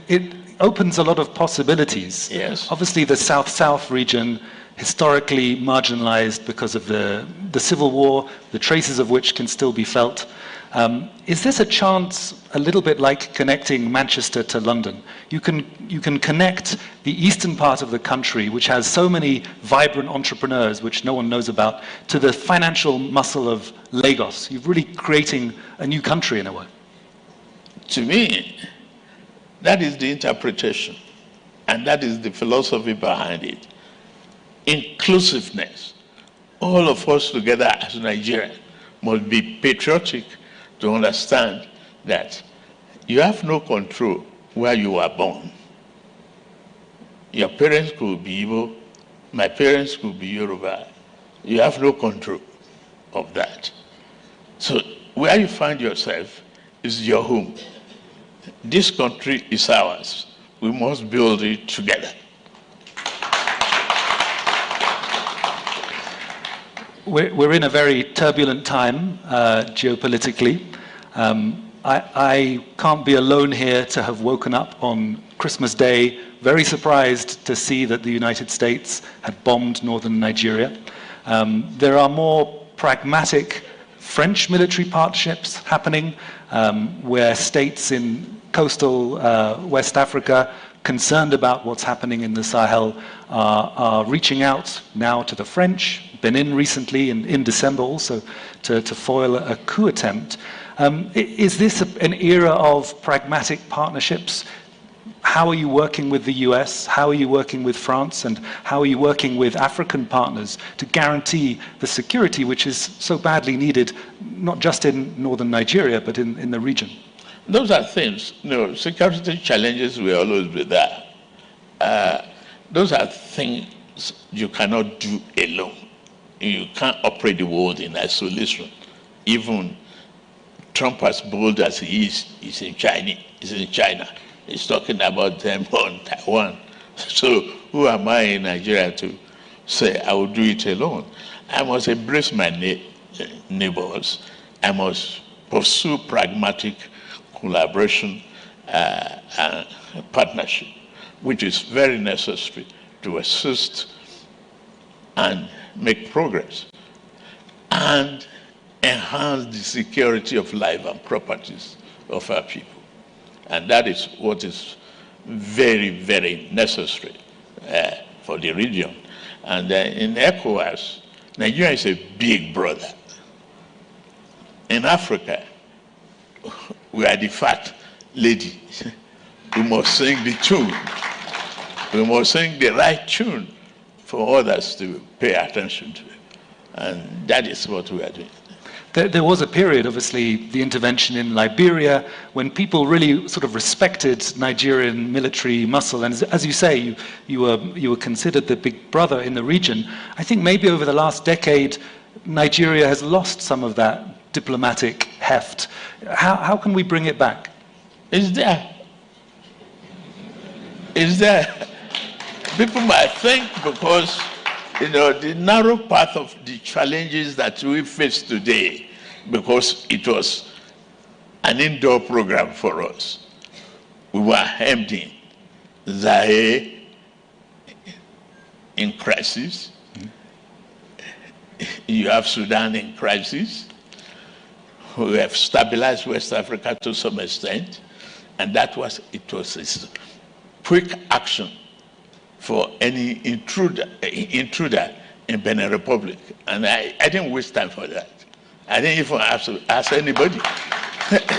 opens a lot of possibilities. Yes. Obviously, the South-South region, historically marginalized because of the Civil War, the traces of which can still be felt. Is this a chance, a little bit like connecting Manchester to London? You can connect the eastern part of the country, which has so many vibrant entrepreneurs, which no one knows about, to the financial muscle of Lagos. You're really creating a new country in a way. To me, that is the interpretation, and that is the philosophy behind it. Inclusiveness. All of us together as Nigerians must be patriotic to understand that you have no control where you were born. Your parents could be Igbo, my parents could be Yoruba. You have no control of that. So where you find yourself is your home. This country is ours. We must build it together. We're in a very turbulent time geopolitically. I can't be alone here to have woken up on Christmas Day very surprised to see that the United States had bombed northern Nigeria. There are more pragmatic French military partnerships happening, where states in coastal West Africa, concerned about what's happening in the Sahel, are reaching out now to the French. Benin recently, in December also, to foil a coup attempt. Is this an era of pragmatic partnerships? How are you working with the US? How are you working with France? And how are you working with African partners to guarantee the security which is so badly needed, not just in northern Nigeria, but in the region? Those are things, security challenges will always be there. Those are things you cannot do alone. You can't operate the world in isolation. Even Trump, as bold as he is in China. He's talking about them on Taiwan. So who am I in Nigeria to say I will do it alone? I must embrace my neighbors. I must pursue pragmatic collaboration and partnership, which is very necessary to assist and make progress and enhance the security of life and properties of our people. And that is what is very, very necessary for the region. And in ECOWAS, Nigeria is a big brother. In Africa, we are the fat lady. We must sing the tune. We must sing the right tune for others to pay attention to. And that is what we are doing. There was a period, obviously, the intervention in Liberia, when people really sort of respected Nigerian military muscle. And as you say, you were considered the big brother in the region. I think maybe over the last decade, Nigeria has lost some of that diplomatic heft. How can we bring it back? It's there. It's there. People might think because the narrow path of the challenges that we face today, because it was an indoor program for us. We were hemmed in. Zaire in crisis. You have Sudan in crisis. We have stabilized West Africa to some extent. And it was a quick action for any intruder in Benin Republic. And I didn't waste time for that. I didn't even have to ask anybody.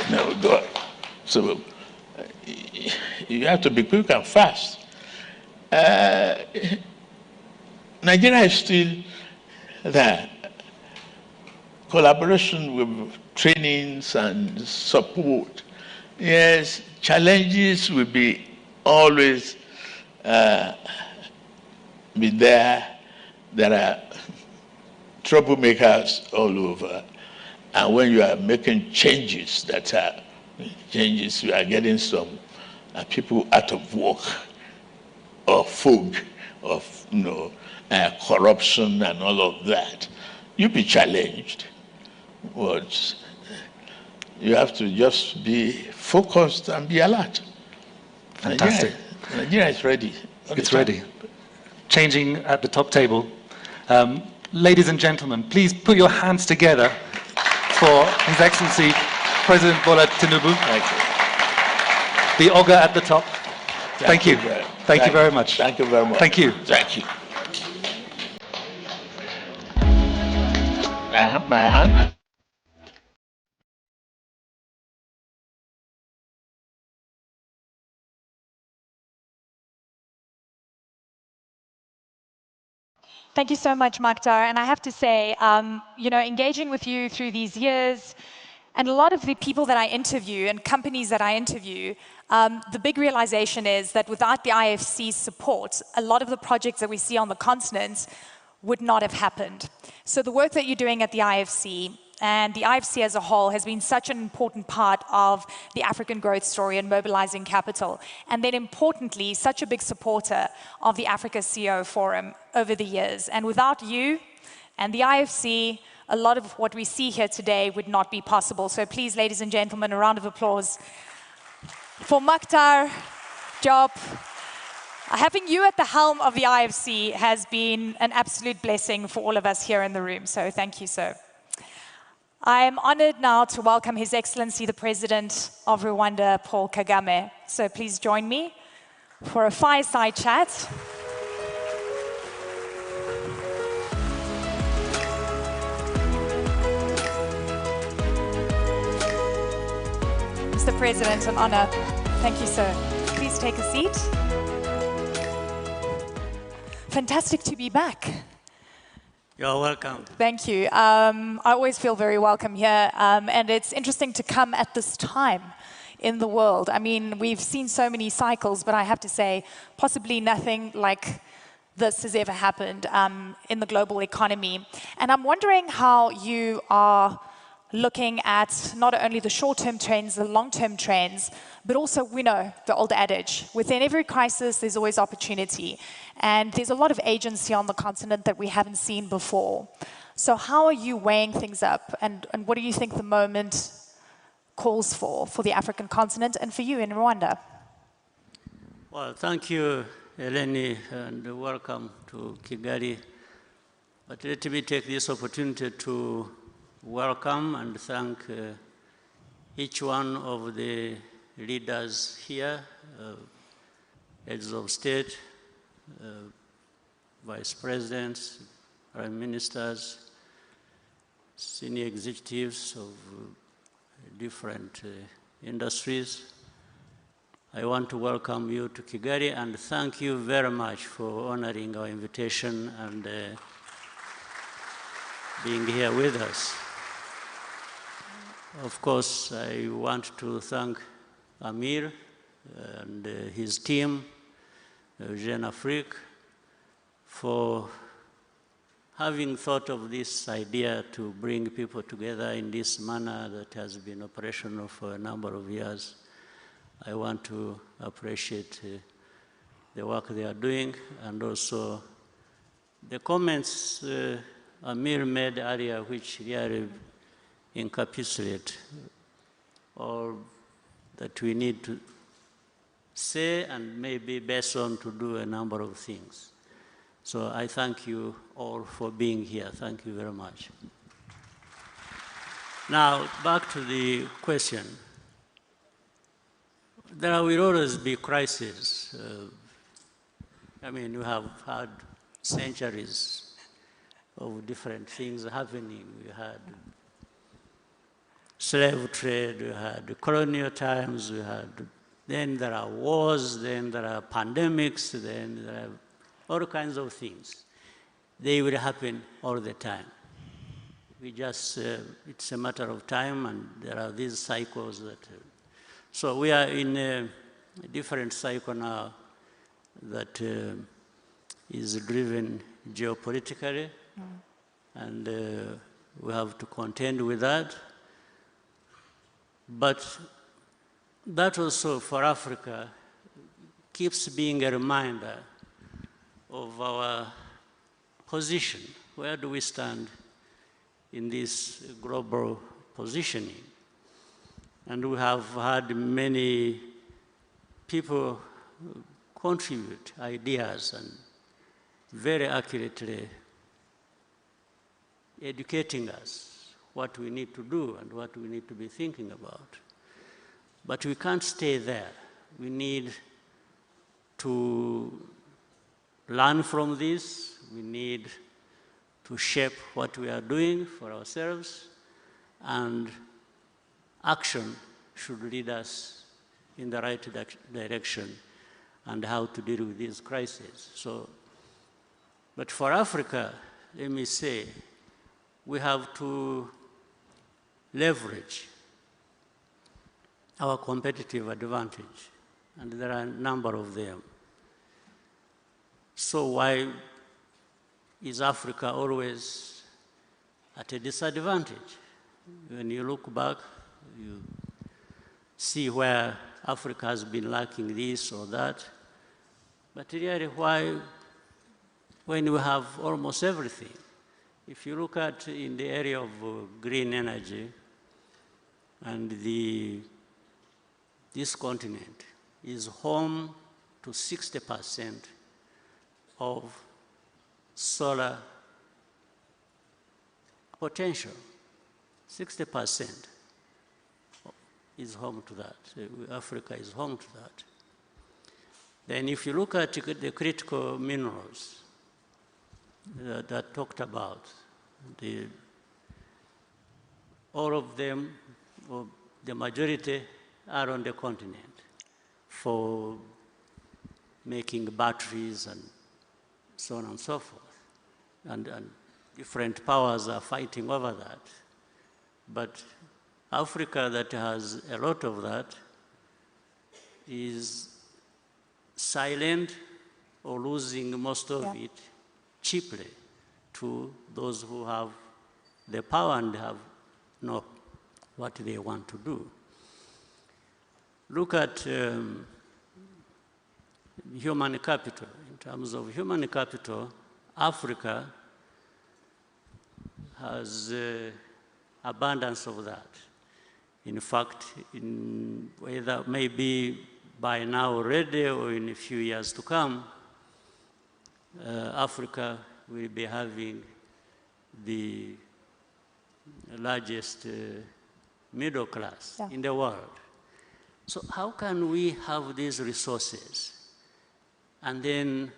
No, God. So you have to be quick and fast. Nigeria is still there. Collaboration with trainings and support. Yes, challenges will be always be there. There are troublemakers all over. And when you are making changes that are changes, you are getting some people out of work or fog of corruption and all of that. You'll be challenged. But you have to just be focused and be alert. Fantastic. Nigeria is ready. It's ready. Changing at the top table. Ladies and gentlemen, please put your hands together for His Excellency President Bola Tinubu. Thank you. The Oga at the top. Thank you. Thank you very much. Thank you very much. Thank you. Thank you. I have my hand. Thank you so much, Maktar. And I have to say, engaging with you through these years, and a lot of the people that I interview and companies that I interview, the big realization is that without the IFC's support, a lot of the projects that we see on the continent would not have happened. So the work that you're doing at the IFC and the IFC as a whole has been such an important part of the African growth story and mobilizing capital. And then importantly, such a big supporter of the Africa CEO Forum over the years. And without you and the IFC, a lot of what we see here today would not be possible. So please, ladies and gentlemen, a round of applause for Maktar Job. Having you at the helm of the IFC has been an absolute blessing for all of us here in the room. So thank you, sir. I'm honored now to welcome His Excellency the President of Rwanda, Paul Kagame. So please join me for a fireside chat. Mr. President, an honor. Thank you, sir. Please take a seat. Fantastic to be back. You're welcome. Thank you. I always feel very welcome here, and it's interesting to come at this time in the world. I mean, we've seen so many cycles, but I have to say, possibly nothing like this has ever happened in the global economy. And I'm wondering how you are looking at not only the short-term trends, the long-term trends, but also, we know the old adage, within every crisis, there's always opportunity. And there's a lot of agency on the continent that we haven't seen before. So how are you weighing things up? And what do you think the moment calls for the African continent and for you in Rwanda? Well, thank you, Eleni, and welcome to Kigali. But let me take this opportunity to welcome and thank each one of the leaders here, heads of state, vice presidents, prime ministers, senior executives of different industries. I want to welcome you to Kigali and thank you very much for honoring our invitation and being here with us. Of course, I want to thank Amir and his team, Jeune Afrique, for having thought of this idea to bring people together in this manner that has been operational for a number of years. I want to appreciate the work they are doing and also the comments Amir made earlier, which really encapsulate all that we need to say and maybe based on to do a number of things. So I thank you all for being here. Thank you very much. Now, back to the question. There will always be crises. I mean, we have had centuries of different things happening. We had slave trade, we had colonial times, then there are wars, then there are pandemics, then there are all kinds of things. They will happen all the time. We just, it's a matter of time, and there are these cycles that, so we are in a different cycle now that is driven geopolitically, and we have to contend with that. But that also for Africa keeps being a reminder of our position. Where do we stand in this global positioning? And we have had many people contribute ideas and very accurately educating us what we need to do and what we need to be thinking about. But we can't stay there. We need to learn from this. We need to shape what we are doing for ourselves, and action should lead us in the right direction and how to deal with these crises. So, but for Africa, let me say, we have to leverage our competitive advantage, and there are a number of them. So why is Africa always at a disadvantage? When you look back, you see where Africa has been lacking this or that. But really, why, when we have almost everything? If you look at in the area of green energy, and this continent is home to 60% of solar potential. 60% is home to that. Africa is home to that. Then if you look at the critical minerals that talked about, all of them, or the majority, are on the continent for making batteries and so on and so forth. And different powers are fighting over that. But Africa, that has a lot of that, is silent or losing most of it cheaply to those who have the power and have know what they want to do. Look at human capital. In terms of human capital, Africa has abundance of that. In fact, whether maybe by now already or in a few years to come, Africa will be having the largest middle class in the world. So how can we have these resources? And then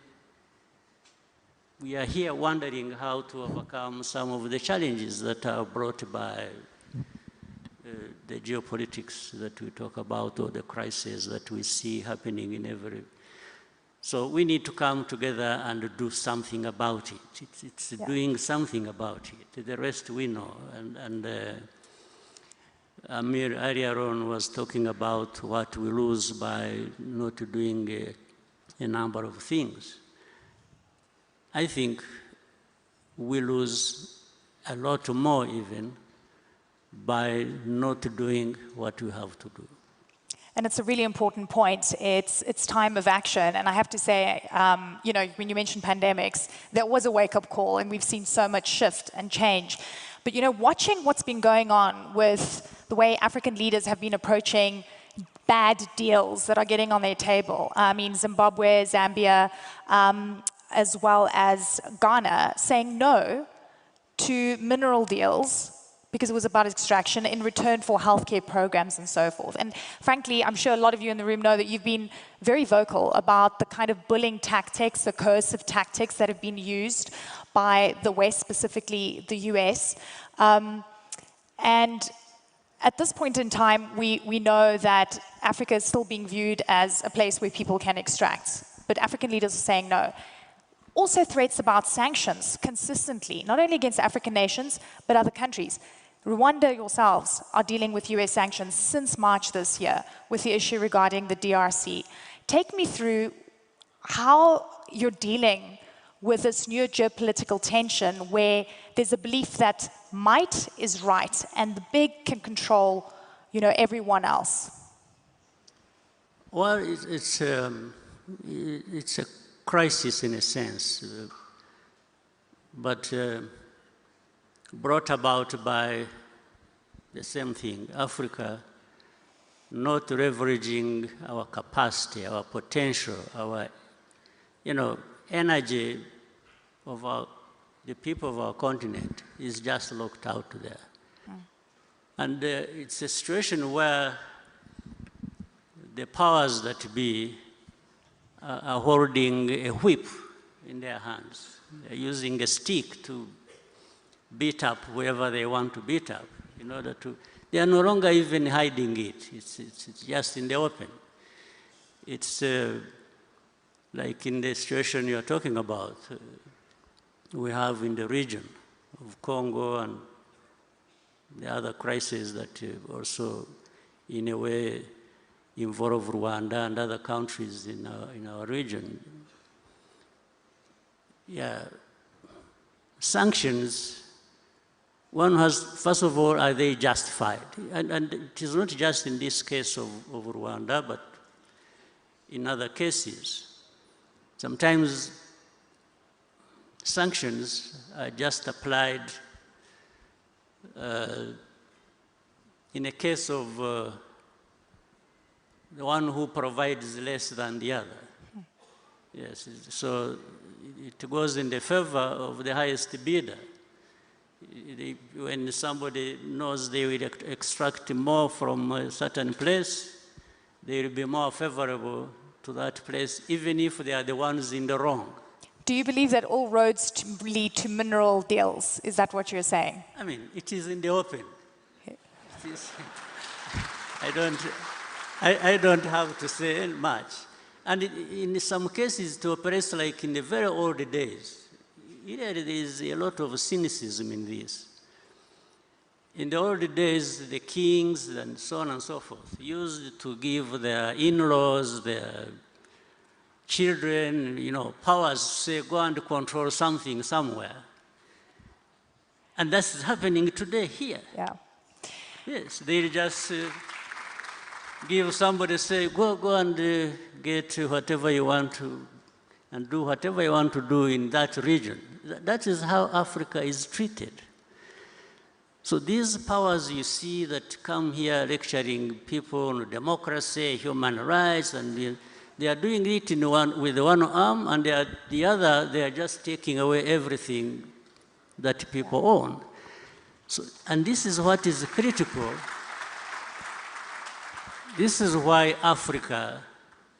we are here wondering how to overcome some of the challenges that are brought by the geopolitics that we talk about, or the crises that we see happening in every. So we need to come together and do something about it. It's doing something about it. The rest we know. And Amir earlier on was talking about what we lose by not doing a number of things. I think we lose a lot more even by not doing what we have to do. And it's a really important point. It's time of action. And I have to say, you know, when you mentioned pandemics, there was a wake-up call, and we've seen so much shift and change. But, you know, watching what's been going on with the way African leaders have been approaching bad deals that are getting on their table. I mean, Zimbabwe, Zambia, as well as Ghana, saying no to mineral deals because it was about extraction in return for healthcare programs and so forth. And frankly, I'm sure a lot of you in the room know that you've been very vocal about the kind of bullying tactics, the coercive tactics that have been used by the West, specifically the US. And at this point in time, we know that Africa is still being viewed as a place where people can extract, but African leaders are saying no. Also threats about sanctions consistently, not only against African nations, but other countries. Rwanda yourselves are dealing with US sanctions since March this year with the issue regarding the DRC. Take me through how you're dealing with this new geopolitical tension where there's a belief that might is right and the big can control, you know, everyone else. Well, it's a crisis in a sense, but brought about by the same thing, Africa not leveraging our capacity, our potential, our, you know, energy of the people of our continent is just locked out there. And it's a situation where the powers that be are holding a whip in their hands. They're using a stick to beat up whoever they want to beat up in order to, they are no longer even hiding it. It's just in the open. It's like in the situation you're talking about, we have in the region of Congo and the other crises that also in a way involve Rwanda and other countries in our region. Yeah, sanctions, one has, first of all, are they justified? And it is not just in this case of Rwanda, but in other cases. Sometimes sanctions are just applied in a case of the one who provides less than the other. Yes, so it goes in the favor of the highest bidder. When somebody knows they will extract more from a certain place, they will be more favorable to that place, even if they are the ones in the wrong. Do you believe that all roads lead to mineral deals? Is that what you're saying? I mean, it is in the open. I don't have to say much. And in some cases, it operates like in the very old days. There is a lot of cynicism in this. In the old days, the kings and so on and so forth used to give their in-laws, their children, powers to say, go and control something somewhere. And that's happening today here. Yeah. Yes, they just give somebody, say, go and get whatever you want to, and do whatever you want to do in that region. That is how Africa is treated. So these powers you see that come here lecturing people on democracy, human rights, and they are doing it with one arm, and the other, they are just taking away everything that people own. So, and this is what is critical. This is why Africa,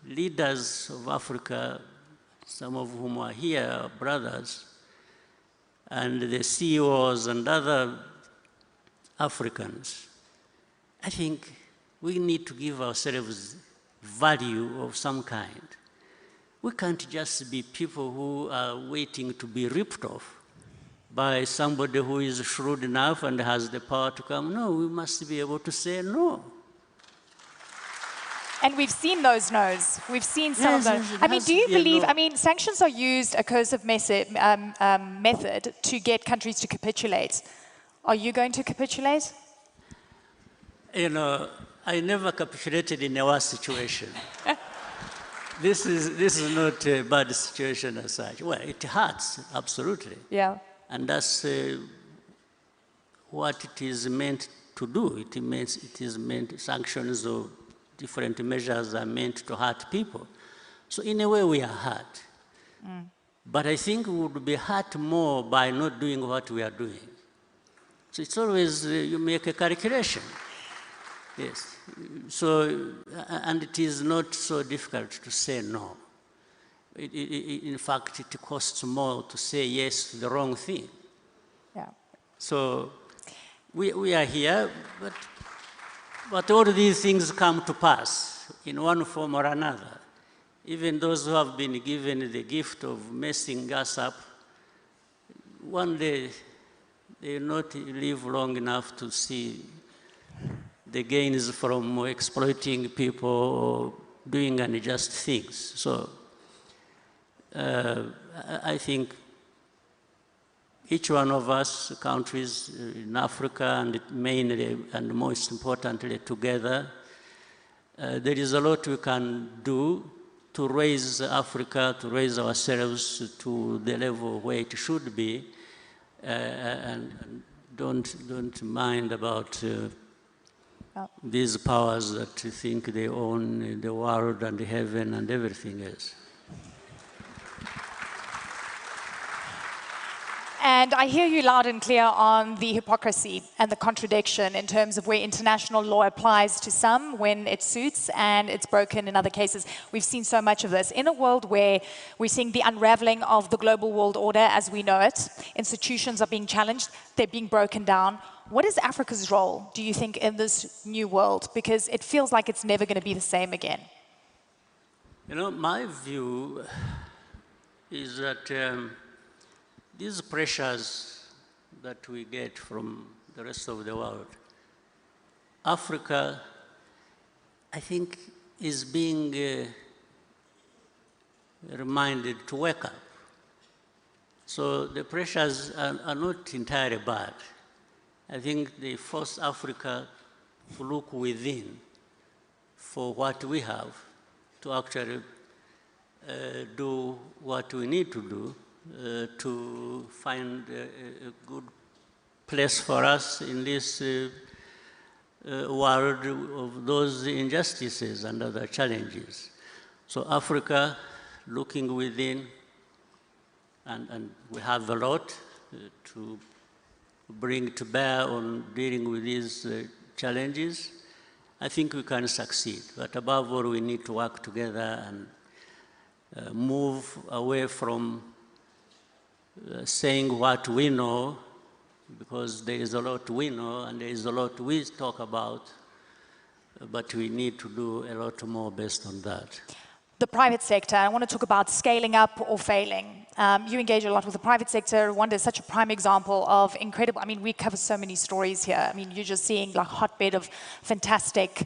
leaders of Africa, some of whom are here, are brothers, and the CEOs and other Africans, I think we need to give ourselves value of some kind. We can't just be people who are waiting to be ripped off by somebody who is shrewd enough and has the power to come. No, we must be able to say no. And we've seen those no's. We've seen some of those. I mean, do you believe, sanctions are used, a coercive method to get countries to capitulate. Are you going to capitulate? I never capitulated in a war situation. This is not a bad situation as such. Well, it hurts, absolutely. Yeah. And that's what it is meant to do. It is meant, sanctions or different measures are meant to hurt people. So in a way, we are hurt. Mm. But I think we would be hurt more by not doing what we are doing. So it's always, you make a calculation. Yes. So, and it is not so difficult to say no. In fact, it costs more to say yes to the wrong thing. Yeah. So we are here, but all these things come to pass in one form or another. Even those who have been given the gift of messing us up, one day they will not live long enough to see the gains from exploiting people or doing unjust things. So I think each one of us, countries in Africa, and mainly and most importantly together, there is a lot we can do to raise Africa, to raise ourselves to the level where it should be, and don't mind about these powers that think they own the world and the heaven and everything else. And I hear you loud and clear on the hypocrisy and the contradiction in terms of where international law applies to some when it suits and it's broken in other cases. We've seen so much of this. In a world where we're seeing the unraveling of the global world order as we know it, institutions are being challenged, they're being broken down. What is Africa's role, do you think, in this new world? Because it feels like it's never going to be the same again. My view is that these pressures that we get from the rest of the world, Africa, I think, is being reminded to wake up. So the pressures are not entirely bad. I think they force Africa to look within for what we have, to actually do what we need to do, to find a good place for us in this world of those injustices and other challenges. So Africa, looking within, and we have a lot bring to bear on dealing with these challenges, I think we can succeed. But above all, we need to work together and move away from saying what we know, because there is a lot we know and there is a lot we talk about, but we need to do a lot more based on that. The private sector, I want to talk about scaling up or failing. You engage a lot with the private sector. Rwanda is such a prime example of incredible, I mean, we cover so many stories here. I mean, you're just seeing like hotbed of fantastic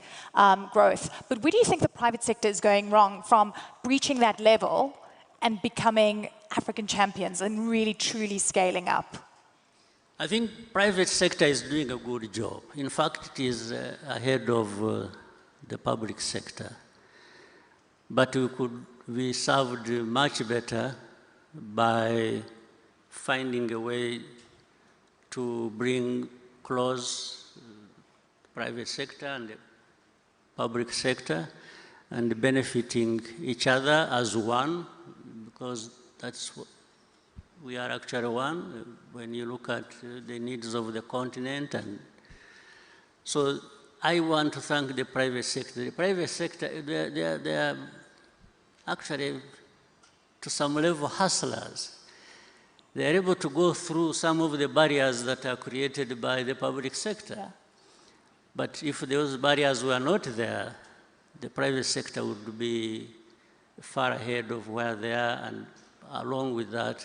growth. But where do you think the private sector is going wrong from breaching that level and becoming African champions and really truly scaling up? I think private sector is doing a good job. In fact, it is ahead of the public sector. But we could be served much better by finding a way to bring close private sector and the public sector and benefiting each other as one, because that's what we are actually one when you look at the needs of the continent. And so I want to thank the private sector. The private sector, they are actually, to some level, hustlers. They are able to go through some of the barriers that are created by the public sector. Yeah. But if those barriers were not there, the private sector would be far ahead of where they are, and along with that,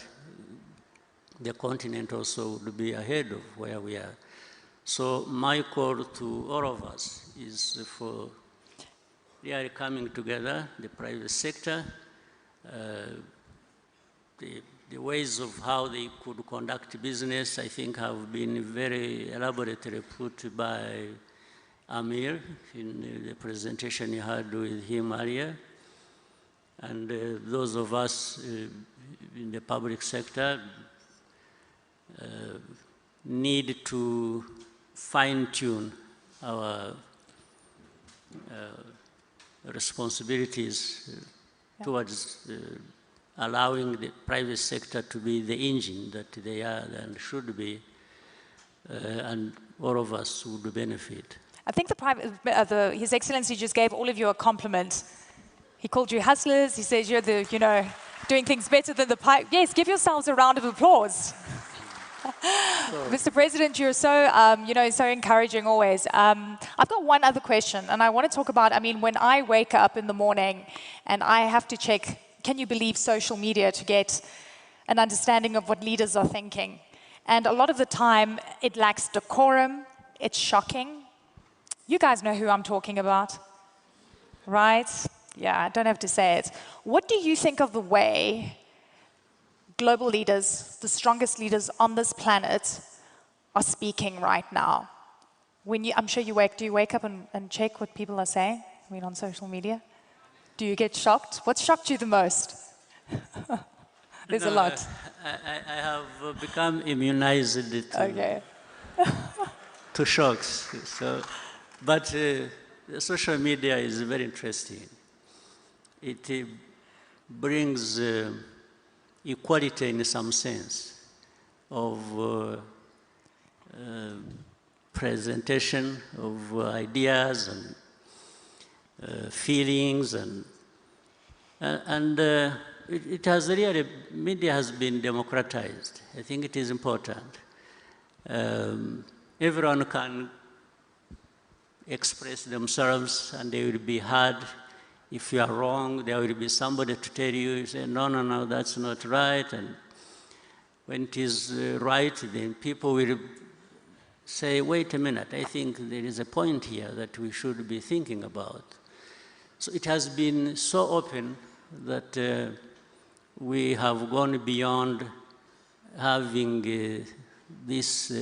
the continent also would be ahead of where we are. So my call to all of us is for really coming together, the private sector, the ways of how they could conduct business, I think, have been very elaborately put by Amir in the presentation you had with him earlier. And those of us in the public sector need to fine-tune our responsibilities towards allowing the private sector to be the engine that they are and should be, and all of us would benefit. I think His Excellency just gave all of you a compliment. He called you hustlers. He says you're the, doing things better than the pipe. Yes, give yourselves a round of applause. Mr. President, you're so, so encouraging always. I've got one other question, and I want to talk about, when I wake up in the morning and I have to check, can you believe social media to get an understanding of what leaders are thinking? And a lot of the time, it lacks decorum. It's shocking. You guys know who I'm talking about, right? Yeah, I don't have to say it. What do you think of the way global leaders, the strongest leaders on this planet, are speaking right now? I'm sure do you wake up and check what people are saying, on social media? Do you get shocked? What shocked you the most? There's a lot. I have become immunized to shocks. But social media is very interesting. It brings equality in some sense of presentation of ideas and feelings, and it has really, media has been democratized. I think it is important. Everyone can express themselves and they will be heard. If you are wrong, there will be somebody to tell you, you say, no, that's not right. And when it is right, then people will say, wait a minute, I think there is a point here that we should be thinking about. So it has been so open that we have gone beyond having this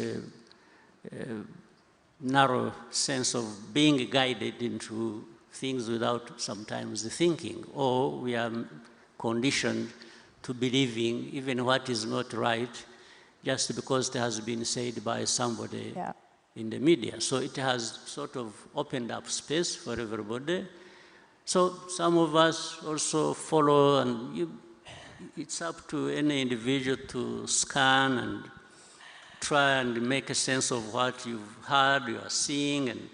narrow sense of being guided into things without sometimes thinking, or we are conditioned to believing even what is not right just because it has been said by somebody in the media. So it has sort of opened up space for everybody. So some of us also follow, and it's up to any individual to scan and try and make a sense of what you've heard, you are seeing, and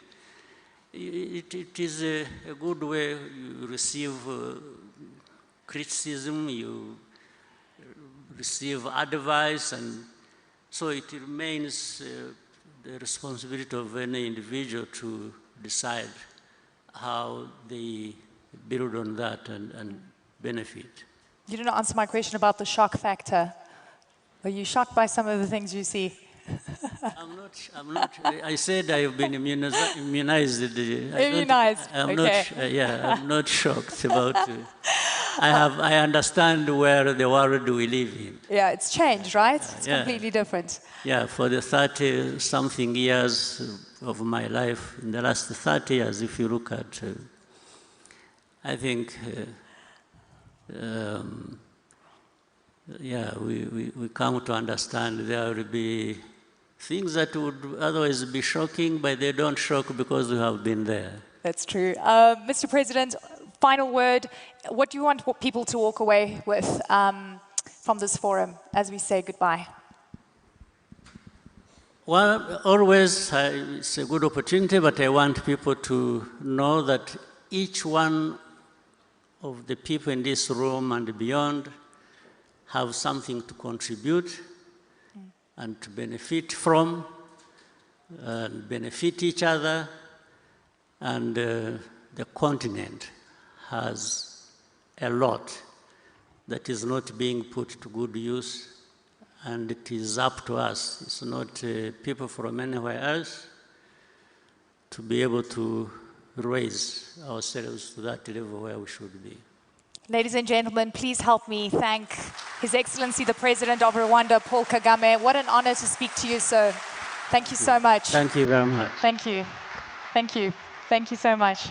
it is a good way. You receive criticism, you receive advice, and so it remains the responsibility of any individual to decide how they build on that and benefit. You didn't answer my question about the shock factor. Are you shocked by some of the things you see? I'm not, I said I've been immunized. Immunized, I'm not shocked about it. I understand where the world we live in. Yeah, it's changed, right? It's completely different. Yeah, for the 30-something years of my life, in the last 30 years, if you look at, I think, we come to understand there will be things that would otherwise be shocking, but they don't shock because we have been there. That's true. Mr. President, final word. What do you want people to walk away with from this forum as we say goodbye? Well, always it's a good opportunity, but I want people to know that each one of the people in this room and beyond have something to contribute and to benefit from, and benefit each other, and the continent has a lot that is not being put to good use, and it is up to us. It's not people from anywhere else to be able to raise ourselves to that level where we should be. Ladies and gentlemen, please help me thank His Excellency the President of Rwanda, Paul Kagame. What an honor to speak to you, sir. Thank you so much. Thank you very much. Thank you. Thank you. Thank you so much.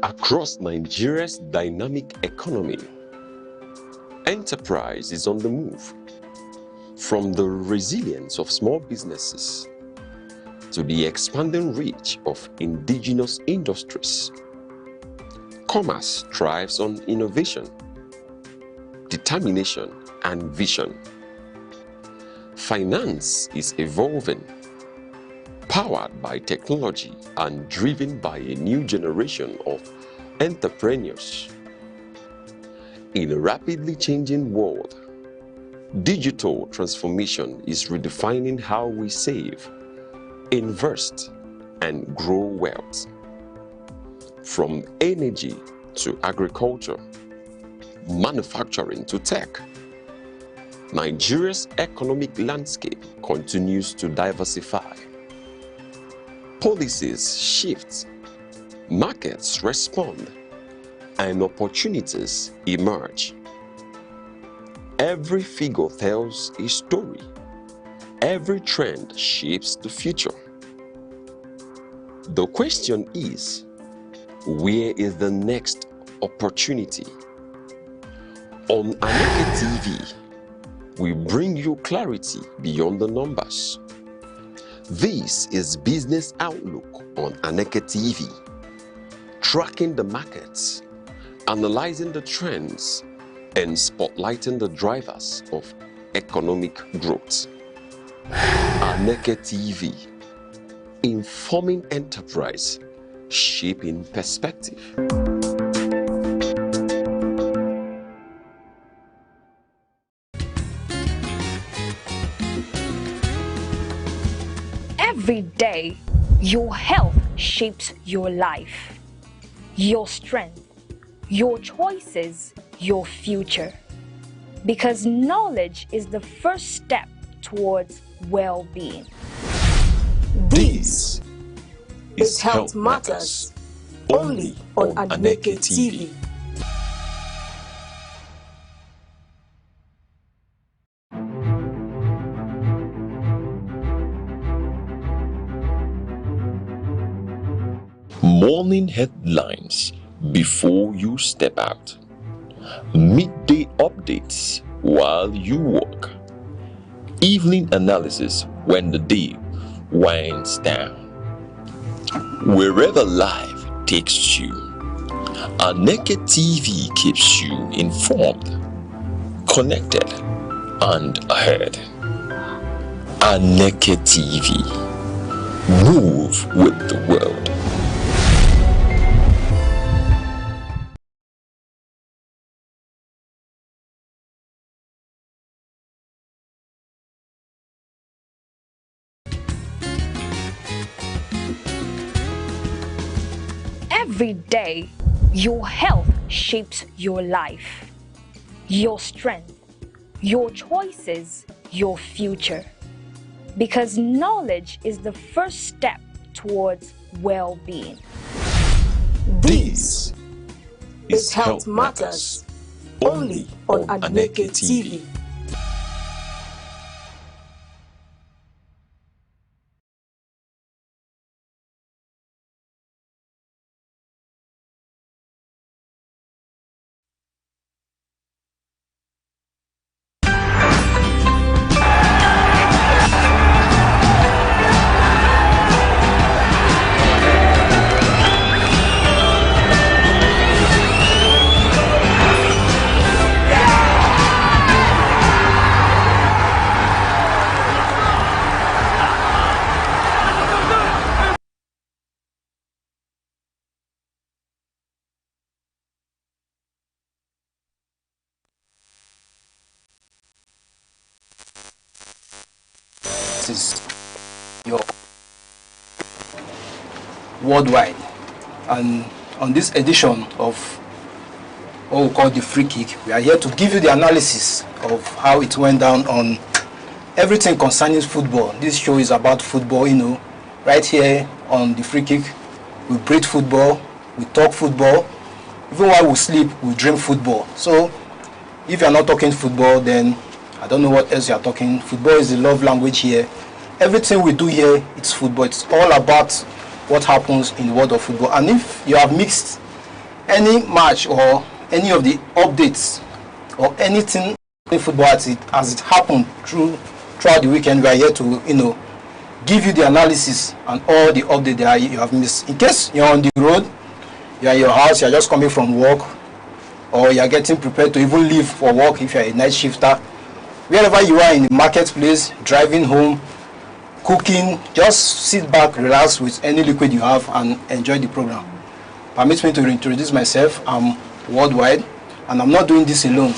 Across Nigeria's dynamic economy, enterprise is on the move. From the resilience of small businesses to the expanding reach of indigenous industries, commerce thrives on innovation, determination, and vision. Finance is evolving, powered by technology and driven by a new generation of entrepreneurs. In a rapidly changing world, digital transformation is redefining how we save, invest, and grow wealth. From energy to agriculture, manufacturing to tech, Nigeria's economic landscape continues to diversify. Policies shift, markets respond, and opportunities emerge. Every figure tells a story. Every trend shapes the future. The question is, where is the next opportunity? On Aneke TV, we bring you clarity beyond the numbers. This is Business Outlook on Aneke TV, tracking the markets, analyzing the trends, and spotlighting the drivers of economic growth. Aneke TV, informing enterprise, shaping perspective. Every day, your health shapes your life, your strength, your choices, your future. Because knowledge is the first step towards well-being. This is Health Matters, only on Aneke TV. Morning headlines before you step out. Midday updates while you work. evening analysis when the day winds down. Wherever life takes you, Aneke TV keeps you informed, connected, and ahead. Aneke TV. Move with the world. Every day, your health shapes your life, your strength, your choices, your future. Because knowledge is the first step towards well-being. This is Health Matters, only on Aneke TV. Is your worldwide, and on this edition of what we call the Free Kick, we are here to give you the analysis of how it went down on everything concerning football. This show is about football, you know. Right here on the Free Kick, we breathe football, we talk football. Even while we sleep, we dream football. So if you are not talking football, then I don't know what else you are talking. Football is the love language here. Everything we do here, it's football. It's all about what happens in the world of football. And if you have mixed any match or any of the updates or anything in football as it happened throughout the weekend, we are here to, you know, give you the analysis and all the updates that you have missed. In case you're on the road, you're in your house, you're just coming from work, or you're getting prepared to even leave for work if you're a night shifter, wherever you are in the marketplace, driving home, cooking, just sit back, relax with any liquid you have and enjoy the program. Permit me to reintroduce myself. I'm worldwide, and I'm not doing this alone.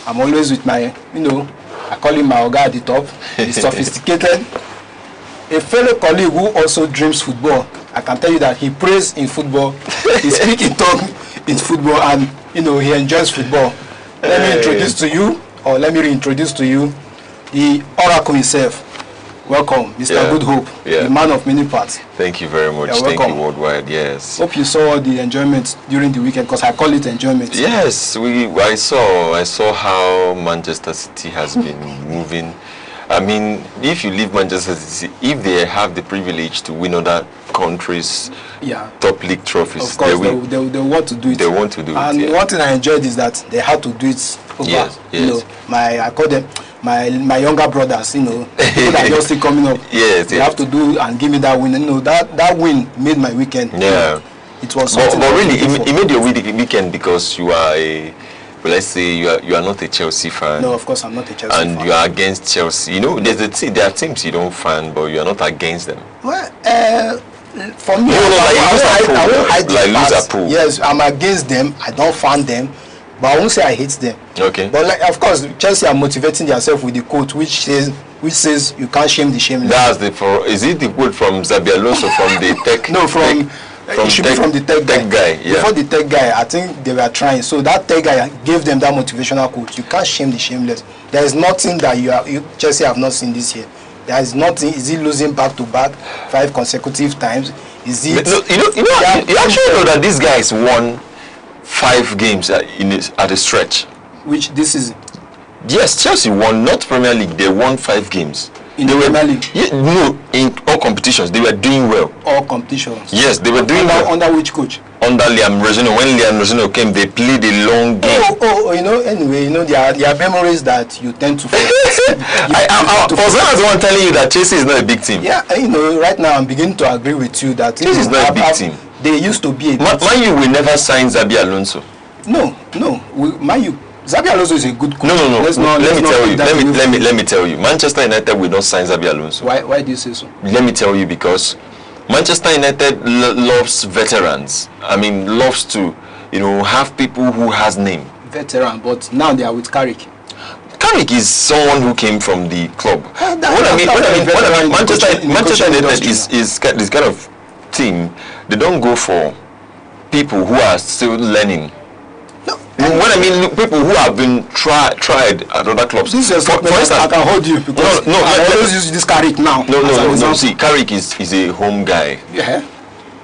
I'm always with my, you know, I call him my Oga at the top. He's sophisticated. A fellow colleague who also dreams football. I can tell you that he prays in football, he speaks in tongue in football, and, you know, he enjoys football. Let me introduce to you, or let me reintroduce to you, the Oracle himself. Welcome, Mr. Good Hope, the man of many parts. Thank you very much. Thank you, worldwide. Yes. Hope you saw the enjoyment during the weekend, because I call it enjoyment. Yes, I saw how Manchester City has been moving. I mean, if you leave Manchester City, if they have the privilege to win other countries' top league trophies, of course, they want to do it. They want to do it. And one thing I enjoyed is that they had to do it over. You know, I call them my younger brothers, you know, people that are just still coming up. They have to do and give me that win. You know, that win made my weekend. Yeah. It was but really, it made your weekend because you are a, well, let's say you are not a Chelsea fan. No, of course I'm not a Chelsea fan. And you are against Chelsea. You know, there are teams you don't fan, but you are not against them. Well, for me, I won't hide Liverpool. Yes, I'm against them. I don't fan them, but I won't say I hate them. Okay. But like, of course, Chelsea are motivating themselves with the quote which says you can't shame the shameless. That's is it the quote from Xabi Alonso from the tech? No, it should be from the tech guy. Yeah. Before the tech guy, I think they were trying. So that tech guy gave them that motivational quote. You can't shame the shameless. There is nothing that Chelsea have not seen this year. There is nothing. Is he losing back to back 5 consecutive times? Is it? You actually know that these guys won 5 games at a stretch. Which this is? Yes, Chelsea won, not Premier League. They won 5 games. In the Premier League? No, in all competitions. They were doing well. All competitions? Yes, they were doing well. Under which coach? Under Liam Rosino. When Liam Rosino came, they played a long game. Anyway, there are memories that you tend to forget. For as long as I'm telling you that Chelsea is not a big team. Yeah, right now I'm beginning to agree with you that Chelsea is not a big team. They used to be a big Man U will never sign Xabi Alonso. No. Man U. Xabi Alonso is a good coach. No. Let me tell you. Manchester United will not sign Xabi Alonso. Why do you say so? Let me tell you, because Manchester United loves veterans. I mean, loves to, have people who has name. Veteran, but now they are with Carrick. Carrick is someone who came from the club. Manchester United is kind of team. They don't go for people who are still learning. When I mean people who have been tried at other clubs. This is for instance, I can hold you because I always use this Carrick now. No. See, Carrick is a home guy. Yeah.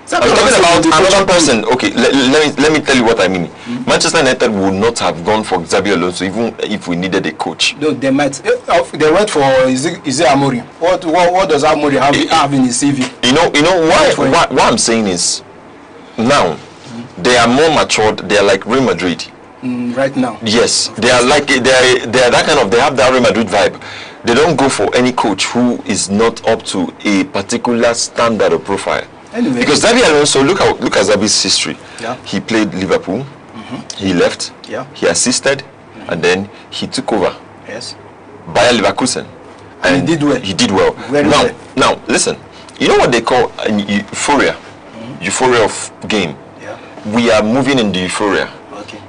I'm talking about another person. Okay, let me tell you what I mean. Manchester United would not have gone for Xabi Alonso even if we needed a coach. No, they might. They went for is it Amorim? What does Amorim have in his CV? What I'm saying is, now they are more matured. They are like Real Madrid. Right now. Yes, they are like they are that kind of. They have that Real Madrid vibe. They don't go for any coach who is not up to a particular standard or profile. Anyway. Because Xabi Alonso, look at Xabi's history. Yeah. He played Liverpool. He left. Yeah. He assisted, and then he took over. Yes. Bayer Leverkusen, and he did well. Now, listen. You know what they call euphoria? Euphoria of game. Yeah. We are moving in the euphoria. Okay.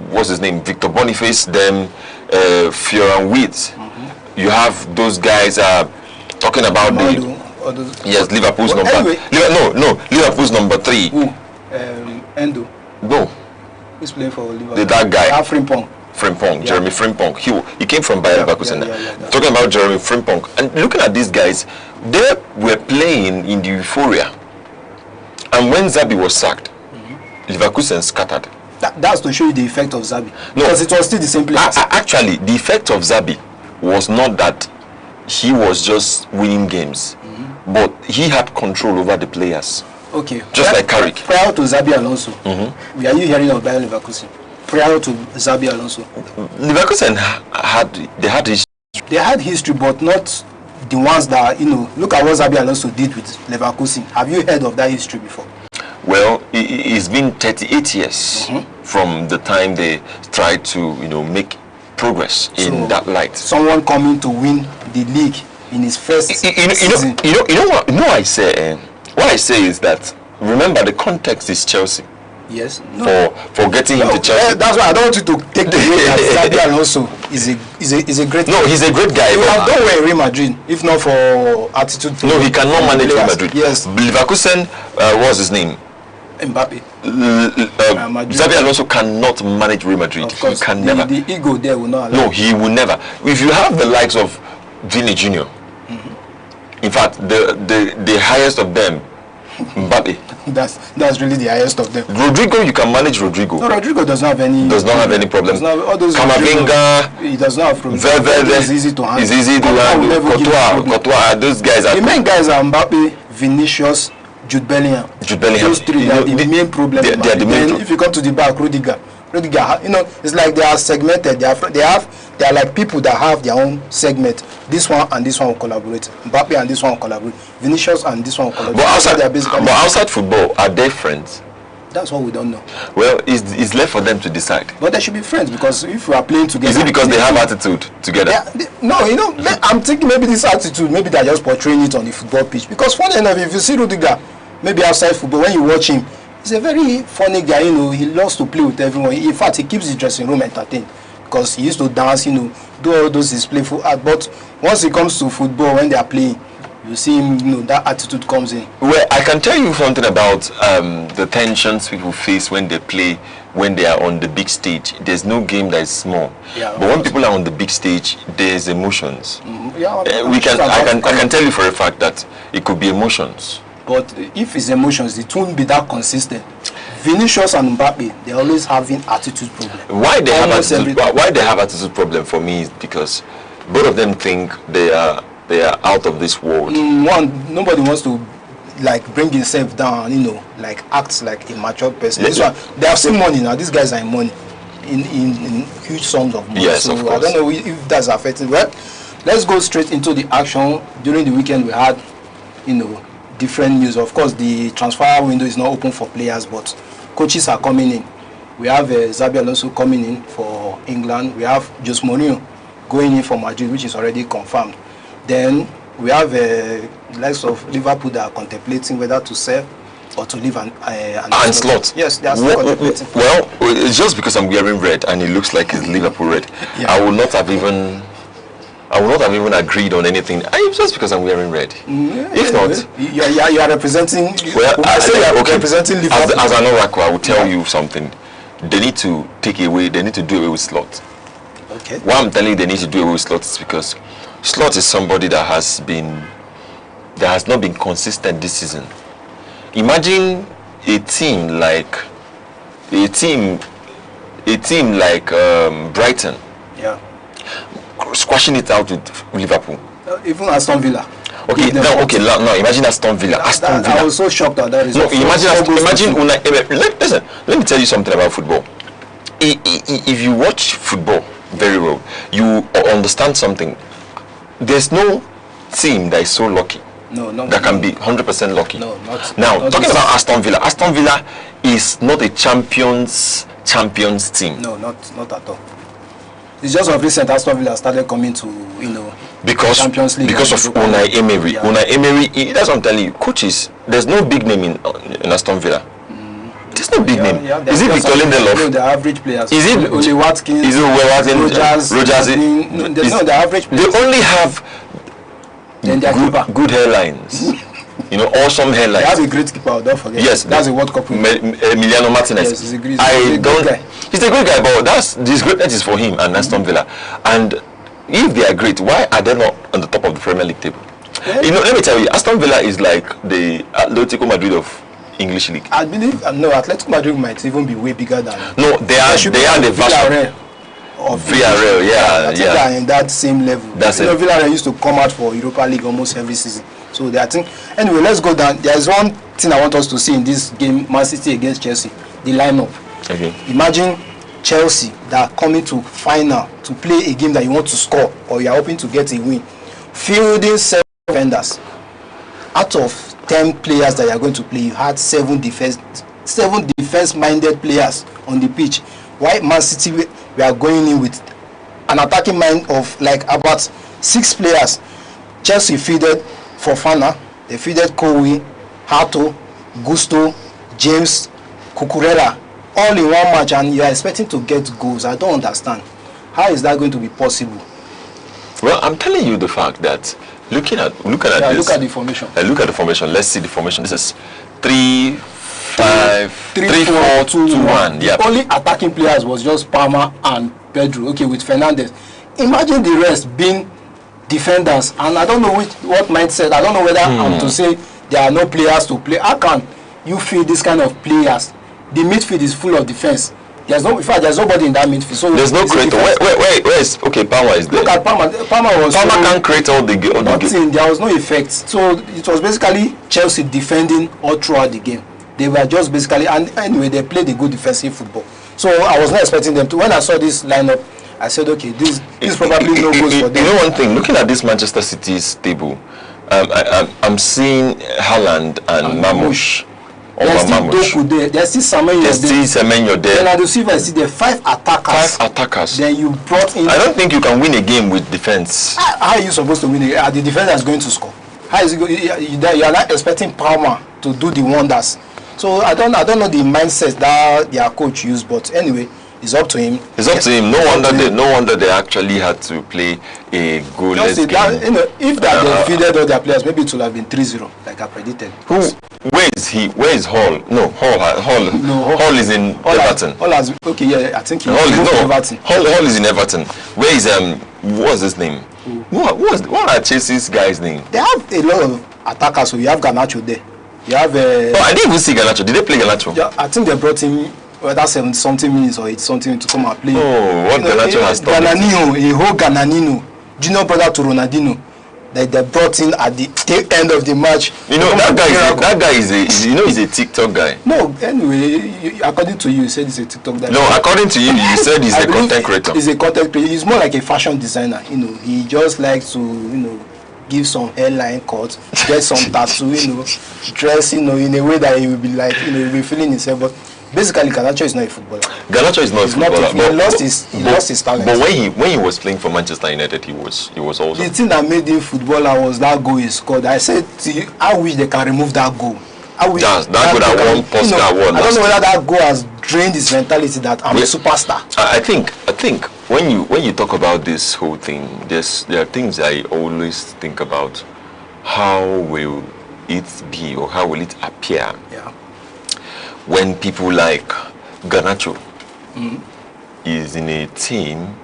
What's his name? Victor Boniface, them, Fioran Witt. You have those guys talking about yes, Liverpool's number. Anyway. Liverpool's number 3. Who? Endo. No. Who's playing for Liverpool? That guy. Frimpong. Yeah. Jeremy Frimpong. He came from Bayer Leverkusen. Talking about Jeremy Frimpong. And looking at these guys, they were playing in the euphoria. And when Xabi was sacked, Leverkusen scattered. That's to show you the effect of Xabi. Because it was still the same players. Actually, the effect of Xabi was not that he was just winning games, but he had control over the players. Okay. Just like Carrick. Prior to Xabi Alonso, were you hearing of Bayer Leverkusen? Prior to Xabi Alonso, Leverkusen had history. They had history, but not the ones that Look at what Xabi Alonso did with Leverkusen. Have you heard of that history before? Well, it's been 38 years from the time they tried to make progress in that light. Someone coming to win the league in his first season. I say. What I say is that remember the context is Chelsea. Yes. For getting him to Chelsea. That's why I don't want you to take the way that Xabi Alonso is a great. No, he's a great guy. He would have done well in Real Madrid if not for attitude. No, he cannot manage Real Madrid. Yes. Leverkusen, what's his name? Mbappe. Xabi Alonso cannot manage Real Madrid. He can never. The ego there will not allow. No, he will never. If you have the likes of Vini Jr., in fact, the highest of them, Mbappe. That's really the highest of them. Rodrigo, you can manage Rodrigo. No, Rodrigo does not have any. Does not have any problem. Camavinga, he does not have problem. It's easy to handle. It's easy to handle. Courtois, those guys are. The main guys are Mbappe, Vinicius, Jude Bellingham. Those three are the main problem. They are the main. If you come to the back, Rudiger, it's like they are segmented. They are like people that have their own segment. This one and this one will collaborate. Mbappe and this one will collaborate. Vinicius and this one will collaborate. But outside football, are they friends? That's what we don't know. Well, it's left for them to decide. But they should be friends, because if we are playing together... Is it because they have attitude together? I'm thinking maybe this attitude, maybe they're just portraying it on the football pitch. Because funny enough, if you see Rudiger, maybe outside football, when you watch him, he's a very funny guy, he loves to play with everyone. In fact, he keeps his dressing room entertained, because he used to dance, do all those his playful art. But once it comes to football, when they are playing, you see him, that attitude comes in. Well, I can tell you something about the tensions people face when they play, when they are on the big stage. There's no game that is small. Yeah, but when people are on the big stage, there's emotions. I can tell you for a fact that it could be emotions. But if it's emotions, it won't be that consistent. Vinicius and Mbappe, they're always having attitude problem. Why they have attitude problem for me is because both of them think they are out of this world. Nobody wants to like bring himself down, you know, like act like a mature person. This one, they have seen money now. These guys are in money, in huge sums of money. Yes, so of course. I don't know if that's affecting. Well, let's go straight into the action. During the weekend, we had, you know, different news. Of course, the transfer window is not open for players, but coaches are coming in. We have Xabi Alonso coming in for England. We have Jose Mourinho going in for Madrid, which is already confirmed. Then we have likes of Liverpool that are contemplating whether to sell or to leave an slot. Yes, they are still contemplating. Well, it's just because I'm wearing red and it looks like it's Liverpool red. Yeah. I would not have even agreed on anything. It's just because I'm wearing red. If not, you are representing. Well, I say you are representing Liverpool. As an oracle, I will tell you something. They need to take away. They need to do away with slot. Okay. Why I'm telling you they need to do away with slot is because slot is somebody that has not been consistent this season. Imagine a team like Brighton. Yeah. Squashing it out with Liverpool. Even Aston Villa. Okay, now imagine Aston Villa. Aston Villa. I was so shocked at that result. No, listen, let me tell you something about football. If you watch football very well, you understand something. There's no team that is so lucky. That can be 100% lucky. Now, talking about Aston Villa. Aston Villa is not a champions team. No, not at all. It's just of recent Aston Villa started coming to, you know, Champions League because of Unai Emery. Yeah. Unai Emery, that's what I'm telling you. Coaches, there's no big name in Aston Villa. There's no big name. Is it Victor Lindelof? No, the average players. Is it Oli Watkins? Is it Rogers? Rogers? The average players. They only have good hairlines. You know, awesome hairlines. They have a great keeper, don't forget. Yes, that's a World Cup. Emiliano Martinez. Yes, he's a great guy. He's a great guy, but this greatness is for him and Aston Villa. And if they are great, why are they not on the top of the Premier League table? Yeah. You know, let me tell you, Aston Villa is like the Atletico Madrid of English league. I believe Atletico Madrid might even be way bigger than. No, they are the version of Villarreal. Yeah, I think they are in that same level. That's it. Villarreal used to come out for Europa League almost every season. So I think anyway, let's go down. There is one thing I want us to see in this game, Man City against Chelsea, the lineup. Okay. Imagine Chelsea that are coming to final to play a game that you want to score or you are hoping to get a win, fielding 7 defenders. Out of 10 players that you are going to play, you had 7 defense-minded players on the pitch. Why Man City we are going in with an attacking mind of like about 6 players. Chelsea fielded Fofana, they fielded Kowi, Hato, Gusto, James, Cucurella, all in one match, and you are expecting to get goals. I don't understand. How is that going to be possible? Well, I'm telling you the fact that look at this. Look at the formation. Look at the formation. Let's see the formation. This is 3-5-3-4-2-1. The only attacking players was just Palmer and Pedro. Okay, with Fernandes. Imagine the rest being defenders, and I don't know what mindset. I don't know whether to say there are no players to play. How can you feel this kind of players? The midfield is full of defense. There's no, in fact, there's nobody in that midfield. So there's no creator. Where is okay? Palmer is there. Look at Palmer. Palmer can't create all the game. There was no effect. So it was basically Chelsea defending all throughout the game. They were just basically, and anyway, they played a good defensive football. So I was not expecting them to. When I saw this lineup, I said, okay, this probably no goals for them. You know one thing, looking at this Manchester City's table, I'm seeing Haaland and Mamouche. There's still Doku there. There's still Semenyo there. Bernardo Silva is there. 5 attackers. Then you brought in. I don't think you can win a game with defense. How are you supposed to win it? Are the defenders going to score? How is it going? You are not expecting Palmer to do the wonders. So I don't know the mindset that their coach used, but anyway, it's up to him. It's up to him. No wonder they actually had to play a goalless game. If they fielded all their players, maybe it would have been 3-0, like I predicted. Where is he? Where is Hall? No, Hall is in Everton. I think he's in Everton. Hall is in Everton. Where is what's his name? What are Chelsea's guys' name? They have a lot of attackers. So you have Garnacho there. You have. I didn't even see Garnacho. Did they play Garnacho? Yeah, I think they brought him. Whether 70-something minutes or 80-something to come and play. Oh, what Garnacho has done. Gananino, a whole Gananino, junior brother to Ronaldinho. that they brought in at the tail end of the match. You know, that guy is a TikTok guy. No, anyway, according to you said he's a TikTok guy. No, according to you said he's a content creator. He's a content creator. He's more like a fashion designer. You know, he just likes to, you know, give some hairline cut, get some tattoo, you know, dress, you know, in a way that he will be like, you know, he'll be feeling himself. But basically, Garnacho is not a footballer. Garnacho is not a footballer. He lost his talent. But when he was playing for Manchester United, he was also. The thing that made him footballer was that goal he scored. I said to you, I wish they can remove that goal. I wish that goal that won Oscar award. I don't know whether that goal has drained his mentality that I'm a superstar. I think when you talk about this whole thing, there are things I always think about. How will it be, or how will it appear? Yeah. When people like Garnacho is in a team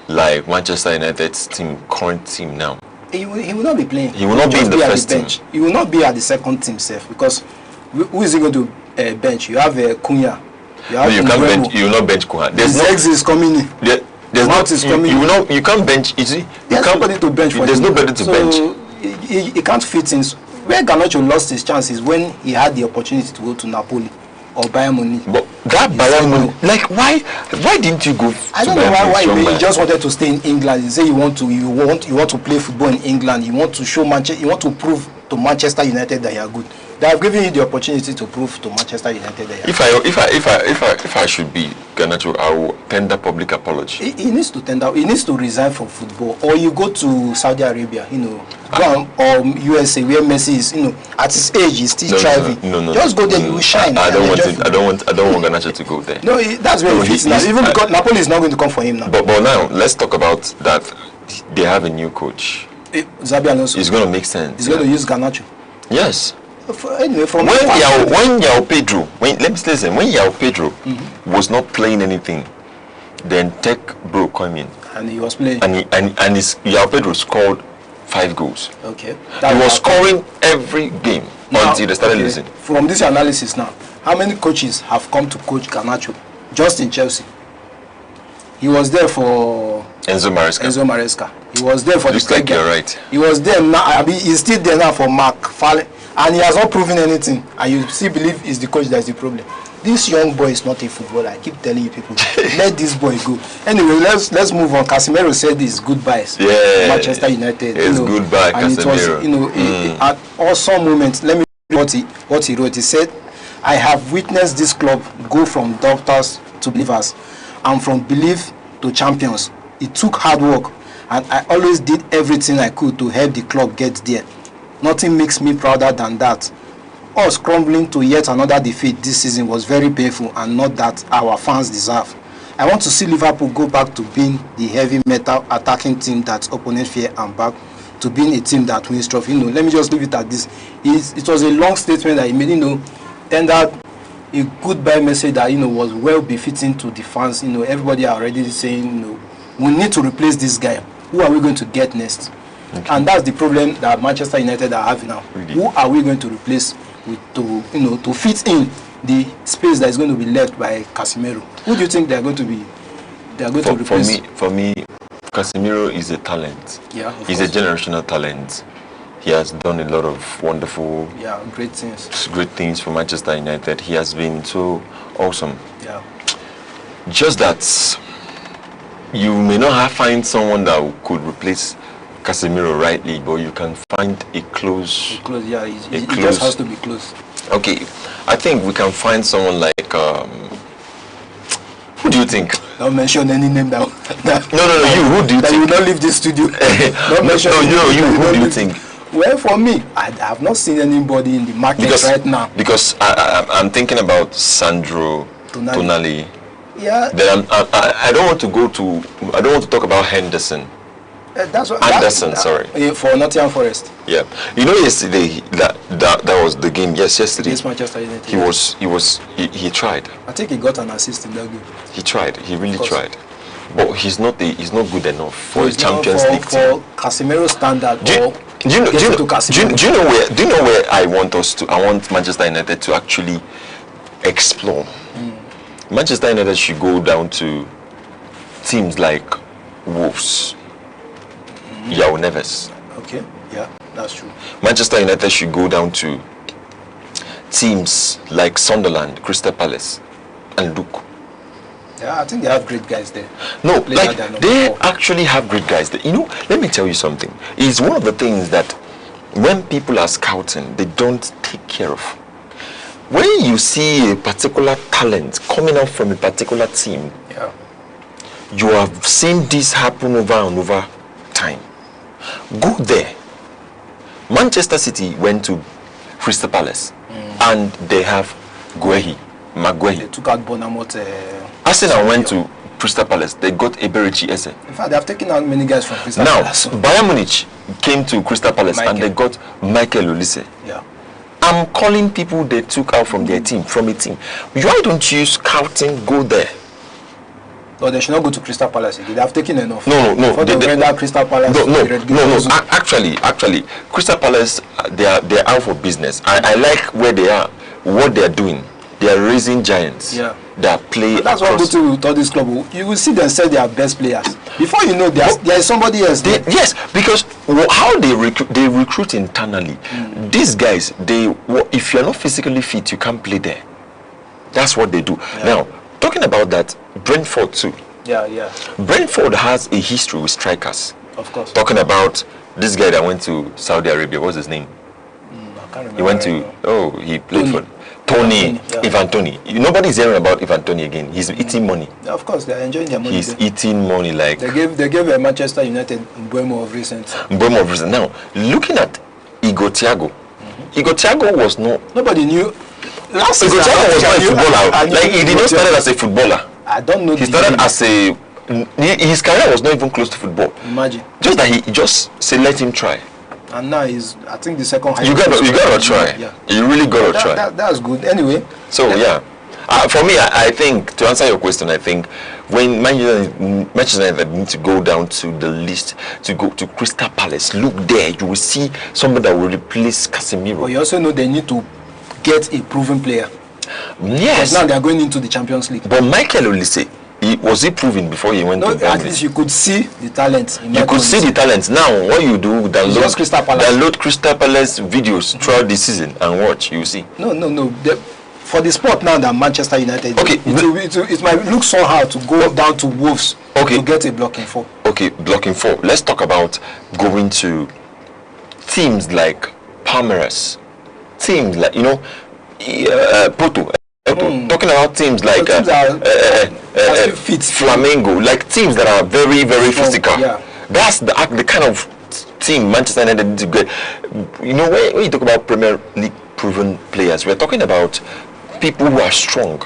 like Manchester United's current team now. He will not be playing. He will not be in the first team. He will not be at the second team safe, because who is he going to bench? You have Cunha. You can't bench. You will not bench Cunha. His legs is coming in. There's not. You can't bench. You see, there's nobody to bench for him. There's nobody to bench. He can't fit in. Where Garnacho lost his chance is when he had the opportunity to go to Napoli or Bayern Munich. But that Bayern Munich, like why didn't you go? I don't know why he just wanted to stay in England. He said you want to play football in England. You want to show Manchester. You want to prove to Manchester United that you are good. They have given you the opportunity to prove to Manchester United that you are good. If I should be Garnacho, I will tender public apology. He needs to tender. He needs to resign from football, or you go to Saudi Arabia, you know, or USA where Messi is, you know, at his age he's still thriving. No. Just go there, you will shine. I don't want Garnacho to go there. No, that's where he fits now. Even because Napoli is not going to come for him now. But now let's talk about that. They have a new coach. Xabi Alonso. It's going to make sense. He's going to use Garnacho. Yes. Anyway, when Yao Pedro was not playing anything, then Tech Bro came in. And he was playing. And Yao Pedro scored 5 goals. Okay. He was scoring every game until they started losing. From this analysis now, how many coaches have come to coach Garnacho just in Chelsea? He was there for Enzo Maresca. He was there for Looks like you're right. He was there now. I mean, he's still there now for Mark Fallen, and he has not proven anything. And you still believe it's the coach that's the problem. This young boy is not a footballer. I keep telling you people, let this boy go. Anyway, let's move on. Casemiro said his goodbyes. Yeah. Manchester United. It's goodbye, and Casemiro. It was, at awesome moments. Let me read what he wrote. He said, "I have witnessed this club go from doubters to believers, and from belief to champions. It took hard work, and I always did everything I could to help the club get there. Nothing makes me prouder than that. Us crumbling to yet another defeat this season was very painful, and not that our fans deserve. I want to see Liverpool go back to being the heavy metal attacking team that opponents fear, and back to being a team that wins trophy." You know, let me just leave it at this. It was a long statement that he made, you know, tendered a goodbye message that, you know, was well befitting to the fans. You know, everybody are already saying, you know, we need to replace this guy. Who are we going to get next? Okay. And that's the problem that Manchester United are having now. Really? Who are we going to replace to fit in the space that is going to be left by Casemiro? Who do you think they are going to be? They are going to replace. For me, Casemiro is a talent. Yeah, he's a generational talent. He has done a lot of wonderful, great things for Manchester United. He has been so awesome. Yeah. Just that you may not find someone that could replace Casemiro rightly, but you can find a close. It just has to be close. Okay, I think we can find someone like. Who do you think? Don't mention any name now. No. You. Who do you think? You will not leave this studio. Don't mention. Who do you think? Well, for me, I have not seen anybody in the market right now. Because I'm thinking about Sandro Tonali. Yeah. Then I don't want to talk about Henderson. That's what Anderson, sorry. For Nottingham Forest. Yeah. You know, yesterday that was the game. Yes, yesterday. Against Manchester United. He tried. I think he got an assist in that game. He tried. He really tried. But he's not good enough for a Champions League team. For Casemiro's standard. Do you know where I want Manchester United to actually explore? Manchester United should go down to teams like Wolves, Yao Neves. Okay. That's true. Manchester United should go down to teams like Sunderland, Crystal Palace, and look. Yeah, I think they have great guys there. No, like they actually have great guys there. You know, let me tell you something. It's one of the things that when people are scouting, they don't take care of. When you see a particular talent coming out from a particular team, yeah, you have seen this happen over and over time. Go there. Manchester City went to Crystal Palace and they have Maguire. They took out Bonamot. Arsenal went to Crystal Palace. They got Eberichi Eze. In fact, they have taken out many guys from Crystal Palace. Now, Bayern Munich came to Crystal Palace and they got Michael Olise. Yeah. I'm calling people they took out from their team, from a team. Why don't you scouting go there? No, they should not go to Crystal Palace. They have taken enough. No. Crystal Palace. No. Actually, Crystal Palace, they are out for business. I like where they are, what they are doing. They are raising giants. Yeah. They are playing. That's why I go to all this club. You will see them sell their best players. Before you know, there is somebody else. Yes, because how they recruit internally. These guys, if you are not physically fit, you can't play there. That's what they do. Yeah. Now, talking about that, Brentford too. Yeah. Brentford has a history with strikers. Of course. Talking about this guy that went to Saudi Arabia, what's his name? I can't remember. He went to, he played for Tony, Ivan Tony. Nobody's hearing about Ivan Tony again. He's eating money. Yeah, of course, they're enjoying their money. He's eating money like... They gave Manchester United Mbeumo of recent. Now, looking at Igor Thiago. Igor Thiago was not... Nobody knew. Last season, Igor Thiago was not a footballer. Like, he did not start as a footballer. I don't know. He started as a... His career was not even close to football. Imagine. Just that he just said, let him try. And now he's, I think, the second highest. You gotta try. Yeah. You really gotta try. That's good. Anyway. So yeah, for me, I think to answer your question, I think when Manchester United need to go down to the list to go to Crystal Palace, look there, you will see somebody that will replace Casemiro. But you also know they need to get a proven player. Yes. Because now they are going into the Champions League. But Michael Olise, was he proven before he went to At least you could see the talent. You could see the talent. Now, what you do, download Crystal Palace videos throughout the season and watch, you see. No. For the sport now that Manchester United, it might look somehow to go down to Wolves to get a blocking 4. Okay, blocking 4. Let's talk about going to teams like Palmeiras, teams like, Porto. Talking about teams like Flamengo, like teams that are very, very physical. Yeah. That's the kind of team Manchester United need to get. When you talk about Premier League proven players, we're talking about people who are strong,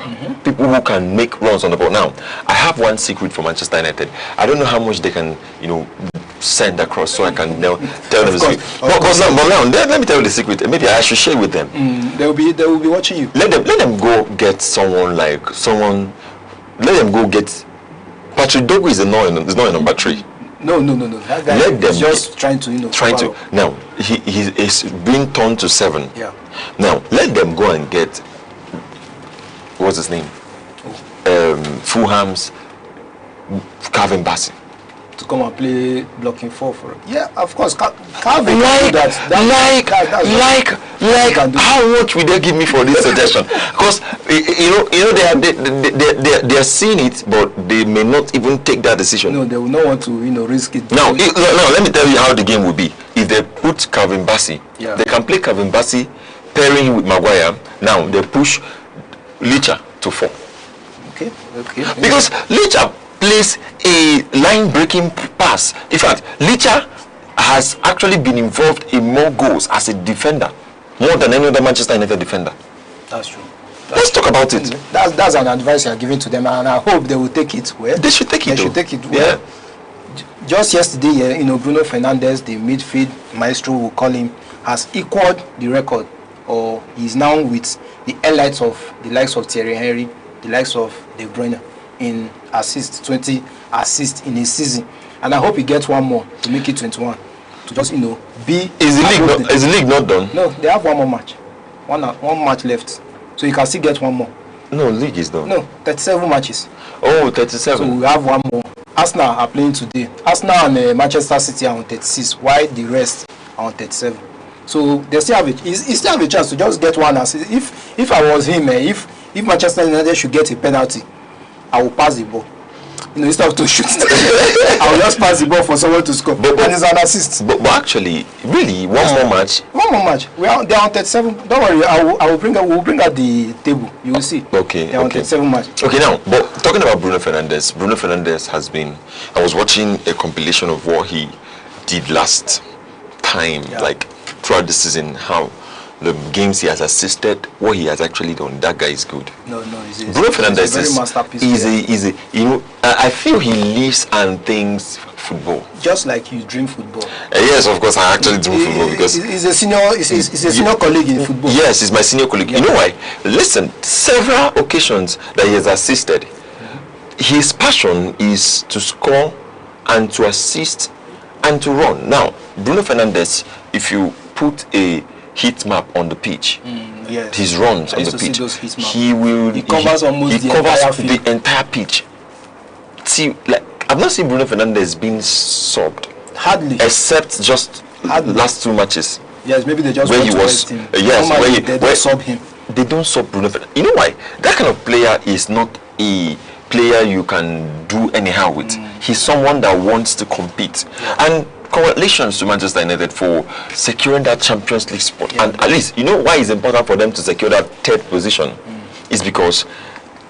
people who can make runs on the ball. Now, I have one secret for Manchester United. I don't know how much they can, send across, so I can tell them the secret. But now, let me tell you the secret. Maybe I should share with them. They will be watching you. Let them go get someone. Let them go get. Patrick Dogu is not in number 3. No. That guy is just trying to, Now, he is being turned to 7. Yeah. Now, let them go and get. What's his name? Fulham's Calvin Bassey. To come and play blocking 4 for it. Yeah, of course. Calvin how much will they give me for this suggestion? Because they are seeing it, but they may not even take that decision. No, they will not want to risk it. Now, let me tell you how the game will be. If they put Calvin Bassey, they can play Calvin Bassey pairing him with Maguire. Now they push Licha to 4. Okay. Because Licha plays a line-breaking pass. In fact, Licha has actually been involved in more goals as a defender, more than any other Manchester United defender. That's true. Let's talk about it. That's an advice you are giving to them, and I hope they will take it well. They should take it. Well. Just yesterday, Bruno Fernandes, the midfield maestro, we'll call him, has equaled the record, or he's now with the highlights of the likes of Thierry Henry, the likes of De Bruyne in assists, 20 assists in a season, and I hope he gets one more to make it 21. To just be. Is the league not done? No, they have one more match, one match left, so you can still get one more. No, league is done. No, 37 matches. Oh, 37. So we have one more. Arsenal are playing today. Arsenal and Manchester City are on 36, while the rest on 37. So they still have he still have a chance to just get one assist. If I was him, if Manchester United should get a penalty, I will pass the ball. You know, instead of to shoot, I will just pass the ball for someone to score. And it's an assist. But actually, really, one more match. One more match. They are on 37. Don't worry, we'll bring out the table. You will see. Okay. They are on 37 match. Okay, now, but talking about Bruno Fernandes has been. I was watching a compilation of what he did last time, like throughout the season, how the games he has assisted, what he has actually done. That guy is good. No, Bruno Fernandes is a you know, I feel he lives and thinks football. Just like you dream football. Yes, of course, I actually dream football because he's a senior colleague in football. Yes, he's my senior colleague. You know why? Listen, several occasions that he has assisted, his passion is to score and to assist and to run. Now, Bruno Fernandes, if you put a heat map on the pitch, his runs on the pitch, he covers the entire pitch. See, like, I've not seen Bruno Fernandes being subbed. Hardly. Except just last 2 matches. Yes, maybe they just where want he to was. rest him. Yes, they don't sub him. They don't sub Bruno Fernandes. You know why? That kind of player is not a player you can do anyhow with. He's someone that wants to compete. And congratulations to Manchester United for securing that Champions League spot. And at least, you know why it's important for them to secure that 3rd position? Is because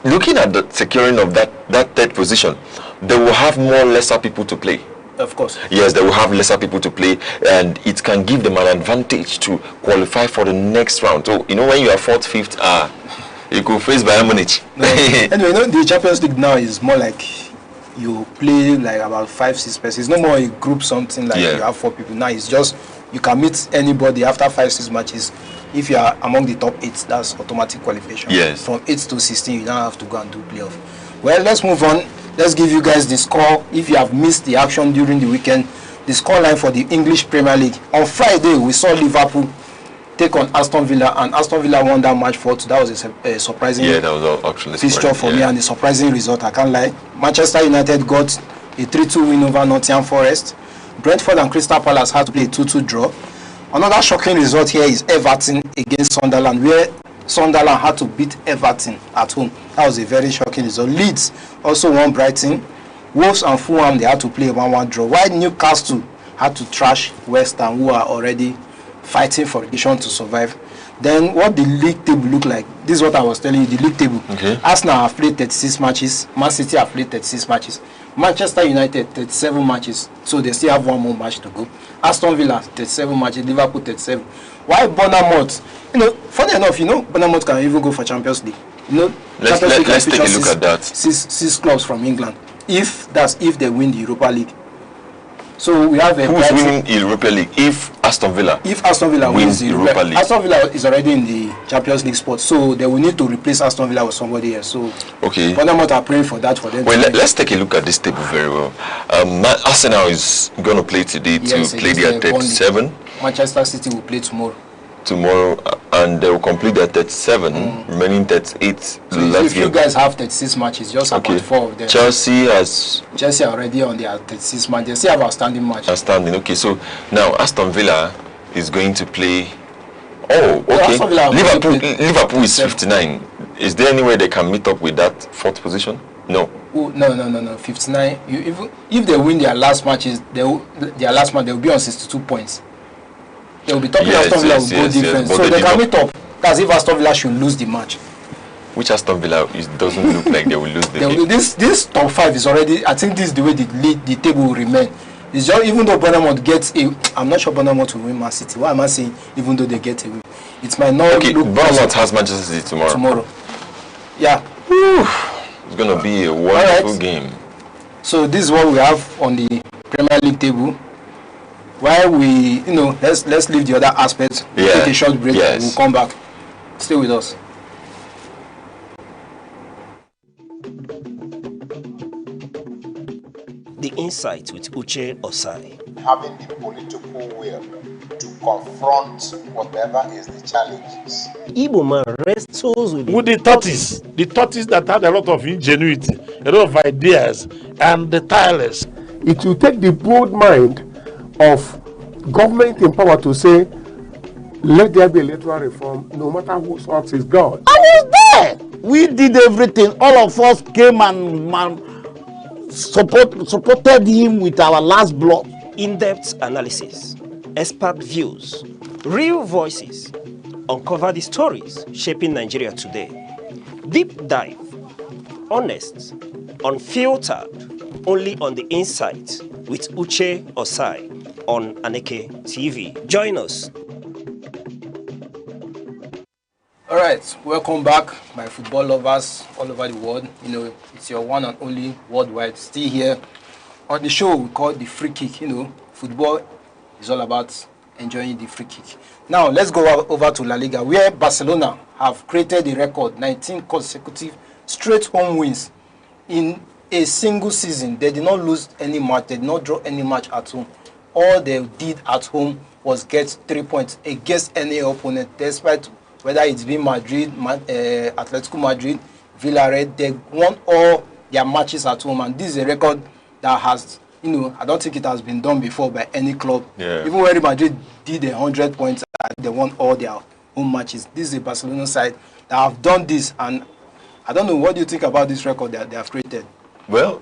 looking at the securing of that 3rd position, they will have more lesser people to play. Of course. Yes, they will have lesser people to play, and it can give them an advantage to qualify for the next round. So, you know, when you are 4th, 5th, you could face Bayern Munich. Anyway, you know, the Champions League now is more like you play like about 5-6 persons. It's no more a group something like you have 4 people. Now it's just you can meet anybody after 5-6 matches. If you are among the top 8, that's automatic qualification. Yes. From 8 to 16, you don't have to go and do playoff. Well, let's move on. Let's give you guys the score. If you have missed the action during the weekend, the scoreline for the English Premier League. On Friday, we saw Liverpool take on Aston Villa, and Aston Villa won that match 4-2. That was a surprising that was actually fixture for me, and a surprising result, I can't lie. Manchester United got a 3-2 win over Nottingham Forest. Brentford and Crystal Palace had to play a 2-2 draw. Another shocking result here is Everton against Sunderland, where Sunderland had to beat Everton at home. That was a very shocking result. Leeds also won Brighton. Wolves and Fulham, they had to play a 1-1 draw, while Newcastle had to trash West Ham, who are already fighting for relegation to survive. Then what the league table look like, this is what I was telling you, the league table. Arsenal have played 36 matches, Man City have played 36 matches, Manchester United 37 matches, so they still have 1 more match to go. Aston Villa 37 matches, Liverpool 37. Why Bournemouth? You know, funny enough, you know, Bournemouth can even go for Champions League. You know, let's take a look at that. Six clubs from England. If they win the Europa League. So we have a who's winning the Europa League? If Aston Villa wins the Europa League. Aston Villa is already in the Champions League spot, so they will need to replace Aston Villa with somebody else. So Bournemouth are praying for that for them. Well, let's take a look at this table very well. Arsenal is going to play today to play their 37. Manchester City will play tomorrow, and they will complete their 37, remaining 38. So if you guys have 36 matches, just about 4 of them. Chelsea are already on their 36 matches. They still have outstanding matches. Outstanding. Okay, so now Aston Villa is going to play. Oh, okay. Liverpool is 59. Is there any way they can meet up with that 4th position? No. No. 59. If they win their last matches, they will be on 62 points. They will be talking Aston Villa with goal difference. So they can meet up. That's if Aston Villa should lose the match. Which Aston Villa doesn't look like they will lose the game. This top 5 is already, I think this is the way the table will remain. It's just, even though Bournemouth gets a, I'm not sure Bournemouth will win Man City. Why am I saying even though they get a win? It might not look Bournemouth has Manchester City tomorrow. Yeah. It's going to be a wonderful game. So this is what we have on the Premier League table. While we, let's leave the other aspects, take a short break, and we'll come back. Stay with us. The Insight with Uche Osai. Having the political will to confront whatever is the challenges. Igbo man wrestles with the tortoise that had a lot of ingenuity, a lot of ideas, and the tireless. It will take the broad mind of government in power to say, let there be electoral reform, no matter who sorts is God. I was there. We did everything. All of us came and supported him with our last blood. In-depth analysis, expert views, real voices, uncover the stories shaping Nigeria today. Deep dive, honest, unfiltered, only on the Insight with Uche Osai on Aneke TV. Join us. All right, welcome back, my football lovers all over the world. You know, it's your one and only worldwide still here on the show we call the free kick. You know, football is all about enjoying the free kick. Now, let's go over to La Liga, where Barcelona have created a record, 19 consecutive straight home wins in a single season. They did not lose any match. They did not draw any match at home. All they did at home was get 3 points against any opponent, despite whether it's been Madrid, Atletico Madrid, Villarreal. They won all their matches at home, and this is a record that has, you know, I don't think it has been done before by any club. Yeah. Even when Madrid did 100 points, they won all their home matches. This is a Barcelona side that have done this, and I don't know, what do you think about this record that they have created? Well,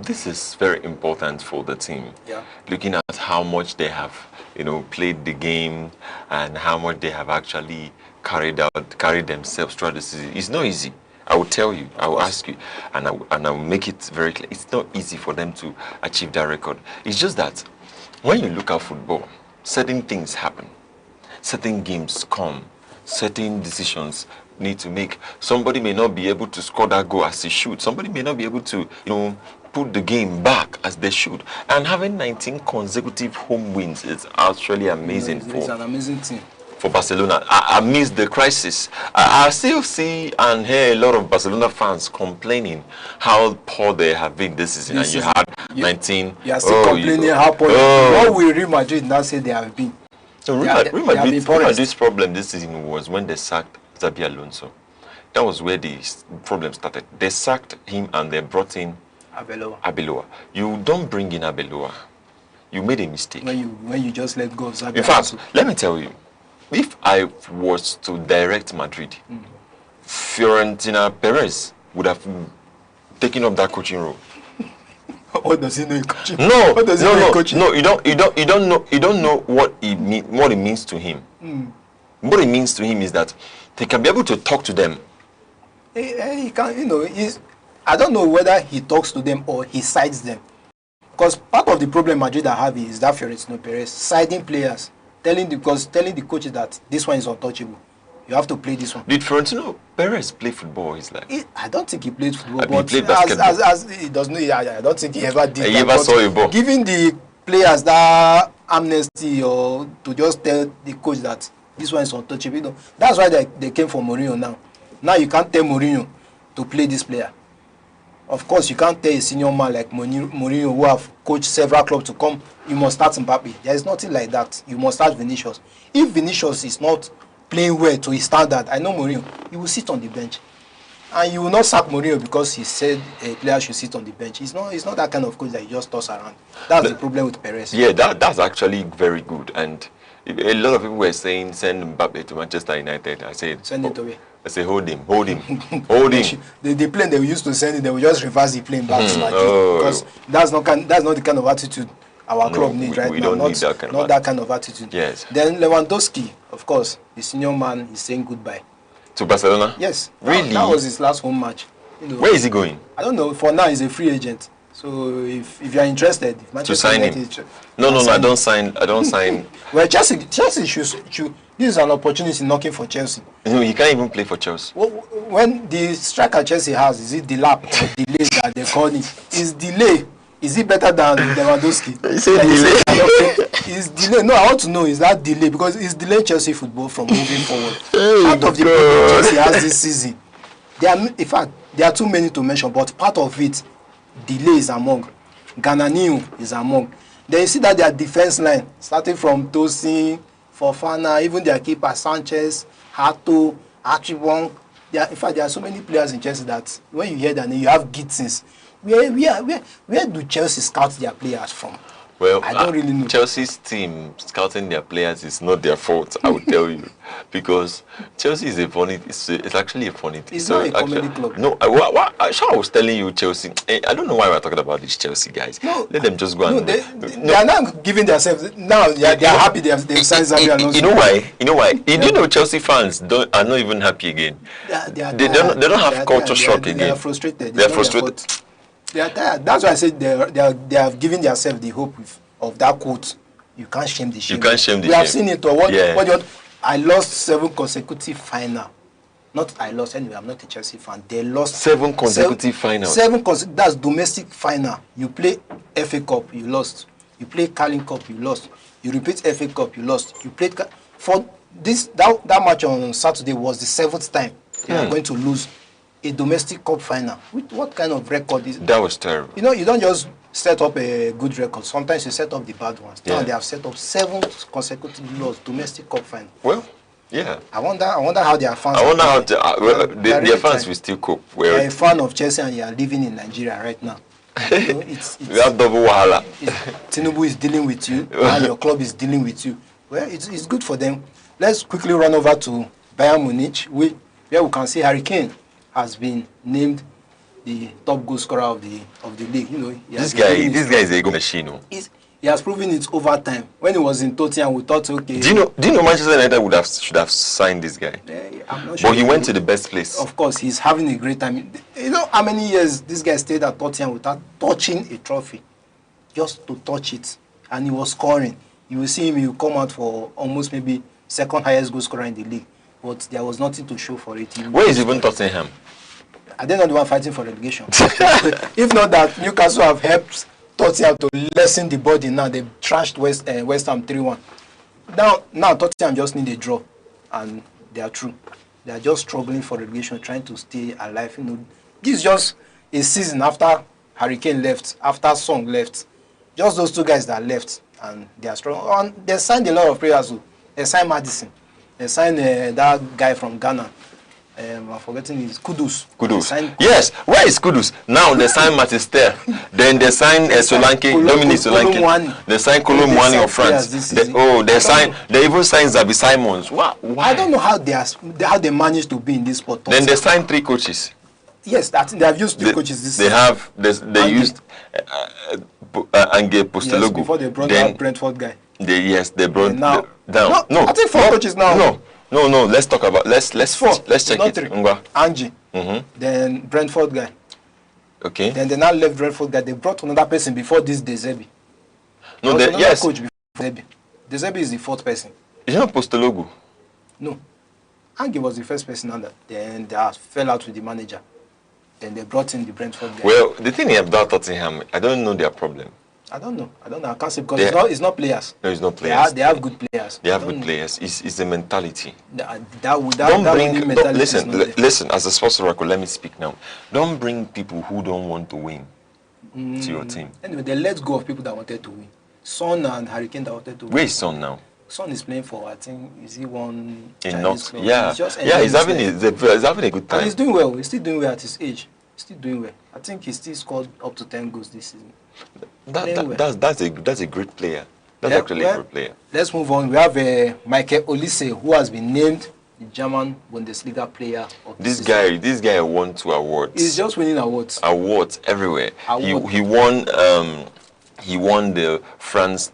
this is very important for the team. Yeah. Looking at how much they have, you know, played the game and how much they have actually carried themselves throughout the season. It's not easy. I will tell you, I will ask you, and I will make it very clear. It's not easy for them to achieve that record. It's just that when you look at football, certain things happen. Certain games come. Certain decisions need to make. Somebody may not be able to score that goal as he should. Somebody may not be able to, you know, put the game back as they should. And having 19 consecutive home wins is actually amazing. It's an amazing team. For Barcelona, amidst the crisis, I still see and hear a lot of Barcelona fans complaining how poor they have been this season. And you had 19. You are still complaining how poor. What will Real Madrid now say they have been? So Real Madrid's problem this season was when they sacked Xabi Alonso. That was where the problem started. They sacked him and they brought in Arbeloa. You don't bring in Arbeloa. You made a mistake. When you just let go of Xabi In fact, let me tell you, if I was to direct Madrid, Fiorentina Perez would have taken up that coaching role. What does he know in coaching? No, what does he know in coaching? no, you don't know what it means to him. What it means to him is that they can be able to talk to them. He can, you know, I don't know whether he talks to them or he sides them. Because part of the problem Madrid are having is that Fiorentina Perez siding players, telling the coaches that this one is untouchable. You have to play this one. Did Florentino Perez play football? I don't think he played football. But he played basketball. As he doesn't know, I don't think he ever did. He ever saw a ball. Giving the players that amnesty or to just tell the coach that this one is untouchable. You know, that's why they came for Mourinho now. Now you can't tell Mourinho to play this player. Of course, you can't tell a senior man like Mourinho who have coached several clubs to come, you must start Mbappe. There is nothing like that. You must start Vinicius. If Vinicius is not playing well to his standard, I know Mourinho, he will sit on the bench. And you will not sack Mourinho because he said a player should sit on the bench. He's not that kind of coach that you just toss around. That's the problem with Perez. Yeah, that's actually very good. And a lot of people were saying, send Mbappe to Manchester United. I said, send it away. I say, hold him. Hold him. The plane they used to send it, they will just reverse the plane back to Madrid. Because that's not the kind of attitude our club needs right now. We don't need that kind of attitude. That kind of attitude. Yes. Then Lewandowski, of course, the senior man is saying goodbye. To Barcelona? Yes. Really? That was his last home match. You know, where is he going? I don't know. For now, he's a free agent. So if you are interested, to sign him. No, I don't sign. Well, Chelsea should. This is an opportunity knocking for Chelsea. No, he can't even play for Chelsea. When the striker Chelsea has, is it Delap or delay that they call it? Is delay? Is it better than Lewandowski? You say delay. Is delay? No, I want to know, is that delay? Because it's delaying Chelsea football from moving forward. Part of the problem Chelsea has this season, in fact, there are too many to mention, but part of it, delay is among. Gananiu is among. Then you see that their defense line, starting from Tosin, Fofana, even their keeper Sanchez, Hato, Archibong. In fact, there are so many players in Chelsea that when you hear that name, you have Gittins. Where do Chelsea scout their players from? Well, I don't really know. Chelsea's team scouting their players is not their fault, I would tell you, because Chelsea is a funny. It's actually a funny team. It's not a comedy club. No, I was telling you, Chelsea. I don't know why we're talking about these Chelsea guys. No, let them just go They are not giving themselves now. They are happy. They've signed Xabi Alonso. You know why? You do know Chelsea fans are not even happy again. They don't have culture shock again. They are frustrated. They are frustrated. They are tired. That's why I said they have given themselves the hope of that quote. You can't shame the shame. You can't shame the shame. We have seen it. Or what? I lost 7 consecutive final. Not I lost anyway. I'm not a Chelsea fan. They lost 7 consecutive finals. That's domestic final. You play FA Cup, you lost. You play Carling Cup, you lost. You repeat FA Cup, you lost. You played for this that match on Saturday was the 7th time they are going to lose a domestic cup final. What kind of record is that? Was terrible. You know, you don't just set up a good record. Sometimes you set up the bad ones. Now they have set up 7 consecutive lost domestic cup final. Well, yeah. I wonder how their fans. I wonder how their fans will still cope. Well, you're a fan of Chelsea and you are living in Nigeria right now. You know, we have double wahala. Tinubu is dealing with you, and your club is dealing with you. Well, it's good for them. Let's quickly run over to Bayern Munich, where we can see Harry Kane has been named the top goal scorer of the league. You know, this guy is a good machine. He has proven it over time. When he was in Tottenham, we thought, okay. Do you know Manchester United should have signed this guy? I'm not sure. But he went to the best place. Of course, he's having a great time. You know how many years this guy stayed at Tottenham without touching a trophy, just to touch it, and he was scoring. You will see him. He will come out for almost maybe 2nd highest goal scorer in the league, but there was nothing to show for it. Where is even Tottenham? Are they not the one fighting for relegation? If not that, Newcastle have helped Tottenham to lessen the burden. Now they've trashed West Ham 3-1. Now Tottenham just need a draw, and they are through. They are just struggling for relegation, trying to stay alive. You know, this is just a season after Harry Kane left, after Son left. Just those 2 guys that left, and they are strong. And they signed a lot of players. They signed Madison. They signed that guy from Ghana. I'm forgetting his Kudus. Yes, where is Kudus? Now they signed Matista. Then they signed Dominic Solanke. They signed Colomboani of France. They even signed Zabi Simons. Why? I don't know how they managed to be in this spot. Then they signed 3 coaches. Yes, I think they have used 3 coaches this season. They used Ange Postelogo. Yes, before they brought that Brentford guy. They brought now. No, I think 4 coaches now. No. Let's talk about let's check it. 3. Angie. Then Brentford guy. Okay. Then they now left Brentford guy. They brought another person before this De Zerbi. No, coach before Zerbi. De Zerbi is the 4th person. Is it not Postelogo? No. Angie was the first person under. Then they fell out with the manager. Then they brought in the Brentford guy. Well, the thing about Tottenham, I don't know their problem. I don't know. I can't say because it's not players. No, it's not players. They have good players. They have good players. It's the mentality. Listen, as a sports oracle, let me speak now. Don't bring people who don't want to win to your team. Anyway, they let go of people that wanted to win. Son and Harry Kane that wanted to win. Where is Son now? Son is playing for, I think, is he one in North? Yeah. He's having a good time. And he's doing well. He's still doing well at his age. Still doing well. I think he still scored up to 10 goals this season. That's a great player. That's actually a great player. Let's move on. We have Michael Olise, who has been named the German Bundesliga player of the season. This guy won 2 awards. He's just winning awards. Awards everywhere. He won the France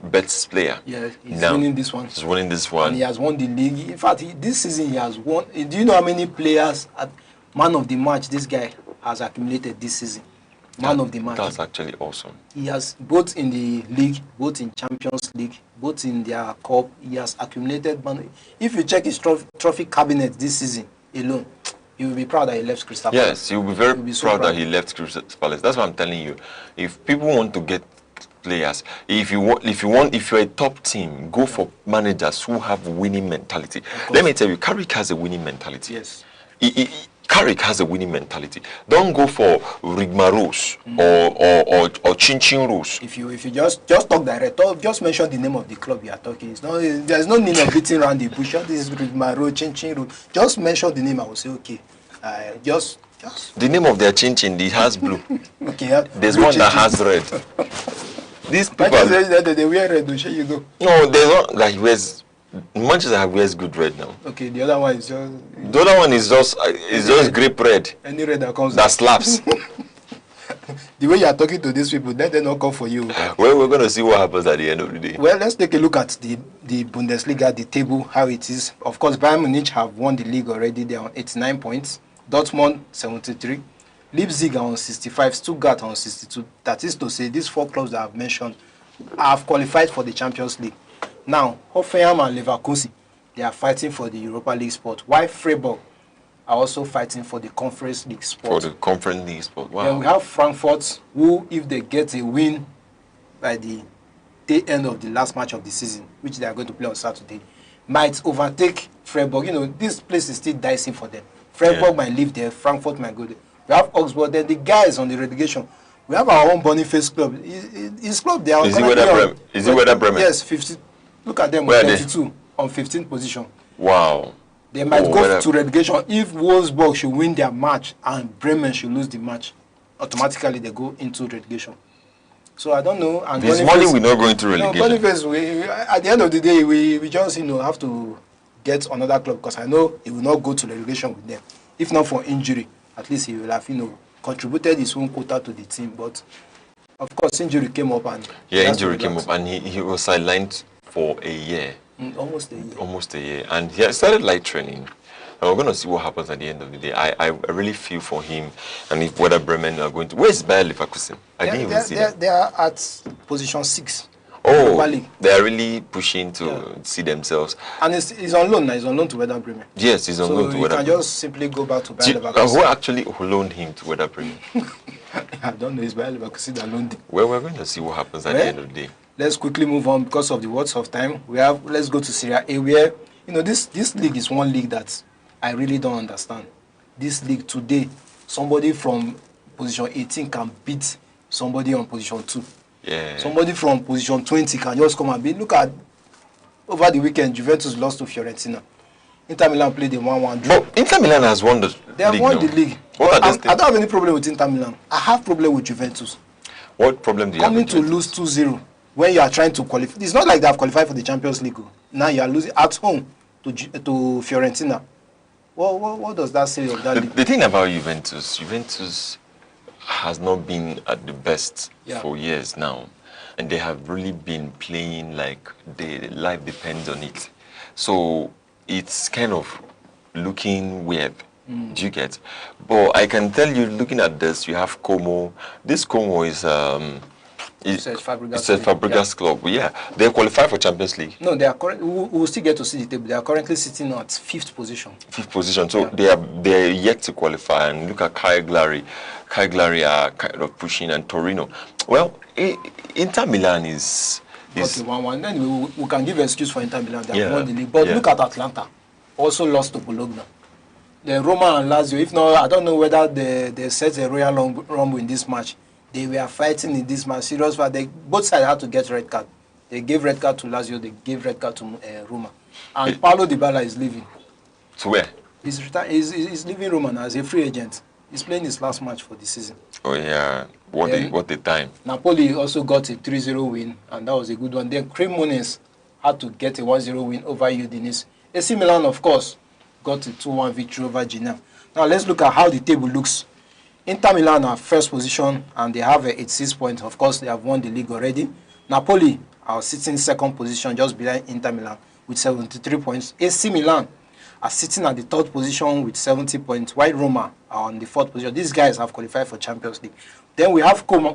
best player. Yeah, he's winning this one. He's winning this one. And he has won the league. In fact, this season he has won. Do you know how many players at man of the match this guy has accumulated this season? Man of the match. That's actually awesome. He has, both in the league, both in Champions League, both in their cup, he has accumulated money. If you check his trophy cabinet this season alone, you will be proud that he left Crystal Palace. Yes, you'll be very proud that he left Crystal Palace. That's what I'm telling you. If people want to get players, if you're a top team, go for managers who have winning mentality. Let me tell you, Carrick has a winning mentality. Yes. Carrick has a winning mentality. Don't go for rigmaros or chin rose. If you just talk direct, just mention the name of the club you are talking. There's no need of beating around the bush. This is rigmaro, chin rose. Just mention the name. I will say okay. Just the name of their chin, it has blue. Okay. There's one that has red. These people. They wear red. You go. No, there's not like wears. Manchester wears good red now. Okay, the other one is just. The other one is just grape red. Any red that comes. That slaps. The way you are talking to these people, then they don't come for you. Well, we're gonna see what happens at the end of the day. Well, let's take a look at the Bundesliga, the table, how it is. Of course, Bayern Munich have won the league already. They are on 89 points. Dortmund 73. Leipzig are on 65. Stuttgart on 62. That is to say, these 4 clubs that I've mentioned have qualified for the Champions League. Now, Hoffenheim and Leverkusen, they are fighting for the Europa League spot. While Freiburg are also fighting for the Conference League spot. For the Conference League spot, wow. Then we have Frankfurt, who, if they get a win by the end of the last match of the season, which they are going to play on Saturday, might overtake Freiburg. You know, this place is still dicey for them. Freiburg might live there, Frankfurt might go there. We have Augsburg, then the guys on the relegation. We have our own Boniface club. His club, they are... Is it Werder Bremen? Yes, 50. Look at them, 22 on 15th position. Wow. They might go to relegation if Wolfsburg should win their match and Bremen should lose the match. Automatically, they go into relegation. So I don't know. And this morning we're not going to relegation. No, Boniface, at the end of the day, we just have to get another club because I know he will not go to relegation with them. If not for injury, at least he will have contributed his own quota to the team. But of course, injury came up and injury came up and he was sidelined for a year. Almost a year. Almost a year. And he started light training. And we're going to see what happens at the end of the day. I really feel for him. And if Werder Bremen are going to... Where is Bayer Leverkusen? I didn't even see that. They are at position 6. Oh, they are really pushing to see themselves. And he's on loan now. He's on loan to Werder Bremen. Yes, he's on loan to Werder Bremen. So you can just simply go back to Bayer Leverkusen. Who actually loaned him to Werder Bremen? I don't know. It's Bayer Leverkusen that loaned him. Well, we're going to see what happens at the end of the day. Let's quickly move on because of the words of time. Let's go to Serie A, where this league is one league that I really don't understand. This league today, somebody from position 18 can beat somebody on position 2. Yeah. Somebody from position 20 can just come and beat. Look at over the weekend, Juventus lost to Fiorentina. Inter Milan played the 1-1 draw. But Inter Milan has won the league. They have won the league. I don't have any problem with Inter Milan. I have problem with Juventus. What problem do you have with Juventus? Coming to lose 2-0 when you are trying to qualify. It's not like they have qualified for the Champions League. Now you are losing at home to Fiorentina. What does that say of that league? The thing about Juventus has not been at the best for years now. And they have really been playing like their life depends on it. So it's kind of looking weird. Do you get? But I can tell you, looking at this, you have Como. This Como is it's a Fabregas club. Yeah, they qualify for Champions League. No, they are currently. We will still get to see the table. They are currently sitting at 5th position. 5th position. So they're yet to qualify. And look at Cagliari. Cagliari are kind of pushing, and Torino. Well, Inter Milan is okay, 1-1. Then we can give an excuse for Inter Milan. They have won the league. But look at Atlanta. Also lost to Bologna. The Roma and Lazio. If not, I don't know whether they set a Royal Rumble in this match. They were fighting in this match. Serious fight. Both sides had to get red card. They gave red card to Lazio. They gave red card to Roma. And Paulo Dybala is leaving. To where? He's leaving Roma now as a free agent. He's playing his last match for the season. Oh yeah, what a time. Napoli also got a 3-0 win, and that was a good one. Then Cremonese had to get a 1-0 win over Udinese. AC Milan, of course, got a 2-1 victory over Genoa. Now let's look at how the table looks. Inter Milan are first position, and they have 86 points. Of course, they have won the league already. Napoli are sitting second position, just behind Inter Milan, with 73 points. AC Milan are sitting at the 3rd position with 70 points, while Roma are on the 4th position. These guys have qualified for Champions League. Then we have Como,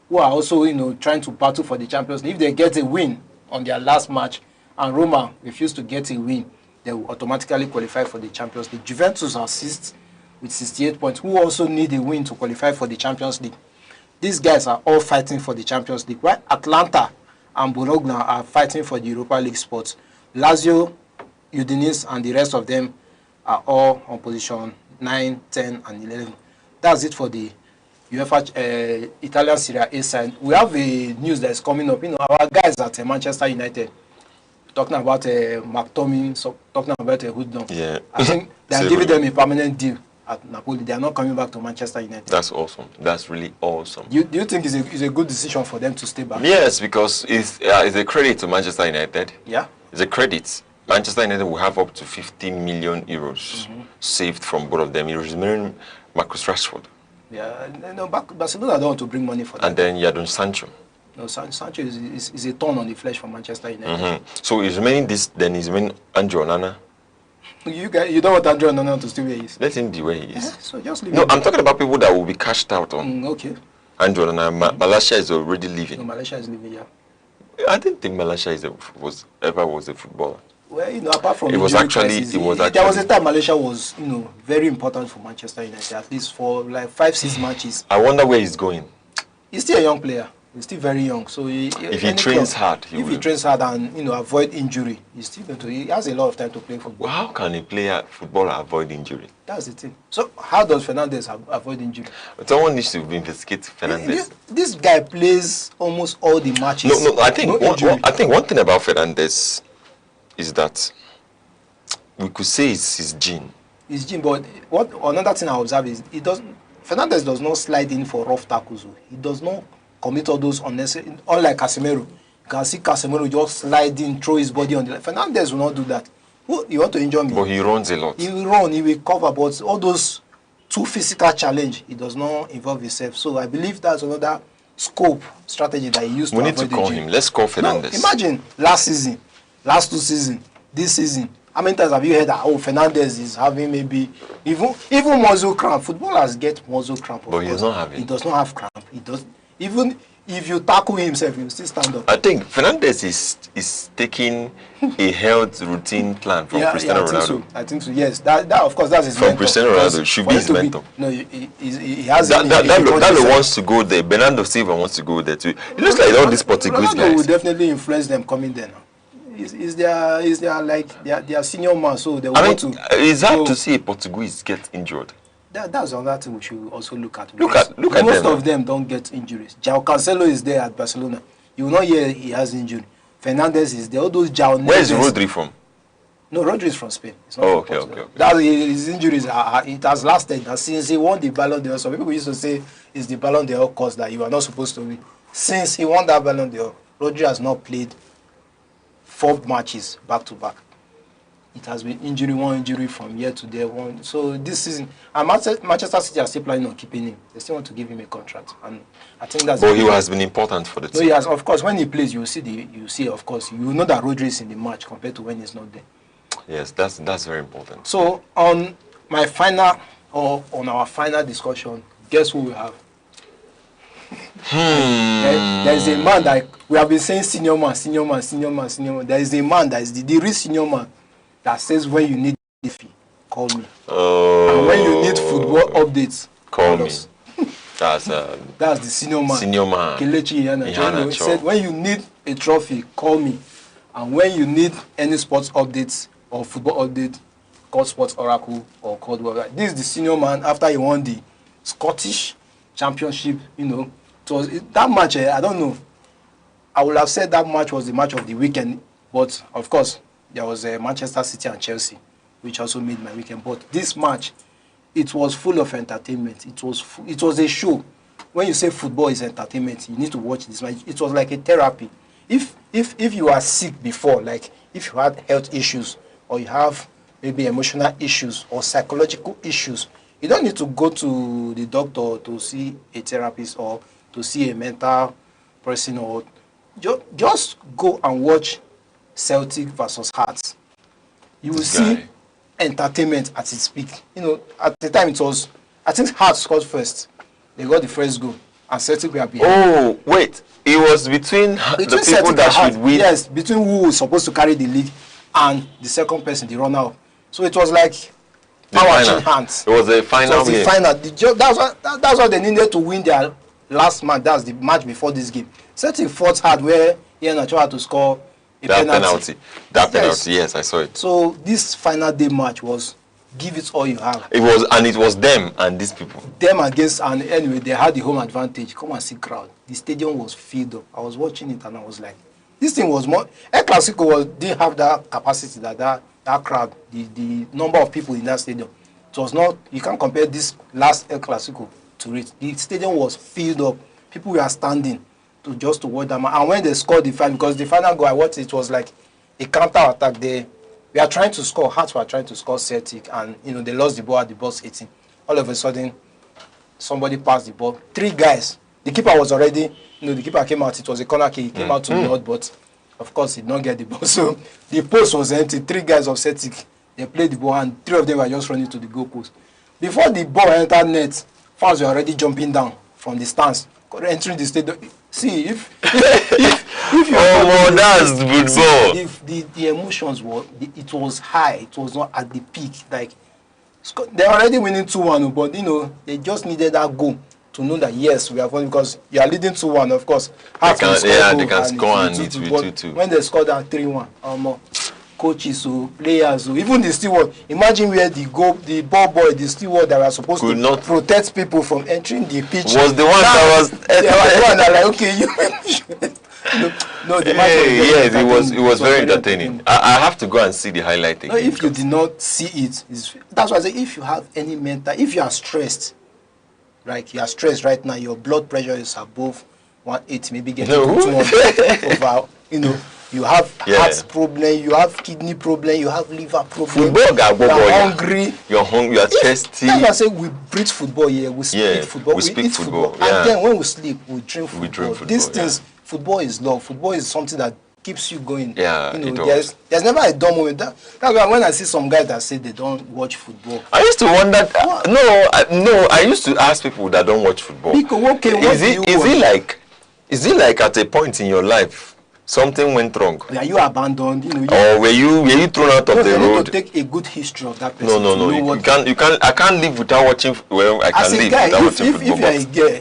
who are also, trying to battle for the Champions League. If they get a win on their last match, and Roma refuse to get a win, they will automatically qualify for the Champions League. Juventus are 6th with 68 points, who also need a win to qualify for the Champions League. These guys are all fighting for the Champions League, while Atlanta and Bologna are fighting for the Europa League spots. Lazio, Udinese, and the rest of them are all on position 9, 10, and 11. That's it for the UEFA Italian Serie A side. We have a news that is coming up. Our guys at Manchester United, talking about McTominay, talking about Hoodon. Yeah. I think they are giving them a permanent deal at Napoli. They are not coming back to Manchester United. That's awesome. That's really awesome. Do you think it's a good decision for them to stay back? Yes, because it's a credit to Manchester United. Yeah. It's a credit. Manchester United will have up to 15 million euros saved from both of them. It was remaining Marcus Rashford. Yeah, no, Barcelona don't want to bring money for that. And then Jadon Sancho. No, Sancho is a thorn on the flesh for Manchester United. So it's remaining this, then it's remaining Andrew Onana. You don't want Andrew Onana to stay where he is. Let him be where he is. Yeah, so just leave No, him. I'm talking about people that will be cashed out on. Okay. Andrew Onana. Malaysia is already leaving. No, Malaysia is leaving, yeah. I didn't think Malaysia was ever a footballer. Well, apart from it was actually, there was a time Malaysia was, very important for Manchester United, at least for like 5-6 matches. I wonder where he's going. He's still a young player. He's still very young. So if he trains hard, he trains hard and avoid injury, he's still going to. He has a lot of time to play football. Well, how can a footballer avoid injury? That's the thing. So how does Fernandes avoid injury? Someone needs to investigate Fernandes. This guy plays almost all the matches. No, I think one thing about Fernandes is that we could say it's his gene. His gene, but another thing I observe is Fernandes does not slide in for rough tackles. He does not commit all those unnecessary. Unlike Casemiro, you can see Casemiro just slide in, throw his body on the line. Fernandes will not do that. You want to injure me? But he runs a lot. He will run, he will cover, but all those too physical challenge, he does not involve himself. So I believe that's another scope strategy that he used to avoid We need to call him. Let's call Fernandes. No, imagine last season, last 2 seasons, this season. How many times have you heard that, Fernandes is having maybe even muscle cramp? Footballers get muscle cramp. But he does not have it. He does not have cramp. He does. Even if you tackle himself, he will still stand up. I think Fernandes is taking a health routine plan from Cristiano Ronaldo. I think so. Yes, that of course that's his from mentor. Cristiano Ronaldo should be his mentor. No, he has. That wants to go there. Bernardo Silva wants to go there too. It looks like all these Portuguese guys. Will definitely influence them coming there now. Is their senior man, so they want to. It's hard to see a Portuguese get injured. That's another thing we should also look at. Look at most them. of them don't get injuries. João Cancelo is there at Barcelona. You will not hear he has injury. Fernandes is there. All those João. Where is Rodri from? No, Rodri is from Spain. It's not okay. That his injuries it has lasted since he won the Ballon d'Or. Some people used to say it's the Ballon d'Or cause that you are not supposed to win. Since he won that Ballon d'Or, Rodri has not played 4 matches back to back. It has been one injury from year to there. So this season, and Manchester City are still planning on keeping him. They still want to give him a contract, and I think that's. But he has been important for the team. No, he has, of course. When he plays, you see, of course, you know that Rodri is in the match compared to when he's not there. Yes, that's very important. So on our final discussion, guess who we have? There is a man that we have been saying senior man. There is a man that is the real senior man that says when you need fee, call me. And when you need football updates, call me. That's the senior man. Senior man. Kelechi Iheanacho said when you need a trophy, call me. And when you need any sports updates or football update, call Sports Oracle or call whatever. This is the senior man after he won the Scottish Championship. That match. I don't know. I would have said that match was the match of the weekend, but of course there was Manchester City and Chelsea, which also made my weekend. But this match, it was full of entertainment. It was a show. When you say football is entertainment, you need to watch this match. It was like a therapy. If you are sick before, like if you had health issues or you have maybe emotional issues or psychological issues, you don't need to go to the doctor to see a therapist or to see a mental person, or just go and watch Celtic versus Hearts. You will see entertainment at its peak. At the time it was, I think Hearts scored first. They got the first goal, and Celtic were behind. Oh, wait. It was between the people Celtic that should win. Yes, between who was supposed to carry the league and the second person, the runner-up. So it was like power in hands. It was a final. It was the final. That's what they needed to win their last match. That's the match before this game. Celtic fought hard where Iheanacho had to score a penalty. That penalty, yes, I saw it. So this final day match was give it all you have. It was them and these people. Them against, and anyway, they had the home advantage. Come and see crowd. The stadium was filled up. I was watching it and I was like, this thing was more. El Clasico didn't have that capacity, that crowd, the number of people in that stadium. It was not, you can't compare this last El Clasico to it. The stadium was filled up. People were standing to watch them. And when they scored the final, because the final goal I watched, it was like a counter attack. We are trying to score. Hearts were trying to score Celtic, and they lost the ball at the box 18. All of a sudden, somebody passed the ball. 3 guys. The keeper was already, the keeper came out. It was a corner kick. He came out to nod, but of course, he did not get the ball. So the post was empty. 3 guys of Celtic, they played the ball, and 3 of them were just running to the goal post. Before the ball entered net, fans were already jumping down from the stands, entering the stadium. See, if you that's football. If the emotions were, it was high. It was not at the peak. Like they're already winning 2-1, but they just needed that goal to know that yes, we have won, because you are leading 2-1. Of course, they can score and it's 2-2. When they scored that 3-1, coaches, players, even the steward. Imagine where the ball boy, the steward that was supposed to not protect people from entering the pitch was the one that was. Like, okay, the match it was very entertaining. I have to go and see the highlight again. If you did not see it, that's why I say if you have any mental, if you are stressed, like you are stressed right now, your blood pressure is above 180, maybe getting to 200 over, you have heart problem, you have kidney problem, you have liver problem. You are hungry. You're hungry. You're thirsty. That's why I say we breathe football here. We speak football. We eat football. And then when we sleep, we drink football. These things, football is love. Football is something that keeps you going. There's never a dumb moment. That's why when I see some guys that say they don't watch football, I used to wonder. I used to ask people that don't watch football. Is it like at a point in your life something went wrong? Are you abandoned? Or were you thrown out of the road? You need to take a good history of that person. No. You can't. I can't live without watching. Well, I can live without watching football.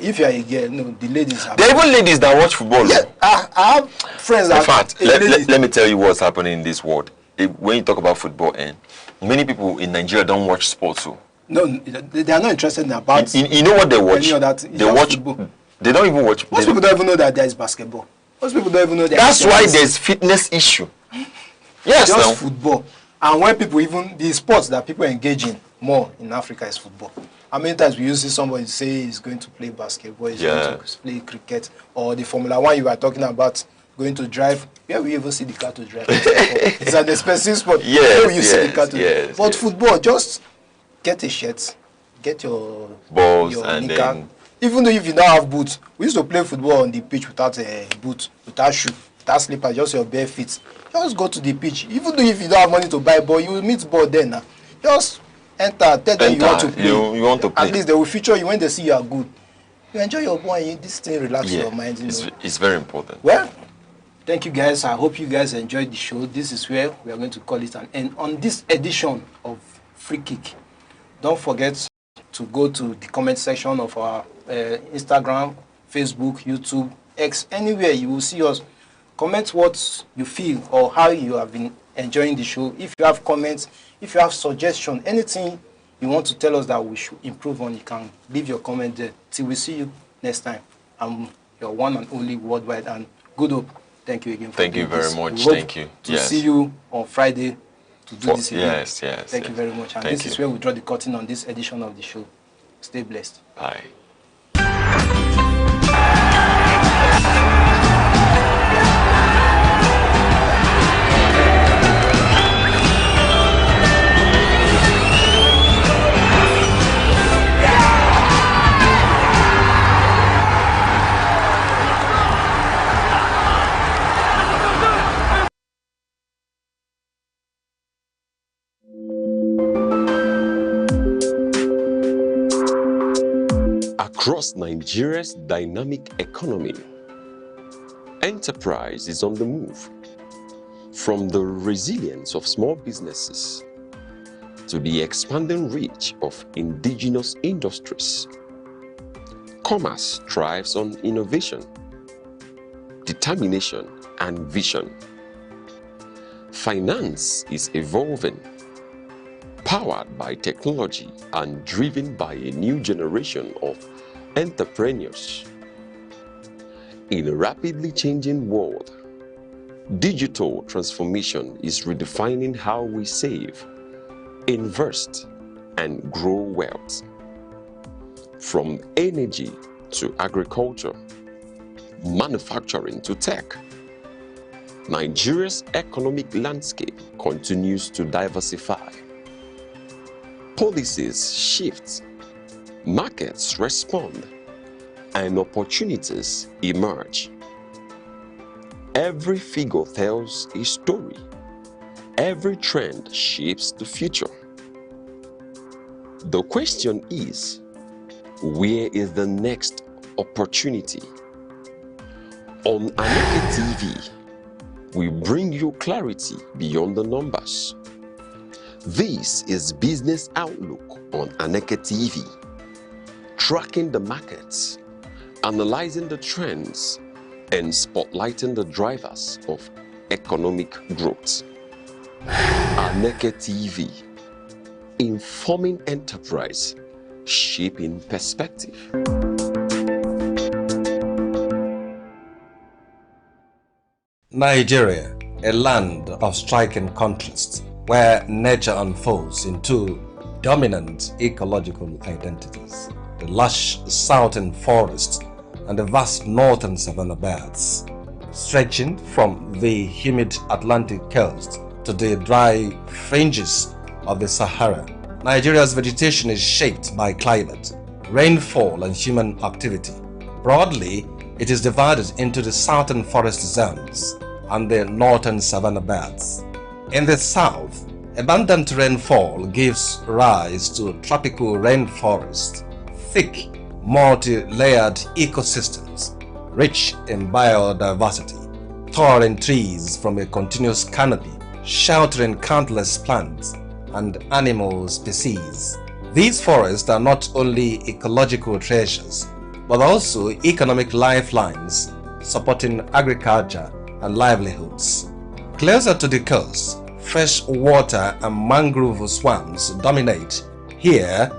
If you are a girl, the ladies. There are even ladies that watch football. Yeah, I have friends. In fact, let me tell you what's happening in this world. When you talk about football, many people in Nigeria don't watch sports. No, they are not interested in about. You know what they watch? They watch. Football. They don't even watch. Most people don't even know that there is basketball. Most people don't even know that. That's why there's fitness issue. Yes, just football. And when people the sports that people engage in more in Africa is football. How many times we see somebody say he's going to play basketball, he's going to play cricket, or the Formula 1 you were talking about, going to drive. Where we even see the car to drive? It's an expensive sport. Where you see the car to drive? But football, just get a shirt, get your balls, your and knicker. then. Even though if you don't have boots, we used to play football on the pitch without a boot, without shoe, without slipper, just your bare feet. Just go to the pitch. Even though if you don't have money to buy ball, you will meet ball then. Just enter, tell them you want to play. You want to play. At least they will feature you when they see you are good. You enjoy your ball and this thing relax your mind. It's very important. Well, thank you guys. I hope you guys enjoyed the show. This is where we are going to call it an end on this edition of Free Kick. Don't forget to go to the comment section of our Instagram, Facebook, YouTube, X, anywhere you will see us. Comment what you feel or how you have been enjoying the show. If you have comments, if you have suggestions, anything you want to tell us that we should improve on, you can leave your comment there. Till we see you next time. I'm your one and only worldwide and good hope. Thank you again. Thank you very much. Thank you. To see you on Friday to do this again. Yes. Thank you very much. And this is where we draw the curtain on this edition of the show. Stay blessed. Bye. Across Nigeria's dynamic economy, enterprise is on the move. From the resilience of small businesses to the expanding reach of indigenous industries, commerce thrives on innovation, determination, and vision. Finance is evolving, powered by technology and driven by a new generation of entrepreneurs. In a rapidly changing world, digital transformation is redefining how we save, invest, and grow wealth. From energy to agriculture, manufacturing to tech, Nigeria's economic landscape continues to diversify. Policies shift, markets respond, and opportunities emerge. Every figure tells a story. Every trend shapes the future. The question is, where is the next opportunity? On Aneke TV, we bring you clarity beyond the numbers. This is Business Outlook on Aneke TV, tracking the markets, analyzing the trends, and spotlighting the drivers of economic growth. Aneke TV, informing enterprise, shaping perspective. Nigeria, a land of striking contrasts, where nature unfolds in two dominant ecological identities: the lush southern forests and the vast northern savanna belts. Stretching from the humid Atlantic coast to the dry fringes of the Sahara, Nigeria's vegetation is shaped by climate, rainfall, and human activity. Broadly, it is divided into the southern forest zones and the northern savanna belts. In the south, abundant rainfall gives rise to tropical rainforest, thick, multi-layered ecosystems, rich in biodiversity, towering trees from a continuous canopy, sheltering countless plants and animal species. These forests are not only ecological treasures, but also economic lifelines, supporting agriculture and livelihoods. Closer to the coast, fresh water and mangrove swamps dominate. Here,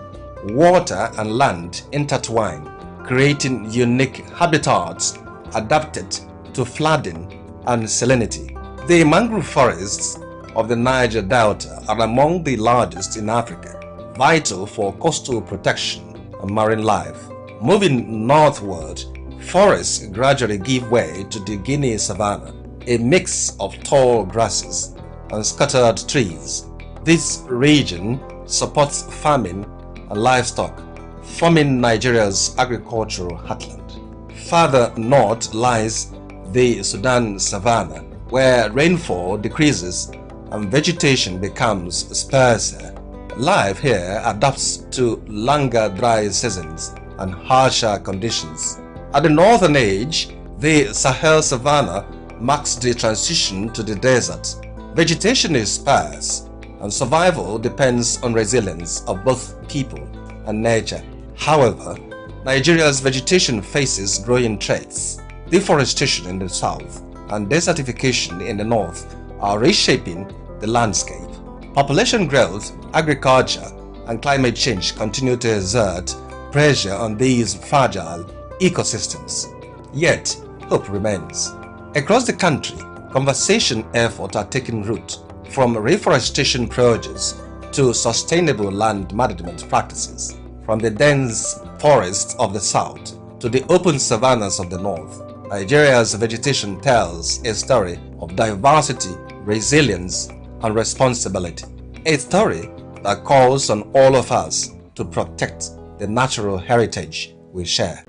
water and land intertwine, creating unique habitats adapted to flooding and salinity. The mangrove forests of the Niger Delta are among the largest in Africa, vital for coastal protection and marine life. Moving northward, forests gradually give way to the Guinea savanna, a mix of tall grasses and scattered trees. This region supports farming and livestock, forming Nigeria's agricultural heartland. Further north lies the Sudan savanna, where rainfall decreases and vegetation becomes sparser. Life here adapts to longer dry seasons and harsher conditions. At the northern edge, the Sahel savanna marks the transition to the desert. Vegetation is sparse, and survival depends on resilience of both people and nature. However, Nigeria's vegetation faces growing threats. Deforestation in the south and desertification in the north are reshaping the landscape. Population growth, agriculture, and climate change continue to exert pressure on these fragile ecosystems. Yet, hope remains. Across the country, conservation efforts are taking root, from reforestation projects to sustainable land management practices, from the dense forests of the south to the open savannas of the north. Nigeria's vegetation tells a story of diversity, resilience, and responsibility. A story that calls on all of us to protect the natural heritage we share.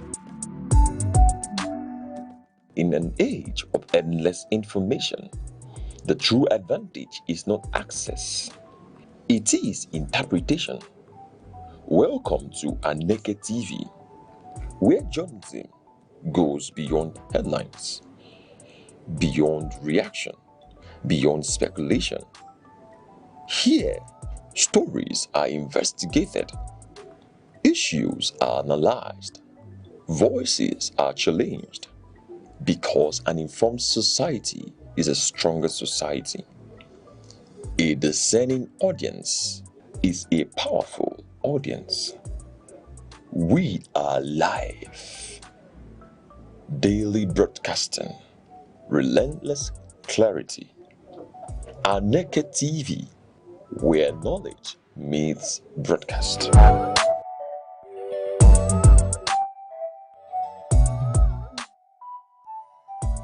In an age of endless information, the true advantage is not access, it is interpretation. Welcome to Aneke TV, where journalism goes beyond headlines, beyond reaction, beyond speculation. Here, stories are investigated, issues are analyzed, voices are challenged, because an informed society is a stronger society. A discerning audience is a powerful audience. We are live, daily broadcasting, relentless clarity. Aneke TV, where knowledge Meets Broadcast.